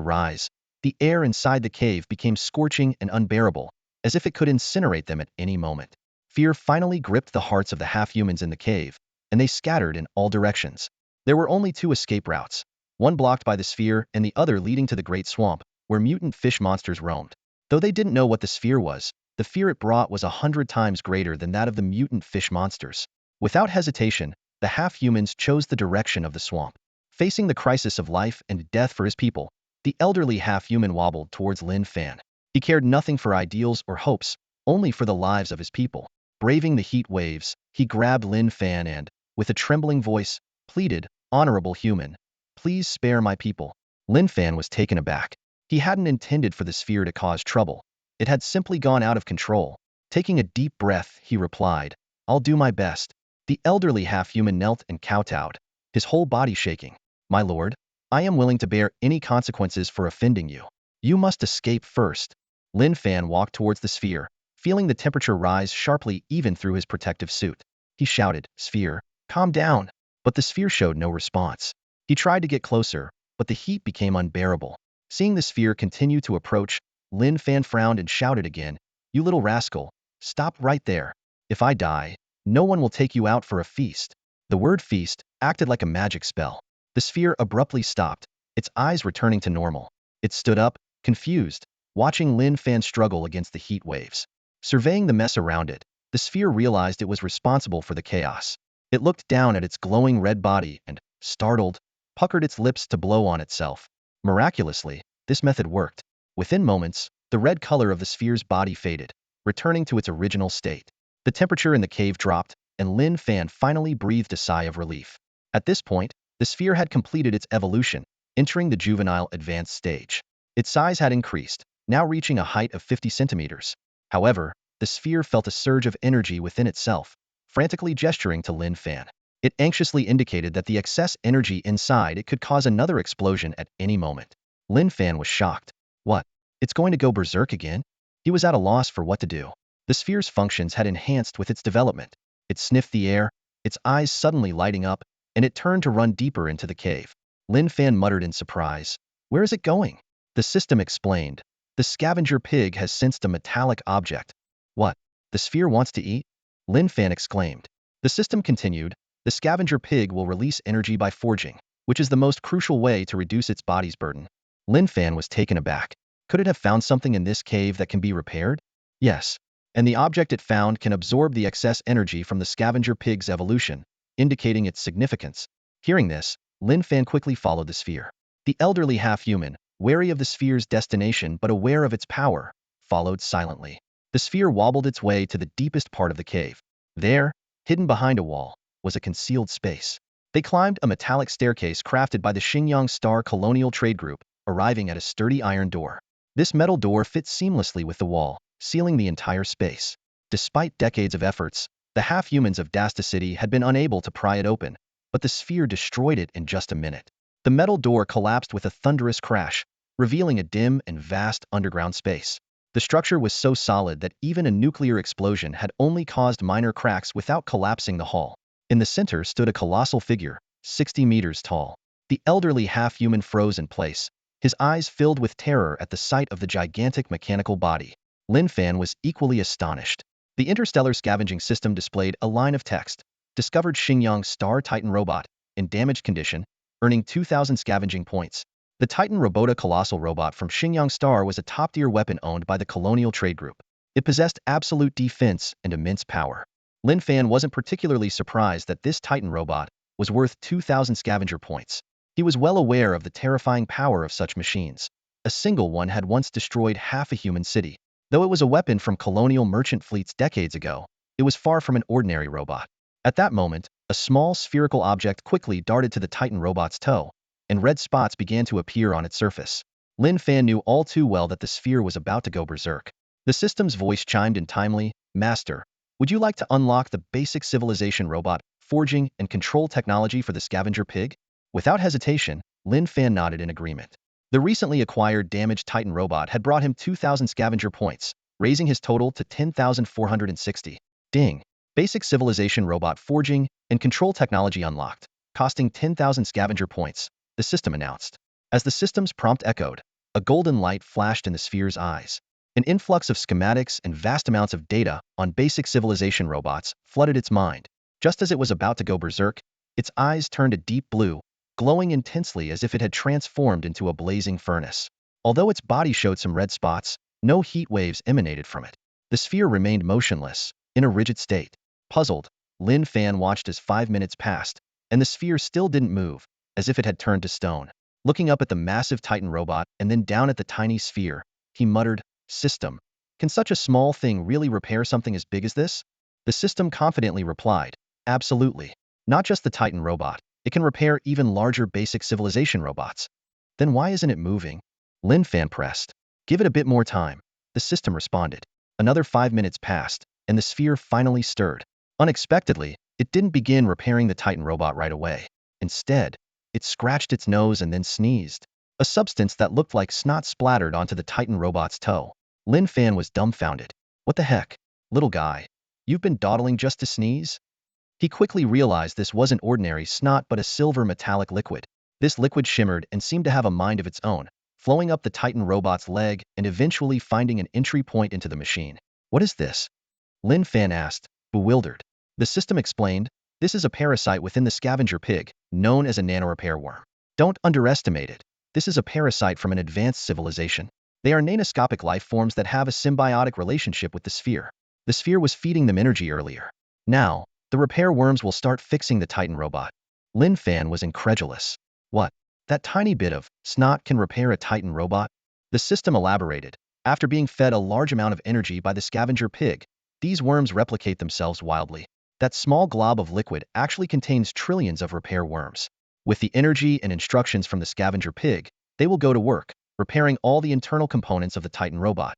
Speaker 1: rise, the air inside the cave became scorching and unbearable, as if it could incinerate them at any moment. Fear finally gripped the hearts of the half-humans in the cave, and they scattered in all directions. There were only two escape routes, one blocked by the sphere and the other leading to the Great Swamp, where mutant fish monsters roamed. Though they didn't know what the sphere was, the fear it brought was 100 times greater than that of the mutant fish monsters. Without hesitation, the half-humans chose the direction of the swamp. Facing the crisis of life and death for his people, the elderly half-human wobbled towards Lin Fan. He cared nothing for ideals or hopes, only for the lives of his people. Braving the heat waves, he grabbed Lin Fan and, with a trembling voice, pleaded, "Honorable human, please spare my people." Lin Fan was taken aback. He hadn't intended for the sphere to cause trouble. It had simply gone out of control. Taking a deep breath, he replied, "I'll do my best." The elderly half-human knelt and kowtowed, his whole body shaking. "My lord, I am willing to bear any consequences for offending you. You must escape first." Lin Fan walked towards the sphere, feeling the temperature rise sharply even through his protective suit. He shouted, "Sphere, calm down." But the sphere showed no response. He tried to get closer, but the heat became unbearable. Seeing the sphere continue to approach, Lin Fan frowned and shouted again, "You little rascal, stop right there. If I die, no one will take you out for a feast." The word feast acted like a magic spell. The sphere abruptly stopped, its eyes returning to normal. It stood up, confused, watching Lin Fan struggle against the heat waves. Surveying the mess around it, the sphere realized it was responsible for the chaos. It looked down at its glowing red body and, startled, puckered its lips to blow on itself. Miraculously, this method worked. Within moments, the red color of the sphere's body faded, returning to its original state. The temperature in the cave dropped, and Lin Fan finally breathed a sigh of relief. At this point, the sphere had completed its evolution, entering the juvenile advanced stage. Its size had increased, now reaching a height of 50 centimeters. However, the sphere felt a surge of energy within itself, frantically gesturing to Lin Fan. It anxiously indicated that the excess energy inside it could cause another explosion at any moment. Lin Fan was shocked. What? It's going to go berserk again? He was at a loss for what to do. The sphere's functions had enhanced with its development. It sniffed the air, its eyes suddenly lighting up, and it turned to run deeper into the cave. Lin Fan muttered in surprise. Where is it going? The system explained. The scavenger pig has sensed a metallic object. What? The sphere wants to eat? Lin Fan exclaimed. The system continued. The scavenger pig will release energy by forging, which is the most crucial way to reduce its body's burden. Lin Fan was taken aback. Could it have found something in this cave that can be repaired? Yes. And the object it found can absorb the excess energy from the scavenger pig's evolution, indicating its significance. Hearing this, Lin Fan quickly followed the sphere. The elderly half-human, wary of the sphere's destination but aware of its power, followed silently. The sphere wobbled its way to the deepest part of the cave. There, hidden behind a wall, was a concealed space. They climbed a metallic staircase crafted by the Xinjiang Star Colonial Trade Group, arriving at a sturdy iron door. This metal door fit seamlessly with the wall, sealing the entire space. Despite decades of efforts, the half-humans of Dasta City had been unable to pry it open, but the sphere destroyed it in just a minute. The metal door collapsed with a thunderous crash, revealing a dim and vast underground space. The structure was so solid that even a nuclear explosion had only caused minor cracks without collapsing the hull. In the center stood a colossal figure, 60 meters tall. The elderly half-human froze in place, his eyes filled with terror at the sight of the gigantic mechanical body. Lin Fan was equally astonished. The interstellar scavenging system displayed a line of text. Discovered Xinjiang Star Titan robot, in damaged condition, earning 2,000 scavenging points. The Titan Robota Colossal Robot from Xinjiang Star was a top-tier weapon owned by the Colonial Trade Group. It possessed absolute defense and immense power. Lin Fan wasn't particularly surprised that this Titan robot was worth 2,000 scavenger points. He was well aware of the terrifying power of such machines. A single one had once destroyed half a human city. Though it was a weapon from colonial merchant fleets decades ago, it was far from an ordinary robot. At that moment, a small spherical object quickly darted to the Titan robot's toe, and red spots began to appear on its surface. Lin Fan knew all too well that the sphere was about to go berserk. The system's voice chimed in timely, "Master, would you like to unlock the basic civilization robot, forging, and control technology for the scavenger pig?" Without hesitation, Lin Fan nodded in agreement. The recently acquired damaged Titan robot had brought him 2,000 scavenger points, raising his total to 10,460. Ding! Basic civilization robot forging and control technology unlocked, costing 10,000 scavenger points, the system announced. As the system's prompt echoed, a golden light flashed in the sphere's eyes. An influx of schematics and vast amounts of data on basic civilization robots flooded its mind. Just as it was about to go berserk, its eyes turned a deep blue, glowing intensely as if it had transformed into a blazing furnace. Although its body showed some red spots, no heat waves emanated from it. The sphere remained motionless, in a rigid state. Puzzled, Lin Fan watched as 5 minutes passed, and the sphere still didn't move, as if it had turned to stone. Looking up at the massive Titan robot and then down at the tiny sphere, he muttered, "System, can such a small thing really repair something as big as this?" The system confidently replied, "Absolutely. Not just the Titan robot. It can repair even larger basic civilization robots." "Then why isn't it moving?" Lin Fan pressed. "Give it a bit more time," the system responded. Another 5 minutes passed, and the sphere finally stirred. Unexpectedly, it didn't begin repairing the Titan robot right away. Instead, it scratched its nose and then sneezed. A substance that looked like snot splattered onto the Titan robot's toe. Lin Fan was dumbfounded. "What the heck? Little guy, you've been dawdling just to sneeze?" He quickly realized this wasn't ordinary snot but a silver metallic liquid. This liquid shimmered and seemed to have a mind of its own, flowing up the Titan robot's leg and eventually finding an entry point into the machine. "What is this?" Lin Fan asked, bewildered. The system explained, "This is a parasite within the scavenger pig, known as a nanorepair worm. Don't underestimate it. This is a parasite from an advanced civilization. They are nanoscopic life forms that have a symbiotic relationship with the sphere. The sphere was feeding them energy earlier. Now, the repair worms will start fixing the Titan robot." Lin Fan was incredulous. "What? That tiny bit of snot can repair a Titan robot?" The system elaborated. "After being fed a large amount of energy by the scavenger pig, these worms replicate themselves wildly. That small glob of liquid actually contains trillions of repair worms. With the energy and instructions from the scavenger pig, they will go to work, repairing all the internal components of the Titan robot."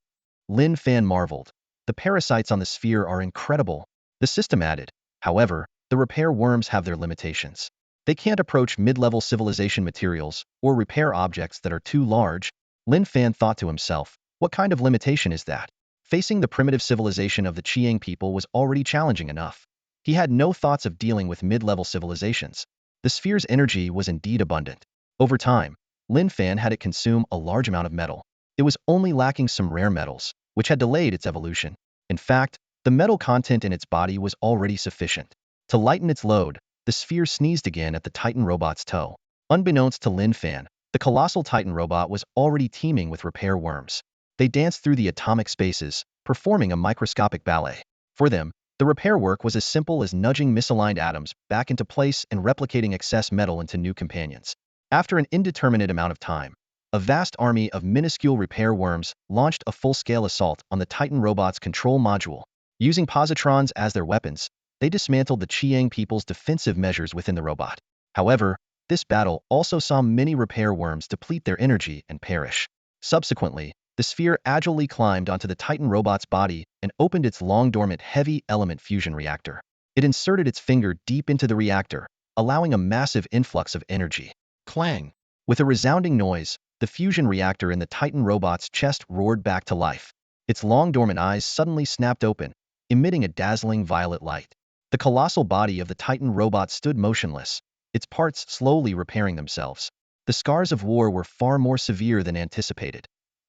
Speaker 1: Lin Fan marveled. "The parasites on the sphere are incredible." The system added, "However, the repair worms have their limitations. They can't approach mid-level civilization materials or repair objects that are too large. Lin Fan thought to himself, what kind of limitation is that? Facing the primitive civilization of the Qiang people was already challenging enough. He had no thoughts of dealing with mid-level civilizations. The sphere's energy was indeed abundant. Over time, Lin Fan had it consume a large amount of metal. It was only lacking some rare metals, which had delayed its evolution. In fact, the metal content in its body was already sufficient. To lighten its load, the sphere sneezed again at the Titan robot's toe. Unbeknownst to Lin Fan, the colossal Titan robot was already teeming with repair worms. They danced through the atomic spaces, performing a microscopic ballet. For them, the repair work was as simple as nudging misaligned atoms back into place and replicating excess metal into new companions. After an indeterminate amount of time, a vast army of minuscule repair worms launched a full-scale assault on the Titan robot's control module. Using positrons as their weapons, they dismantled the Qiang people's defensive measures within the robot. However, this battle also saw many repair worms deplete their energy and perish. Subsequently, the sphere agilely climbed onto the Titan robot's body and opened its long-dormant heavy element fusion reactor. It inserted its finger deep into the reactor, allowing a massive influx of energy. Clang! With a resounding noise, the fusion reactor in the Titan robot's chest roared back to life. Its long-dormant eyes suddenly snapped open, emitting a dazzling violet light. The colossal body of the Titan robot stood motionless, its parts slowly repairing themselves. The scars of war were far more severe than anticipated.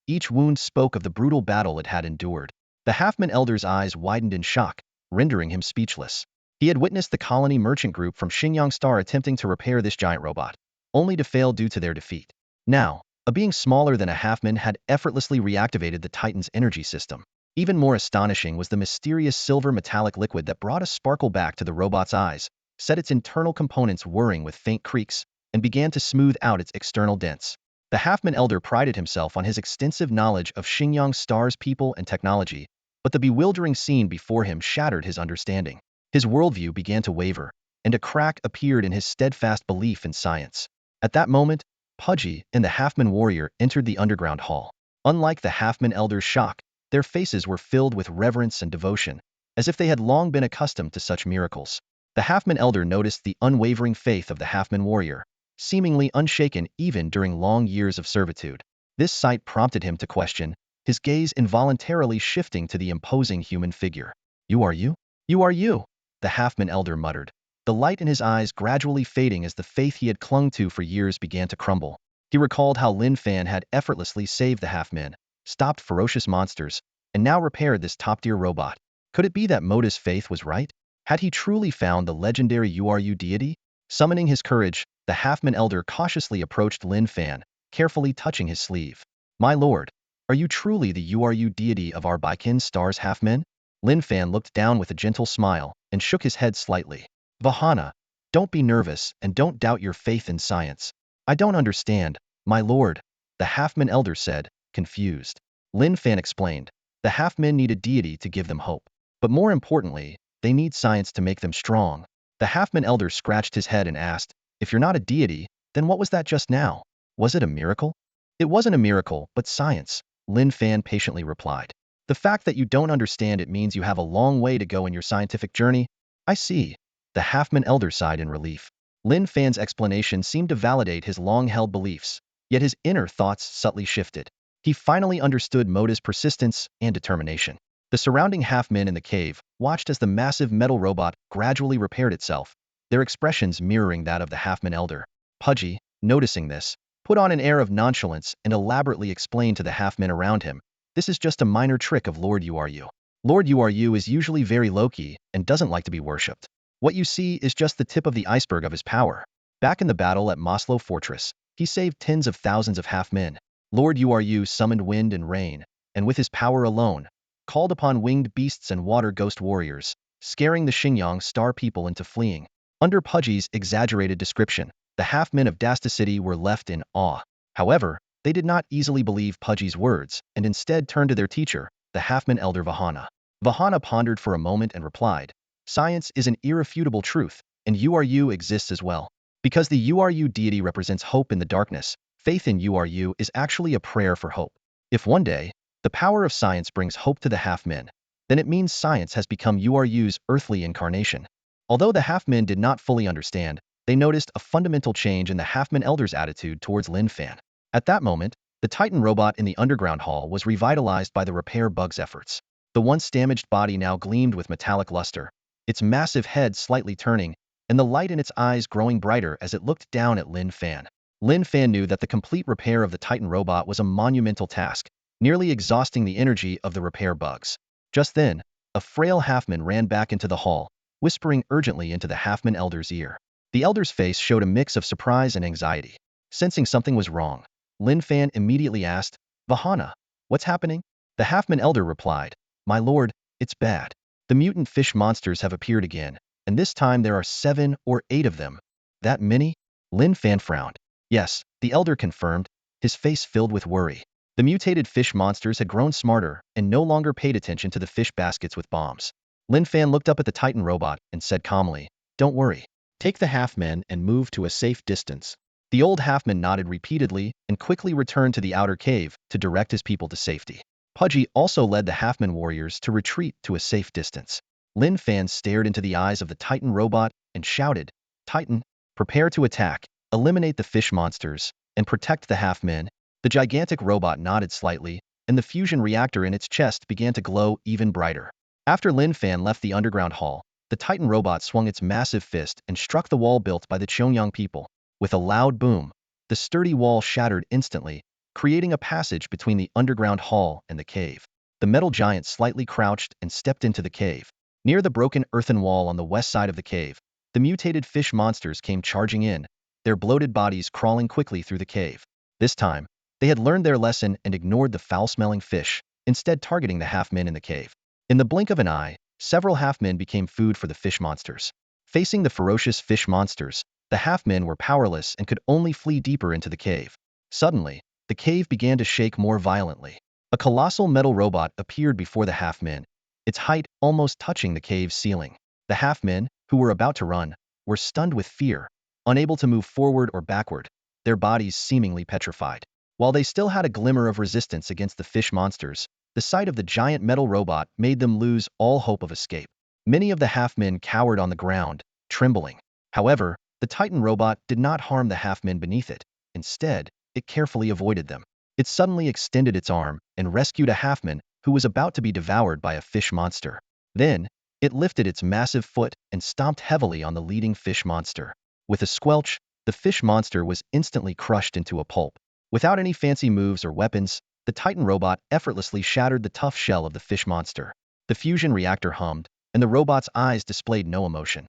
Speaker 1: Each wound spoke of the brutal battle it had endured. The Halfman Elder's eyes widened in shock, rendering him speechless. He had witnessed the colony merchant group from Xinjiang Star attempting to repair this giant robot, only to fail due to their defeat. Now, a being smaller than a Halfman had effortlessly reactivated the Titan's energy system. Even more astonishing was the mysterious silver metallic liquid that brought a sparkle back to the robot's eyes, set its internal components whirring with faint creaks, and began to smooth out its external dents. The Halfman Elder prided himself on his extensive knowledge of Xinjiang Star's people and technology, but the bewildering scene before him shattered his understanding. His worldview began to waver, and a crack appeared in his steadfast belief in science. At that moment, Pudgy and the Halfman warrior entered the underground hall. Unlike the Halfman Elder's shock, their faces were filled with reverence and devotion, as if they had long been accustomed to such miracles. The Halfman Elder noticed the unwavering faith of the Halfman warrior, seemingly unshaken even during long years of servitude. This sight prompted him to question, his gaze involuntarily shifting to the imposing human figure. "You are you? You are you?" the Halfman Elder muttered, the light in his eyes gradually fading as the faith he had clung to for years began to crumble. He recalled how Lin Fan had effortlessly saved the Halfmen, stopped ferocious monsters, and now repaired this top-tier robot. Could it be that Moda's faith was right? Had he truly found the legendary URU deity? Summoning his courage, the Halfman Elder cautiously approached Lin Fan, carefully touching his sleeve. "My lord, are you truly the URU deity of our Baikin Star's Halfmen?" Lin Fan looked down with a gentle smile and shook his head slightly. "Vahana, don't be nervous and don't doubt your faith in science." "I don't understand, my lord," the Halfman Elder said, confused. Lin Fan explained, "The Halfmen need a deity to give them hope. But more importantly, they need science to make them strong." The Halfman Elder scratched his head and asked, "If you're not a deity, then what was that just now? Was it a miracle?" "It wasn't a miracle, but science," Lin Fan patiently replied. "The fact that you don't understand it means you have a long way to go in your scientific journey." "I see." The Halfman Elder sighed in relief. Lin Fan's explanation seemed to validate his long-held beliefs, yet his inner thoughts subtly shifted. He finally understood Moda's persistence and determination. The surrounding Halfmen in the cave watched as the massive metal robot gradually repaired itself, their expressions mirroring that of the Halfman Elder. Pudgy, noticing this, put on an air of nonchalance and elaborately explained to the Halfmen around him, "This is just a minor trick of Lord URU. Lord URU is usually very low-key and doesn't like to be worshipped. What you see is just the tip of the iceberg of his power." Back in the battle at Moslow Fortress, he saved tens of thousands of Halfmen. Lord URU summoned wind and rain, and with his power alone, called upon winged beasts and water ghost warriors, scaring the Xinjiang Star people into fleeing. Under Pudgy's exaggerated description, the Halfmen of Dasta City were left in awe. However, they did not easily believe Pudgy's words and instead turned to their teacher, the Halfman Elder Vahana. Vahana pondered for a moment and replied, "Science is an irrefutable truth, and URU exists as well. Because the URU deity represents hope in the darkness, faith in URU is actually a prayer for hope. If one day, the power of science brings hope to the Halfmen, then it means science has become URU's earthly incarnation." Although the Halfmen did not fully understand, they noticed a fundamental change in the Halfman Elder's attitude towards Lin Fan. At that moment, the Titan robot in the underground hall was revitalized by the repair bug's efforts. The once damaged body now gleamed with metallic luster, its massive head slightly turning, and the light in its eyes growing brighter as it looked down at Lin Fan. Lin Fan knew that the complete repair of the Titan robot was a monumental task, nearly exhausting the energy of the repair bugs. Just then, a frail halfman ran back into the hall, whispering urgently into the Halfman Elder's ear. The Elder's face showed a mix of surprise and anxiety. Sensing something was wrong, Lin Fan immediately asked, "Vahana, what's happening?" The Halfman Elder replied, "My lord, it's bad. The mutant fish monsters have appeared again, and this time there are 7 or 8 of them." "That many?" Lin Fan frowned. "Yes," the Elder confirmed, his face filled with worry. The mutated fish monsters had grown smarter and no longer paid attention to the fish baskets with bombs. Lin Fan looked up at the Titan robot and said calmly, "Don't worry. Take the halfmen and move to a safe distance." The old halfman nodded repeatedly and quickly returned to the outer cave to direct his people to safety. Pudgy also led the halfman warriors to retreat to a safe distance. Lin Fan stared into the eyes of the Titan robot and shouted, "Titan, prepare to attack, eliminate the fish monsters, and protect the halfmen." The gigantic robot nodded slightly, and the fusion reactor in its chest began to glow even brighter. After Lin Fan left the underground hall, the Titan robot swung its massive fist and struck the wall built by the Cheongyang people. With a loud boom, the sturdy wall shattered instantly, creating a passage between the underground hall and the cave. The metal giant slightly crouched and stepped into the cave. Near the broken earthen wall on the west side of the cave, the mutated fish monsters came charging in, their bloated bodies crawling quickly through the cave. This time, they had learned their lesson and ignored the foul-smelling fish, instead targeting the half-men in the cave. In the blink of an eye, several half-men became food for the fish monsters. Facing the ferocious fish monsters, the half-men were powerless and could only flee deeper into the cave. Suddenly, the cave began to shake more violently. A colossal metal robot appeared before the half-men, its height almost touching the cave's ceiling. The half-men, who were about to run, were stunned with fear, unable to move forward or backward, their bodies seemingly petrified. While they still had a glimmer of resistance against the fish monsters, the sight of the giant metal robot made them lose all hope of escape. Many of the half-men cowered on the ground, trembling. However, the Titan robot did not harm the half-men beneath it. Instead, it carefully avoided them. It suddenly extended its arm and rescued a half-man who was about to be devoured by a fish monster. Then, it lifted its massive foot and stomped heavily on the leading fish monster. With a squelch, the fish monster was instantly crushed into a pulp. Without any fancy moves or weapons, the Titan robot effortlessly shattered the tough shell of the fish monster. The fusion reactor hummed, and the robot's eyes displayed no emotion.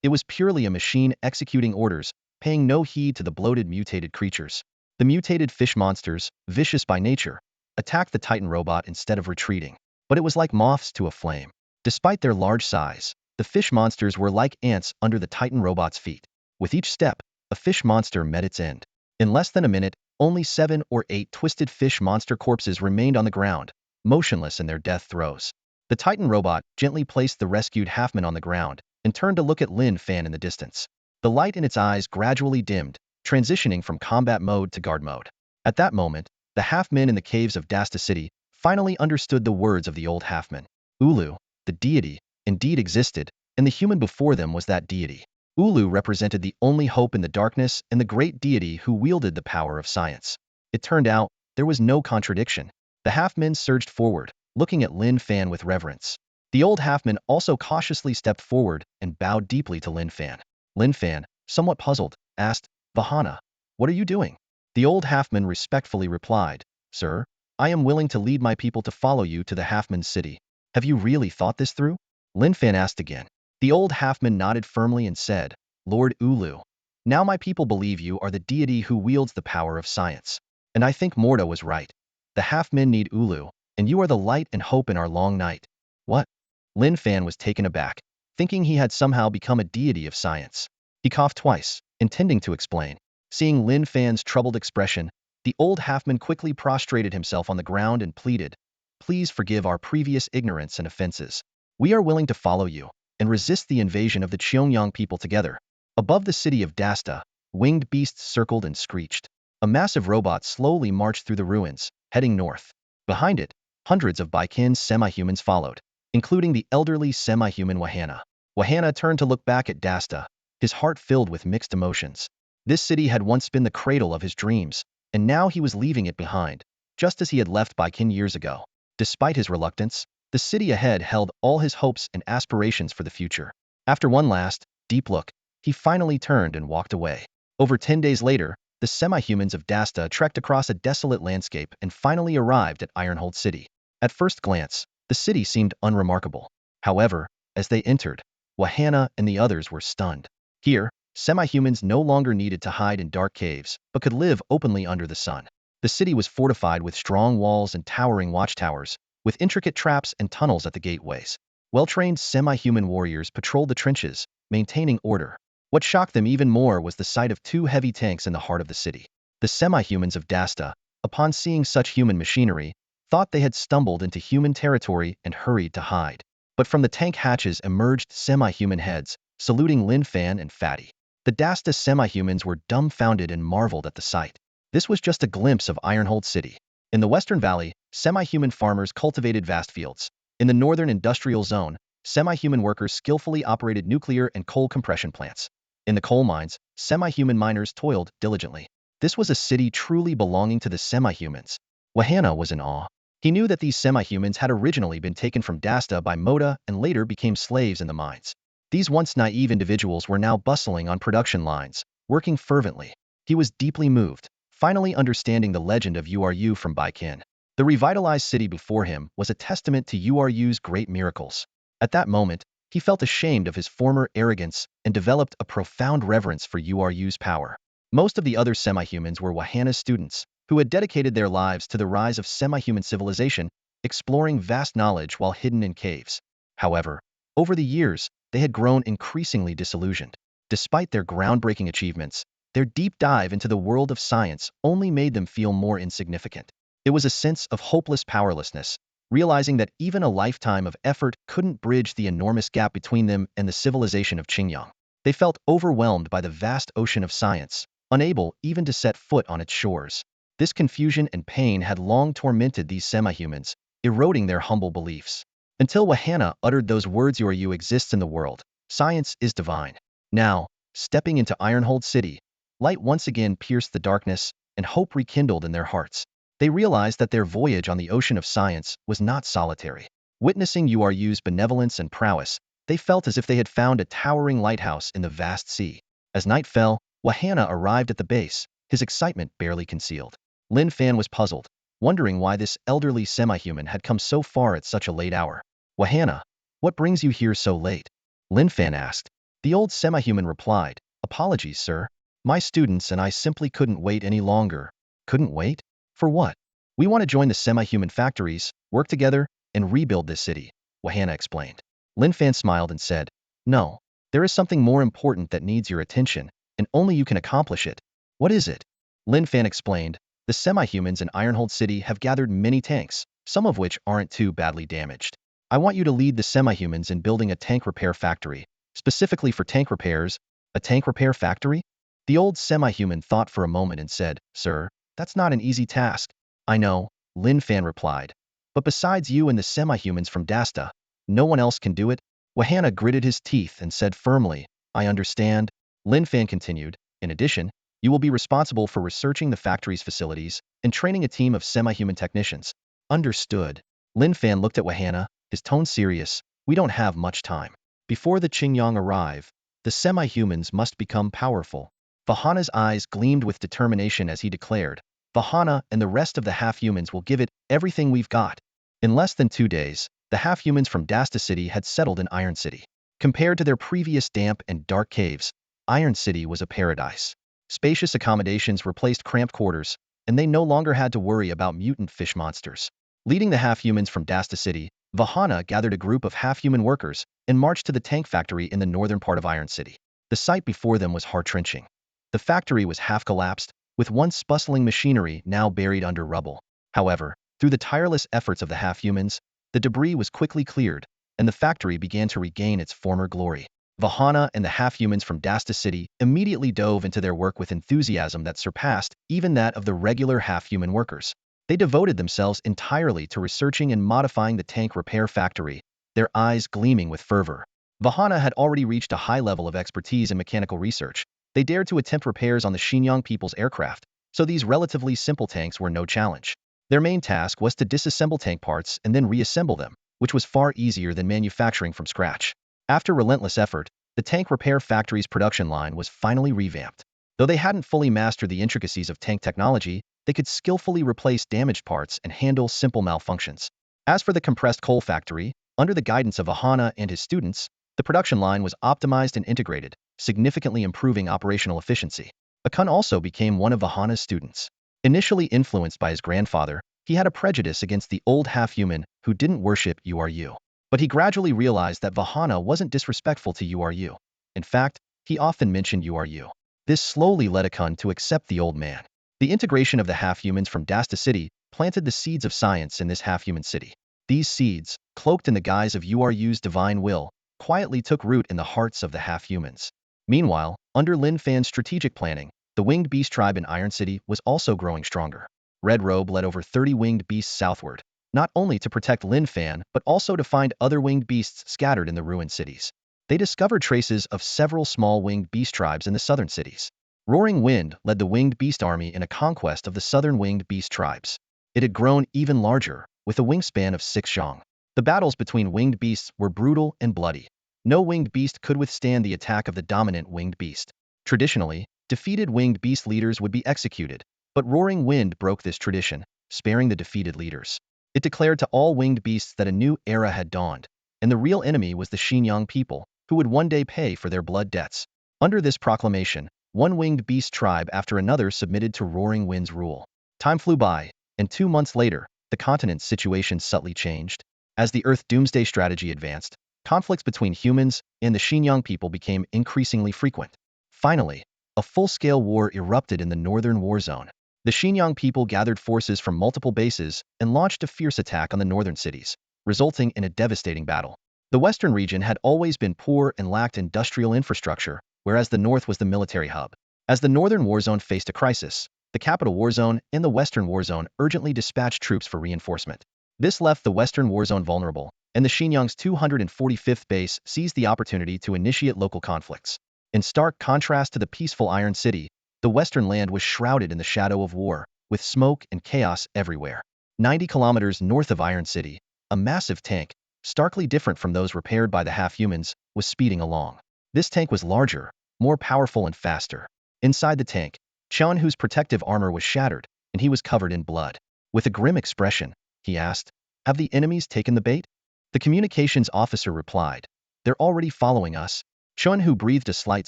Speaker 1: It was purely a machine executing orders, paying no heed to the bloated mutated creatures. The mutated fish monsters, vicious by nature, attacked the Titan robot instead of retreating. But it was like moths to a flame. Despite their large size, the fish monsters were like ants under the Titan robot's feet. With each step, a fish monster met its end. In less than a minute, only 7 or 8 twisted fish monster corpses remained on the ground, motionless in their death throes. The Titan robot gently placed the rescued halfman on the ground and turned to look at Lin Fan in the distance. The light in its eyes gradually dimmed, transitioning from combat mode to guard mode. At that moment, the half-men in the caves of Dasta City finally understood the words of the old halfman. Ulu, the deity, indeed existed, and the human before them was that deity. Ulu represented the only hope in the darkness and the great deity who wielded the power of science. It turned out, there was no contradiction. The half-men surged forward, looking at Lin Fan with reverence. The old half-man also cautiously stepped forward and bowed deeply to Lin Fan. Lin Fan, somewhat puzzled, asked, "Vahana, what are you doing?" The old half-man respectfully replied, "Sir, I am willing to lead my people to follow you to the half-man's city. Have you really thought this through?" Lin Fan asked again. The old half-man nodded firmly and said, "Lord Ulu, now my people believe you are the deity who wields the power of science. And I think Morta was right. The half-men need Ulu, and you are the light and hope in our long night." "What?" Lin Fan was taken aback, thinking he had somehow become a deity of science. He coughed twice, intending to explain. Seeing Lin Fan's troubled expression, the old half-man quickly prostrated himself on the ground and pleaded, "Please forgive our previous ignorance and offenses. We are willing to follow you and resist the invasion of the Cheongyang people together." Above the city of Dasta, winged beasts circled and screeched. A massive robot slowly marched through the ruins, heading north. Behind it, hundreds of Baikin semi-humans followed, including the elderly semi-human Wahana. Wahana turned to look back at Dasta, his heart filled with mixed emotions. This city had once been the cradle of his dreams, and now he was leaving it behind, just as he had left Baikin years ago. Despite his reluctance, the city ahead held all his hopes and aspirations for the future. After one last, deep look, he finally turned and walked away. Over 10 days later, the semi-humans of Dasta trekked across a desolate landscape and finally arrived at Ironhold City. At first glance, the city seemed unremarkable. However, as they entered, Wahana and the others were stunned. Here, semi-humans no longer needed to hide in dark caves, but could live openly under the sun. The city was fortified with strong walls and towering watchtowers, with intricate traps and tunnels at the gateways. Well-trained semi-human warriors patrolled the trenches, maintaining order. What shocked them even more was the sight of 2 heavy tanks in the heart of the city. The semi-humans of Dasta, upon seeing such human machinery, thought they had stumbled into human territory and hurried to hide. But from the tank hatches emerged semi-human heads, saluting Lin Fan and Fatty. The Dasta semi-humans were dumbfounded and marveled at the sight. This was just a glimpse of Ironhold City. In the Western Valley, semi-human farmers cultivated vast fields. In the Northern Industrial Zone, semi-human workers skillfully operated nuclear and coal compression plants. In the coal mines, semi-human miners toiled diligently. This was a city truly belonging to the semi-humans. Wahana was in awe. He knew that these semi-humans had originally been taken from Dasta by Moda and later became slaves in the mines. These once naive individuals were now bustling on production lines, working fervently. He was deeply moved, finally understanding the legend of Uru from Baikin. The revitalized city before him was a testament to Uru's great miracles. At that moment, he felt ashamed of his former arrogance and developed a profound reverence for Uru's power. Most of the other semi-humans were Wahana's students, who had dedicated their lives to the rise of semi-human civilization, exploring vast knowledge while hidden in caves. However, over the years, they had grown increasingly disillusioned. Despite their groundbreaking achievements, their deep dive into the world of science only made them feel more insignificant. It was a sense of hopeless powerlessness, realizing that even a lifetime of effort couldn't bridge the enormous gap between them and the civilization of Qingyang. They felt overwhelmed by the vast ocean of science, unable even to set foot on its shores. This confusion and pain had long tormented these semi-humans, eroding their humble beliefs. Until Wahana uttered those words, Uru exists in the world, science is divine. Now, stepping into Ironhold City, light once again pierced the darkness, and hope rekindled in their hearts. They realized that their voyage on the ocean of science was not solitary. Witnessing Uru's benevolence and prowess, they felt as if they had found a towering lighthouse in the vast sea. As night fell, Wahana arrived at the base, his excitement barely concealed. Lin Fan was puzzled, wondering why this elderly semi-human had come so far at such a late hour. Wahana, what brings you here so late? Lin Fan asked. The old semi-human replied, apologies, sir. My students and I simply couldn't wait any longer. Couldn't wait? For what? We want to join the semi-human factories, work together, and rebuild this city, Wahana explained. Lin Fan smiled and said, no, there is something more important that needs your attention, and only you can accomplish it. What is it? Lin Fan explained, the semi-humans in Ironhold City have gathered many tanks, some of which aren't too badly damaged. I want you to lead the semi-humans in building a tank repair factory, specifically for tank repairs. A tank repair factory? The old semi-human thought for a moment and said, sir, that's not an easy task. I know, Lin Fan replied. But besides you and the semi-humans from Dasta, no one else can do it? Wahana gritted his teeth and said firmly, I understand. Lin Fan continued, in addition, you will be responsible for researching the factory's facilities and training a team of semi-human technicians. Understood. Lin Fan looked at Wahana, his tone serious. We don't have much time. Before the Qingyang arrive, the semi-humans must become powerful. Wahana's eyes gleamed with determination as he declared, Wahana and the rest of the half-humans will give it everything we've got. In less than 2 days, the half-humans from Dasta City had settled in Iron City. Compared to their previous damp and dark caves, Iron City was a paradise. Spacious accommodations replaced cramped quarters, and they no longer had to worry about mutant fish monsters. Leading the half-humans from Dasta City, Wahana gathered a group of half-human workers and marched to the tank factory in the northern part of Iron City. The sight before them was heart-wrenching. The factory was half-collapsed, with once bustling machinery now buried under rubble. However, through the tireless efforts of the half-humans, the debris was quickly cleared, and the factory began to regain its former glory. Wahana and the half-humans from Dasta City immediately dove into their work with enthusiasm that surpassed even that of the regular half-human workers. They devoted themselves entirely to researching and modifying the tank repair factory, their eyes gleaming with fervor. Vahana had already reached a high level of expertise in mechanical research. They dared to attempt repairs on the Xinjiang people's aircraft, so these relatively simple tanks were no challenge. Their main task was to disassemble tank parts and then reassemble them, which was far easier than manufacturing from scratch. After relentless effort, the tank repair factory's production line was finally revamped. Though they hadn't fully mastered the intricacies of tank technology, they could skillfully replace damaged parts and handle simple malfunctions. As for the compressed coal factory, under the guidance of Vahana and his students, the production line was optimized and integrated, significantly improving operational efficiency. Akun also became one of Vahana's students. Initially influenced by his grandfather, he had a prejudice against the old half-human who didn't worship URU. But he gradually realized that Vahana wasn't disrespectful to URU. In fact, he often mentioned URU. This slowly led Akun to accept the old man. The integration of the half-humans from Dasta City planted the seeds of science in this half-human city. These seeds, cloaked in the guise of URU's divine will, quietly took root in the hearts of the half-humans. Meanwhile, under Lin Fan's strategic planning, the winged beast tribe in Iron City was also growing stronger. Red Robe led over 30 winged beasts southward, not only to protect Lin Fan but also to find other winged beasts scattered in the ruined cities. They discovered traces of several small winged beast tribes in the southern cities. Roaring Wind led the winged beast army in a conquest of the southern winged beast tribes. It had grown even larger, with a wingspan of 6 zhang. The battles between winged beasts were brutal and bloody. No winged beast could withstand the attack of the dominant winged beast. Traditionally, defeated winged beast leaders would be executed, but Roaring Wind broke this tradition, sparing the defeated leaders. It declared to all winged beasts that a new era had dawned, and the real enemy was the Xinjiang people, who would one day pay for their blood debts. Under this proclamation, one winged beast tribe after another submitted to Roaring Wind's rule. Time flew by, and 2 months later, the continent's situation subtly changed. As the Earth Doomsday strategy advanced, conflicts between humans and the Xinjiang people became increasingly frequent. Finally, a full-scale war erupted in the northern war zone. The Xinjiang people gathered forces from multiple bases and launched a fierce attack on the northern cities, resulting in a devastating battle. The western region had always been poor and lacked industrial infrastructure, whereas the north was the military hub. As the northern war zone faced a crisis, the capital war zone and the western war zone urgently dispatched troops for reinforcement. This left the western war zone vulnerable, and the Xinjiang's 245th base seized the opportunity to initiate local conflicts. In stark contrast to the peaceful Iron City, the western land was shrouded in the shadow of war, with smoke and chaos everywhere. 90 kilometers north of Iron City, a massive tank, starkly different from those repaired by the half-humans, was speeding along. This tank was larger, more powerful and faster. Inside the tank, Chun, whose protective armor was shattered, and he was covered in blood. With a grim expression, he asked, "Have the enemies taken the bait?" The communications officer replied, "They're already following us." Chun, who breathed a slight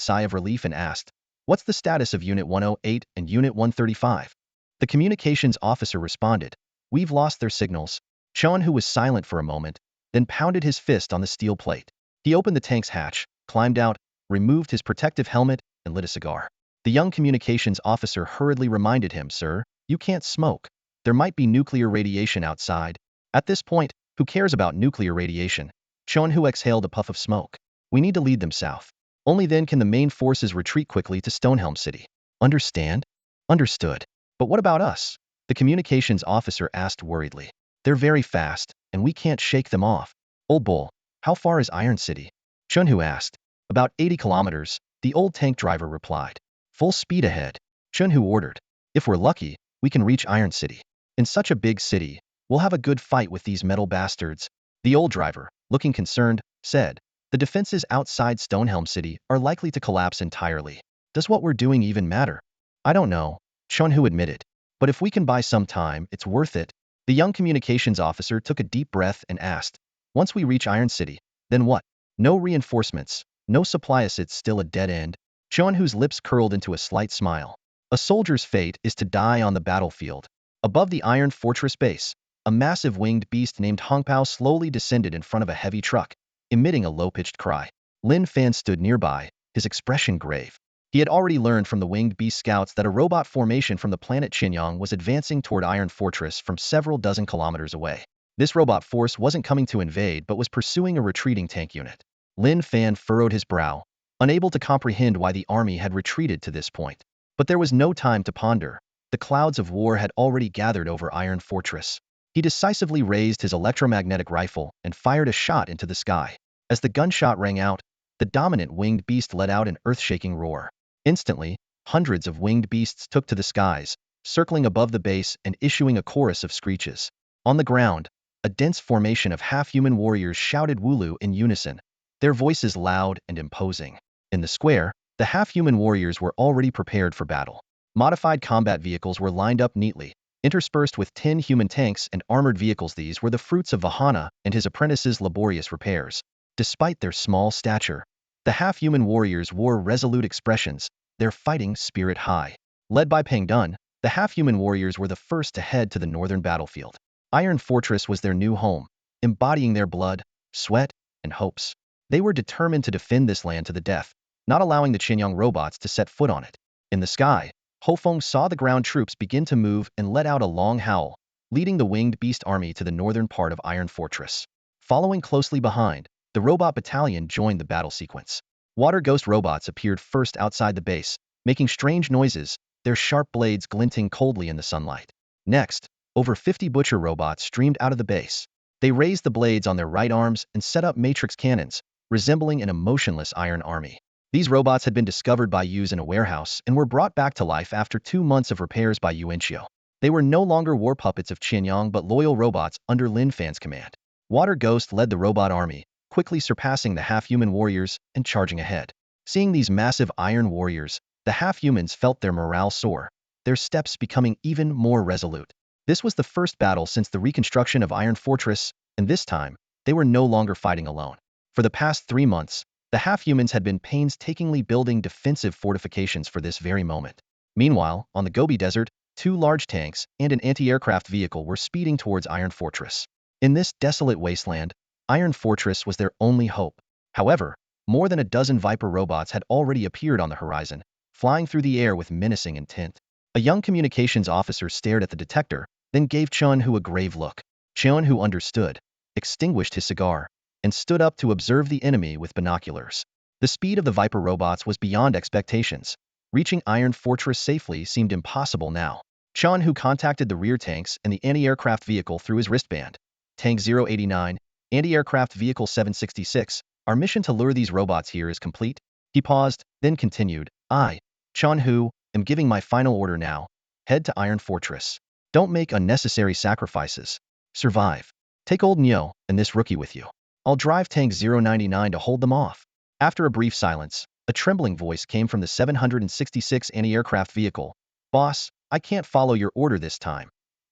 Speaker 1: sigh of relief and asked, "What's the status of Unit 108 and Unit 135? The communications officer responded, "We've lost their signals." Chun, who was silent for a moment, then pounded his fist on the steel plate. He opened the tank's hatch, climbed out, removed his protective helmet, and lit a cigar. The young communications officer hurriedly reminded him, "Sir, you can't smoke. There might be nuclear radiation outside." At this point, who cares about nuclear radiation? Chun, who exhaled a puff of smoke. "We need to lead them south. Only then can the main forces retreat quickly to Stonehelm City." "Understand?" "Understood. But what about us?" The communications officer asked worriedly. "They're very fast, and we can't shake them off." "Old Bull, how far is Iron City?" Chun-Hu asked. "About 80 kilometers, the old tank driver replied. "Full speed ahead," Chun-Hu ordered. "If we're lucky, we can reach Iron City. In such a big city, we'll have a good fight with these metal bastards." The old driver, looking concerned, said, "The defenses outside Stonehelm City are likely to collapse entirely. Does what we're doing even matter?" "I don't know," Chun-Hu admitted. "But if we can buy some time, it's worth it." The young communications officer took a deep breath and asked, "Once we reach Iron City, then what?" "No reinforcements, no supplies, it's still a dead end." Chun-Hu's lips curled into a slight smile. "A soldier's fate is to die on the battlefield." Above the Iron Fortress base, a massive winged beast named Hongpao slowly descended in front of a heavy truck, emitting a low-pitched cry. Lin Fan stood nearby, his expression grave. He had already learned from the winged beast scouts that a robot formation from the planet Xinjiang was advancing toward Iron Fortress from several dozen kilometers away. This robot force wasn't coming to invade but was pursuing a retreating tank unit. Lin Fan furrowed his brow, unable to comprehend why the army had retreated to this point. But there was no time to ponder. The clouds of war had already gathered over Iron Fortress. He decisively raised his electromagnetic rifle and fired a shot into the sky. As the gunshot rang out, the dominant winged beast let out an earth-shaking roar. Instantly, hundreds of winged beasts took to the skies, circling above the base and issuing a chorus of screeches. On the ground, a dense formation of half-human warriors shouted Wooloo in unison, their voices loud and imposing. In the square, the half-human warriors were already prepared for battle. Modified combat vehicles were lined up neatly, interspersed with 10 human tanks and armored vehicles. These were the fruits of Vahana and his apprentices' laborious repairs. Despite their small stature, the half-human warriors wore resolute expressions, their fighting spirit high. Led by Pangdun, the half-human warriors were the first to head to the northern battlefield. Iron Fortress was their new home, embodying their blood, sweat, and hopes. They were determined to defend this land to the death, not allowing the Qinyang robots to set foot on it. In the sky, Hofeng saw the ground troops begin to move and let out a long howl, leading the winged beast army to the northern part of Iron Fortress. Following closely behind, the robot battalion joined the battle sequence. Water ghost robots appeared first outside the base, making strange noises, their sharp blades glinting coldly in the sunlight. Next, over 50 butcher robots streamed out of the base. They raised the blades on their right arms and set up matrix cannons, resembling an emotionless iron army. These robots had been discovered by Yuz in a warehouse and were brought back to life after 2 months of repairs by Yuanqiu. They were no longer war puppets of Qianyang but loyal robots under Lin Fan's command. Water Ghost led the robot army, quickly surpassing the half-human warriors and charging ahead. Seeing these massive iron warriors, the half-humans felt their morale soar, their steps becoming even more resolute. This was the first battle since the reconstruction of Iron Fortress, and this time, they were no longer fighting alone. For the past 3 months, the half-humans had been painstakingly building defensive fortifications for this very moment. Meanwhile, on the Gobi Desert, 2 large tanks and an anti-aircraft vehicle were speeding towards Iron Fortress. In this desolate wasteland, Iron Fortress was their only hope. However, more than a dozen Viper robots had already appeared on the horizon, flying through the air with menacing intent. A young communications officer stared at the detector, then gave Chun-Hu a grave look. Chun-Hu understood, extinguished his cigar, and stood up to observe the enemy with binoculars. The speed of the Viper robots was beyond expectations. Reaching Iron Fortress safely seemed impossible now. Chun-Hu contacted the rear tanks and the anti-aircraft vehicle through his wristband. Tank 089, Anti-aircraft vehicle 766, our mission to lure these robots here is complete. He paused, then continued, I, Chun-Hu, am giving my final order now. Head to Iron Fortress. Don't make unnecessary sacrifices. Survive. Take old Nyo and this rookie with you. I'll drive Tank 099 to hold them off. After a brief silence, a trembling voice came from the 766 anti-aircraft vehicle. Boss, I can't follow your order this time.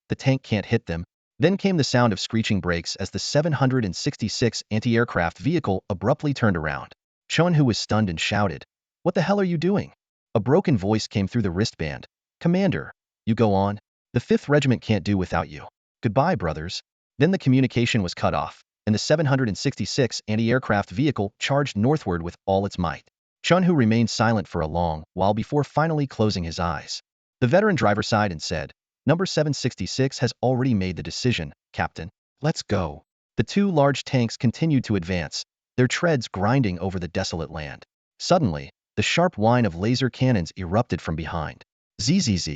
Speaker 1: The tank can't hit them. Then came the sound of screeching brakes as the 766 anti-aircraft vehicle abruptly turned around. Chun-Hu was stunned and shouted, What the hell are you doing? A broken voice came through the wristband. Commander, you go on. The 5th Regiment can't do without you. Goodbye, brothers. Then the communication was cut off, and the 766 anti-aircraft vehicle charged northward with all its might. Chun-Hu remained silent for a long while before finally closing his eyes. The veteran driver sighed and said, Number 766 has already made the decision, Captain. Let's go. The 2 large tanks continued to advance, their treads grinding over the desolate land. Suddenly, the sharp whine of laser cannons erupted from behind. Zzz.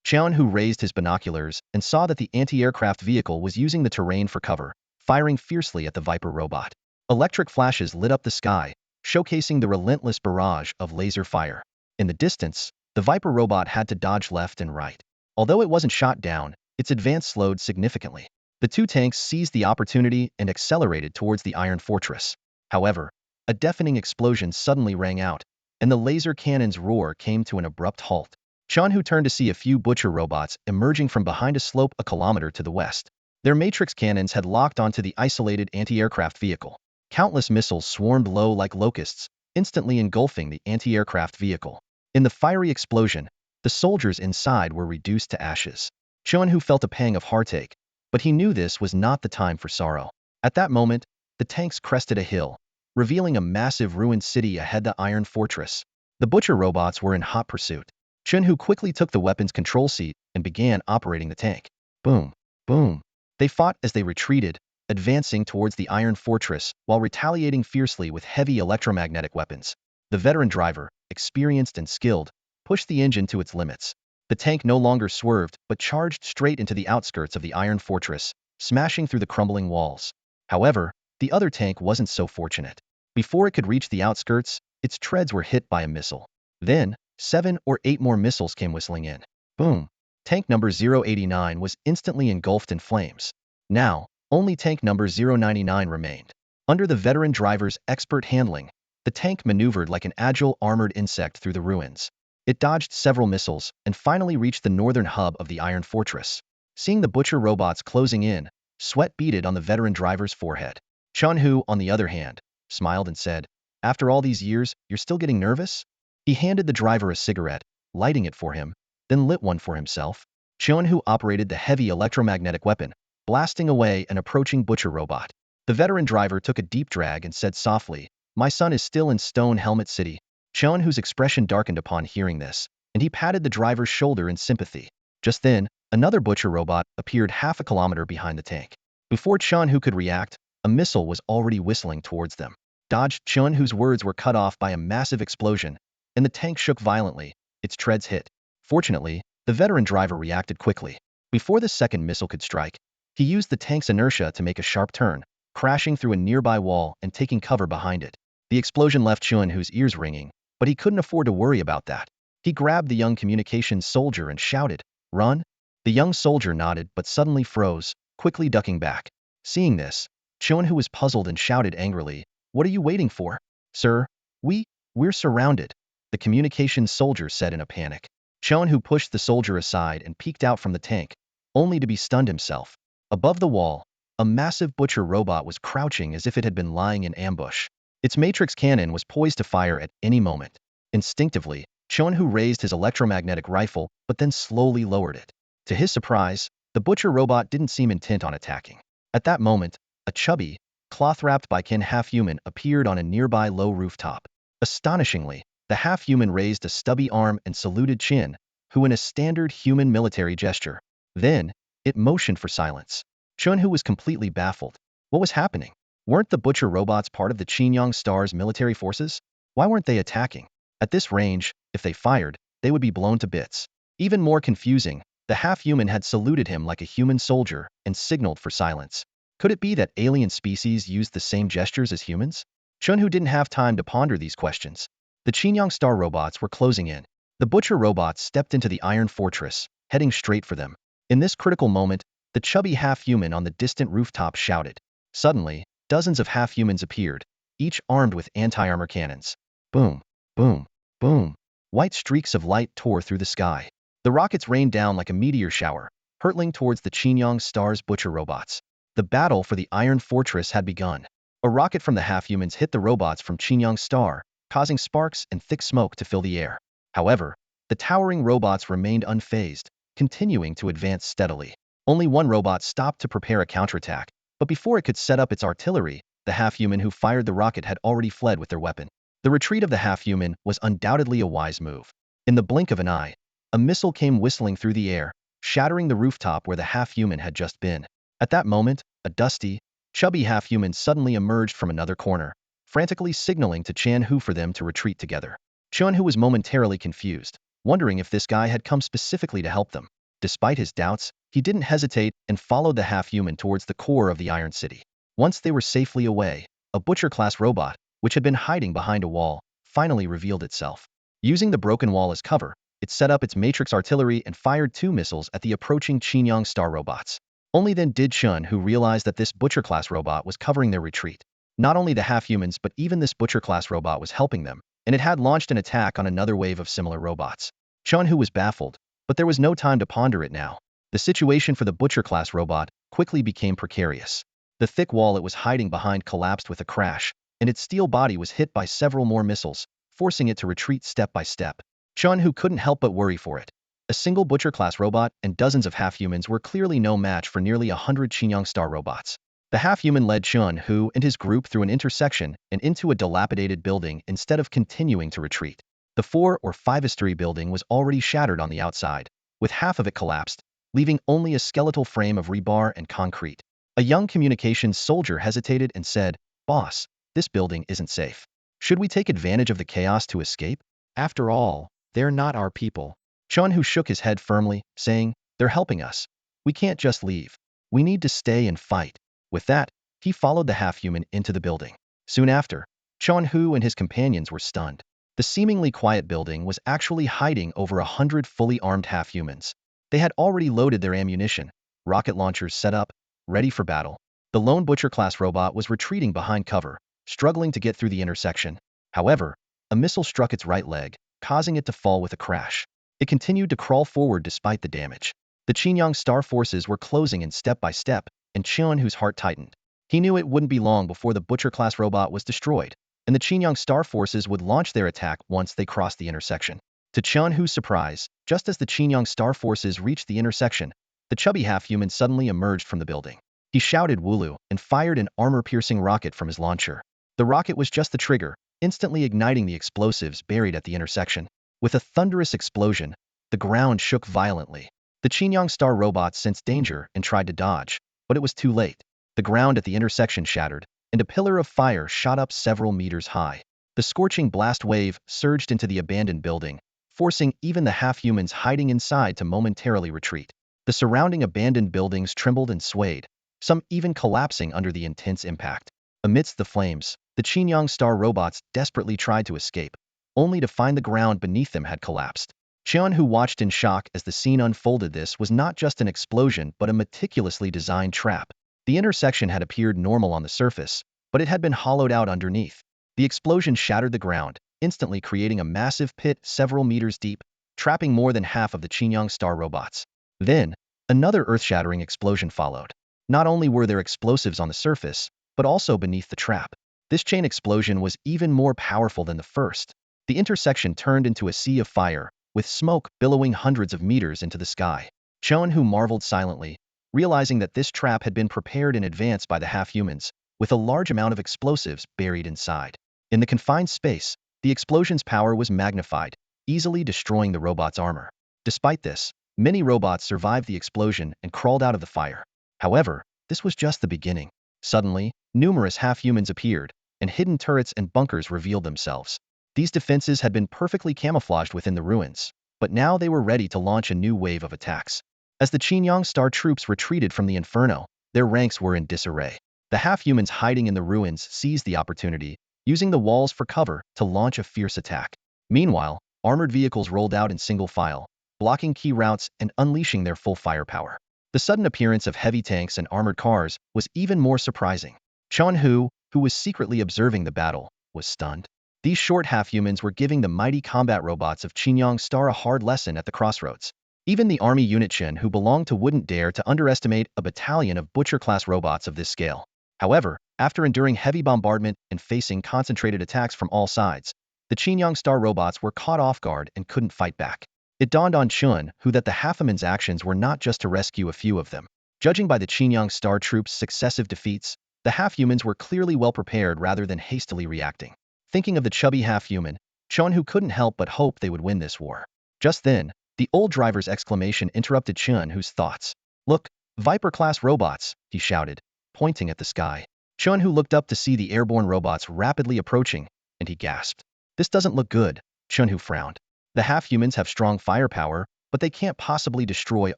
Speaker 1: Chun-Hu raised his binoculars and saw that the anti-aircraft vehicle was using the terrain for cover, firing fiercely at the Viper robot. Electric flashes lit up the sky, showcasing the relentless barrage of laser fire. In the distance, the Viper robot had to dodge left and right. Although it wasn't shot down, its advance slowed significantly. The 2 tanks seized the opportunity and accelerated towards the Iron Fortress. However, a deafening explosion suddenly rang out, and the laser cannon's roar came to an abrupt halt. Chun-Hu turned to see a few butcher robots emerging from behind a slope a kilometer to the west. Their matrix cannons had locked onto the isolated anti-aircraft vehicle. Countless missiles swarmed low like locusts, instantly engulfing the anti-aircraft vehicle. In the fiery explosion, the soldiers inside were reduced to ashes. Chun-Hu felt a pang of heartache, but he knew this was not the time for sorrow. At that moment, the tanks crested a hill, revealing a massive ruined city ahead the Iron Fortress. The butcher robots were in hot pursuit. Chun-Hu quickly took the weapons control seat and began operating the tank. Boom, boom. They fought as they retreated, advancing towards the Iron Fortress while retaliating fiercely with heavy electromagnetic weapons. The veteran driver, experienced and skilled, pushed the engine to its limits. The tank no longer swerved but charged straight into the outskirts of the Iron Fortress, smashing through the crumbling walls. However, the other tank wasn't so fortunate. Before it could reach the outskirts, its treads were hit by a missile. Then, 7 or 8 more missiles came whistling in. Boom! Tank number 089 was instantly engulfed in flames. Now, only tank number 099 remained. Under the veteran driver's expert handling, the tank maneuvered like an agile armored insect through the ruins. It dodged several missiles and finally reached the northern hub of the Iron Fortress. Seeing the butcher robots closing in, sweat beaded on the veteran driver's forehead. Chun-Hu, on the other hand, smiled and said, "After all these years, you're still getting nervous?" He handed the driver a cigarette, lighting it for him, then lit one for himself. Chun-Hu operated the heavy electromagnetic weapon, blasting away an approaching butcher robot. The veteran driver took a deep drag and said softly, "My son is still in Stonehelm City." Chun-Hu's expression darkened upon hearing this, and he patted the driver's shoulder in sympathy. Just then, another butcher robot appeared half a kilometer behind the tank. Before Chun-Hu could react, a missile was already whistling towards them. Dodge! Chun-Hu's words were cut off by a massive explosion, and the tank shook violently, its treads hit. Fortunately, the veteran driver reacted quickly. Before the second missile could strike, he used the tank's inertia to make a sharp turn, crashing through a nearby wall and taking cover behind it. The explosion left Chun-Hu's ears ringing, but he couldn't afford to worry about that. He grabbed the young communications soldier and shouted, "Run!" The young soldier nodded but suddenly froze, quickly ducking back. Seeing this, Chun-Hu was puzzled and shouted angrily, "What are you waiting for? Sir, we're surrounded," the communications soldier said in a panic. Chun-Hu pushed the soldier aside and peeked out from the tank, only to be stunned himself. Above the wall, a massive butcher robot was crouching as if it had been lying in ambush. Its matrix cannon was poised to fire at any moment. Instinctively, Chun-Hu raised his electromagnetic rifle but then slowly lowered it. To his surprise, the butcher robot didn't seem intent on attacking. At that moment, a chubby, cloth-wrapped Baiken half-human appeared on a nearby low rooftop. Astonishingly, the half-human raised a stubby arm and saluted Chun-Hu in a standard human military gesture. Then, it motioned for silence. Chun-Hu was completely baffled. What was happening? Weren't the butcher robots part of the Qinyang Star's military forces? Why weren't they attacking? At this range, if they fired, they would be blown to bits. Even more confusing, the half-human had saluted him like a human soldier and signaled for silence. Could it be that alien species used the same gestures as humans? Chun-Hu didn't have time to ponder these questions. The Qinyang Star robots were closing in. The butcher robots stepped into the Iron Fortress, heading straight for them. In this critical moment, the chubby half-human on the distant rooftop shouted. Suddenly, dozens of half-humans appeared, each armed with anti-armor cannons. Boom, boom, boom. White streaks of light tore through the sky. The rockets rained down like a meteor shower, hurtling towards the Qinyang Star's butcher robots. The battle for the Iron Fortress had begun. A rocket from the half-humans hit the robots from Qinyang Star, causing sparks and thick smoke to fill the air. However, the towering robots remained unfazed, continuing to advance steadily. Only one robot stopped to prepare a counterattack, but before it could set up its artillery, the half-human who fired the rocket had already fled with their weapon. The retreat of the half-human was undoubtedly a wise move. In the blink of an eye, a missile came whistling through the air, shattering the rooftop where the half-human had just been. At that moment, a dusty, chubby half-human suddenly emerged from another corner, frantically signaling to Chun-Hu for them to retreat together. Chun-Hu was momentarily confused, wondering if this guy had come specifically to help them. Despite his doubts, he didn't hesitate and followed the half-human towards the core of the Iron City. Once they were safely away, a butcher-class robot, which had been hiding behind a wall, finally revealed itself. Using the broken wall as cover, it set up its matrix artillery and fired 2 missiles at the approaching Qinyang Star robots. Only then did Chun-Hu realize that this butcher-class robot was covering their retreat. Not only the half-humans but even this butcher-class robot was helping them, and it had launched an attack on another wave of similar robots. Chun-Hu was baffled, but there was no time to ponder it now. The situation for the butcher-class robot quickly became precarious. The thick wall it was hiding behind collapsed with a crash, and its steel body was hit by several more missiles, forcing it to retreat step by step. Chun-Hu couldn't help but worry for it. A single butcher-class robot and dozens of half-humans were clearly no match for nearly 100 Qinyang Star robots. The half-human led Chun-Hu and his group through an intersection and into a dilapidated building instead of continuing to retreat. The 4- or 5-story building was already shattered on the outside, with half of it collapsed, leaving only a skeletal frame of rebar and concrete. A young communications soldier hesitated and said, "Boss, this building isn't safe. Should we take advantage of the chaos to escape? After all, they're not our people." Chun-Hu shook his head firmly, saying, "They're helping us. We can't just leave. We need to stay and fight." With that, he followed the half-human into the building. Soon after, Chun-Hu and his companions were stunned. The seemingly quiet building was actually hiding over 100 fully armed half-humans. They had already loaded their ammunition, rocket launchers set up, ready for battle. The lone butcher-class robot was retreating behind cover, struggling to get through the intersection. However, a missile struck its right leg, causing it to fall with a crash. It continued to crawl forward despite the damage. The Qinyang Star forces were closing in step by step, and Chun-Hu's heart tightened. He knew it wouldn't be long before the butcher-class robot was destroyed, and the Qinyang Star forces would launch their attack once they crossed the intersection. To Chun-Hu's surprise, just as the Qinyang Star forces reached the intersection, the chubby half-human suddenly emerged from the building. He shouted Wulu and fired an armor-piercing rocket from his launcher. The rocket was just the trigger, instantly igniting the explosives buried at the intersection. With a thunderous explosion, the ground shook violently. The Qinyang Star robot sensed danger and tried to dodge, but it was too late. The ground at the intersection shattered, and a pillar of fire shot up several meters high. The scorching blast wave surged into the abandoned building, forcing even the half-humans hiding inside to momentarily retreat. The surrounding abandoned buildings trembled and swayed, some even collapsing under the intense impact. Amidst the flames, the Qinyang Star robots desperately tried to escape, only to find the ground beneath them had collapsed. Chun-Hu watched in shock as the scene unfolded. This was not just an explosion but a meticulously designed trap. The intersection had appeared normal on the surface, but it had been hollowed out underneath. The explosion shattered the ground, instantly creating a massive pit several meters deep, trapping more than half of the Qinyang Star robots. Then, another earth-shattering explosion followed. Not only were there explosives on the surface, but also beneath the trap. This chain explosion was even more powerful than the first. The intersection turned into a sea of fire, with smoke billowing hundreds of meters into the sky. Chun-Hu marveled silently, realizing that this trap had been prepared in advance by the half-humans, with a large amount of explosives buried inside. In the confined space, the explosion's power was magnified, easily destroying the robot's armor. Despite this, many robots survived the explosion and crawled out of the fire. However, this was just the beginning. Suddenly, numerous half-humans appeared, and hidden turrets and bunkers revealed themselves. These defenses had been perfectly camouflaged within the ruins, but now they were ready to launch a new wave of attacks. As the Qinyang Star troops retreated from the inferno, their ranks were in disarray. The half-humans hiding in the ruins seized the opportunity, using the walls for cover to launch a fierce attack. Meanwhile, armored vehicles rolled out in single file, blocking key routes and unleashing their full firepower. The sudden appearance of heavy tanks and armored cars was even more surprising. Chun-Hu, who was secretly observing the battle, was stunned. These short half-humans were giving the mighty combat robots of Qinyang Star a hard lesson at the crossroads. Even the army unit Chen who belonged to wouldn't dare to underestimate a battalion of butcher-class robots of this scale. However, after enduring heavy bombardment and facing concentrated attacks from all sides, the Qinyang Star robots were caught off guard and couldn't fight back. It dawned on Chun-Hu that the half-humans' actions were not just to rescue a few of them. Judging by the Qinyang Star troops' successive defeats, the half-humans were clearly well prepared rather than hastily reacting. Thinking of the chubby half-human, Chun-Hu couldn't help but hope they would win this war. Just then, the old driver's exclamation interrupted Chun-Hu's thoughts. "Look, Viper-class robots," he shouted, pointing at the sky. Chun-Hu looked up to see the airborne robots rapidly approaching, and he gasped. "This doesn't look good," Chun-Hu frowned. "The half-humans have strong firepower, but they can't possibly destroy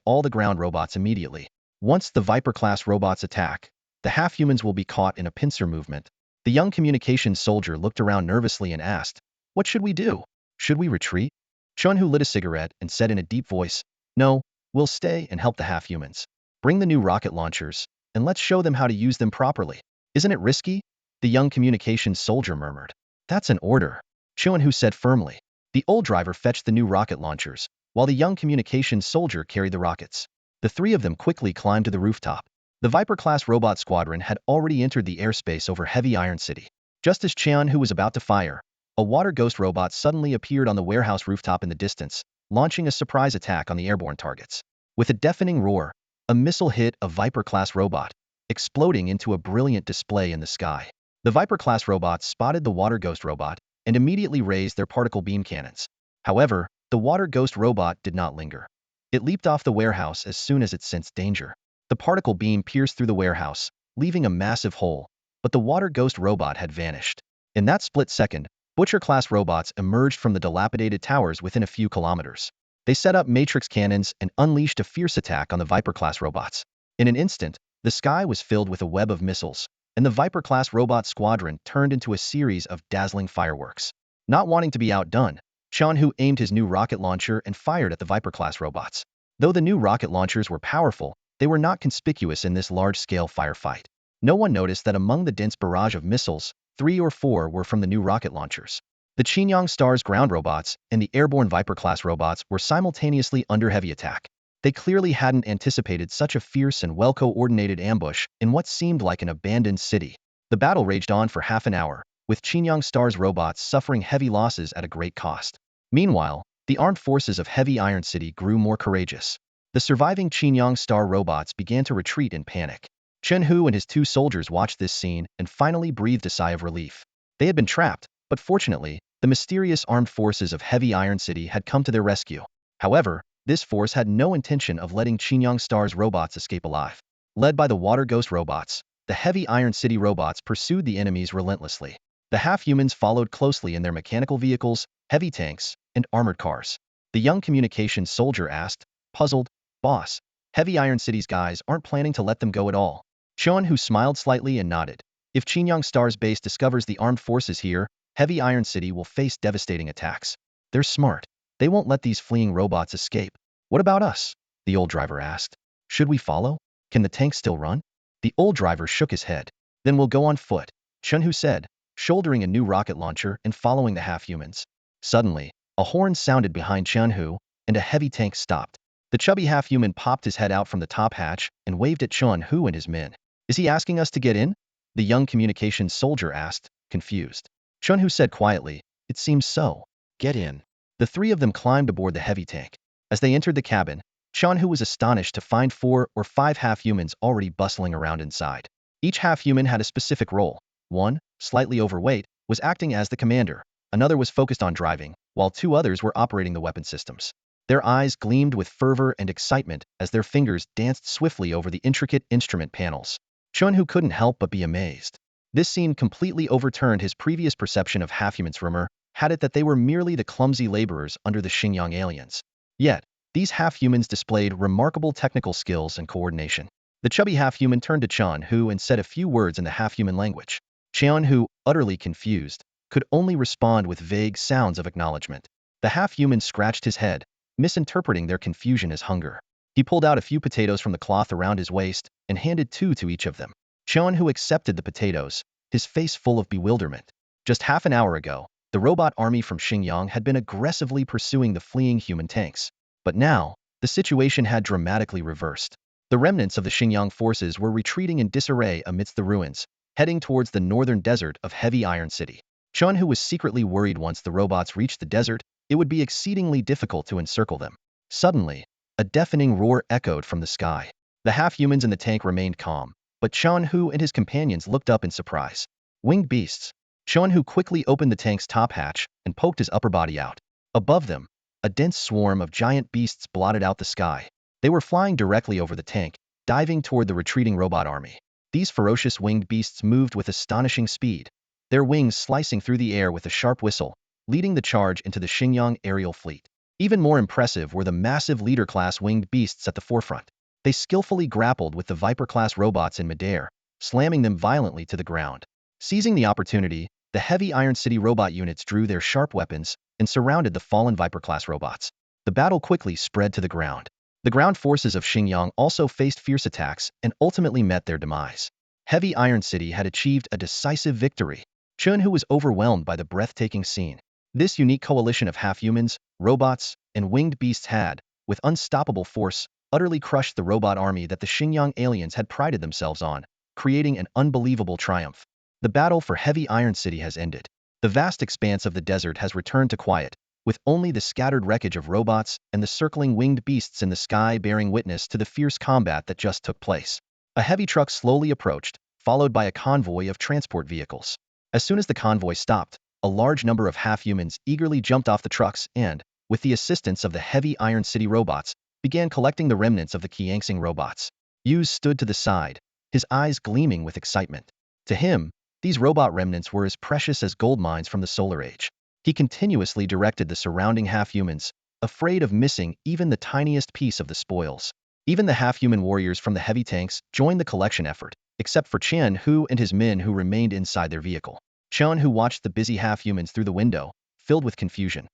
Speaker 1: all the ground robots immediately. Once the Viper-class robots attack, the half-humans will be caught in a pincer movement." The young communications soldier looked around nervously and asked, "What should we do? Should we retreat?" Chun-Hu lit a cigarette and said in a deep voice, "No, we'll stay and help the half-humans. Bring the new rocket launchers, and let's show them how to use them properly." "Isn't it risky?" the young communications soldier murmured. "That's an order," Chun-Hu said firmly. The old driver fetched the new rocket launchers, while the young communications soldier carried the rockets. The three of them quickly climbed to the rooftop. The Viper-class robot squadron had already entered the airspace over Heavy Iron City. Just as Chun-Hu was about to fire, a water ghost robot suddenly appeared on the warehouse rooftop in the distance, launching a surprise attack on the airborne targets. With a deafening roar, a missile hit a Viper-class robot, exploding into a brilliant display in the sky. The Viper-class robots spotted the water ghost robot and immediately raised their particle beam cannons. However, the water ghost robot did not linger. It leaped off the warehouse as soon as it sensed danger. The particle beam pierced through the warehouse, leaving a massive hole, but the water ghost robot had vanished. In that split second, Butcher-class robots emerged from the dilapidated towers within a few kilometers. They set up matrix cannons and unleashed a fierce attack on the Viper-class robots. In an instant, the sky was filled with a web of missiles, and the Viper-class robot squadron turned into a series of dazzling fireworks. Not wanting to be outdone, Hu aimed his new rocket launcher and fired at the Viper-class robots. Though the new rocket launchers were powerful, they were not conspicuous in this large-scale firefight. No one noticed that among the dense barrage of missiles, 3 or 4 were from the new rocket launchers. The Qinyang Star's ground robots and the airborne Viper-class robots were simultaneously under heavy attack. They clearly hadn't anticipated such a fierce and well-coordinated ambush in what seemed like an abandoned city. The battle raged on for half an hour, with Qinyang Star's robots suffering heavy losses at a great cost. Meanwhile, the armed forces of Heavy Iron City grew more courageous. The surviving Qinyang Star robots began to retreat in panic. Chen Hu and his 2 soldiers watched this scene and finally breathed a sigh of relief. They had been trapped, but fortunately, the mysterious armed forces of Heavy Iron City had come to their rescue. However, this force had no intention of letting Qinyang Star's robots escape alive. Led by the Water Ghost robots, the Heavy Iron City robots pursued the enemies relentlessly. The half-humans followed closely in their mechanical vehicles, heavy tanks, and armored cars. The young communications soldier asked, puzzled, "Boss, Heavy Iron City's guys aren't planning to let them go at all?" Hu smiled slightly and nodded. If Qinyang Star's base discovers the armed forces here, Heavy Iron City will face devastating attacks. They're smart. They won't let these fleeing robots escape. What about us? The old driver asked. Should we follow? Can the tank still run? The old driver shook his head. Then we'll go on foot, Hu said, shouldering a new rocket launcher and following the half-humans. Suddenly, a horn sounded behind Hu, and a heavy tank stopped. The chubby half-human popped his head out from the top hatch and waved at Hu and his men. Is he asking us to get in? The young communications soldier asked, confused. Hu said quietly, it seems so. Get in. The 3 of them climbed aboard the heavy tank. As they entered the cabin, Hu was astonished to find 4 or 5 half-humans already bustling around inside. Each half-human had a specific role. One, slightly overweight, was acting as the commander. Another was focused on driving, while 2 others were operating the weapon systems. Their eyes gleamed with fervor and excitement as their fingers danced swiftly over the intricate instrument panels. Hu couldn't help but be amazed. This scene completely overturned his previous perception of half-humans. Rumor had it that they were merely the clumsy laborers under the Xinjiang aliens. Yet, these half-humans displayed remarkable technical skills and coordination. The chubby half-human turned to Hu and said a few words in the half-human language. Hu, utterly confused, could only respond with vague sounds of acknowledgement. The half-human scratched his head, misinterpreting their confusion as hunger. He pulled out a few potatoes from the cloth around his waist and handed 2 to each of them. Hu accepted the potatoes, his face full of bewilderment. Just half an hour ago, the robot army from Xinjiang had been aggressively pursuing the fleeing human tanks. But now, the situation had dramatically reversed. The remnants of the Xinjiang forces were retreating in disarray amidst the ruins, heading towards the northern desert of Heavy Iron City. Hu was secretly worried once the robots reached the desert, it would be exceedingly difficult to encircle them. Suddenly, a deafening roar echoed from the sky. The half-humans in the tank remained calm, but Hu and his companions looked up in surprise. Winged beasts. Hu quickly opened the tank's top hatch and poked his upper body out. Above them, a dense swarm of giant beasts blotted out the sky. They were flying directly over the tank, diving toward the retreating robot army. These ferocious winged beasts moved with astonishing speed, their wings slicing through the air with a sharp whistle, leading the charge into the Xinjiang aerial fleet. Even more impressive were the massive leader-class winged beasts at the forefront. They skillfully grappled with the Viper-class robots in midair, slamming them violently to the ground. Seizing the opportunity, the Heavy Iron City robot units drew their sharp weapons and surrounded the fallen Viper-class robots. The battle quickly spread to the ground. The ground forces of Xinjiang also faced fierce attacks and ultimately met their demise. Heavy Iron City had achieved a decisive victory. Hu was overwhelmed by the breathtaking scene. This unique coalition of half-humans, robots, and winged beasts had, with unstoppable force, utterly crushed the robot army that the Xinjiang aliens had prided themselves on, creating an unbelievable triumph. The battle for Heavy Iron City has ended. The vast expanse of the desert has returned to quiet, with only the scattered wreckage of robots and the circling winged beasts in the sky bearing witness to the fierce combat that just took place. A heavy truck slowly approached, followed by a convoy of transport vehicles. As soon as the convoy stopped, a large number of half-humans eagerly jumped off the trucks and, with the assistance of the Heavy Iron City robots, began collecting the remnants of the Qiangsing robots. Yuz stood to the side, his eyes gleaming with excitement. To him, these robot remnants were as precious as gold mines from the Solar Age. He continuously directed the surrounding half-humans, afraid of missing even the tiniest piece of the spoils. Even the half-human warriors from the heavy tanks joined the collection effort, except for Chen Hu and his men who remained inside their vehicle. Chen Hu watched the busy half-humans through the window, filled with confusion.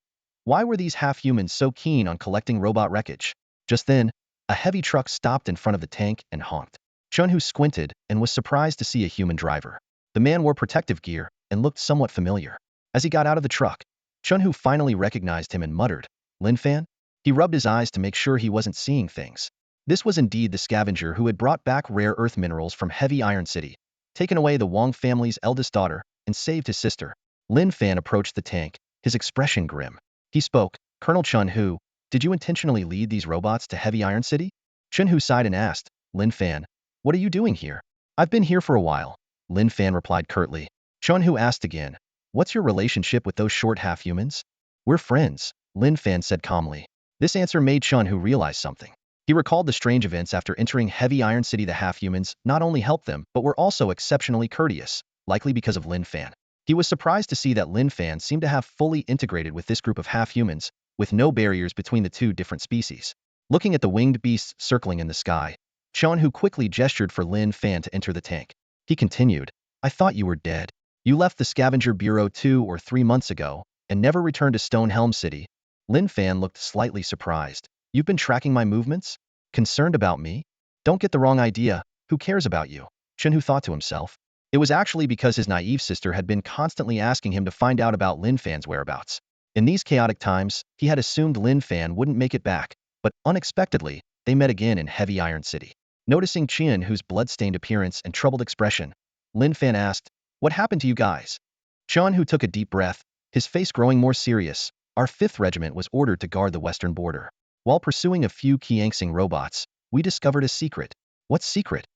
Speaker 1: Why were these half-humans so keen on collecting robot wreckage? Just then, a heavy truck stopped in front of the tank and honked. Chen Hu squinted and was surprised to see a human driver. The man wore protective gear and looked somewhat familiar. As he got out of the truck, Chen Hu finally recognized him and muttered, "Lin Fan?" He rubbed his eyes to make sure he wasn't seeing things. This was indeed the scavenger who had brought back rare earth minerals from Heavy Iron City, taken away the Wang family's eldest daughter, and saved his sister. Lin Fan approached the tank, his expression grim. He spoke, "Colonel Chen Hu, did you intentionally lead these robots to Heavy Iron City?" Chen Hu sighed and asked, "Lin Fan, what are you doing here?" "I've been here for a while," Lin Fan replied curtly. Chen Hu asked again, "What's your relationship with those short half-humans?" "We're friends," Lin Fan said calmly. This answer made Chen Hu realize something. He recalled the strange events after entering Heavy Iron City. The half-humans not only helped them, but were also exceptionally courteous, likely because of Lin Fan. He was surprised to see that Lin Fan seemed to have fully integrated with this group of half-humans, with no barriers between the two different species. Looking at the winged beasts circling in the sky, Chen Hu quickly gestured for Lin Fan to enter the tank. He continued, "I thought you were dead. You left the Scavenger Bureau 2 or 3 months ago, and never returned to Stonehelm City." Lin Fan looked slightly surprised. "You've been tracking my movements? Concerned about me? Don't get the wrong idea, who cares about you?" Chen Hu thought to himself. It was actually because his naive sister had been constantly asking him to find out about Lin Fan's whereabouts. In these chaotic times, he had assumed Lin Fan wouldn't make it back, but unexpectedly, they met again in Heavy Iron City. Noticing Chen Hu's blood-stained appearance and troubled expression, Lin Fan asked, "What happened to you guys?" Chen Hu took a deep breath, his face growing more serious. "Our 5th Regiment was ordered to guard the western border. While pursuing a few Qianxing robots, we discovered a secret." "What secret?"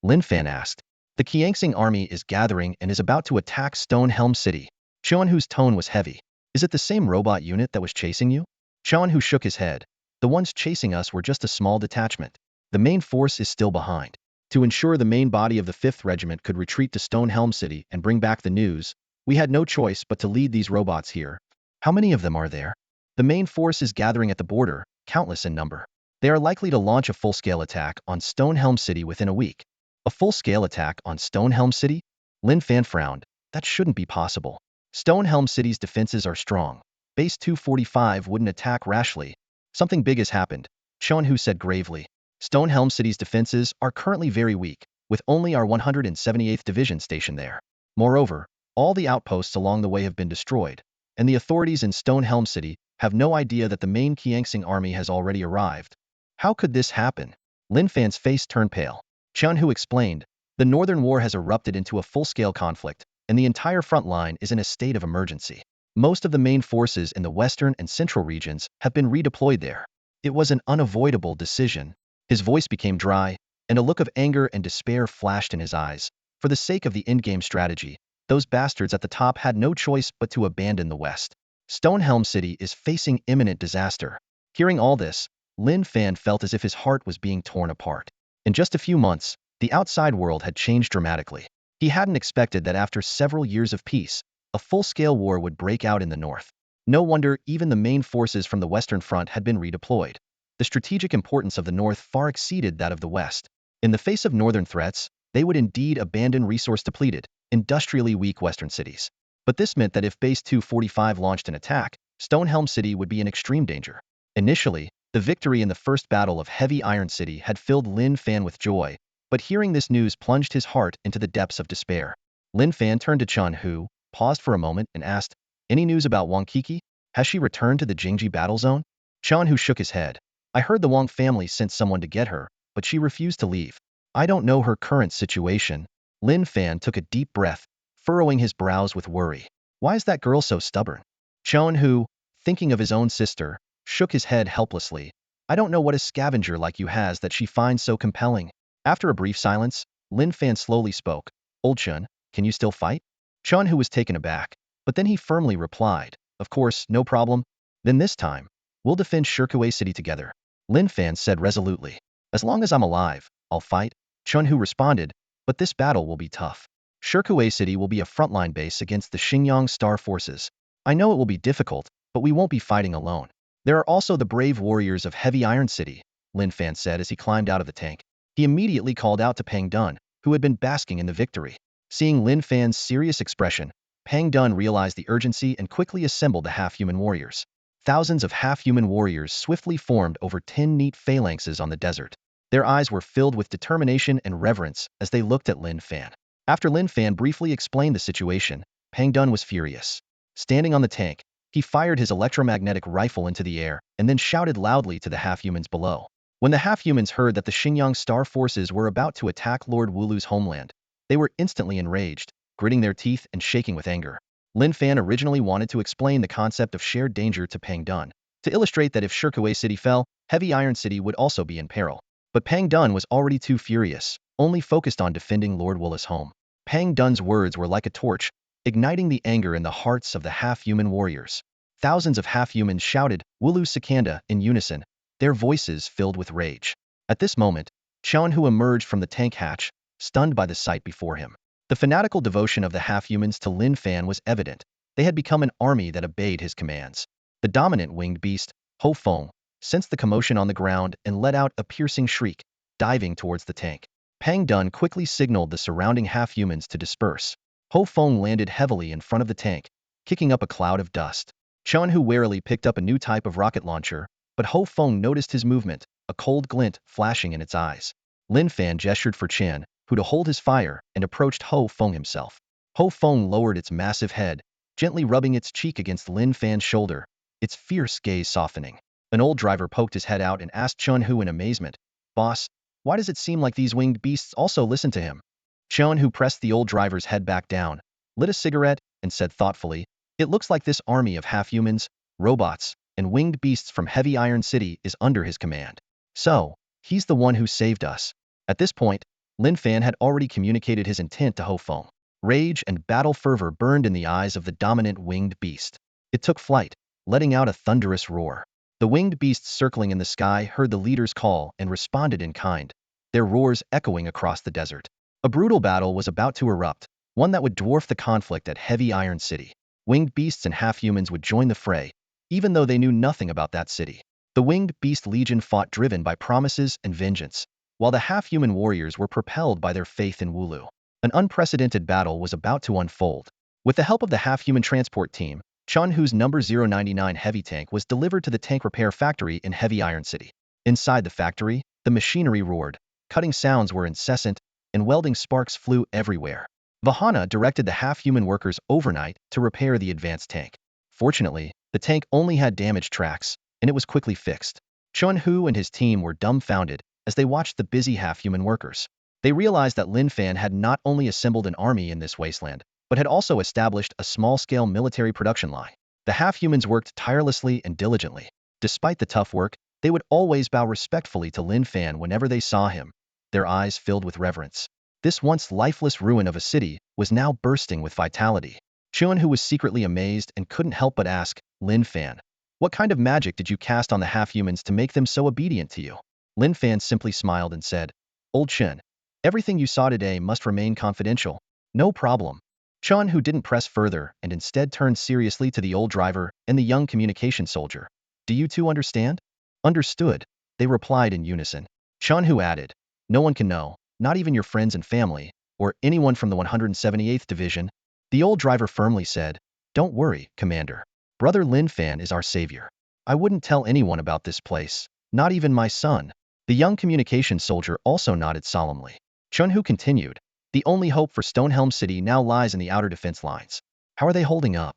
Speaker 1: Lin Fan asked. "The Qianxing army is gathering and is about to attack Stonehelm City." Chen Hu's tone was heavy. "Is it the same robot unit that was chasing you?" Chen Hu shook his head. "The ones chasing us were just a small detachment. The main force is still behind. To ensure the main body of the 5th Regiment could retreat to Stonehelm City and bring back the news, we had no choice but to lead these robots here." "How many of them are there?" "The main force is gathering at the border, countless in number. They are likely to launch a full-scale attack on Stonehelm City within a week." "A full-scale attack on Stonehelm City?" Lin Fan frowned. "That shouldn't be possible. Stonehelm City's defenses are strong. Base 245 wouldn't attack rashly." "Something big has happened," Chen Hu said gravely. "Stonehelm City's defenses are currently very weak, with only our 178th Division stationed there. Moreover, all the outposts along the way have been destroyed, and the authorities in Stonehelm City have no idea that the main Qianxing army has already arrived." "How could this happen?" Lin Fan's face turned pale. Chen Hu explained, "The Northern War has erupted into a full-scale conflict, and the entire front line is in a state of emergency. Most of the main forces in the western and central regions have been redeployed there. It was an unavoidable decision." His voice became dry, and a look of anger and despair flashed in his eyes. For the sake of the endgame strategy, those bastards at the top had no choice but to abandon the West. Stonehelm City is facing imminent disaster. Hearing all this, Lin Fan felt as if his heart was being torn apart. In just a few months, the outside world had changed dramatically. He hadn't expected that after several years of peace, a full-scale war would break out in the north. No wonder even the main forces from the Western Front had been redeployed. The strategic importance of the North far exceeded that of the West. In the face of Northern threats, they would indeed abandon resource-depleted, industrially weak Western cities. But this meant that if Base 245 launched an attack, Stonehelm City would be in extreme danger. Initially, the victory in the first battle of Heavy Iron City had filled Lin Fan with joy, but hearing this news plunged his heart into the depths of despair. Lin Fan turned to Chen Hu, paused for a moment, and asked, "Any news about Wang Kiki? Has she returned to the Jingji battle zone?" Chen Hu shook his head. "I heard the Wang family sent someone to get her, but she refused to leave. I don't know her current situation." Lin Fan took a deep breath, furrowing his brows with worry. "Why is that girl so stubborn?" Chen Hu, thinking of his own sister, shook his head helplessly. "I don't know what a scavenger like you has that she finds so compelling." After a brief silence, Lin Fan slowly spoke. "Old Chen, can you still fight?" Chen Hu was taken aback, but then he firmly replied, "Of course, no problem." "Then this time, we'll defend Shirkuei City together," Lin Fan said resolutely. "As long as I'm alive, I'll fight," Chen Hu responded, "but this battle will be tough. Shirkuei City will be a frontline base against the Xinjiang Star forces. I know it will be difficult, but we won't be fighting alone. There are also the brave warriors of Heavy Iron City," Lin Fan said as he climbed out of the tank. He immediately called out to Pang Dun, who had been basking in the victory. Seeing Lin Fan's serious expression, Pang Dun realized the urgency and quickly assembled the half-human warriors. Thousands of half-human warriors swiftly formed over 10 neat phalanxes on the desert. Their eyes were filled with determination and reverence as they looked at Lin Fan. After Lin Fan briefly explained the situation, Pang Dun was furious. Standing on the tank, he fired his electromagnetic rifle into the air and then shouted loudly to the half-humans below. When the half-humans heard that the Xinjiang Star forces were about to attack Lord Wulu's homeland, they were instantly enraged, gritting their teeth and shaking with anger. Lin Fan originally wanted to explain the concept of shared danger to Pang Dun, to illustrate that if Shirkuei City fell, Heavy Iron City would also be in peril. But Pang Dun was already too furious, only focused on defending Lord Wulu's home. Pang Dun's words were like a torch, igniting the anger in the hearts of the half-human warriors. Thousands of half-humans shouted, "Wulu Sakanda," in unison, their voices filled with rage. At this moment, Chen Hu emerged from the tank hatch, stunned by the sight before him. The fanatical devotion of the half-humans to Lin Fan was evident. They had become an army that obeyed his commands. The dominant winged beast, Ho Feng, sensed the commotion on the ground and let out a piercing shriek, diving towards the tank. Pang Dun quickly signaled the surrounding half-humans to disperse. Ho Feng landed heavily in front of the tank, kicking up a cloud of dust. Chen Hu warily picked up a new type of rocket launcher, but Ho Feng noticed his movement, a cold glint flashing in its eyes. Lin Fan gestured for Chen Hu to hold his fire and approached Ho Feng himself. Ho Feng lowered its massive head, gently rubbing its cheek against Lin Fan's shoulder, its fierce gaze softening. An old driver poked his head out and asked Chen Hu in amazement, "Boss, why does it seem like these winged beasts also listen to him?" Chen Hu pressed the old driver's head back down, lit a cigarette, and said thoughtfully, "It looks like this army of half-humans, robots, and winged beasts from Heavy Iron City is under his command. So, he's the one who saved us." At this point, Lin Fan had already communicated his intent to Ho Feng. Rage and battle fervor burned in the eyes of the dominant winged beast. It took flight, letting out a thunderous roar. The winged beasts circling in the sky heard the leader's call and responded in kind, their roars echoing across the desert. A brutal battle was about to erupt, one that would dwarf the conflict at Heavy Iron City. Winged beasts and half-humans would join the fray, even though they knew nothing about that city. The Winged Beast Legion fought driven by promises and vengeance, while the half-human warriors were propelled by their faith in Wulu. An unprecedented battle was about to unfold. With the help of the half-human transport team, Chen Hu's number 099 heavy tank was delivered to the tank repair factory in Heavy Iron City. Inside the factory, the machinery roared, cutting sounds were incessant, and welding sparks flew everywhere. Vahana directed the half-human workers overnight to repair the advanced tank. Fortunately, the tank only had damaged tracks, and it was quickly fixed. Chen Hu and his team were dumbfounded as they watched the busy half-human workers. They realized that Lin Fan had not only assembled an army in this wasteland, but had also established a small-scale military production line. The half-humans worked tirelessly and diligently. Despite the tough work, they would always bow respectfully to Lin Fan whenever they saw him, their eyes filled with reverence. This once lifeless ruin of a city was now bursting with vitality. Chen Hu was secretly amazed and couldn't help but ask, "Lin Fan, what kind of magic did you cast on the half-humans to make them so obedient to you?" Lin Fan simply smiled and said, "Old Chen, everything you saw today must remain confidential." "No problem." Chen Hu didn't press further and instead turned seriously to the old driver and the young communication soldier. "Do you two understand?" "Understood," they replied in unison. Chen Hu added, "No one can know, not even your friends and family, or anyone from the 178th Division." The old driver firmly said, "Don't worry, Commander. Brother Lin Fan is our savior. I wouldn't tell anyone about this place, not even my son." The young communication soldier also nodded solemnly. Chen Hu continued, "The only hope for Stonehelm City now lies in the outer defense lines. How are they holding up?"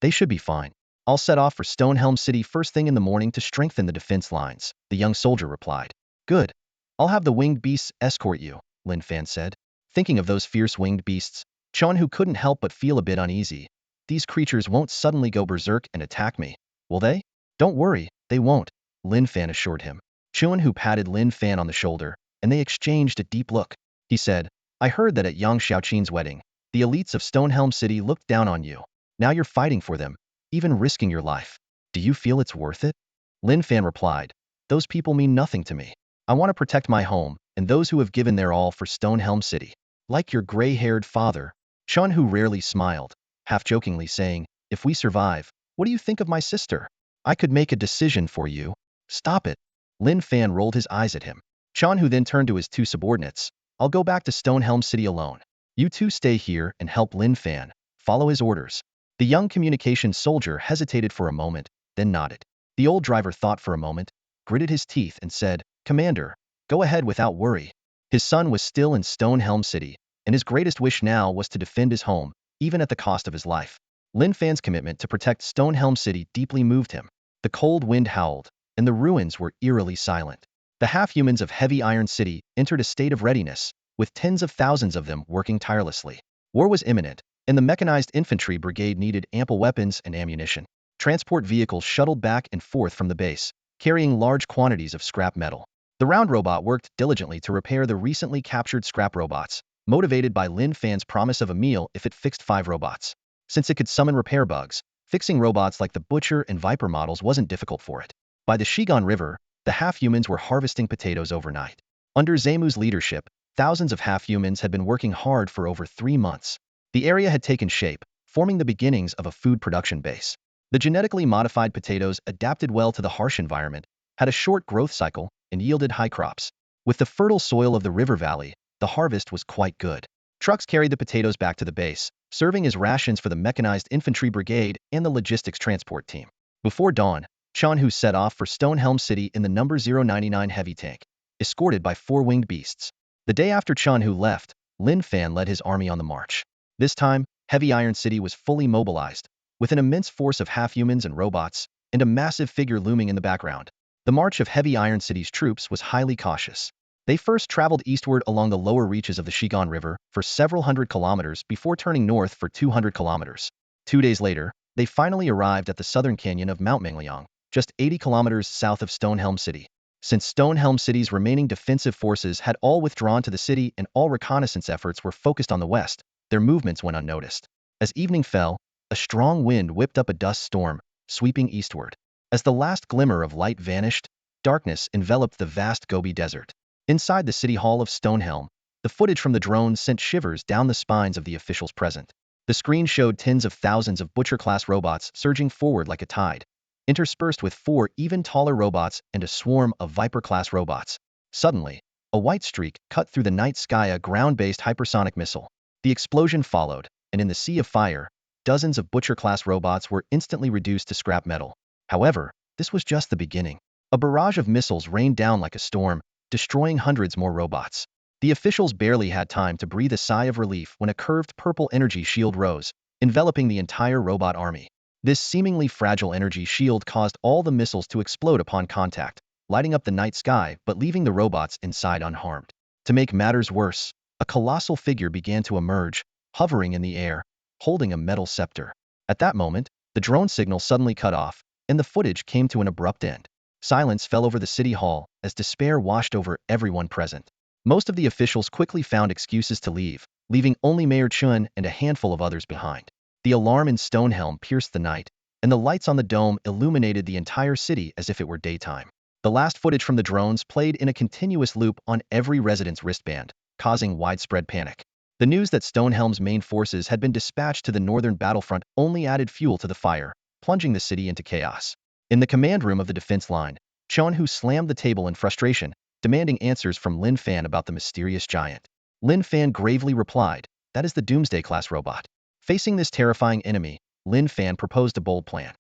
Speaker 1: "They should be fine. I'll set off for Stonehelm City first thing in the morning to strengthen the defense lines," the young soldier replied. "Good. I'll have the winged beasts escort you," Lin Fan said. Thinking of those fierce winged beasts, Chen Hu couldn't help but feel a bit uneasy. These creatures won't suddenly go berserk and attack me, will they? "Don't worry, they won't," Lin Fan assured him. Chen Hu patted Lin Fan on the shoulder, and they exchanged a deep look. He said, "I heard that at Yang Xiaoqin's wedding, the elites of Stonehelm City looked down on you. Now you're fighting for them, even risking your life. Do you feel it's worth it?" Lin Fan replied, "Those people mean nothing to me. I want to protect my home and those who have given their all for Stonehelm City. Like your gray-haired father." Chen Hu rarely smiled, half-jokingly saying, "If we survive, what do you think of my sister? I could make a decision for you." "Stop it." Lin Fan rolled his eyes at him. Chen Hu then turned to his two subordinates. I'll go back to Stonehelm City alone. You two stay here and help Lin Fan. Follow his orders. The young communications soldier hesitated for a moment, then nodded. The old driver thought for a moment, gritted his teeth and said, Commander, go ahead without worry. His son was still in Stonehelm City, and his greatest wish now was to defend his home, even at the cost of his life. Lin Fan's commitment to protect Stonehelm City deeply moved him. The cold wind howled, and the ruins were eerily silent. The half-humans of Heavy Iron City entered a state of readiness, with tens of thousands of them working tirelessly. War was imminent, and the mechanized infantry brigade needed ample weapons and ammunition. Transport vehicles shuttled back and forth from the base, carrying large quantities of scrap metal. The round robot worked diligently to repair the recently captured scrap robots, motivated by Lin Fan's promise of a meal if it fixed 5 robots. Since it could summon repair bugs, fixing robots like the Butcher and Viper models wasn't difficult for it. By the Shigan River, the half-humans were harvesting potatoes overnight. Under Zamu's leadership, thousands of half-humans had been working hard for over 3 months. The area had taken shape, forming the beginnings of a food production base. The genetically modified potatoes adapted well to the harsh environment, had a short growth cycle, and yielded high crops. With the fertile soil of the river valley, the harvest was quite good. Trucks carried the potatoes back to the base, serving as rations for the mechanized infantry brigade and the logistics transport team. Before dawn, Chanhu set off for Stonehelm City in the number 099 heavy tank, escorted by 4 winged beasts. The day after Chanhu left, Lin Fan led his army on the march. This time, Heavy Iron City was fully mobilized, with an immense force of half-humans and robots, and a massive figure looming in the background. The march of Heavy Iron City's troops was highly cautious. They first traveled eastward along the lower reaches of the Shigan River for several hundred kilometers before turning north for 200 kilometers. 2 days later, they finally arrived at the southern canyon of Mount Mengliang, just 80 kilometers south of Stonehelm City. Since Stonehelm City's remaining defensive forces had all withdrawn to the city and all reconnaissance efforts were focused on the west, their movements went unnoticed. As evening fell, a strong wind whipped up a dust storm, sweeping eastward. As the last glimmer of light vanished, darkness enveloped the vast Gobi Desert. Inside the city hall of Stonehelm, the footage from the drones sent shivers down the spines of the officials present. The screen showed tens of thousands of Butcher-class robots surging forward like a tide, interspersed with 4 even taller robots and a swarm of Viper-class robots. Suddenly, a white streak cut through the night sky, a ground-based hypersonic missile. The explosion followed, and in the sea of fire, dozens of Butcher-class robots were instantly reduced to scrap metal. However, this was just the beginning. A barrage of missiles rained down like a storm, destroying hundreds more robots. The officials barely had time to breathe a sigh of relief when a curved purple energy shield rose, enveloping the entire robot army. This seemingly fragile energy shield caused all the missiles to explode upon contact, lighting up the night sky but leaving the robots inside unharmed. To make matters worse, a colossal figure began to emerge, hovering in the air, holding a metal scepter. At that moment, the drone signal suddenly cut off, and the footage came to an abrupt end. Silence fell over the city hall as despair washed over everyone present. Most of the officials quickly found excuses to leave, leaving only Mayor Chun and a handful of others behind. The alarm in Stonehelm pierced the night, and the lights on the dome illuminated the entire city as if it were daytime. The last footage from the drones played in a continuous loop on every resident's wristband, causing widespread panic. The news that Stonehelm's main forces had been dispatched to the northern battlefront only added fuel to the fire, plunging the city into chaos. In the command room of the defense line, Chonhu slammed the table in frustration, demanding answers from Lin Fan about the mysterious giant. Lin Fan gravely replied, "That is the Doomsday-class robot." Facing this terrifying enemy, Lin Fan proposed a bold plan.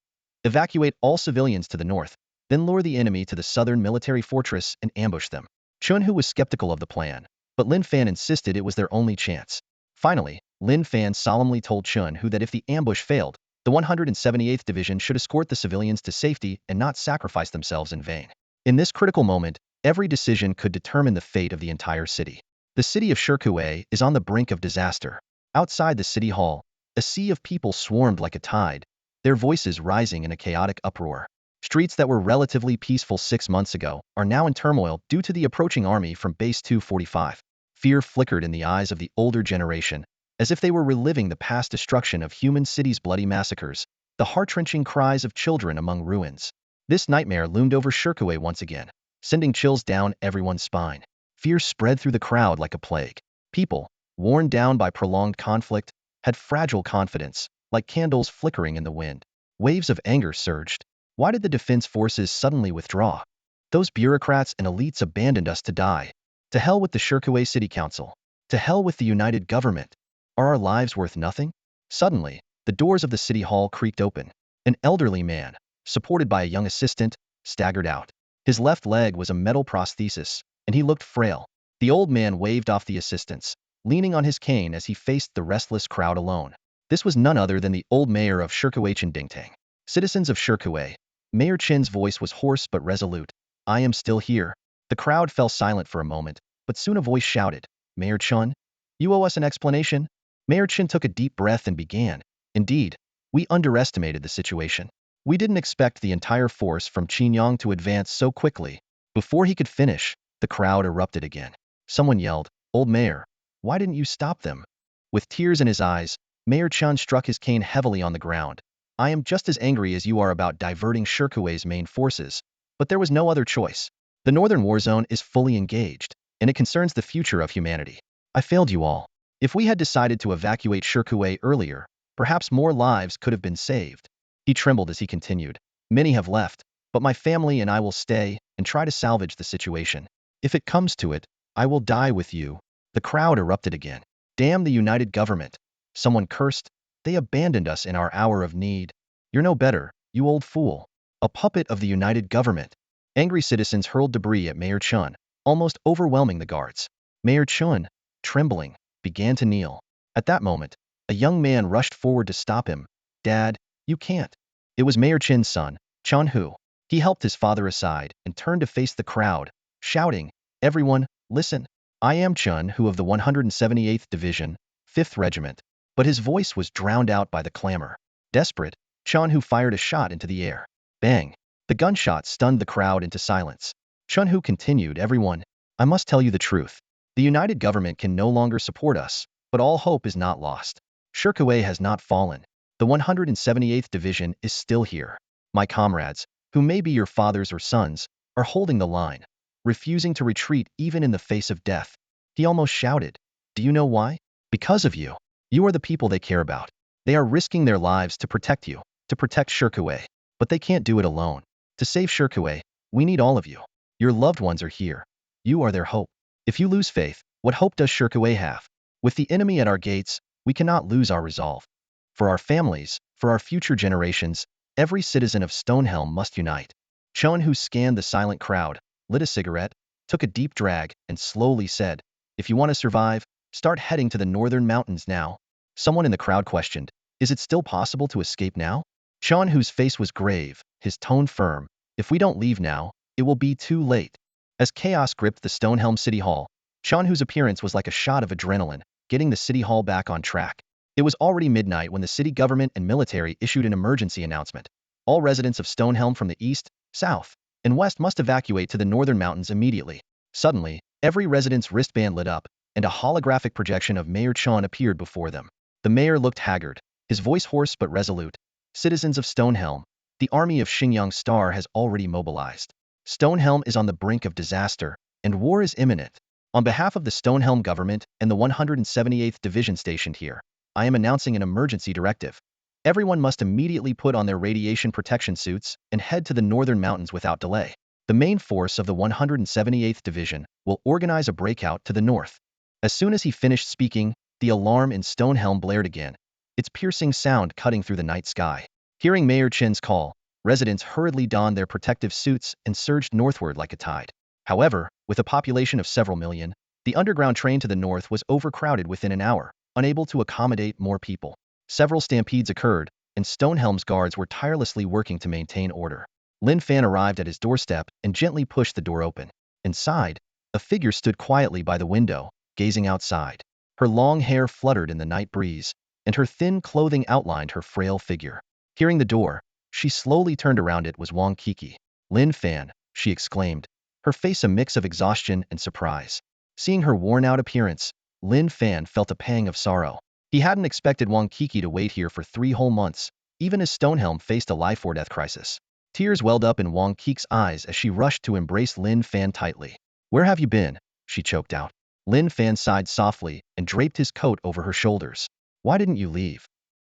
Speaker 1: Evacuate all civilians to the north, then lure the enemy to the southern military fortress and ambush them. Chunhu was skeptical of the plan, but Lin Fan insisted it was their only chance. Finally, Lin Fan solemnly told Chunhu that if the ambush failed, the 178th Division should escort the civilians to safety and not sacrifice themselves in vain. In this critical moment, every decision could determine the fate of the entire city. The city of Shirkuei is on the brink of disaster. Outside the city hall, a sea of people swarmed like a tide, their voices rising in a chaotic uproar. Streets that were relatively peaceful 6 months ago are now in turmoil due to the approaching army from Base 245. Fear flickered in the eyes of the older generation, as if they were reliving the past destruction of human cities' bloody massacres, the heart-wrenching cries of children among ruins. This nightmare loomed over Shirkuei once again, sending chills down everyone's spine. Fear spread through the crowd like a plague. People, worn down by prolonged conflict, had fragile confidence, like candles flickering in the wind. Waves of anger surged. Why did the defense forces suddenly withdraw? Those bureaucrats and elites abandoned us to die. To hell with the Shirkuei City Council. To hell with the United Government. Are our lives worth nothing? Suddenly, the doors of the city hall creaked open. An elderly man, supported by a young assistant, staggered out. His left leg was a metal prosthesis, and he looked frail. The old man waved off the assistants, leaning on his cane as he faced the restless crowd alone. This was none other than the old mayor of Shirkuei Dingtang. Citizens of Shirkuei. Mayor Chin's voice was hoarse but resolute. I am still here. The crowd fell silent for a moment, but soon a voice shouted, Mayor Chun, you owe us an explanation. Mayor Chin took a deep breath and began. Indeed, we underestimated the situation. We didn't expect the entire force from Qinyang to advance so quickly. Before he could finish, the crowd erupted again. Someone yelled, Old Mayor, why didn't you stop them? With tears in his eyes, Mayor Chun struck his cane heavily on the ground. I am just as angry as you are about diverting Shirkuei's main forces, but there was no other choice. The Northern War Zone is fully engaged, and it concerns the future of humanity. I failed you all. If we had decided to evacuate Shirkuei earlier, perhaps more lives could have been saved. He trembled as he continued. Many have left, but my family and I will stay and try to salvage the situation. If it comes to it, I will die with you. The crowd erupted again. Damn the United Government. Someone cursed. They abandoned us in our hour of need. You're no better, you old fool. A puppet of the United Government. Angry citizens hurled debris at Mayor Chun, almost overwhelming the guards. Mayor Chun, trembling, began to kneel. At that moment, a young man rushed forward to stop him. Dad, you can't. It was Mayor Chin's son, Chun Hu. He helped his father aside and turned to face the crowd, shouting, Everyone, listen. I am Chun Hu of the 178th Division, 5th Regiment. But his voice was drowned out by the clamor. Desperate, Chun Hu fired a shot into the air. Bang! The gunshot stunned the crowd into silence. Chun Hu continued, Everyone, I must tell you the truth. The United Government can no longer support us, but all hope is not lost. Shirkuei has not fallen. The 178th Division is still here. My comrades, who may be your fathers or sons, are holding the line, refusing to retreat even in the face of death. He almost shouted. Do you know why? Because of you. You are the people they care about. They are risking their lives to protect you, to protect Shirkuei. But they can't do it alone. To save Shirkuei, we need all of you. Your loved ones are here. You are their hope. If you lose faith, what hope does Shirkuei have? With the enemy at our gates, we cannot lose our resolve. For our families, for our future generations, every citizen of Stonehelm must unite. Chun Hu scanned the silent crowd, lit a cigarette, took a deep drag, and slowly said, If you want to survive, start heading to the northern mountains now. Someone in the crowd questioned, Is it still possible to escape now? Chun Hu's face was grave, his tone firm. If we don't leave now, it will be too late. As chaos gripped the Stonehelm City Hall, Chun Hu's appearance was like a shot of adrenaline, getting the city hall back on track. It was already midnight when the city government and military issued an emergency announcement. All residents of Stonehelm from the east, south, and west must evacuate to the northern mountains immediately. Suddenly, every resident's wristband lit up, and a holographic projection of Mayor Chun appeared before them. The mayor looked haggard, his voice hoarse but resolute. Citizens of Stonehelm, the army of Xingyang Star has already mobilized. Stonehelm is on the brink of disaster, and war is imminent. On behalf of the Stonehelm government and the 178th Division stationed here, I am announcing an emergency directive. Everyone must immediately put on their radiation protection suits and head to the northern mountains without delay. The main force of the 178th Division will organize a breakout to the north. As soon as he finished speaking, the alarm in Stonehelm blared again, its piercing sound cutting through the night sky. Hearing Mayor Chin's call, residents hurriedly donned their protective suits and surged northward like a tide. However, with a population of several million, the underground train to the north was overcrowded within an hour, unable to accommodate more people. Several stampedes occurred, and Stonehelm's guards were tirelessly working to maintain order. Lin Fan arrived at his doorstep and gently pushed the door open. Inside, a figure stood quietly by the window, gazing outside. Her long hair fluttered in the night breeze, and her thin clothing outlined her frail figure. Hearing the door, she slowly turned around. It was Wang Kiki. Lin Fan, she exclaimed, her face a mix of exhaustion and surprise. Seeing her worn-out appearance, Lin Fan felt a pang of sorrow. He hadn't expected Wang Kiki to wait here for 3 whole months, even as Stonehelm faced a life-or-death crisis. Tears welled up in Wang Kiki's eyes as she rushed to embrace Lin Fan tightly. Where have you been? She choked out. Lin Fan sighed softly and draped his coat over her shoulders. Why didn't you leave?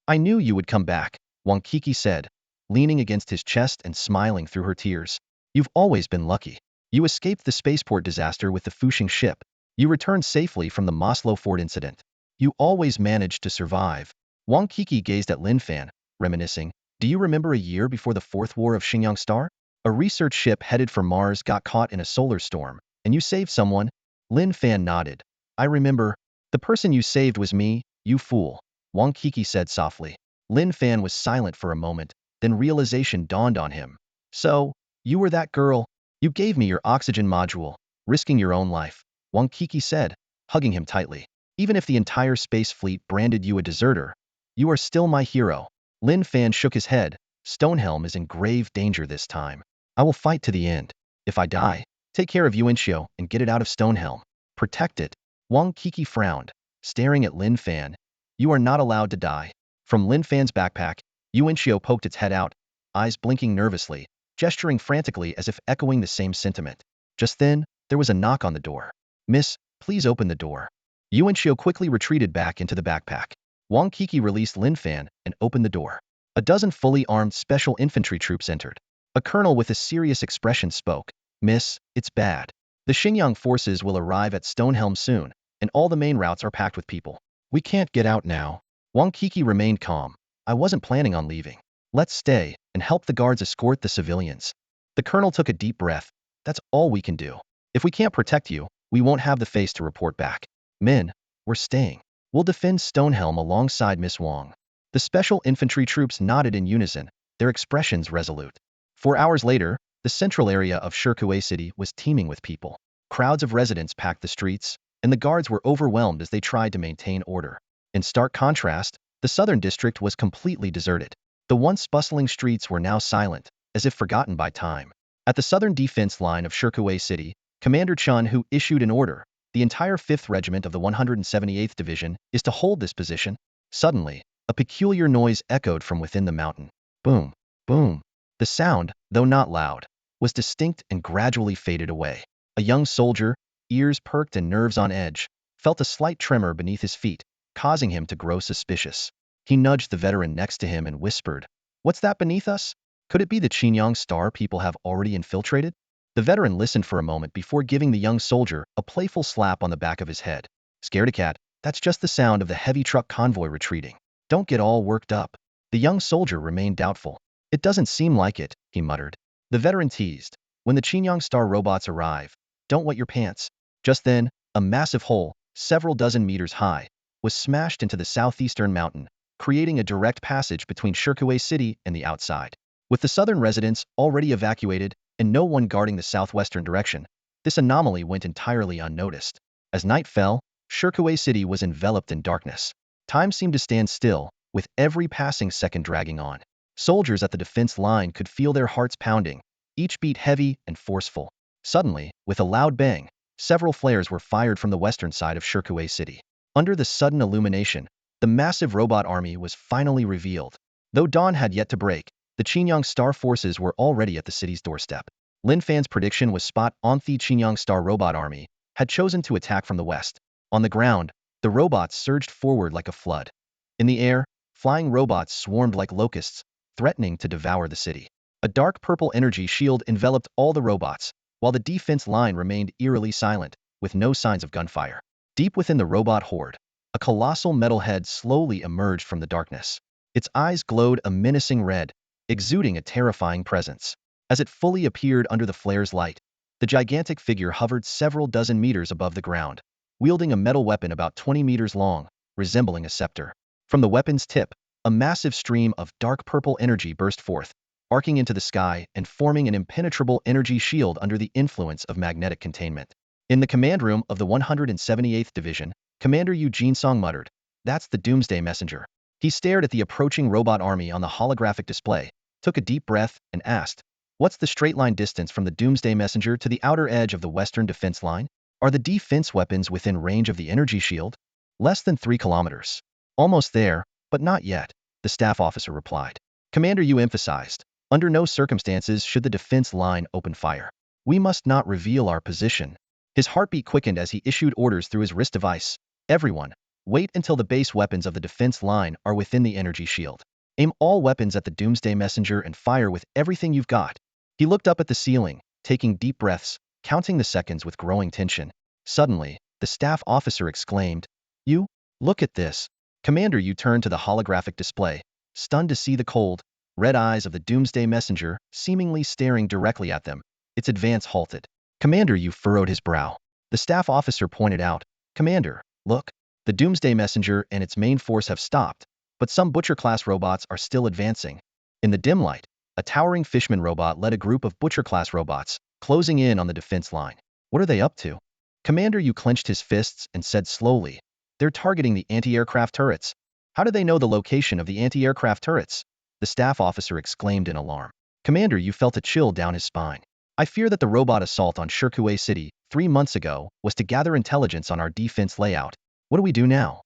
Speaker 1: I knew you would come back, Wang Kiki said, leaning against his chest and smiling through her tears. You've always been lucky. You escaped the spaceport disaster with the Fuxing ship, You returned safely from the Maslow Fort incident. You always managed to survive. Wang Kiki gazed at Lin Fan, reminiscing. Do you remember a year before the Fourth War of Xinjiang Star? A research ship headed for Mars got caught in a solar storm, and you saved someone? Lin Fan nodded. I remember. The person you saved was me, you fool, Wang Kiki said softly. Lin Fan was silent for a moment, then realization dawned on him. So, you were that girl. You gave me your oxygen module, risking your own life, Wang Kiki said, hugging him tightly. Even if the entire space fleet branded you a deserter, you are still my hero. Lin Fan shook his head. Stonehelm is in grave danger this time. I will fight to the end. If I die, take care of Yuanxiu and get it out of Stonehelm. Protect it. Wang Kiki frowned, staring at Lin Fan. You are not allowed to die. From Lin Fan's backpack, Yuanxiu poked its head out, eyes blinking nervously, gesturing frantically as if echoing the same sentiment. Just then, there was a knock on the door. Miss, please open the door. Yuanxiu quickly retreated back into the backpack. Wang Kiki released Lin Fan and opened the door. A dozen fully armed special infantry troops entered. A colonel with a serious expression spoke. Miss, it's bad. The Xinjiang forces will arrive at Stonehelm soon, and all the main routes are packed with people. We can't get out now. Wang Kiki remained calm. I wasn't planning on leaving. Let's stay and help the guards escort the civilians. The colonel took a deep breath. That's all we can do. If we can't protect you, we won't have the face to report back. Men, we're staying. We'll defend Stonehelm alongside Miss Wang. The special infantry troops nodded in unison, their expressions resolute. 4 hours later, the central area of Shirkuei City was teeming with people. Crowds of residents packed the streets, and the guards were overwhelmed as they tried to maintain order. In stark contrast, the southern district was completely deserted. The once bustling streets were now silent, as if forgotten by time. At the southern defense line of Shirkuei City, Commander Chun Hu issued an order. The entire 5th Regiment of the 178th Division is to hold this position. Suddenly, a peculiar noise echoed from within the mountain. Boom, boom. The sound, though not loud, was distinct and gradually faded away. A young soldier, ears perked and nerves on edge, felt a slight tremor beneath his feet, causing him to grow suspicious. He nudged the veteran next to him and whispered, What's that beneath us? Could it be the Xinjiang Star people have already infiltrated? The veteran listened for a moment before giving the young soldier a playful slap on the back of his head. Scared a cat, that's just the sound of the heavy truck convoy retreating. Don't get all worked up. The young soldier remained doubtful. It doesn't seem like it, he muttered. The veteran teased. When the Xinjiang Star robots arrive, don't wet your pants. Just then, a massive hole, several dozen meters high, was smashed into the southeastern mountain, creating a direct passage between Shirkuei City and the outside. With the southern residents already evacuated and no one guarding the southwestern direction, this anomaly went entirely unnoticed. As night fell, Shirkuei City was enveloped in darkness. Time seemed to stand still, with every passing second dragging on. Soldiers at the defense line could feel their hearts pounding, each beat heavy and forceful. Suddenly, with a loud bang, several flares were fired from the western side of Shirkuei City. Under the sudden illumination, the massive robot army was finally revealed. Though dawn had yet to break, the Xinjiang Star forces were already at the city's doorstep. Lin Fan's prediction was spot on. The Xinjiang Star robot army had chosen to attack from the west. On the ground, the robots surged forward like a flood. In the air, flying robots swarmed like locusts, threatening to devour the city. A dark purple energy shield enveloped all the robots, while the defense line remained eerily silent, with no signs of gunfire. Deep within the robot horde, a colossal metal head slowly emerged from the darkness. Its eyes glowed a menacing red, exuding a terrifying presence. As it fully appeared under the flare's light, the gigantic figure hovered several dozen meters above the ground, wielding a metal weapon about 20 meters long, resembling a scepter. From the weapon's tip, a massive stream of dark purple energy burst forth, arcing into the sky and forming an impenetrable energy shield under the influence of magnetic containment. In the command room of the 178th Division, Commander Eugene Song muttered, That's the Doomsday Messenger. He stared at the approaching robot army on the holographic display, took a deep breath, and asked, What's the straight-line distance from the Doomsday Messenger to the outer edge of the western defense line? Are the defense weapons within range of the energy shield? Less than 3 kilometers. Almost there, but not yet, the staff officer replied. Commander Yu emphasized, Under no circumstances should the defense line open fire. We must not reveal our position. His heartbeat quickened as he issued orders through his wrist device. Everyone, wait until the base weapons of the defense line are within the energy shield. Aim all weapons at the Doomsday Messenger and fire with everything you've got. He looked up at the ceiling, taking deep breaths, counting the seconds with growing tension. Suddenly, The staff officer exclaimed. You? Look at this. Commander Yu turned to the holographic display, stunned to see the cold, red eyes of the Doomsday Messenger seemingly staring directly at them. Its advance halted. Commander Yu furrowed his brow. The staff officer pointed out, Commander, look. The Doomsday Messenger and its main force have stopped, but some Butcher-class robots are still advancing. In the dim light, a towering fishman robot led a group of Butcher-class robots, closing in on the defense line. What are they up to? Commander Yu clenched his fists and said slowly, They're targeting the anti-aircraft turrets. How do they know the location of the anti-aircraft turrets? The staff officer exclaimed in alarm. Commander Yu felt a chill down his spine. I fear that the robot assault on Shirkuei City 3 months ago was to gather intelligence on our defense layout. What do we do now?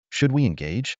Speaker 1: Should we engage?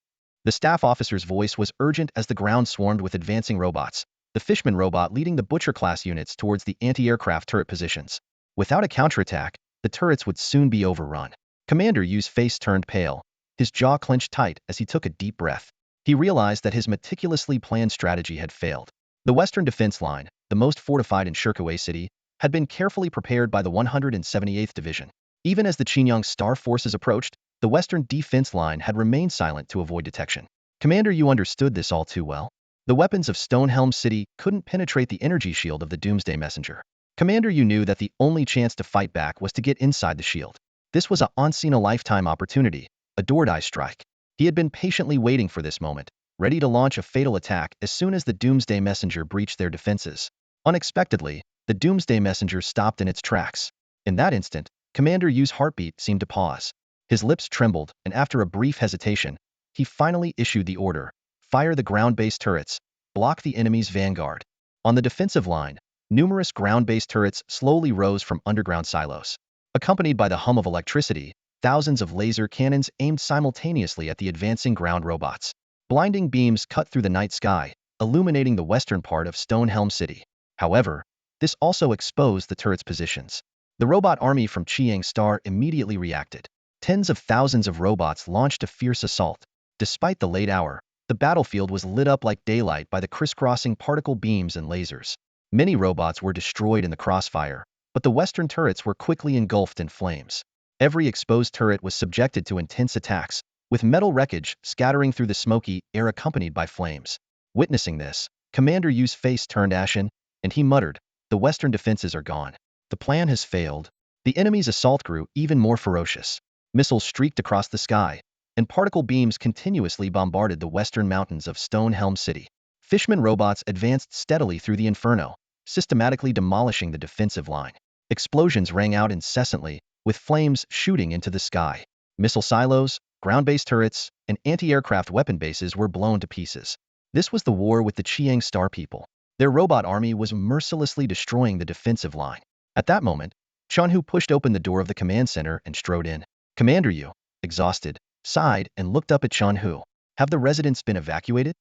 Speaker 1: The staff officer's voice was urgent as the ground swarmed with advancing robots, the fishman robot leading the Butcher-class units towards the anti-aircraft turret positions. Without a counterattack, the turrets would soon be overrun. Commander Yu's face turned pale, his jaw clenched tight as he took a deep breath. He realized that his meticulously planned strategy had failed. The western defense line, the most fortified in Shirkuei City, had been carefully prepared by the 178th Division. Even as the Qinyang Star forces approached, the western defense line had remained silent to avoid detection. Commander Yu understood this all too well. The weapons of Stonehelm City couldn't penetrate the energy shield of the Doomsday Messenger. Commander Yu knew that the only chance to fight back was to get inside the shield. This was a once-in-a-lifetime opportunity, a door-die strike. He had been patiently waiting for this moment, ready to launch a fatal attack as soon as the Doomsday Messenger breached their defenses. Unexpectedly, the Doomsday Messenger stopped in its tracks. In that instant, Commander Yu's heartbeat seemed to pause. His lips trembled, and after a brief hesitation, he finally issued the order, fire the ground-based turrets, block the enemy's vanguard. On the defensive line, numerous ground-based turrets slowly rose from underground silos. Accompanied by the hum of electricity, thousands of laser cannons aimed simultaneously at the advancing ground robots. Blinding beams cut through the night sky, illuminating the western part of Stonehelm City. However, this also exposed the turrets' positions. The robot army from Qinyang Star immediately reacted. Tens of thousands of robots launched a fierce assault. Despite the late hour, the battlefield was lit up like daylight by the crisscrossing particle beams and lasers. Many robots were destroyed in the crossfire, but the western turrets were quickly engulfed in flames. Every exposed turret was subjected to intense attacks, with metal wreckage scattering through the smoky air accompanied by flames. Witnessing this, Commander Yu's face turned ashen, and he muttered, The western defenses are gone. The plan has failed. The enemy's assault grew even more ferocious. Missiles streaked across the sky, and particle beams continuously bombarded the western mountains of Stonehelm City. Fishman robots advanced steadily through the inferno, systematically demolishing the defensive line. Explosions rang out incessantly, with flames shooting into the sky. Missile silos, ground-based turrets, and anti-aircraft weapon bases were blown to pieces. This was the war with the Qinyang Star people. Their robot army was mercilessly destroying the defensive line. At that moment, Chunhu pushed open the door of the command center and strode in. Commander Yu, exhausted, sighed and looked up at Chunhu. Have the residents been evacuated?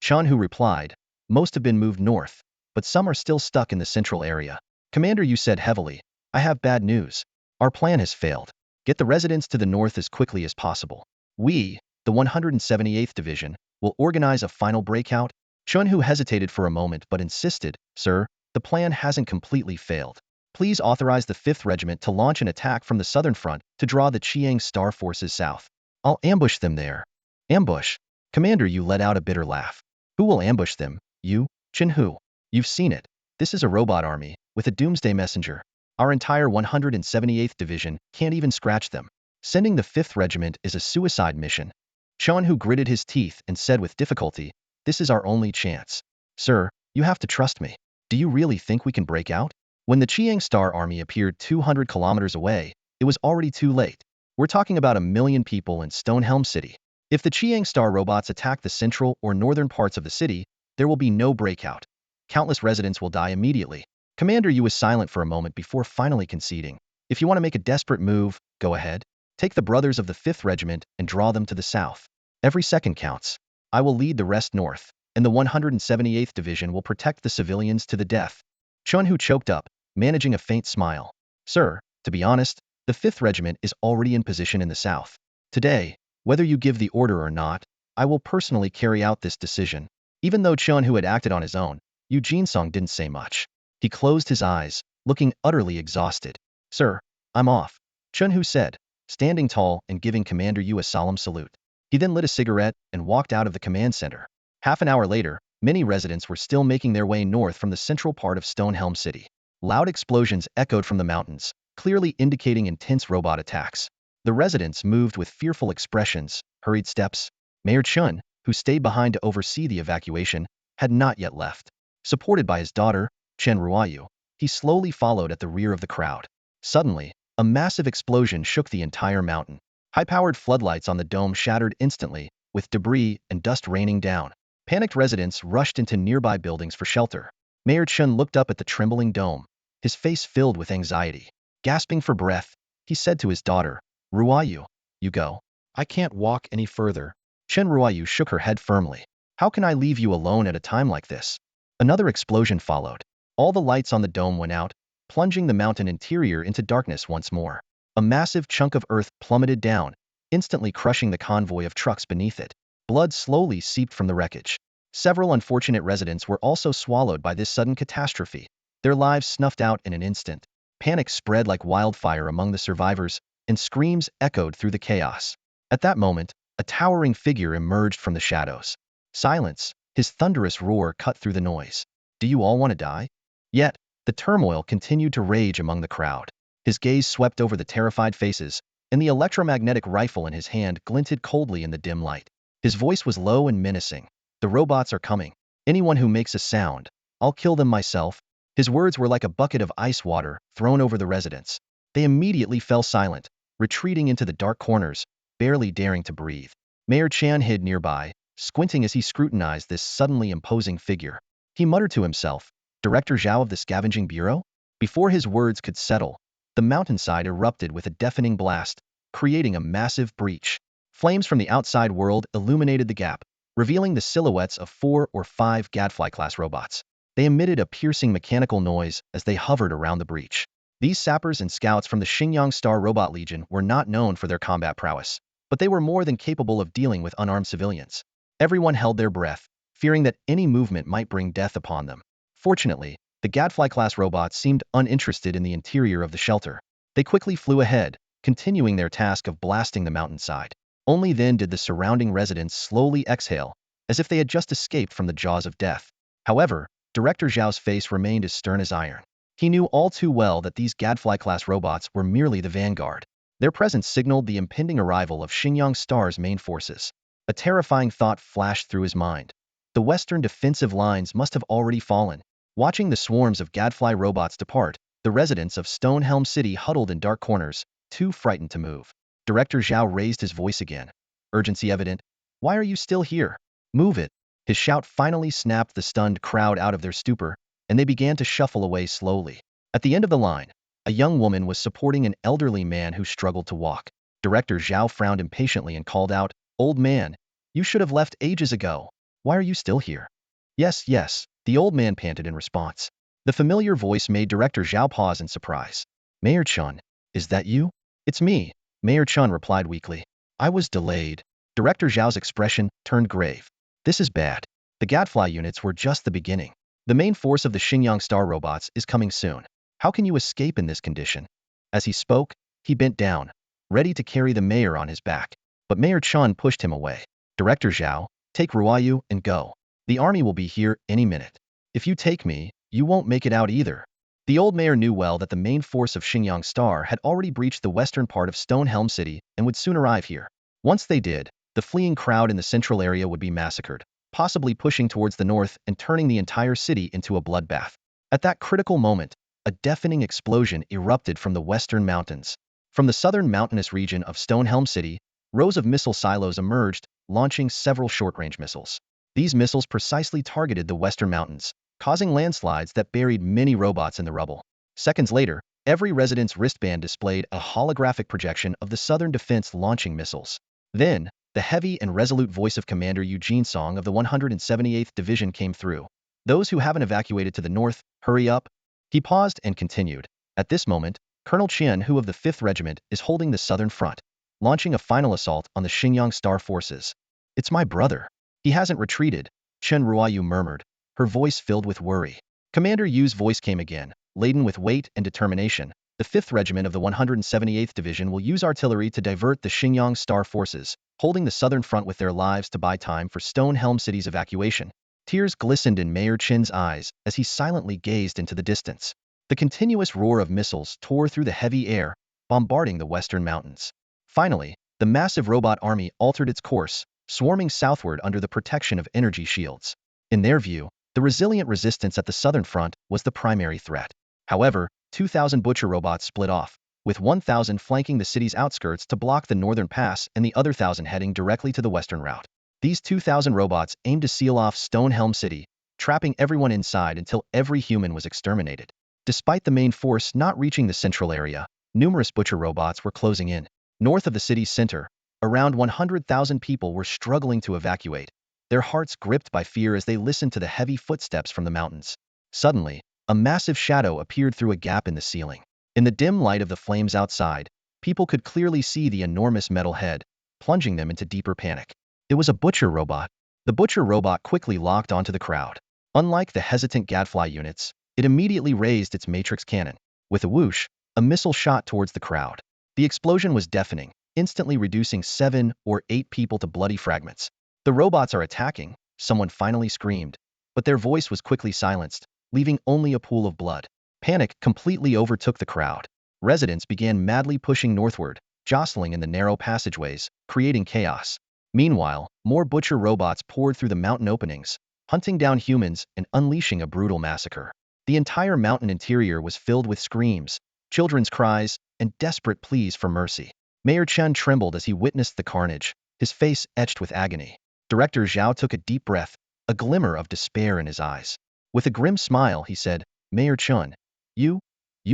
Speaker 1: Chunhu replied, Most have been moved north, but some are still stuck in the central area. Commander Yu said heavily, I have bad news. Our plan has failed. Get the residents to the north as quickly as possible. We, the 178th Division, will organize a final breakout. Chunhu hesitated for a moment but insisted, Sir, the plan hasn't completely failed. Please authorize the 5th Regiment to launch an attack from the southern front to draw the Qinyang Star forces south. I'll ambush them there. Ambush? Commander Yu let out a bitter laugh. Who will ambush them? You? Chunhu. You've seen it. This is a robot army, with a Doomsday Messenger. Our entire 178th Division can't even scratch them. Sending the 5th Regiment is a suicide mission. Chunhu gritted his teeth and said with difficulty, This is our only chance. Sir, you have to trust me. Do you really think we can break out? When the Qinyang Star army appeared 200 kilometers away, it was already too late. We're talking about 1 million people in Stonehelm City. If the Qinyang Star robots attack the central or northern parts of the city, there will be no breakout. Countless residents will die immediately. Commander Yu was silent for a moment before finally conceding. If you want to make a desperate move, go ahead. Take the brothers of the 5th Regiment and draw them to the south. Every second counts. I will lead the rest north, and the 178th Division will protect the civilians to the death. Chunhu choked up, managing a faint smile. Sir, to be honest, the 5th Regiment is already in position in the south. Today, whether you give the order or not, I will personally carry out this decision. Even though Chunhu had acted on his own, Yu Jinsong didn't say much. He closed his eyes, looking utterly exhausted. Sir, I'm off, Chunhu said. standing tall and giving Commander Yu a solemn salute. He then lit a cigarette and walked out of the command center. Half an hour later, many residents were still making their way north from the central part of Stonehelm City. Loud explosions echoed from the mountains, clearly indicating intense robot attacks. The residents moved with fearful expressions, hurried steps. Mayor Chun, who stayed behind to oversee the evacuation, had not yet left. Supported by his daughter, Chen Ruoyu, he slowly followed at the rear of the crowd. Suddenly, a massive explosion shook the entire mountain. High-powered floodlights on the dome shattered instantly, with debris and dust raining down. Panicked residents rushed into nearby buildings for shelter. Mayor Chun looked up at the trembling dome, his face filled with anxiety. Gasping for breath, he said to his daughter, "Ruoyu, you go. I can't walk any further." Chen Ruoyu shook her head firmly. "How can I leave you alone at a time like this?" Another explosion followed. All the lights on the dome went out, plunging the mountain interior into darkness once more. A massive chunk of earth plummeted down, instantly crushing the convoy of trucks beneath it. Blood slowly seeped from the wreckage. Several unfortunate residents were also swallowed by this sudden catastrophe, their lives snuffed out in an instant. Panic spread like wildfire among the survivors, and screams echoed through the chaos. At that moment, a towering figure emerged from the shadows. Silence, his thunderous roar cut through the noise. "Do you all want to die?" Yet, the turmoil continued to rage among the crowd. His gaze swept over the terrified faces, and the electromagnetic rifle in his hand glinted coldly in the dim light. His voice was low and menacing. "The robots are coming. Anyone who makes a sound, I'll kill them myself." His words were like a bucket of ice water thrown over the residents. They immediately fell silent, retreating into the dark corners, barely daring to breathe. Mayor Chan hid nearby, squinting as he scrutinized this suddenly imposing figure. He muttered to himself, "Director Zhao of the Scavenging Bureau?" Before his words could settle, the mountainside erupted with a deafening blast, creating a massive breach. Flames from the outside world illuminated the gap, revealing the silhouettes of 4 or 5 Gadfly-class robots. They emitted a piercing mechanical noise as they hovered around the breach. These sappers and scouts from the Xinjiang Star Robot Legion were not known for their combat prowess, but they were more than capable of dealing with unarmed civilians. Everyone held their breath, fearing that any movement might bring death upon them. Fortunately, the Gadfly-class robots seemed uninterested in the interior of the shelter. They quickly flew ahead, continuing their task of blasting the mountainside. Only then did the surrounding residents slowly exhale, as if they had just escaped from the jaws of death. However, Director Zhao's face remained as stern as iron. He knew all too well that these Gadfly-class robots were merely the vanguard. Their presence signaled the impending arrival of Xinjiang Star's main forces. A terrifying thought flashed through his mind. The Western defensive lines must have already fallen. Watching the swarms of Gadfly robots depart, the residents of Stonehelm City huddled in dark corners, too frightened to move. Director Zhao raised his voice again. Urgency evident. "Why are you still here? Move it." His shout finally snapped the stunned crowd out of their stupor, and they began to shuffle away slowly. At the end of the line, a young woman was supporting an elderly man who struggled to walk. Director Zhao frowned impatiently and called out, "Old man, you should have left ages ago. Why are you still here?" "Yes, yes," the old man panted in response. The familiar voice made Director Zhao pause in surprise. "Mayor Chun, is that you?" "It's me," Mayor Chun replied weakly. "I was delayed." Director Zhao's expression turned grave. "This is bad. The Gadfly units were just the beginning. The main force of the Xinjiang Star robots is coming soon. How can you escape in this condition?" As he spoke, he bent down, ready to carry the mayor on his back. But Mayor Chun pushed him away. "Director Zhao, take Ruoyu and go. The army will be here any minute. If you take me, you won't make it out either." The old mayor knew well that the main force of Xinjiang Star had already breached the western part of Stonehelm City and would soon arrive here. Once they did, the fleeing crowd in the central area would be massacred, possibly pushing towards the north and turning the entire city into a bloodbath. At that critical moment, a deafening explosion erupted from the western mountains. From the southern mountainous region of Stonehelm City, rows of missile silos emerged, launching several short-range missiles. These missiles precisely targeted the western mountains, causing landslides that buried many robots in the rubble. Seconds later, every resident's wristband displayed a holographic projection of the Southern Defense launching missiles. Then, the heavy and resolute voice of Commander Eugene Song of the 178th Division came through. "Those who haven't evacuated to the north, hurry up." He paused and continued. "At this moment, Colonel Chen Hu of the 5th Regiment is holding the southern front, launching a final assault on the Xinjiang Star forces." "It's my brother. He hasn't retreated," Chen Ruoyu murmured, her voice filled with worry. Commander Yu's voice came again, laden with weight and determination. The 5th Regiment of the 178th Division will use artillery to divert the Xinjiang Star Forces, holding the southern front with their lives to buy time for Stonehelm City's evacuation. Tears glistened in Mayor Chin's eyes as he silently gazed into the distance. The continuous roar of missiles tore through the heavy air, bombarding the western mountains. Finally, the massive robot army altered its course, swarming southward under the protection of energy shields. In their view, the resilient resistance at the southern front was the primary threat. However, 2,000 butcher robots split off, with 1,000 flanking the city's outskirts to block the northern pass and the other 1,000 heading directly to the western route. These 2,000 robots aimed to seal off Stonehelm City, trapping everyone inside until every human was exterminated. Despite the main force not reaching the central area, numerous butcher robots were closing in. North of the city's center, around 100,000 people were struggling to evacuate, their hearts gripped by fear as they listened to the heavy footsteps from the mountains. Suddenly, a massive shadow appeared through a gap in the ceiling. In the dim light of the flames outside, people could clearly see the enormous metal head, plunging them into deeper panic. It was a butcher robot. The butcher robot quickly locked onto the crowd. Unlike the hesitant gadfly units, it immediately raised its matrix cannon. With a whoosh, a missile shot towards the crowd. The explosion was deafening, instantly reducing 7 or 8 people to bloody fragments. The robots are attacking, someone finally screamed, but their voice was quickly silenced, leaving only a pool of blood. Panic completely overtook the crowd. Residents began madly pushing northward, jostling in the narrow passageways, creating chaos. Meanwhile, more butcher robots poured through the mountain openings, hunting down humans and unleashing a brutal massacre. The entire mountain interior was filled with screams, children's cries, and desperate pleas for mercy. Mayor Chen trembled as he witnessed the carnage, his face etched with agony. Director Zhao took a deep breath, a glimmer of despair in his eyes. With a grim smile, he said, "Mayor Chen, you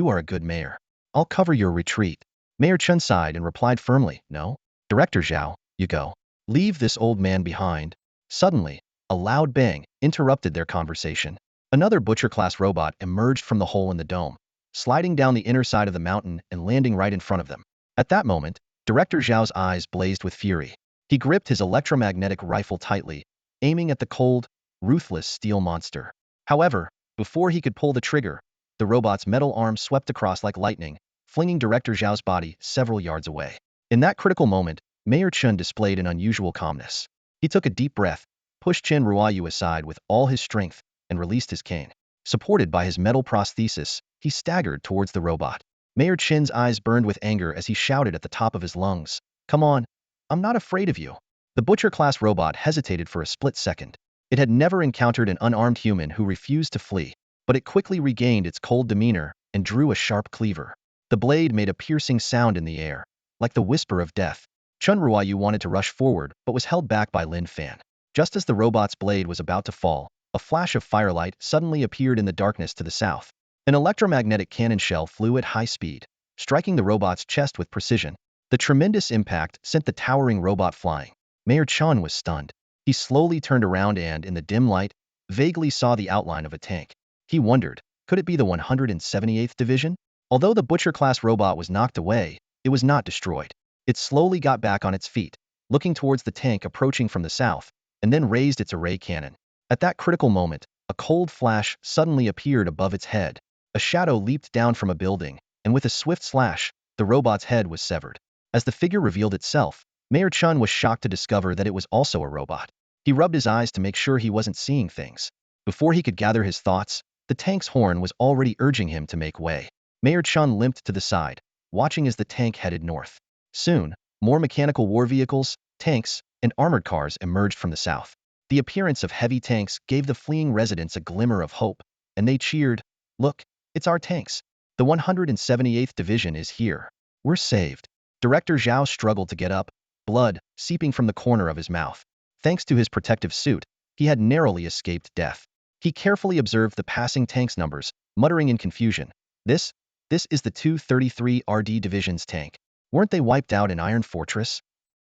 Speaker 1: are a good mayor. I'll cover your retreat." Mayor Chen sighed and replied firmly, "No. Director Zhao, you go. Leave this old man behind." Suddenly, a loud bang interrupted their conversation. Another butcher-class robot emerged from the hole in the dome, sliding down the inner side of the mountain and landing right in front of them. At that moment, Director Zhao's eyes blazed with fury. He gripped his electromagnetic rifle tightly, aiming at the cold, ruthless steel monster. However, before he could pull the trigger, the robot's metal arm swept across like lightning, flinging Director Zhao's body several yards away. In that critical moment, Mayor Chen displayed an unusual calmness. He took a deep breath, pushed Chen Ruoyu aside with all his strength, and released his cane. Supported by his metal prosthesis, he staggered towards the robot. Mayor Chen's eyes burned with anger as he shouted at the top of his lungs, "Come on, I'm not afraid of you." The butcher-class robot hesitated for a split second. It had never encountered an unarmed human who refused to flee, but it quickly regained its cold demeanor and drew a sharp cleaver. The blade made a piercing sound in the air, like the whisper of death. Chun Ruoyu wanted to rush forward but was held back by Lin Fan. Just as the robot's blade was about to fall, a flash of firelight suddenly appeared in the darkness to the south. An electromagnetic cannon shell flew at high speed, striking the robot's chest with precision. The tremendous impact sent the towering robot flying. Mayor Chun was stunned. He slowly turned around and, in the dim light, vaguely saw the outline of a tank. He wondered, could it be the 178th Division? Although the butcher-class robot was knocked away, it was not destroyed. It slowly got back on its feet, looking towards the tank approaching from the south, and then raised its array cannon. At that critical moment, a cold flash suddenly appeared above its head. A shadow leaped down from a building, and with a swift slash, the robot's head was severed. As the figure revealed itself, Mayor Chun was shocked to discover that it was also a robot. He rubbed his eyes to make sure he wasn't seeing things. Before he could gather his thoughts, the tank's horn was already urging him to make way. Mayor Chun limped to the side, watching as the tank headed north. Soon, more mechanical war vehicles, tanks, and armored cars emerged from the south. The appearance of heavy tanks gave the fleeing residents a glimmer of hope, and they cheered, "Look, it's our tanks. The 178th Division is here. We're saved." Director Zhao struggled to get up, blood seeping from the corner of his mouth. Thanks to his protective suit, he had narrowly escaped death. He carefully observed the passing tanks' numbers, muttering in confusion, This is the 233 RD Division's tank. Weren't they wiped out in Iron Fortress?"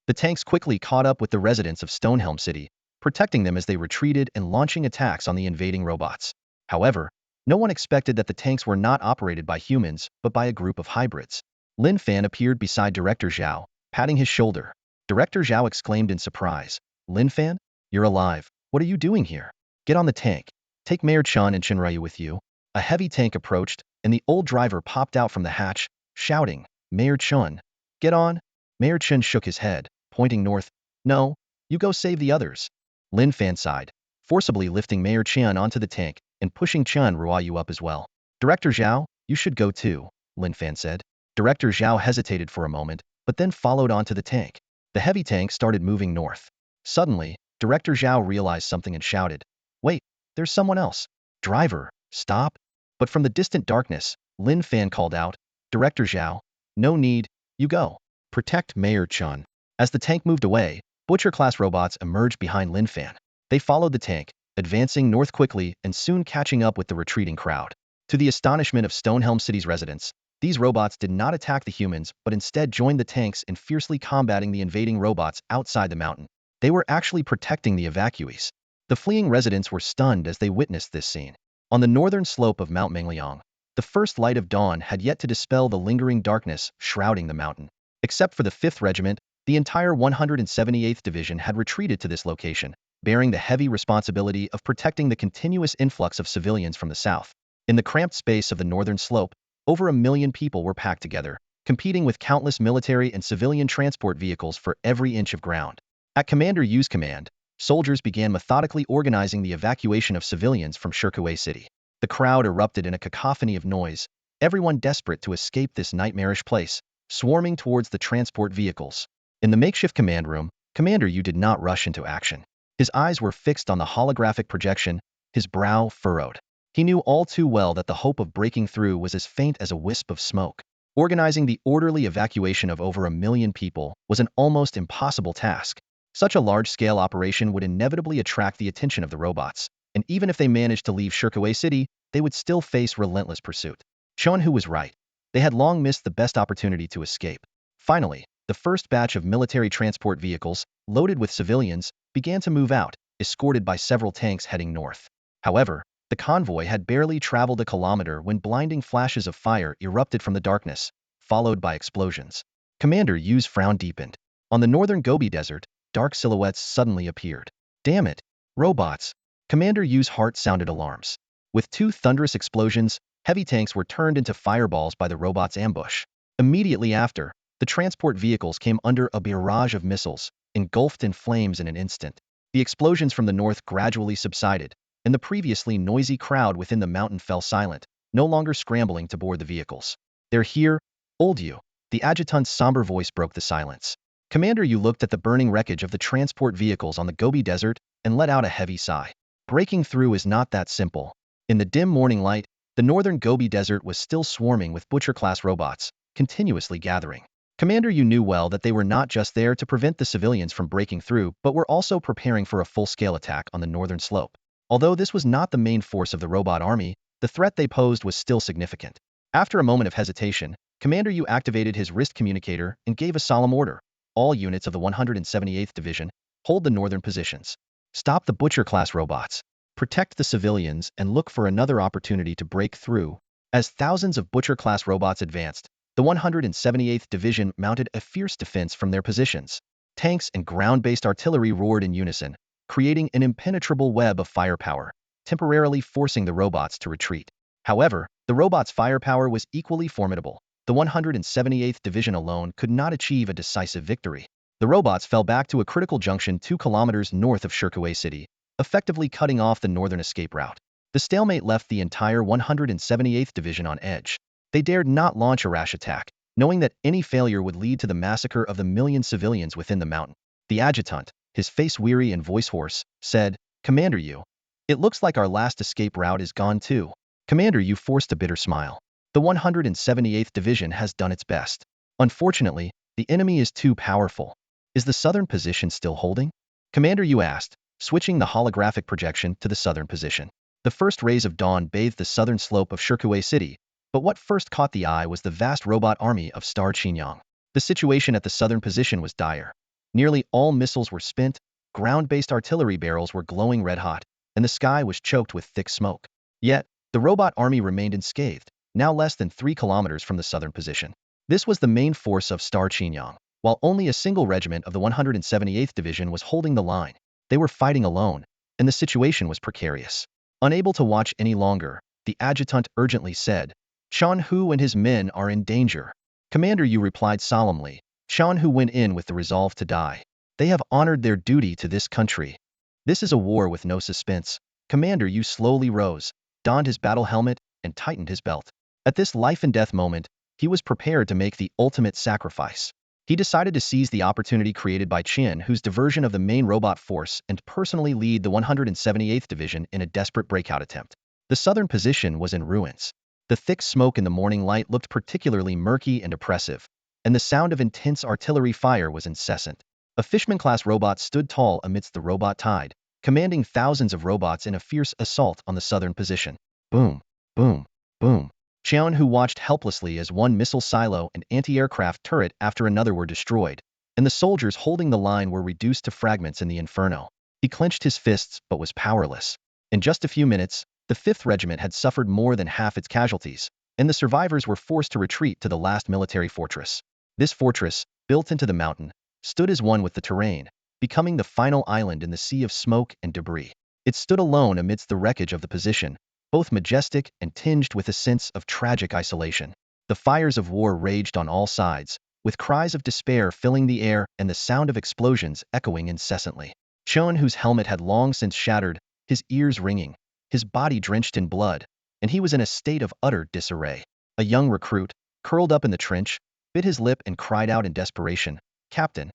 Speaker 1: The tanks quickly caught up with the residents of Stonehelm City, protecting them as they retreated and launching attacks on the invading robots. However, no one expected that the tanks were not operated by humans, but by a group of hybrids. Lin Fan appeared beside Director Zhao, patting his shoulder. Director Zhao exclaimed in surprise, "Lin Fan? You're alive. What are you doing here? Get on the tank. Take Mayor Chun and Shinryu with you." A heavy tank approached, and the old driver popped out from the hatch, shouting, "Mayor Chun, get on." Mayor Chun shook his head, pointing north. "No, you go save the others." Lin Fan sighed, forcibly lifting Mayor Chun onto the tank and pushing Chun Ruoyu up as well. "Director Zhao, you should go too," Lin Fan said. Director Zhao hesitated for a moment, but then followed onto the tank. The heavy tank started moving north. Suddenly, Director Zhao realized something and shouted, "Wait, there's someone else. Driver, stop." But from the distant darkness, Lin Fan called out, "Director Zhao, no need, you go. Protect Mayor Chun." As the tank moved away, Butcher-class robots emerged behind Lin Fan. They followed the tank, advancing north quickly and soon catching up with the retreating crowd. To the astonishment of Stonehelm City's residents, these robots did not attack the humans but instead joined the tanks in fiercely combating the invading robots outside the mountain. They were actually protecting the evacuees. The fleeing residents were stunned as they witnessed this scene. On the northern slope of Mount Mengliang, the first light of dawn had yet to dispel the lingering darkness shrouding the mountain. Except for the 5th Regiment, the entire 178th Division had retreated to this location, bearing the heavy responsibility of protecting the continuous influx of civilians from the south. In the cramped space of the northern slope, over 1 million people were packed together, competing with countless military and civilian transport vehicles for every inch of ground. At Commander Yu's command, soldiers began methodically organizing the evacuation of civilians from Shirkuei City. The crowd erupted in a cacophony of noise, everyone desperate to escape this nightmarish place, swarming towards the transport vehicles. In the makeshift command room, Commander Yu did not rush into action. His eyes were fixed on the holographic projection, his brow furrowed. He knew all too well that the hope of breaking through was as faint as a wisp of smoke. Organizing the orderly evacuation of over 1 million people was an almost impossible task. Such a large-scale operation would inevitably attract the attention of the robots, and even if they managed to leave Shirkuei City, they would still face relentless pursuit. Chonhu was right. They had long missed the best opportunity to escape. Finally, the first batch of military transport vehicles, loaded with civilians, began to move out, escorted by several tanks heading north. However, the convoy had barely traveled a kilometer when blinding flashes of fire erupted from the darkness, followed by explosions. Commander Yu's frown deepened. On the northern Gobi Desert, dark silhouettes suddenly appeared. "Damn it! Robots!" Commander Yu's heart sounded alarms. With 2 thunderous explosions, heavy tanks were turned into fireballs by the robots' ambush. Immediately after, the transport vehicles came under a barrage of missiles, engulfed in flames in an instant. The explosions from the north gradually subsided, and the previously noisy crowd within the mountain fell silent, no longer scrambling to board the vehicles. "They're here, old Yu." The adjutant's somber voice broke the silence. Commander Yu looked at the burning wreckage of the transport vehicles on the Gobi Desert and let out a heavy sigh. Breaking through is not that simple. In the dim morning light, the northern Gobi Desert was still swarming with Butcher-class robots, continuously gathering. Commander Yu knew well that they were not just there to prevent the civilians from breaking through, but were also preparing for a full-scale attack on the northern slope. Although this was not the main force of the robot army, the threat they posed was still significant. After a moment of hesitation, Commander Yu activated his wrist communicator and gave a solemn order. "All units of the 178th Division, hold the northern positions. Stop the Butcher-class robots. Protect the civilians and look for another opportunity to break through." As thousands of Butcher-class robots advanced, the 178th Division mounted a fierce defense from their positions. Tanks and ground-based artillery roared in unison, creating an impenetrable web of firepower, temporarily forcing the robots to retreat. However, the robots' firepower was equally formidable. The 178th Division alone could not achieve a decisive victory. The robots fell back to a critical junction 2 kilometers north of Shirkuei City, effectively cutting off the northern escape route. The stalemate left the entire 178th Division on edge. They dared not launch a rash attack, knowing that any failure would lead to the massacre of the million civilians within the mountain. The adjutant, his face weary and voice hoarse, said, "Commander Yu, it looks like our last escape route is gone too." Commander Yu forced a bitter smile. The 178th Division has done its best. Unfortunately, the enemy is too powerful. Is the southern position still holding? Commander Yu asked, switching the holographic projection to the southern position. The first rays of dawn bathed the southern slope of Shirkuei City, but what first caught the eye was the vast robot army of Star Qinyang. The situation at the southern position was dire. Nearly all missiles were spent, ground-based artillery barrels were glowing red-hot, and the sky was choked with thick smoke. Yet, the robot army remained unscathed, now less than 3 kilometers from the southern position. This was the main force of Star Qinyang, while only a single regiment of the 178th Division was holding the line. They were fighting alone, and the situation was precarious. Unable to watch any longer, the adjutant urgently said, Shan Hu and his men are in danger. Commander Yu replied solemnly. Shan Hu went in with the resolve to die. They have honored their duty to this country. This is a war with no suspense. Commander Yu slowly rose, donned his battle helmet, and tightened his belt. At this life-and-death moment, he was prepared to make the ultimate sacrifice. He decided to seize the opportunity created by Qian Hu's diversion of the main robot force and personally lead the 178th Division in a desperate breakout attempt. The southern position was in ruins. The thick smoke in the morning light looked particularly murky and oppressive, and the sound of intense artillery fire was incessant. A Fishman-class robot stood tall amidst the robot tide, commanding thousands of robots in a fierce assault on the southern position. Boom, boom, boom. Qian Hu watched helplessly as one missile silo and anti-aircraft turret after another were destroyed, and the soldiers holding the line were reduced to fragments in the inferno. He clenched his fists but was powerless. In just a few minutes, the 5th Regiment had suffered more than half its casualties, and the survivors were forced to retreat to the last military fortress. This fortress, built into the mountain, stood as one with the terrain, becoming the final island in the sea of smoke and debris. It stood alone amidst the wreckage of the position, both majestic and tinged with a sense of tragic isolation. The fires of war raged on all sides, with cries of despair filling the air and the sound of explosions echoing incessantly. Qian Hu's helmet had long since shattered, his ears ringing, his body drenched in blood, and he was in a state of utter disarray. A young recruit, curled up in the trench, bit his lip and cried out in desperation, "Captain,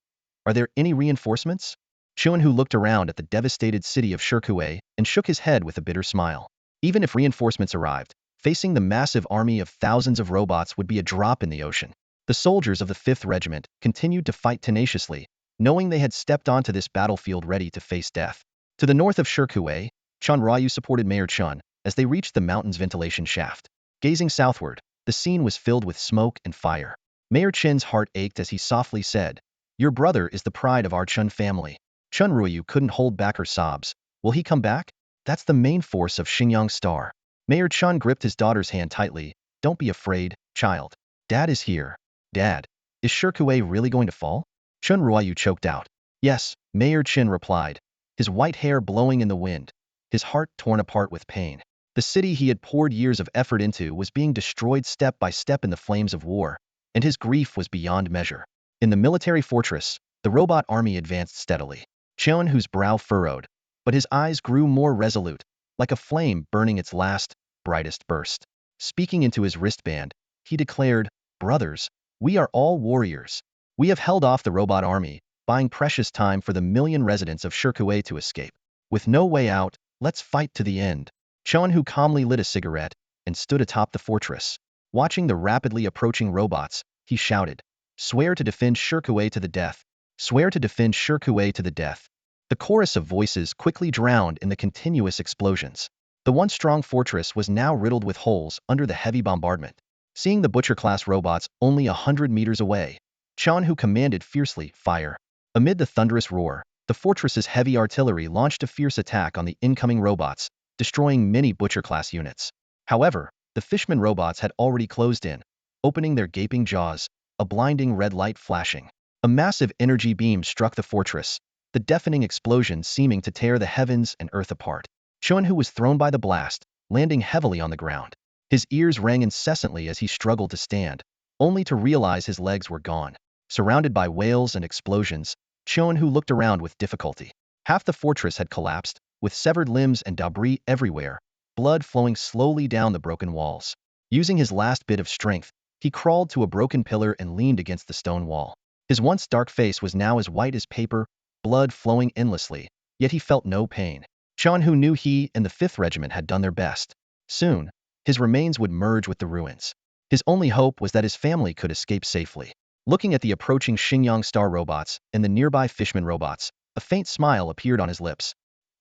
Speaker 1: are there any reinforcements?" Qian Hu looked around at the devastated city of Shirkuei and shook his head with a bitter smile. Even if reinforcements arrived, facing the massive army of thousands of robots would be a drop in the ocean. The soldiers of the 5th Regiment continued to fight tenaciously, knowing they had stepped onto this battlefield ready to face death. To the north of Shirkuei, Chen Ryu supported Mayor Chen as they reached the mountain's ventilation shaft. Gazing southward, the scene was filled with smoke and fire. Mayor Chen's heart ached as he softly said, "Your brother is the pride of our Chen family." Chen Ryu couldn't hold back her sobs. Will he come back? That's the main force of Xinjiang Star. Mayor Chen gripped his daughter's hand tightly. Don't be afraid, child. Dad is here. Dad, is Shirkuei really going to fall? Chen Ryu choked out. Yes, Mayor Chen replied, his white hair blowing in the wind, his heart torn apart with pain. The city he had poured years of effort into was being destroyed step by step in the flames of war, and his grief was beyond measure. In the military fortress, the robot army advanced steadily. Qian Hu's brow furrowed, but his eyes grew more resolute, like a flame burning its last, brightest burst. Speaking into his wristband, he declared, "Brothers, we are all warriors. We have held off the robot army, buying precious time for the million residents of Shirkuei to escape. With no way out, let's fight to the end." Qian Hu calmly lit a cigarette and stood atop the fortress. Watching the rapidly approaching robots, he shouted, "Swear to defend Shirkuei to the death. Swear to defend Shirkuei to the death." The chorus of voices quickly drowned in the continuous explosions. The once strong fortress was now riddled with holes under the heavy bombardment. Seeing the Butcher-class robots only 100 meters away, Qian Hu commanded fiercely, "Fire." Amid the thunderous roar, the fortress's heavy artillery launched a fierce attack on the incoming robots, destroying many Butcher-class units. However, the Fishman robots had already closed in, opening their gaping jaws, a blinding red light flashing. A massive energy beam struck the fortress, the deafening explosion seeming to tear the heavens and earth apart. Qian Hu was thrown by the blast, landing heavily on the ground. His ears rang incessantly as he struggled to stand, only to realize his legs were gone. Surrounded by wails and explosions, Qian Hu looked around with difficulty. Half the fortress had collapsed, with severed limbs and debris everywhere, blood flowing slowly down the broken walls. Using his last bit of strength, he crawled to a broken pillar and leaned against the stone wall. His once dark face was now as white as paper, blood flowing endlessly, yet he felt no pain. Qian Hu knew he and the 5th Regiment had done their best. Soon, his remains would merge with the ruins. His only hope was that his family could escape safely. Looking at the approaching Xinjiang Star robots and the nearby Fishman robots, a faint smile appeared on his lips.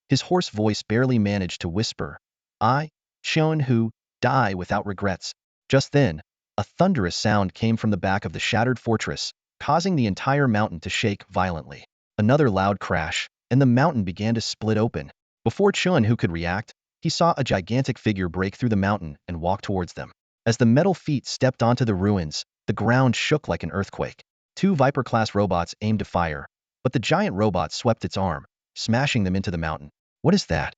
Speaker 1: His hoarse voice barely managed to whisper, "I, Qian Hu, die without regrets." Just then, a thunderous sound came from the back of the shattered fortress, causing the entire mountain to shake violently. Another loud crash, and the mountain began to split open. Before Qian Hu could react, he saw a gigantic figure break through the mountain and walk towards them. As the metal feet stepped onto the ruins, the ground shook like an earthquake. Two Viper-class robots aimed to fire, but the giant robot swept its arm, smashing them into the mountain. What is that?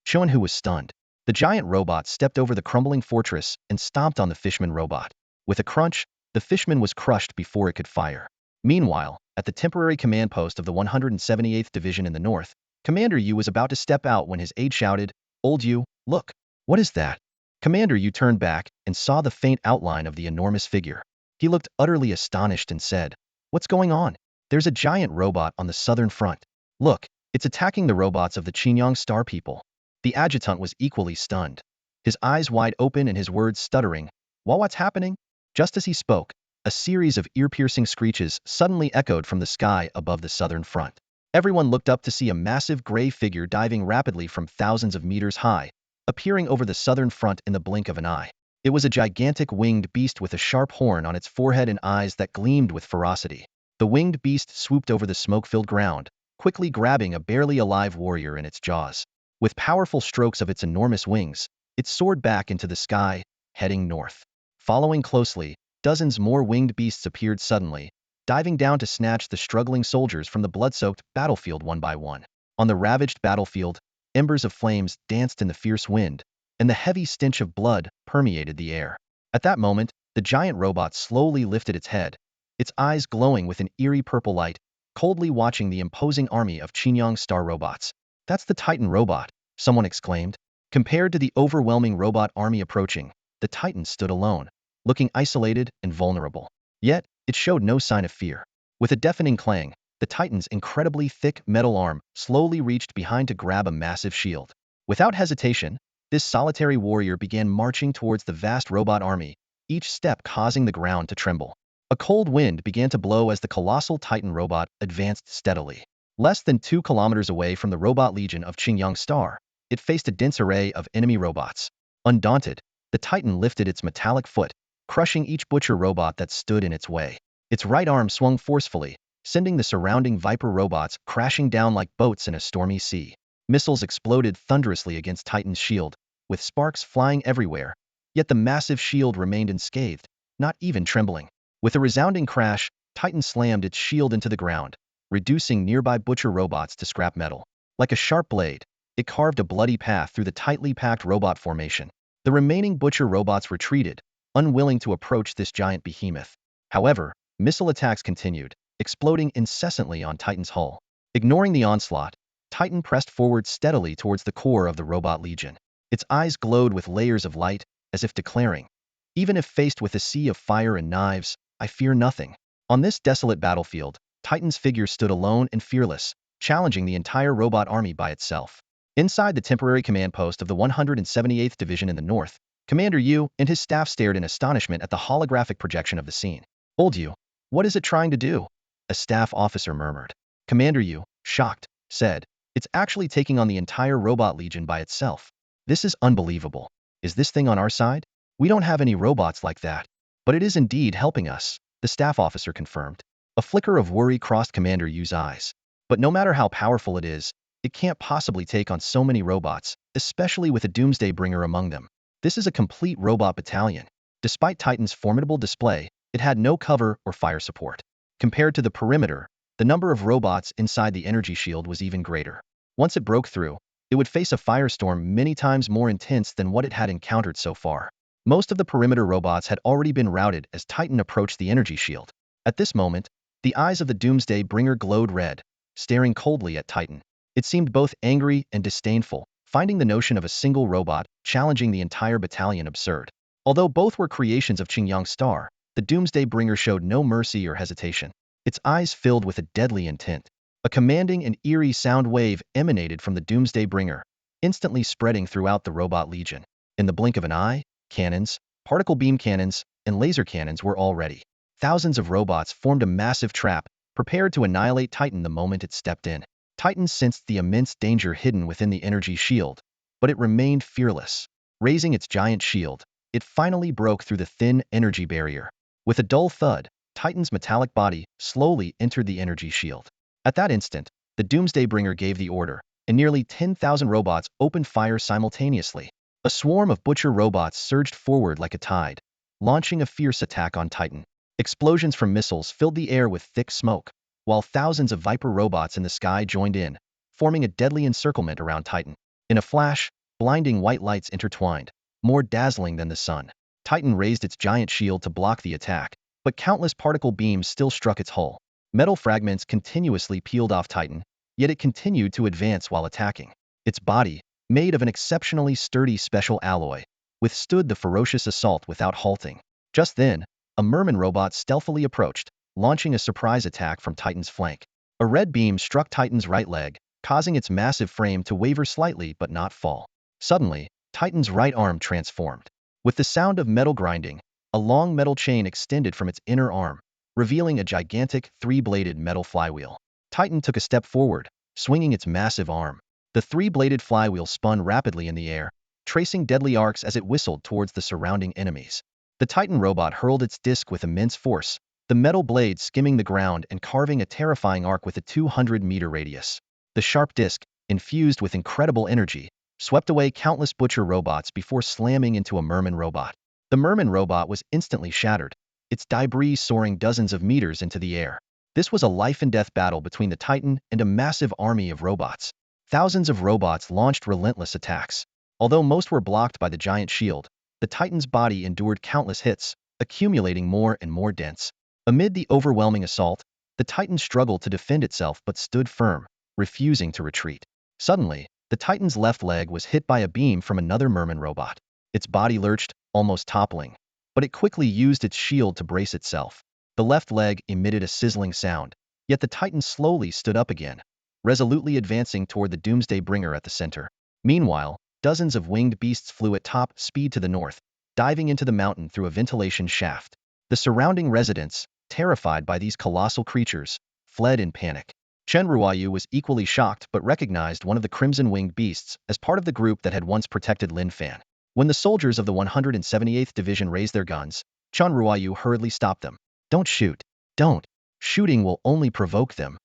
Speaker 1: Qian Hu was stunned. The giant robot stepped over the crumbling fortress and stomped on the fishman robot. With a crunch, the fishman was crushed before it could fire. Meanwhile, at the temporary command post of the 178th Division in the north, Commander Yu was about to step out when his aide shouted, "Old Yu, look! What is that?" Commander Yu turned back and saw the faint outline of the enormous figure. He looked utterly astonished and said, "What's going on? There's a giant robot on the southern front. Look, it's attacking the robots of the Qingyang Star people." The adjutant was equally stunned. His eyes wide open and his words stuttering. What's happening?" Just as he spoke, a series of ear-piercing screeches suddenly echoed from the sky above the southern front. Everyone looked up to see a massive gray figure diving rapidly from thousands of meters high, appearing over the southern front in the blink of an eye. It was a gigantic winged beast with a sharp horn on its forehead and eyes that gleamed with ferocity. The winged beast swooped over the smoke-filled ground, quickly grabbing a barely alive warrior in its jaws. With powerful strokes of its enormous wings, it soared back into the sky, heading north. Following closely, dozens more winged beasts appeared suddenly, diving down to snatch the struggling soldiers from the blood-soaked battlefield one by one. On the ravaged battlefield, embers of flames danced in the fierce wind, and the heavy stench of blood permeated the air. At that moment, the giant robot slowly lifted its head, its eyes glowing with an eerie purple light, coldly watching the imposing army of Qingyang Star robots. "That's the Titan robot," someone exclaimed. Compared to the overwhelming robot army approaching, the Titan stood alone, looking isolated and vulnerable. Yet, it showed no sign of fear. With a deafening clang, the Titan's incredibly thick metal arm slowly reached behind to grab a massive shield. Without hesitation, this solitary warrior began marching towards the vast robot army, each step causing the ground to tremble. A cold wind began to blow as the colossal Titan robot advanced steadily. Less than 2 kilometers away from the robot legion of Qingyang Star, it faced a dense array of enemy robots. Undaunted, the Titan lifted its metallic foot, crushing each butcher robot that stood in its way. Its right arm swung forcefully, sending the surrounding Viper robots crashing down like boats in a stormy sea. Missiles exploded thunderously against Titan's shield, with sparks flying everywhere, yet the massive shield remained unscathed, not even trembling. With a resounding crash, Titan slammed its shield into the ground, reducing nearby butcher robots to scrap metal. Like a sharp blade, it carved a bloody path through the tightly packed robot formation. The remaining butcher robots retreated, unwilling to approach this giant behemoth. However, missile attacks continued, exploding incessantly on Titan's hull. Ignoring the onslaught, Titan pressed forward steadily towards the core of the robot legion. Its eyes glowed with layers of light, as if declaring, "Even if faced with a sea of fire and knives, I fear nothing." On this desolate battlefield, Titan's figure stood alone and fearless, challenging the entire robot army by itself. Inside the temporary command post of the 178th Division in the north, Commander Yu and his staff stared in astonishment at the holographic projection of the scene. "Old Yu, what is it trying to do?" a staff officer murmured. Commander Yu, shocked, said, "It's actually taking on the entire robot legion by itself. This is unbelievable. Is this thing on our side? We don't have any robots like that. But it is indeed helping us," the staff officer confirmed. A flicker of worry crossed Commander Yu's eyes. "But no matter how powerful it is, it can't possibly take on so many robots, especially with a Doomsday Bringer among them. This is a complete robot battalion." Despite Titan's formidable display, it had no cover or fire support. Compared to the perimeter, the number of robots inside the energy shield was even greater. Once it broke through, it would face a firestorm many times more intense than what it had encountered so far. Most of the perimeter robots had already been routed as Titan approached the energy shield. At this moment, the eyes of the Doomsday Bringer glowed red, staring coldly at Titan. It seemed both angry and disdainful, finding the notion of a single robot challenging the entire battalion absurd. Although both were creations of Qingyang Star, the Doomsday Bringer showed no mercy or hesitation. Its eyes filled with a deadly intent. A commanding and eerie sound wave emanated from the Doomsday Bringer, instantly spreading throughout the robot legion. In the blink of an eye, cannons, particle beam cannons, and laser cannons were all ready. Thousands of robots formed a massive trap, prepared to annihilate Titan the moment it stepped in. Titan sensed the immense danger hidden within the energy shield, but it remained fearless. Raising its giant shield, it finally broke through the thin energy barrier. With a dull thud, Titan's metallic body slowly entered the energy shield. At that instant, the Doomsday Bringer gave the order, and nearly 10,000 robots opened fire simultaneously. A swarm of butcher robots surged forward like a tide, launching a fierce attack on Titan. Explosions from missiles filled the air with thick smoke, while thousands of Viper robots in the sky joined in, forming a deadly encirclement around Titan. In a flash, blinding white lights intertwined, more dazzling than the sun. Titan raised its giant shield to block the attack, but countless particle beams still struck its hull. Metal fragments continuously peeled off Titan, yet it continued to advance while attacking. Its body, made of an exceptionally sturdy special alloy, withstood the ferocious assault without halting. Just then, a merman robot stealthily approached, launching a surprise attack from Titan's flank. A red beam struck Titan's right leg, causing its massive frame to waver slightly but not fall. Suddenly, Titan's right arm transformed. With the sound of metal grinding, a long metal chain extended from its inner arm, revealing a gigantic, three-bladed metal flywheel. Titan took a step forward, swinging its massive arm. The three-bladed flywheel spun rapidly in the air, tracing deadly arcs as it whistled towards the surrounding enemies. The Titan robot hurled its disc with immense force, the metal blade skimming the ground and carving a terrifying arc with a 200-meter radius. The sharp disc, infused with incredible energy, swept away countless butcher robots before slamming into a merman robot. The merman robot was instantly shattered, its debris soaring dozens of meters into the air. This was a life-and-death battle between the Titan and a massive army of robots. Thousands of robots launched relentless attacks. Although most were blocked by the giant shield, the Titan's body endured countless hits, accumulating more and more dents. Amid the overwhelming assault, the Titan struggled to defend itself but stood firm, refusing to retreat. Suddenly, the Titan's left leg was hit by a beam from another merman robot. Its body lurched, almost toppling, but it quickly used its shield to brace itself. The left leg emitted a sizzling sound, yet the Titan slowly stood up again, resolutely advancing toward the Doomsday Bringer at the center. Meanwhile, dozens of winged beasts flew at top speed to the north, diving into the mountain through a ventilation shaft. The surrounding residents, terrified by these colossal creatures, fled in panic. Chen Ruoyu was equally shocked but recognized one of the crimson-winged beasts as part of the group that had once protected Lin Fan. When the soldiers of the 178th Division raised their guns, Chen Ruoyu hurriedly stopped them. "Don't shoot. Don't. Shooting will only provoke them."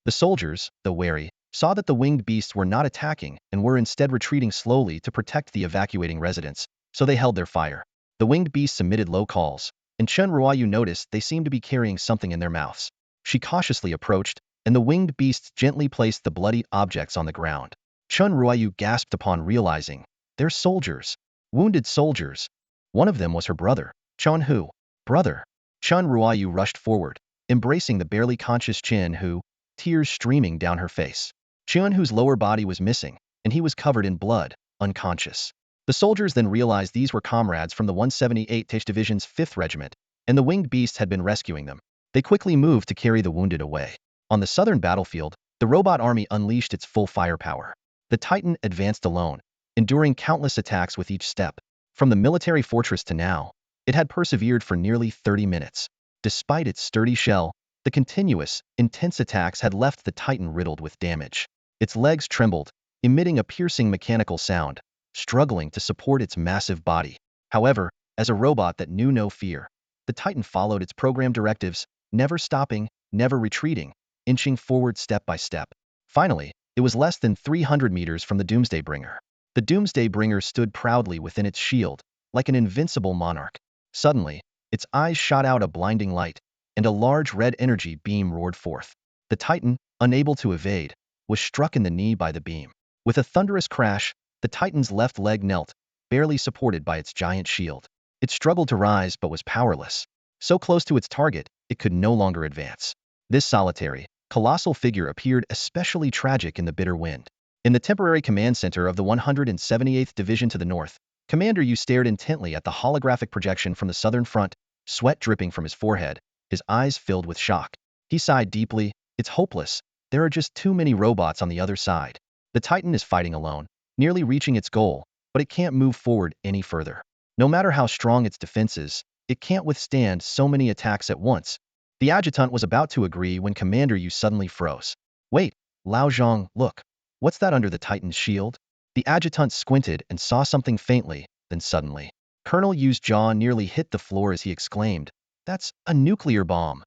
Speaker 1: The soldiers, though wary, saw that the winged beasts were not attacking and were instead retreating slowly to protect the evacuating residents, so they held their fire. The winged beasts emitted low calls, and Chen Ruoyu noticed they seemed to be carrying something in their mouths. She cautiously approached, and the winged beasts gently placed the bloody objects on the ground. Chen Ruoyu gasped upon realizing, "They're soldiers. Wounded soldiers." One of them was her brother, Chen Hu. "Brother." Chen Ruoyu rushed forward, embracing the barely conscious Chen Hu, tears streaming down her face. Chen Hu's lower body was missing, and he was covered in blood, unconscious. The soldiers then realized these were comrades from the 178th Division's 5th Regiment, and the winged beasts had been rescuing them. They quickly moved to carry the wounded away. On the southern battlefield, the robot army unleashed its full firepower. The Titan advanced alone, enduring countless attacks with each step. From the military fortress to now, it had persevered for nearly 30 minutes. Despite its sturdy shell, the continuous, intense attacks had left the Titan riddled with damage. Its legs trembled, emitting a piercing mechanical sound, struggling to support its massive body. However, as a robot that knew no fear, the Titan followed its program directives, never stopping, never retreating, inching forward step by step. Finally, it was less than 300 meters from the Doomsday Bringer. The Doomsday Bringer stood proudly within its shield, like an invincible monarch. Suddenly, its eyes shot out a blinding light, and a large red energy beam roared forth. The Titan, unable to evade, was struck in the knee by the beam. With a thunderous crash, the Titan's left leg knelt, barely supported by its giant shield. It struggled to rise but was powerless. So close to its target, it could no longer advance. This solitary, colossal figure appeared especially tragic in the bitter wind. In the temporary command center of the 178th Division to the north, Commander Yu stared intently at the holographic projection from the southern front, sweat dripping from his forehead, his eyes filled with shock. He sighed deeply. "It's hopeless. There are just too many robots on the other side. The Titan is fighting alone, nearly reaching its goal, but it can't move forward any further. No matter how strong its defenses, it can't withstand so many attacks at once." The adjutant was about to agree when Commander Yu suddenly froze. "Wait, Lao Zhang, look. What's that under the Titan's shield?" The adjutant squinted and saw something faintly, then suddenly, Colonel Yu's jaw nearly hit the floor as he exclaimed, "That's a nuclear bomb.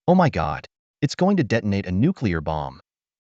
Speaker 1: Oh my God, it's going to detonate a nuclear bomb."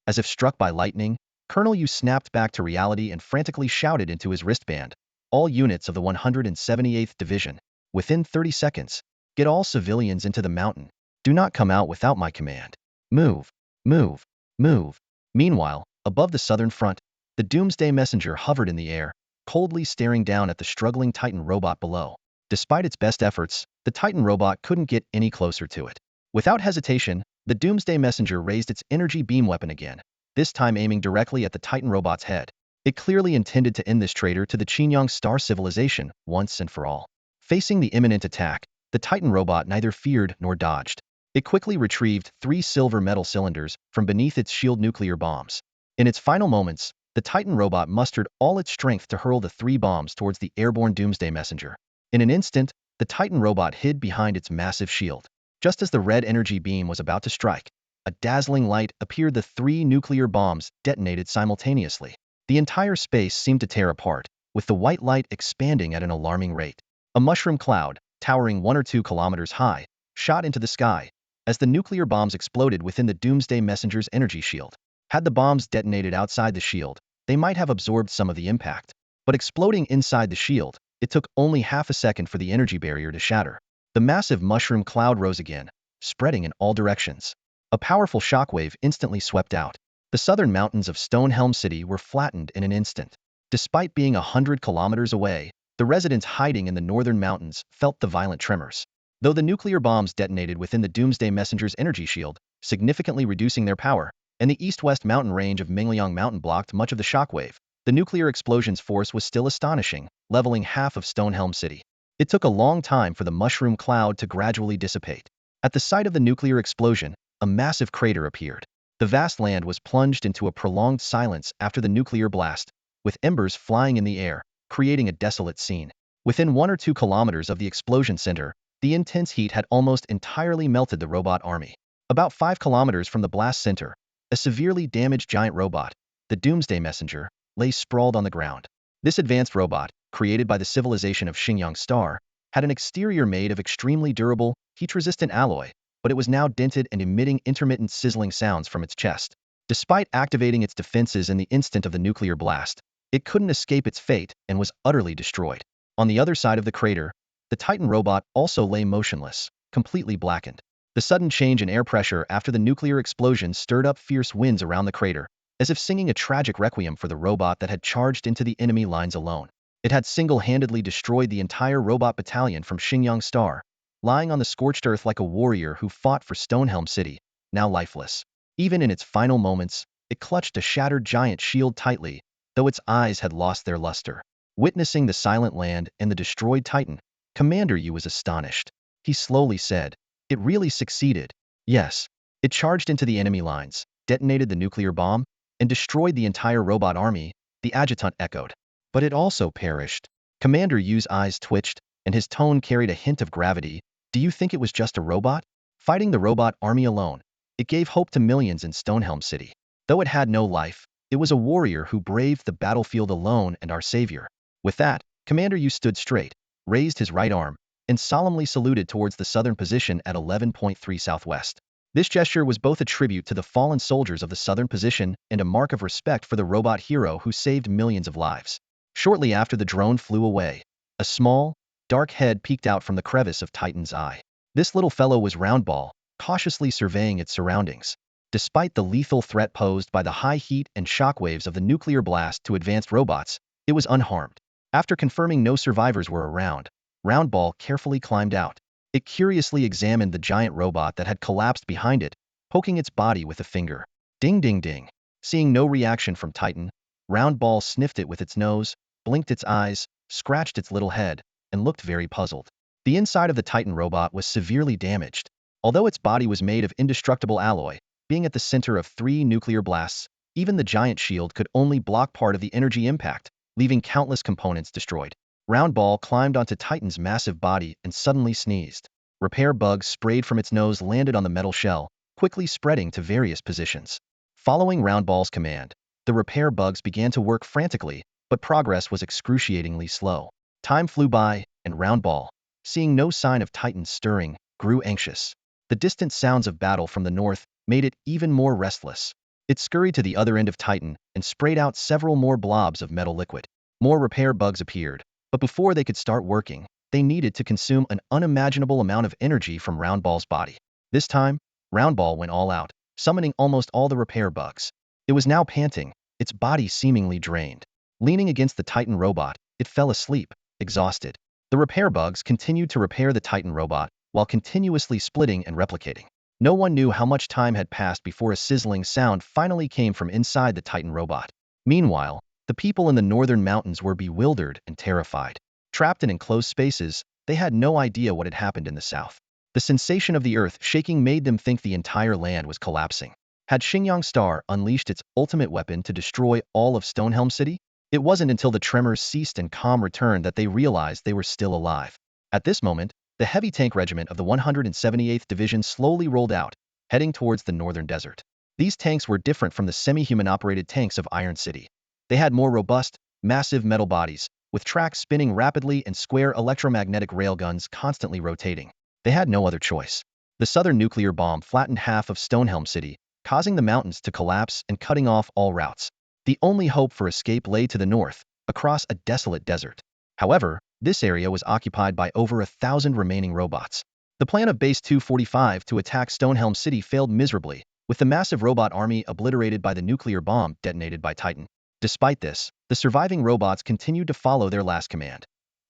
Speaker 1: As if struck by lightning, Colonel Yu snapped back to reality and frantically shouted into his wristband, "All units of the 178th Division, within 30 seconds, get all civilians into the mountain. Do not come out without my command. Move, move, move." Meanwhile, above the southern front, the Doomsday Messenger hovered in the air, coldly staring down at the struggling Titan robot below. Despite its best efforts, the Titan robot couldn't get any closer to it. Without hesitation, the Doomsday Messenger raised its energy beam weapon again, this time aiming directly at the Titan robot's head. It clearly intended to end this traitor to the Qinyang star civilization once and for all. Facing the imminent attack, the Titan robot neither feared nor dodged. It quickly retrieved 3 silver metal cylinders from beneath its shield nuclear bombs. In its final moments, the Titan robot mustered all its strength to hurl the 3 bombs towards the airborne Doomsday Messenger. In an instant, the Titan robot hid behind its massive shield. Just as the red energy beam was about to strike, a dazzling light appeared. The 3 nuclear bombs detonated simultaneously. The entire space seemed to tear apart, with the white light expanding at an alarming rate. A mushroom cloud, towering 1 or 2 kilometers high, shot into the sky as the nuclear bombs exploded within the Doomsday Messenger's energy shield. Had the bombs detonated outside the shield, they might have absorbed some of the impact. But exploding inside the shield, it took only half a second for the energy barrier to shatter. The massive mushroom cloud rose again, spreading in all directions. A powerful shockwave instantly swept out. The southern mountains of Stonehelm City were flattened in an instant. Despite being 100 kilometers away, the residents hiding in the northern mountains felt the violent tremors. Though the nuclear bombs detonated within the Doomsday Messenger's energy shield, significantly reducing their power, and the east-west mountain range of Mingliang Mountain blocked much of the shockwave, the nuclear explosion's force was still astonishing, leveling half of Stonehelm City. It took a long time for the mushroom cloud to gradually dissipate. At the site of the nuclear explosion, a massive crater appeared. The vast land was plunged into a prolonged silence after the nuclear blast, with embers flying in the air, creating a desolate scene. Within 1 or 2 kilometers of the explosion center, the intense heat had almost entirely melted the robot army. About 5 kilometers from the blast center, a severely damaged giant robot, the Doomsday Messenger, lay sprawled on the ground. This advanced robot, created by the civilization of Xinjiang Star, had an exterior made of extremely durable, heat-resistant alloy, but it was now dented and emitting intermittent sizzling sounds from its chest. Despite activating its defenses in the instant of the nuclear blast, it couldn't escape its fate and was utterly destroyed. On the other side of the crater, the Titan robot also lay motionless, completely blackened. The sudden change in air pressure after the nuclear explosion stirred up fierce winds around the crater, as if singing a tragic requiem for the robot that had charged into the enemy lines alone. It had single-handedly destroyed the entire robot battalion from Xinjiang Star, lying on the scorched earth like a warrior who fought for Stonehelm City, now lifeless. Even in its final moments, it clutched a shattered giant shield tightly, though its eyes had lost their luster. Witnessing the silent land and the destroyed Titan, Commander Yu was astonished. He slowly said, "It really succeeded." Yes. It charged into the enemy lines, detonated the nuclear bomb, and destroyed the entire robot army, the adjutant echoed. But it also perished. Commander Yu's eyes twitched, and his tone carried a hint of gravity. Do you think it was just a robot? Fighting the robot army alone, it gave hope to millions in Stonehelm City. Though it had no life, it was a warrior who braved the battlefield alone and our savior. With that, Commander Yu stood straight, raised his right arm, and solemnly saluted towards the southern position at 11.3 southwest. This gesture was both a tribute to the fallen soldiers of the southern position and a mark of respect for the robot hero who saved millions of lives. Shortly after the drone flew away, a small, dark head peeked out from the crevice of Titan's eye. This little fellow was Roundball, cautiously surveying its surroundings. Despite the lethal threat posed by the high heat and shockwaves of the nuclear blast to advanced robots, it was unharmed. After confirming no survivors were around, Roundball carefully climbed out. It curiously examined the giant robot that had collapsed behind it, poking its body with a finger. Ding ding ding. Seeing no reaction from Titan, Roundball sniffed it with its nose, blinked its eyes, scratched its little head, and looked very puzzled. The inside of the Titan robot was severely damaged. Although its body was made of indestructible alloy, being at the center of 3 nuclear blasts, even the giant shield could only block part of the energy impact, leaving countless components destroyed. Roundball climbed onto Titan's massive body and suddenly sneezed. Repair bugs sprayed from its nose landed on the metal shell, quickly spreading to various positions. Following Roundball's command, the repair bugs began to work frantically, but progress was excruciatingly slow. Time flew by, and Roundball, seeing no sign of Titan stirring, grew anxious. The distant sounds of battle from the north made it even more restless. It scurried to the other end of Titan and sprayed out several more blobs of metal liquid. More repair bugs appeared, but before they could start working, they needed to consume an unimaginable amount of energy from Roundball's body. This time, Roundball went all out, summoning almost all the repair bugs. It was now panting, its body seemingly drained. Leaning against the Titan robot, it fell asleep, exhausted. The repair bugs continued to repair the Titan robot while continuously splitting and replicating. No one knew how much time had passed before a sizzling sound finally came from inside the Titan robot. Meanwhile, the people in the northern mountains were bewildered and terrified. Trapped in enclosed spaces, they had no idea what had happened in the south. The sensation of the earth shaking made them think the entire land was collapsing. Had Xingyang Star unleashed its ultimate weapon to destroy all of Stonehelm City? It wasn't until the tremors ceased and calm returned that they realized they were still alive. At this moment, the heavy tank regiment of the 178th Division slowly rolled out, heading towards the northern desert. These tanks were different from the semi-human operated tanks of Iron City. They had more robust, massive metal bodies, with tracks spinning rapidly and square electromagnetic railguns constantly rotating. They had no other choice. The southern nuclear bomb flattened half of Stonehelm City, causing the mountains to collapse and cutting off all routes. The only hope for escape lay to the north, across a desolate desert. However, this area was occupied by over 1,000 remaining robots. The plan of Base 245 to attack Stonehelm City failed miserably, with the massive robot army obliterated by the nuclear bomb detonated by Titan. Despite this, the surviving robots continued to follow their last command: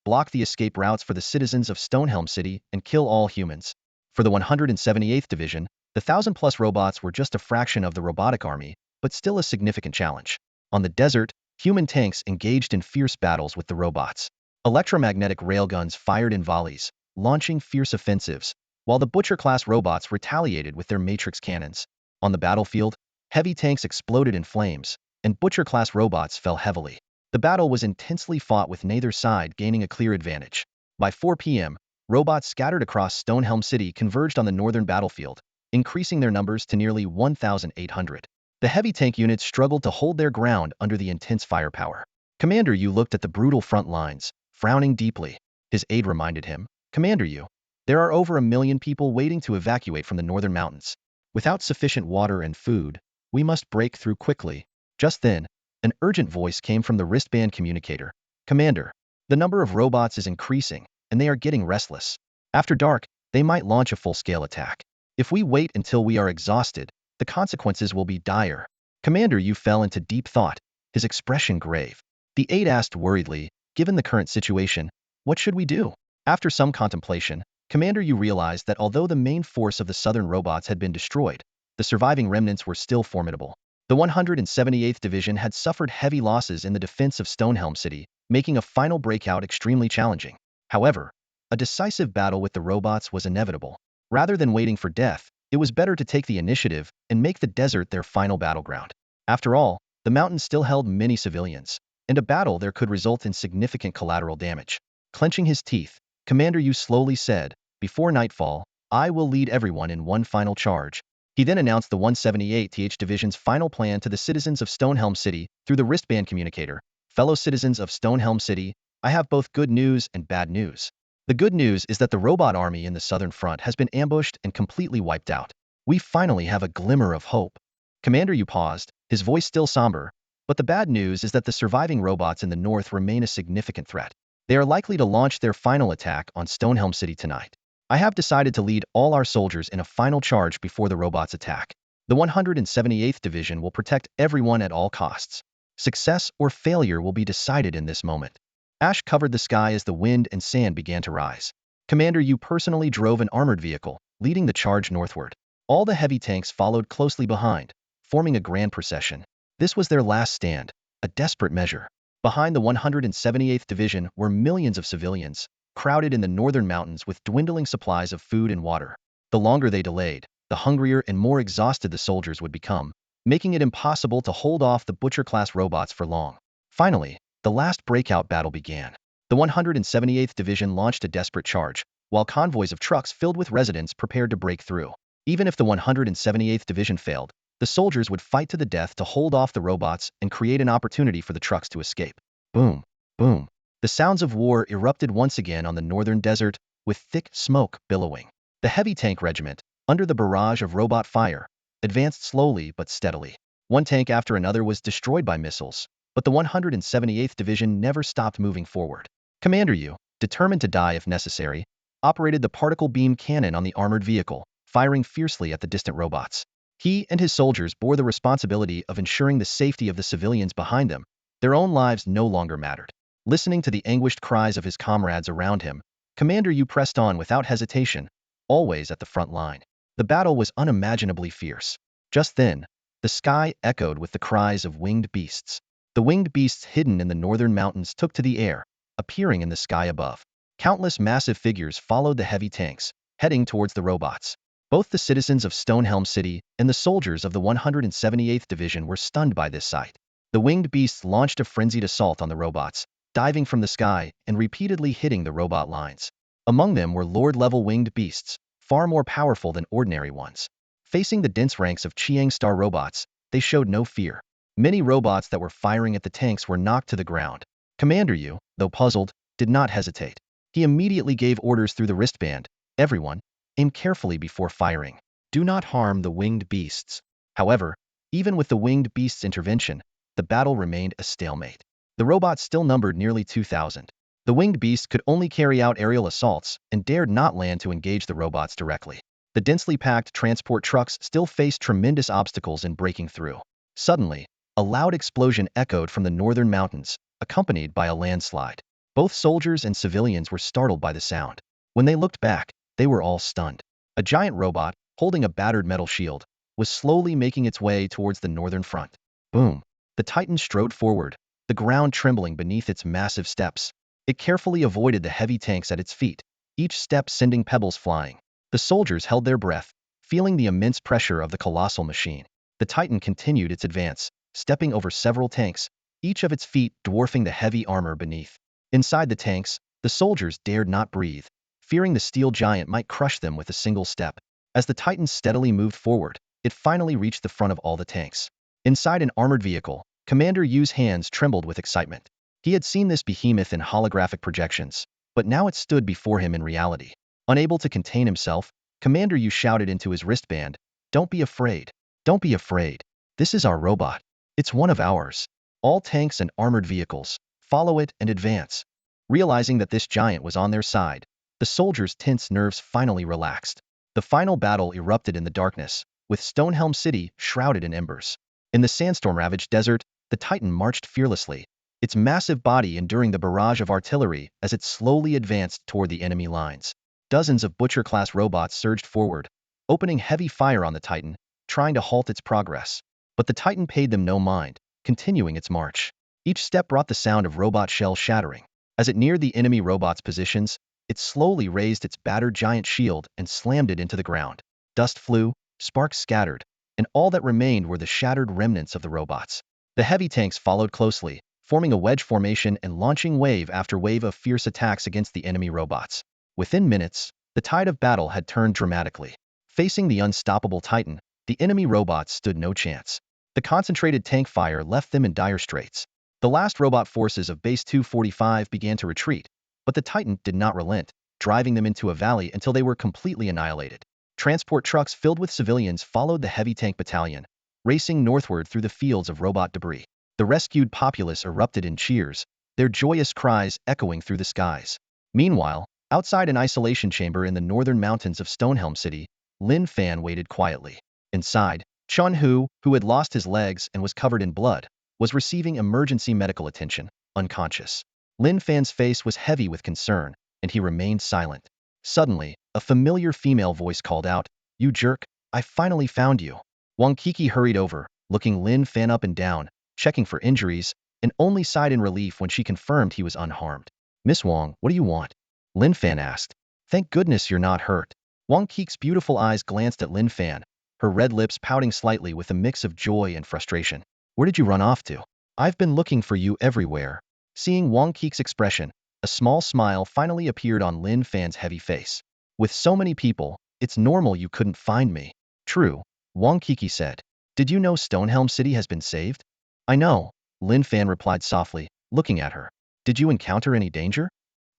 Speaker 1: block the escape routes for the citizens of Stonehelm City and kill all humans. For the 178th Division, the 1,000-plus robots were just a fraction of the robotic army, but still a significant challenge. On the desert, human tanks engaged in fierce battles with the robots. Electromagnetic railguns fired in volleys, launching fierce offensives, while the Butcher-class robots retaliated with their matrix cannons. On the battlefield, heavy tanks exploded in flames, and Butcher-class robots fell heavily. The battle was intensely fought with neither side gaining a clear advantage. By 4 p.m., robots scattered across Stonehelm City converged on the northern battlefield, increasing their numbers to nearly 1,800. The heavy tank units struggled to hold their ground under the intense firepower. Commander Yu looked at the brutal front lines, frowning deeply. His aide reminded him, "Commander Yu, there are over 1 million people waiting to evacuate from the northern mountains. Without sufficient water and food, we must break through quickly." Just then, an urgent voice came from the wristband communicator. "Commander, the number of robots is increasing, and they are getting restless. After dark, they might launch a full-scale attack. If we wait until we are exhausted, the consequences will be dire." Commander Yu fell into deep thought, his expression grave. The aide asked worriedly, "Given the current situation, what should we do?" After some contemplation, Commander Yu realized that although the main force of the southern robots had been destroyed, the surviving remnants were still formidable. The 178th Division had suffered heavy losses in the defense of Stonehelm City, making a final breakout extremely challenging. However, a decisive battle with the robots was inevitable. Rather than waiting for death, it was better to take the initiative and make the desert their final battleground. After all, the mountains still held many civilians, and a battle there could result in significant collateral damage. Clenching his teeth, Commander Yu slowly said, "Before nightfall, I will lead everyone in one final charge." He then announced the 178th Division's final plan to the citizens of Stonehelm City through the wristband communicator. "Fellow citizens of Stonehelm City, I have both good news and bad news. The good news is that the robot army in the southern front has been ambushed and completely wiped out. We finally have a glimmer of hope." Commander Yu paused, his voice still somber, "But the bad news is that the surviving robots in the north remain a significant threat. They are likely to launch their final attack on Stonehelm City tonight. I have decided to lead all our soldiers in a final charge before the robots attack. The 178th Division will protect everyone at all costs. Success or failure will be decided in this moment." Ash covered the sky as the wind and sand began to rise. Commander Yu personally drove an armored vehicle, leading the charge northward. All the heavy tanks followed closely behind, forming a grand procession. This was their last stand, a desperate measure. Behind the 178th Division were millions of civilians, crowded in the northern mountains with dwindling supplies of food and water. The longer they delayed, the hungrier and more exhausted the soldiers would become, making it impossible to hold off the Butcher-class robots for long. Finally, the last breakout battle began. The 178th Division launched a desperate charge, while convoys of trucks filled with residents prepared to break through. Even if the 178th Division failed, the soldiers would fight to the death to hold off the robots and create an opportunity for the trucks to escape. Boom, boom. The sounds of war erupted once again on the northern desert, with thick smoke billowing. The heavy tank regiment, under the barrage of robot fire, advanced slowly but steadily. One tank after another was destroyed by missiles, but the 178th Division never stopped moving forward. Commander Yu, determined to die if necessary, operated the particle beam cannon on the armored vehicle, firing fiercely at the distant robots. He and his soldiers bore the responsibility of ensuring the safety of the civilians behind them, Their own lives no longer mattered. Listening to the anguished cries of his comrades around him, Commander Yu pressed on without hesitation, always at the front line. The battle was unimaginably fierce. Just then, the sky echoed with the cries of winged beasts. The winged beasts hidden in the northern mountains took to the air, appearing in the sky above. Countless massive figures followed the heavy tanks, heading towards the robots. Both the citizens of Stonehelm City and the soldiers of the 178th Division were stunned by this sight. The winged beasts launched a frenzied assault on the robots, diving from the sky and repeatedly hitting the robot lines. Among them were Lord-level winged beasts, far more powerful than ordinary ones. Facing the dense ranks of Chiang Star robots, they showed no fear. Many robots that were firing at the tanks were knocked to the ground. Commander Yu, though puzzled, did not hesitate. He immediately gave orders through the wristband. Everyone, aim carefully before firing. Do not harm the winged beasts. However, even with the winged beasts' intervention, the battle remained a stalemate. The robots still numbered nearly 2,000. The winged beasts could only carry out aerial assaults and dared not land to engage the robots directly. The densely packed transport trucks still faced tremendous obstacles in breaking through. Suddenly, a loud explosion echoed from the northern mountains, accompanied by a landslide. Both soldiers and civilians were startled by the sound. When they looked back, they were all stunned. A giant robot, holding a battered metal shield, was slowly making its way towards the northern front. Boom! The Titan strode forward, the ground trembling beneath its massive steps. It carefully avoided the heavy tanks at its feet, each step sending pebbles flying. The soldiers held their breath, feeling the immense pressure of the colossal machine. The Titan continued its advance, stepping over several tanks, each of its feet dwarfing the heavy armor beneath. Inside the tanks, the soldiers dared not breathe, fearing the steel giant might crush them with a single step. As the Titan steadily moved forward, it finally reached the front of all the tanks. Inside an armored vehicle, Commander Yu's hands trembled with excitement. He had seen this behemoth in holographic projections, but now it stood before him in reality. Unable to contain himself, Commander Yu shouted into his wristband, "Don't be afraid. Don't be afraid. This is our robot. It's one of ours. All tanks and armored vehicles, follow it and advance." Realizing that this giant was on their side, the soldiers' tense nerves finally relaxed. The final battle erupted in the darkness, with Stonehelm City shrouded in embers. In the sandstorm-ravaged desert, the Titan marched fearlessly, its massive body enduring the barrage of artillery as it slowly advanced toward the enemy lines. Dozens of Butcher-class robots surged forward, opening heavy fire on the Titan, trying to halt its progress. But the Titan paid them no mind, continuing its march. Each step brought the sound of robot shells shattering. As it neared the enemy robots' positions, it slowly raised its battered giant shield and slammed it into the ground. Dust flew, sparks scattered, and all that remained were the shattered remnants of the robots. The heavy tanks followed closely, forming a wedge formation and launching wave after wave of fierce attacks against the enemy robots. Within minutes, the tide of battle had turned dramatically. Facing the unstoppable Titan, the enemy robots stood no chance. The concentrated tank fire left them in dire straits. The last robot forces of Base 245 began to retreat, but the Titan did not relent, driving them into a valley until they were completely annihilated. Transport trucks filled with civilians followed the heavy tank battalion, racing northward through the fields of robot debris. The rescued populace erupted in cheers, their joyous cries echoing through the skies. Meanwhile, outside an isolation chamber in the northern mountains of Stonehelm City, Lin Fan waited quietly. Inside, Chun Hu, who had lost his legs and was covered in blood, was receiving emergency medical attention, unconscious. Lin Fan's face was heavy with concern, and he remained silent. Suddenly, a familiar female voice called out, "You jerk, I finally found you." Wang Kiki hurried over, looking Lin Fan up and down, checking for injuries, and only sighed in relief when she confirmed he was unharmed. "Miss Wang, what do you want?" Lin Fan asked. "Thank goodness you're not hurt." Wang Kiki's beautiful eyes glanced at Lin Fan, her red lips pouting slightly with a mix of joy and frustration. "Where did you run off to? I've been looking for you everywhere." Seeing Wang Kiki's expression, a small smile finally appeared on Lin Fan's heavy face. "With so many people, it's normal you couldn't find me." "True," Wang Kiki said. "Did you know Stonehelm City has been saved?" "I know," Lin Fan replied softly, looking at her. "Did you encounter any danger?"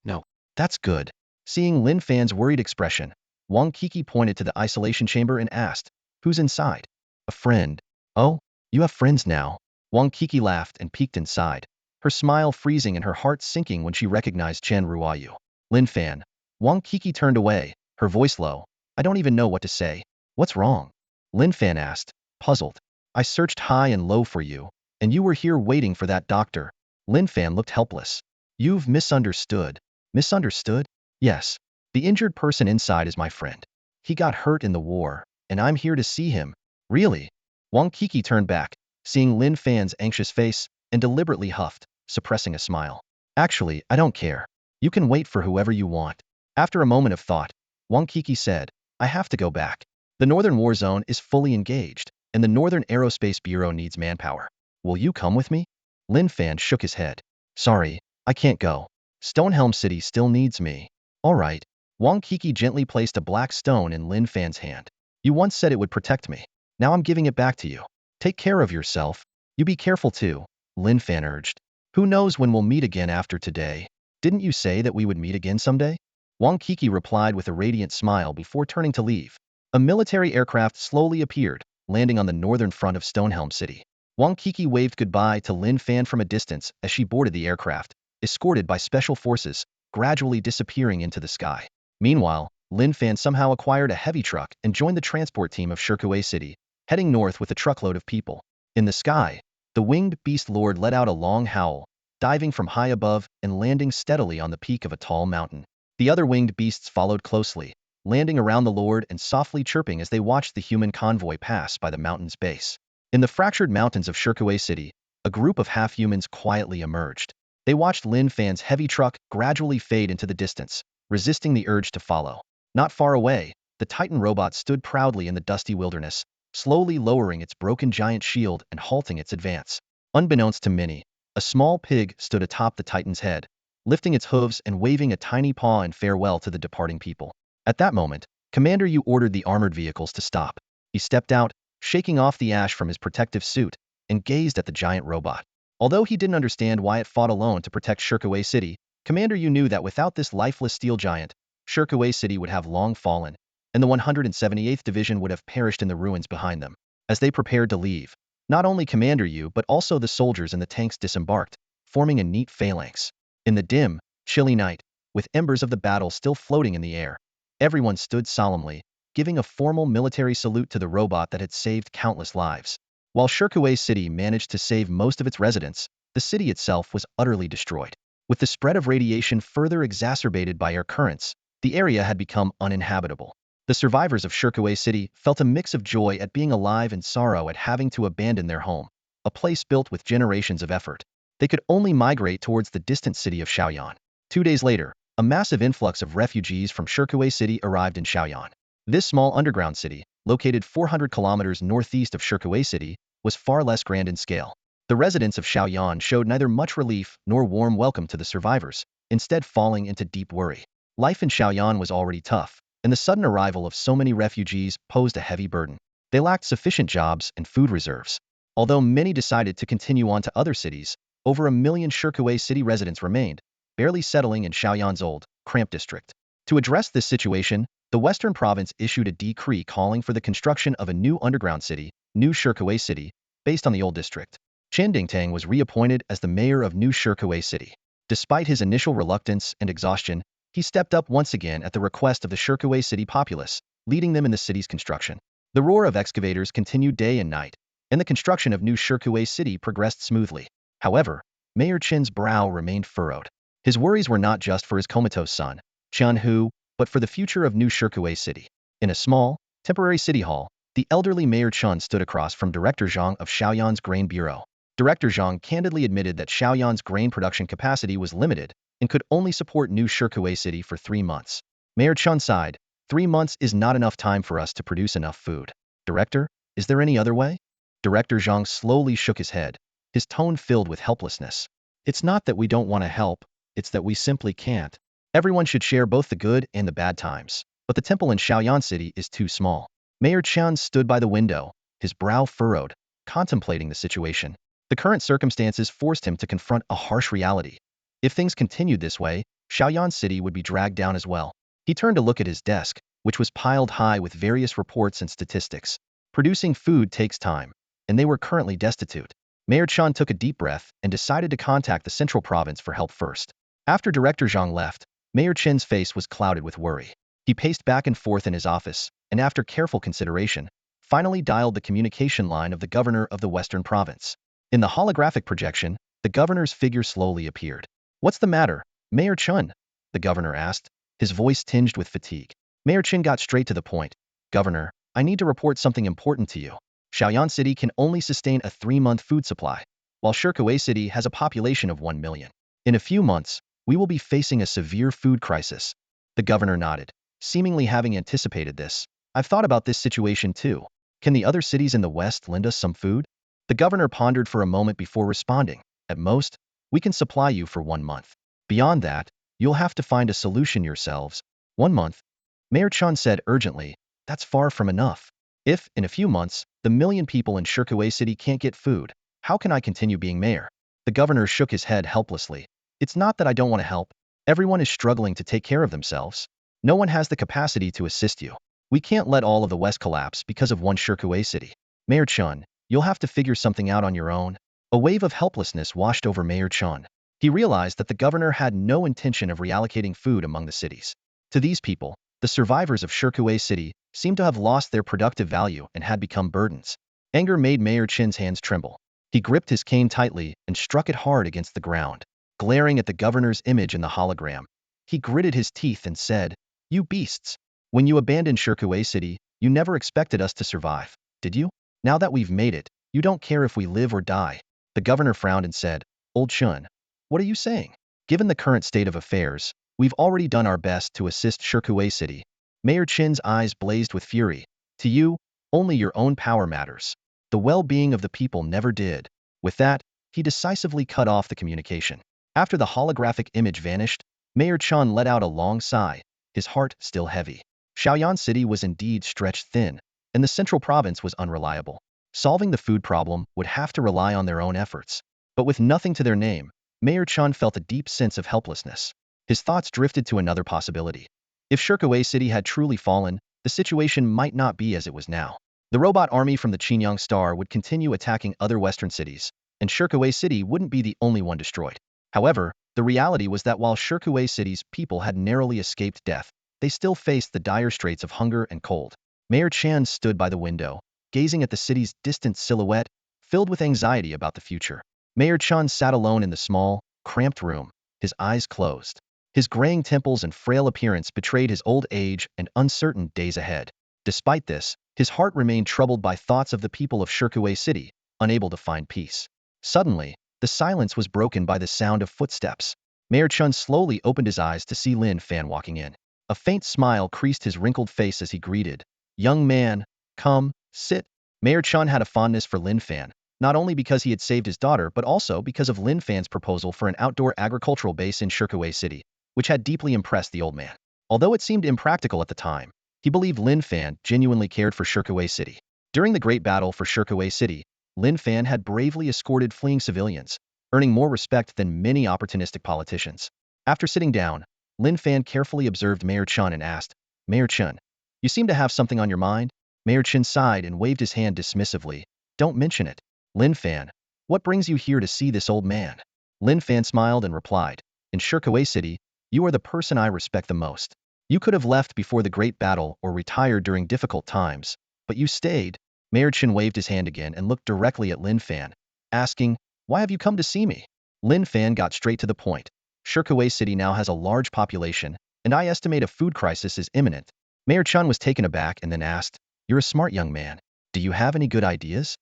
Speaker 1: "No." "That's good." Seeing Lin Fan's worried expression, Wang Kiki pointed to the isolation chamber and asked, "Who's inside?" "A friend." "Oh, you have friends now." Wang Kiki laughed and peeked inside, her smile freezing and her heart sinking when she recognized Chen Ruoyu. "Lin Fan." Wang Kiki turned away, her voice low. "I don't even know what to say." "What's wrong?" Lin Fan asked, puzzled. "I searched high and low for you, And you were here waiting for that doctor. Lin Fan looked helpless. You've misunderstood. Misunderstood? Yes. The injured person inside is my friend. He got hurt in the war, and I'm here to see him. Really? Wang Kiki turned back, seeing Lin Fan's anxious face, and deliberately huffed, suppressing a smile. Actually, I don't care. You can wait for whoever you want. After a moment of thought, Wang Kiki said, I have to go back. The Northern War Zone is fully engaged, and the Northern Aerospace Bureau needs manpower. Will you come with me? Lin Fan shook his head. Sorry, I can't go. Stonehelm City still needs me. All right. Wang Kiki gently placed a black stone in Lin Fan's hand. You once said it would protect me. Now I'm giving it back to you. Take care of yourself. You be careful too, Lin Fan urged. Who knows when we'll meet again after today? Didn't you say that we would meet again someday? Wang Kiki replied with a radiant smile before turning to leave. A military aircraft slowly appeared, landing on the northern front of Stonehelm City. Wang Kiki waved goodbye to Lin Fan from a distance as she boarded the aircraft, escorted by special forces, gradually disappearing into the sky. Meanwhile, Lin Fan somehow acquired a heavy truck and joined the transport team of Shirkuei City, heading north with a truckload of people. In the sky, the winged beast lord let out a long howl, diving from high above and landing steadily on the peak of a tall mountain. The other winged beasts followed closely, landing around the lord and softly chirping as they watched the human convoy pass by the mountain's base. In the fractured mountains of Shirkuei City, a group of half-humans quietly emerged. They watched Lin Fan's heavy truck gradually fade into the distance, resisting the urge to follow. Not far away, the Titan robot stood proudly in the dusty wilderness, slowly lowering its broken giant shield and halting its advance. Unbeknownst to many, a small pig stood atop the Titan's head, lifting its hooves and waving a tiny paw in farewell to the departing people. At that moment, Commander Yu ordered the armored vehicles to stop. He stepped out, shaking off the ash from his protective suit, and gazed at the giant robot. Although he didn't understand why it fought alone to protect Shirkuei City, Commander Yu knew that without this lifeless steel giant, Shirkuei City would have long fallen, and the 178th Division would have perished in the ruins behind them. As they prepared to leave, not only Commander Yu but also the soldiers and the tanks disembarked, forming a neat phalanx. In the dim, chilly night, with embers of the battle still floating in the air, everyone stood solemnly, giving a formal military salute to the robot that had saved countless lives. While Shirkuei City managed to save most of its residents, the city itself was utterly destroyed. With the spread of radiation further exacerbated by air currents, the area had become uninhabitable. The survivors of Shirkuei City felt a mix of joy at being alive and sorrow at having to abandon their home, a place built with generations of effort. They could only migrate towards the distant city of Shaoyan. 2 days later, a massive influx of refugees from Shirkuei City arrived in Shaoyan. This small underground city, located 400 kilometers northeast of Shirkuei City, was far less grand in scale. The residents of Shaoyan showed neither much relief nor warm welcome to the survivors, instead falling into deep worry. Life in Shaoyan was already tough, and the sudden arrival of so many refugees posed a heavy burden. They lacked sufficient jobs and food reserves. Although many decided to continue on to other cities, over 1 million Shirkuei City residents remained, barely settling in Shaoyan's old, cramped district. To address this situation, the Western Province issued a decree calling for the construction of a new underground city, New Shirkuei City, based on the old district. Chen Dingtang was reappointed as the mayor of New Shirkuei City. Despite his initial reluctance and exhaustion, he stepped up once again at the request of the Shirkuei City populace, leading them in the city's construction. The roar of excavators continued day and night, and the construction of New Shirkuei City progressed smoothly. However, Mayor Chen's brow remained furrowed. His worries were not just for his comatose son, Qian Hu, but for the future of New Shirkuei City. In a small, temporary city hall, the elderly Mayor Chun stood across from Director Zhang of Shaoyan's Grain Bureau. Director Zhang candidly admitted that Shaoyan's grain production capacity was limited and could only support New Shirkuei City for 3 months. Mayor Chun sighed, 3 months is not enough time for us to produce enough food. Director, is there any other way? Director Zhang slowly shook his head, his tone filled with helplessness. It's not that we don't want to help, it's that we simply can't. Everyone should share both the good and the bad times. But the temple in Shaoyan City is too small. Mayor Qian stood by the window, his brow furrowed, contemplating the situation. The current circumstances forced him to confront a harsh reality. If things continued this way, Shaoyan City would be dragged down as well. He turned to look at his desk, which was piled high with various reports and statistics. Producing food takes time, and they were currently destitute. Mayor Qian took a deep breath and decided to contact the central province for help first. After Director Zhang left, Mayor Chen's face was clouded with worry. He paced back and forth in his office, and after careful consideration, finally dialed the communication line of the governor of the Western Province. In the holographic projection, the governor's figure slowly appeared. "What's the matter, Mayor Chun?" the governor asked, his voice tinged with fatigue. Mayor Chun got straight to the point. "Governor, I need to report something important to you. Shaoyan City can only sustain a 3-month food supply, while Shirkuei City has a population of 1 million. In a few months, we will be facing a severe food crisis." The governor nodded, seemingly having anticipated this. "I've thought about this situation too. Can the other cities in the west lend us some food?" The governor pondered for a moment before responding. "At most, we can supply you for 1 month. Beyond that, you'll have to find a solution yourselves." 1 month? Mayor Chun said urgently. "That's far from enough. If, in a few months, the million people in Shirkuei City can't get food, how can I continue being mayor?" The governor shook his head helplessly. "It's not that I don't want to help. Everyone is struggling to take care of themselves. No one has the capacity to assist you. We can't let all of the West collapse because of one Shirkuei City. Mayor Chun, you'll have to figure something out on your own." A wave of helplessness washed over Mayor Chun. He realized that the governor had no intention of reallocating food among the cities. To these people, the survivors of Shirkuei City seemed to have lost their productive value and had become burdens. Anger made Mayor Chin's hands tremble. He gripped his cane tightly and struck it hard against the ground. Glaring at the governor's image in the hologram, he gritted his teeth and said, "You beasts! When you abandoned Shirkuei City, you never expected us to survive, did you? Now that we've made it, you don't care if we live or die." The governor frowned and said, "Old Chun, what are you saying? Given the current state of affairs, we've already done our best to assist Shirkuei City." Mayor Chin's eyes blazed with fury. "To you, only your own power matters. The well-being of the people never did." With that, he decisively cut off the communication. After the holographic image vanished, Mayor Chun let out a long sigh, his heart still heavy. Shaoyan City was indeed stretched thin, and the central province was unreliable. Solving the food problem would have to rely on their own efforts. But with nothing to their name, Mayor Chun felt a deep sense of helplessness. His thoughts drifted to another possibility. If Shirkuei City had truly fallen, the situation might not be as it was now. The robot army from the Qinyang Star would continue attacking other western cities, and Shirkuei City wouldn't be the only one destroyed. However, the reality was that while Shirkuei City's people had narrowly escaped death, they still faced the dire straits of hunger and cold. Mayor Chan stood by the window, gazing at the city's distant silhouette, filled with anxiety about the future. Mayor Chun sat alone in the small, cramped room, his eyes closed. His graying temples and frail appearance betrayed his old age and uncertain days ahead. Despite this, his heart remained troubled by thoughts of the people of Shirkuei City, unable to find peace. Suddenly, the silence was broken by the sound of footsteps. Mayor Chun slowly opened his eyes to see Lin Fan walking in. A faint smile creased his wrinkled face as he greeted, "Young man, come, sit." Mayor Chun had a fondness for Lin Fan, not only because he had saved his daughter but also because of Lin Fan's proposal for an outdoor agricultural base in Shirkuei City, which had deeply impressed the old man. Although it seemed impractical at the time, he believed Lin Fan genuinely cared for Shirkuei City. During the Great Battle for Shirkuei City, Lin Fan had bravely escorted fleeing civilians, earning more respect than many opportunistic politicians. After sitting down, Lin Fan carefully observed Mayor Chun and asked, "Mayor Chun, you seem to have something on your mind?" Mayor Chun sighed and waved his hand dismissively. "Don't mention it." "Lin Fan, what brings you here to see this old man?" Lin Fan smiled and replied, "In Shirkuei City, you are the person I respect the most. You could have left before the Great Battle or retired during difficult times, but you stayed." Mayor Chin waved his hand again and looked directly at Lin Fan, asking, "Why have you come to see me?" Lin Fan got straight to the point. "Shirkuei City now has a large population, and I estimate a food crisis is imminent." Mayor Chun was taken aback and then asked, "You're a smart young man. Do you have any good ideas?"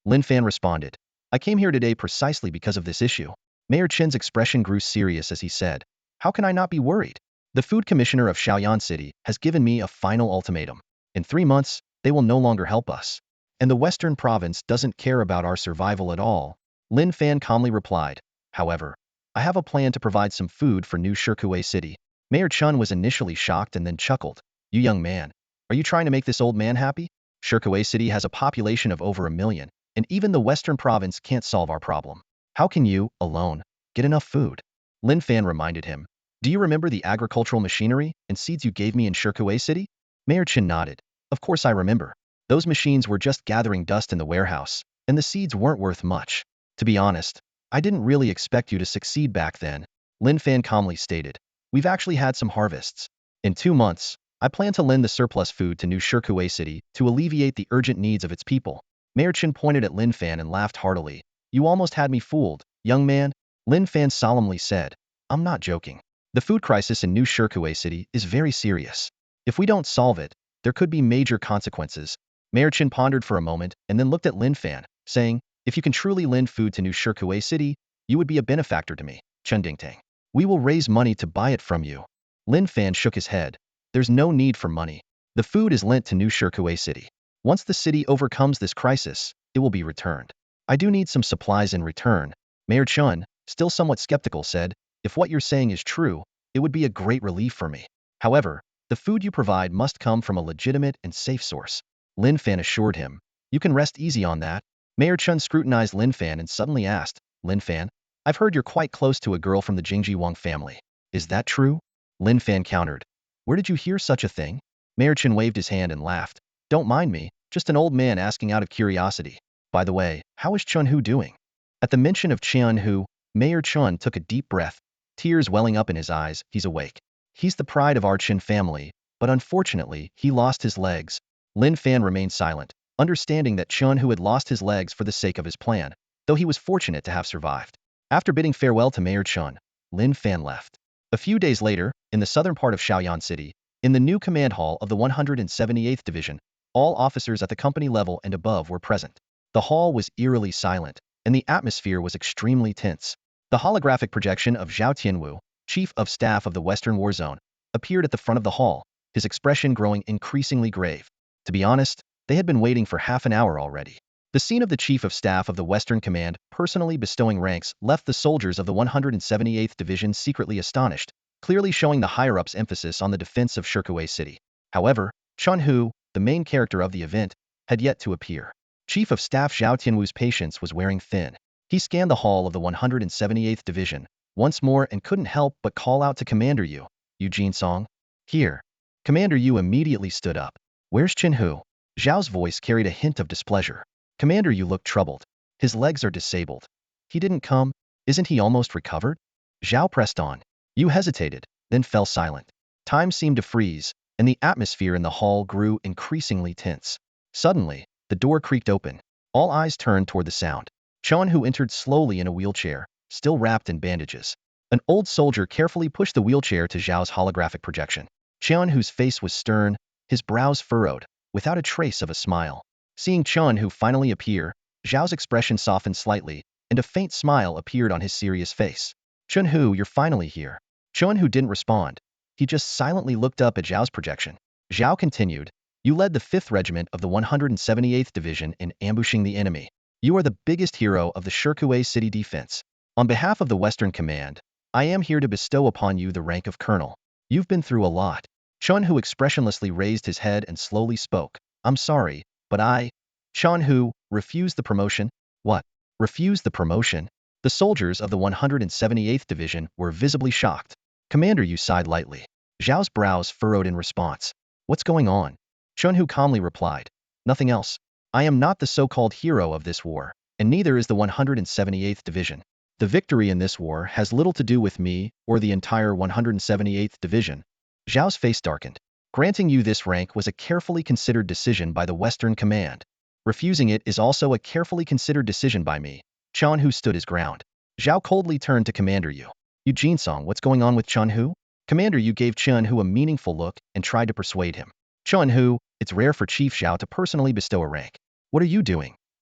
Speaker 1: Lin Fan responded, "I came here today precisely because of this issue." Mayor Chin's expression grew serious as he said, "How can I not be worried? The food commissioner of Shaoyan City has given me a final ultimatum. In 3 months, they will no longer help us. And the Western province doesn't care about our survival at all." Lin Fan calmly replied, "However, I have a plan to provide some food for new Shirkuei City." Mayor Chun was initially shocked and then chuckled. "You young man, are you trying to make this old man happy? Shirkuei City has a population of over 1 million, and even the Western province can't solve our problem. How can you, alone, get enough food?" Lin Fan reminded him, "Do you remember the agricultural machinery and seeds you gave me in Shirkuei City?" Mayor Chin nodded. "Of course I remember. Those machines were just gathering dust in the warehouse, and the seeds weren't worth much. To be honest, I didn't really expect you to succeed back then." Lin Fan calmly stated, "We've actually had some harvests. In 2 months, I plan to lend the surplus food to New Shirkuei City to alleviate the urgent needs of its people." Mayor Chin pointed at Lin Fan and laughed heartily. You almost had me fooled, young man, Lin Fan solemnly said. I'm not joking. The food crisis in New Shirkuei City is very serious. If we don't solve it, there could be major consequences. Mayor Chin pondered for a moment and then looked at Lin Fan, saying, if you can truly lend food to New Shirkuei City, you would be a benefactor to me, Chen Dingtang. We will raise money to buy it from you. Lin Fan shook his head. There's no need for money. The food is lent to New Shirkuei City. Once the city overcomes this crisis, it will be returned. I do need some supplies in return. Mayor Chun, still somewhat skeptical, said, if what you're saying is true, it would be a great relief for me. However, the food you provide must come from a legitimate and safe source. Lin Fan assured him. You can rest easy on that. Mayor Chun scrutinized Lin Fan and suddenly asked, Lin Fan, I've heard you're quite close to a girl from the Jingji Wang family. Is that true? Lin Fan countered. Where did you hear such a thing? Mayor Chun waved his hand and laughed. Don't mind me, just an old man asking out of curiosity. By the way, how is Chun Hu doing? At the mention of Chun Hu, Mayor Chun took a deep breath, tears welling up in his eyes. He's awake. He's the pride of our Chin family, but unfortunately, he lost his legs. Lin Fan remained silent, understanding that Chun Hu had lost his legs for the sake of his plan, though he was fortunate to have survived. After bidding farewell to Mayor Chun, Lin Fan left. A few days later, in the southern part of Shaoyan City, in the new command hall of the 178th Division, all officers at the company level and above were present. The hall was eerily silent, and the atmosphere was extremely tense. The holographic projection of Zhao Tianwu, Chief of Staff of the Western War Zone, appeared at the front of the hall, his expression growing increasingly grave. To be honest, they had been waiting for half an hour already. The scene of the Chief of Staff of the Western Command personally bestowing ranks left the soldiers of the 178th Division secretly astonished, clearly showing the higher-ups' emphasis on the defense of Shirkuei City. However, Chun Hu, the main character of the event, had yet to appear. Chief of Staff Zhao Tianwu's patience was wearing thin. He scanned the hall of the 178th Division once more and couldn't help but call out to Commander Yu, Eugene Song. Here. Commander Yu immediately stood up. Where's Chin Hu? Zhao's voice carried a hint of displeasure. Commander Yu looked troubled. His legs are disabled. He didn't come. Isn't he almost recovered? Zhao pressed on. Yu hesitated, then fell silent. Time seemed to freeze, and the atmosphere in the hall grew increasingly tense. Suddenly, the door creaked open. All eyes turned toward the sound. Chun Hu entered slowly in a wheelchair, still wrapped in bandages. An old soldier carefully pushed the wheelchair to Zhao's holographic projection. Chun Hu's face was stern, his brows furrowed, without a trace of a smile. Seeing Chun Hu finally appear, Zhao's expression softened slightly, and a faint smile appeared on his serious face. Chun Hu, you're finally here. Chun Hu didn't respond. He just silently looked up at Zhao's projection. Zhao continued, you led the 5th Regiment of the 178th Division in ambushing the enemy. You are the biggest hero of the Shirkuei City defense. On behalf of the Western Command, I am here to bestow upon you the rank of Colonel. You've been through a lot. Chun Hu expressionlessly raised his head and slowly spoke. I'm sorry, but Chun Hu, refused the promotion? What? Refused the promotion? The soldiers of the 178th Division were visibly shocked. Commander Yu sighed lightly. Zhao's brows furrowed in response. What's going on? Chun Hu calmly replied. Nothing else. I am not the so-called hero of this war, and neither is the 178th Division. The victory in this war has little to do with me or the entire 178th Division. Zhao's face darkened. Granting you this rank was a carefully considered decision by the Western Command. Refusing it is also a carefully considered decision by me. Chun Hu stood his ground. Zhao coldly turned to Commander Yu. Eugene Song, what's going on with Chun Hu? Commander Yu gave Chun Hu a meaningful look and tried to persuade him. Chun Hu, it's rare for Chief Zhao to personally bestow a rank. What are you doing?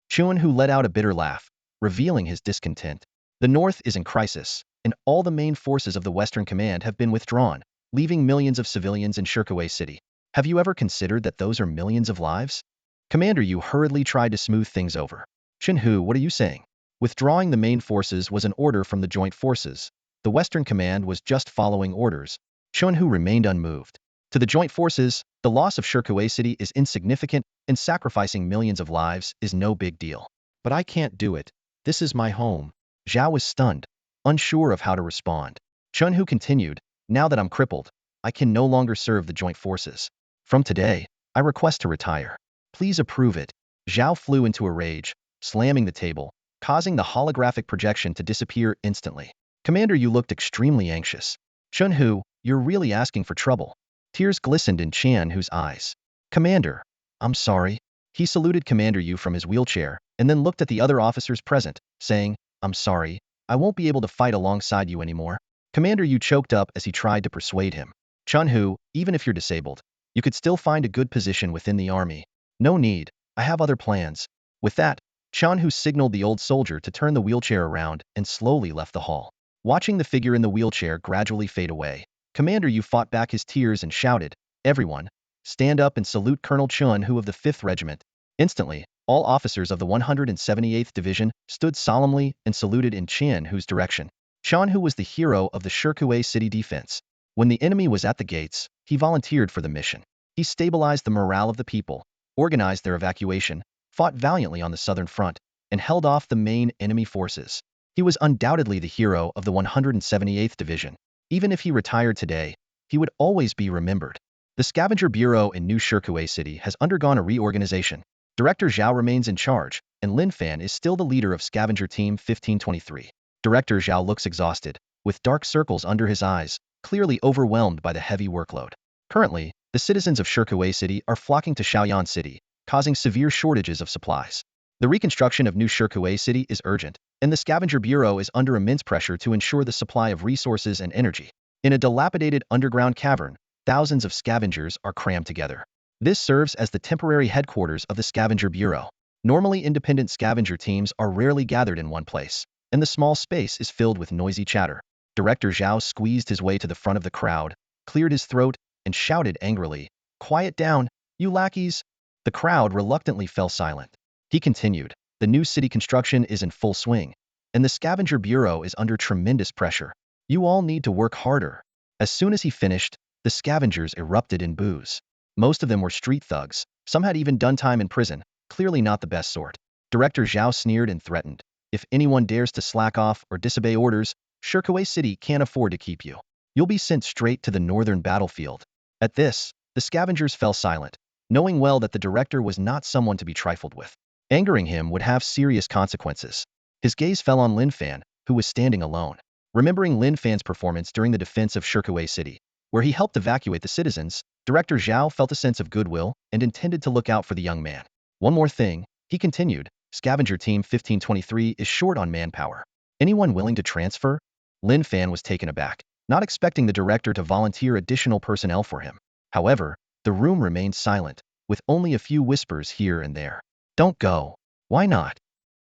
Speaker 1: Chun Hu let out a bitter laugh, revealing his discontent. The North is in crisis, and all the main forces of the Western Command have been withdrawn, leaving millions of civilians in Shirkuei City. Have you ever considered that those are millions of lives? Commander Yu hurriedly tried to smooth things over. Chun Hu, what are you saying? Withdrawing the main forces was an order from the joint forces. The Western Command was just following orders. Chun Hu remained unmoved. To the joint forces, the loss of Shirkuei City is insignificant, and sacrificing millions of lives is no big deal. But I can't do it. This is my home. Zhao was stunned, unsure of how to respond. Chun Hu continued, now that I'm crippled, I can no longer serve the joint forces. From today, I request to retire. Please approve it. Zhao flew into a rage, slamming the table, causing the holographic projection to disappear instantly. Commander Yu looked extremely anxious. Chun Hu, you're really asking for trouble. Tears glistened in Chun Hu's eyes. Commander, I'm sorry. He saluted Commander Yu from his wheelchair, and then looked at the other officers present, saying, "I'm sorry, I won't be able to fight alongside you anymore." Commander Yu choked up as he tried to persuade him. "Chun-Hu, even if you're disabled, you could still find a good position within the army. No need, I have other plans." With that, Chun-Hu signaled the old soldier to turn the wheelchair around and slowly left the hall. Watching the figure in the wheelchair gradually fade away, Commander Yu fought back his tears and shouted, "Everyone, stand up and salute Colonel Chun-Hu of the 5th Regiment." Instantly, all officers of the 178th Division stood solemnly and saluted in Chun-Hu's direction. Chun-Hu was the hero of the Shirkuei city defense. When the enemy was at the gates, he volunteered for the mission. He stabilized the morale of the people, organized their evacuation, fought valiantly on the southern front, and held off the main enemy forces. He was undoubtedly the hero of the 178th Division. Even if he retired today, he would always be remembered. The Scavenger Bureau in New Shirkuei City has undergone a reorganization. Director Zhao remains in charge, and Lin Fan is still the leader of Scavenger Team 1523. Director Zhao looks exhausted, with dark circles under his eyes, clearly overwhelmed by the heavy workload. Currently, the citizens of Shirkuei City are flocking to Shaoyan City, causing severe shortages of supplies. The reconstruction of New Shirkuei City is urgent, and the Scavenger Bureau is under immense pressure to ensure the supply of resources and energy. In a dilapidated underground cavern, thousands of scavengers are crammed together. This serves as the temporary headquarters of the Scavenger Bureau. Normally, independent scavenger teams are rarely gathered in one place, and the small space is filled with noisy chatter. Director Zhao squeezed his way to the front of the crowd, cleared his throat, and shouted angrily, "Quiet down, you lackeys!" The crowd reluctantly fell silent. He continued, "The new city construction is in full swing, and the Scavenger Bureau is under tremendous pressure. You all need to work harder." As soon as he finished, the scavengers erupted in boos. Most of them were street thugs, some had even done time in prison, clearly not the best sort. Director Zhao sneered and threatened, "If anyone dares to slack off or disobey orders, Shirkuei City can't afford to keep you. You'll be sent straight to the northern battlefield." At this, the scavengers fell silent, knowing well that the director was not someone to be trifled with. Angering him would have serious consequences. His gaze fell on Lin Fan, who was standing alone. Remembering Lin Fan's performance during the defense of Shirkuei City, where he helped evacuate the citizens, Director Zhao felt a sense of goodwill and intended to look out for the young man. "One more thing," he continued, "Scavenger Team 1523 is short on manpower. Anyone willing to transfer?" Lin Fan was taken aback, not expecting the director to volunteer additional personnel for him. However, the room remained silent, with only a few whispers here and there. "Don't go." "Why not?"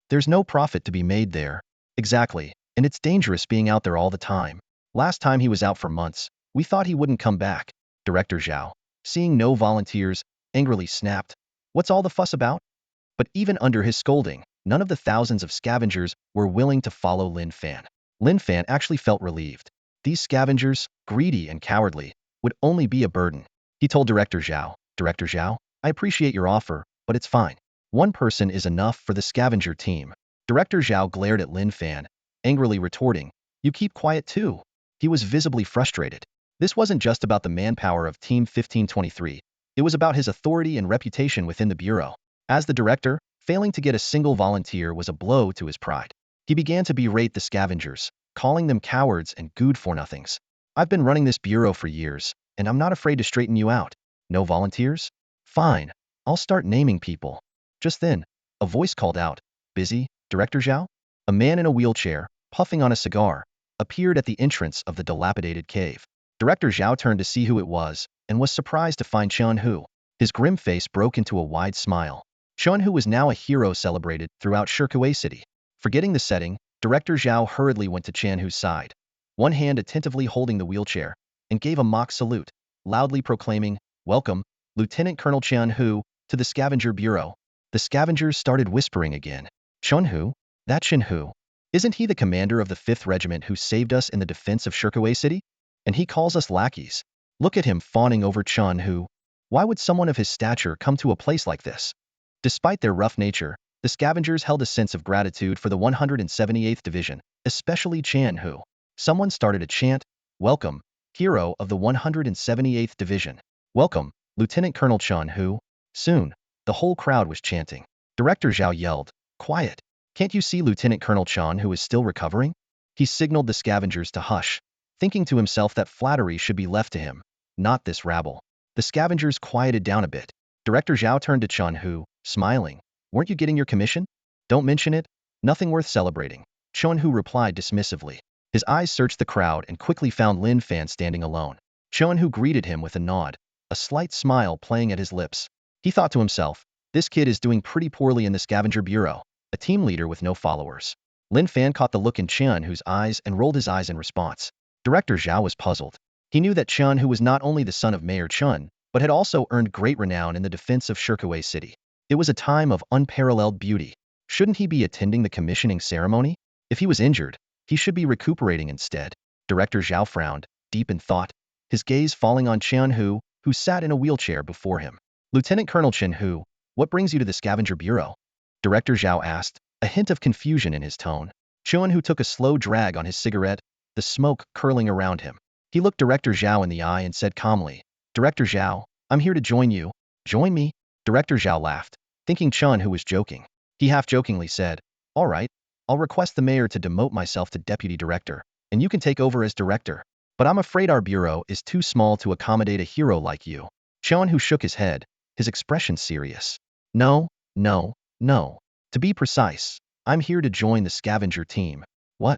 Speaker 1: "There's no profit to be made there." "Exactly, and it's dangerous being out there all the time. Last time he was out for months, we thought he wouldn't come back." Director Zhao, seeing no volunteers, angrily snapped, "What's all the fuss about?" But even under his scolding, none of the thousands of scavengers were willing to follow Lin Fan. Lin Fan actually felt relieved. These scavengers, greedy and cowardly, would only be a burden. He told Director Zhao, "Director Zhao, I appreciate your offer, but it's fine. One person is enough for the scavenger team." Director Zhao glared at Lin Fan, angrily retorting, "You keep quiet too." He was visibly frustrated. This wasn't just about the manpower of Team 1523, it was about his authority and reputation within the Bureau. As the director, failing to get a single volunteer was a blow to his pride. He began to berate the scavengers, calling them cowards and good-for-nothings. "I've been running this Bureau for years, and I'm not afraid to straighten you out. No volunteers? Fine, I'll start naming people." Just then, a voice called out, "Busy, Director Zhao?" A man in a wheelchair, puffing on a cigar, appeared at the entrance of the dilapidated cave. Director Zhao turned to see who it was, and was surprised to find Chun-Hu. His grim face broke into a wide smile. Chun-Hu was now a hero celebrated throughout Shirkuei City. Forgetting the setting, Director Zhao hurriedly went to Chun-Hu's side, one hand attentively holding the wheelchair, and gave a mock salute, loudly proclaiming, "Welcome, Lieutenant Colonel Chun-Hu, to the Scavenger Bureau." The scavengers started whispering again. "Chun-Hu? That Chun-Hu? Isn't he the commander of the 5th Regiment who saved us in the defense of Shirkuei City? And he calls us lackeys. Look at him fawning over Chun-Hu. Why would someone of his stature come to a place like this?" Despite their rough nature, the scavengers held a sense of gratitude for the 178th Division, especially Chun-Hu. Someone started a chant, "Welcome, hero of the 178th Division. Welcome, Lieutenant Colonel Chun-Hu." Soon, the whole crowd was chanting. Director Zhao yelled, "Quiet. Can't you see Lieutenant Colonel Chun-Hu is still recovering?" He signaled the scavengers to hush, thinking to himself that flattery should be left to him, not this rabble. The scavengers quieted down a bit. Director Zhao turned to Chun-Hu, smiling, "Weren't you getting your commission?" Don't mention it. Nothing worth celebrating. Chun-Hu replied dismissively. His eyes searched the crowd and quickly found Lin Fan standing alone. Chun-Hu greeted him with a nod, a slight smile playing at his lips. He thought to himself, this kid is doing pretty poorly in the scavenger bureau, a team leader with no followers. Lin Fan caught the look in Chun-Hu's eyes and rolled his eyes in response. Director Zhao was puzzled. He knew that Chun-Hu was not only the son of Mayor Chun, but had also earned great renown in the defense of Shirkuwei City. It was a time of unparalleled beauty. Shouldn't he be attending the commissioning ceremony? If he was injured, he should be recuperating instead. Director Zhao frowned, deep in thought, his gaze falling on Chun-Hu, who sat in a wheelchair before him. Lieutenant Colonel Chun-Hu, what brings you to the scavenger bureau? Director Zhao asked, a hint of confusion in his tone. Chun-Hu took a slow drag on his cigarette, the smoke curling around him. He looked Director Zhao in the eye and said calmly, Director Zhao, I'm here to join you. Join me? Director Zhao laughed, thinking Chun-Hu was joking. He half-jokingly said, all right, I'll request the mayor to demote myself to deputy director, and you can take over as director. But I'm afraid our bureau is too small to accommodate a hero like you. Chun-Hu shook his head, his expression serious. No, no, no. To be precise, I'm here to join the scavenger team. What?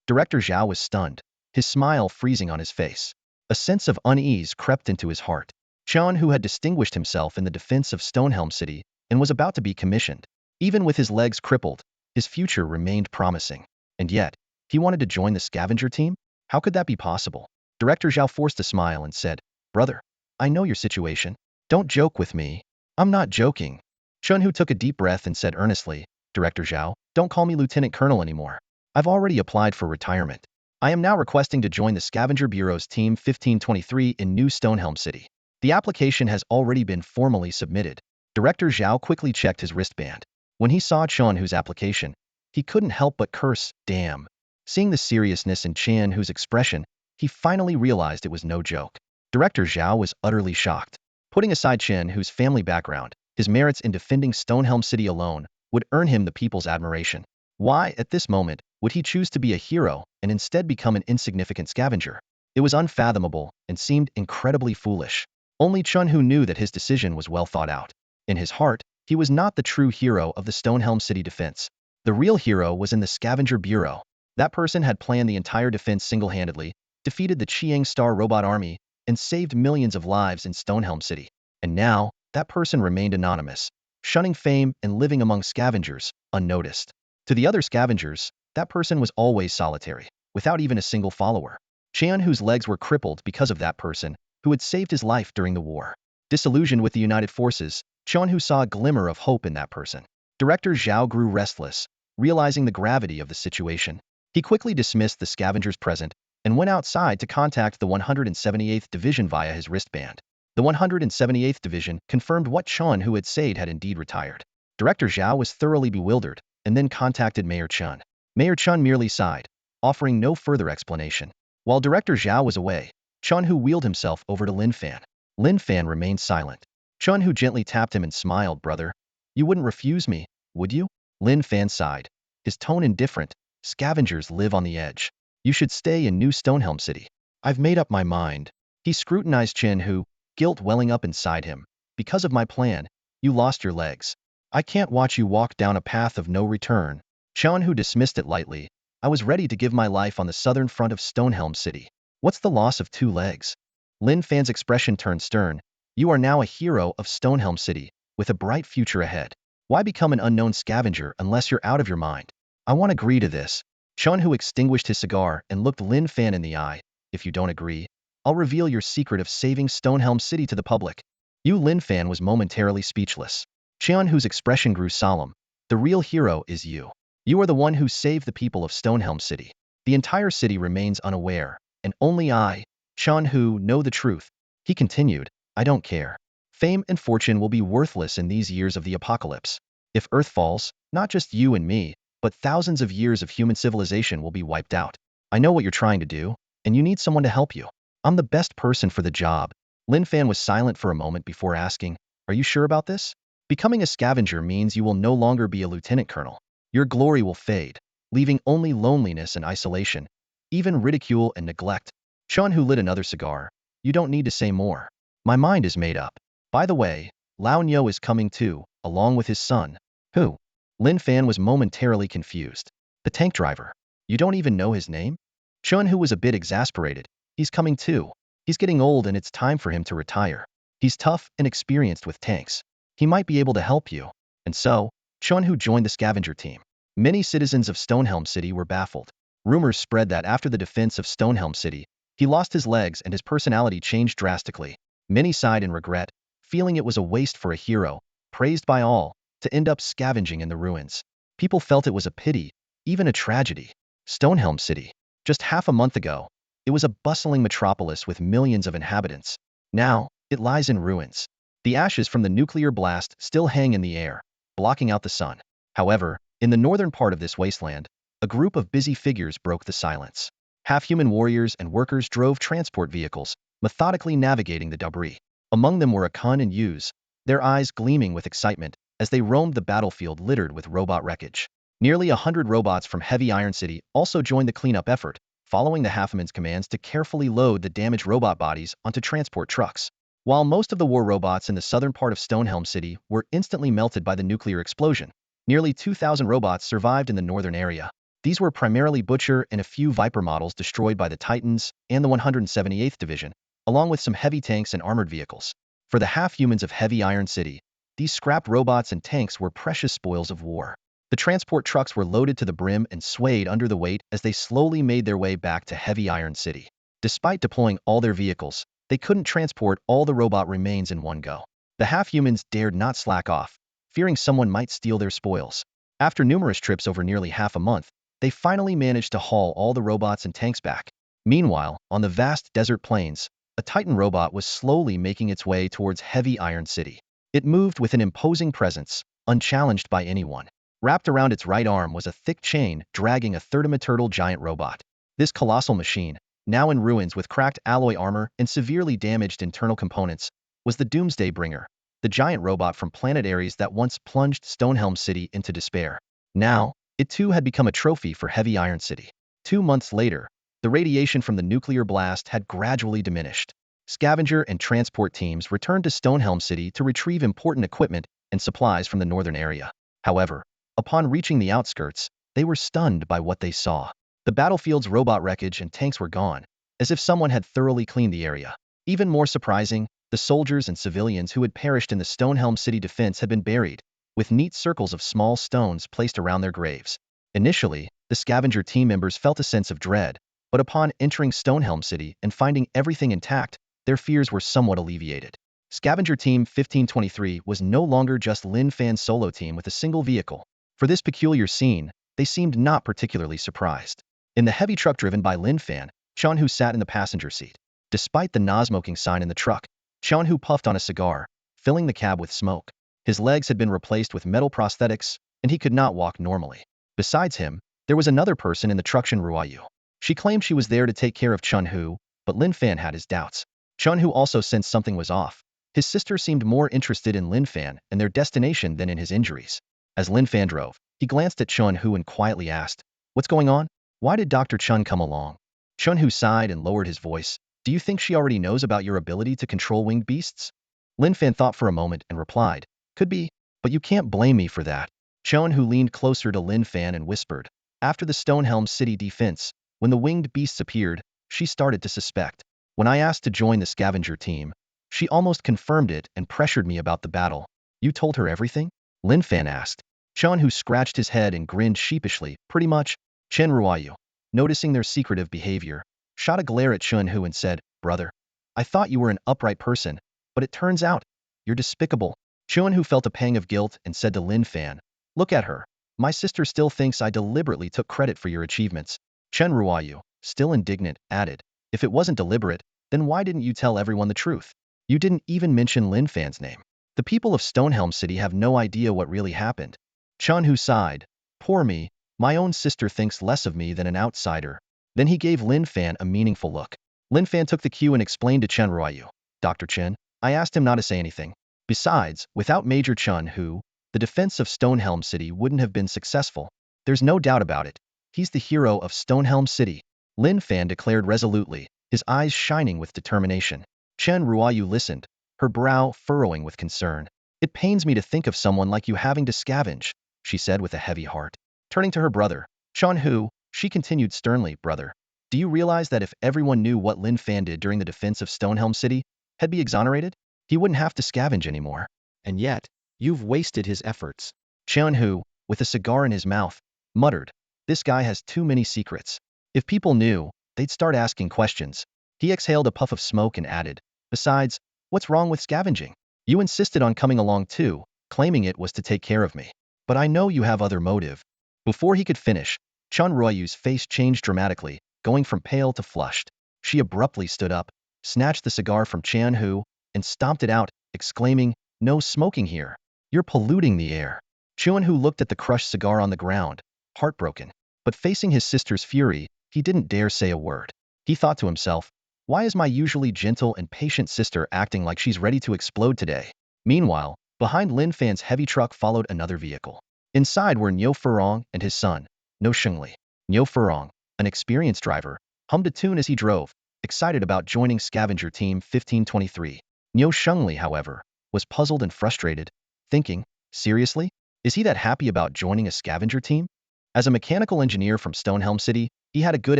Speaker 1: Director Zhao was stunned, his smile freezing on his face. A sense of unease crept into his heart. Chun-Hu had distinguished himself in the defense of Stonehelm City and was about to be commissioned. Even with his legs crippled, his future remained promising. And yet, he wanted to join the scavenger team? How could that be possible? Director Zhao forced a smile and said, brother, I know your situation. Don't joke with me. I'm not joking. Chun-Hu took a deep breath and said earnestly, Director Zhao, don't call me Lieutenant Colonel anymore. I've already applied for retirement. I am now requesting to join the Scavenger Bureau's Team 1523 in New Stonehelm City. The application has already been formally submitted. Director Zhao quickly checked his wristband. When he saw Chun-Hu's application, he couldn't help but curse, damn. Seeing the seriousness in Chun-Hu's expression, he finally realized it was no joke. Director Zhao was utterly shocked. Putting aside Chun-Hu's family background, his merits in defending Stonehelm City alone would earn him the people's admiration. Why, at this moment, would he choose to be a hero and instead become an insignificant scavenger? It was unfathomable and seemed incredibly foolish. Only Chun-Hu knew that his decision was well thought out. In his heart, he was not the true hero of the Stonehelm City defense. The real hero was in the Scavenger Bureau. That person had planned the entire defense single-handedly, defeated the Chiang Star robot army, and saved millions of lives in Stonehelm City. And now, that person remained anonymous, shunning fame and living among scavengers, unnoticed. To the other scavengers, that person was always solitary, without even a single follower. Chun-Hu's legs were crippled because of that person, who had saved his life during the war. Disillusioned with the United Forces, Chun-Hu saw a glimmer of hope in that person. Director Zhao grew restless, realizing the gravity of the situation. He quickly dismissed the scavengers present and went outside to contact the 178th Division via his wristband. The 178th Division confirmed what Chun-Hu had said had indeed retired. Director Zhao was thoroughly bewildered and then contacted Mayor Chun. Mayor Chun merely sighed, offering no further explanation. While Director Zhao was away, Chun-Hu wheeled himself over to Lin Fan. Lin Fan remained silent. Chun-Hu gently tapped him and smiled, brother. You wouldn't refuse me, would you? Lin Fan sighed, his tone indifferent. Scavengers live on the edge. You should stay in New Stonehelm City. I've made up my mind. He scrutinized Chun-Hu, guilt welling up inside him. Because of my plan, you lost your legs. I can't watch you walk down a path of no return. Chun-Hu dismissed it lightly. I was ready to give my life on the southern front of Stonehelm City. What's the loss of 2 legs? Lin Fan's expression turned stern. You are now a hero of Stonehelm City, with a bright future ahead. Why become an unknown scavenger unless you're out of your mind? I won't agree to this. Chun-Hu extinguished his cigar and looked Lin Fan in the eye. If you don't agree, I'll reveal your secret of saving Stonehelm City to the public. Lin Fan was momentarily speechless. Chun-Hu's expression grew solemn. The real hero is you. You are the one who saved the people of Stonehelm City. The entire city remains unaware, and only I, Chun-Hu, know the truth. He continued, I don't care. Fame and fortune will be worthless in these years of the apocalypse. If Earth falls, not just you and me, but thousands of years of human civilization will be wiped out. I know what you're trying to do, and you need someone to help you. I'm the best person for the job. Lin Fan was silent for a moment before asking, are you sure about this? Becoming a scavenger means you will no longer be a lieutenant colonel. Your glory will fade, leaving only loneliness and isolation, even ridicule and neglect. Chun-Hu lit another cigar. You don't need to say more. My mind is made up. By the way, Lao Nyo is coming too, along with his son. Who? Lin Fan was momentarily confused. The tank driver. You don't even know his name? Chun Hu was a bit exasperated. He's coming too. He's getting old and it's time for him to retire. He's tough and experienced with tanks. He might be able to help you. And so, Chun Hu joined the scavenger team. Many citizens of Stonehelm City were baffled. Rumors spread that after the defense of Stonehelm City, he lost his legs and his personality changed drastically. Many sighed in regret, feeling it was a waste for a hero, praised by all, to end up scavenging in the ruins. People felt it was a pity, even a tragedy. Stonehelm City. Just half a month ago, it was a bustling metropolis with millions of inhabitants. Now, it lies in ruins. The ashes from the nuclear blast still hang in the air, blocking out the sun. However, in the northern part of this wasteland, a group of busy figures broke the silence. Half-human warriors and workers drove transport vehicles, methodically navigating the debris. Among them were Akun and Yuz, their eyes gleaming with excitement as they roamed the battlefield littered with robot wreckage. Nearly 100 robots from Heavy Iron City also joined the cleanup effort, following the Half-Human's commands to carefully load the damaged robot bodies onto transport trucks. While most of the war robots in the southern part of Stonehelm City were instantly melted by the nuclear explosion, nearly 2,000 robots survived in the northern area. These were primarily Butcher and a few Viper models destroyed by the Titans and the 178th Division, along with some heavy tanks and armored vehicles. For the half-humans of Heavy Iron City, these scrapped robots and tanks were precious spoils of war. The transport trucks were loaded to the brim and swayed under the weight as they slowly made their way back to Heavy Iron City. Despite deploying all their vehicles, they couldn't transport all the robot remains in one go. The half-humans dared not slack off, fearing someone might steal their spoils. After numerous trips over nearly half a month, they finally managed to haul all the robots and tanks back. Meanwhile, on the vast desert plains, a Titan robot was slowly making its way towards Heavy Iron City. It moved with an imposing presence, unchallenged by anyone. Wrapped around its right arm was a thick chain dragging a third-turtle giant robot. This colossal machine, now in ruins with cracked alloy armor and severely damaged internal components, was the Doomsday Bringer, the giant robot from planet Ares that once plunged Stonehelm City into despair. Now, it too had become a trophy for Heavy Iron City. 2 months later, the radiation from the nuclear blast had gradually diminished. Scavenger and transport teams returned to Stonehelm City to retrieve important equipment and supplies from the northern area. However, upon reaching the outskirts, they were stunned by what they saw. The battlefield's robot wreckage and tanks were gone, as if someone had thoroughly cleaned the area. Even more surprising, the soldiers and civilians who had perished in the Stonehelm City defense had been buried, with neat circles of small stones placed around their graves. Initially, the scavenger team members felt a sense of dread, but upon entering Stonehelm City and finding everything intact, their fears were somewhat alleviated. Scavenger Team 1523 was no longer just Lin Fan's solo team with a single vehicle. For this peculiar scene, they seemed not particularly surprised. In the heavy truck driven by Lin Fan, Chun Hu sat in the passenger seat. Despite the no-smoking sign in the truck, Chun Hu puffed on a cigar, filling the cab with smoke. His legs had been replaced with metal prosthetics, and he could not walk normally. Besides him, there was another person in the truck, Shin Ruayu. She claimed she was there to take care of Chun Hu, but Lin Fan had his doubts. Chun Hu also sensed something was off. His sister seemed more interested in Lin Fan and their destination than in his injuries. As Lin Fan drove, he glanced at Chun Hu and quietly asked, "What's going on? Why did Dr. Chun come along?" Chun Hu sighed and lowered his voice. "Do you think she already knows about your ability to control winged beasts?" Lin Fan thought for a moment and replied, "Could be, but you can't blame me for that." Chun Hu leaned closer to Lin Fan and whispered, "After the Stonehelm City defense, when the winged beasts appeared, she started to suspect. When I asked to join the scavenger team, she almost confirmed it and pressured me about the battle." "You told her everything?" Lin Fan asked. Chun Hu scratched his head and grinned sheepishly. "Pretty much." Chen Ruayu, noticing their secretive behavior, shot a glare at Chun Hu and said, "Brother, I thought you were an upright person, but it turns out, you're despicable." Chun Hu felt a pang of guilt and said to Lin Fan, "Look at her. My sister still thinks I deliberately took credit for your achievements." Chen Ruayu, still indignant, added, "If it wasn't deliberate, then why didn't you tell everyone the truth? You didn't even mention Lin Fan's name. The people of Stonehelm City have no idea what really happened." Chun Hu sighed. "Poor me, my own sister thinks less of me than an outsider." Then he gave Lin Fan a meaningful look. Lin Fan took the cue and explained to Chen Ruayu, "Dr. Chen, I asked him not to say anything. Besides, without Major Chun Hu, the defense of Stonehelm City wouldn't have been successful. There's no doubt about it. He's the hero of Stonehelm City." Lin Fan declared resolutely, his eyes shining with determination. Chen Ruayu listened, her brow furrowing with concern. "It pains me to think of someone like you having to scavenge," she said with a heavy heart. Turning to her brother, Chan Hu, she continued sternly, brother, do you realize that if everyone knew what Lin Fan did during the defense of Stonehelm City, he'd be exonerated? He wouldn't have to scavenge anymore. And yet, you've wasted his efforts. Chan Hu, with a cigar in his mouth, muttered, this guy has too many secrets. If people knew, they'd start asking questions. He exhaled a puff of smoke and added, besides, what's wrong with scavenging? You insisted on coming along too, claiming it was to take care of me. But I know you have other motive. Before he could finish, Chun Royu's face changed dramatically, going from pale to flushed. She abruptly stood up, snatched the cigar from Chan Hu, and stomped it out, exclaiming, no smoking here. You're polluting the air. Chuan Hu looked at the crushed cigar on the ground, heartbroken. But facing his sister's fury, he didn't dare say a word. He thought to himself, why is my usually gentle and patient sister acting like she's ready to explode today? Meanwhile, behind Lin Fan's heavy truck followed another vehicle. Inside were Niu Furong and his son, No Shengli. Niu Furong, an experienced driver, hummed a tune as he drove, excited about joining Scavenger Team 1523. Niu Shengli, however, was puzzled and frustrated, thinking, seriously? Is he that happy about joining a scavenger team? As a mechanical engineer from Stonehelm City, he had a good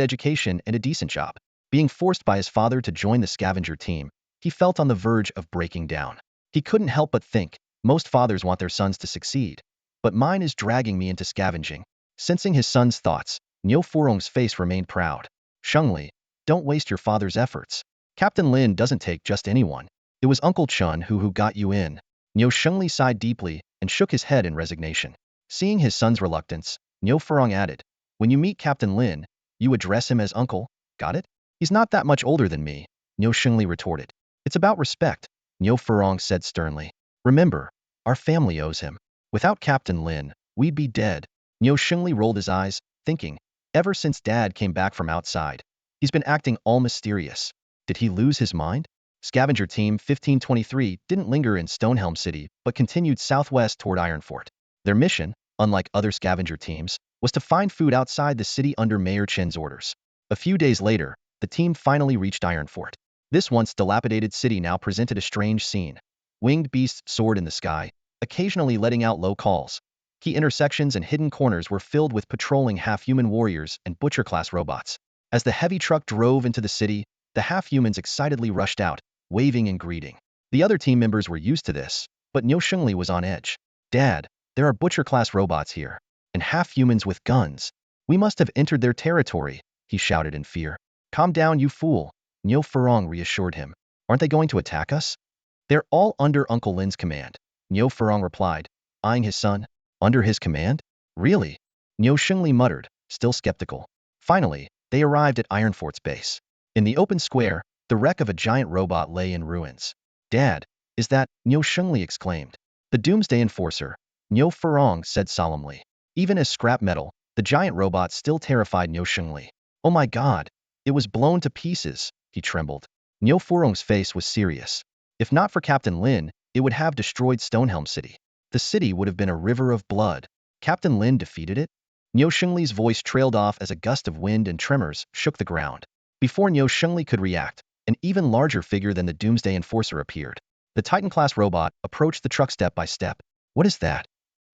Speaker 1: education and a decent job. Being forced by his father to join the scavenger team, he felt on the verge of breaking down. He couldn't help but think, most fathers want their sons to succeed. But mine is dragging me into scavenging. Sensing his son's thoughts, Niu Furong's face remained proud. Shengli, don't waste your father's efforts. Captain Lin doesn't take just anyone. It was Uncle Chun who got you in. Niu Shengli sighed deeply and shook his head in resignation. Seeing his son's reluctance, Niu Furong added, when you meet Captain Lin, you address him as uncle, got it? He's not that much older than me, Niu Shengli retorted. It's about respect, Niu Furong said sternly. Remember, our family owes him. Without Captain Lin, we'd be dead. Niu Shengli rolled his eyes, thinking, ever since Dad came back from outside, he's been acting all mysterious. Did he lose his mind? Scavenger Team 1523 didn't linger in Stonehelm City but continued southwest toward Ironfort. Their mission, unlike other scavenger teams, was to find food outside the city under Mayor Chen's orders. A few days later, the team finally reached Ironfort. This once dilapidated city now presented a strange scene. Winged beasts soared in the sky, occasionally letting out low calls. Key intersections and hidden corners were filled with patrolling half-human warriors and butcher-class robots. As the heavy truck drove into the city, the half-humans excitedly rushed out, waving and greeting. The other team members were used to this, but Niu Shengli was on edge. Dad, there are butcher-class robots here, and half-humans with guns. We must have entered their territory, he shouted in fear. Calm down, you fool, Niu Furong reassured him. Aren't they going to attack us? They're all under Uncle Lin's command, Niu Furong replied, eyeing his son. Under his command? Really? Niu Shengli muttered, still skeptical. Finally, they arrived at Ironfort's base. In the open square, the wreck of a giant robot lay in ruins. Dad, is that? Niu Shengli exclaimed. The Doomsday Enforcer, Niu Furong said solemnly. Even as scrap metal, the giant robot still terrified Niu Shengli. Oh my god, it was blown to pieces, he trembled. Niu Furong's face was serious. If not for Captain Lin, it would have destroyed Stonehelm City. The city would have been a river of blood. Captain Lin defeated it? Niu Shengli's voice trailed off as a gust of wind and tremors shook the ground. Before Niu Shengli could react, an even larger figure than the Doomsday Enforcer appeared. The Titan-class robot approached the truck step by step. What is that?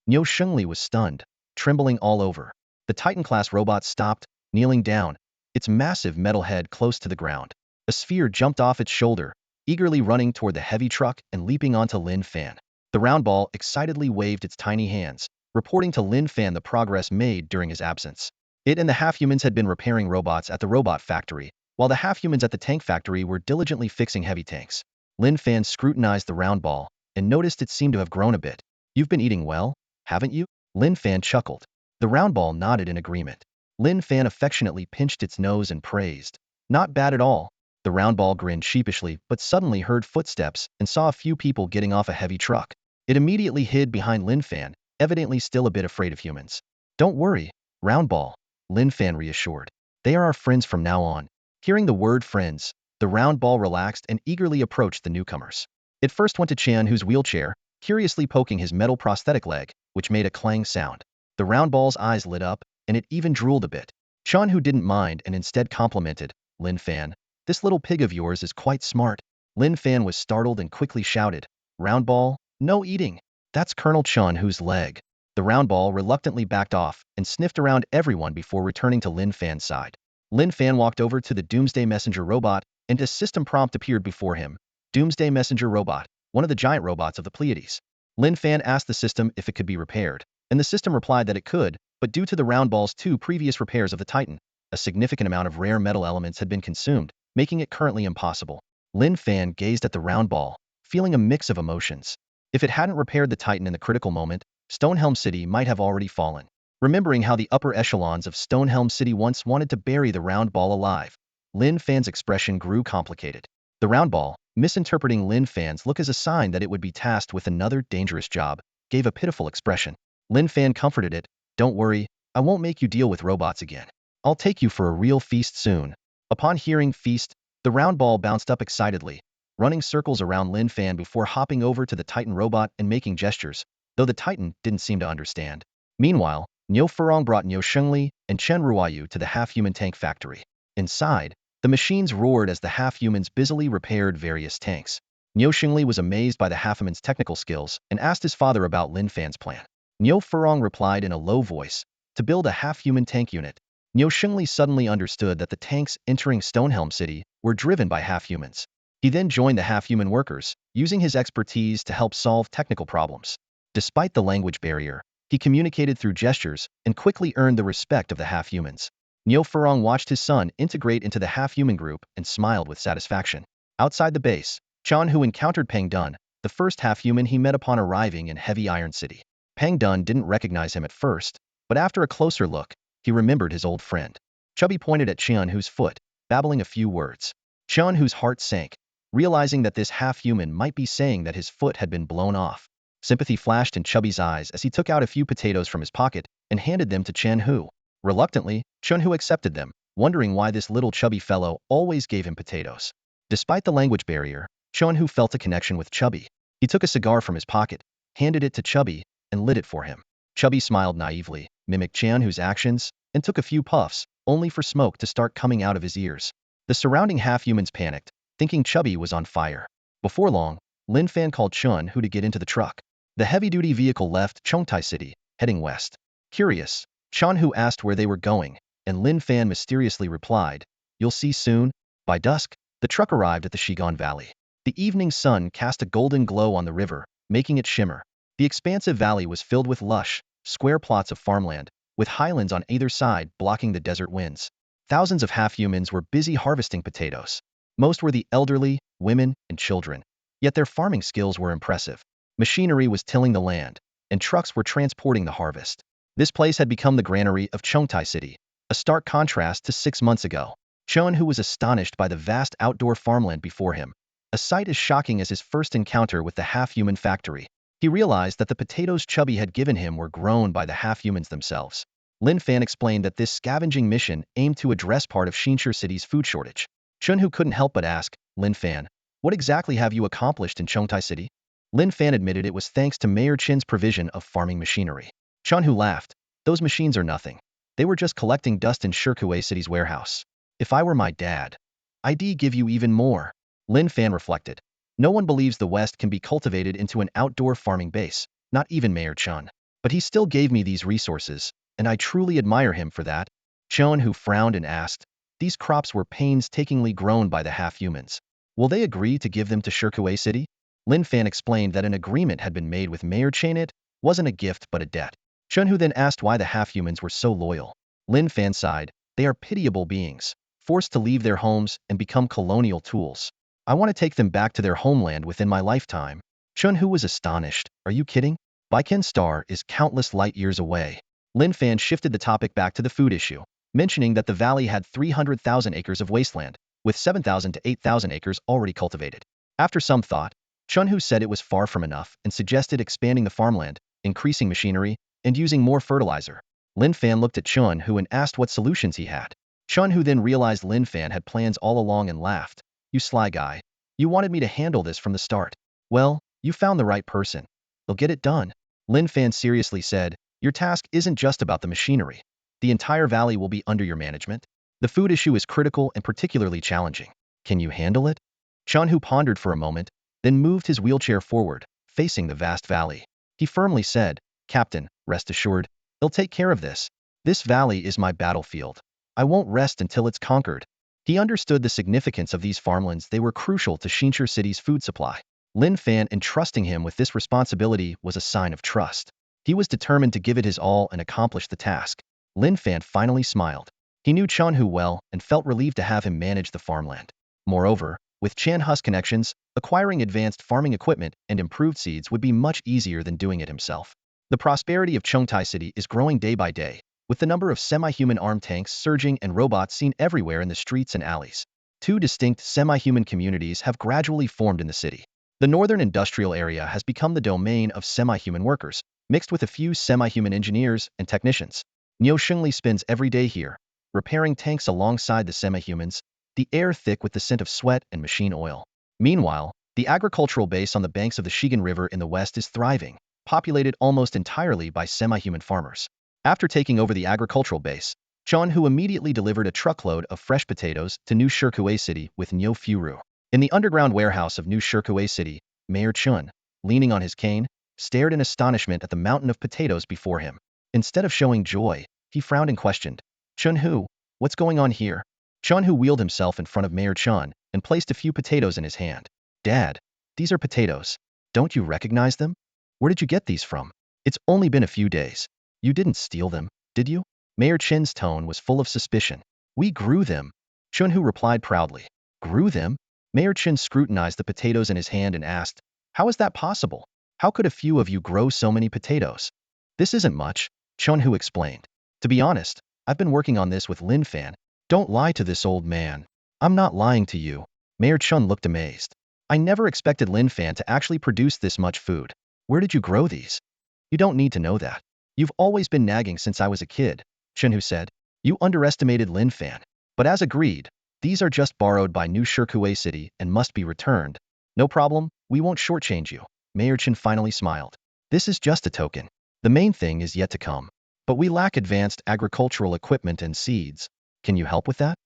Speaker 1: Niu Shengli was stunned, trembling all over. The Titan-class robot stopped, kneeling down, its massive metal head close to the ground. A sphere jumped off its shoulder, eagerly running toward the heavy truck and leaping onto Lin Fan. The round ball excitedly waved its tiny hands, reporting to Lin Fan the progress made during his absence. It and the half-humans had been repairing robots at the robot factory, while the half-humans at the tank factory were diligently fixing heavy tanks. Lin Fan scrutinized the round ball and noticed it seemed to have grown a bit. You've been eating well, haven't you? Lin Fan chuckled. The round ball nodded in agreement. Lin Fan affectionately pinched its nose and praised. Not bad at all. The round ball grinned sheepishly but suddenly heard footsteps and saw a few people getting off a heavy truck. It immediately hid behind Lin Fan, evidently still a bit afraid of humans. Don't worry, round ball, Lin Fan reassured. They are our friends from now on. Hearing the word friends, the round ball relaxed and eagerly approached the newcomers. It first went to Chan Hu's wheelchair, curiously poking his metal prosthetic leg, which made a clang sound. The round ball's eyes lit up, and it even drooled a bit. Chan Hu didn't mind and instead complimented, Lin Fan, this little pig of yours is quite smart. Lin Fan was startled and quickly shouted, round ball, no eating. That's Colonel Chan Hu's leg. The round ball reluctantly backed off and sniffed around everyone before returning to Lin Fan's side. Lin Fan walked over to the Doomsday Messenger robot, and a system prompt appeared before him. Doomsday Messenger robot, one of the giant robots of the Pleiades. Lin Fan asked the system if it could be repaired, and the system replied that it could, but due to the round ball's 2 previous repairs of the Titan, a significant amount of rare metal elements had been consumed, making it currently impossible. Lin Fan gazed at the round ball, feeling a mix of emotions. If it hadn't repaired the Titan in the critical moment, Stonehelm City might have already fallen. Remembering how the upper echelons of Stonehelm City once wanted to bury the round ball alive, Lin Fan's expression grew complicated. The round ball, misinterpreting Lin Fan's look as a sign that it would be tasked with another dangerous job, gave a pitiful expression. Lin Fan comforted it, "Don't worry, I won't make you deal with robots again. I'll take you for a real feast soon." Upon hearing feast, the round ball bounced up excitedly, running circles around Lin Fan before hopping over to the Titan robot and making gestures, though the Titan didn't seem to understand. Meanwhile, Niu Furong brought Niu Shengli and Chen Ruoyu to the half-human tank factory. Inside, the machines roared as the half-humans busily repaired various tanks. Niu Shengli was amazed by the half-human's technical skills and asked his father about Lin Fan's plan. Niu Furong replied in a low voice, "To build a half-human tank unit." Niu Shengli suddenly understood that the tanks entering Stonehelm City were driven by half-humans. He then joined the half-human workers, using his expertise to help solve technical problems. Despite the language barrier, he communicated through gestures and quickly earned the respect of the half-humans. Niu Furong watched his son integrate into the half-human group and smiled with satisfaction. Outside the base, Chan Hu encountered Peng Dun, the first half-human he met upon arriving in Heavy Iron City. Peng Dun didn't recognize him at first, but after a closer look, he remembered his old friend. Chubby pointed at Qian Hu's foot, babbling a few words. Qian Hu's heart sank, realizing that this half-human might be saying that his foot had been blown off. Sympathy flashed in Chubby's eyes as he took out a few potatoes from his pocket and handed them to Qian Hu. Reluctantly, Qian Hu accepted them, wondering why this little chubby fellow always gave him potatoes. Despite the language barrier, Qian Hu felt a connection with Chubby. He took a cigar from his pocket, handed it to Chubby, and lit it for him. Chubby smiled naively, mimicked Qian Hu's actions, and took a few puffs, only for smoke to start coming out of his ears. The surrounding half-humans panicked, thinking Chubby was on fire. Before long, Lin Fan called Qian Hu to get into the truck. The heavy-duty vehicle left Chongtai City, heading west. Curious, Qian Hu asked where they were going, and Lin Fan mysteriously replied, "You'll see soon." By dusk, the truck arrived at the Shigan Valley. The evening sun cast a golden glow on the river, making it shimmer. The expansive valley was filled with lush, square plots of farmland, with highlands on either side blocking the desert winds. Thousands of half-humans were busy harvesting potatoes. Most were the elderly, women, and children. Yet their farming skills were impressive. Machinery was tilling the land, and trucks were transporting the harvest. This place had become the granary of Chongtai City, a stark contrast to 6 months ago. Qian Hu was astonished by the vast outdoor farmland before him, a sight as shocking as his first encounter with the half-human factory. He realized that the potatoes Chubby had given him were grown by the half-humans themselves. Lin Fan explained that this scavenging mission aimed to address part of Xinshi City's food shortage. Qian Hu couldn't help but ask, "Lin Fan, what exactly have you accomplished in Chongtai City?" Lin Fan admitted it was thanks to Mayor Qin's provision of farming machinery. Qian Hu laughed, "Those machines are nothing. They were just collecting dust in Shirkuei City's warehouse. If I were my dad, I'd give you even more." Lin Fan reflected. No one believes the West can be cultivated into an outdoor farming base, not even Mayor Chen. But he still gave me these resources, and I truly admire him for that. Qian Hu frowned and asked, "These crops were painstakingly grown by the half-humans. Will they agree to give them to Shirkuei City?" Lin Fan explained that an agreement had been made with Mayor Chen. It wasn't a gift but a debt. Qian Hu then asked why the half-humans were so loyal. Lin Fan sighed, "They are pitiable beings, forced to leave their homes and become colonial tools. I want to take them back to their homeland within my lifetime." Qian Hu was astonished. "Are you kidding? Baiken Star is countless light years away." Lin Fan shifted the topic back to the food issue, mentioning that the valley had 300,000 acres of wasteland, with 7,000 to 8,000 acres already cultivated. After some thought, Qian Hu said it was far from enough and suggested expanding the farmland, increasing machinery, and using more fertilizer. Lin Fan looked at Qian Hu and asked what solutions he had. Qian Hu then realized Lin Fan had plans all along and laughed. "You sly guy. You wanted me to handle this from the start. Well, you found the right person. They'll get it done." Lin Fan seriously said, "Your task isn't just about the machinery. The entire valley will be under your management. The food issue is critical and particularly challenging. Can you handle it?" Qian Hu pondered for a moment, then moved his wheelchair forward, facing the vast valley. He firmly said, Captain, rest assured, they'll take care of this. This valley is my battlefield. I won't rest until it's conquered. He understood the significance of these farmlands. They were crucial to Shincher City's food supply. Lin Fan entrusting him with this responsibility was a sign of trust. He was determined to give it his all and accomplish the task. Lin Fan finally smiled. He knew Chan Hu well and felt relieved to have him manage the farmland. Moreover, with Chan Hu's connections, acquiring advanced farming equipment and improved seeds would be much easier than doing it himself. The prosperity of Chengtai City is growing day by day, with the number of semi-human armed tanks surging and robots seen everywhere in the streets and alleys. Two distinct semi-human communities have gradually formed in the city. The northern industrial area has become the domain of semi-human workers, mixed with a few semi-human engineers and technicians. Niu Shengli spends every day here, repairing tanks alongside the semi-humans, the air thick with the scent of sweat and machine oil. Meanwhile, the agricultural base on the banks of the Shigan River in the west is thriving, populated almost entirely by semi-human farmers. After taking over the agricultural base, Chan Hu immediately delivered a truckload of fresh potatoes to New Shirkuei City with Niu Furu. In the underground warehouse of New Shirkuei City, Mayor Chun, leaning on his cane, stared in astonishment at the mountain of potatoes before him. Instead of showing joy, he frowned and questioned, "Chun Hu, what's going on here?" Chun Hu wheeled himself in front of Mayor Chun and placed a few potatoes in his hand. "Dad, these are potatoes. Don't you recognize them? Where did you get these from? It's only been a few days. You didn't steal them, did you?" Mayor Chin's tone was full of suspicion. "We grew them," Chun Hu replied proudly. "Grew them?" Mayor Chin scrutinized the potatoes in his hand and asked, "How is that possible? How could a few of you grow so many potatoes?" "This isn't much," Chun Hu explained. "To be honest, I've been working on this with Lin Fan." "Don't lie to this old man." "I'm not lying to you." Mayor Chun looked amazed. "I never expected Lin Fan to actually produce this much food. Where did you grow these?" "You don't need to know that. You've always been nagging since I was a kid," Chun Hu said. "You underestimated Lin Fan. But as agreed, these are just borrowed by New Shirkuei City and must be returned." "No problem, we won't shortchange you." Mayor Chin finally smiled. "This is just a token. The main thing is yet to come. But we lack advanced agricultural equipment and seeds. Can you help with that?"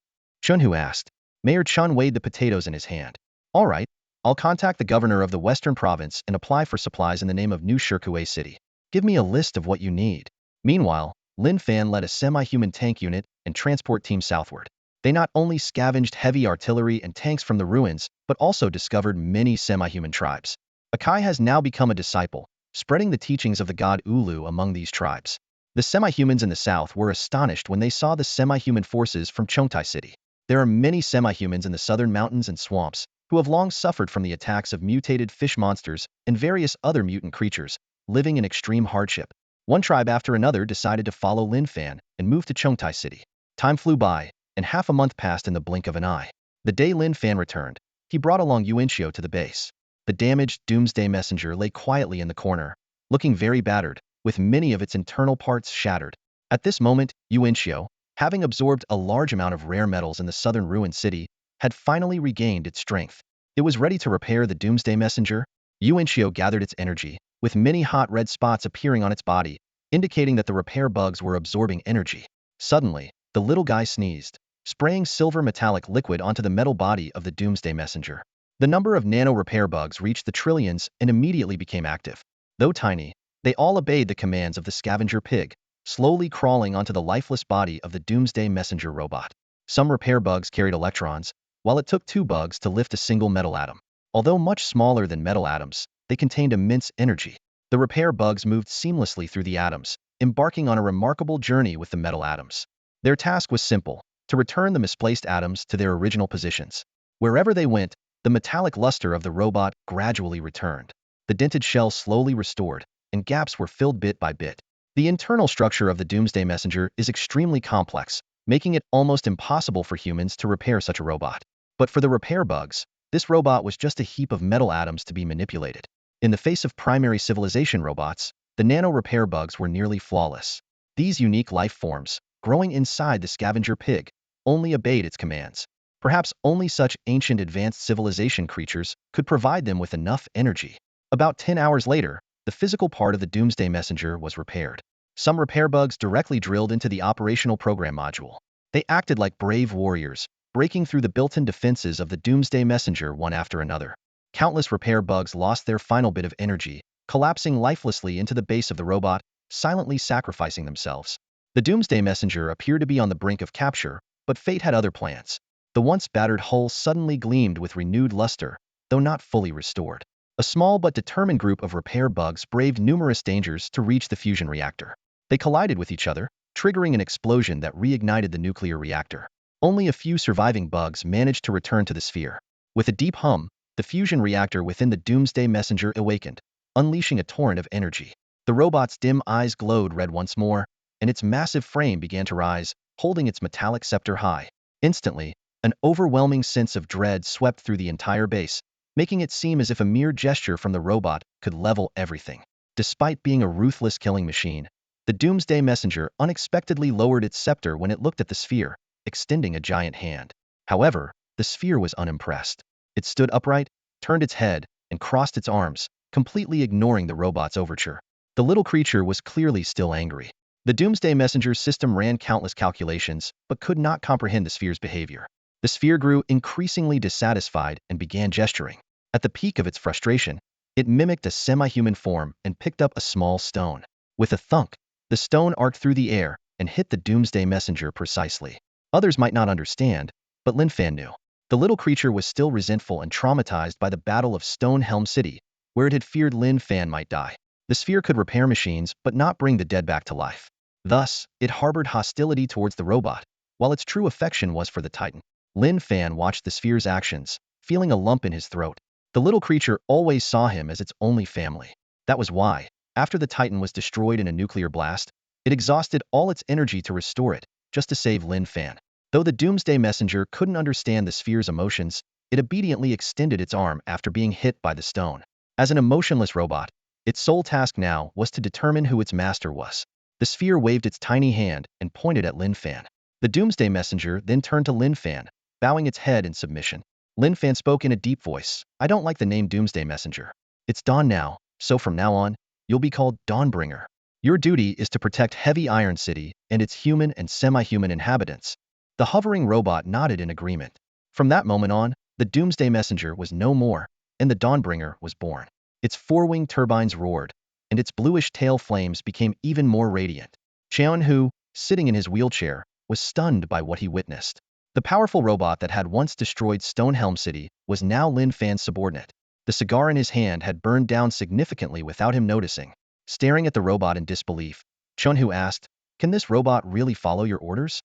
Speaker 1: Chun Hu asked. Mayor Chun weighed the potatoes in his hand. "All right, I'll contact the governor of the Western Province and apply for supplies in the name of New Shirkuei City. Give me a list of what you need." Meanwhile, Lin Fan led a semi-human tank unit and transport team southward. They not only scavenged heavy artillery and tanks from the ruins, but also discovered many semi-human tribes. Akai has now become a disciple, spreading the teachings of the god Ulu among these tribes. The semi-humans in the south were astonished when they saw the semi-human forces from Chengtai City. There are many semi-humans in the southern mountains and swamps who have long suffered from the attacks of mutated fish monsters and various other mutant creatures, living in extreme hardship. One tribe after another decided to follow Lin Fan and move to Chengtai City. Time flew by, and half a month passed in the blink of an eye. The day Lin Fan returned, he brought along Yuanxiu to the base. The damaged Doomsday Messenger lay quietly in the corner, looking very battered, with many of its internal parts shattered. At this moment, Yuanxiu, having absorbed a large amount of rare metals in the southern ruined city, had finally regained its strength. It was ready to repair the Doomsday Messenger. Yuanxiu gathered its energy, with many hot red spots appearing on its body, indicating that the repair bugs were absorbing energy. Suddenly, the little guy sneezed, spraying silver metallic liquid onto the metal body of the Doomsday Messenger. The number of nano repair bugs reached the trillions and immediately became active. Though tiny, they all obeyed the commands of the scavenger pig, slowly crawling onto the lifeless body of the Doomsday Messenger robot. Some repair bugs carried electrons, while it took 2 bugs to lift a single metal atom. Although much smaller than metal atoms, they contained immense energy. The repair bugs moved seamlessly through the atoms, embarking on a remarkable journey with the metal atoms. Their task was simple: to return the misplaced atoms to their original positions. Wherever they went, the metallic luster of the robot gradually returned. The dented shell slowly restored, and gaps were filled bit by bit. The internal structure of the Doomsday Messenger is extremely complex, making it almost impossible for humans to repair such a robot. But for the repair bugs, this robot was just a heap of metal atoms to be manipulated. In the face of primary civilization robots, the nano repair bugs were nearly flawless. These unique life forms, growing inside the scavenger pig, only obeyed its commands. Perhaps only such ancient advanced civilization creatures could provide them with enough energy. About 10 hours later, the physical part of the Doomsday Messenger was repaired. Some repair bugs directly drilled into the operational program module. They acted like brave warriors, breaking through the built-in defenses of the Doomsday Messenger one after another. Countless repair bugs lost their final bit of energy, collapsing lifelessly into the base of the robot, silently sacrificing themselves. The Doomsday Messenger appeared to be on the brink of capture, but fate had other plans. The once battered hull suddenly gleamed with renewed luster, though not fully restored. A small but determined group of repair bugs braved numerous dangers to reach the fusion reactor. They collided with each other, triggering an explosion that reignited the nuclear reactor. Only a few surviving bugs managed to return to the sphere. With a deep hum, the fusion reactor within the Doomsday Messenger awakened, unleashing a torrent of energy. The robot's dim eyes glowed red once more, and its massive frame began to rise, holding its metallic scepter high. Instantly, an overwhelming sense of dread swept through the entire base, making it seem as if a mere gesture from the robot could level everything. Despite being a ruthless killing machine, the Doomsday Messenger unexpectedly lowered its scepter when it looked at the sphere, extending a giant hand. However, the sphere was unimpressed. It stood upright, turned its head, and crossed its arms, completely ignoring the robot's overture. The little creature was clearly still angry. The Doomsday Messenger's system ran countless calculations, but could not comprehend the sphere's behavior. The sphere grew increasingly dissatisfied and began gesturing. At the peak of its frustration, it mimicked a semi-human form and picked up a small stone. With a thunk, the stone arced through the air and hit the Doomsday Messenger precisely. Others might not understand, but Lin Fan knew. The little creature was still resentful and traumatized by the Battle of Stonehelm City, where it had feared Lin Fan might die. The sphere could repair machines, but not bring the dead back to life. Thus, it harbored hostility towards the robot, while its true affection was for the Titan. Lin Fan watched the sphere's actions, feeling a lump in his throat. The little creature always saw him as its only family. That was why, after the Titan was destroyed in a nuclear blast, it exhausted all its energy to restore it, just to save Lin Fan. Though the Doomsday Messenger couldn't understand the sphere's emotions, it obediently extended its arm after being hit by the stone. As an emotionless robot, its sole task now was to determine who its master was. The sphere waved its tiny hand and pointed at Lin Fan. The Doomsday Messenger then turned to Lin Fan, bowing its head in submission. Lin Fan spoke in a deep voice. I don't like the name Doomsday Messenger. It's dawn now, so from now on, you'll be called Dawnbringer. Your duty is to protect Heavy Iron City and its human and semi-human inhabitants. The hovering robot nodded in agreement. From that moment on, the Doomsday Messenger was no more, and the Dawnbringer was born. Its four-winged turbines roared, and its bluish tail flames became even more radiant. Cheon Hu, sitting in his wheelchair, was stunned by what he witnessed. The powerful robot that had once destroyed Stonehelm City was now Lin Fan's subordinate. The cigar in his hand had burned down significantly without him noticing. Staring at the robot in disbelief, Cheon Hu asked, "Can this robot really follow your orders?"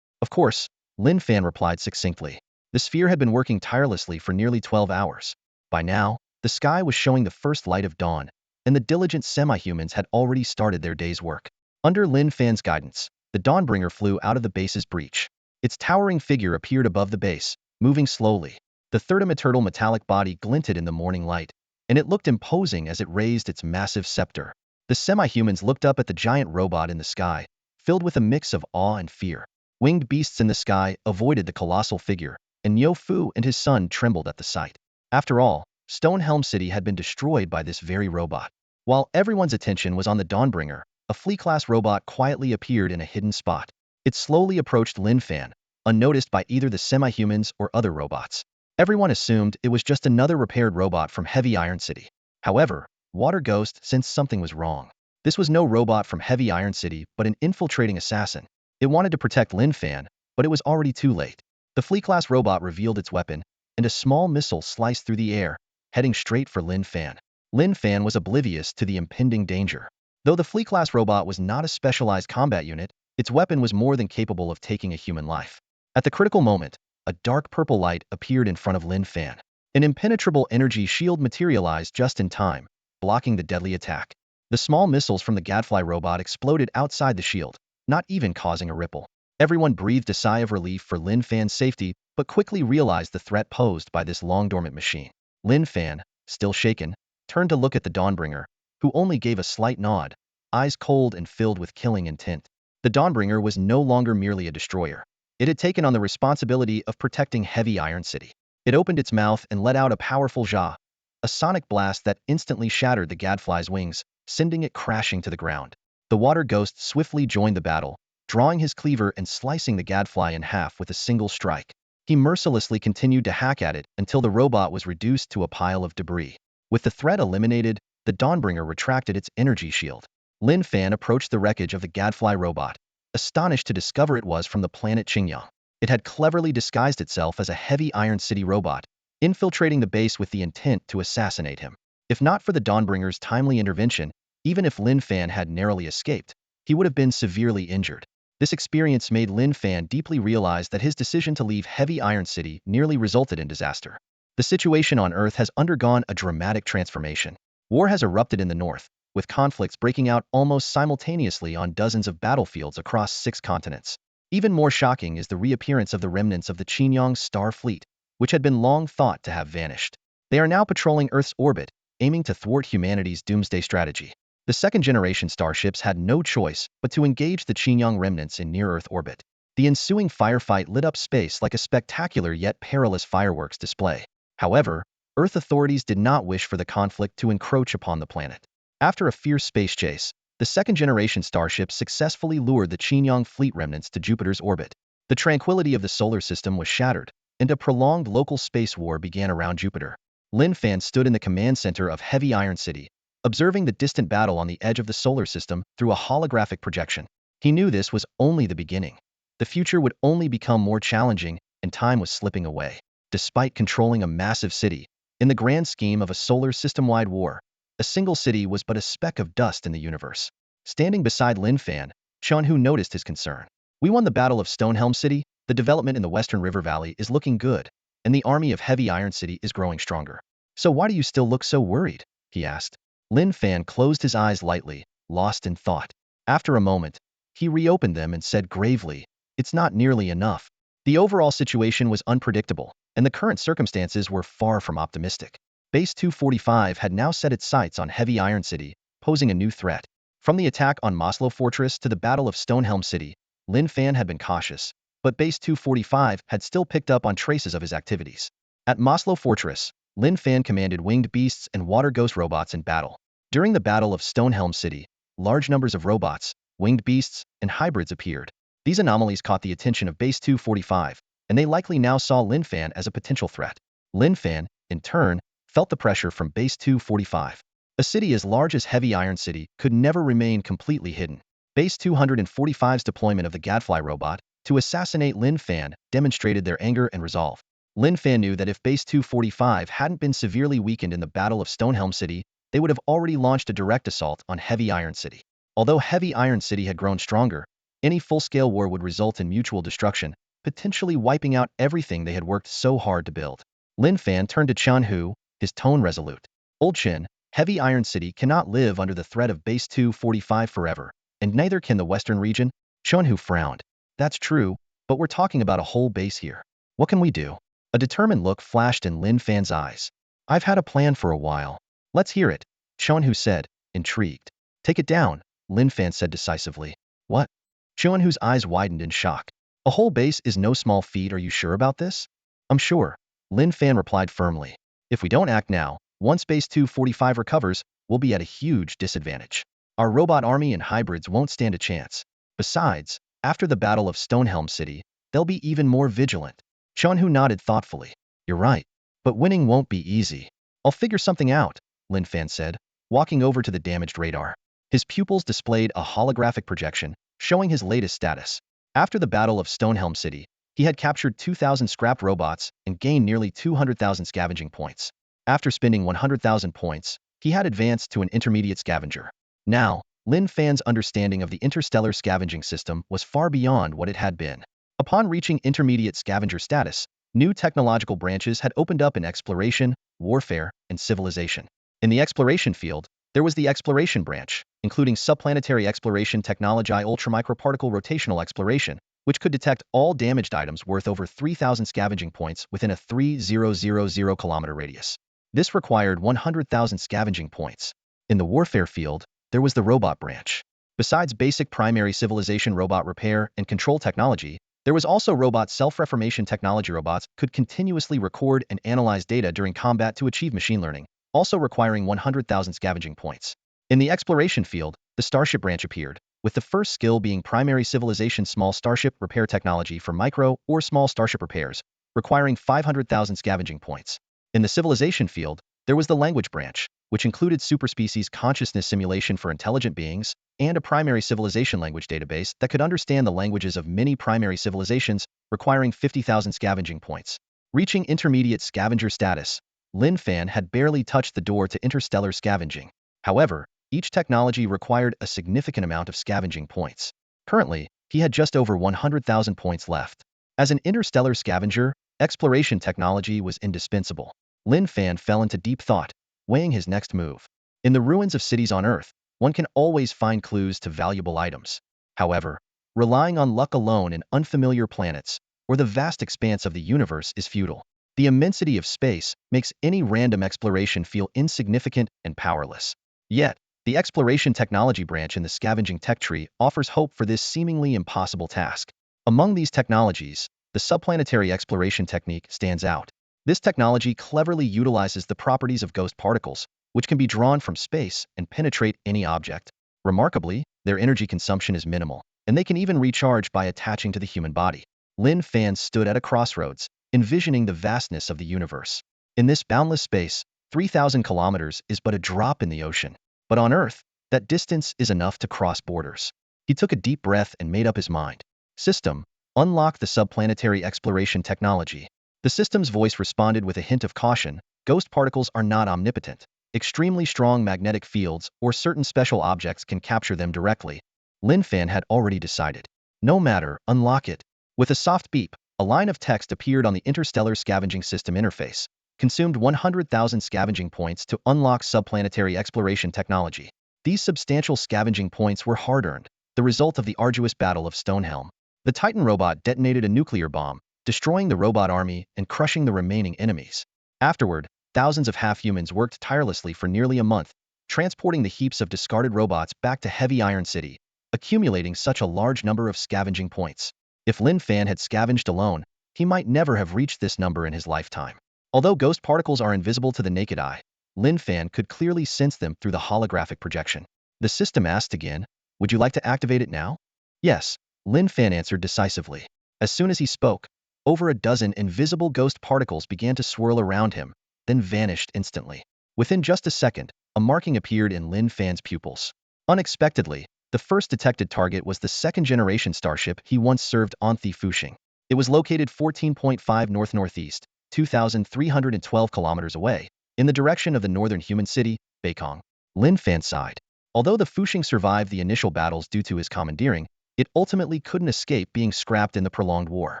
Speaker 1: Of course, Lin Fan replied succinctly. The sphere had been working tirelessly for nearly 12 hours. By now, the sky was showing the first light of dawn, and the diligent semi-humans had already started their day's work. Under Lin Fan's guidance, the Dawnbringer flew out of the base's breach. Its towering figure appeared above the base, moving slowly. The third-dimensional metallic body glinted in the morning light, and it looked imposing as it raised its massive scepter. The semi-humans looked up at the giant robot in the sky, filled with a mix of awe and fear. Winged beasts in the sky avoided the colossal figure, and Yo Fu and his son trembled at the sight. After all, Stonehelm City had been destroyed by this very robot. While everyone's attention was on the Dawnbringer, a flea-class robot quietly appeared in a hidden spot. It slowly approached Lin Fan, unnoticed by either the semi-humans or other robots. Everyone assumed it was just another repaired robot from Heavy Iron City. However, Water Ghost sensed something was wrong. This was no robot from Heavy Iron City, but an infiltrating assassin. It wanted to protect Lin Fan, but it was already too late. The flea-class robot revealed its weapon, and a small missile sliced through the air, heading straight for Lin Fan. Lin Fan was oblivious to the impending danger. Though the flea-class robot was not a specialized combat unit, its weapon was more than capable of taking a human life. At the critical moment, a dark purple light appeared in front of Lin Fan. An impenetrable energy shield materialized just in time, blocking the deadly attack. The small missiles from the gadfly robot exploded outside the shield, not even causing a ripple. Everyone breathed a sigh of relief for Lin Fan's safety, but quickly realized the threat posed by this long-dormant machine. Lin Fan, still shaken, turned to look at the Dawnbringer, who only gave a slight nod, eyes cold and filled with killing intent. The Dawnbringer was no longer merely a destroyer. It had taken on the responsibility of protecting Heavy Iron City. It opened its mouth and let out a powerful ja, a sonic blast that instantly shattered the gadfly's wings, sending it crashing to the ground. The Water Ghost swiftly joined the battle, drawing his cleaver and slicing the gadfly in half with a single strike. He mercilessly continued to hack at it until the robot was reduced to a pile of debris. With the threat eliminated, the Dawnbringer retracted its energy shield. Lin Fan approached the wreckage of the gadfly robot, astonished to discover it was from the planet Qingyang. It had cleverly disguised itself as a heavy Iron City robot, infiltrating the base with the intent to assassinate him. If not for the Dawnbringer's timely intervention, even if Lin Fan had narrowly escaped, he would have been severely injured. This experience made Lin Fan deeply realize that his decision to leave heavy Iron City nearly resulted in disaster. The situation on Earth has undergone a dramatic transformation. War has erupted in the north, with conflicts breaking out almost simultaneously on dozens of battlefields across 6 continents. Even more shocking is the reappearance of the remnants of the Qingyang Star Fleet, which had been long thought to have vanished. They are now patrolling Earth's orbit, aiming to thwart humanity's doomsday strategy. The second-generation starships had no choice but to engage the Qingyang remnants in near-Earth orbit. The ensuing firefight lit up space like a spectacular yet perilous fireworks display. However, Earth authorities did not wish for the conflict to encroach upon the planet. After a fierce space chase, the second-generation starships successfully lured the Qingyang fleet remnants to Jupiter's orbit. The tranquility of the solar system was shattered, and a prolonged local space war began around Jupiter. Lin Fan stood in the command center of Heavy Iron City, observing the distant battle on the edge of the solar system through a holographic projection. He knew this was only the beginning. The future would only become more challenging, and time was slipping away. Despite controlling a massive city, in the grand scheme of a solar system-wide war, a single city was but a speck of dust in the universe. Standing beside Lin Fan, Chunhu noticed his concern. We won the Battle of Stonehelm City, the development in the Western River Valley is looking good, and the army of Heavy Iron City is growing stronger. So why do you still look so worried? He asked. Lin Fan closed his eyes lightly, lost in thought. After a moment, he reopened them and said gravely, "It's not nearly enough." The overall situation was unpredictable, and the current circumstances were far from optimistic. Base 245 had now set its sights on Heavy Iron City, posing a new threat. From the attack on Maslow Fortress to the Battle of Stonehelm City, Lin Fan had been cautious, but Base 245 had still picked up on traces of his activities. At Maslow Fortress, Lin Fan commanded winged beasts and water ghost robots in battle. During the Battle of Stonehelm City, large numbers of robots, winged beasts, and hybrids appeared. These anomalies caught the attention of Base 245, and they likely now saw Lin Fan as a potential threat. Lin Fan, in turn, felt the pressure from Base 245. A city as large as Heavy Iron City could never remain completely hidden. Base 245's deployment of the Gadfly robot to assassinate Lin Fan demonstrated their anger and resolve. Lin Fan knew that if Base 245 hadn't been severely weakened in the Battle of Stonehelm City, they would have already launched a direct assault on Heavy Iron City. Although Heavy Iron City had grown stronger, any full-scale war would result in mutual destruction, potentially wiping out everything they had worked so hard to build. Lin Fan turned to Chen Hu, his tone resolute. "Old Chen, Heavy Iron City cannot live under the threat of Base 245 forever, and neither can the Western region." Chen Hu frowned. "That's true, but we're talking about a whole base here. What can we do?" A determined look flashed in Lin Fan's eyes. "I've had a plan for a while." "Let's hear it," Chen Hu said, intrigued. "Take it down," Lin Fan said decisively. "What?" Chen Hu's eyes widened in shock. "A whole base is no small feat, are you sure about this?" "I'm sure," Lin Fan replied firmly. "If we don't act now, once Base 245 recovers, we'll be at a huge disadvantage. Our robot army and hybrids won't stand a chance. Besides, after the Battle of Stonehelm City, they'll be even more vigilant." Chen Hu nodded thoughtfully. "You're right, but winning won't be easy." "I'll figure something out," Lin Fan said, walking over to the damaged radar. His pupils displayed a holographic projection, showing his latest status. After the Battle of Stonehelm City, he had captured 2,000 scrapped robots and gained nearly 200,000 scavenging points. After spending 100,000 points, he had advanced to an intermediate scavenger. Now, Lin Fan's understanding of the interstellar scavenging system was far beyond what it had been. Upon reaching intermediate scavenger status, new technological branches had opened up in exploration, warfare, and civilization. In the exploration field, there was the exploration branch, including subplanetary exploration technology, ultramicroparticle rotational exploration, which could detect all damaged items worth over 3,000 scavenging points within a 3,000 kilometer radius. This required 100,000 scavenging points. In the warfare field, there was the robot branch. Besides basic primary civilization robot repair and control technology, there was also robot self-reformation technology. Robots could continuously record and analyze data during combat to achieve machine learning, also requiring 100,000 scavenging points. In the exploration field, the starship branch appeared, with the first skill being primary civilization small starship repair technology for micro or small starship repairs, requiring 500,000 scavenging points. In the civilization field, there was the language branch, which included superspecies consciousness simulation for intelligent beings, and a primary civilization language database that could understand the languages of many primary civilizations, requiring 50,000 scavenging points. Reaching intermediate scavenger status, Lin Fan had barely touched the door to interstellar scavenging. However, each technology required a significant amount of scavenging points. Currently, he had just over 100,000 points left. As an interstellar scavenger, exploration technology was indispensable. Lin Fan fell into deep thought, weighing his next move. In the ruins of cities on Earth, one can always find clues to valuable items. However, relying on luck alone in unfamiliar planets or the vast expanse of the universe is futile. The immensity of space makes any random exploration feel insignificant and powerless. Yet, the exploration technology branch in the scavenging tech tree offers hope for this seemingly impossible task. Among these technologies, the subplanetary exploration technique stands out. This technology cleverly utilizes the properties of ghost particles, which can be drawn from space and penetrate any object. Remarkably, their energy consumption is minimal, and they can even recharge by attaching to the human body. Lin Fan stood at a crossroads, envisioning the vastness of the universe. In this boundless space, 3,000 kilometers is but a drop in the ocean. But on Earth, that distance is enough to cross borders. He took a deep breath and made up his mind. System, unlock the subplanetary exploration technology. The system's voice responded with a hint of caution. Ghost particles are not omnipotent. Extremely strong magnetic fields or certain special objects can capture them directly. Lin Fan had already decided. No matter, unlock it. With a soft beep, a line of text appeared on the interstellar scavenging system interface. Consumed 100,000 scavenging points to unlock subplanetary exploration technology. These substantial scavenging points were hard-earned, the result of the arduous battle of Stonehelm. The Titan robot detonated a nuclear bomb, destroying the robot army and crushing the remaining enemies. Afterward, thousands of half-humans worked tirelessly for nearly a month, transporting the heaps of discarded robots back to Heavy Iron City, accumulating such a large number of scavenging points. If Lin Fan had scavenged alone, he might never have reached this number in his lifetime. Although ghost particles are invisible to the naked eye, Lin Fan could clearly sense them through the holographic projection. The system asked again, "Would you like to activate it now?" "Yes," Lin Fan answered decisively. As soon as he spoke, over a dozen invisible ghost particles began to swirl around him, then vanished instantly. Within just a second, a marking appeared in Lin Fan's pupils. Unexpectedly, the first detected target was the second-generation starship he once served on Fushing. It was located 14.5 north-northeast, 2,312 kilometers away, in the direction of the northern human city, Beikong. Lin Fan sighed. Although the Fushing survived the initial battles due to his commandeering, it ultimately couldn't escape being scrapped in the prolonged war.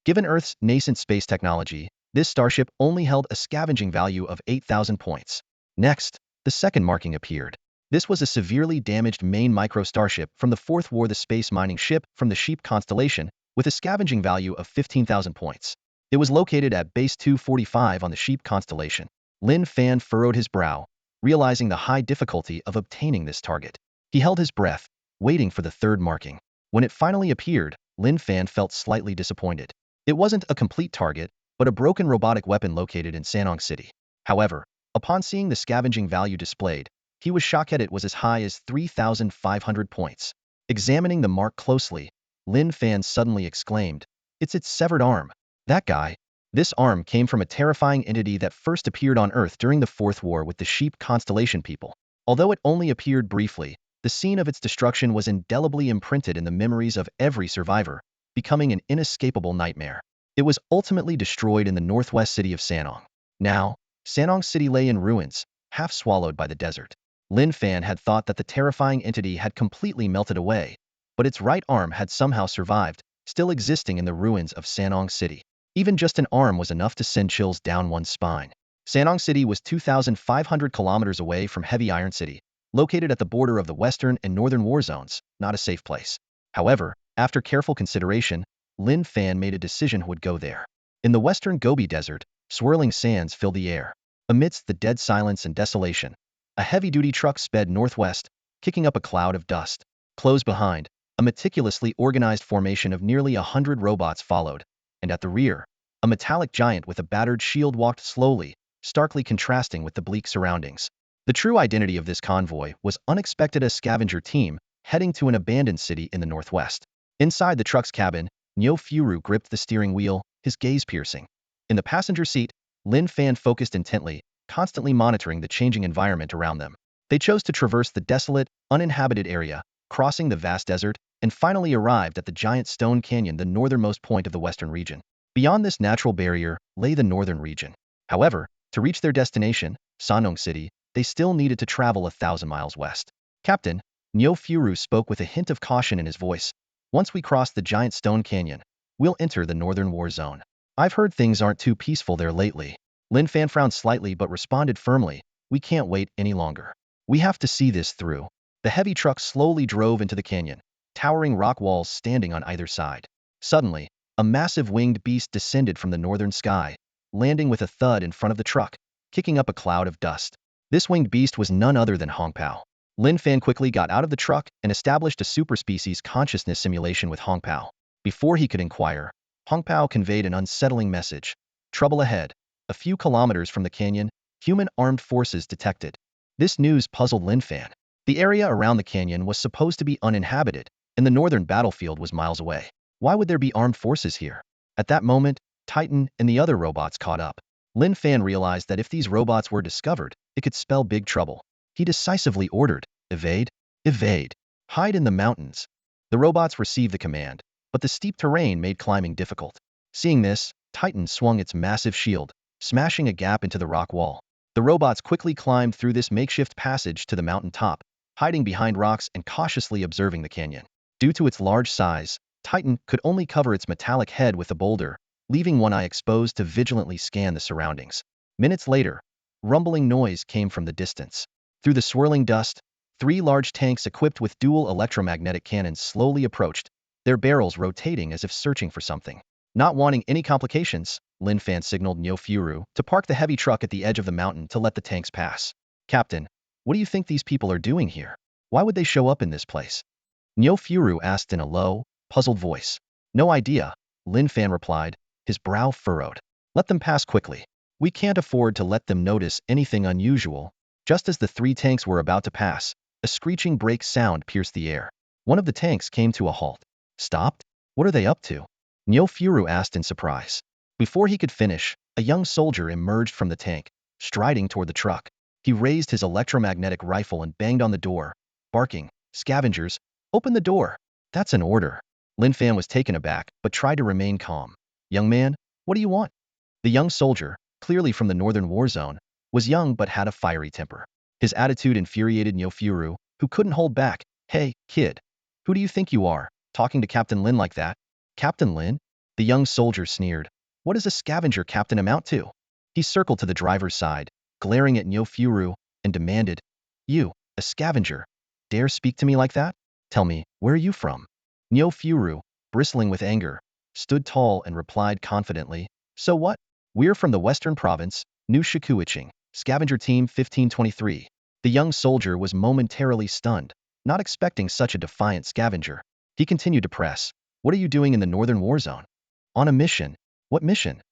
Speaker 1: Given Earth's nascent space technology, this starship only held a scavenging value of 8,000 points. Next, the second marking appeared. This was a severely damaged main micro-starship from the Fourth War, the space mining ship from the Sheep constellation, with a scavenging value of 15,000 points. It was located at base 245 on the Sheep constellation. Lin Fan furrowed his brow, realizing the high difficulty of obtaining this target. He held his breath, waiting for the third marking. When it finally appeared, Lin Fan felt slightly disappointed. It wasn't a complete target, but a broken robotic weapon located in Sanong City. However, upon seeing the scavenging value displayed, he was shocked that it was as high as 3,500 points. Examining the mark closely, Lin Fan suddenly exclaimed, "It's its severed arm. That guy." This arm came from a terrifying entity that first appeared on Earth during the Fourth War with the Sheep constellation people. Although it only appeared briefly, the scene of its destruction was indelibly imprinted in the memories of every survivor, becoming an inescapable nightmare. It was ultimately destroyed in the northwest city of Sanong. Now, Sanong City lay in ruins, half swallowed by the desert. Lin Fan had thought that the terrifying entity had completely melted away, but its right arm had somehow survived, still existing in the ruins of Sanong City. Even just an arm was enough to send chills down one's spine. Sanong City was 2,500 kilometers away from Heavy Iron City, located at the border of the western and northern war zones, not a safe place. However, after careful consideration, Lin Fan made a decision who would go there. In the western Gobi Desert, swirling sands filled the air. Amidst the dead silence and desolation, a heavy-duty truck sped northwest, kicking up a cloud of dust. Close behind, a meticulously organized formation of nearly 100 robots followed, and at the rear, a metallic giant with a battered shield walked slowly, starkly contrasting with the bleak surroundings. The true identity of this convoy was unexpected: a scavenger team heading to an abandoned city in the northwest. Inside the truck's cabin, Nyo Furu gripped the steering wheel, his gaze piercing. In the passenger seat, Lin Fan focused intently, constantly monitoring the changing environment around them. They chose to traverse the desolate, uninhabited area, crossing the vast desert, and finally arrived at the giant stone canyon, the northernmost point of the western region. Beyond this natural barrier lay the northern region. However, to reach their destination, Sanong City, they still needed to travel 1,000 miles west. Captain, Nyo Furu spoke with a hint of caution in his voice. Once we cross the giant stone canyon, we'll enter the northern war zone. I've heard things aren't too peaceful there lately. Lin Fan frowned slightly but responded firmly, we can't wait any longer. We have to see this through. The heavy truck slowly drove into the canyon, towering rock walls standing on either side. Suddenly, a massive winged beast descended from the northern sky, landing with a thud in front of the truck, kicking up a cloud of dust. This winged beast was none other than Hong Pao. Lin Fan quickly got out of the truck and established a superspecies consciousness simulation with Hong Pao. Before he could inquire, Hong Pao conveyed an unsettling message. Trouble ahead. A few kilometers from the canyon, human armed forces detected. This news puzzled Lin Fan. The area around the canyon was supposed to be uninhabited, and the northern battlefield was miles away. Why would there be armed forces here? At that moment, Titan and the other robots caught up. Lin Fan realized that if these robots were discovered, it could spell big trouble. He decisively ordered, evade, evade, hide in the mountains. The robots received the command, but the steep terrain made climbing difficult. Seeing this, Titan swung its massive shield, smashing a gap into the rock wall. The robots quickly climbed through this makeshift passage to the mountain top, hiding behind rocks and cautiously observing the canyon. Due to its large size, Titan could only cover its metallic head with a boulder, leaving one eye exposed to vigilantly scan the surroundings. Minutes later, rumbling noise came from the distance. Through the swirling dust, 3 large tanks equipped with dual electromagnetic cannons slowly approached, their barrels rotating as if searching for something. Not wanting any complications, Lin Fan signaled Nyo Furu to park the heavy truck at the edge of the mountain to let the tanks pass. Captain, what do you think these people are doing here? Why would they show up in this place? Nyo Furu asked in a low, puzzled voice. No idea, Lin Fan replied, his brow furrowed. Let them pass quickly. We can't afford to let them notice anything unusual. Just as the 3 tanks were about to pass, a screeching brake sound pierced the air. One of the tanks came to a halt. Stopped? What are they up to? Nyo Furu asked in surprise. Before he could finish, a young soldier emerged from the tank, striding toward the truck. He raised his electromagnetic rifle and banged on the door, barking, Scavengers, open the door. That's an order. Lin Fan was taken aback, but tried to remain calm. Young man, what do you want? The young soldier, clearly from the northern war zone, was young but had a fiery temper. His attitude infuriated Nyo Furu, who couldn't hold back. Hey, kid. Who do you think you are, talking to Captain Lin like that? Captain Lin? The young soldier sneered. What does a scavenger captain amount to? He circled to the driver's side, glaring at Nyo Furu, and demanded, You, a scavenger, dare speak to me like that? Tell me, where are you from? Nyo Furu, bristling with anger, stood tall and replied confidently, So what? We're from the western province, New Shikuiching, Scavenger Team 1523. The young soldier was momentarily stunned, not expecting such a defiant scavenger. He continued to press. What are you doing in the northern war zone? On a mission. What mission?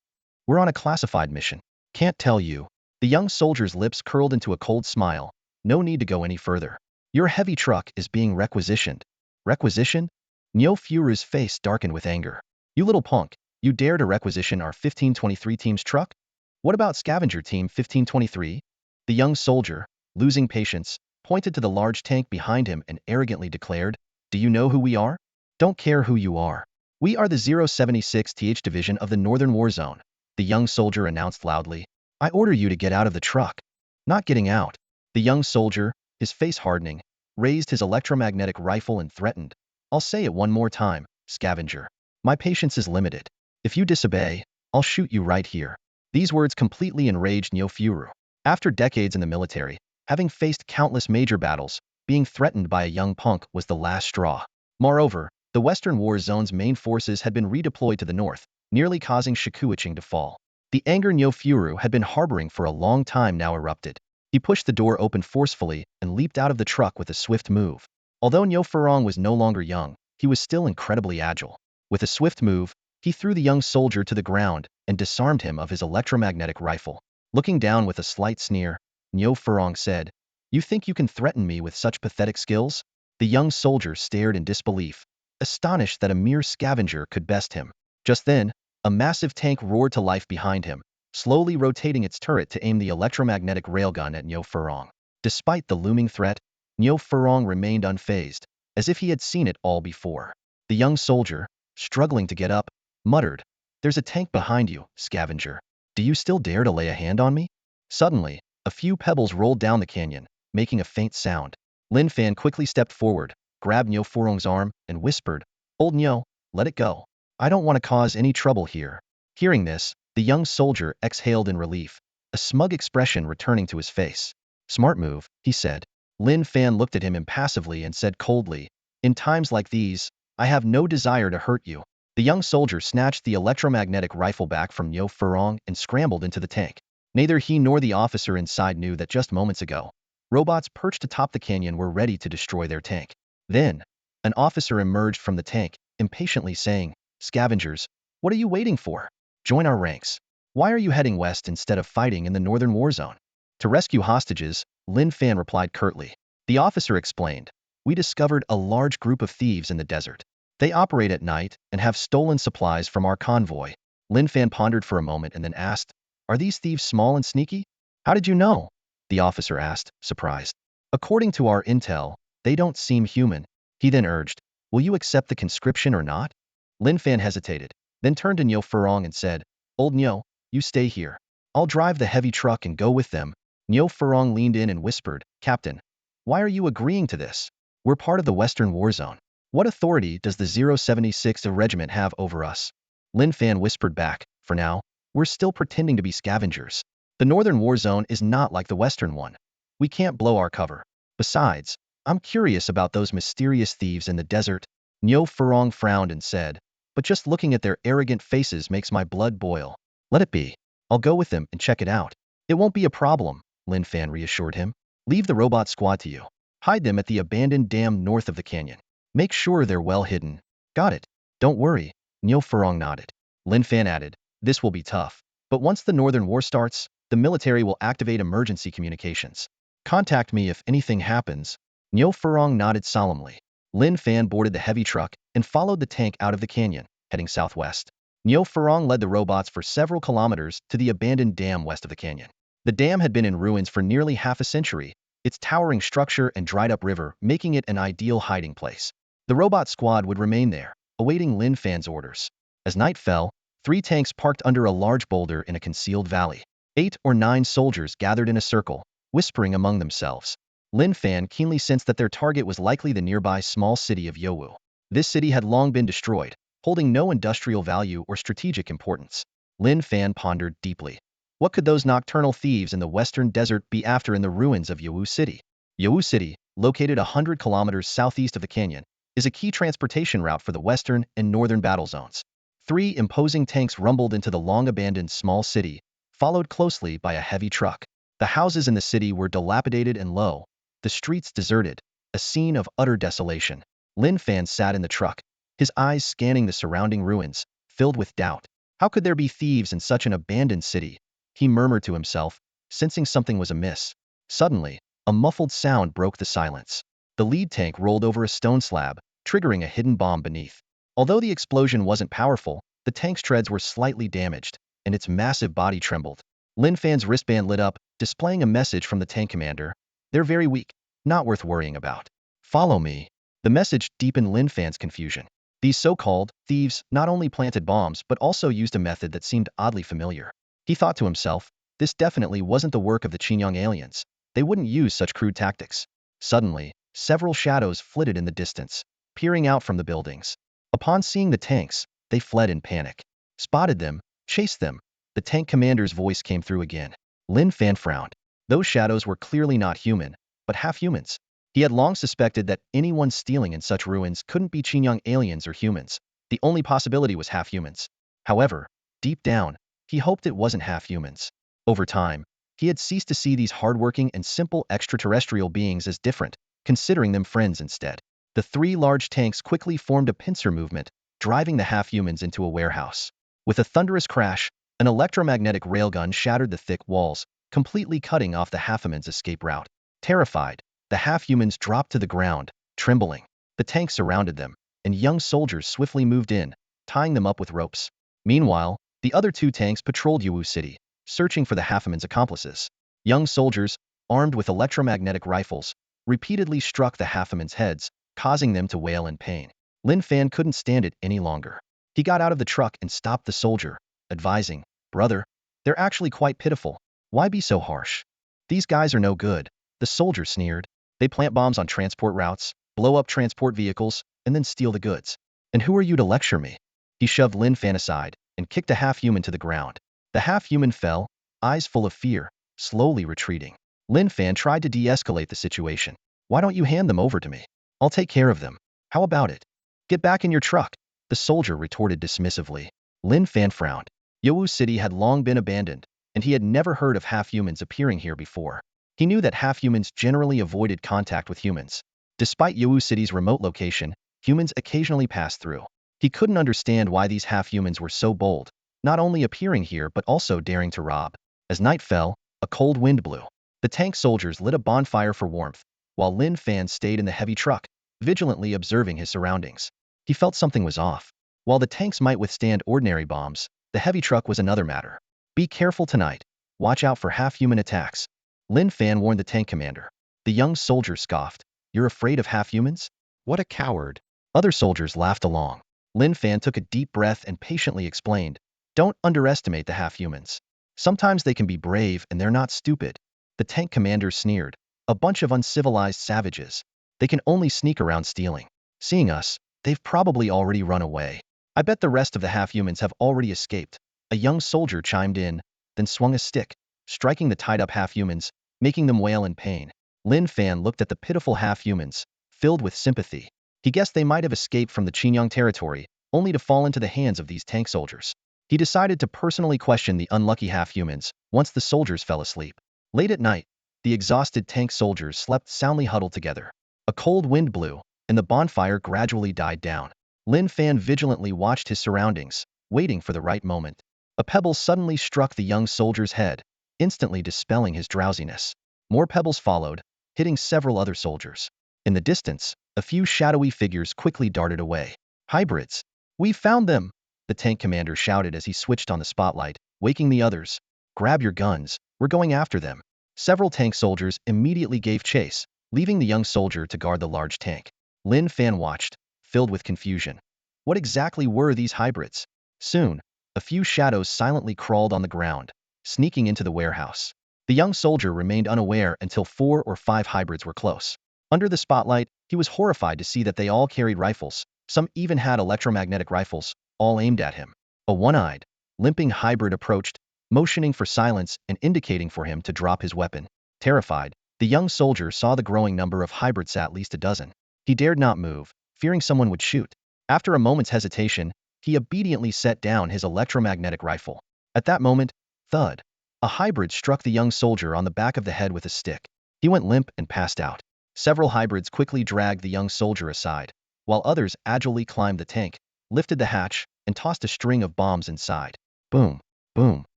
Speaker 1: We're on a classified mission. Can't tell you. The young soldier's lips curled into a cold smile. No need to go any further. Your heavy truck is being requisitioned. Requisition? Nyo Furu's face darkened with anger. You little punk, you dare to requisition our 1523 team's truck? What about Scavenger Team 1523? The young soldier, losing patience, pointed to the large tank behind him and arrogantly declared, Do you know who we are? Don't care who you are. We are the 076th Division of the Northern War Zone, the young soldier announced loudly. I order you to get out of the truck. Not getting out. The young soldier, his face hardening, raised his electromagnetic rifle and threatened. I'll say it one more time, Scavenger. My patience is limited. If you disobey, I'll shoot you right here. These words completely enraged Nyo Furu. After decades in the military, having faced countless major battles, being threatened by a young punk was the last straw. Moreover, the Western War Zone's main forces had been redeployed to the north, nearly causing Shikuiching to fall. The anger Nyo Furu had been harboring for a long time now erupted. He pushed the door open forcefully and leaped out of the truck with a swift move. Although Nyo Furong was no longer young, he was still incredibly agile. With a swift move, he threw the young soldier to the ground and disarmed him of his electromagnetic rifle. Looking down with a slight sneer, Nyo Furong said, You think you can threaten me with such pathetic skills? The young soldier stared in disbelief, astonished that a mere scavenger could best him. Just then, a massive tank roared to life behind him, slowly rotating its turret to aim the electromagnetic railgun at Nyo Furong. Despite the looming threat, Nyo Furong remained unfazed, as if he had seen it all before. The young soldier, struggling to get up, muttered, "There's a tank behind you, Scavenger. Do you still dare to lay a hand on me?" Suddenly, a few pebbles rolled down the canyon, making a faint sound. Lin Fan quickly stepped forward, grabbed Nyo Furong's arm, and whispered, "Old Nyo, let it go. I don't want to cause any trouble here." Hearing this, the young soldier exhaled in relief, a smug expression returning to his face. "Smart move," he said. Lin Fan looked at him impassively and said coldly, "In times like these, I have no desire to hurt you." The young soldier snatched the electromagnetic rifle back from Nyo Furong and scrambled into the tank. Neither he nor the officer inside knew that just moments ago, robots perched atop the canyon were ready to destroy their tank. Then, an officer emerged from the tank, impatiently saying, "Scavengers, what are you waiting for? Join our ranks. Why are you heading west instead of fighting in the northern war zone?" "To rescue hostages," Lin Fan replied curtly. The officer explained, "We discovered a large group of thieves in the desert. They operate at night and have stolen supplies from our convoy." Lin Fan pondered for a moment and then asked, "Are these thieves small and sneaky?" "How did you know?" the officer asked, surprised. "According to our intel, they don't seem human." He then urged, "Will you accept the conscription or not?" Lin Fan hesitated, then turned to Nyo Furong and said, "Old Nyo, you stay here. I'll drive the heavy truck and go with them." Nyo Furong leaned in and whispered, "Captain, why are you agreeing to this? We're part of the Western War Zone. What authority does the 076th Regiment have over us?" Lin Fan whispered back, "For now, we're still pretending to be scavengers. The Northern War Zone is not like the Western one. We can't blow our cover. Besides, I'm curious about those mysterious thieves in the desert." Nyo Furong frowned and said, "But just looking at their arrogant faces makes my blood boil." "Let it be. I'll go with them and check it out." "It won't be a problem," Lin Fan reassured him. "Leave the robot squad to you. Hide them at the abandoned dam north of the canyon. Make sure they're well hidden." "Got it. Don't worry." Nyo Furong nodded. Lin Fan added, "This will be tough. But once the Northern War starts, the military will activate emergency communications. Contact me if anything happens." Nyo Furong nodded solemnly. Lin Fan boarded the heavy truck and followed the tank out of the canyon, heading southwest. Nyo Furong led the robots for several kilometers to the abandoned dam west of the canyon. The dam had been in ruins for nearly half a century, its towering structure and dried-up river making it an ideal hiding place. The robot squad would remain there, awaiting Lin Fan's orders. As night fell, 3 tanks parked under a large boulder in a concealed valley. 8 or 9 soldiers gathered in a circle, whispering among themselves. Lin Fan keenly sensed that their target was likely the nearby small city of Yowu. This city had long been destroyed, holding no industrial value or strategic importance. Lin Fan pondered deeply. What could those nocturnal thieves in the western desert be after in the ruins of Yowu City? Yowu City, located 100 kilometers southeast of the canyon, is a key transportation route for the western and northern battle zones. 3 imposing tanks rumbled into the long-abandoned small city, followed closely by a heavy truck. The houses in the city were dilapidated and low, the streets deserted, a scene of utter desolation. Lin Fan sat in the truck, his eyes scanning the surrounding ruins, filled with doubt. How could there be thieves in such an abandoned city? He murmured to himself, sensing something was amiss. Suddenly, a muffled sound broke the silence. The lead tank rolled over a stone slab, triggering a hidden bomb beneath. Although the explosion wasn't powerful, the tank's treads were slightly damaged, and its massive body trembled. Lin Fan's wristband lit up, displaying a message from the tank commander. "They're very weak, not worth worrying about. Follow me." The message deepened Lin Fan's confusion. These so-called thieves not only planted bombs but also used a method that seemed oddly familiar. He thought to himself, this definitely wasn't the work of the Qingyang aliens. They wouldn't use such crude tactics. Suddenly, several shadows flitted in the distance, peering out from the buildings. Upon seeing the tanks, they fled in panic. "Spotted them, chased them." The tank commander's voice came through again. Lin Fan frowned. Those shadows were clearly not human, but half-humans. He had long suspected that anyone stealing in such ruins couldn't be Qingyang aliens or humans. The only possibility was half-humans. However, deep down, he hoped it wasn't half-humans. Over time, he had ceased to see these hardworking and simple extraterrestrial beings as different, considering them friends instead. The 3 large tanks quickly formed a pincer movement, driving the half-humans into a warehouse. With a thunderous crash, an electromagnetic railgun shattered the thick walls, completely cutting off the half-humans' escape route. Terrified, the half-humans dropped to the ground, trembling. The tanks surrounded them, and young soldiers swiftly moved in, tying them up with ropes. Meanwhile, the other 2 tanks patrolled Yowu City, searching for the Halfman's accomplices. Young soldiers, armed with electromagnetic rifles, repeatedly struck the Halfman's heads, causing them to wail in pain. Lin Fan couldn't stand it any longer. He got out of the truck and stopped the soldier, advising, "Brother, they're actually quite pitiful. Why be so harsh? These guys are no good." The soldier sneered. "They plant bombs on transport routes, blow up transport vehicles, and then steal the goods. And who are you to lecture me?" He shoved Lin Fan aside and kicked a half-human to the ground. The half-human fell, eyes full of fear, slowly retreating. Lin Fan tried to de-escalate the situation. "Why don't you hand them over to me? I'll take care of them. How about it? Get back in your truck," the soldier retorted dismissively. Lin Fan frowned. Yowu City had long been abandoned, and he had never heard of half-humans appearing here before. He knew that half-humans generally avoided contact with humans. Despite Yowu City's remote location, humans occasionally passed through. He couldn't understand why these half-humans were so bold, not only appearing here but also daring to rob. As night fell, a cold wind blew. The tank soldiers lit a bonfire for warmth, while Lin Fan stayed in the heavy truck, vigilantly observing his surroundings. He felt something was off. While the tanks might withstand ordinary bombs, the heavy truck was another matter. "Be careful tonight. Watch out for half-human attacks," Lin Fan warned the tank commander. The young soldier scoffed. "You're afraid of half-humans? What a coward." Other soldiers laughed along. Lin Fan took a deep breath and patiently explained, "Don't underestimate the half-humans. Sometimes they can be brave and they're not stupid." The tank commander sneered. "A bunch of uncivilized savages. They can only sneak around stealing. Seeing us, they've probably already run away. I bet the rest of the half-humans have already escaped." A young soldier chimed in, then swung a stick, striking the tied-up half-humans, making them wail in pain. Lin Fan looked at the pitiful half-humans, filled with sympathy. He guessed they might have escaped from the Qingyang territory, only to fall into the hands of these tank soldiers. He decided to personally question the unlucky half-humans once the soldiers fell asleep. Late at night, the exhausted tank soldiers slept soundly huddled together. A cold wind blew, and the bonfire gradually died down. Lin Fan vigilantly watched his surroundings, waiting for the right moment. A pebble suddenly struck the young soldier's head, instantly dispelling his drowsiness. More pebbles followed, hitting several other soldiers. In the distance, a few shadowy figures quickly darted away. "Hybrids! We found them!" the tank commander shouted as he switched on the spotlight, waking the others. "Grab your guns, we're going after them." Several tank soldiers immediately gave chase, leaving the young soldier to guard the large tank. Lin Fan watched, filled with confusion. What exactly were these hybrids? Soon, a few shadows silently crawled on the ground, sneaking into the warehouse. The young soldier remained unaware until 4 or 5 hybrids were close. Under the spotlight, he was horrified to see that they all carried rifles. Some even had electromagnetic rifles, all aimed at him. A one-eyed, limping hybrid approached, motioning for silence and indicating for him to drop his weapon. Terrified, the young soldier saw the growing number of hybrids, at least a dozen. He dared not move, fearing someone would shoot. After a moment's hesitation, he obediently set down his electromagnetic rifle. At that moment, thud, a hybrid struck the young soldier on the back of the head with a stick. He went limp and passed out. Several hybrids quickly dragged the young soldier aside, while others agilely climbed the tank, lifted the hatch, and tossed a string of bombs inside. Boom, boom,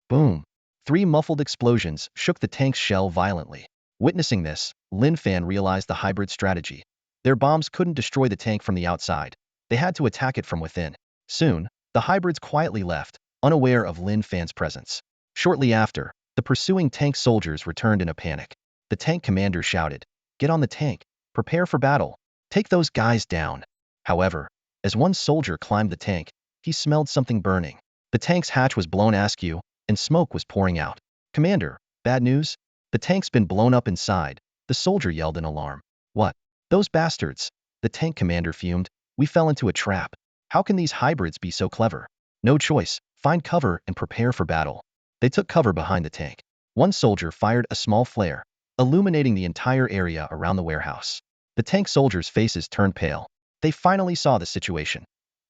Speaker 1: boom. 3 muffled explosions shook the tank's shell violently. Witnessing this, Lin Fan realized the hybrid strategy. Their bombs couldn't destroy the tank from the outside. They had to attack it from within. Soon, the hybrids quietly left, unaware of Lin Fan's presence. Shortly after, the pursuing tank soldiers returned in a panic. The tank commander shouted, "Get on the tank, prepare for battle, take those guys down." However, as one soldier climbed the tank, he smelled something burning. The tank's hatch was blown askew, and smoke was pouring out. "Commander, bad news? The tank's been blown up inside," the soldier yelled in alarm. "What? Those bastards!" The tank commander fumed. "We fell into a trap. How can these hybrids be so clever?" "No choice, find cover and prepare for battle." They took cover behind the tank. One soldier fired a small flare, illuminating the entire area around the warehouse. The tank soldiers' faces turned pale. They finally saw the situation.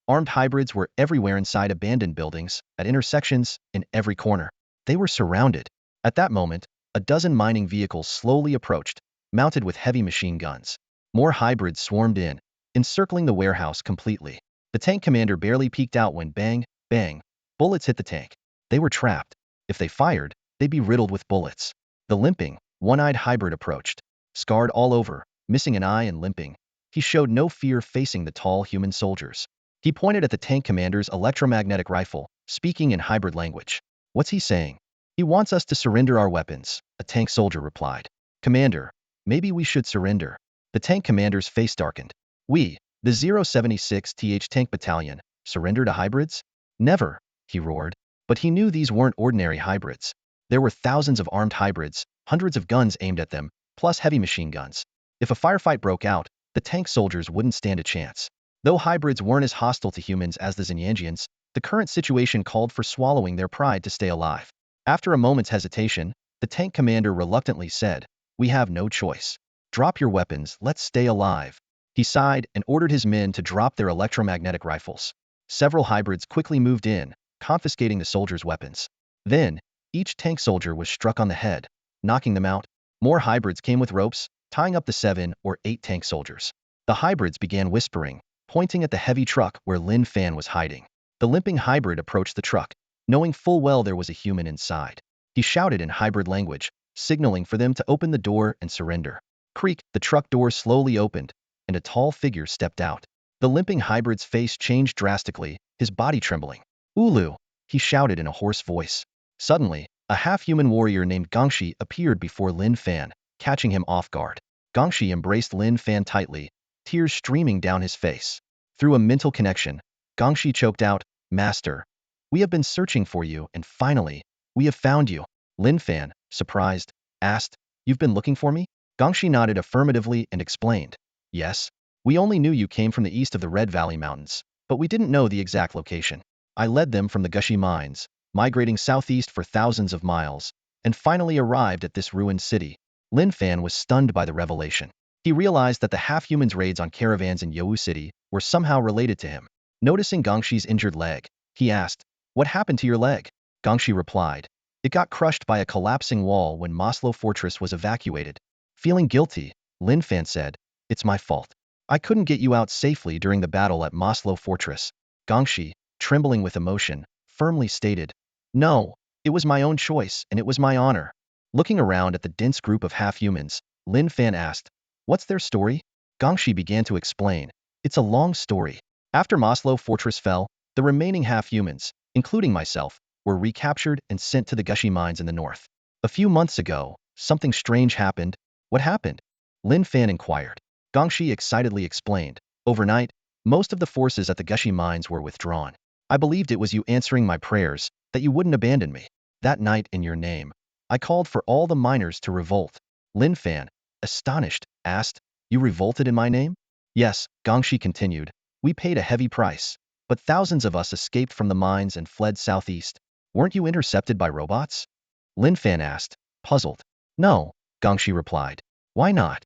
Speaker 1: Armed hybrids were everywhere inside abandoned buildings, at intersections, in every corner. They were surrounded. At that moment, a dozen mining vehicles slowly approached, mounted with heavy machine guns. More hybrids swarmed in, encircling the warehouse completely. The tank commander barely peeked out when bang, bang, bullets hit the tank. They were trapped. If they fired, they'd be riddled with bullets. The limping, one-eyed hybrid approached. Scarred all over, missing an eye and limping, he showed no fear facing the tall human soldiers. He pointed at the tank commander's electromagnetic rifle, speaking in hybrid language. "What's he saying? He wants us to surrender our weapons, a tank soldier replied. Commander, maybe we should surrender. The tank commander's face darkened. We, the 076th Tank Battalion, surrender to hybrids? Never, he roared. But he knew these weren't ordinary hybrids. There were thousands of armed hybrids, hundreds of guns aimed at them, plus heavy machine guns. If a firefight broke out, the tank soldiers wouldn't stand a chance. Though hybrids weren't as hostile to humans as the Xinyangians, the current situation called for swallowing their pride to stay alive. After a moment's hesitation, the tank commander reluctantly said, "We have no choice. Drop your weapons, let's stay alive." He sighed and ordered his men to drop their electromagnetic rifles. Several hybrids quickly moved in, confiscating the soldiers' weapons. Then, each tank soldier was struck on the head, knocking them out. More hybrids came with ropes, tying up the 7 or 8 tank soldiers. The hybrids began whispering, pointing at the heavy truck where Lin Fan was hiding. The limping hybrid approached the truck, knowing full well there was a human inside. He shouted in hybrid language, signaling for them to open the door and surrender. Creak, the truck door slowly opened, and a tall figure stepped out. The limping hybrid's face changed drastically, his body trembling. "Ulu!" he shouted in a hoarse voice. Suddenly, a half-human warrior named Gongshi appeared before Lin Fan, catching him off guard. Gongshi embraced Lin Fan tightly, tears streaming down his face. Through a mental connection, Gongshi choked out, "Master, we have been searching for you, and finally, we have found you." Lin Fan, surprised, asked, "You've been looking for me?" Gongshi nodded affirmatively and explained, "Yes, we only knew you came from the east of the Red Valley Mountains, but we didn't know the exact location. I led them from the Gushi mines, migrating southeast for thousands of miles, and finally arrived at this ruined city." Lin Fan was stunned by the revelation. He realized that the half-humans' raids on caravans in Youwu City were somehow related to him. Noticing Gongshi's injured leg, he asked, "What happened to your leg?" Gongshi replied, "It got crushed by a collapsing wall when Maslow Fortress was evacuated." Feeling guilty, Lin Fan said, "It's my fault. I couldn't get you out safely during the battle at Maslow Fortress." Gongshi, trembling with emotion, firmly stated, "No, it was my own choice and it was my honor." Looking around at the dense group of half-humans, Lin Fan asked, "What's their story?" Gongshi began to explain, "It's a long story. After Maslow Fortress fell, the remaining half-humans, including myself, were recaptured and sent to the Gushi mines in the north. A few months ago, something strange happened." "What happened?" Lin Fan inquired. Gongshi excitedly explained, "Overnight, most of the forces at the Gushi mines were withdrawn. I believed it was you answering my prayers, that you wouldn't abandon me. That night, in your name, I called for all the miners to revolt." Lin Fan, astonished, asked, "You revolted in my name?" "Yes," Gongshi continued, "we paid a heavy price, but thousands of us escaped from the mines and fled southeast. Weren't you intercepted by robots?" Lin Fan asked, puzzled. "No," Gongshi replied. "Why not?"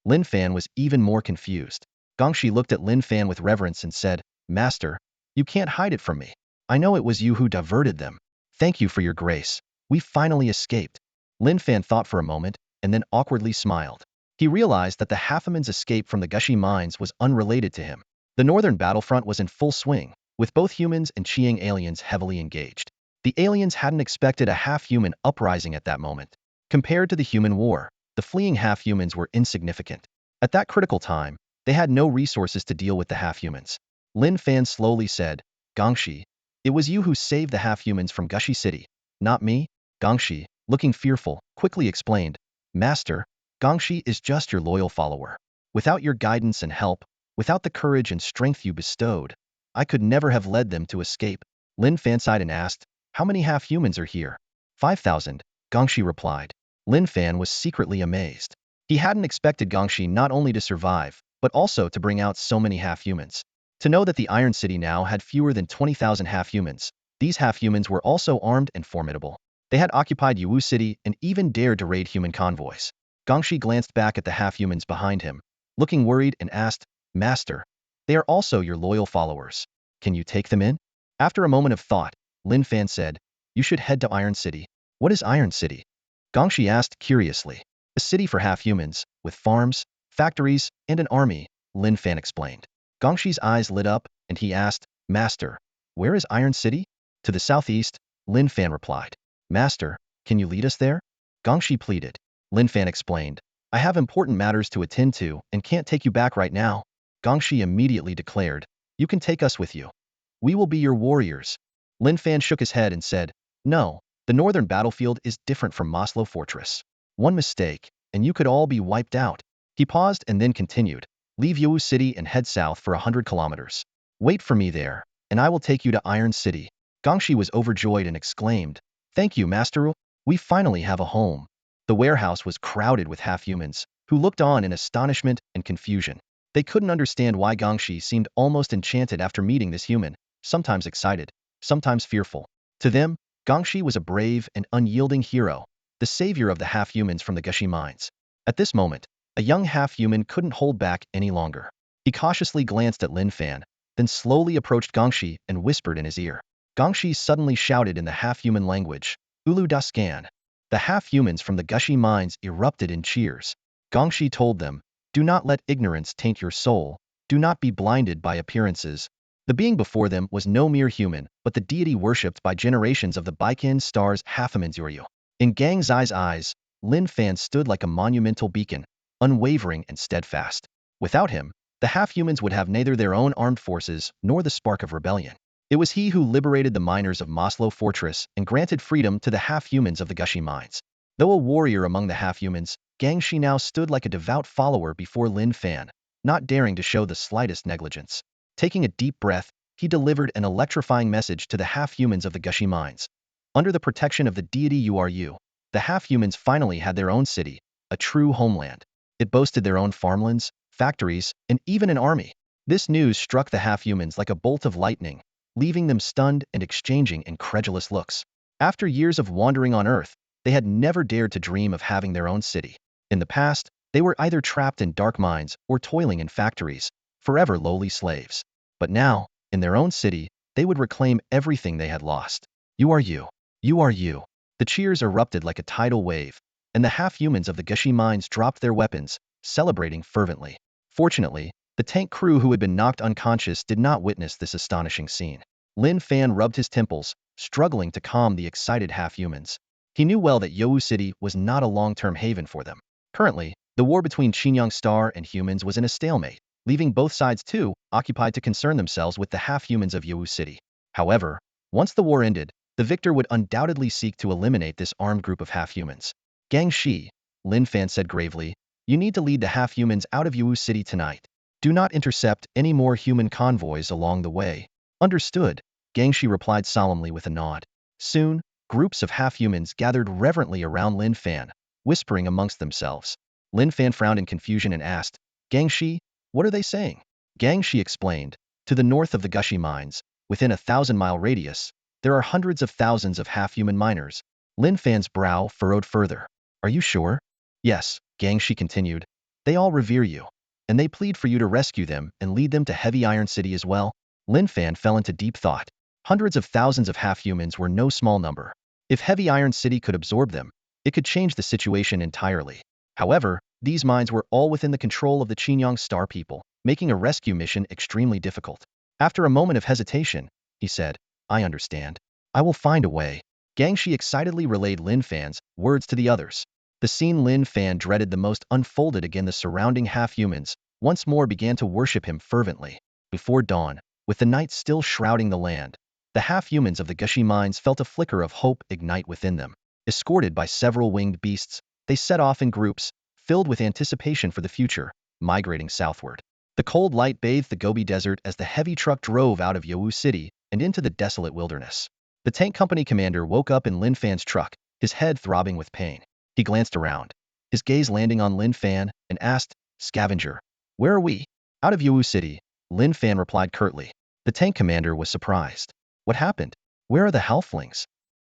Speaker 1: Lin Fan was even more confused. Gongshi looked at Lin Fan with reverence and said, "Master, you can't hide it from me. I know it was you who diverted them. Thank you for your grace. We finally escaped." Lin Fan thought for a moment, and then awkwardly smiled. He realized that the half-human's escape from the Gushi mines was unrelated to him. The northern battlefront was in full swing, with both humans and Qiang aliens heavily engaged. The aliens hadn't expected a half-human uprising at that moment. Compared to the human war, the fleeing half-humans were insignificant. At that critical time, they had no resources to deal with the half-humans. Lin Fan slowly said, "Gongshi, it was you who saved the half-humans from Gushi City, not me." Gongshi, looking fearful, quickly explained, "Master, Gongshi is just your loyal follower. Without your guidance and help, without the courage and strength you bestowed, I could never have led them to escape." Lin Fan sighed and asked, "How many half-humans are here?" 5,000, Gongshi replied. Lin Fan was secretly amazed. He hadn't expected Gongshi not only to survive, but also to bring out so many half-humans. To know that the Iron City now had fewer than 20,000 half-humans, these half-humans were also armed and formidable. They had occupied Youwu City and even dared to raid human convoys. Gongshi glanced back at the half-humans behind him, looking worried and asked, "Master, they are also your loyal followers. Can you take them in?" After a moment of thought, Lin Fan said, "You should head to Iron City." "What is Iron City?" Gongshi asked curiously. "A city for half-humans, with farms, factories, and an army," Lin Fan explained. Gongshi's eyes lit up, and he asked, "Master, where is Iron City?" "To the southeast," Lin Fan replied. "Master, can you lead us there?" Gongshi pleaded. Lin Fan explained, "I have important matters to attend to and can't take you back right now." Gongshi immediately declared, "You can take us with you. We will be your warriors." Lin Fan shook his head and said, "No, The northern battlefield is different from Maslow Fortress. One mistake, and you could all be wiped out. He paused and then continued. Leave Yowu City and head south for 100 kilometers. Wait for me there, and I will take you to Iron City. Gongshi was overjoyed and exclaimed, Thank you, Master. We finally have a home. The warehouse was crowded with half-humans, who looked on in astonishment and confusion. They couldn't understand why Gongshi seemed almost enchanted after meeting this human, sometimes excited, sometimes fearful. To them, Gongshi was a brave and unyielding hero, the savior of the half-humans from the Gushi mines. At this moment, a young half-human couldn't hold back any longer. He cautiously glanced at Lin Fan, then slowly approached Gongshi and whispered in his ear. Gongshi suddenly shouted in the half-human language, Ulu da scan. The half-humans from the Gushi mines erupted in cheers. Gongshi told them, Do not let ignorance taint your soul. Do not be blinded by appearances. The being before them was no mere human, but the deity worshipped by generations of the Baikan stars Halfamanzuryu. In Gang Zai's eyes, Lin Fan stood like a monumental beacon, unwavering and steadfast. Without him, the half-humans would have neither their own armed forces nor the spark of rebellion. It was he who liberated the miners of Maslow Fortress and granted freedom to the half-humans of the Gushi mines. Though a warrior among the half-humans, Gang Shi now stood like a devout follower before Lin Fan, not daring to show the slightest negligence. Taking a deep breath, he delivered an electrifying message to the half-humans of the Gushi mines. Under the protection of the deity Uru, the half-humans finally had their own city, a true homeland. It boasted their own farmlands, factories, and even an army. This news struck the half-humans like a bolt of lightning, leaving them stunned and exchanging incredulous looks. After years of wandering on Earth, they had never dared to dream of having their own city. In the past, they were either trapped in dark mines or toiling in factories, forever lowly slaves. But now, in their own city, they would reclaim everything they had lost. You are you. You are you. The cheers erupted like a tidal wave, and the half-humans of the Gushi mines dropped their weapons, celebrating fervently. Fortunately, the tank crew who had been knocked unconscious did not witness this astonishing scene. Lin Fan rubbed his temples, struggling to calm the excited half-humans. He knew well that Yowu City was not a long-term haven for them. Currently, the war between Qinyang Star and humans was in a stalemate, leaving both sides too occupied to concern themselves with the half-humans of Yowu City. However, once the war ended, the victor would undoubtedly seek to eliminate this armed group of half-humans. Gang Shi, Lin Fan said gravely, you need to lead the half-humans out of Yowu City tonight. Do not intercept any more human convoys along the way. Understood, Gang Shi replied solemnly with a nod. Soon, groups of half-humans gathered reverently around Lin Fan, whispering amongst themselves. Lin Fan frowned in confusion and asked, Gang Shi, what are they saying? Gang Shi explained, to the north of the Gushi mines, within a 1,000-mile radius, there are hundreds of thousands of half-human miners. Lin Fan's brow furrowed further. Are you sure? Yes, Gang Shi continued. They all revere you, and they plead for you to rescue them and lead them to Heavy Iron City as well. Lin Fan fell into deep thought. Hundreds of thousands of half-humans were no small number. If Heavy Iron City could absorb them, it could change the situation entirely. However, these mines were all within the control of the Qinyang Star people, making a rescue mission extremely difficult. After a moment of hesitation, he said, I understand. I will find a way. Gang Shi excitedly relayed Lin Fan's words to the others. The scene Lin Fan dreaded the most unfolded again. The surrounding half-humans once more began to worship him fervently. Before dawn, with the night still shrouding the land, the half-humans of the Gushi mines felt a flicker of hope ignite within them. Escorted by several winged beasts, they set off in groups, filled with anticipation for the future, migrating southward. The cold light bathed the Gobi Desert as the heavy truck drove out of Yowu City and into the desolate wilderness. The tank company commander woke up in Lin Fan's truck, his head throbbing with pain. He glanced around, his gaze landing on Lin Fan, and asked, Scavenger, where are we? Out of Yowu City, Lin Fan replied curtly. The tank commander was surprised. What happened? Where are the halflings?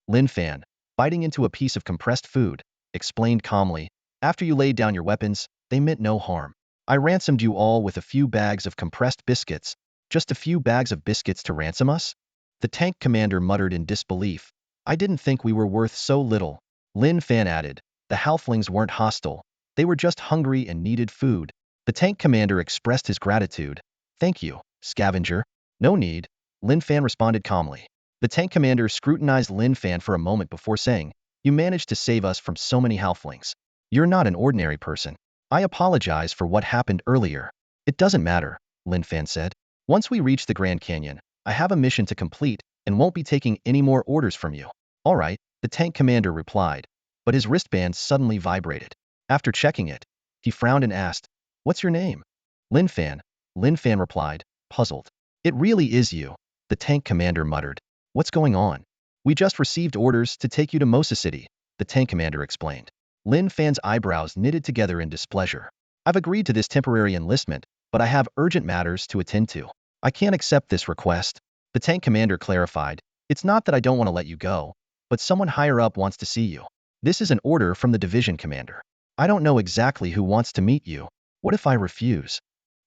Speaker 1: Lin Fan, biting into a piece of compressed food, explained calmly, after you laid down your weapons, they meant no harm. I ransomed you all with a few bags of compressed biscuits. Just a few bags of biscuits to ransom us? The tank commander muttered in disbelief. I didn't think we were worth so little. Lin Fan added, the halflings weren't hostile. They were just hungry and needed food. The tank commander expressed his gratitude. Thank you, Scavenger. No need, Lin Fan responded calmly. The tank commander scrutinized Lin Fan for a moment before saying, you managed to save us from so many halflings. You're not an ordinary person. I apologize for what happened earlier. It doesn't matter, Lin Fan said. Once we reach the Grand Canyon, I have a mission to complete and won't be taking any more orders from you. All right, The tank commander replied, but his wristband suddenly vibrated. After checking it, he frowned and asked, "What's your name?" Lin Fan. Lin Fan replied, puzzled. "It really is you," the tank commander muttered. "What's going on?" "We just received orders to take you to Mosa City," the tank commander explained. Lin Fan's eyebrows knitted together in displeasure. "I've agreed to this temporary enlistment, but I have urgent matters to attend to. I can't accept this request." The tank commander clarified, "It's not that I don't want to let you go, but someone higher up wants to see you. This is an order from the division commander. I don't know exactly who wants to meet you. What if I refuse?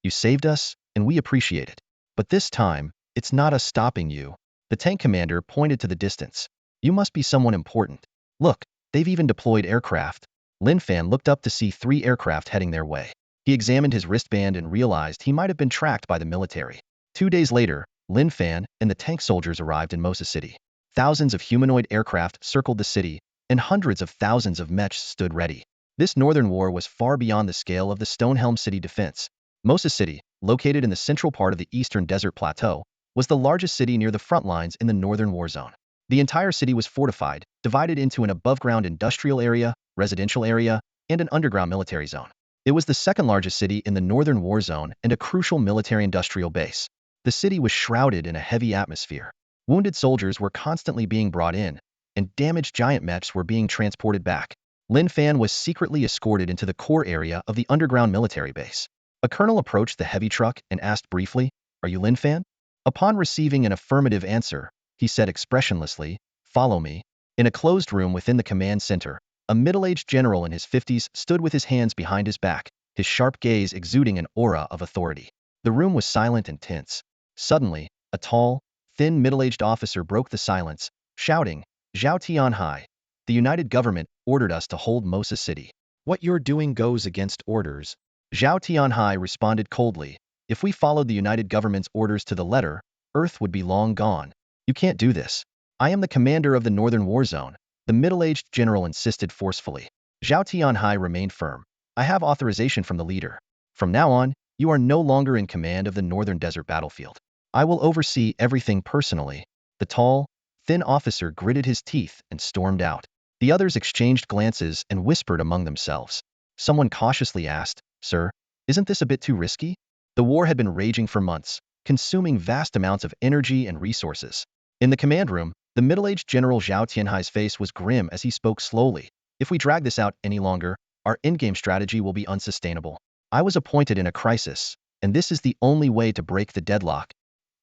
Speaker 1: You saved us, and we appreciate it. But this time, it's not us stopping you." The tank commander pointed to the distance. "You must be someone important. Look, they've even deployed aircraft." Lin Fan looked up to see 3 aircraft heading their way. He examined his wristband and realized he might have been tracked by the military. 2 days later, Lin Fan and the tank soldiers arrived in Mosa City. Thousands of humanoid aircraft circled the city, and hundreds of thousands of mechs stood ready. This northern war was far beyond the scale of the Stonehelm city defense. Mosa City, located in the central part of the eastern desert plateau, was the largest city near the front lines in the northern war zone. The entire city was fortified, divided into an above-ground industrial area, residential area, and an underground military zone. It was the second largest city in the northern war zone and a crucial military-industrial base. The city was shrouded in a heavy atmosphere. Wounded soldiers were constantly being brought in, and damaged giant mechs were being transported back. Lin Fan was secretly escorted into the core area of the underground military base. A colonel approached the heavy truck and asked briefly, "Are you Lin Fan?" Upon receiving an affirmative answer, he said expressionlessly, "Follow me." In a closed room within the command center, a middle-aged general in his 50s stood with his hands behind his back, his sharp gaze exuding an aura of authority. The room was silent and tense. Suddenly, a tall, thin middle-aged officer broke the silence, shouting, "Zhao Tianhai, the United Government ordered us to hold Mosa City. What you're doing goes against orders." Zhao Tianhai responded coldly, "If we followed the United Government's orders to the letter, Earth would be long gone. You can't do this." "I am the commander of the Northern War Zone," the middle-aged general insisted forcefully. Zhao Tianhai remained firm. "I have authorization from the leader. From now on, you are no longer in command of the Northern Desert battlefield. I will oversee everything personally." The tall, thin officer gritted his teeth and stormed out. The others exchanged glances and whispered among themselves. Someone cautiously asked, "Sir, isn't this a bit too risky?" The war had been raging for months, consuming vast amounts of energy and resources. In the command room, the middle-aged General Zhao Tianhai's face was grim as he spoke slowly. "If we drag this out any longer, our endgame strategy will be unsustainable. I was appointed in a crisis, and this is the only way to break the deadlock."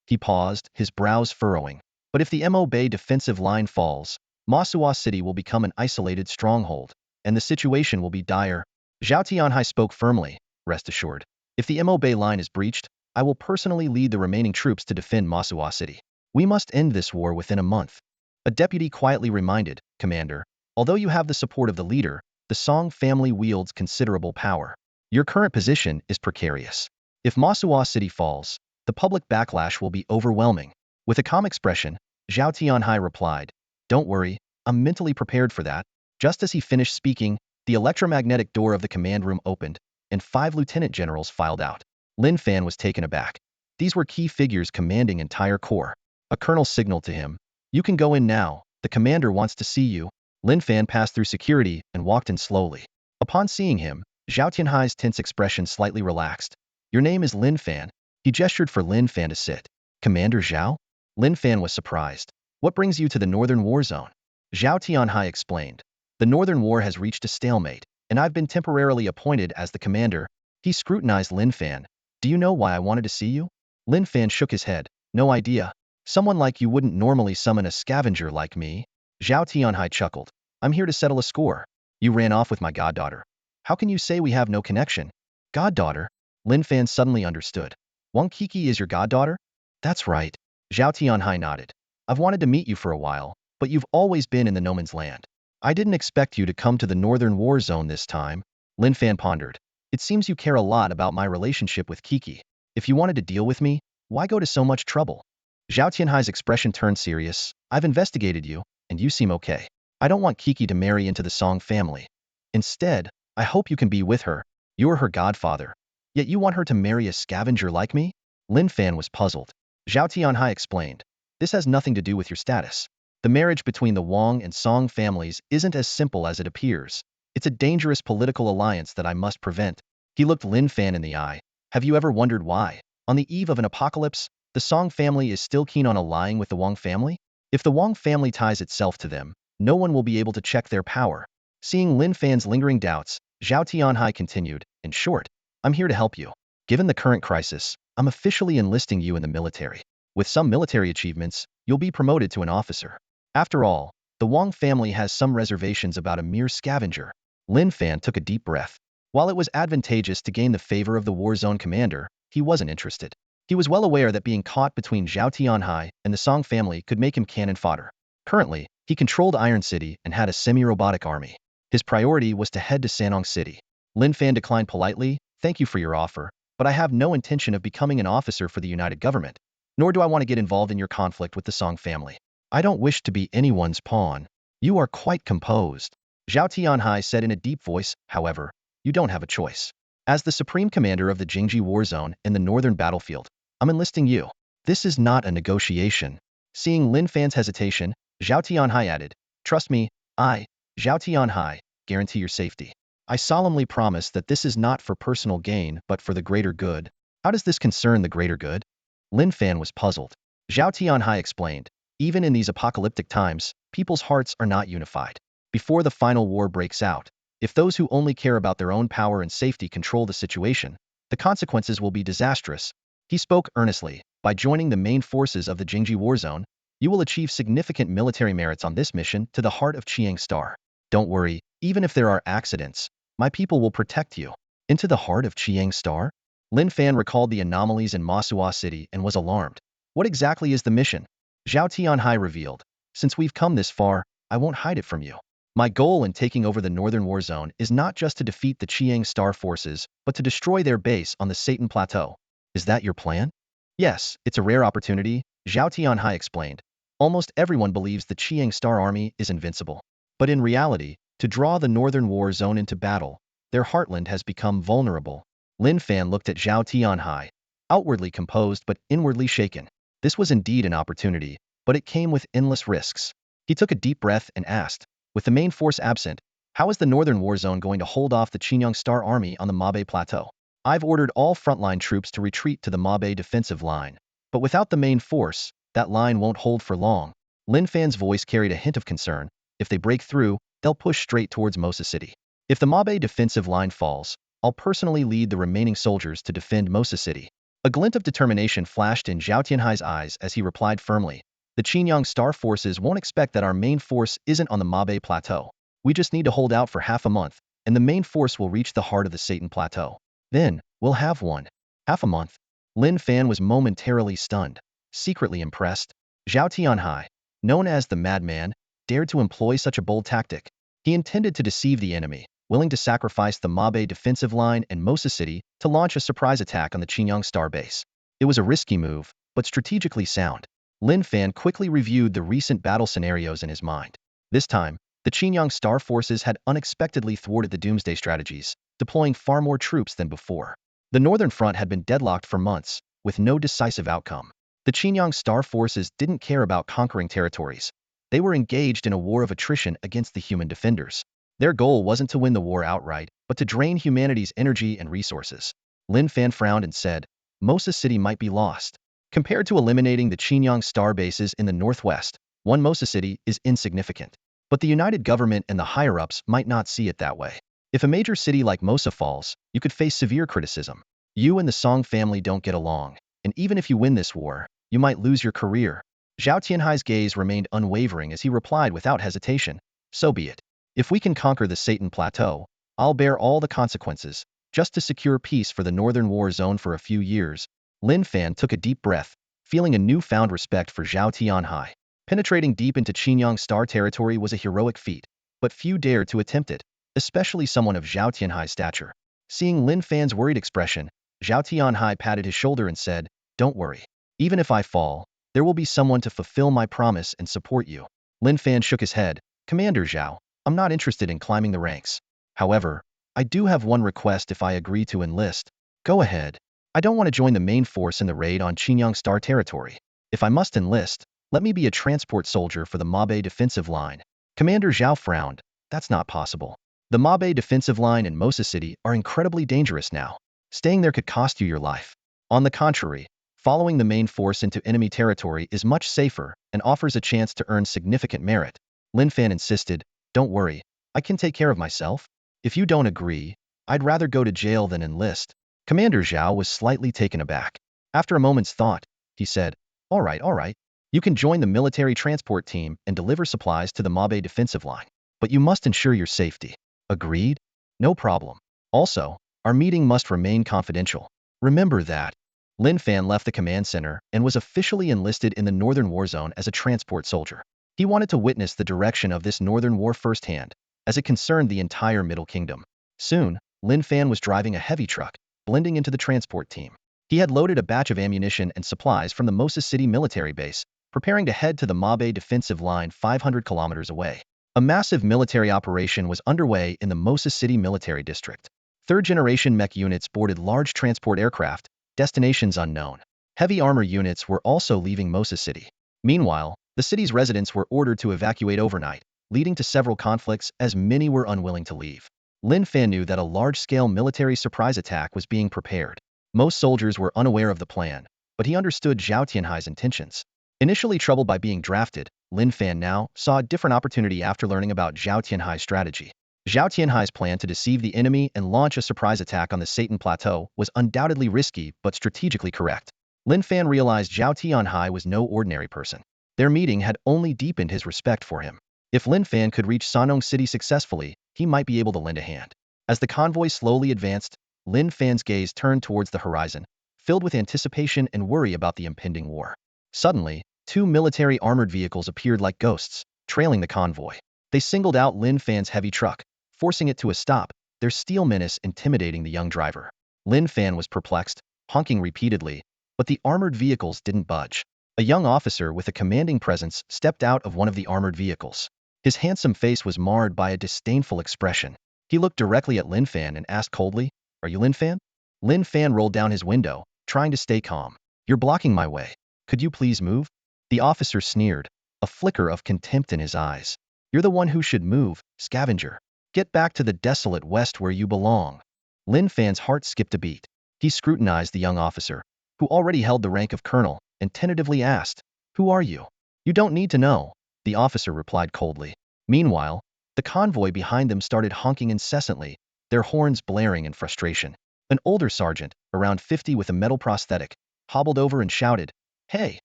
Speaker 1: He paused, his brows furrowing. "But if the Mo Bay defensive line falls, Masuwa City will become an isolated stronghold, and the situation will be dire." Zhao Tianhai spoke firmly, "Rest assured. If the Mo Bay line is breached, I will personally lead the remaining troops to defend Masuwa City. We must end this war within a month." A deputy quietly reminded, "Commander, although you have the support of the leader, the Song family wields considerable power. Your current position is precarious. If Masuwa City falls, the public backlash will be overwhelming." With a calm expression, Zhao Tianhai replied, "Don't worry, I'm mentally prepared for that." Just as he finished speaking, the electromagnetic door of the command room opened, and 5 lieutenant generals filed out. Lin Fan was taken aback. These were key figures commanding entire corps. A colonel signaled to him, "You can go in now, the commander wants to see you." Lin Fan passed through security and walked in slowly. Upon seeing him, Zhao Tianhai's tense expression slightly relaxed. "Your name is Lin Fan." He gestured for Lin Fan to sit. "Commander Zhao?" Lin Fan was surprised. "What brings you to the Northern War Zone?" Zhao Tianhai explained. "The Northern War has reached a stalemate, and I've been temporarily appointed as the commander." He scrutinized Lin Fan. "Do you know why I wanted to see you?" Lin Fan shook his head. "No idea. Someone like you wouldn't normally summon a scavenger like me." Zhao Tianhai chuckled. "I'm here to settle a score. You ran off with my goddaughter. How can you say we have no connection?" "Goddaughter?" Lin Fan suddenly understood. "Wang Kiki is your goddaughter?" "That's right." Zhao Tianhai nodded. "I've wanted to meet you for a while, but you've always been in the no man's land. I didn't expect you to come to the Northern War Zone this time." Lin Fan pondered. "It seems you care a lot about my relationship with Kiki. If you wanted to deal with me, why go to so much trouble?" Zhao Tianhai's expression turned serious. "I've investigated you, and you seem okay. I don't want Kiki to marry into the Song family. Instead, I hope you can be with her. You're her godfather. Yet you want her to marry a scavenger like me?" Lin Fan was puzzled. Zhao Tianhai explained. "This has nothing to do with your status. The marriage between the Wang and Song families isn't as simple as it appears. It's a dangerous political alliance that I must prevent. He looked Lin Fan in the eye. Have you ever wondered why, on the eve of an apocalypse, the Song family is still keen on allying with the Wang family? If the Wang family ties itself to them, no one will be able to check their power. Seeing Lin Fan's lingering doubts, Zhao Tianhai continued, in short, I'm here to help you. Given the current crisis, I'm officially enlisting you in the military. With some military achievements, you'll be promoted to an officer. After all, the Wang family has some reservations about a mere scavenger. Lin Fan took a deep breath. While it was advantageous to gain the favor of the war zone commander, he wasn't interested. He was well aware that being caught between Zhao Tianhai and the Song family could make him cannon fodder. Currently, he controlled Iron City and had a semi-robotic army. His priority was to head to Sanong City. Lin Fan declined politely, thank you for your offer, but I have no intention of becoming an officer for the United Government, nor do I want to get involved in your conflict with the Song family. I don't wish to be anyone's pawn. You are quite composed. Zhao Tianhai said in a deep voice, however, you don't have a choice. As the supreme commander of the Jingji war zone in the northern battlefield, I'm enlisting you. This is not a negotiation. Seeing Lin Fan's hesitation, Zhao Tianhai added, trust me, I, Zhao Tianhai, guarantee your safety. I solemnly promise that this is not for personal gain but for the greater good. How does this concern the greater good? Lin Fan was puzzled. Zhao Tianhai explained, even in these apocalyptic times, people's hearts are not unified. Before the final war breaks out, if those who only care about their own power and safety control the situation, the consequences will be disastrous. He spoke earnestly. By joining the main forces of the Jingji war zone, you will achieve significant military merits on this mission to the heart of Chiang Star. Don't worry, even if there are accidents, my people will protect you. Into the heart of Chiang Star? Lin Fan recalled the anomalies in Masua City and was alarmed. What exactly is the mission? Zhao Tianhai revealed. Since we've come this far, I won't hide it from you. My goal in taking over the northern war zone is not just to defeat the Chiang Star forces, but to destroy their base on the Satan Plateau. Is that your plan? Yes, it's a rare opportunity, Zhao Tianhai explained. Almost everyone believes the Chiang Star army is invincible. But in reality, to draw the northern war zone into battle, their heartland has become vulnerable. Lin Fan looked at Zhao Tianhai, outwardly composed but inwardly shaken. This was indeed an opportunity, but it came with endless risks. He took a deep breath and asked, with the main force absent, how is the northern war zone going to hold off the Chiang Star army on the Mabe Plateau? I've ordered all frontline troops to retreat to the Mabe defensive line. But without the main force, that line won't hold for long. Lin Fan's voice carried a hint of concern. If they break through, they'll push straight towards Mosa City. If the Mabe defensive line falls, I'll personally lead the remaining soldiers to defend Mosa City. A glint of determination flashed in Zhao Tianhai's eyes as he replied firmly, the Chiang Star forces won't expect that our main force isn't on the Mabe Plateau. We just need to hold out for half a month, and the main force will reach the heart of the Satan Plateau. Then, we'll have one. Half a month. Lin Fan was momentarily stunned, secretly impressed. Zhao Tianhai, known as the madman, dared to employ such a bold tactic. He intended to deceive the enemy, willing to sacrifice the Mabe defensive line and Mosa City to launch a surprise attack on the Chiang Star base. It was a risky move, but strategically sound. Lin Fan quickly reviewed the recent battle scenarios in his mind. This time, the Chiang Star forces had unexpectedly thwarted the doomsday strategies, deploying far more troops than before. The northern front had been deadlocked for months, with no decisive outcome. The Chiang Star forces didn't care about conquering territories. They were engaged in a war of attrition against the human defenders. Their goal wasn't to win the war outright, but to drain humanity's energy and resources. Lin Fan frowned and said, Mosa City might be lost. Compared to eliminating the Chiang Star bases in the northwest, one Mosa City is insignificant. But the United Government and the higher-ups might not see it that way. If a major city like Mosa falls, you could face severe criticism. You and the Song family don't get along, and even if you win this war, you might lose your career. Zhao Tianhai's gaze remained unwavering as he replied without hesitation, so be it. If we can conquer the Satan Plateau, I'll bear all the consequences, just to secure peace for the northern war zone for a few years. Lin Fan took a deep breath, feeling a newfound respect for Zhao Tianhai. Penetrating deep into Chiang Star territory was a heroic feat, but few dared to attempt it, especially someone of Zhao Tianhai's stature. Seeing Lin Fan's worried expression, Zhao Tianhai patted his shoulder and said, don't worry. Even if I fall, there will be someone to fulfill my promise and support you. Lin Fan shook his head. Commander Zhao, I'm not interested in climbing the ranks. However, I do have one request if I agree to enlist. Go ahead. I don't want to join the main force in the raid on Chiang Star territory. If I must enlist, Let me be a transport soldier for the Mabe defensive line. Commander Zhao frowned. That's not possible. The Mabe defensive line in Mosa City are incredibly dangerous now. Staying there could cost you your life. On the contrary, following the main force into enemy territory is much safer and offers a chance to earn significant merit. Lin Fan insisted, don't worry, I can take care of myself. If you don't agree, I'd rather go to jail than enlist. Commander Zhao was slightly taken aback. After a moment's thought, he said, all right. You can join the military transport team and deliver supplies to the Mabe defensive line. But you must ensure your safety. Agreed? No problem. Also, our meeting must remain confidential. Remember that. Lin Fan left the command center and was officially enlisted in the Northern War Zone as a transport soldier. He wanted to witness the direction of this Northern War firsthand, as it concerned the entire Middle Kingdom. Soon, Lin Fan was driving a heavy truck, blending into the transport team. He had loaded a batch of ammunition and supplies from the Mosa City military base, preparing to head to the Mabe defensive line 500 kilometers away. A massive military operation was underway in the Mosa City military district. Third-generation mech units boarded large transport aircraft, destinations unknown. Heavy armor units were also leaving Mosa City. Meanwhile, the city's residents were ordered to evacuate overnight, leading to several conflicts as many were unwilling to leave. Lin Fan knew that a large-scale military surprise attack was being prepared. Most soldiers were unaware of the plan, but he understood Zhao Tianhai's intentions. Initially troubled by being drafted, Lin Fan now saw a different opportunity after learning about Zhao Tianhai's strategy. Zhao Tianhai's plan to deceive the enemy and launch a surprise attack on the Satan Plateau was undoubtedly risky but strategically correct. Lin Fan realized Zhao Tianhai was no ordinary person. Their meeting had only deepened his respect for him. If Lin Fan could reach Sanong City successfully, he might be able to lend a hand. As the convoy slowly advanced, Lin Fan's gaze turned towards the horizon, filled with anticipation and worry about the impending war. Suddenly, two military armored vehicles appeared like ghosts, trailing the convoy. They singled out Lin Fan's heavy truck, forcing it to a stop, their steel menace intimidating the young driver. Lin Fan was perplexed, honking repeatedly, but the armored vehicles didn't budge. A young officer with a commanding presence stepped out of one of the armored vehicles. His handsome face was marred by a disdainful expression. He looked directly at Lin Fan and asked coldly, "Are you Lin Fan?" Lin Fan rolled down his window, trying to stay calm. "You're blocking my way. Could you please move?" The officer sneered, a flicker of contempt in his eyes. "You're the one who should move, scavenger. Get back to the desolate west where you belong." Lin Fan's heart skipped a beat. He scrutinized the young officer, who already held the rank of colonel, and tentatively asked, "Who are you?" "You don't need to know," the officer replied coldly. Meanwhile, the convoy behind them started honking incessantly, their horns blaring in frustration. An older sergeant, around 50 with a metal prosthetic, hobbled over and shouted, "Hey,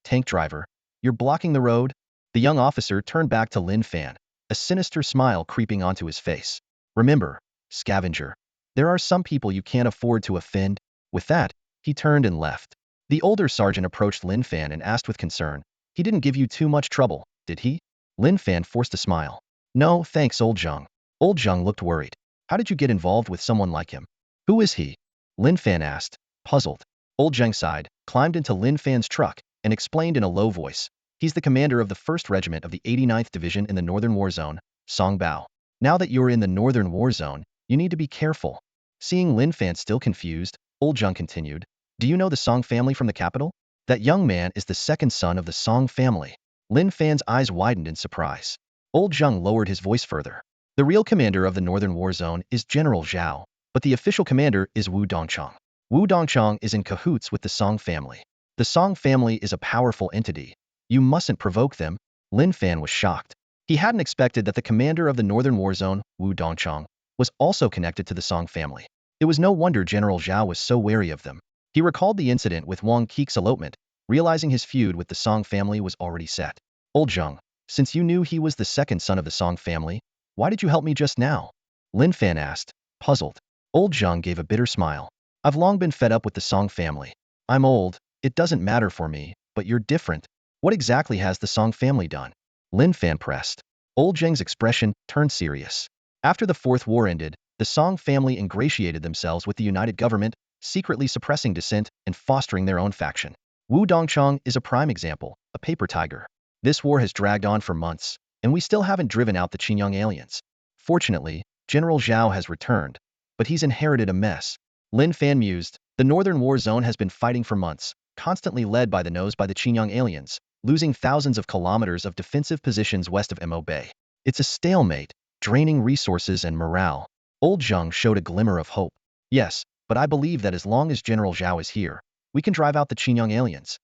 Speaker 1: tank driver, you're blocking the road?" The young officer turned back to Lin Fan, a sinister smile creeping onto his face. "Remember, scavenger, there are some people you can't afford to offend." With that, he turned and left. The older sergeant approached Lin Fan and asked with concern, "He didn't give you too much trouble, did he?" Lin Fan forced a smile. "No, thanks, old Zheng." Old Zheng looked worried. "How did you get involved with someone like him?" "Who is he?" Lin Fan asked, puzzled. Old Zheng sighed, climbed into Lin Fan's truck, and explained in a low voice, "He's the commander of the 1st Regiment of the 89th Division in the Northern War Zone, Song Bao. Now that you're in the Northern War Zone, you need to be careful." Seeing Lin Fan still confused, Old Zheng continued, "Do you know the Song family from the capital? That young man is the second son of the Song family." Lin Fan's eyes widened in surprise. Old Zheng lowered his voice further. "The real commander of the Northern War Zone is General Zhao, but the official commander is Wu Dongchang. Wu Dongchang is in cahoots with the Song family. The Song family is a powerful entity. You mustn't provoke them." Lin Fan was shocked. He hadn't expected that the commander of the Northern War Zone, Wu Dongchang, was also connected to the Song family. It was no wonder General Zhao was so wary of them. He recalled the incident with Wang Keek's elopement, realizing his feud with the Song family was already set. "Old Zheng, since you knew he was the second son of the Song family, why did you help me just now?" Lin Fan asked, puzzled. Old Zheng gave a bitter smile. "I've long been fed up with the Song family. I'm old, it doesn't matter for me, but you're different. What exactly has the Song family done?" Lin Fan pressed. Old Zheng's expression turned serious. After the Fourth War ended, the Song family ingratiated themselves with the United Government, secretly suppressing dissent and fostering their own faction. Wu Dongchang is a prime example, a paper tiger. This war has dragged on for months, and we still haven't driven out the Qingyang aliens. Fortunately, General Zhao has returned, but he's inherited a mess. Lin Fan mused, the Northern War Zone has been fighting for months, constantly led by the Qingyang aliens, losing thousands of kilometers of defensive positions west of Mo Bay. It's a stalemate, draining resources and morale. Old Zheng showed a glimmer of hope. Yes, but I believe that as long as General Zhao is here, we can drive out the Qingyang aliens.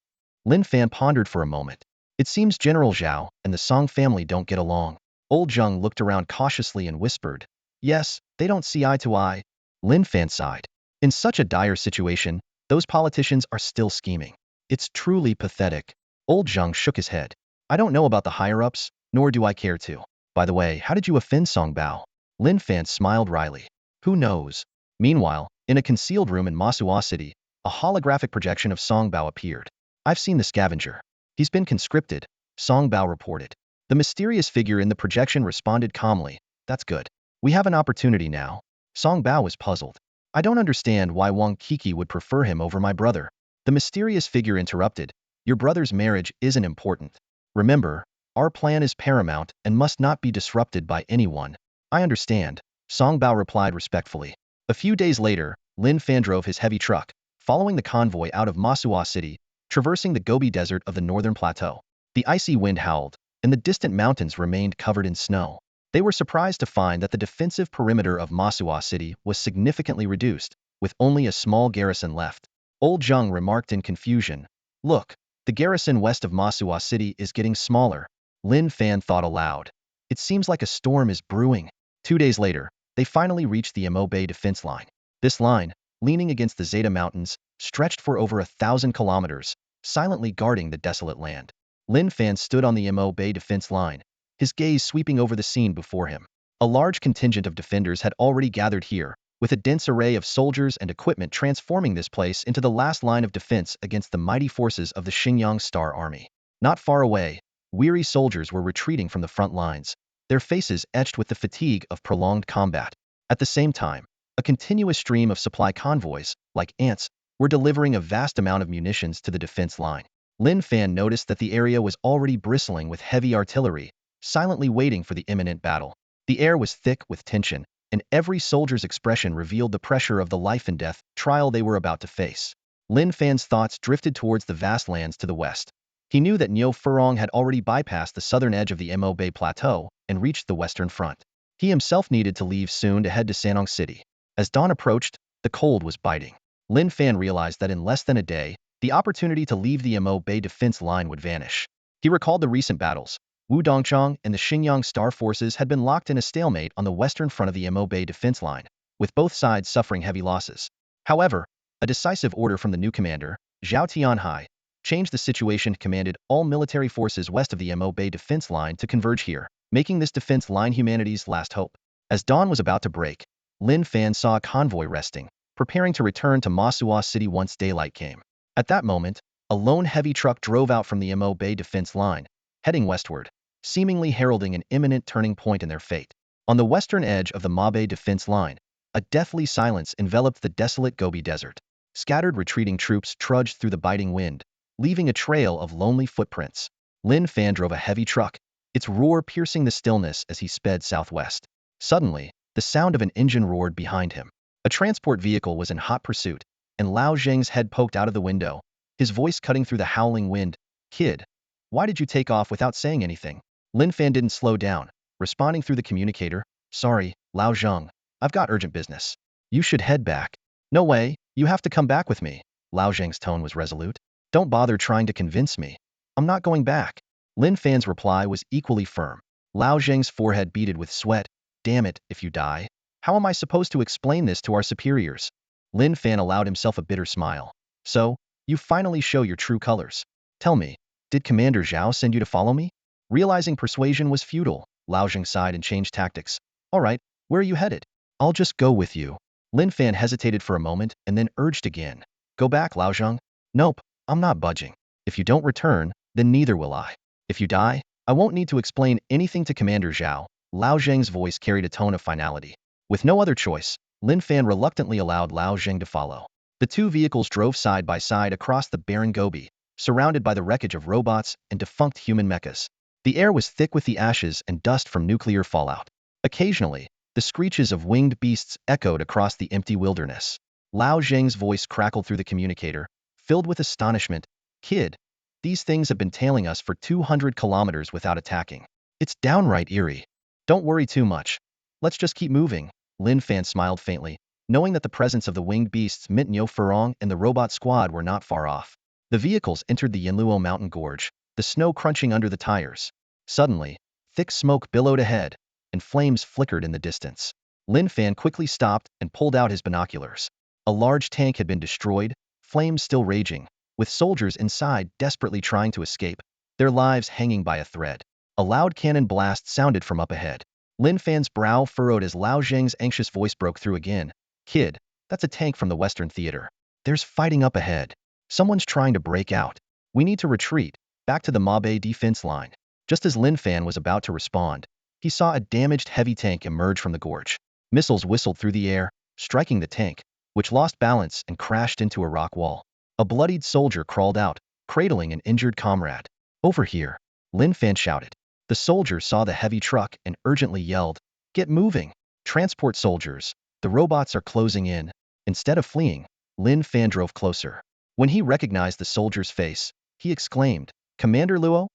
Speaker 1: Lin Fan pondered for a moment. It seems General Zhao and the Song family don't get along. Old Zheng looked around cautiously and whispered, "Yes, they don't see eye to eye." Lin Fan sighed. In such a dire situation, those politicians are still scheming. It's truly pathetic. Old Zheng shook his head. I don't know about the higher-ups, nor do I care to. By the way, how did you offend Song Bao? Lin Fan smiled wryly. Who knows? Meanwhile, in a concealed room in Masua City, a holographic projection of Song Bao appeared. I've seen the scavenger. He's been conscripted, Song Bao reported. The mysterious figure in the projection responded calmly. That's good. We have an opportunity now. Song Bao was puzzled. I don't understand why Wang Kiki would prefer him over my brother. The mysterious figure interrupted. Your brother's marriage isn't important. Remember, our plan is paramount and must not be disrupted by anyone. I understand, Song Bao replied respectfully. A few days later, Lin Fan drove his heavy truck, following the convoy out of Masua City, traversing the Gobi Desert of the northern plateau. The icy wind howled, and the distant mountains remained covered in snow. They were surprised to find that the defensive perimeter of Masua City was significantly reduced, with only a small garrison left. Old Zheng remarked in confusion, Look, the garrison west of Masua City is getting smaller. Lin Fan thought aloud. It seems like a storm is brewing. 2 days later, they finally reached the Mo Bay defense line. This line, leaning against the Zeta Mountains, stretched for over 1,000 kilometers, silently guarding the desolate land. Lin Fan stood on the Mo Bay defense line, his gaze sweeping over the scene before him. A large contingent of defenders had already gathered here, with a dense array of soldiers and equipment transforming this place into the last line of defense against the mighty forces of the Xinjiang Star Army. Not far away, weary soldiers were retreating from the front lines, their faces etched with the fatigue of prolonged combat. At the same time, a continuous stream of supply convoys, like ants, were delivering a vast amount of munitions to the defense line. Lin Fan noticed that the area was already bristling with heavy artillery, silently waiting for the imminent battle. The air was thick with tension, and every soldier's expression revealed the pressure of the life-and-death trial they were about to face. Lin Fan's thoughts drifted towards the vast lands to the west. He knew that Niu Furong had already bypassed the southern edge of the Mo Bay Plateau and reached the western front. He himself needed to leave soon to head to Sanong City. As dawn approached, the cold was biting. Lin Fan realized that in less than a day, the opportunity to leave the Mo Bay defense line would vanish. He recalled the recent battles. Wu Dongchang and the Xinjiang Star forces had been locked in a stalemate on the western front of the Mo Bay defense line, with both sides suffering heavy losses. However, a decisive order from the new commander, Zhao Tianhai, changed the situation and commanded all military forces west of the Mo Bay defense line to converge here, making this defense line humanity's last hope. As dawn was about to break, Lin Fan saw a convoy resting, preparing to return to Masua City once daylight came. At that moment, a lone heavy truck drove out from the Mo Bay defense line, heading westward, seemingly heralding an imminent turning point in their fate. On the western edge of the Ma Bay defense line, a deathly silence enveloped the desolate Gobi Desert. Scattered retreating troops trudged through the biting wind, leaving a trail of lonely footprints. Lin Fan drove a heavy truck, its roar piercing the stillness as he sped southwest. Suddenly, the sound of an engine roared behind him. A transport vehicle was in hot pursuit, and Lao Zheng's head poked out of the window, his voice cutting through the howling wind. Kid, why did you take off without saying anything? Lin Fan didn't slow down, responding through the communicator. Sorry, Lao Zheng, I've got urgent business. You should head back. No way, you have to come back with me. Lao Zheng's tone was resolute. Don't bother trying to convince me. I'm not going back. Lin Fan's reply was equally firm. Lao Zheng's forehead beaded with sweat. Damn it, if you die, how am I supposed to explain this to our superiors? Lin Fan allowed himself a bitter smile. So, you finally show your true colors. Tell me, did Commander Zhao send you to follow me? Realizing persuasion was futile, Lao Zheng sighed and changed tactics. All right, where are you headed? I'll just go with you. Lin Fan hesitated for a moment and then urged again. Go back, Lao Zheng. Nope, I'm not budging. If you don't return, then neither will I. If you die, I won't need to explain anything to Commander Zhao. Lao Zheng's voice carried a tone of finality. With no other choice, Lin Fan reluctantly allowed Lao Zheng to follow. The two vehicles drove side by side across the barren Gobi, surrounded by the wreckage of robots and defunct human mechas. The air was thick with the ashes and dust from nuclear fallout. Occasionally, the screeches of winged beasts echoed across the empty wilderness. Lao Zheng's voice crackled through the communicator, filled with astonishment. Kid, These things have been tailing us for 200 kilometers without attacking. It's downright eerie. Don't worry too much. Let's just keep moving. Lin Fan smiled faintly, knowing that the presence of the winged beasts meant Niu Furong and the robot squad were not far off. The vehicles entered the Yinluo mountain gorge, the snow crunching under the tires. Suddenly, thick smoke billowed ahead, and flames flickered in the distance. Lin Fan quickly stopped and pulled out his binoculars. A large tank had been destroyed, flames still raging, with soldiers inside desperately trying to escape, their lives hanging by a thread. A loud cannon blast sounded from up ahead. Lin Fan's brow furrowed as Lao Zheng's anxious voice broke through again. Kid, that's a tank from the Western Theater. There's fighting up ahead. Someone's trying to break out. We need to retreat, back to the Mabe defense line. Just as Lin Fan was about to respond, he saw a damaged heavy tank emerge from the gorge. Missiles whistled through the air, striking the tank, which lost balance and crashed into a rock wall. A bloodied soldier crawled out, cradling an injured comrade. Over here, Lin Fan shouted. The soldier saw the heavy truck and urgently yelled, "Get moving! Transport soldiers! The robots are closing in." Instead of fleeing, Lin Fan drove closer. When he recognized the soldier's face, he exclaimed, "Commander Luo?"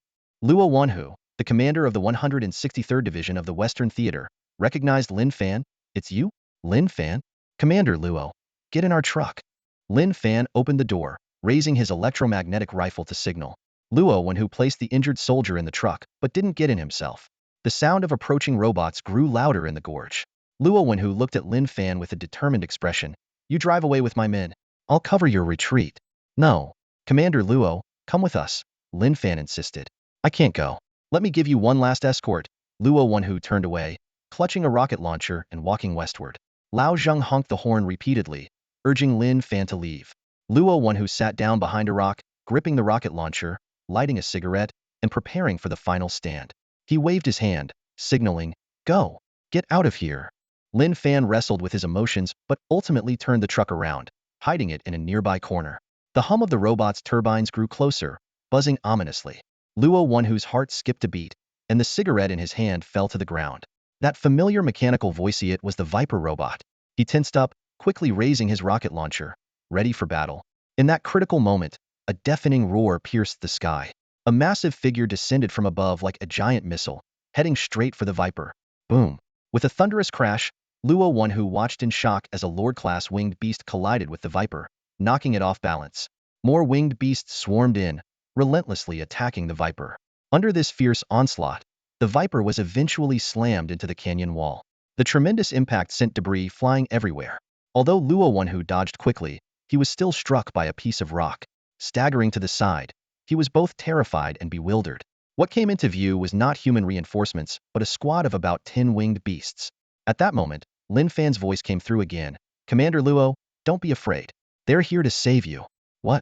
Speaker 1: Luo Wanhu, the commander of the 163rd Division of the Western Theater, recognized Lin Fan. "It's you? Lin Fan?" "Commander Luo, get in our truck." Lin Fan opened the door, raising his electromagnetic rifle to signal. Luo Wanhu placed the injured soldier in the truck, but didn't get in himself. The sound of approaching robots grew louder in the gorge. Luo Wanhu looked at Lin Fan with a determined expression. "You drive away with my men. I'll cover your retreat." "No. Commander Luo, come with us," Lin Fan insisted. "I can't go. Let me give you one last escort." Luo Wanhu turned away, clutching a rocket launcher and walking westward. Lao Zheng honked the horn repeatedly, urging Lin Fan to leave. Luo Wanhu sat down behind a rock, gripping the rocket launcher, lighting a cigarette, and preparing for the final stand. He waved his hand, signaling, "Go! Get out of here!" Lin Fan wrestled with his emotions but ultimately turned the truck around, hiding it in a nearby corner. The hum of the robot's turbines grew closer, buzzing ominously. Luo Wanhu's heart skipped a beat, and the cigarette in his hand fell to the ground. That familiar mechanical voice, it was the Viper robot. He tensed up, quickly raising his rocket launcher, ready for battle. In that critical moment, a deafening roar pierced the sky. A massive figure descended from above like a giant missile, heading straight for the Viper. Boom! With a thunderous crash, Luo Wanhu watched in shock as a Lord-class winged beast collided with the Viper, knocking it off balance. More winged beasts swarmed in, relentlessly attacking the Viper. Under this fierce onslaught, the Viper was eventually slammed into the canyon wall. The tremendous impact sent debris flying everywhere. Although Luo Wanhu dodged quickly, he was still struck by a piece of rock. Staggering to the side, he was both terrified and bewildered. What came into view was not human reinforcements, but a squad of about 10 winged beasts. At that moment, Lin Fan's voice came through again. "Commander Luo, don't be afraid. They're here to save you." "What?"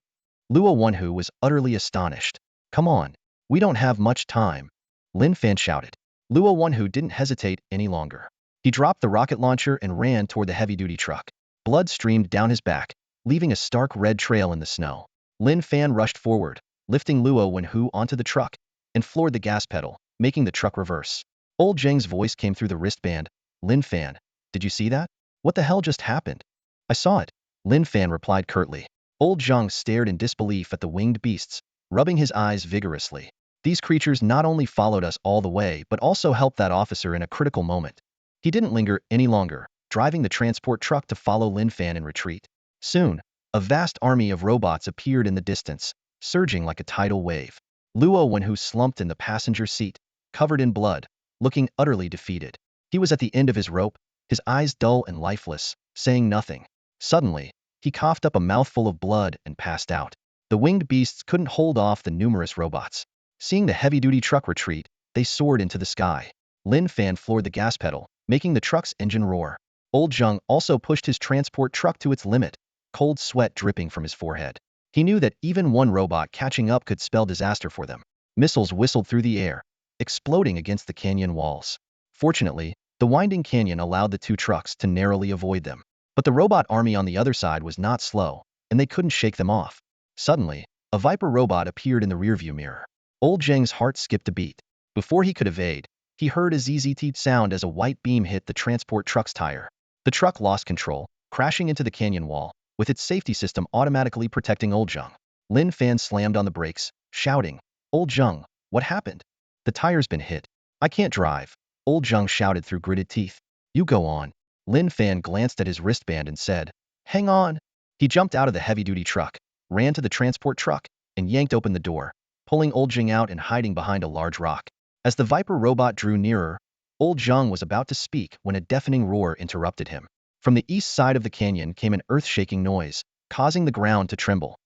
Speaker 1: Luo Wanhu was utterly astonished. "Come on. We don't have much time," Lin Fan shouted. Luo Wanhu didn't hesitate any longer. He dropped the rocket launcher and ran toward the heavy-duty truck. Blood streamed down his back, leaving a stark red trail in the snow. Lin Fan rushed forward, lifting Luo Wanhu onto the truck, and floored the gas pedal, making the truck reverse. Old Zheng's voice came through the wristband. "Lin Fan, did you see that? What the hell just happened?" "I saw it," Lin Fan replied curtly. Old Zheng stared in disbelief at the winged beasts, rubbing his eyes vigorously. These creatures not only followed us all the way but also helped that officer in a critical moment. He didn't linger any longer, driving the transport truck to follow Lin Fan in retreat. Soon, a vast army of robots appeared in the distance, surging like a tidal wave. Luo Wanhu slumped in the passenger seat, covered in blood, looking utterly defeated. He was at the end of his rope, his eyes dull and lifeless, saying nothing. Suddenly, he coughed up a mouthful of blood and passed out. The winged beasts couldn't hold off the numerous robots. Seeing the heavy-duty truck retreat, they soared into the sky. Lin Fan floored the gas pedal, making the truck's engine roar. Old Zheng also pushed his transport truck to its limit, cold sweat dripping from his forehead. He knew that even one robot catching up could spell disaster for them. Missiles whistled through the air, exploding against the canyon walls. Fortunately, the winding canyon allowed the two trucks to narrowly avoid them. But the robot army on the other side was not slow, and they couldn't shake them off. Suddenly, a Viper robot appeared in the rearview mirror. Old Zheng's heart skipped a beat. Before he could evade, he heard a zzz sound as a white beam hit the transport truck's tire. The truck lost control, crashing into the canyon wall, with its safety system automatically protecting Old Zheng. Lin Fan slammed on the brakes, shouting, "Old Zheng, what happened? The tire's been hit. I can't drive." Old Zheng shouted through gritted teeth. "You go on." Lin Fan glanced at his wristband and said, "Hang on." He jumped out of the heavy-duty truck, ran to the transport truck, and yanked open the door, pulling Old Zheng out and hiding behind a large rock. As the Viper robot drew nearer, Old Zheng was about to speak when a deafening roar interrupted him. From the east side of the canyon came an earth-shaking noise, causing the ground to tremble.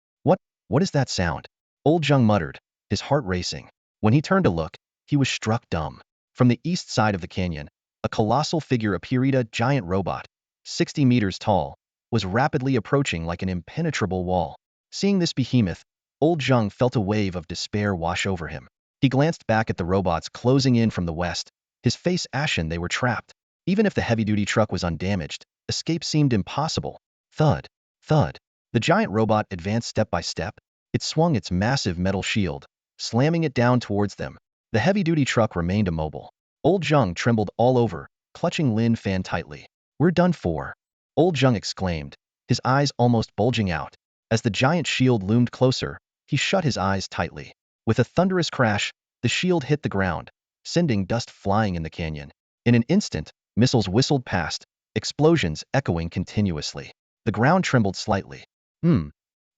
Speaker 1: What is that sound?" Old Zheng muttered, his heart racing. When he turned to look, he was struck dumb. From the east side of the canyon, a colossal figure appeared. A giant robot, 60 meters tall, was rapidly approaching like an impenetrable wall. Seeing this behemoth, Old Zheng felt a wave of despair wash over him. He glanced back at the robots closing in from the west, his face ashen. They were trapped. Even if the heavy-duty truck was undamaged, escape seemed impossible. Thud, thud. The giant robot advanced step by step. It swung its massive metal shield, slamming it down towards them. The heavy-duty truck remained immobile. Old Zheng trembled all over, clutching Lin Fan tightly. "We're done for," Old Zheng exclaimed, his eyes almost bulging out. As the giant shield loomed closer, he shut his eyes tightly. With a thunderous crash, the shield hit the ground, sending dust flying in the canyon. In an instant, missiles whistled past, explosions echoing continuously. The ground trembled slightly.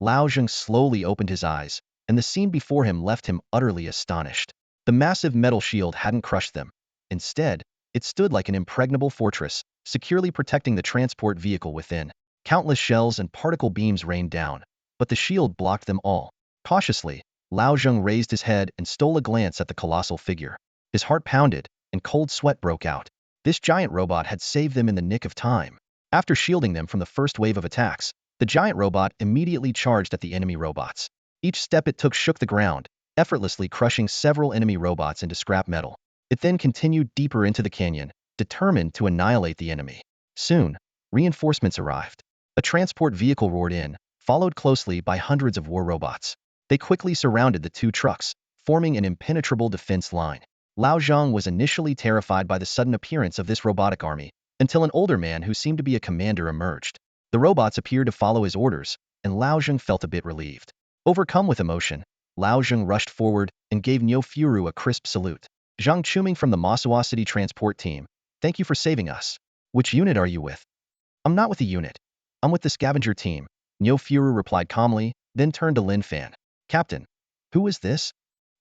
Speaker 1: Lao Zheng slowly opened his eyes, and the scene before him left him utterly astonished. The massive metal shield hadn't crushed them. Instead, it stood like an impregnable fortress, securely protecting the transport vehicle within. Countless shells and particle beams rained down, but the shield blocked them all. Cautiously, Lao Zheng raised his head and stole a glance at the colossal figure. His heart pounded, and cold sweat broke out. This giant robot had saved them in the nick of time. After shielding them from the first wave of attacks, the giant robot immediately charged at the enemy robots. Each step it took shook the ground, effortlessly crushing several enemy robots into scrap metal. It then continued deeper into the canyon, determined to annihilate the enemy. Soon, reinforcements arrived. A transport vehicle roared in, followed closely by hundreds of war robots. They quickly surrounded the two trucks, forming an impenetrable defense line. Lao Zheng was initially terrified by the sudden appearance of this robotic army, until an older man who seemed to be a commander emerged. The robots appeared to follow his orders, and Lao Zheng felt a bit relieved. Overcome with emotion, Lao Zheng rushed forward and gave Niu Furu a crisp salute. "Zhang Chuming from the Massawa City transport team, thank you for saving us." "Which unit are you with?" "I'm not with the unit. I'm with the scavenger team," Niu Furu replied calmly, then turned to Lin Fan. "Captain, who is this?"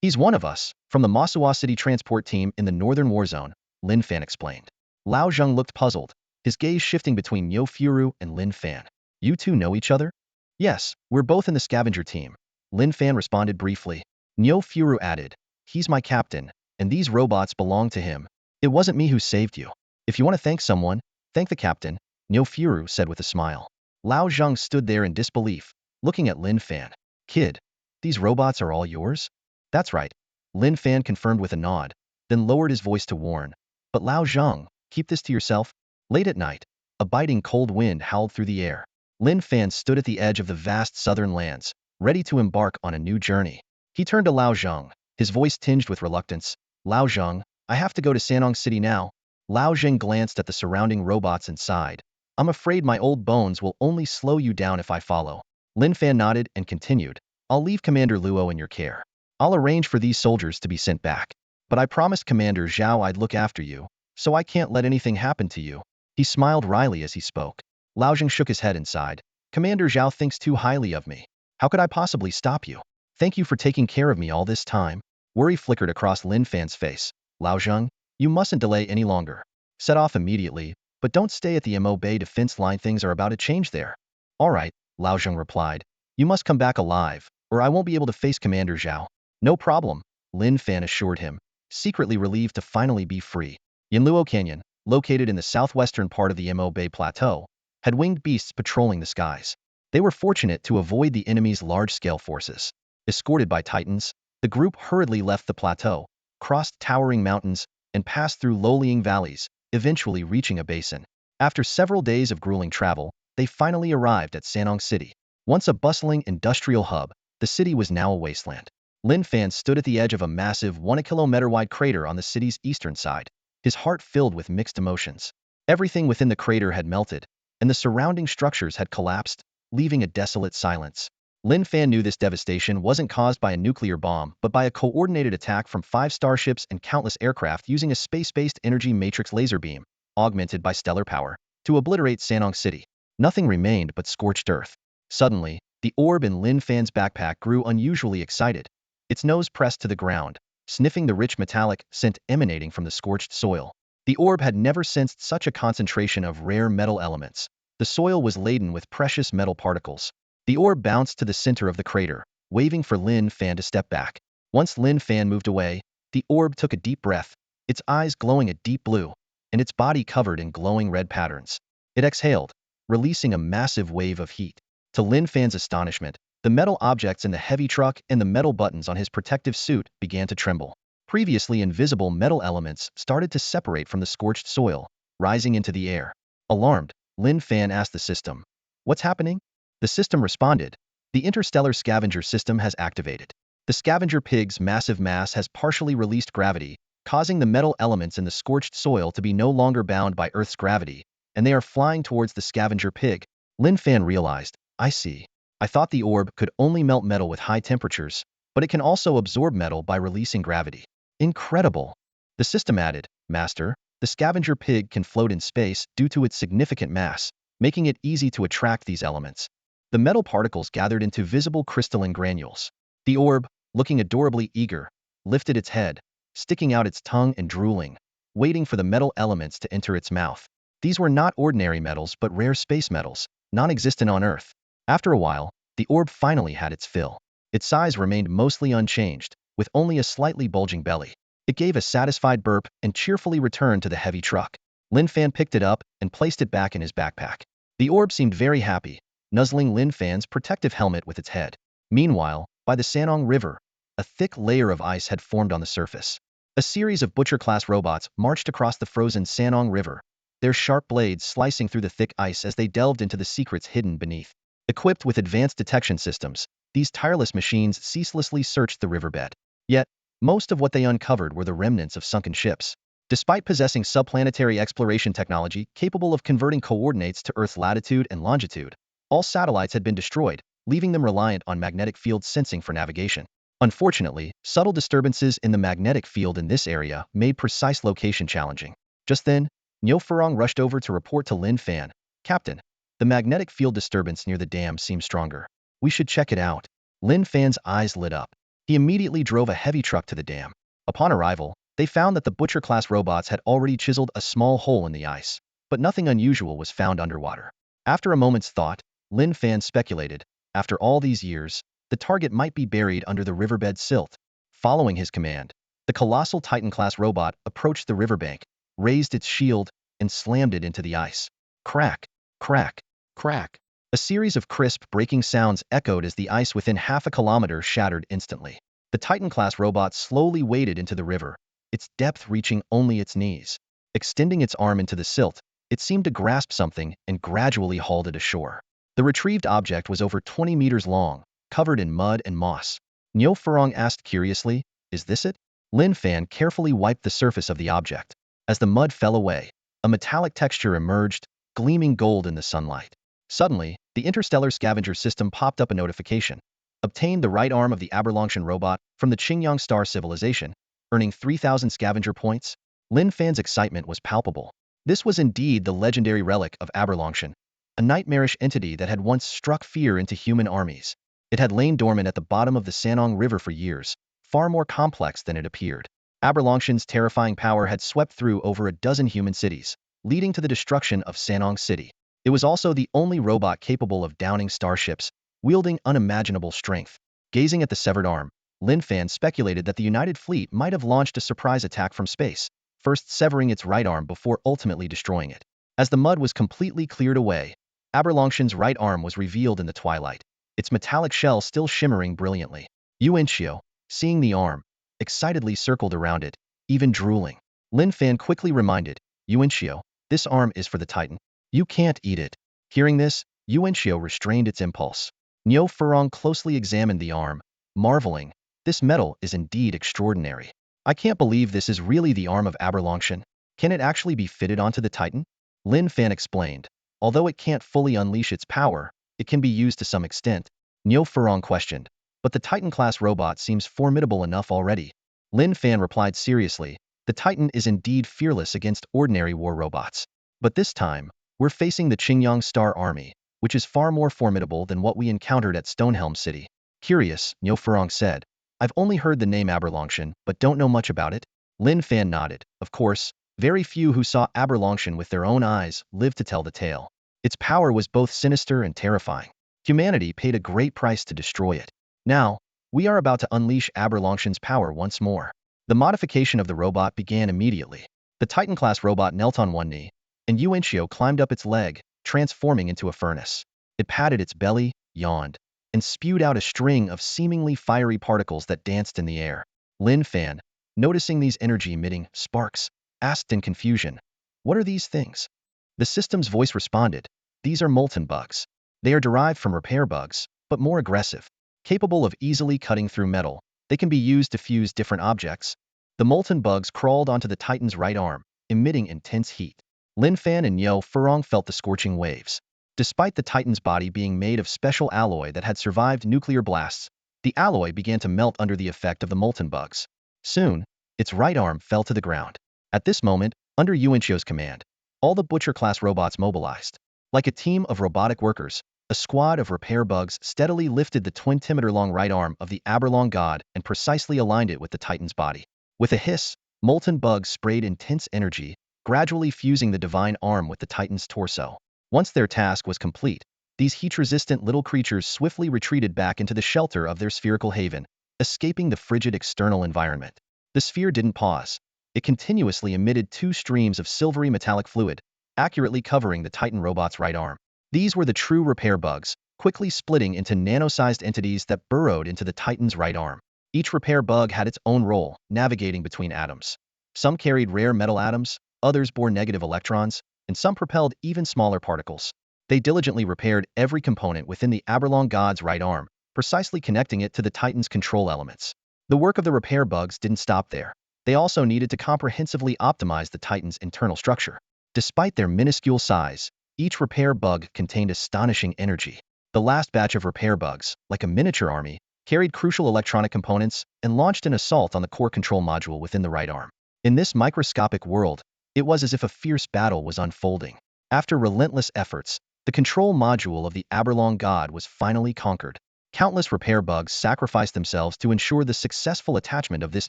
Speaker 1: "He's one of us, from the Massawa City transport team in the northern war zone," Lin Fan explained. Lao Zheng looked puzzled, his gaze shifting between Niu Furu and Lin Fan. "You two know each other?" "Yes, we're both in the scavenger team," Lin Fan responded briefly. Niu Furu added, "He's my captain, and these robots belong to him. It wasn't me who saved you. If you want to thank someone, thank the captain," Niu Furu said with a smile. Lao Zheng stood there in disbelief, looking at Lin Fan. "Kid, these robots are all yours?" "That's right," Lin Fan confirmed with a nod, then lowered his voice to warn. "But Lao Zheng, keep this to yourself." Late at night, a biting cold wind howled through the air. Lin Fan stood at the edge of the vast southern lands, ready to embark on a new journey. He turned to Lao Zheng, his voice tinged with reluctance. "Lao Zheng, I have to go to Sanong City now." Lao Zheng glanced at the surrounding robots and sighed. "I'm afraid my old bones will only slow you down if I follow." Lin Fan nodded and continued, "I'll leave Commander Luo in your care. I'll arrange for these soldiers to be sent back. But I promised Commander Zhao I'd look after you, so I can't let anything happen to you." He smiled wryly as he spoke. Lao Zheng shook his head and sighed. "Commander Zhao thinks too highly of me. How could I possibly stop you? Thank you for taking care of me all this time." Worry flickered across Lin Fan's face. "Lao Zheng, you mustn't delay any longer. Set off immediately, but don't stay at the Mo Bay defense line. Things are about to change there." "All right," Lao Zheng replied. "You must come back alive, or I won't be able to face Commander Zhao." "No problem," Lin Fan assured him, secretly relieved to finally be free. Yanluo Canyon, located in the southwestern part of the Mo Bay Plateau, had winged beasts patrolling the skies. They were fortunate to avoid the enemy's large-scale forces. Escorted by Titans, the group hurriedly left the plateau, crossed towering mountains, and passed through low-lying valleys, eventually reaching a basin. After several days of grueling travel, they finally arrived at Sanong City. Once a bustling industrial hub, the city was now a wasteland. Lin Fan stood at the edge of a massive 1-kilometer-wide crater on the city's eastern side, his heart filled with mixed emotions. Everything within the crater had melted, and the surrounding structures had collapsed, leaving a desolate silence. Lin Fan knew this devastation wasn't caused by a nuclear bomb, but by a coordinated attack from 5 starships and countless aircraft using a space-based energy matrix laser beam, augmented by stellar power, to obliterate Sanong City. Nothing remained but scorched earth. Suddenly, the orb in Lin Fan's backpack grew unusually excited. Its nose pressed to the ground, sniffing the rich metallic scent emanating from the scorched soil. The orb had never sensed such a concentration of rare metal elements. The soil was laden with precious metal particles. The orb bounced to the center of the crater, waving for Lin Fan to step back. Once Lin Fan moved away, the orb took a deep breath, its eyes glowing a deep blue, and its body covered in glowing red patterns. It exhaled, releasing a massive wave of heat. To Lin Fan's astonishment, the metal objects in the heavy truck and the metal buttons on his protective suit began to tremble. Previously invisible metal elements started to separate from the scorched soil, rising into the air. Alarmed, Lin Fan asked the system, "What's happening?" The system responded, "The interstellar scavenger system has activated. The scavenger pig's massive mass has partially released gravity, causing the metal elements in the scorched soil to be no longer bound by Earth's gravity, and they are flying towards the scavenger pig." Lin Fan realized, "I see. I thought the orb could only melt metal with high temperatures, but it can also absorb metal by releasing gravity. Incredible." The system added, "Master, the scavenger pig can float in space due to its significant mass, making it easy to attract these elements." The metal particles gathered into visible crystalline granules. The orb, looking adorably eager, lifted its head, sticking out its tongue and drooling, waiting for the metal elements to enter its mouth. These were not ordinary metals but rare space metals, non-existent on Earth. After a while, the orb finally had its fill. Its size remained mostly unchanged, with only a slightly bulging belly. It gave a satisfied burp and cheerfully returned to the heavy truck. Lin Fan picked it up and placed it back in his backpack. The orb seemed very happy, nuzzling Lin Fan's protective helmet with its head. Meanwhile, by the Sanong River, a thick layer of ice had formed on the surface. A series of Butcher-class robots marched across the frozen Sanong River, their sharp blades slicing through the thick ice as they delved into the secrets hidden beneath. Equipped with advanced detection systems, these tireless machines ceaselessly searched the riverbed. Yet, most of what they uncovered were the remnants of sunken ships. Despite possessing subplanetary exploration technology capable of converting coordinates to Earth's latitude and longitude, all satellites had been destroyed, leaving them reliant on magnetic field sensing for navigation. Unfortunately, subtle disturbances in the magnetic field in this area made precise location challenging. Just then, Niu Furong rushed over to report to Lin Fan, "Captain, the magnetic field disturbance near the dam seems stronger. We should check it out." Lin Fan's eyes lit up. He immediately drove a heavy truck to the dam. Upon arrival, they found that the Butcher-class robots had already chiseled a small hole in the ice, but nothing unusual was found underwater. After a moment's thought, Lin Fan speculated, after all these years, the target might be buried under the riverbed silt. Following his command, the colossal Titan-class robot approached the riverbank, raised its shield, and slammed it into the ice. Crack, crack, crack. A series of crisp, breaking sounds echoed as the ice within half a kilometer shattered instantly. The Titan-class robot slowly waded into the river, its depth reaching only its knees. Extending its arm into the silt, it seemed to grasp something and gradually hauled it ashore. The retrieved object was over 20 meters long, covered in mud and moss. Niu Furong asked curiously, "Is this it?" Lin Fan carefully wiped the surface of the object. As the mud fell away, a metallic texture emerged, gleaming gold in the sunlight. Suddenly, the interstellar scavenger system popped up a notification. Obtained the right arm of the Aberlongshan robot from the Qingyang Star civilization, earning 3,000 scavenger points. Lin Fan's excitement was palpable. This was indeed the legendary relic of Aberlongshan, a nightmarish entity that had once struck fear into human armies. It had lain dormant at the bottom of the Sanong River for years, far more complex than it appeared. Aberlongshan's terrifying power had swept through over a dozen human cities, leading to the destruction of Sanong City. It was also the only robot capable of downing starships, wielding unimaginable strength. Gazing at the severed arm, Lin Fan speculated that the United Fleet might have launched a surprise attack from space, first severing its right arm before ultimately destroying it. As the mud was completely cleared away, Aberlongshan's right arm was revealed in the twilight, its metallic shell still shimmering brilliantly. Yuanxiu, seeing the arm, excitedly circled around it, even drooling. Lin Fan quickly reminded, "Yuanxiu, this arm is for the Titan. You can't eat it." Hearing this, Yuanxiu restrained its impulse. Niu Furong closely examined the arm, marveling, "This metal is indeed extraordinary. I can't believe this is really the arm of Aberlongshan. Can it actually be fitted onto the Titan?" Lin Fan explained, "Although it can't fully unleash its power, it can be used to some extent." Neo Furong questioned. But the Titan-class robot seems formidable enough already. Lin Fan replied seriously, the Titan is indeed fearless against ordinary war robots. But this time, we're facing the Qingyang Star Army, which is far more formidable than what we encountered at Stonehelm City. Curious, Neo Furong said. I've only heard the name Aberlongshan, but don't know much about it. Lin Fan nodded. Of course, very few who saw Aberlongshan with their own eyes lived to tell the tale. Its power was both sinister and terrifying. Humanity paid a great price to destroy it. Now, we are about to unleash Aberlongshan's power once more. The modification of the robot began immediately. The Titan-class robot knelt on one knee, and Yuanchio climbed up its leg, transforming into a furnace. It patted its belly, yawned, and spewed out a string of seemingly fiery particles that danced in the air. Lin Fan, noticing these energy-emitting sparks, asked in confusion, "What are these things?" The system's voice responded, "These are molten bugs. They are derived from repair bugs, but more aggressive. Capable of easily cutting through metal, they can be used to fuse different objects." The molten bugs crawled onto the Titan's right arm, emitting intense heat. Lin Fan and Neo Furong felt the scorching waves. Despite the Titan's body being made of special alloy that had survived nuclear blasts, the alloy began to melt under the effect of the molten bugs. Soon, its right arm fell to the ground. At this moment, under Yuanchio's command, all the Butcher-class robots mobilized. Like a team of robotic workers, a squad of repair bugs steadily lifted the 20-meter-long right arm of the Aberlong god and precisely aligned it with the Titan's body. With a hiss, molten bugs sprayed intense energy, gradually fusing the divine arm with the Titan's torso. Once their task was complete, these heat-resistant little creatures swiftly retreated back into the shelter of their spherical haven, escaping the frigid external environment. The sphere didn't pause. It continuously emitted 2 streams of silvery metallic fluid, accurately covering the Titan robot's right arm. These were the true repair bugs, quickly splitting into nano-sized entities that burrowed into the Titan's right arm. Each repair bug had its own role, navigating between atoms. Some carried rare metal atoms, others bore negative electrons, and some propelled even smaller particles. They diligently repaired every component within the Aberlong god's right arm, precisely connecting it to the Titan's control elements. The work of the repair bugs didn't stop there. They also needed to comprehensively optimize the Titan's internal structure. Despite their minuscule size, each repair bug contained astonishing energy. The last batch of repair bugs, like a miniature army, carried crucial electronic components and launched an assault on the core control module within the right arm. In this microscopic world, it was as if a fierce battle was unfolding. After relentless efforts, the control module of the Aberlong god was finally conquered. Countless repair bugs sacrificed themselves to ensure the successful attachment of this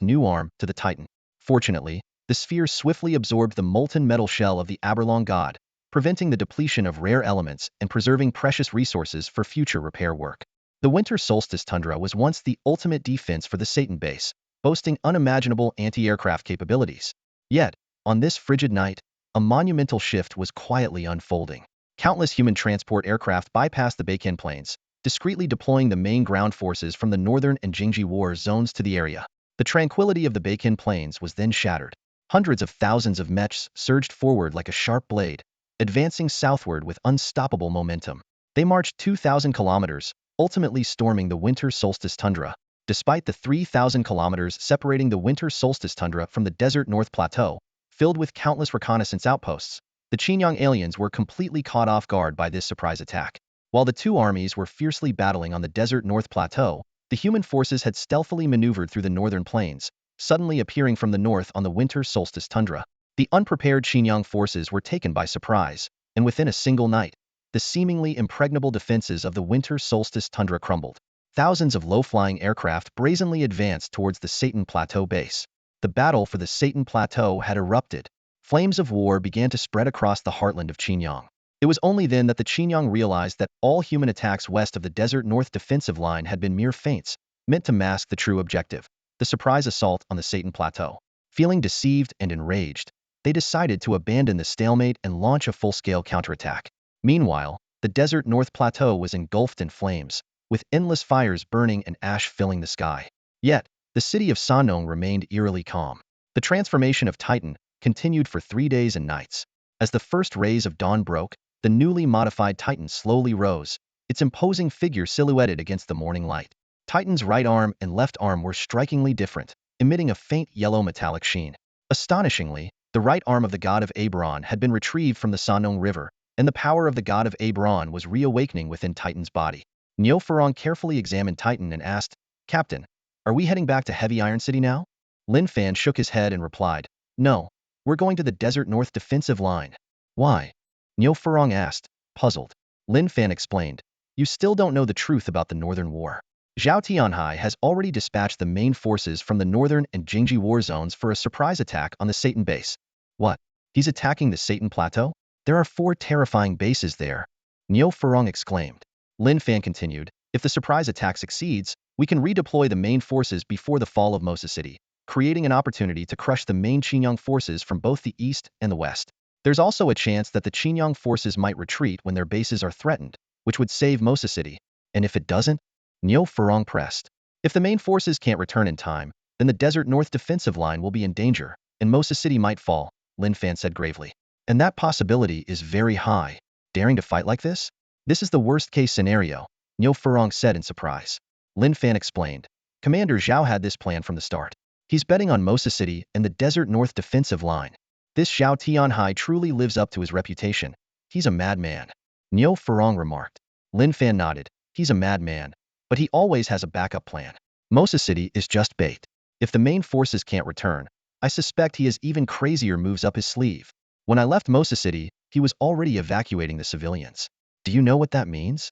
Speaker 1: new arm to the Titan. Fortunately, the sphere swiftly absorbed the molten metal shell of the Aberlong god, preventing the depletion of rare elements and preserving precious resources for future repair work. The winter solstice tundra was once the ultimate defense for the Satan base, boasting unimaginable anti-aircraft capabilities. Yet, on this frigid night, a monumental shift was quietly unfolding. Countless human transport aircraft bypassed the Baiken Plains, discreetly deploying the main ground forces from the northern and Jingji war zones to the area. The tranquility of the Baiken Plains was then shattered. Hundreds of thousands of mechs surged forward like a sharp blade, advancing southward with unstoppable momentum. They marched 2,000 kilometers, ultimately storming the winter solstice tundra. Despite the 3,000 kilometers separating the winter solstice tundra from the desert North Plateau, filled with countless reconnaissance outposts, the Qingyang aliens were completely caught off guard by this surprise attack. While the two armies were fiercely battling on the desert North Plateau, the human forces had stealthily maneuvered through the northern plains, suddenly appearing from the north on the winter solstice tundra. The unprepared Qingyang forces were taken by surprise, and within a single night, the seemingly impregnable defenses of the winter solstice tundra crumbled. Thousands of low-flying aircraft brazenly advanced towards the Satan Plateau base. The battle for the Satan Plateau had erupted. Flames of war began to spread across the heartland of Qingyang. It was only then that the Qingyang realized that all human attacks west of the desert north defensive line had been mere feints, meant to mask the true objective, the surprise assault on the Satan Plateau. Feeling deceived and enraged, they decided to abandon the stalemate and launch a full-scale counterattack. Meanwhile, the desert North Plateau was engulfed in flames, with endless fires burning and ash filling the sky. Yet, the city of Sanong remained eerily calm. The transformation of Titan continued for 3 days and nights. As the first rays of dawn broke, the newly modified Titan slowly rose, its imposing figure silhouetted against the morning light. Titan's right arm and left arm were strikingly different, emitting a faint yellow metallic sheen. Astonishingly, the right arm of the god of Aberon had been retrieved from the Sanong River, and the power of the god of Aberon was reawakening within Titan's body. Niu Farong carefully examined Titan and asked, Captain, are we heading back to Heavy Iron City now? Lin Fan shook his head and replied, No, we're going to the Desert North defensive line. Why? Niu Farong asked, puzzled. Lin Fan explained, You still don't know the truth about the Northern War. Zhao Tianhai has already dispatched the main forces from the Northern and Jingji war zones for a surprise attack on the Satan base. What? He's attacking the Satan Plateau? There are 4 terrifying bases there. Niu Farong exclaimed. Lin Fan continued, If the surprise attack succeeds, we can redeploy the main forces before the fall of Mosa City, creating an opportunity to crush the main Qingyang forces from both the east and the west. There's also a chance that the Qingyang forces might retreat when their bases are threatened, which would save Mosa City. And if it doesn't? Niu Farong pressed. If the main forces can't return in time, then the Desert North defensive line will be in danger, and Mosa City might fall, Lin Fan said gravely. And that possibility is very high. Daring to fight like this? This is the worst-case scenario, Niu Farong said in surprise. Lin Fan explained. Commander Zhao had this plan from the start. He's betting on Mosa City and the Desert North defensive line. This Zhao Tianhai truly lives up to his reputation. He's a madman. Niu Farong remarked. Lin Fan nodded. He's a madman. But he always has a backup plan. Mosa City is just bait. If the main forces can't return, I suspect he has even crazier moves up his sleeve. When I left Mosa City, he was already evacuating the civilians. Do you know what that means?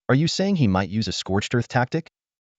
Speaker 1: Are you saying he might use a scorched earth tactic?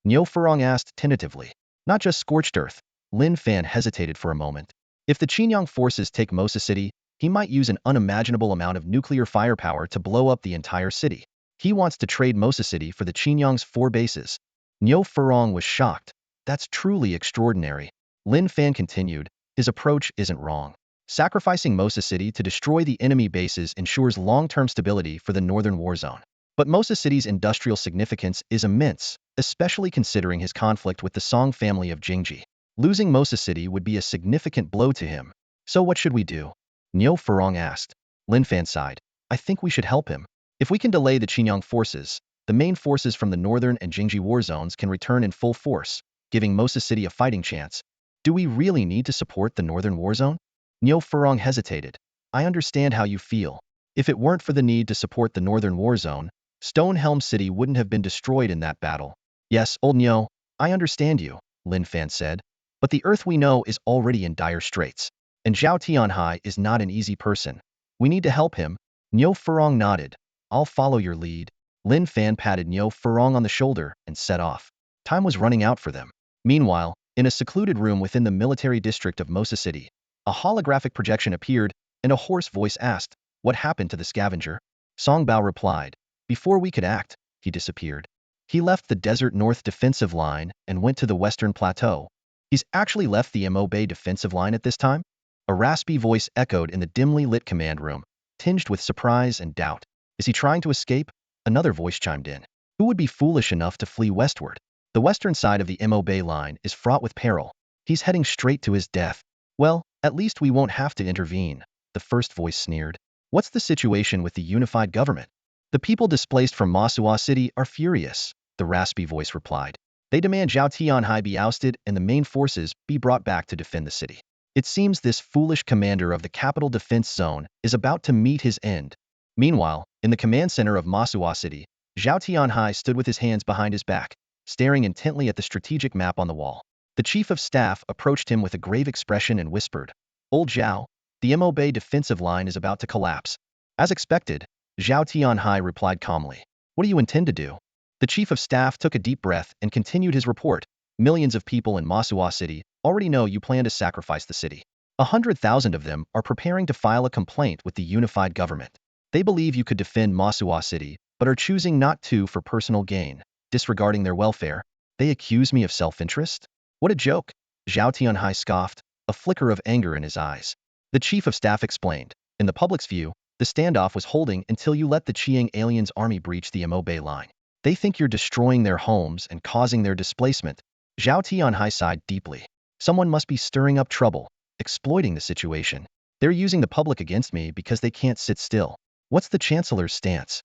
Speaker 1: Niu Farong asked tentatively. Not just scorched earth. Lin Fan hesitated for a moment. If the Qingyang forces take Mosa City, he might use an unimaginable amount of nuclear firepower to blow up the entire city. He wants to trade Mosa City for the Qingyang's 4 bases. Niu Farong was shocked. That's truly extraordinary. Lin Fan continued, his approach isn't wrong. Sacrificing Mosa City to destroy the enemy bases ensures long-term stability for the Northern War Zone. But Mosa City's industrial significance is immense, especially considering his conflict with the Song family of Jingji. Losing Mosa City would be a significant blow to him. So what should we do? Niu Farong asked. Lin Fan sighed. I think we should help him. If we can delay the Qingyang forces, the main forces from the Northern and Jingji war zones can return in full force, giving Mosa City a fighting chance. Do we really need to support the Northern war zone? Niu Farong hesitated. I understand how you feel. If it weren't for the need to support the Northern war zone, Stonehelm City wouldn't have been destroyed in that battle. Yes, old Niu, I understand you, Lin Fan said. But the Earth we know is already in dire straits. And Zhao Tianhai is not an easy person. We need to help him. Niu Farong nodded. I'll follow your lead. Lin Fan patted Niu Farong on the shoulder and set off. Time was running out for them. Meanwhile, in a secluded room within the military district of Mosa City, a holographic projection appeared, and a hoarse voice asked, What happened to the scavenger? Song Bao replied, Before we could act, he disappeared. He left the Desert North defensive line and went to the Western Plateau. He's actually left the Mo Bay defensive line at this time? A raspy voice echoed in the dimly lit command room, tinged with surprise and doubt. Is he trying to escape? Another voice chimed in. Who would be foolish enough to flee westward? The western side of the Mo Bay line is fraught with peril. He's heading straight to his death. Well, at least we won't have to intervene, the first voice sneered. What's the situation with the unified government? The people displaced from Masua City are furious, the raspy voice replied. They demand Zhao Tianhai be ousted and the main forces be brought back to defend the city. It seems this foolish commander of the capital defense zone is about to meet his end. Meanwhile, in the command center of Masua City, Zhao Tianhai stood with his hands behind his back, staring intently at the strategic map on the wall. The chief of staff approached him with a grave expression and whispered, Old Zhao, the Mo Bay defensive line is about to collapse. As expected, Zhao Tianhai replied calmly. What do you intend to do? The chief of staff took a deep breath and continued his report. Millions of people in Masua City already know you plan to sacrifice the city. 100,000 of them are preparing to file a complaint with the unified government. They believe you could defend Masua City, but are choosing not to for personal gain, disregarding their welfare. They accuse me of self-interest? What a joke, Zhao Tianhai scoffed, a flicker of anger in his eyes. The chief of staff explained, in the public's view, the standoff was holding until you let the Qiang aliens' army breach the Mo Bay line. They think you're destroying their homes and causing their displacement. Zhao Tianhai sighed deeply. Someone must be stirring up trouble, exploiting the situation. They're using the public against me because they can't sit still. What's the Chancellor's stance?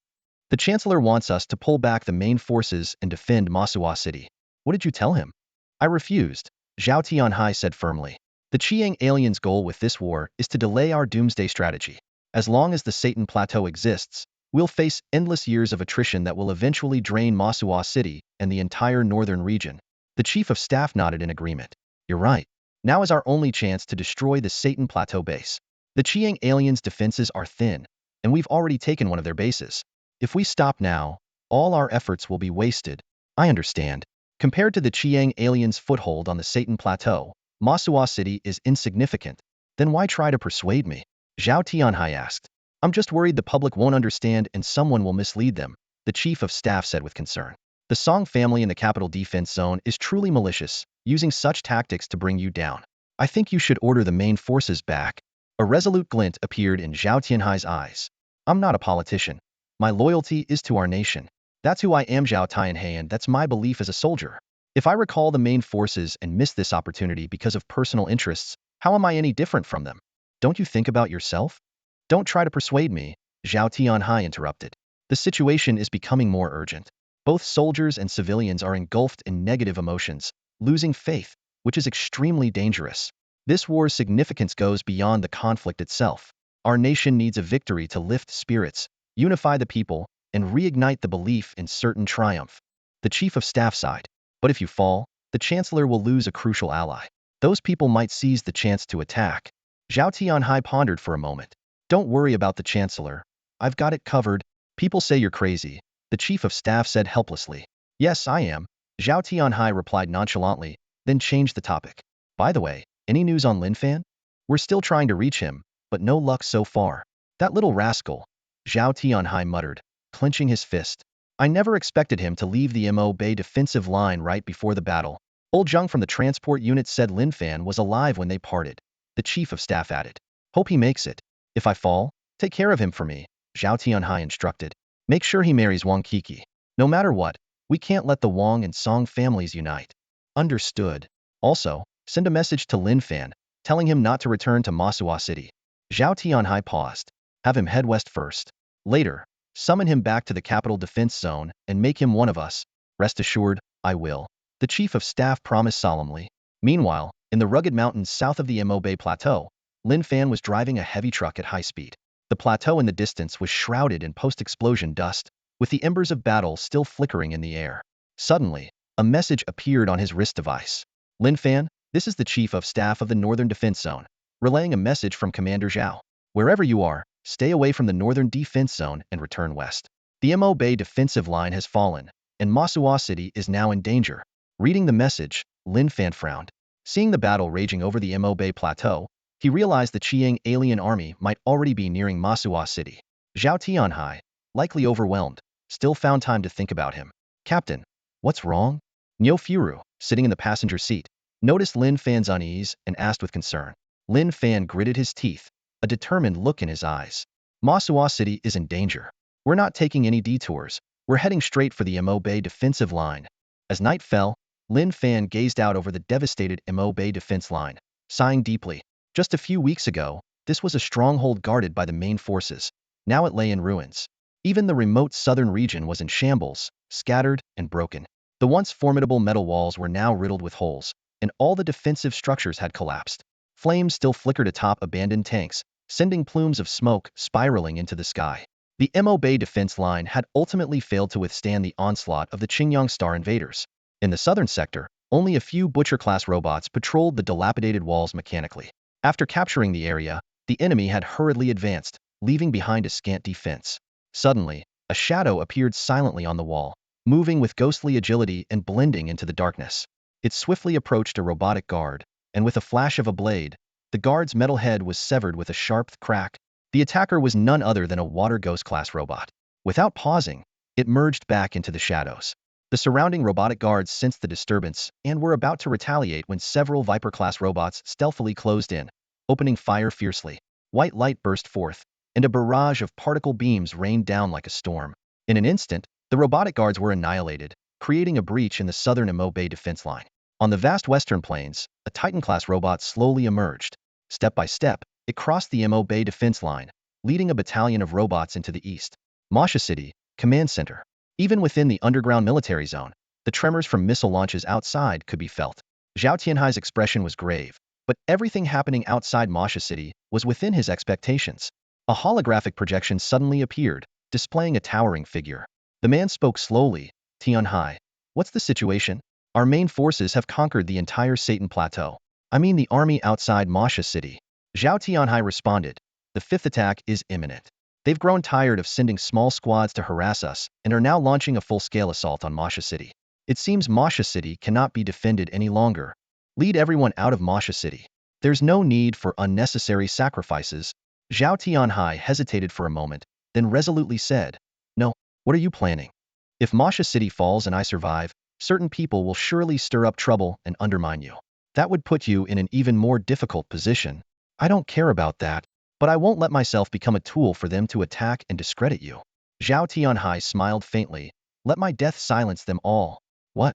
Speaker 1: The Chancellor wants us to pull back the main forces and defend Masua City. What did you tell him? I refused, Zhao Tianhai said firmly. The Qiang aliens' goal with this war is to delay our doomsday strategy. As long as the Satan Plateau exists, We'll face endless years of attrition that will eventually drain Masuwa City and the entire northern region. The chief of staff nodded in agreement. You're right. Now is our only chance to destroy the Satan Plateau base. The Chiang aliens' defenses are thin, and we've already taken one of their bases. If we stop now, all our efforts will be wasted. I understand. Compared to the Chiang aliens' foothold on the Satan Plateau, Masuwa City is insignificant. Then why try to persuade me? Zhao Tianhai asked. I'm just worried the public won't understand and someone will mislead them, the chief of staff said with concern. The Song family in the capital defense zone is truly malicious, using such tactics to bring you down. I think you should order the main forces back. A resolute glint appeared in Zhao Tianhai's eyes. I'm not a politician. My loyalty is to our nation. That's who I am, Zhao Tianhai, and that's my belief as a soldier. If I recall the main forces and miss this opportunity because of personal interests, how am I any different from them? Don't you think about yourself? Don't try to persuade me, Zhao Tianhai interrupted. The situation is becoming more urgent. Both soldiers and civilians are engulfed in negative emotions, losing faith, which is extremely dangerous. This war's significance goes beyond the conflict itself. Our nation needs a victory to lift spirits, unify the people, and reignite the belief in certain triumph. The chief of staff sighed. But if you fall, the chancellor will lose a crucial ally. Those people might seize the chance to attack. Zhao Tianhai pondered for a moment. Don't worry about the chancellor. I've got it covered. People say you're crazy, the chief of staff said helplessly. Yes, I am. Zhao Tianhai replied nonchalantly, then changed the topic. By the way, any news on Lin Fan? We're still trying to reach him, but no luck so far. That little rascal, Zhao Tianhai muttered, clenching his fist. I never expected him to leave the Mo Bay defensive line right before the battle. Old Zheng from the transport unit said Lin Fan was alive when they parted. The chief of staff added. Hope he makes it. If I fall, take care of him for me, Zhao Tianhai instructed. Make sure he marries Wang Kiki. No matter what, we can't let the Wang and Song families unite. Understood. Also, send a message to Lin Fan, telling him not to return to Masuwa City. Zhao Tianhai paused. Have him head west first. Later, summon him back to the capital defense zone and make him one of us. Rest assured, I will. The chief of staff promised solemnly. Meanwhile, in the rugged mountains south of the Mo Bay Plateau, Lin Fan was driving a heavy truck at high speed. The plateau in the distance was shrouded in post-explosion dust, with the embers of battle still flickering in the air. Suddenly, a message appeared on his wrist device. Lin Fan, this is the chief of staff of the Northern Defense Zone, relaying a message from Commander Zhao. Wherever you are, stay away from the Northern Defense Zone and return west. The Mo Bay defensive line has fallen, and Masuwa City is now in danger. Reading the message, Lin Fan frowned. Seeing the battle raging over the Mo Bay Plateau, he realized the Chiang alien army might already be nearing Masuwa City. Zhao Tianhai, likely overwhelmed, still found time to think about him. Captain, what's wrong? Niu Furu, sitting in the passenger seat, noticed Lin Fan's unease and asked with concern. Lin Fan gritted his teeth, a determined look in his eyes. Masuwa City is in danger. We're not taking any detours. We're heading straight for the Mo Bay defensive line. As night fell, Lin Fan gazed out over the devastated Mo Bay defense line, sighing deeply. Just a few weeks ago, this was a stronghold guarded by the main forces. Now it lay in ruins. Even the remote southern region was in shambles, scattered and broken. The once formidable metal walls were now riddled with holes, and all the defensive structures had collapsed. Flames still flickered atop abandoned tanks, sending plumes of smoke spiraling into the sky. The Mo Bay defense line had ultimately failed to withstand the onslaught of the Qingyang Star invaders. In the southern sector, only a few Butcher-class robots patrolled the dilapidated walls mechanically. After capturing the area, the enemy had hurriedly advanced, leaving behind a scant defense. Suddenly, a shadow appeared silently on the wall, moving with ghostly agility and blending into the darkness. It swiftly approached a robotic guard, and with a flash of a blade, the guard's metal head was severed with a sharp crack. The attacker was none other than a Water Ghost-class robot. Without pausing, it merged back into the shadows. The surrounding robotic guards sensed the disturbance and were about to retaliate when several Viper-class robots stealthily closed in, opening fire fiercely. White light burst forth, and a barrage of particle beams rained down like a storm. In an instant, the robotic guards were annihilated, creating a breach in the southern Mo Bay defense line. On the vast western plains, a Titan-class robot slowly emerged. Step by step, it crossed the Mo Bay defense line, leading a battalion of robots into the east. Masha City, Command Center. Even within the underground military zone, the tremors from missile launches outside could be felt. Zhao Tianhai's expression was grave, but everything happening outside Masha City was within his expectations. A holographic projection suddenly appeared, displaying a towering figure. The man spoke slowly. Tianhai, what's the situation? Our main forces have conquered the entire Satan Plateau. I mean the army outside Masha City. Zhao Tianhai responded. The fifth attack is imminent. They've grown tired of sending small squads to harass us and are now launching a full-scale assault on Masha City. It seems Masha City cannot be defended any longer. Lead everyone out of Masha City. There's no need for unnecessary sacrifices. Zhao Tianhai hesitated for a moment, then resolutely said, No, what are you planning? If Masha City falls and I survive, certain people will surely stir up trouble and undermine you. That would put you in an even more difficult position. I don't care about that, but I won't let myself become a tool for them to attack and discredit you. Zhao Tianhai smiled faintly. Let my death silence them all. What?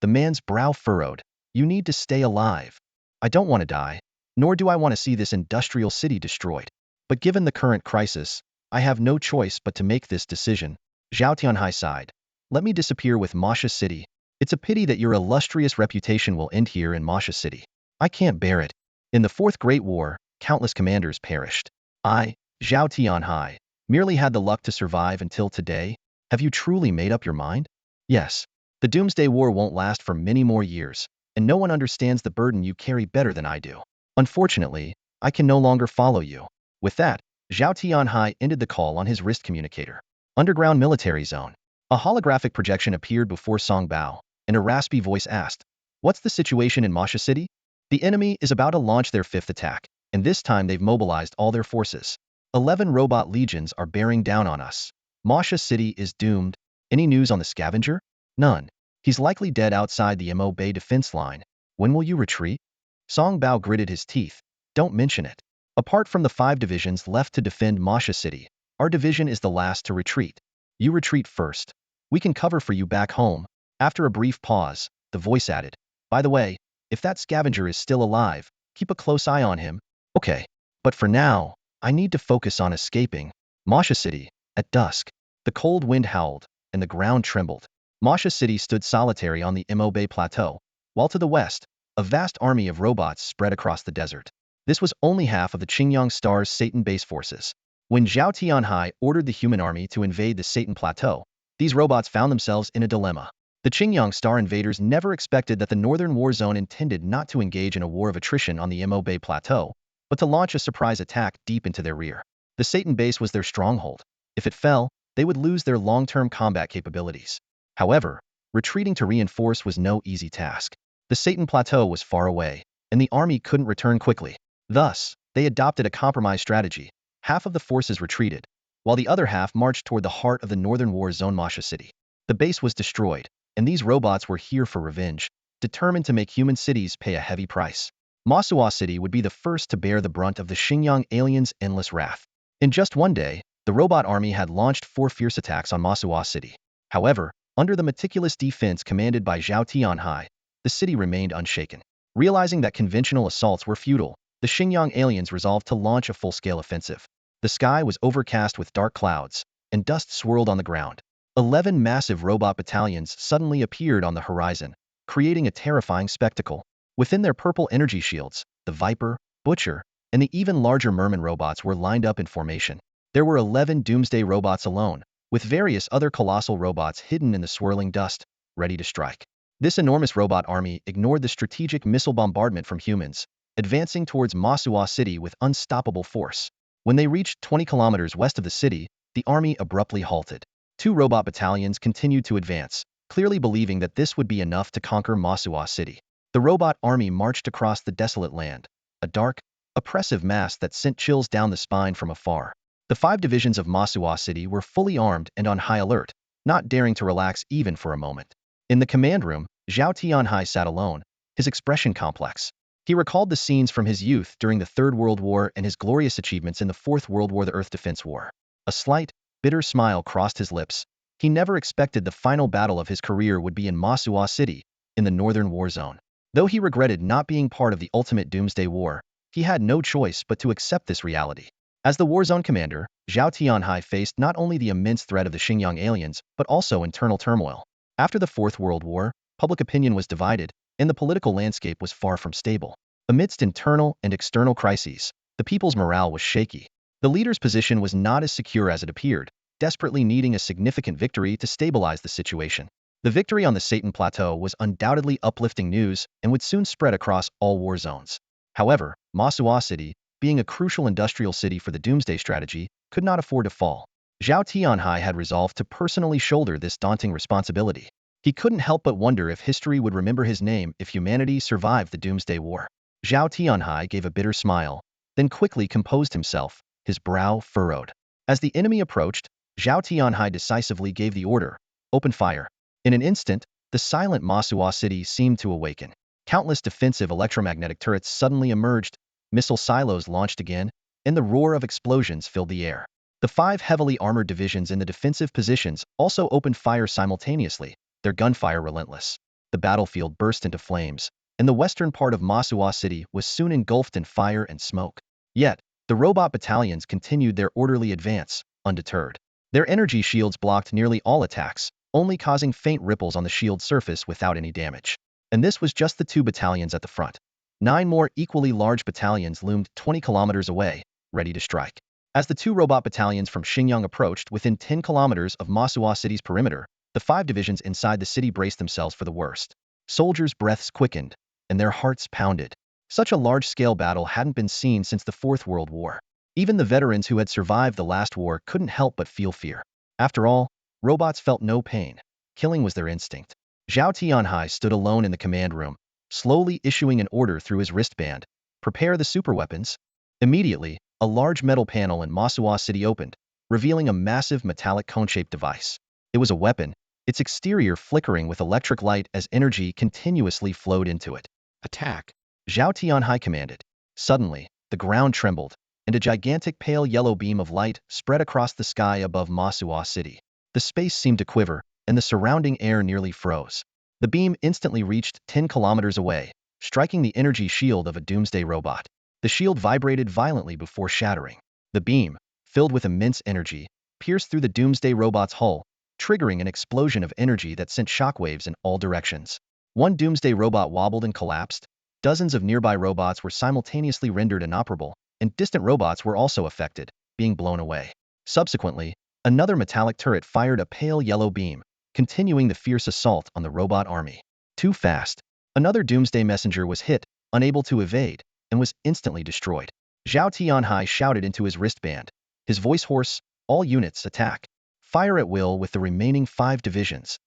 Speaker 1: The man's brow furrowed. You need to stay alive. I don't want to die, nor do I want to see this industrial city destroyed. But given the current crisis, I have no choice but to make this decision. Zhao Tianhai sighed. Let me disappear with Masha City. It's a pity that your illustrious reputation will end here in Masha City. I can't bear it. In the Fourth Great War, countless commanders perished. I, Zhao Tianhai, merely had the luck to survive until today. Have you truly made up your mind? Yes. The Doomsday War won't last for many more years, and no one understands the burden you carry better than I do. Unfortunately, I can no longer follow you. With that, Zhao Tianhai ended the call on his wrist communicator. Underground military zone. A holographic projection appeared before Song Bao, and a raspy voice asked, What's the situation in Masha City? The enemy is about to launch their fifth attack, and this time they've mobilized all their forces. 11 robot legions are bearing down on us. Masha City is doomed. Any news on the scavenger? None. He's likely dead outside the Mo Bay defense line. When will you retreat? Song Bao gritted his teeth. Don't mention it. Apart from the 5 divisions left to defend Masha City, our division is the last to retreat. You retreat first. We can cover for you back home. After a brief pause, the voice added, By the way, if that scavenger is still alive, keep a close eye on him. Okay. But for now, I need to focus on escaping. Masha City, at dusk. The cold wind howled, and the ground trembled. Masha City stood solitary on the Mo Bay Plateau, while to the west, a vast army of robots spread across the desert. This was only half of the Qingyang Star's Satan base forces. When Zhao Tianhai ordered the human army to invade the Satan Plateau, these robots found themselves in a dilemma. The Qingyang Star invaders never expected that the Northern War Zone intended not to engage in a war of attrition on the Mo Bay Plateau, but to launch a surprise attack deep into their rear. The Satan base was their stronghold. If it fell, they would lose their long-term combat capabilities. However, retreating to reinforce was no easy task. The Satan Plateau was far away, and the army couldn't return quickly. Thus, they adopted a compromise strategy. Half of the forces retreated, while the other half marched toward the heart of the Northern War Zone Masha City. The base was destroyed, and these robots were here for revenge, determined to make human cities pay a heavy price. Masua City would be the first to bear the brunt of the Xinjiang aliens' endless wrath. In just one day, the robot army had launched 4 fierce attacks on Masua City. However, under the meticulous defense commanded by Zhao Tianhai, the city remained unshaken. Realizing that conventional assaults were futile, the Xinjiang aliens resolved to launch a full-scale offensive. The sky was overcast with dark clouds, and dust swirled on the ground. 11 massive robot battalions suddenly appeared on the horizon, creating a terrifying spectacle. Within their purple energy shields, the Viper, Butcher, and the even larger Merman robots were lined up in formation. There were 11 Doomsday robots alone, with various other colossal robots hidden in the swirling dust, ready to strike. This enormous robot army ignored the strategic missile bombardment from humans, advancing towards Masua City with unstoppable force. When they reached 20 kilometers west of the city, the army abruptly halted. 2 robot battalions continued to advance, clearly believing that this would be enough to conquer Masua City. The robot army marched across the desolate land, a dark, oppressive mass that sent chills down the spine from afar. The 5 divisions of Masua City were fully armed and on high alert, not daring to relax even for a moment. In the command room, Zhao Tianhai sat alone, his expression complex. He recalled the scenes from his youth during the Third World War and his glorious achievements in the Fourth World War, the Earth Defense War. A slight, bitter smile crossed his lips. He never expected the final battle of his career would be in Masua City, in the Northern War Zone. Though he regretted not being part of the ultimate Doomsday War, he had no choice but to accept this reality. As the War Zone commander, Zhao Tianhai faced not only the immense threat of the Xinjiang aliens, but also internal turmoil. After the Fourth World War, public opinion was divided, and the political landscape was far from stable. Amidst internal and external crises, the people's morale was shaky. The leader's position was not as secure as it appeared. desperately needing a significant victory to stabilize the situation. The victory on the Satan Plateau was undoubtedly uplifting news and would soon spread across all war zones. However, Masua City, being a crucial industrial city for the Doomsday strategy, could not afford to fall. Zhao Tianhai had resolved to personally shoulder this daunting responsibility. He couldn't help but wonder if history would remember his name if humanity survived the Doomsday War. Zhao Tianhai gave a bitter smile, then quickly composed himself, his brow furrowed. As the enemy approached, Zhao Tianhai decisively gave the order, "Open fire." In an instant, the silent Masua city seemed to awaken. Countless defensive electromagnetic turrets suddenly emerged, missile silos launched again, and the roar of explosions filled the air. The 5 heavily armored divisions in the defensive positions also opened fire simultaneously, their gunfire relentless. The battlefield burst into flames, and the western part of Masua City was soon engulfed in fire and smoke. Yet, the robot battalions continued their orderly advance, undeterred. Their energy shields blocked nearly all attacks, only causing faint ripples on the shield surface without any damage. And this was just the 2 battalions at the front. 9 more equally large battalions loomed 20 kilometers away, ready to strike. As the 2 robot battalions from Xinjiang approached within 10 kilometers of Masua City's perimeter, the 5 divisions inside the city braced themselves for the worst. Soldiers' breaths quickened, and their hearts pounded. Such a large-scale battle hadn't been seen since the Fourth World War. Even the veterans who had survived the last war couldn't help but feel fear. After all, robots felt no pain. Killing was their instinct. Zhao Tianhai stood alone in the command room, slowly issuing an order through his wristband. "Prepare the superweapons." Immediately, a large metal panel in Masua City opened, revealing a massive metallic cone-shaped device. It was a weapon, its exterior flickering with electric light as energy continuously flowed into it. "Attack!" Zhao Tianhai commanded. Suddenly, the ground trembled, and a gigantic pale yellow beam of light spread across the sky above Masua City. The space seemed to quiver, and the surrounding air nearly froze. The beam instantly reached 10 kilometers away, striking the energy shield of a doomsday robot. The shield vibrated violently before shattering. The beam, filled with immense energy, pierced through the doomsday robot's hull, triggering an explosion of energy that sent shockwaves in all directions. One doomsday robot wobbled and collapsed. Dozens of nearby robots were simultaneously rendered inoperable, and distant robots were also affected, being blown away. Subsequently, another metallic turret fired a pale yellow beam, continuing the fierce assault on the robot army. Too fast. Another doomsday messenger was hit, unable to evade, and was instantly destroyed. Zhao Tianhai shouted into his wristband, his voice hoarse, "All units, attack. Fire at will with the remaining 5 divisions."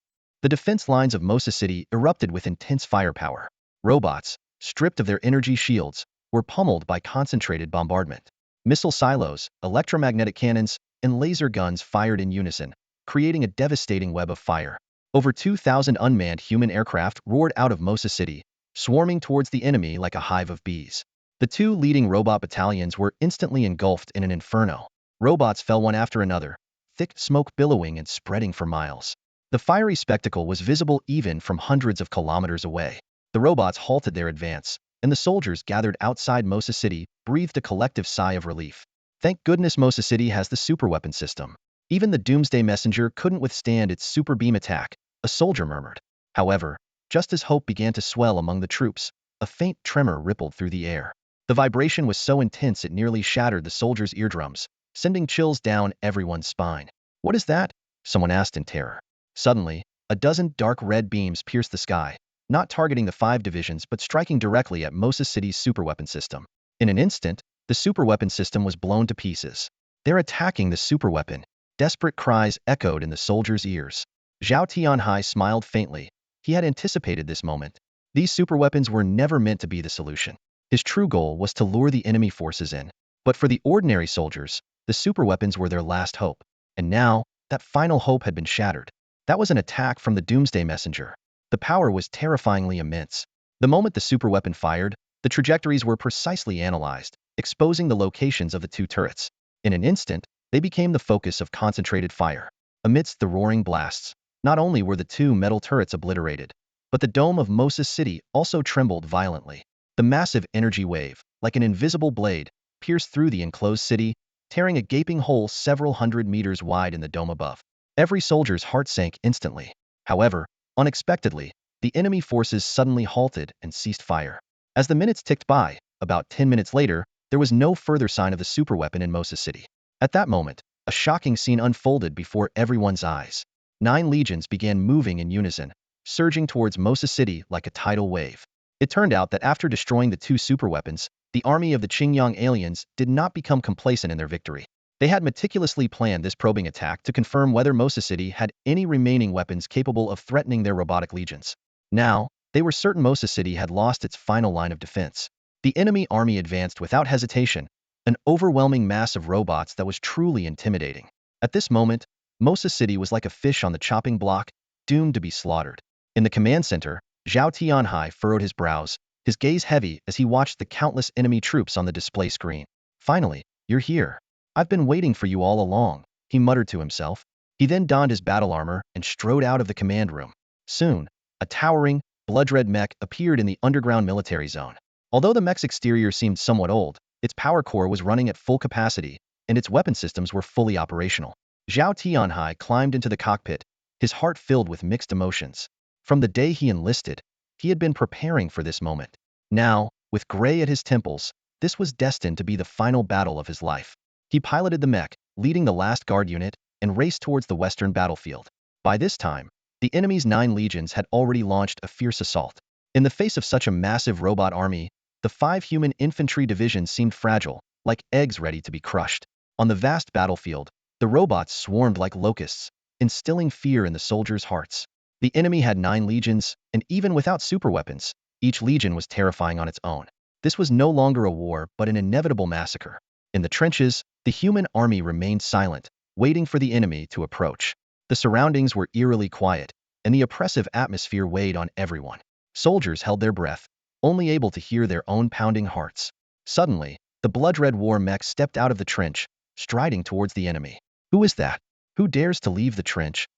Speaker 1: The defense lines of Mosa City erupted with intense firepower. Robots, stripped of their energy shields, were pummeled by concentrated bombardment. Missile silos, electromagnetic cannons, and laser guns fired in unison, creating a devastating web of fire. Over 2,000 unmanned human aircraft roared out of Mosa City, swarming towards the enemy like a hive of bees. The 2 leading robot battalions were instantly engulfed in an inferno. Robots fell one after another, thick smoke billowing and spreading for miles. The fiery spectacle was visible even from hundreds of kilometers away. The robots halted their advance, and the soldiers gathered outside Mosa City breathed a collective sigh of relief. Thank goodness Mosa City has the superweapon system. Even the Doomsday Messenger couldn't withstand its super beam attack, a soldier murmured. However, just as hope began to swell among the troops, a faint tremor rippled through the air. The vibration was so intense it nearly shattered the soldiers' eardrums, sending chills down everyone's spine. "What is that?" someone asked in terror. Suddenly, a dozen dark red beams pierced the sky, not targeting the 5 divisions but striking directly at Mosa City's superweapon system. In an instant, the superweapon system was blown to pieces. "They're attacking the superweapon!" Desperate cries echoed in the soldiers' ears. Zhao Tianhai smiled faintly. He had anticipated this moment. These superweapons were never meant to be the solution. His true goal was to lure the enemy forces in. But for the ordinary soldiers, the superweapons were their last hope. And now, that final hope had been shattered. That was an attack from the Doomsday Messenger. The power was terrifyingly immense. The moment the superweapon fired, the trajectories were precisely analyzed, exposing the locations of the 2 turrets. In an instant, they became the focus of concentrated fire. Amidst the roaring blasts, not only were the 2 metal turrets obliterated, but the dome of Mosa City also trembled violently. The massive energy wave, like an invisible blade, pierced through the enclosed city, tearing a gaping hole several hundred meters wide in the dome above. Every soldier's heart sank instantly. However, unexpectedly, the enemy forces suddenly halted and ceased fire. As the minutes ticked by, about 10 minutes later, there was no further sign of the superweapon in Mosa City. At that moment, a shocking scene unfolded before everyone's eyes. 9 legions began moving in unison, surging towards Mosa City like a tidal wave. It turned out that after destroying the 2 superweapons, the army of the Qingyang aliens did not become complacent in their victory. They had meticulously planned this probing attack to confirm whether Mosa City had any remaining weapons capable of threatening their robotic legions. Now, they were certain Mosa City had lost its final line of defense. The enemy army advanced without hesitation, an overwhelming mass of robots that was truly intimidating. At this moment, Mosa City was like a fish on the chopping block, doomed to be slaughtered. In the command center, Zhao Tianhai furrowed his brows, his gaze heavy as he watched the countless enemy troops on the display screen. Finally, you're here. I've been waiting for you all along, he muttered to himself. He then donned his battle armor and strode out of the command room. Soon, a towering, blood-red mech appeared in the underground military zone. Although the mech's exterior seemed somewhat old, its power core was running at full capacity, and its weapon systems were fully operational. Zhao Tianhai climbed into the cockpit, his heart filled with mixed emotions. From the day he enlisted, he had been preparing for this moment. Now, with gray at his temples, this was destined to be the final battle of his life. He piloted the mech, leading the last guard unit, and raced towards the western battlefield. By this time, the enemy's 9 legions had already launched a fierce assault. In the face of such a massive robot army, the 5 human infantry divisions seemed fragile, like eggs ready to be crushed. On the vast battlefield, the robots swarmed like locusts, instilling fear in the soldiers' hearts. The enemy had 9 legions, and even without superweapons, each legion was terrifying on its own. This was no longer a war but an inevitable massacre. In the trenches, the human army remained silent, waiting for the enemy to approach. The surroundings were eerily quiet, and the oppressive atmosphere weighed on everyone. Soldiers held their breath, only able to hear their own pounding hearts. Suddenly, the blood-red war mech stepped out of the trench, striding towards the enemy. Who is that? Who dares to leave the trench?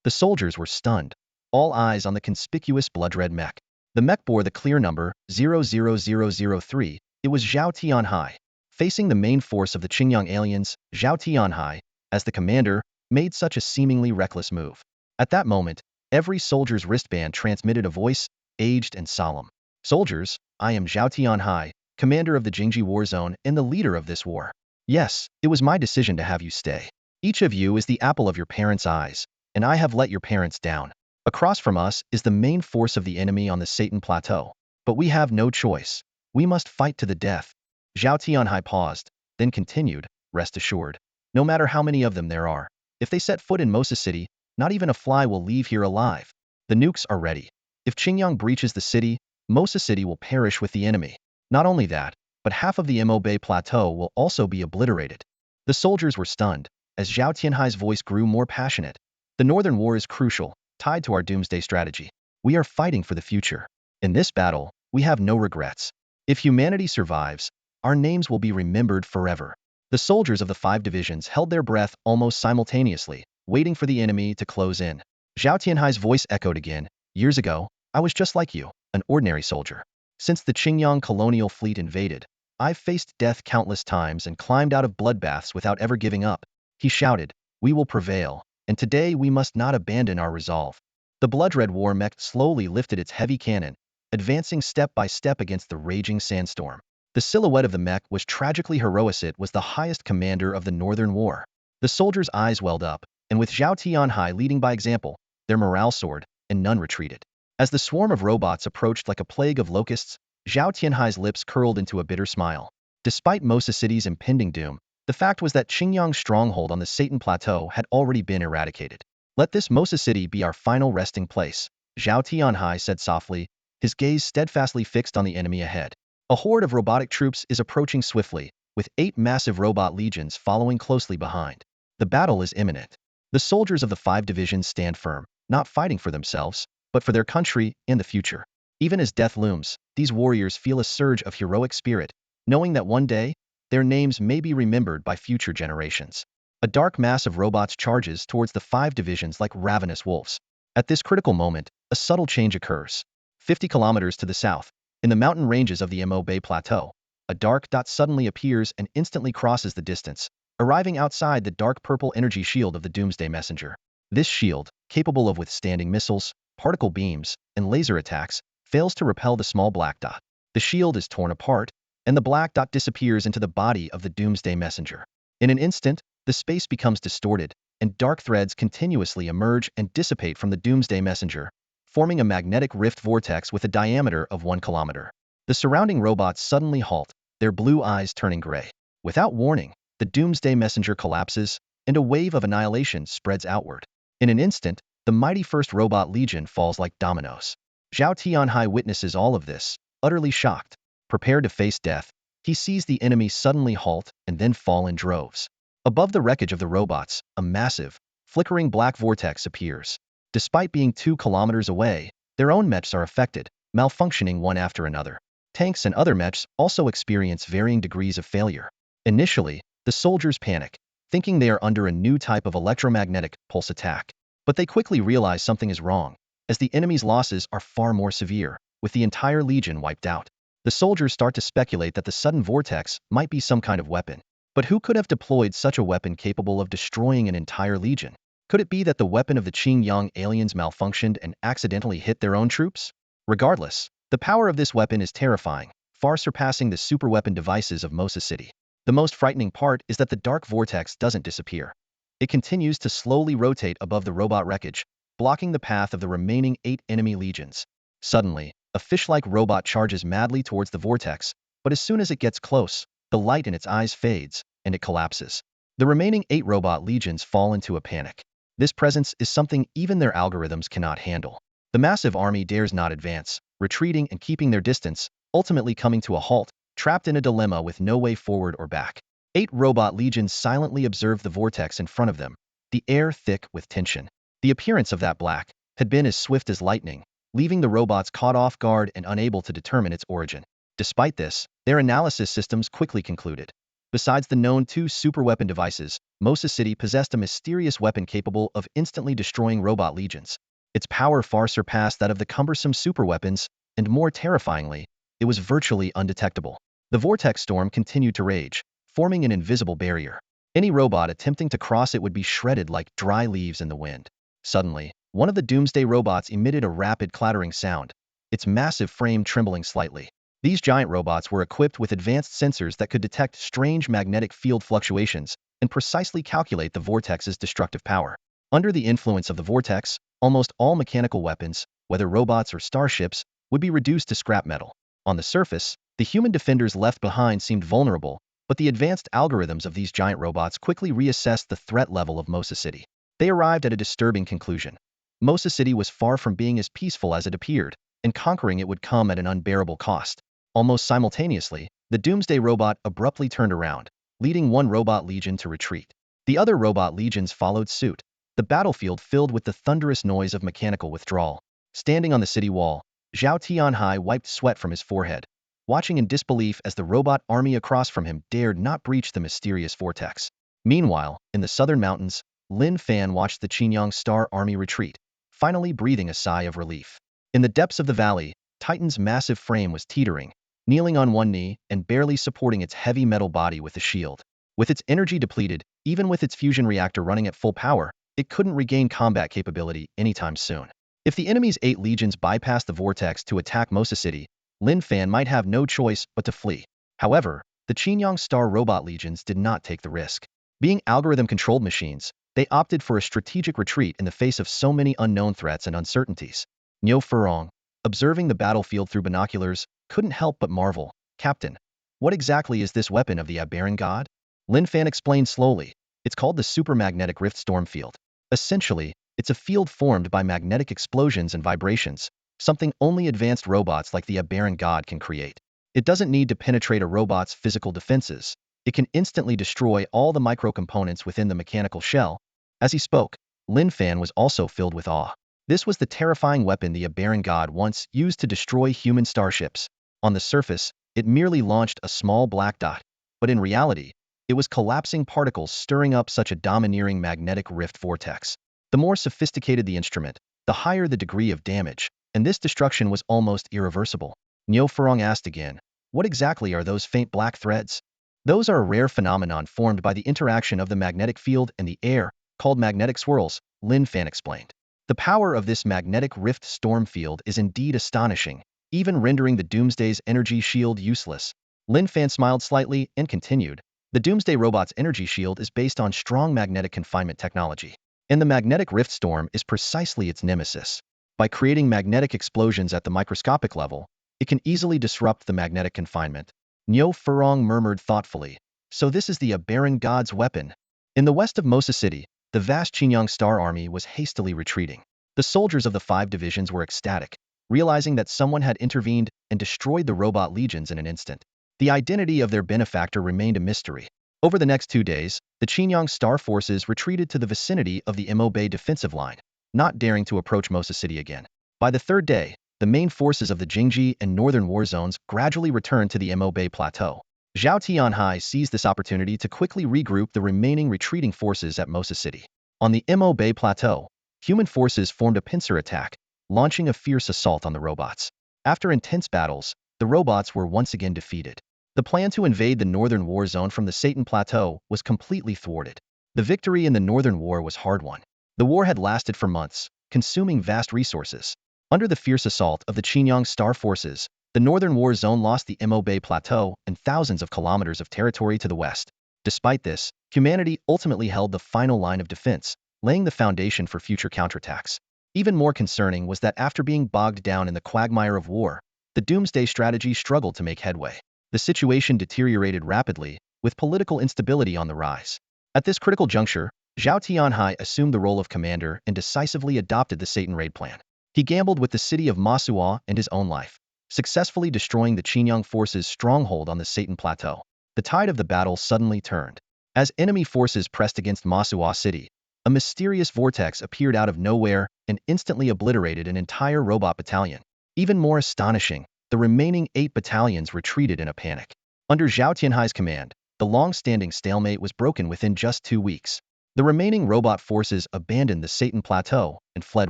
Speaker 1: The soldiers were stunned, all eyes on the conspicuous blood-red mech. The mech bore the clear number 00003. It was Zhao Tianhai. Facing the main force of the Qingyang aliens, Zhao Tianhai, as the commander, made such a seemingly reckless move. At that moment, every soldier's wristband transmitted a voice, aged and solemn. Soldiers, I am Zhao Tianhai, commander of the Jingji war zone and the leader of this war. Yes, it was my decision to have you stay. Each of you is the apple of your parents' eyes, and I have let your parents down. Across from us is the main force of the enemy on the Satan Plateau. But we have no choice. We must fight to the death. Zhao Tianhai paused, then continued, rest assured. No matter how many of them there are, if they set foot in Mosa City, not even a fly will leave here alive. The nukes are ready. If Qingyang breaches the city, Mosa City will perish with the enemy. Not only that, but half of the Immortal Plateau will also be obliterated. The soldiers were stunned, as Zhao Tianhai's voice grew more passionate. The Northern War is crucial, tied to our doomsday strategy. We are fighting for the future. In this battle, we have no regrets. If humanity survives, our names will be remembered forever. The soldiers of the 5 divisions held their breath almost simultaneously, waiting for the enemy to close in. Zhao Tianhai's voice echoed again. Years ago, I was just like you, an ordinary soldier. Since the Qingyang colonial fleet invaded, I've faced death countless times and climbed out of bloodbaths without ever giving up. He shouted, we will prevail, and today we must not abandon our resolve. The blood-red war mech slowly lifted its heavy cannon, advancing step by step against the raging sandstorm. The silhouette of the mech was tragically heroic. It was the highest commander of the Northern War. The soldiers' eyes welled up, and with Zhao Tianhai leading by example, their morale soared, and none retreated. As the swarm of robots approached like a plague of locusts, Zhao Tianhai's lips curled into a bitter smile. Despite Mosa City's impending doom, the fact was that Qingyang's stronghold on the Satan Plateau had already been eradicated. Let this Mosa City be our final resting place, Zhao Tianhai said softly, his gaze steadfastly fixed on the enemy ahead. A horde of robotic troops is approaching swiftly, with 8 massive robot legions following closely behind. The battle is imminent. The soldiers of the 5 divisions stand firm, not fighting for themselves, but for their country and the future. Even as death looms, these warriors feel a surge of heroic spirit, knowing that one day, their names may be remembered by future generations. A dark mass of robots charges towards the 5 divisions like ravenous wolves. At this critical moment, a subtle change occurs. 50 kilometers to the south, in the mountain ranges of the Immortal Plateau, a dark dot suddenly appears and instantly crosses the distance, arriving outside the dark purple energy shield of the Doomsday Messenger. This shield, capable of withstanding missiles, particle beams, and laser attacks, fails to repel the small black dot. The shield is torn apart, and the black dot disappears into the body of the Doomsday Messenger. In an instant, the space becomes distorted, and dark threads continuously emerge and dissipate from the Doomsday Messenger, forming a magnetic rift vortex with a diameter of 1 kilometer. The surrounding robots suddenly halt, their blue eyes turning gray. Without warning, the Doomsday Messenger collapses, and a wave of annihilation spreads outward. In an instant, the mighty First Robot Legion falls like dominoes. Zhao Tianhai witnesses all of this, utterly shocked. Prepared to face death, he sees the enemy suddenly halt and then fall in droves. Above the wreckage of the robots, a massive, flickering black vortex appears. Despite being 2 kilometers away, their own mechs are affected, malfunctioning one after another. Tanks and other mechs also experience varying degrees of failure. Initially, the soldiers panic, thinking they are under a new type of electromagnetic pulse attack. But they quickly realize something is wrong, as the enemy's losses are far more severe, with the entire legion wiped out. The soldiers start to speculate that the sudden vortex might be some kind of weapon. But who could have deployed such a weapon capable of destroying an entire legion? Could it be that the weapon of the Qingyang aliens malfunctioned and accidentally hit their own troops? Regardless, the power of this weapon is terrifying, far surpassing the superweapon devices of Mosa City. The most frightening part is that the dark vortex doesn't disappear. It continues to slowly rotate above the robot wreckage, blocking the path of the remaining 8 enemy legions. Suddenly, a fish-like robot charges madly towards the vortex, but as soon as it gets close, the light in its eyes fades, and it collapses. The remaining 8 robot legions fall into a panic. This presence is something even their algorithms cannot handle. The massive army dares not advance, retreating and keeping their distance, ultimately coming to a halt, trapped in a dilemma with no way forward or back. 8 robot legions silently observe the vortex in front of them, the air thick with tension. The appearance of that black had been as swift as lightning, leaving the robots caught off guard and unable to determine its origin. Despite this, their analysis systems quickly concluded. Besides the known 2 superweapon devices, Mosa City possessed a mysterious weapon capable of instantly destroying robot legions. Its power far surpassed that of the cumbersome superweapons, and more terrifyingly, it was virtually undetectable. The vortex storm continued to rage, forming an invisible barrier. Any robot attempting to cross it would be shredded like dry leaves in the wind. Suddenly, one of the Doomsday robots emitted a rapid clattering sound, its massive frame trembling slightly. These giant robots were equipped with advanced sensors that could detect strange magnetic field fluctuations and precisely calculate the vortex's destructive power. Under the influence of the vortex, almost all mechanical weapons, whether robots or starships, would be reduced to scrap metal. On the surface, the human defenders left behind seemed vulnerable, but the advanced algorithms of these giant robots quickly reassessed the threat level of Mosa City. They arrived at a disturbing conclusion. Mosa City was far from being as peaceful as it appeared, and conquering it would come at an unbearable cost. Almost simultaneously, the Doomsday robot abruptly turned around, leading one robot legion to retreat. The other robot legions followed suit, the battlefield filled with the thunderous noise of mechanical withdrawal. Standing on the city wall, Zhao Tianhai wiped sweat from his forehead, watching in disbelief as the robot army across from him dared not breach the mysterious vortex. Meanwhile, in the southern mountains, Lin Fan watched the Qingyang Star Army retreat, finally breathing a sigh of relief. In the depths of the valley, Titan's massive frame was teetering, kneeling on one knee and barely supporting its heavy metal body with a shield. With its energy depleted, even with its fusion reactor running at full power, it couldn't regain combat capability anytime soon. If the enemy's 8 legions bypassed the vortex to attack Mosa City, Lin Fan might have no choice but to flee. However, the Qingyang Star robot legions did not take the risk. Being algorithm-controlled machines, they opted for a strategic retreat in the face of so many unknown threats and uncertainties. Niu Furong, observing the battlefield through binoculars, couldn't help but marvel. "Captain, what exactly is this weapon of the aberrant god?" Lin Fan explained slowly. "It's called the Supermagnetic Rift Storm Field. Essentially, it's a field formed by magnetic explosions and vibrations, something only advanced robots like the aberrant god can create. It doesn't need to penetrate a robot's physical defenses. It can instantly destroy all the microcomponents within the mechanical shell." As he spoke, Lin Fan was also filled with awe. This was the terrifying weapon the aberrant god once used to destroy human starships. On the surface, it merely launched a small black dot, but in reality, it was collapsing particles stirring up such a domineering magnetic rift vortex. The more sophisticated the instrument, the higher the degree of damage, and this destruction was almost irreversible. Niu Furong asked again, "What exactly are those faint black threads?" "Those are a rare phenomenon formed by the interaction of the magnetic field and the air, called magnetic swirls," Lin Fan explained. "The power of this magnetic rift storm field is indeed astonishing, even rendering the Doomsday's energy shield useless." Lin Fan smiled slightly and continued, The Doomsday robot's energy shield is based on strong magnetic confinement technology, and the magnetic rift storm is precisely its nemesis. By creating magnetic explosions at the microscopic level, it can easily disrupt the magnetic confinement. Nyo Furong murmured thoughtfully. So this is the Aberran God's weapon. In the west of Mosa City, the vast Qinyang Star Army was hastily retreating. The soldiers of the 5 divisions were ecstatic, realizing that someone had intervened and destroyed the robot legions in an instant. The identity of their benefactor remained a mystery. Over the next 2 days, the Qinyang Star forces retreated to the vicinity of the Imo Bay defensive line, not daring to approach Mosa City again. By the 3rd day, the main forces of the Jingji and northern war zones gradually returned to the Imo Bay Plateau. Zhao Tianhai seized this opportunity to quickly regroup the remaining retreating forces at Mosa City. On the Imo Bay Plateau, human forces formed a pincer attack, launching a fierce assault on the robots. After intense battles, the robots were once again defeated. The plan to invade the northern war zone from the Satan Plateau was completely thwarted. The victory in the northern war was hard-won. The war had lasted for months, consuming vast resources. Under the fierce assault of the Qinyang Star forces, the northern war zone lost the Imo Bay Plateau and thousands of kilometers of territory to the west. Despite this, humanity ultimately held the final line of defense, laying the foundation for future counterattacks. Even more concerning was that after being bogged down in the quagmire of war, the doomsday strategy struggled to make headway. The situation deteriorated rapidly, with political instability on the rise. At this critical juncture, Zhao Tianhai assumed the role of commander and decisively adopted the Satan raid plan. He gambled with the city of Masuwa and his own life, successfully destroying the Qinyang forces' stronghold on the Satan Plateau. The tide of the battle suddenly turned. As enemy forces pressed against Masuwa City, a mysterious vortex appeared out of nowhere and instantly obliterated an entire robot battalion. Even more astonishing, the remaining 8 battalions retreated in a panic. Under Zhao Tianhai's command, the long-standing stalemate was broken within just 2 weeks. The remaining robot forces abandoned the Satan Plateau and fled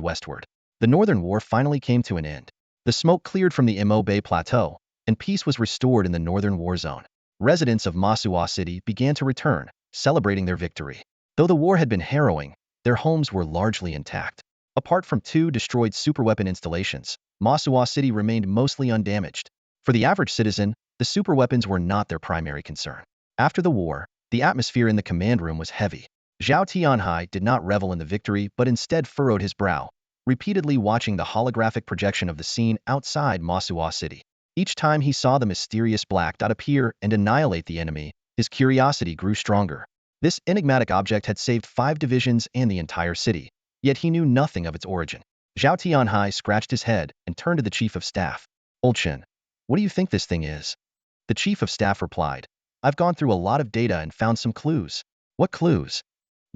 Speaker 1: westward. The northern war finally came to an end. The smoke cleared from the Imo Bay Plateau, and peace was restored in the northern war zone. Residents of Masuwa City began to return, celebrating their victory. Though the war had been harrowing, their homes were largely intact. Apart from 2 destroyed superweapon installations, Masuwa City remained mostly undamaged. For the average citizen, the superweapons were not their primary concern. After the war, the atmosphere in the command room was heavy. Zhao Tianhai did not revel in the victory but instead furrowed his brow, repeatedly watching the holographic projection of the scene outside Masuwa City. Each time he saw the mysterious black dot appear and annihilate the enemy, his curiosity grew stronger. This enigmatic object had saved 5 divisions and the entire city, yet he knew nothing of its origin. Zhao Tianhai scratched his head and turned to the chief of staff. Old Chen, what do you think this thing is? The chief of staff replied, I've gone through a lot of data and found some clues. What clues?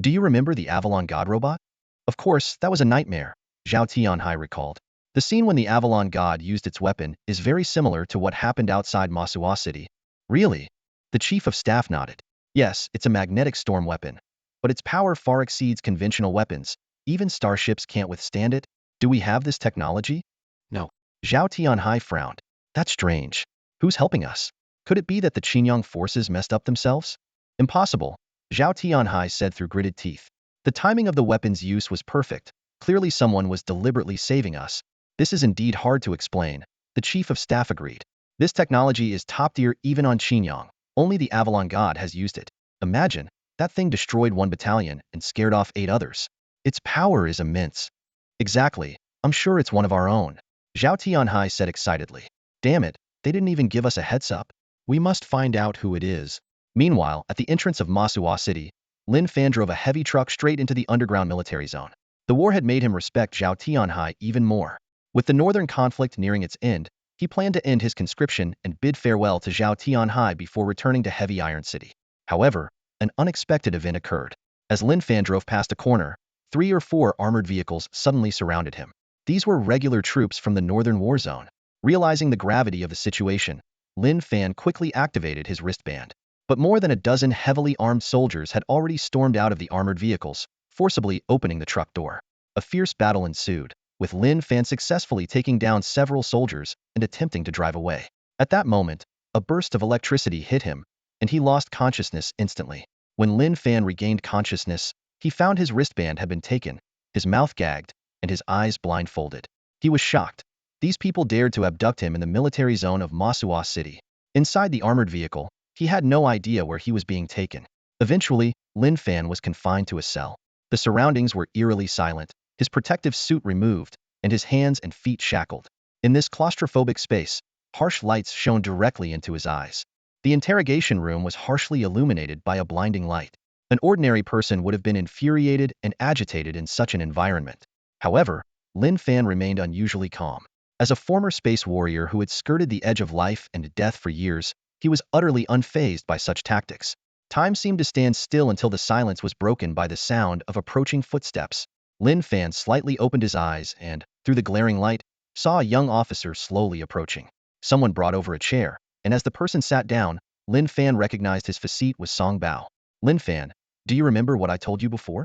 Speaker 1: Do you remember the Avalon God robot? Of course, that was a nightmare, Zhao Tianhai recalled. The scene when the Avalon God used its weapon is very similar to what happened outside Masuwa City. Really? The chief of staff nodded. Yes, it's a magnetic storm weapon, but its power far exceeds conventional weapons. Even starships can't withstand it. Do we have this technology? No. Zhao Tianhai frowned. That's strange. Who's helping us? Could it be that the Qinyang forces messed up themselves? Impossible, Zhao Tianhai said through gritted teeth. The timing of the weapon's use was perfect. Clearly someone was deliberately saving us. This is indeed hard to explain, the chief of staff agreed. This technology is top tier even on Qinyang. Only the Avalon God has used it. Imagine, that thing destroyed 1 battalion and scared off 8 others. Its power is immense. Exactly, I'm sure it's one of our own, Zhao Tianhai said excitedly. Damn it, they didn't even give us a heads up. We must find out who it is. Meanwhile, at the entrance of Masuwa City, Lin Fan drove a heavy truck straight into the underground military zone. The war had made him respect Zhao Tianhai even more. With the northern conflict nearing its end, he planned to end his conscription and bid farewell to Zhao Tianhai before returning to Heavy Iron City. However, an unexpected event occurred. As Lin Fan drove past a corner, 3 or 4 armored vehicles suddenly surrounded him. These were regular troops from the northern war zone. Realizing the gravity of the situation, Lin Fan quickly activated his wristband. But more than a dozen heavily armed soldiers had already stormed out of the armored vehicles, forcibly opening the truck door. A fierce battle ensued, with Lin Fan successfully taking down several soldiers and attempting to drive away. At that moment, a burst of electricity hit him, and he lost consciousness instantly. When Lin Fan regained consciousness, he found his wristband had been taken, his mouth gagged, and his eyes blindfolded. He was shocked. These people dared to abduct him in the military zone of Masuwa City. Inside the armored vehicle, He had no idea where he was being taken. Eventually, Lin Fan was confined to a cell. The surroundings were eerily silent, his protective suit removed, and his hands and feet shackled. In this claustrophobic space, harsh lights shone directly into his eyes. The interrogation room was harshly illuminated by a blinding light. An ordinary person would have been infuriated and agitated in such an environment. However, Lin Fan remained unusually calm. As a former space warrior who had skirted the edge of life and death for years, he was utterly unfazed by such tactics. Time seemed to stand still until the silence was broken by the sound of approaching footsteps. Lin Fan slightly opened his eyes and, through the glaring light, saw a young officer slowly approaching. Someone brought over a chair, and as the person sat down, Lin Fan recognized his facete was Song Bao. Lin Fan, do you remember what I told you before?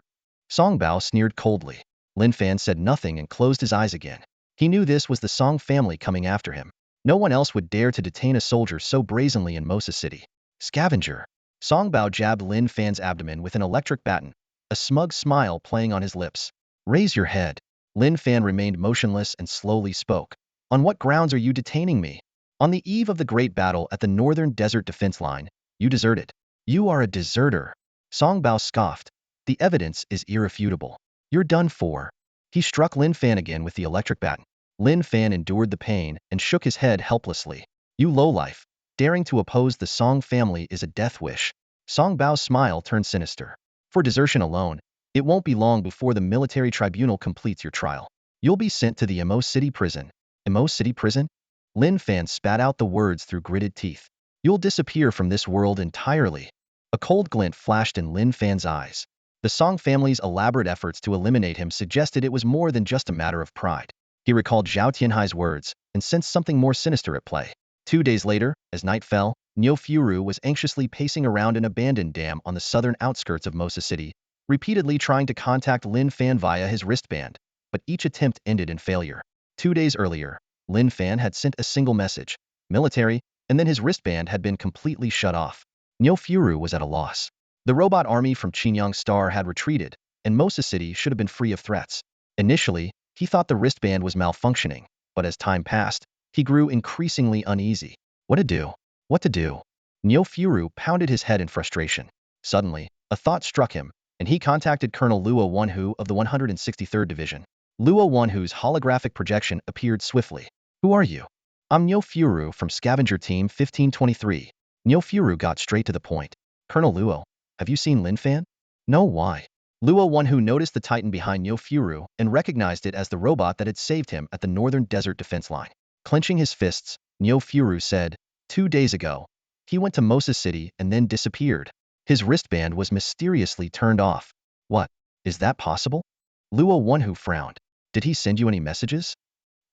Speaker 1: Song Bao sneered coldly. Lin Fan said nothing and closed his eyes again. He knew this was the Song family coming after him. No one else would dare to detain a soldier so brazenly in Mosa City. Scavenger. Song Bao jabbed Lin Fan's abdomen with an electric baton, a smug smile playing on his lips. Raise your head. Lin Fan remained motionless and slowly spoke. On what grounds are you detaining me? On the eve of the great battle at the northern desert defense line, you deserted. You are a deserter. Song Bao scoffed. The evidence is irrefutable. You're done for. He struck Lin Fan again with the electric baton. Lin Fan endured the pain and shook his head helplessly. You lowlife. Daring to oppose the Song family is a death wish. Song Bao's smile turned sinister. For desertion alone, it won't be long before the military tribunal completes your trial. You'll be sent to the Imo City prison. Imo City prison? Lin Fan spat out the words through gritted teeth. You'll disappear from this world entirely. A cold glint flashed in Lin Fan's eyes. The Song family's elaborate efforts to eliminate him suggested it was more than just a matter of pride. He recalled Zhao Tianhai's words and sensed something more sinister at play. 2 days later, as night fell, Niu Furu was anxiously pacing around an abandoned dam on the southern outskirts of Mosa City, repeatedly trying to contact Lin Fan via his wristband, but each attempt ended in failure. 2 days earlier, Lin Fan had sent a single message, military, and then his wristband had been completely shut off. Niu Furu was at a loss. The robot army from Qingyang Star had retreated, and Mosa City should have been free of threats. Initially, he thought the wristband was malfunctioning, but as time passed, he grew increasingly uneasy. What to do? What to do? Niu Furu pounded his head in frustration. Suddenly, a thought struck him, and he contacted Colonel Luo Wanhu of the 163rd Division. Luo Wanhu's holographic projection appeared swiftly. Who are you? I'm Niu Furu from Scavenger Team 1523. Niu Furu got straight to the point. Colonel Luo, have you seen Lin Fan? No, why? Luo Wanhu noticed the titan behind Niu Furu and recognized it as the robot that had saved him at the northern desert defense line. Clenching his fists, Niu Furu said, 2 days ago, he went to Mosa City and then disappeared. His wristband was mysteriously turned off. What? Is that possible? Luo Wanhu frowned. Did he send you any messages?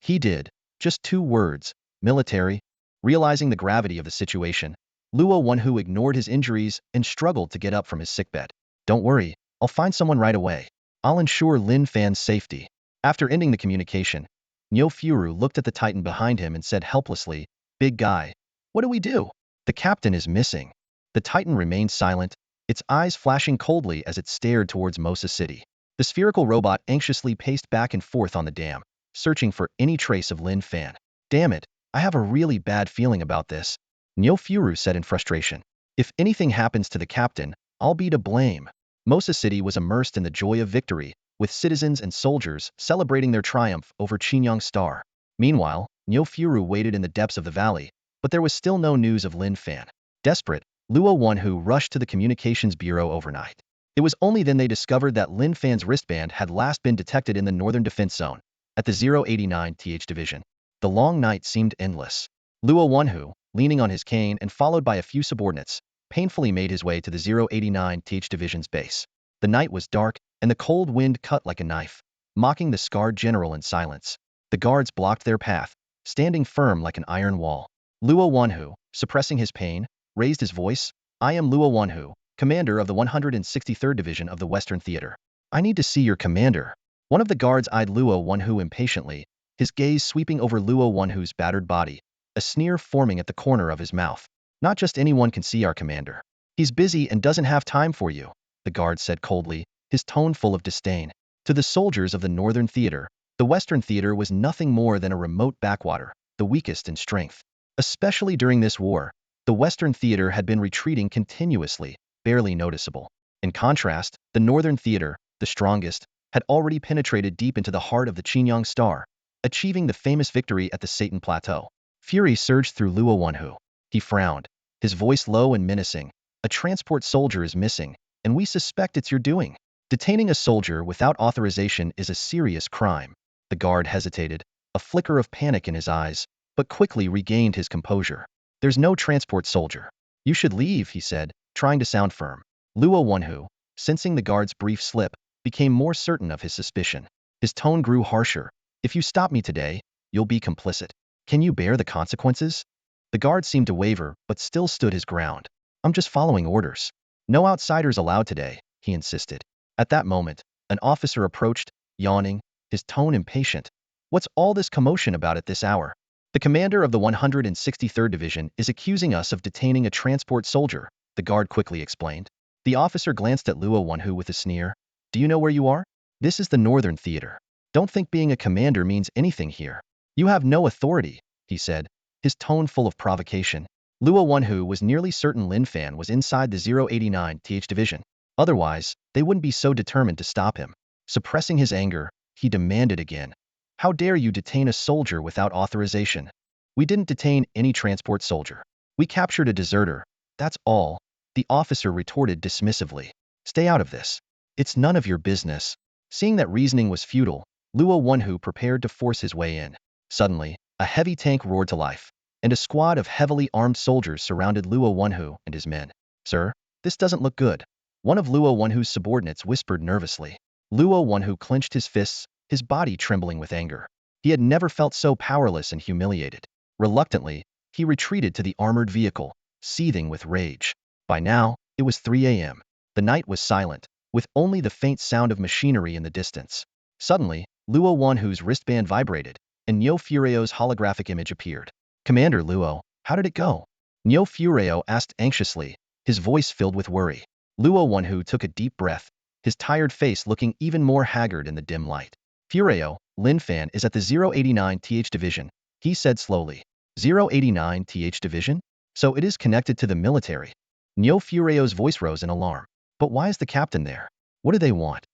Speaker 1: He did. Just 2 words. Military. Realizing the gravity of the situation, Luo Wanhu ignored his injuries and struggled to get up from his sickbed. Don't worry, I'll find someone right away. I'll ensure Lin Fan's safety. After ending the communication, Niu Furu looked at the titan behind him and said helplessly, Big guy, what do we do? The captain is missing. The titan remained silent, its eyes flashing coldly as it stared towards Mosa City. The spherical robot anxiously paced back and forth on the dam, searching for any trace of Lin Fan. Damn it, I have a really bad feeling about this, Niu Furu said in frustration. If anything happens to the captain, I'll be to blame. Mosa City was immersed in the joy of victory, with citizens and soldiers celebrating their triumph over Qingyang Star. Meanwhile, Niu Furu waited in the depths of the valley, but there was still no news of Lin Fan. Desperate, Luo Wanhu rushed to the communications bureau overnight. It was only then they discovered that Lin Fan's wristband had last been detected in the northern defense zone, at the 089th Division. The long night seemed endless. Luo Wanhu, leaning on his cane and followed by a few subordinates, painfully made his way to the 089th Division's base. The night was dark, and the cold wind cut like a knife, mocking the scarred general in silence. The guards blocked their path, standing firm like an iron wall. Luo Wanhu, suppressing his pain, raised his voice. I am Luo Wanhu, commander of the 163rd Division of the Western Theater. I need to see your commander. One of the guards eyed Luo Wanhu impatiently, his gaze sweeping over Luo Wanhu's battered body, a sneer forming at the corner of his mouth. Not just anyone can see our commander. He's busy and doesn't have time for you, the guard said coldly, his tone full of disdain. To the soldiers of the Northern Theater, the Western Theater was nothing more than a remote backwater, the weakest in strength. Especially during this war, The Western theater had been retreating continuously, barely noticeable. In contrast, the Northern theater, the strongest, had already penetrated deep into the heart of the Qinyang Star, achieving the famous victory at the Satan Plateau. Fury surged through Luo Wanhu. He frowned, his voice low and menacing. A transport soldier is missing, and we suspect it's your doing. Detaining a soldier without authorization is a serious crime. The guard hesitated, a flicker of panic in his eyes, but quickly regained his composure. There's no transport soldier. You should leave, he said, trying to sound firm. Luo Wanhu, sensing the guard's brief slip, became more certain of his suspicion. His tone grew harsher. If you stop me today, you'll be complicit. Can you bear the consequences? The guard seemed to waver, but still stood his ground. I'm just following orders. No outsiders allowed today, he insisted. At that moment, an officer approached, yawning, his tone impatient. What's all this commotion about at this hour? The commander of the 163rd Division is accusing us of detaining a transport soldier, the guard quickly explained. The officer glanced at Luo Wanhu with a sneer. Do you know where you are? This is the Northern Theater. Don't think being a commander means anything here. You have no authority, he said, his tone full of provocation. Luo Wanhu was nearly certain Lin Fan was inside the 089th Division. Otherwise, they wouldn't be so determined to stop him. Suppressing his anger, he demanded again. How dare you detain a soldier without authorization? We didn't detain any transport soldier. We captured a deserter. That's all, the officer retorted dismissively. Stay out of this. It's none of your business. Seeing that reasoning was futile, Luo Wanhu prepared to force his way in. Suddenly, a heavy tank roared to life, and a squad of heavily armed soldiers surrounded Luo Wanhu and his men. Sir, this doesn't look good. One of Luo Wanhu's subordinates whispered nervously. Luo Wanhu clenched his fists, his body trembling with anger. He had never felt so powerless and humiliated. Reluctantly, he retreated to the armored vehicle, seething with rage. By now, it was 3 a.m. The night was silent, with only the faint sound of machinery in the distance. Suddenly, Luo Wanhu's wristband vibrated, and Nyo Fureo's holographic image appeared. Commander Luo, how did it go? Nyo Fureo asked anxiously, his voice filled with worry. Luo Wanhu took a deep breath, his tired face looking even more haggard in the dim light. Fureo, Lin Fan is at the 089th Division, he said slowly. 089th Division? So it is connected to the military. Nyo Fureo's voice rose in alarm. But why is the captain there? What do they want?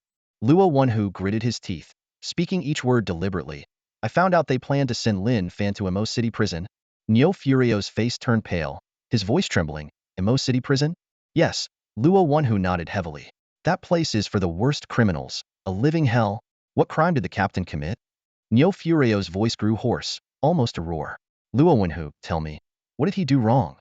Speaker 1: Luo Wanhu gritted his teeth, speaking each word deliberately. I found out they plan to send Lin Fan to Imo City Prison. Nyo Fureo's face turned pale, his voice trembling. Imo City Prison? Yes, Luo Wanhu nodded heavily. That place is for the worst criminals, a living hell. What crime did the captain commit? Nyo Fureo's voice grew hoarse, almost a roar. Luo Wanhu, tell me, what did he do wrong?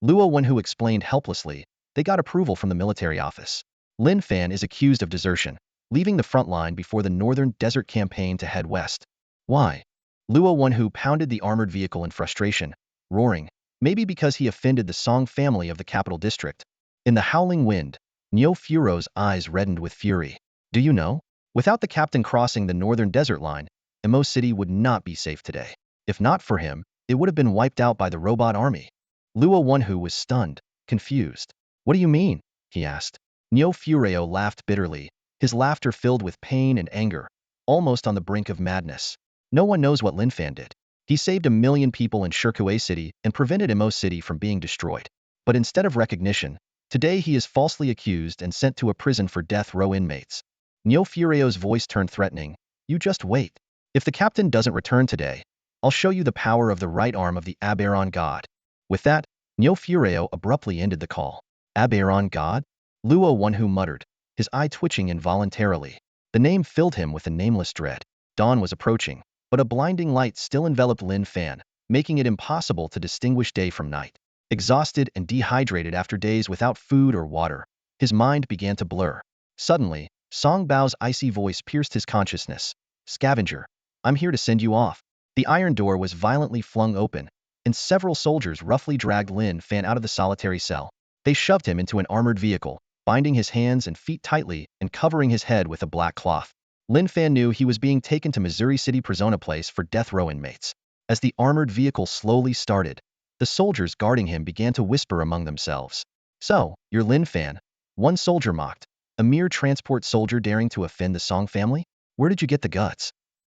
Speaker 1: Luo Wanhu explained helplessly. They got approval from the military office. Lin Fan is accused of desertion, leaving the front line before the Northern Desert Campaign to head west. Why? Luo Wanhu pounded the armored vehicle in frustration, roaring, maybe because he offended the Song family of the capital district. In the howling wind, Nyo Furo's eyes reddened with fury. Do you know? Without the captain crossing the northern desert line, Imo City would not be safe today. If not for him, it would have been wiped out by the robot army. Luo Wanhu was stunned, confused. What do you mean? He asked. Nyo Fureo laughed bitterly, his laughter filled with pain and anger, almost on the brink of madness. No one knows what Lin Fan did. He saved 1 million people in Shirkue City and prevented Imo City from being destroyed. But instead of recognition, today he is falsely accused and sent to a prison for death row inmates. Nyo Fureo's voice turned threatening. You just wait. If the captain doesn't return today, I'll show you the power of the right arm of the Aberon god. With that, Nyo Fureo abruptly ended the call. Aberon god? Luo Wanhu muttered, his eye twitching involuntarily. The name filled him with a nameless dread. Dawn was approaching, but a blinding light still enveloped Lin Fan, making it impossible to distinguish day from night. Exhausted and dehydrated after days without food or water, his mind began to blur. Suddenly, Song Bao's icy voice pierced his consciousness. Scavenger, I'm here to send you off. The iron door was violently flung open, and several soldiers roughly dragged Lin Fan out of the solitary cell. They shoved him into an armored vehicle, binding his hands and feet tightly and covering his head with a black cloth. Lin Fan knew he was being taken to Missouri City Prisona Place for death row inmates. As the armored vehicle slowly started, the soldiers guarding him began to whisper among themselves. So, you're Lin Fan? One soldier mocked. A mere transport soldier daring to offend the Song family? Where did you get the guts?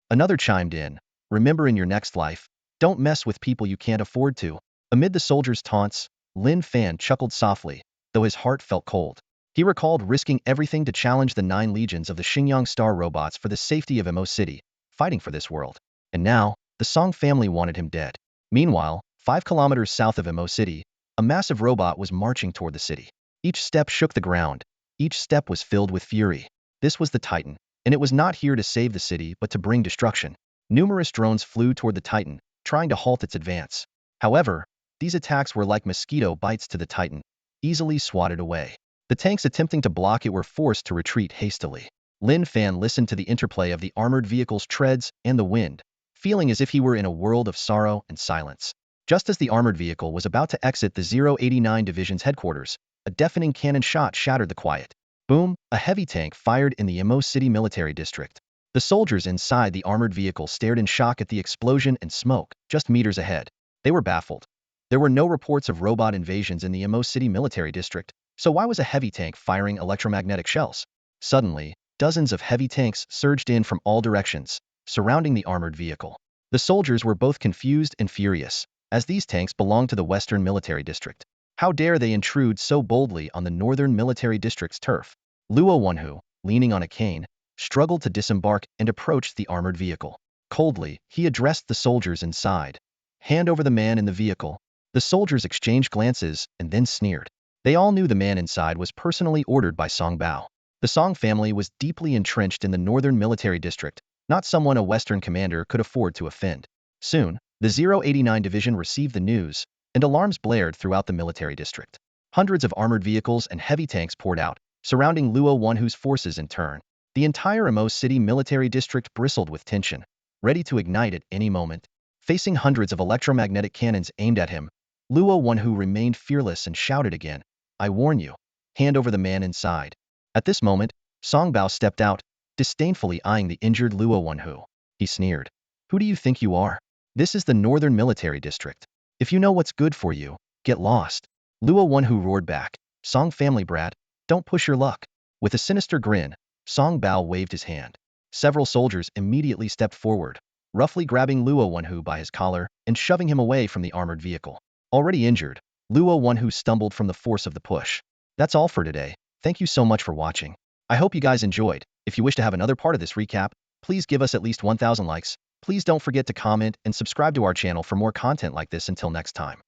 Speaker 1: Another chimed in. Remember in your next life, don't mess with people you can't afford to. Amid the soldiers' taunts, Lin Fan chuckled softly, though his heart felt cold. He recalled risking everything to challenge the 9 legions of the Xinjiang Star robots for the safety of Imo City, fighting for this world. And now, the Song family wanted him dead. Meanwhile, 5 kilometers south of Imo City, a massive robot was marching toward the city. Each step shook the ground. Each step was filled with fury. This was the Titan, and it was not here to save the city but to bring destruction. Numerous drones flew toward the Titan, trying to halt its advance. However, these attacks were like mosquito bites to the Titan, easily swatted away. The tanks attempting to block it were forced to retreat hastily. Lin Fan listened to the interplay of the armored vehicle's treads and the wind, feeling as if he were in a world of sorrow and silence. Just as the armored vehicle was about to exit the 089 Division's headquarters, a deafening cannon shot shattered the quiet. Boom! A heavy tank fired in the Imo City military district. The soldiers inside the armored vehicle stared in shock at the explosion and smoke, just meters ahead. They were baffled. There were no reports of robot invasions in the Imo City military district, so why was a heavy tank firing electromagnetic shells? Suddenly, dozens of heavy tanks surged in from all directions, surrounding the armored vehicle. The soldiers were both confused and furious, as these tanks belonged to the Western Military District. How dare they intrude so boldly on the Northern Military District's turf? Luo Wenhu, leaning on a cane, struggled to disembark and approached the armored vehicle. Coldly, he addressed the soldiers inside. Hand over the man in the vehicle. The soldiers exchanged glances and then sneered. They all knew the man inside was personally ordered by Song Bao. The Song family was deeply entrenched in the Northern Military District, not someone a Western commander could afford to offend. Soon, the 089 Division received the news, and alarms blared throughout the military district. Hundreds of armored vehicles and heavy tanks poured out, surrounding Luo Wenhu's forces in turn. The entire Imo City military district bristled with tension, ready to ignite at any moment. Facing hundreds of electromagnetic cannons aimed at him, Luo Wenhu remained fearless and shouted again, "I warn you, hand over the man inside." At this moment, Song Bao stepped out, disdainfully eyeing the injured Luo Wenhu. He sneered, "Who do you think you are? This is the Northern Military District. If you know what's good for you, get lost." Luo Wenhu roared back, "Song family brat, don't push your luck." With a sinister grin, Song Bao waved his hand. Several soldiers immediately stepped forward, roughly grabbing Luo Wenhu by his collar and shoving him away from the armored vehicle. Already injured, Luo Wenhu stumbled from the force of the push. That's all for today. Thank you so much for watching. I hope you guys enjoyed. If you wish to have another part of this recap, please give us at least 1,000 likes. Please don't forget to comment and subscribe to our channel for more content like this. Until next time.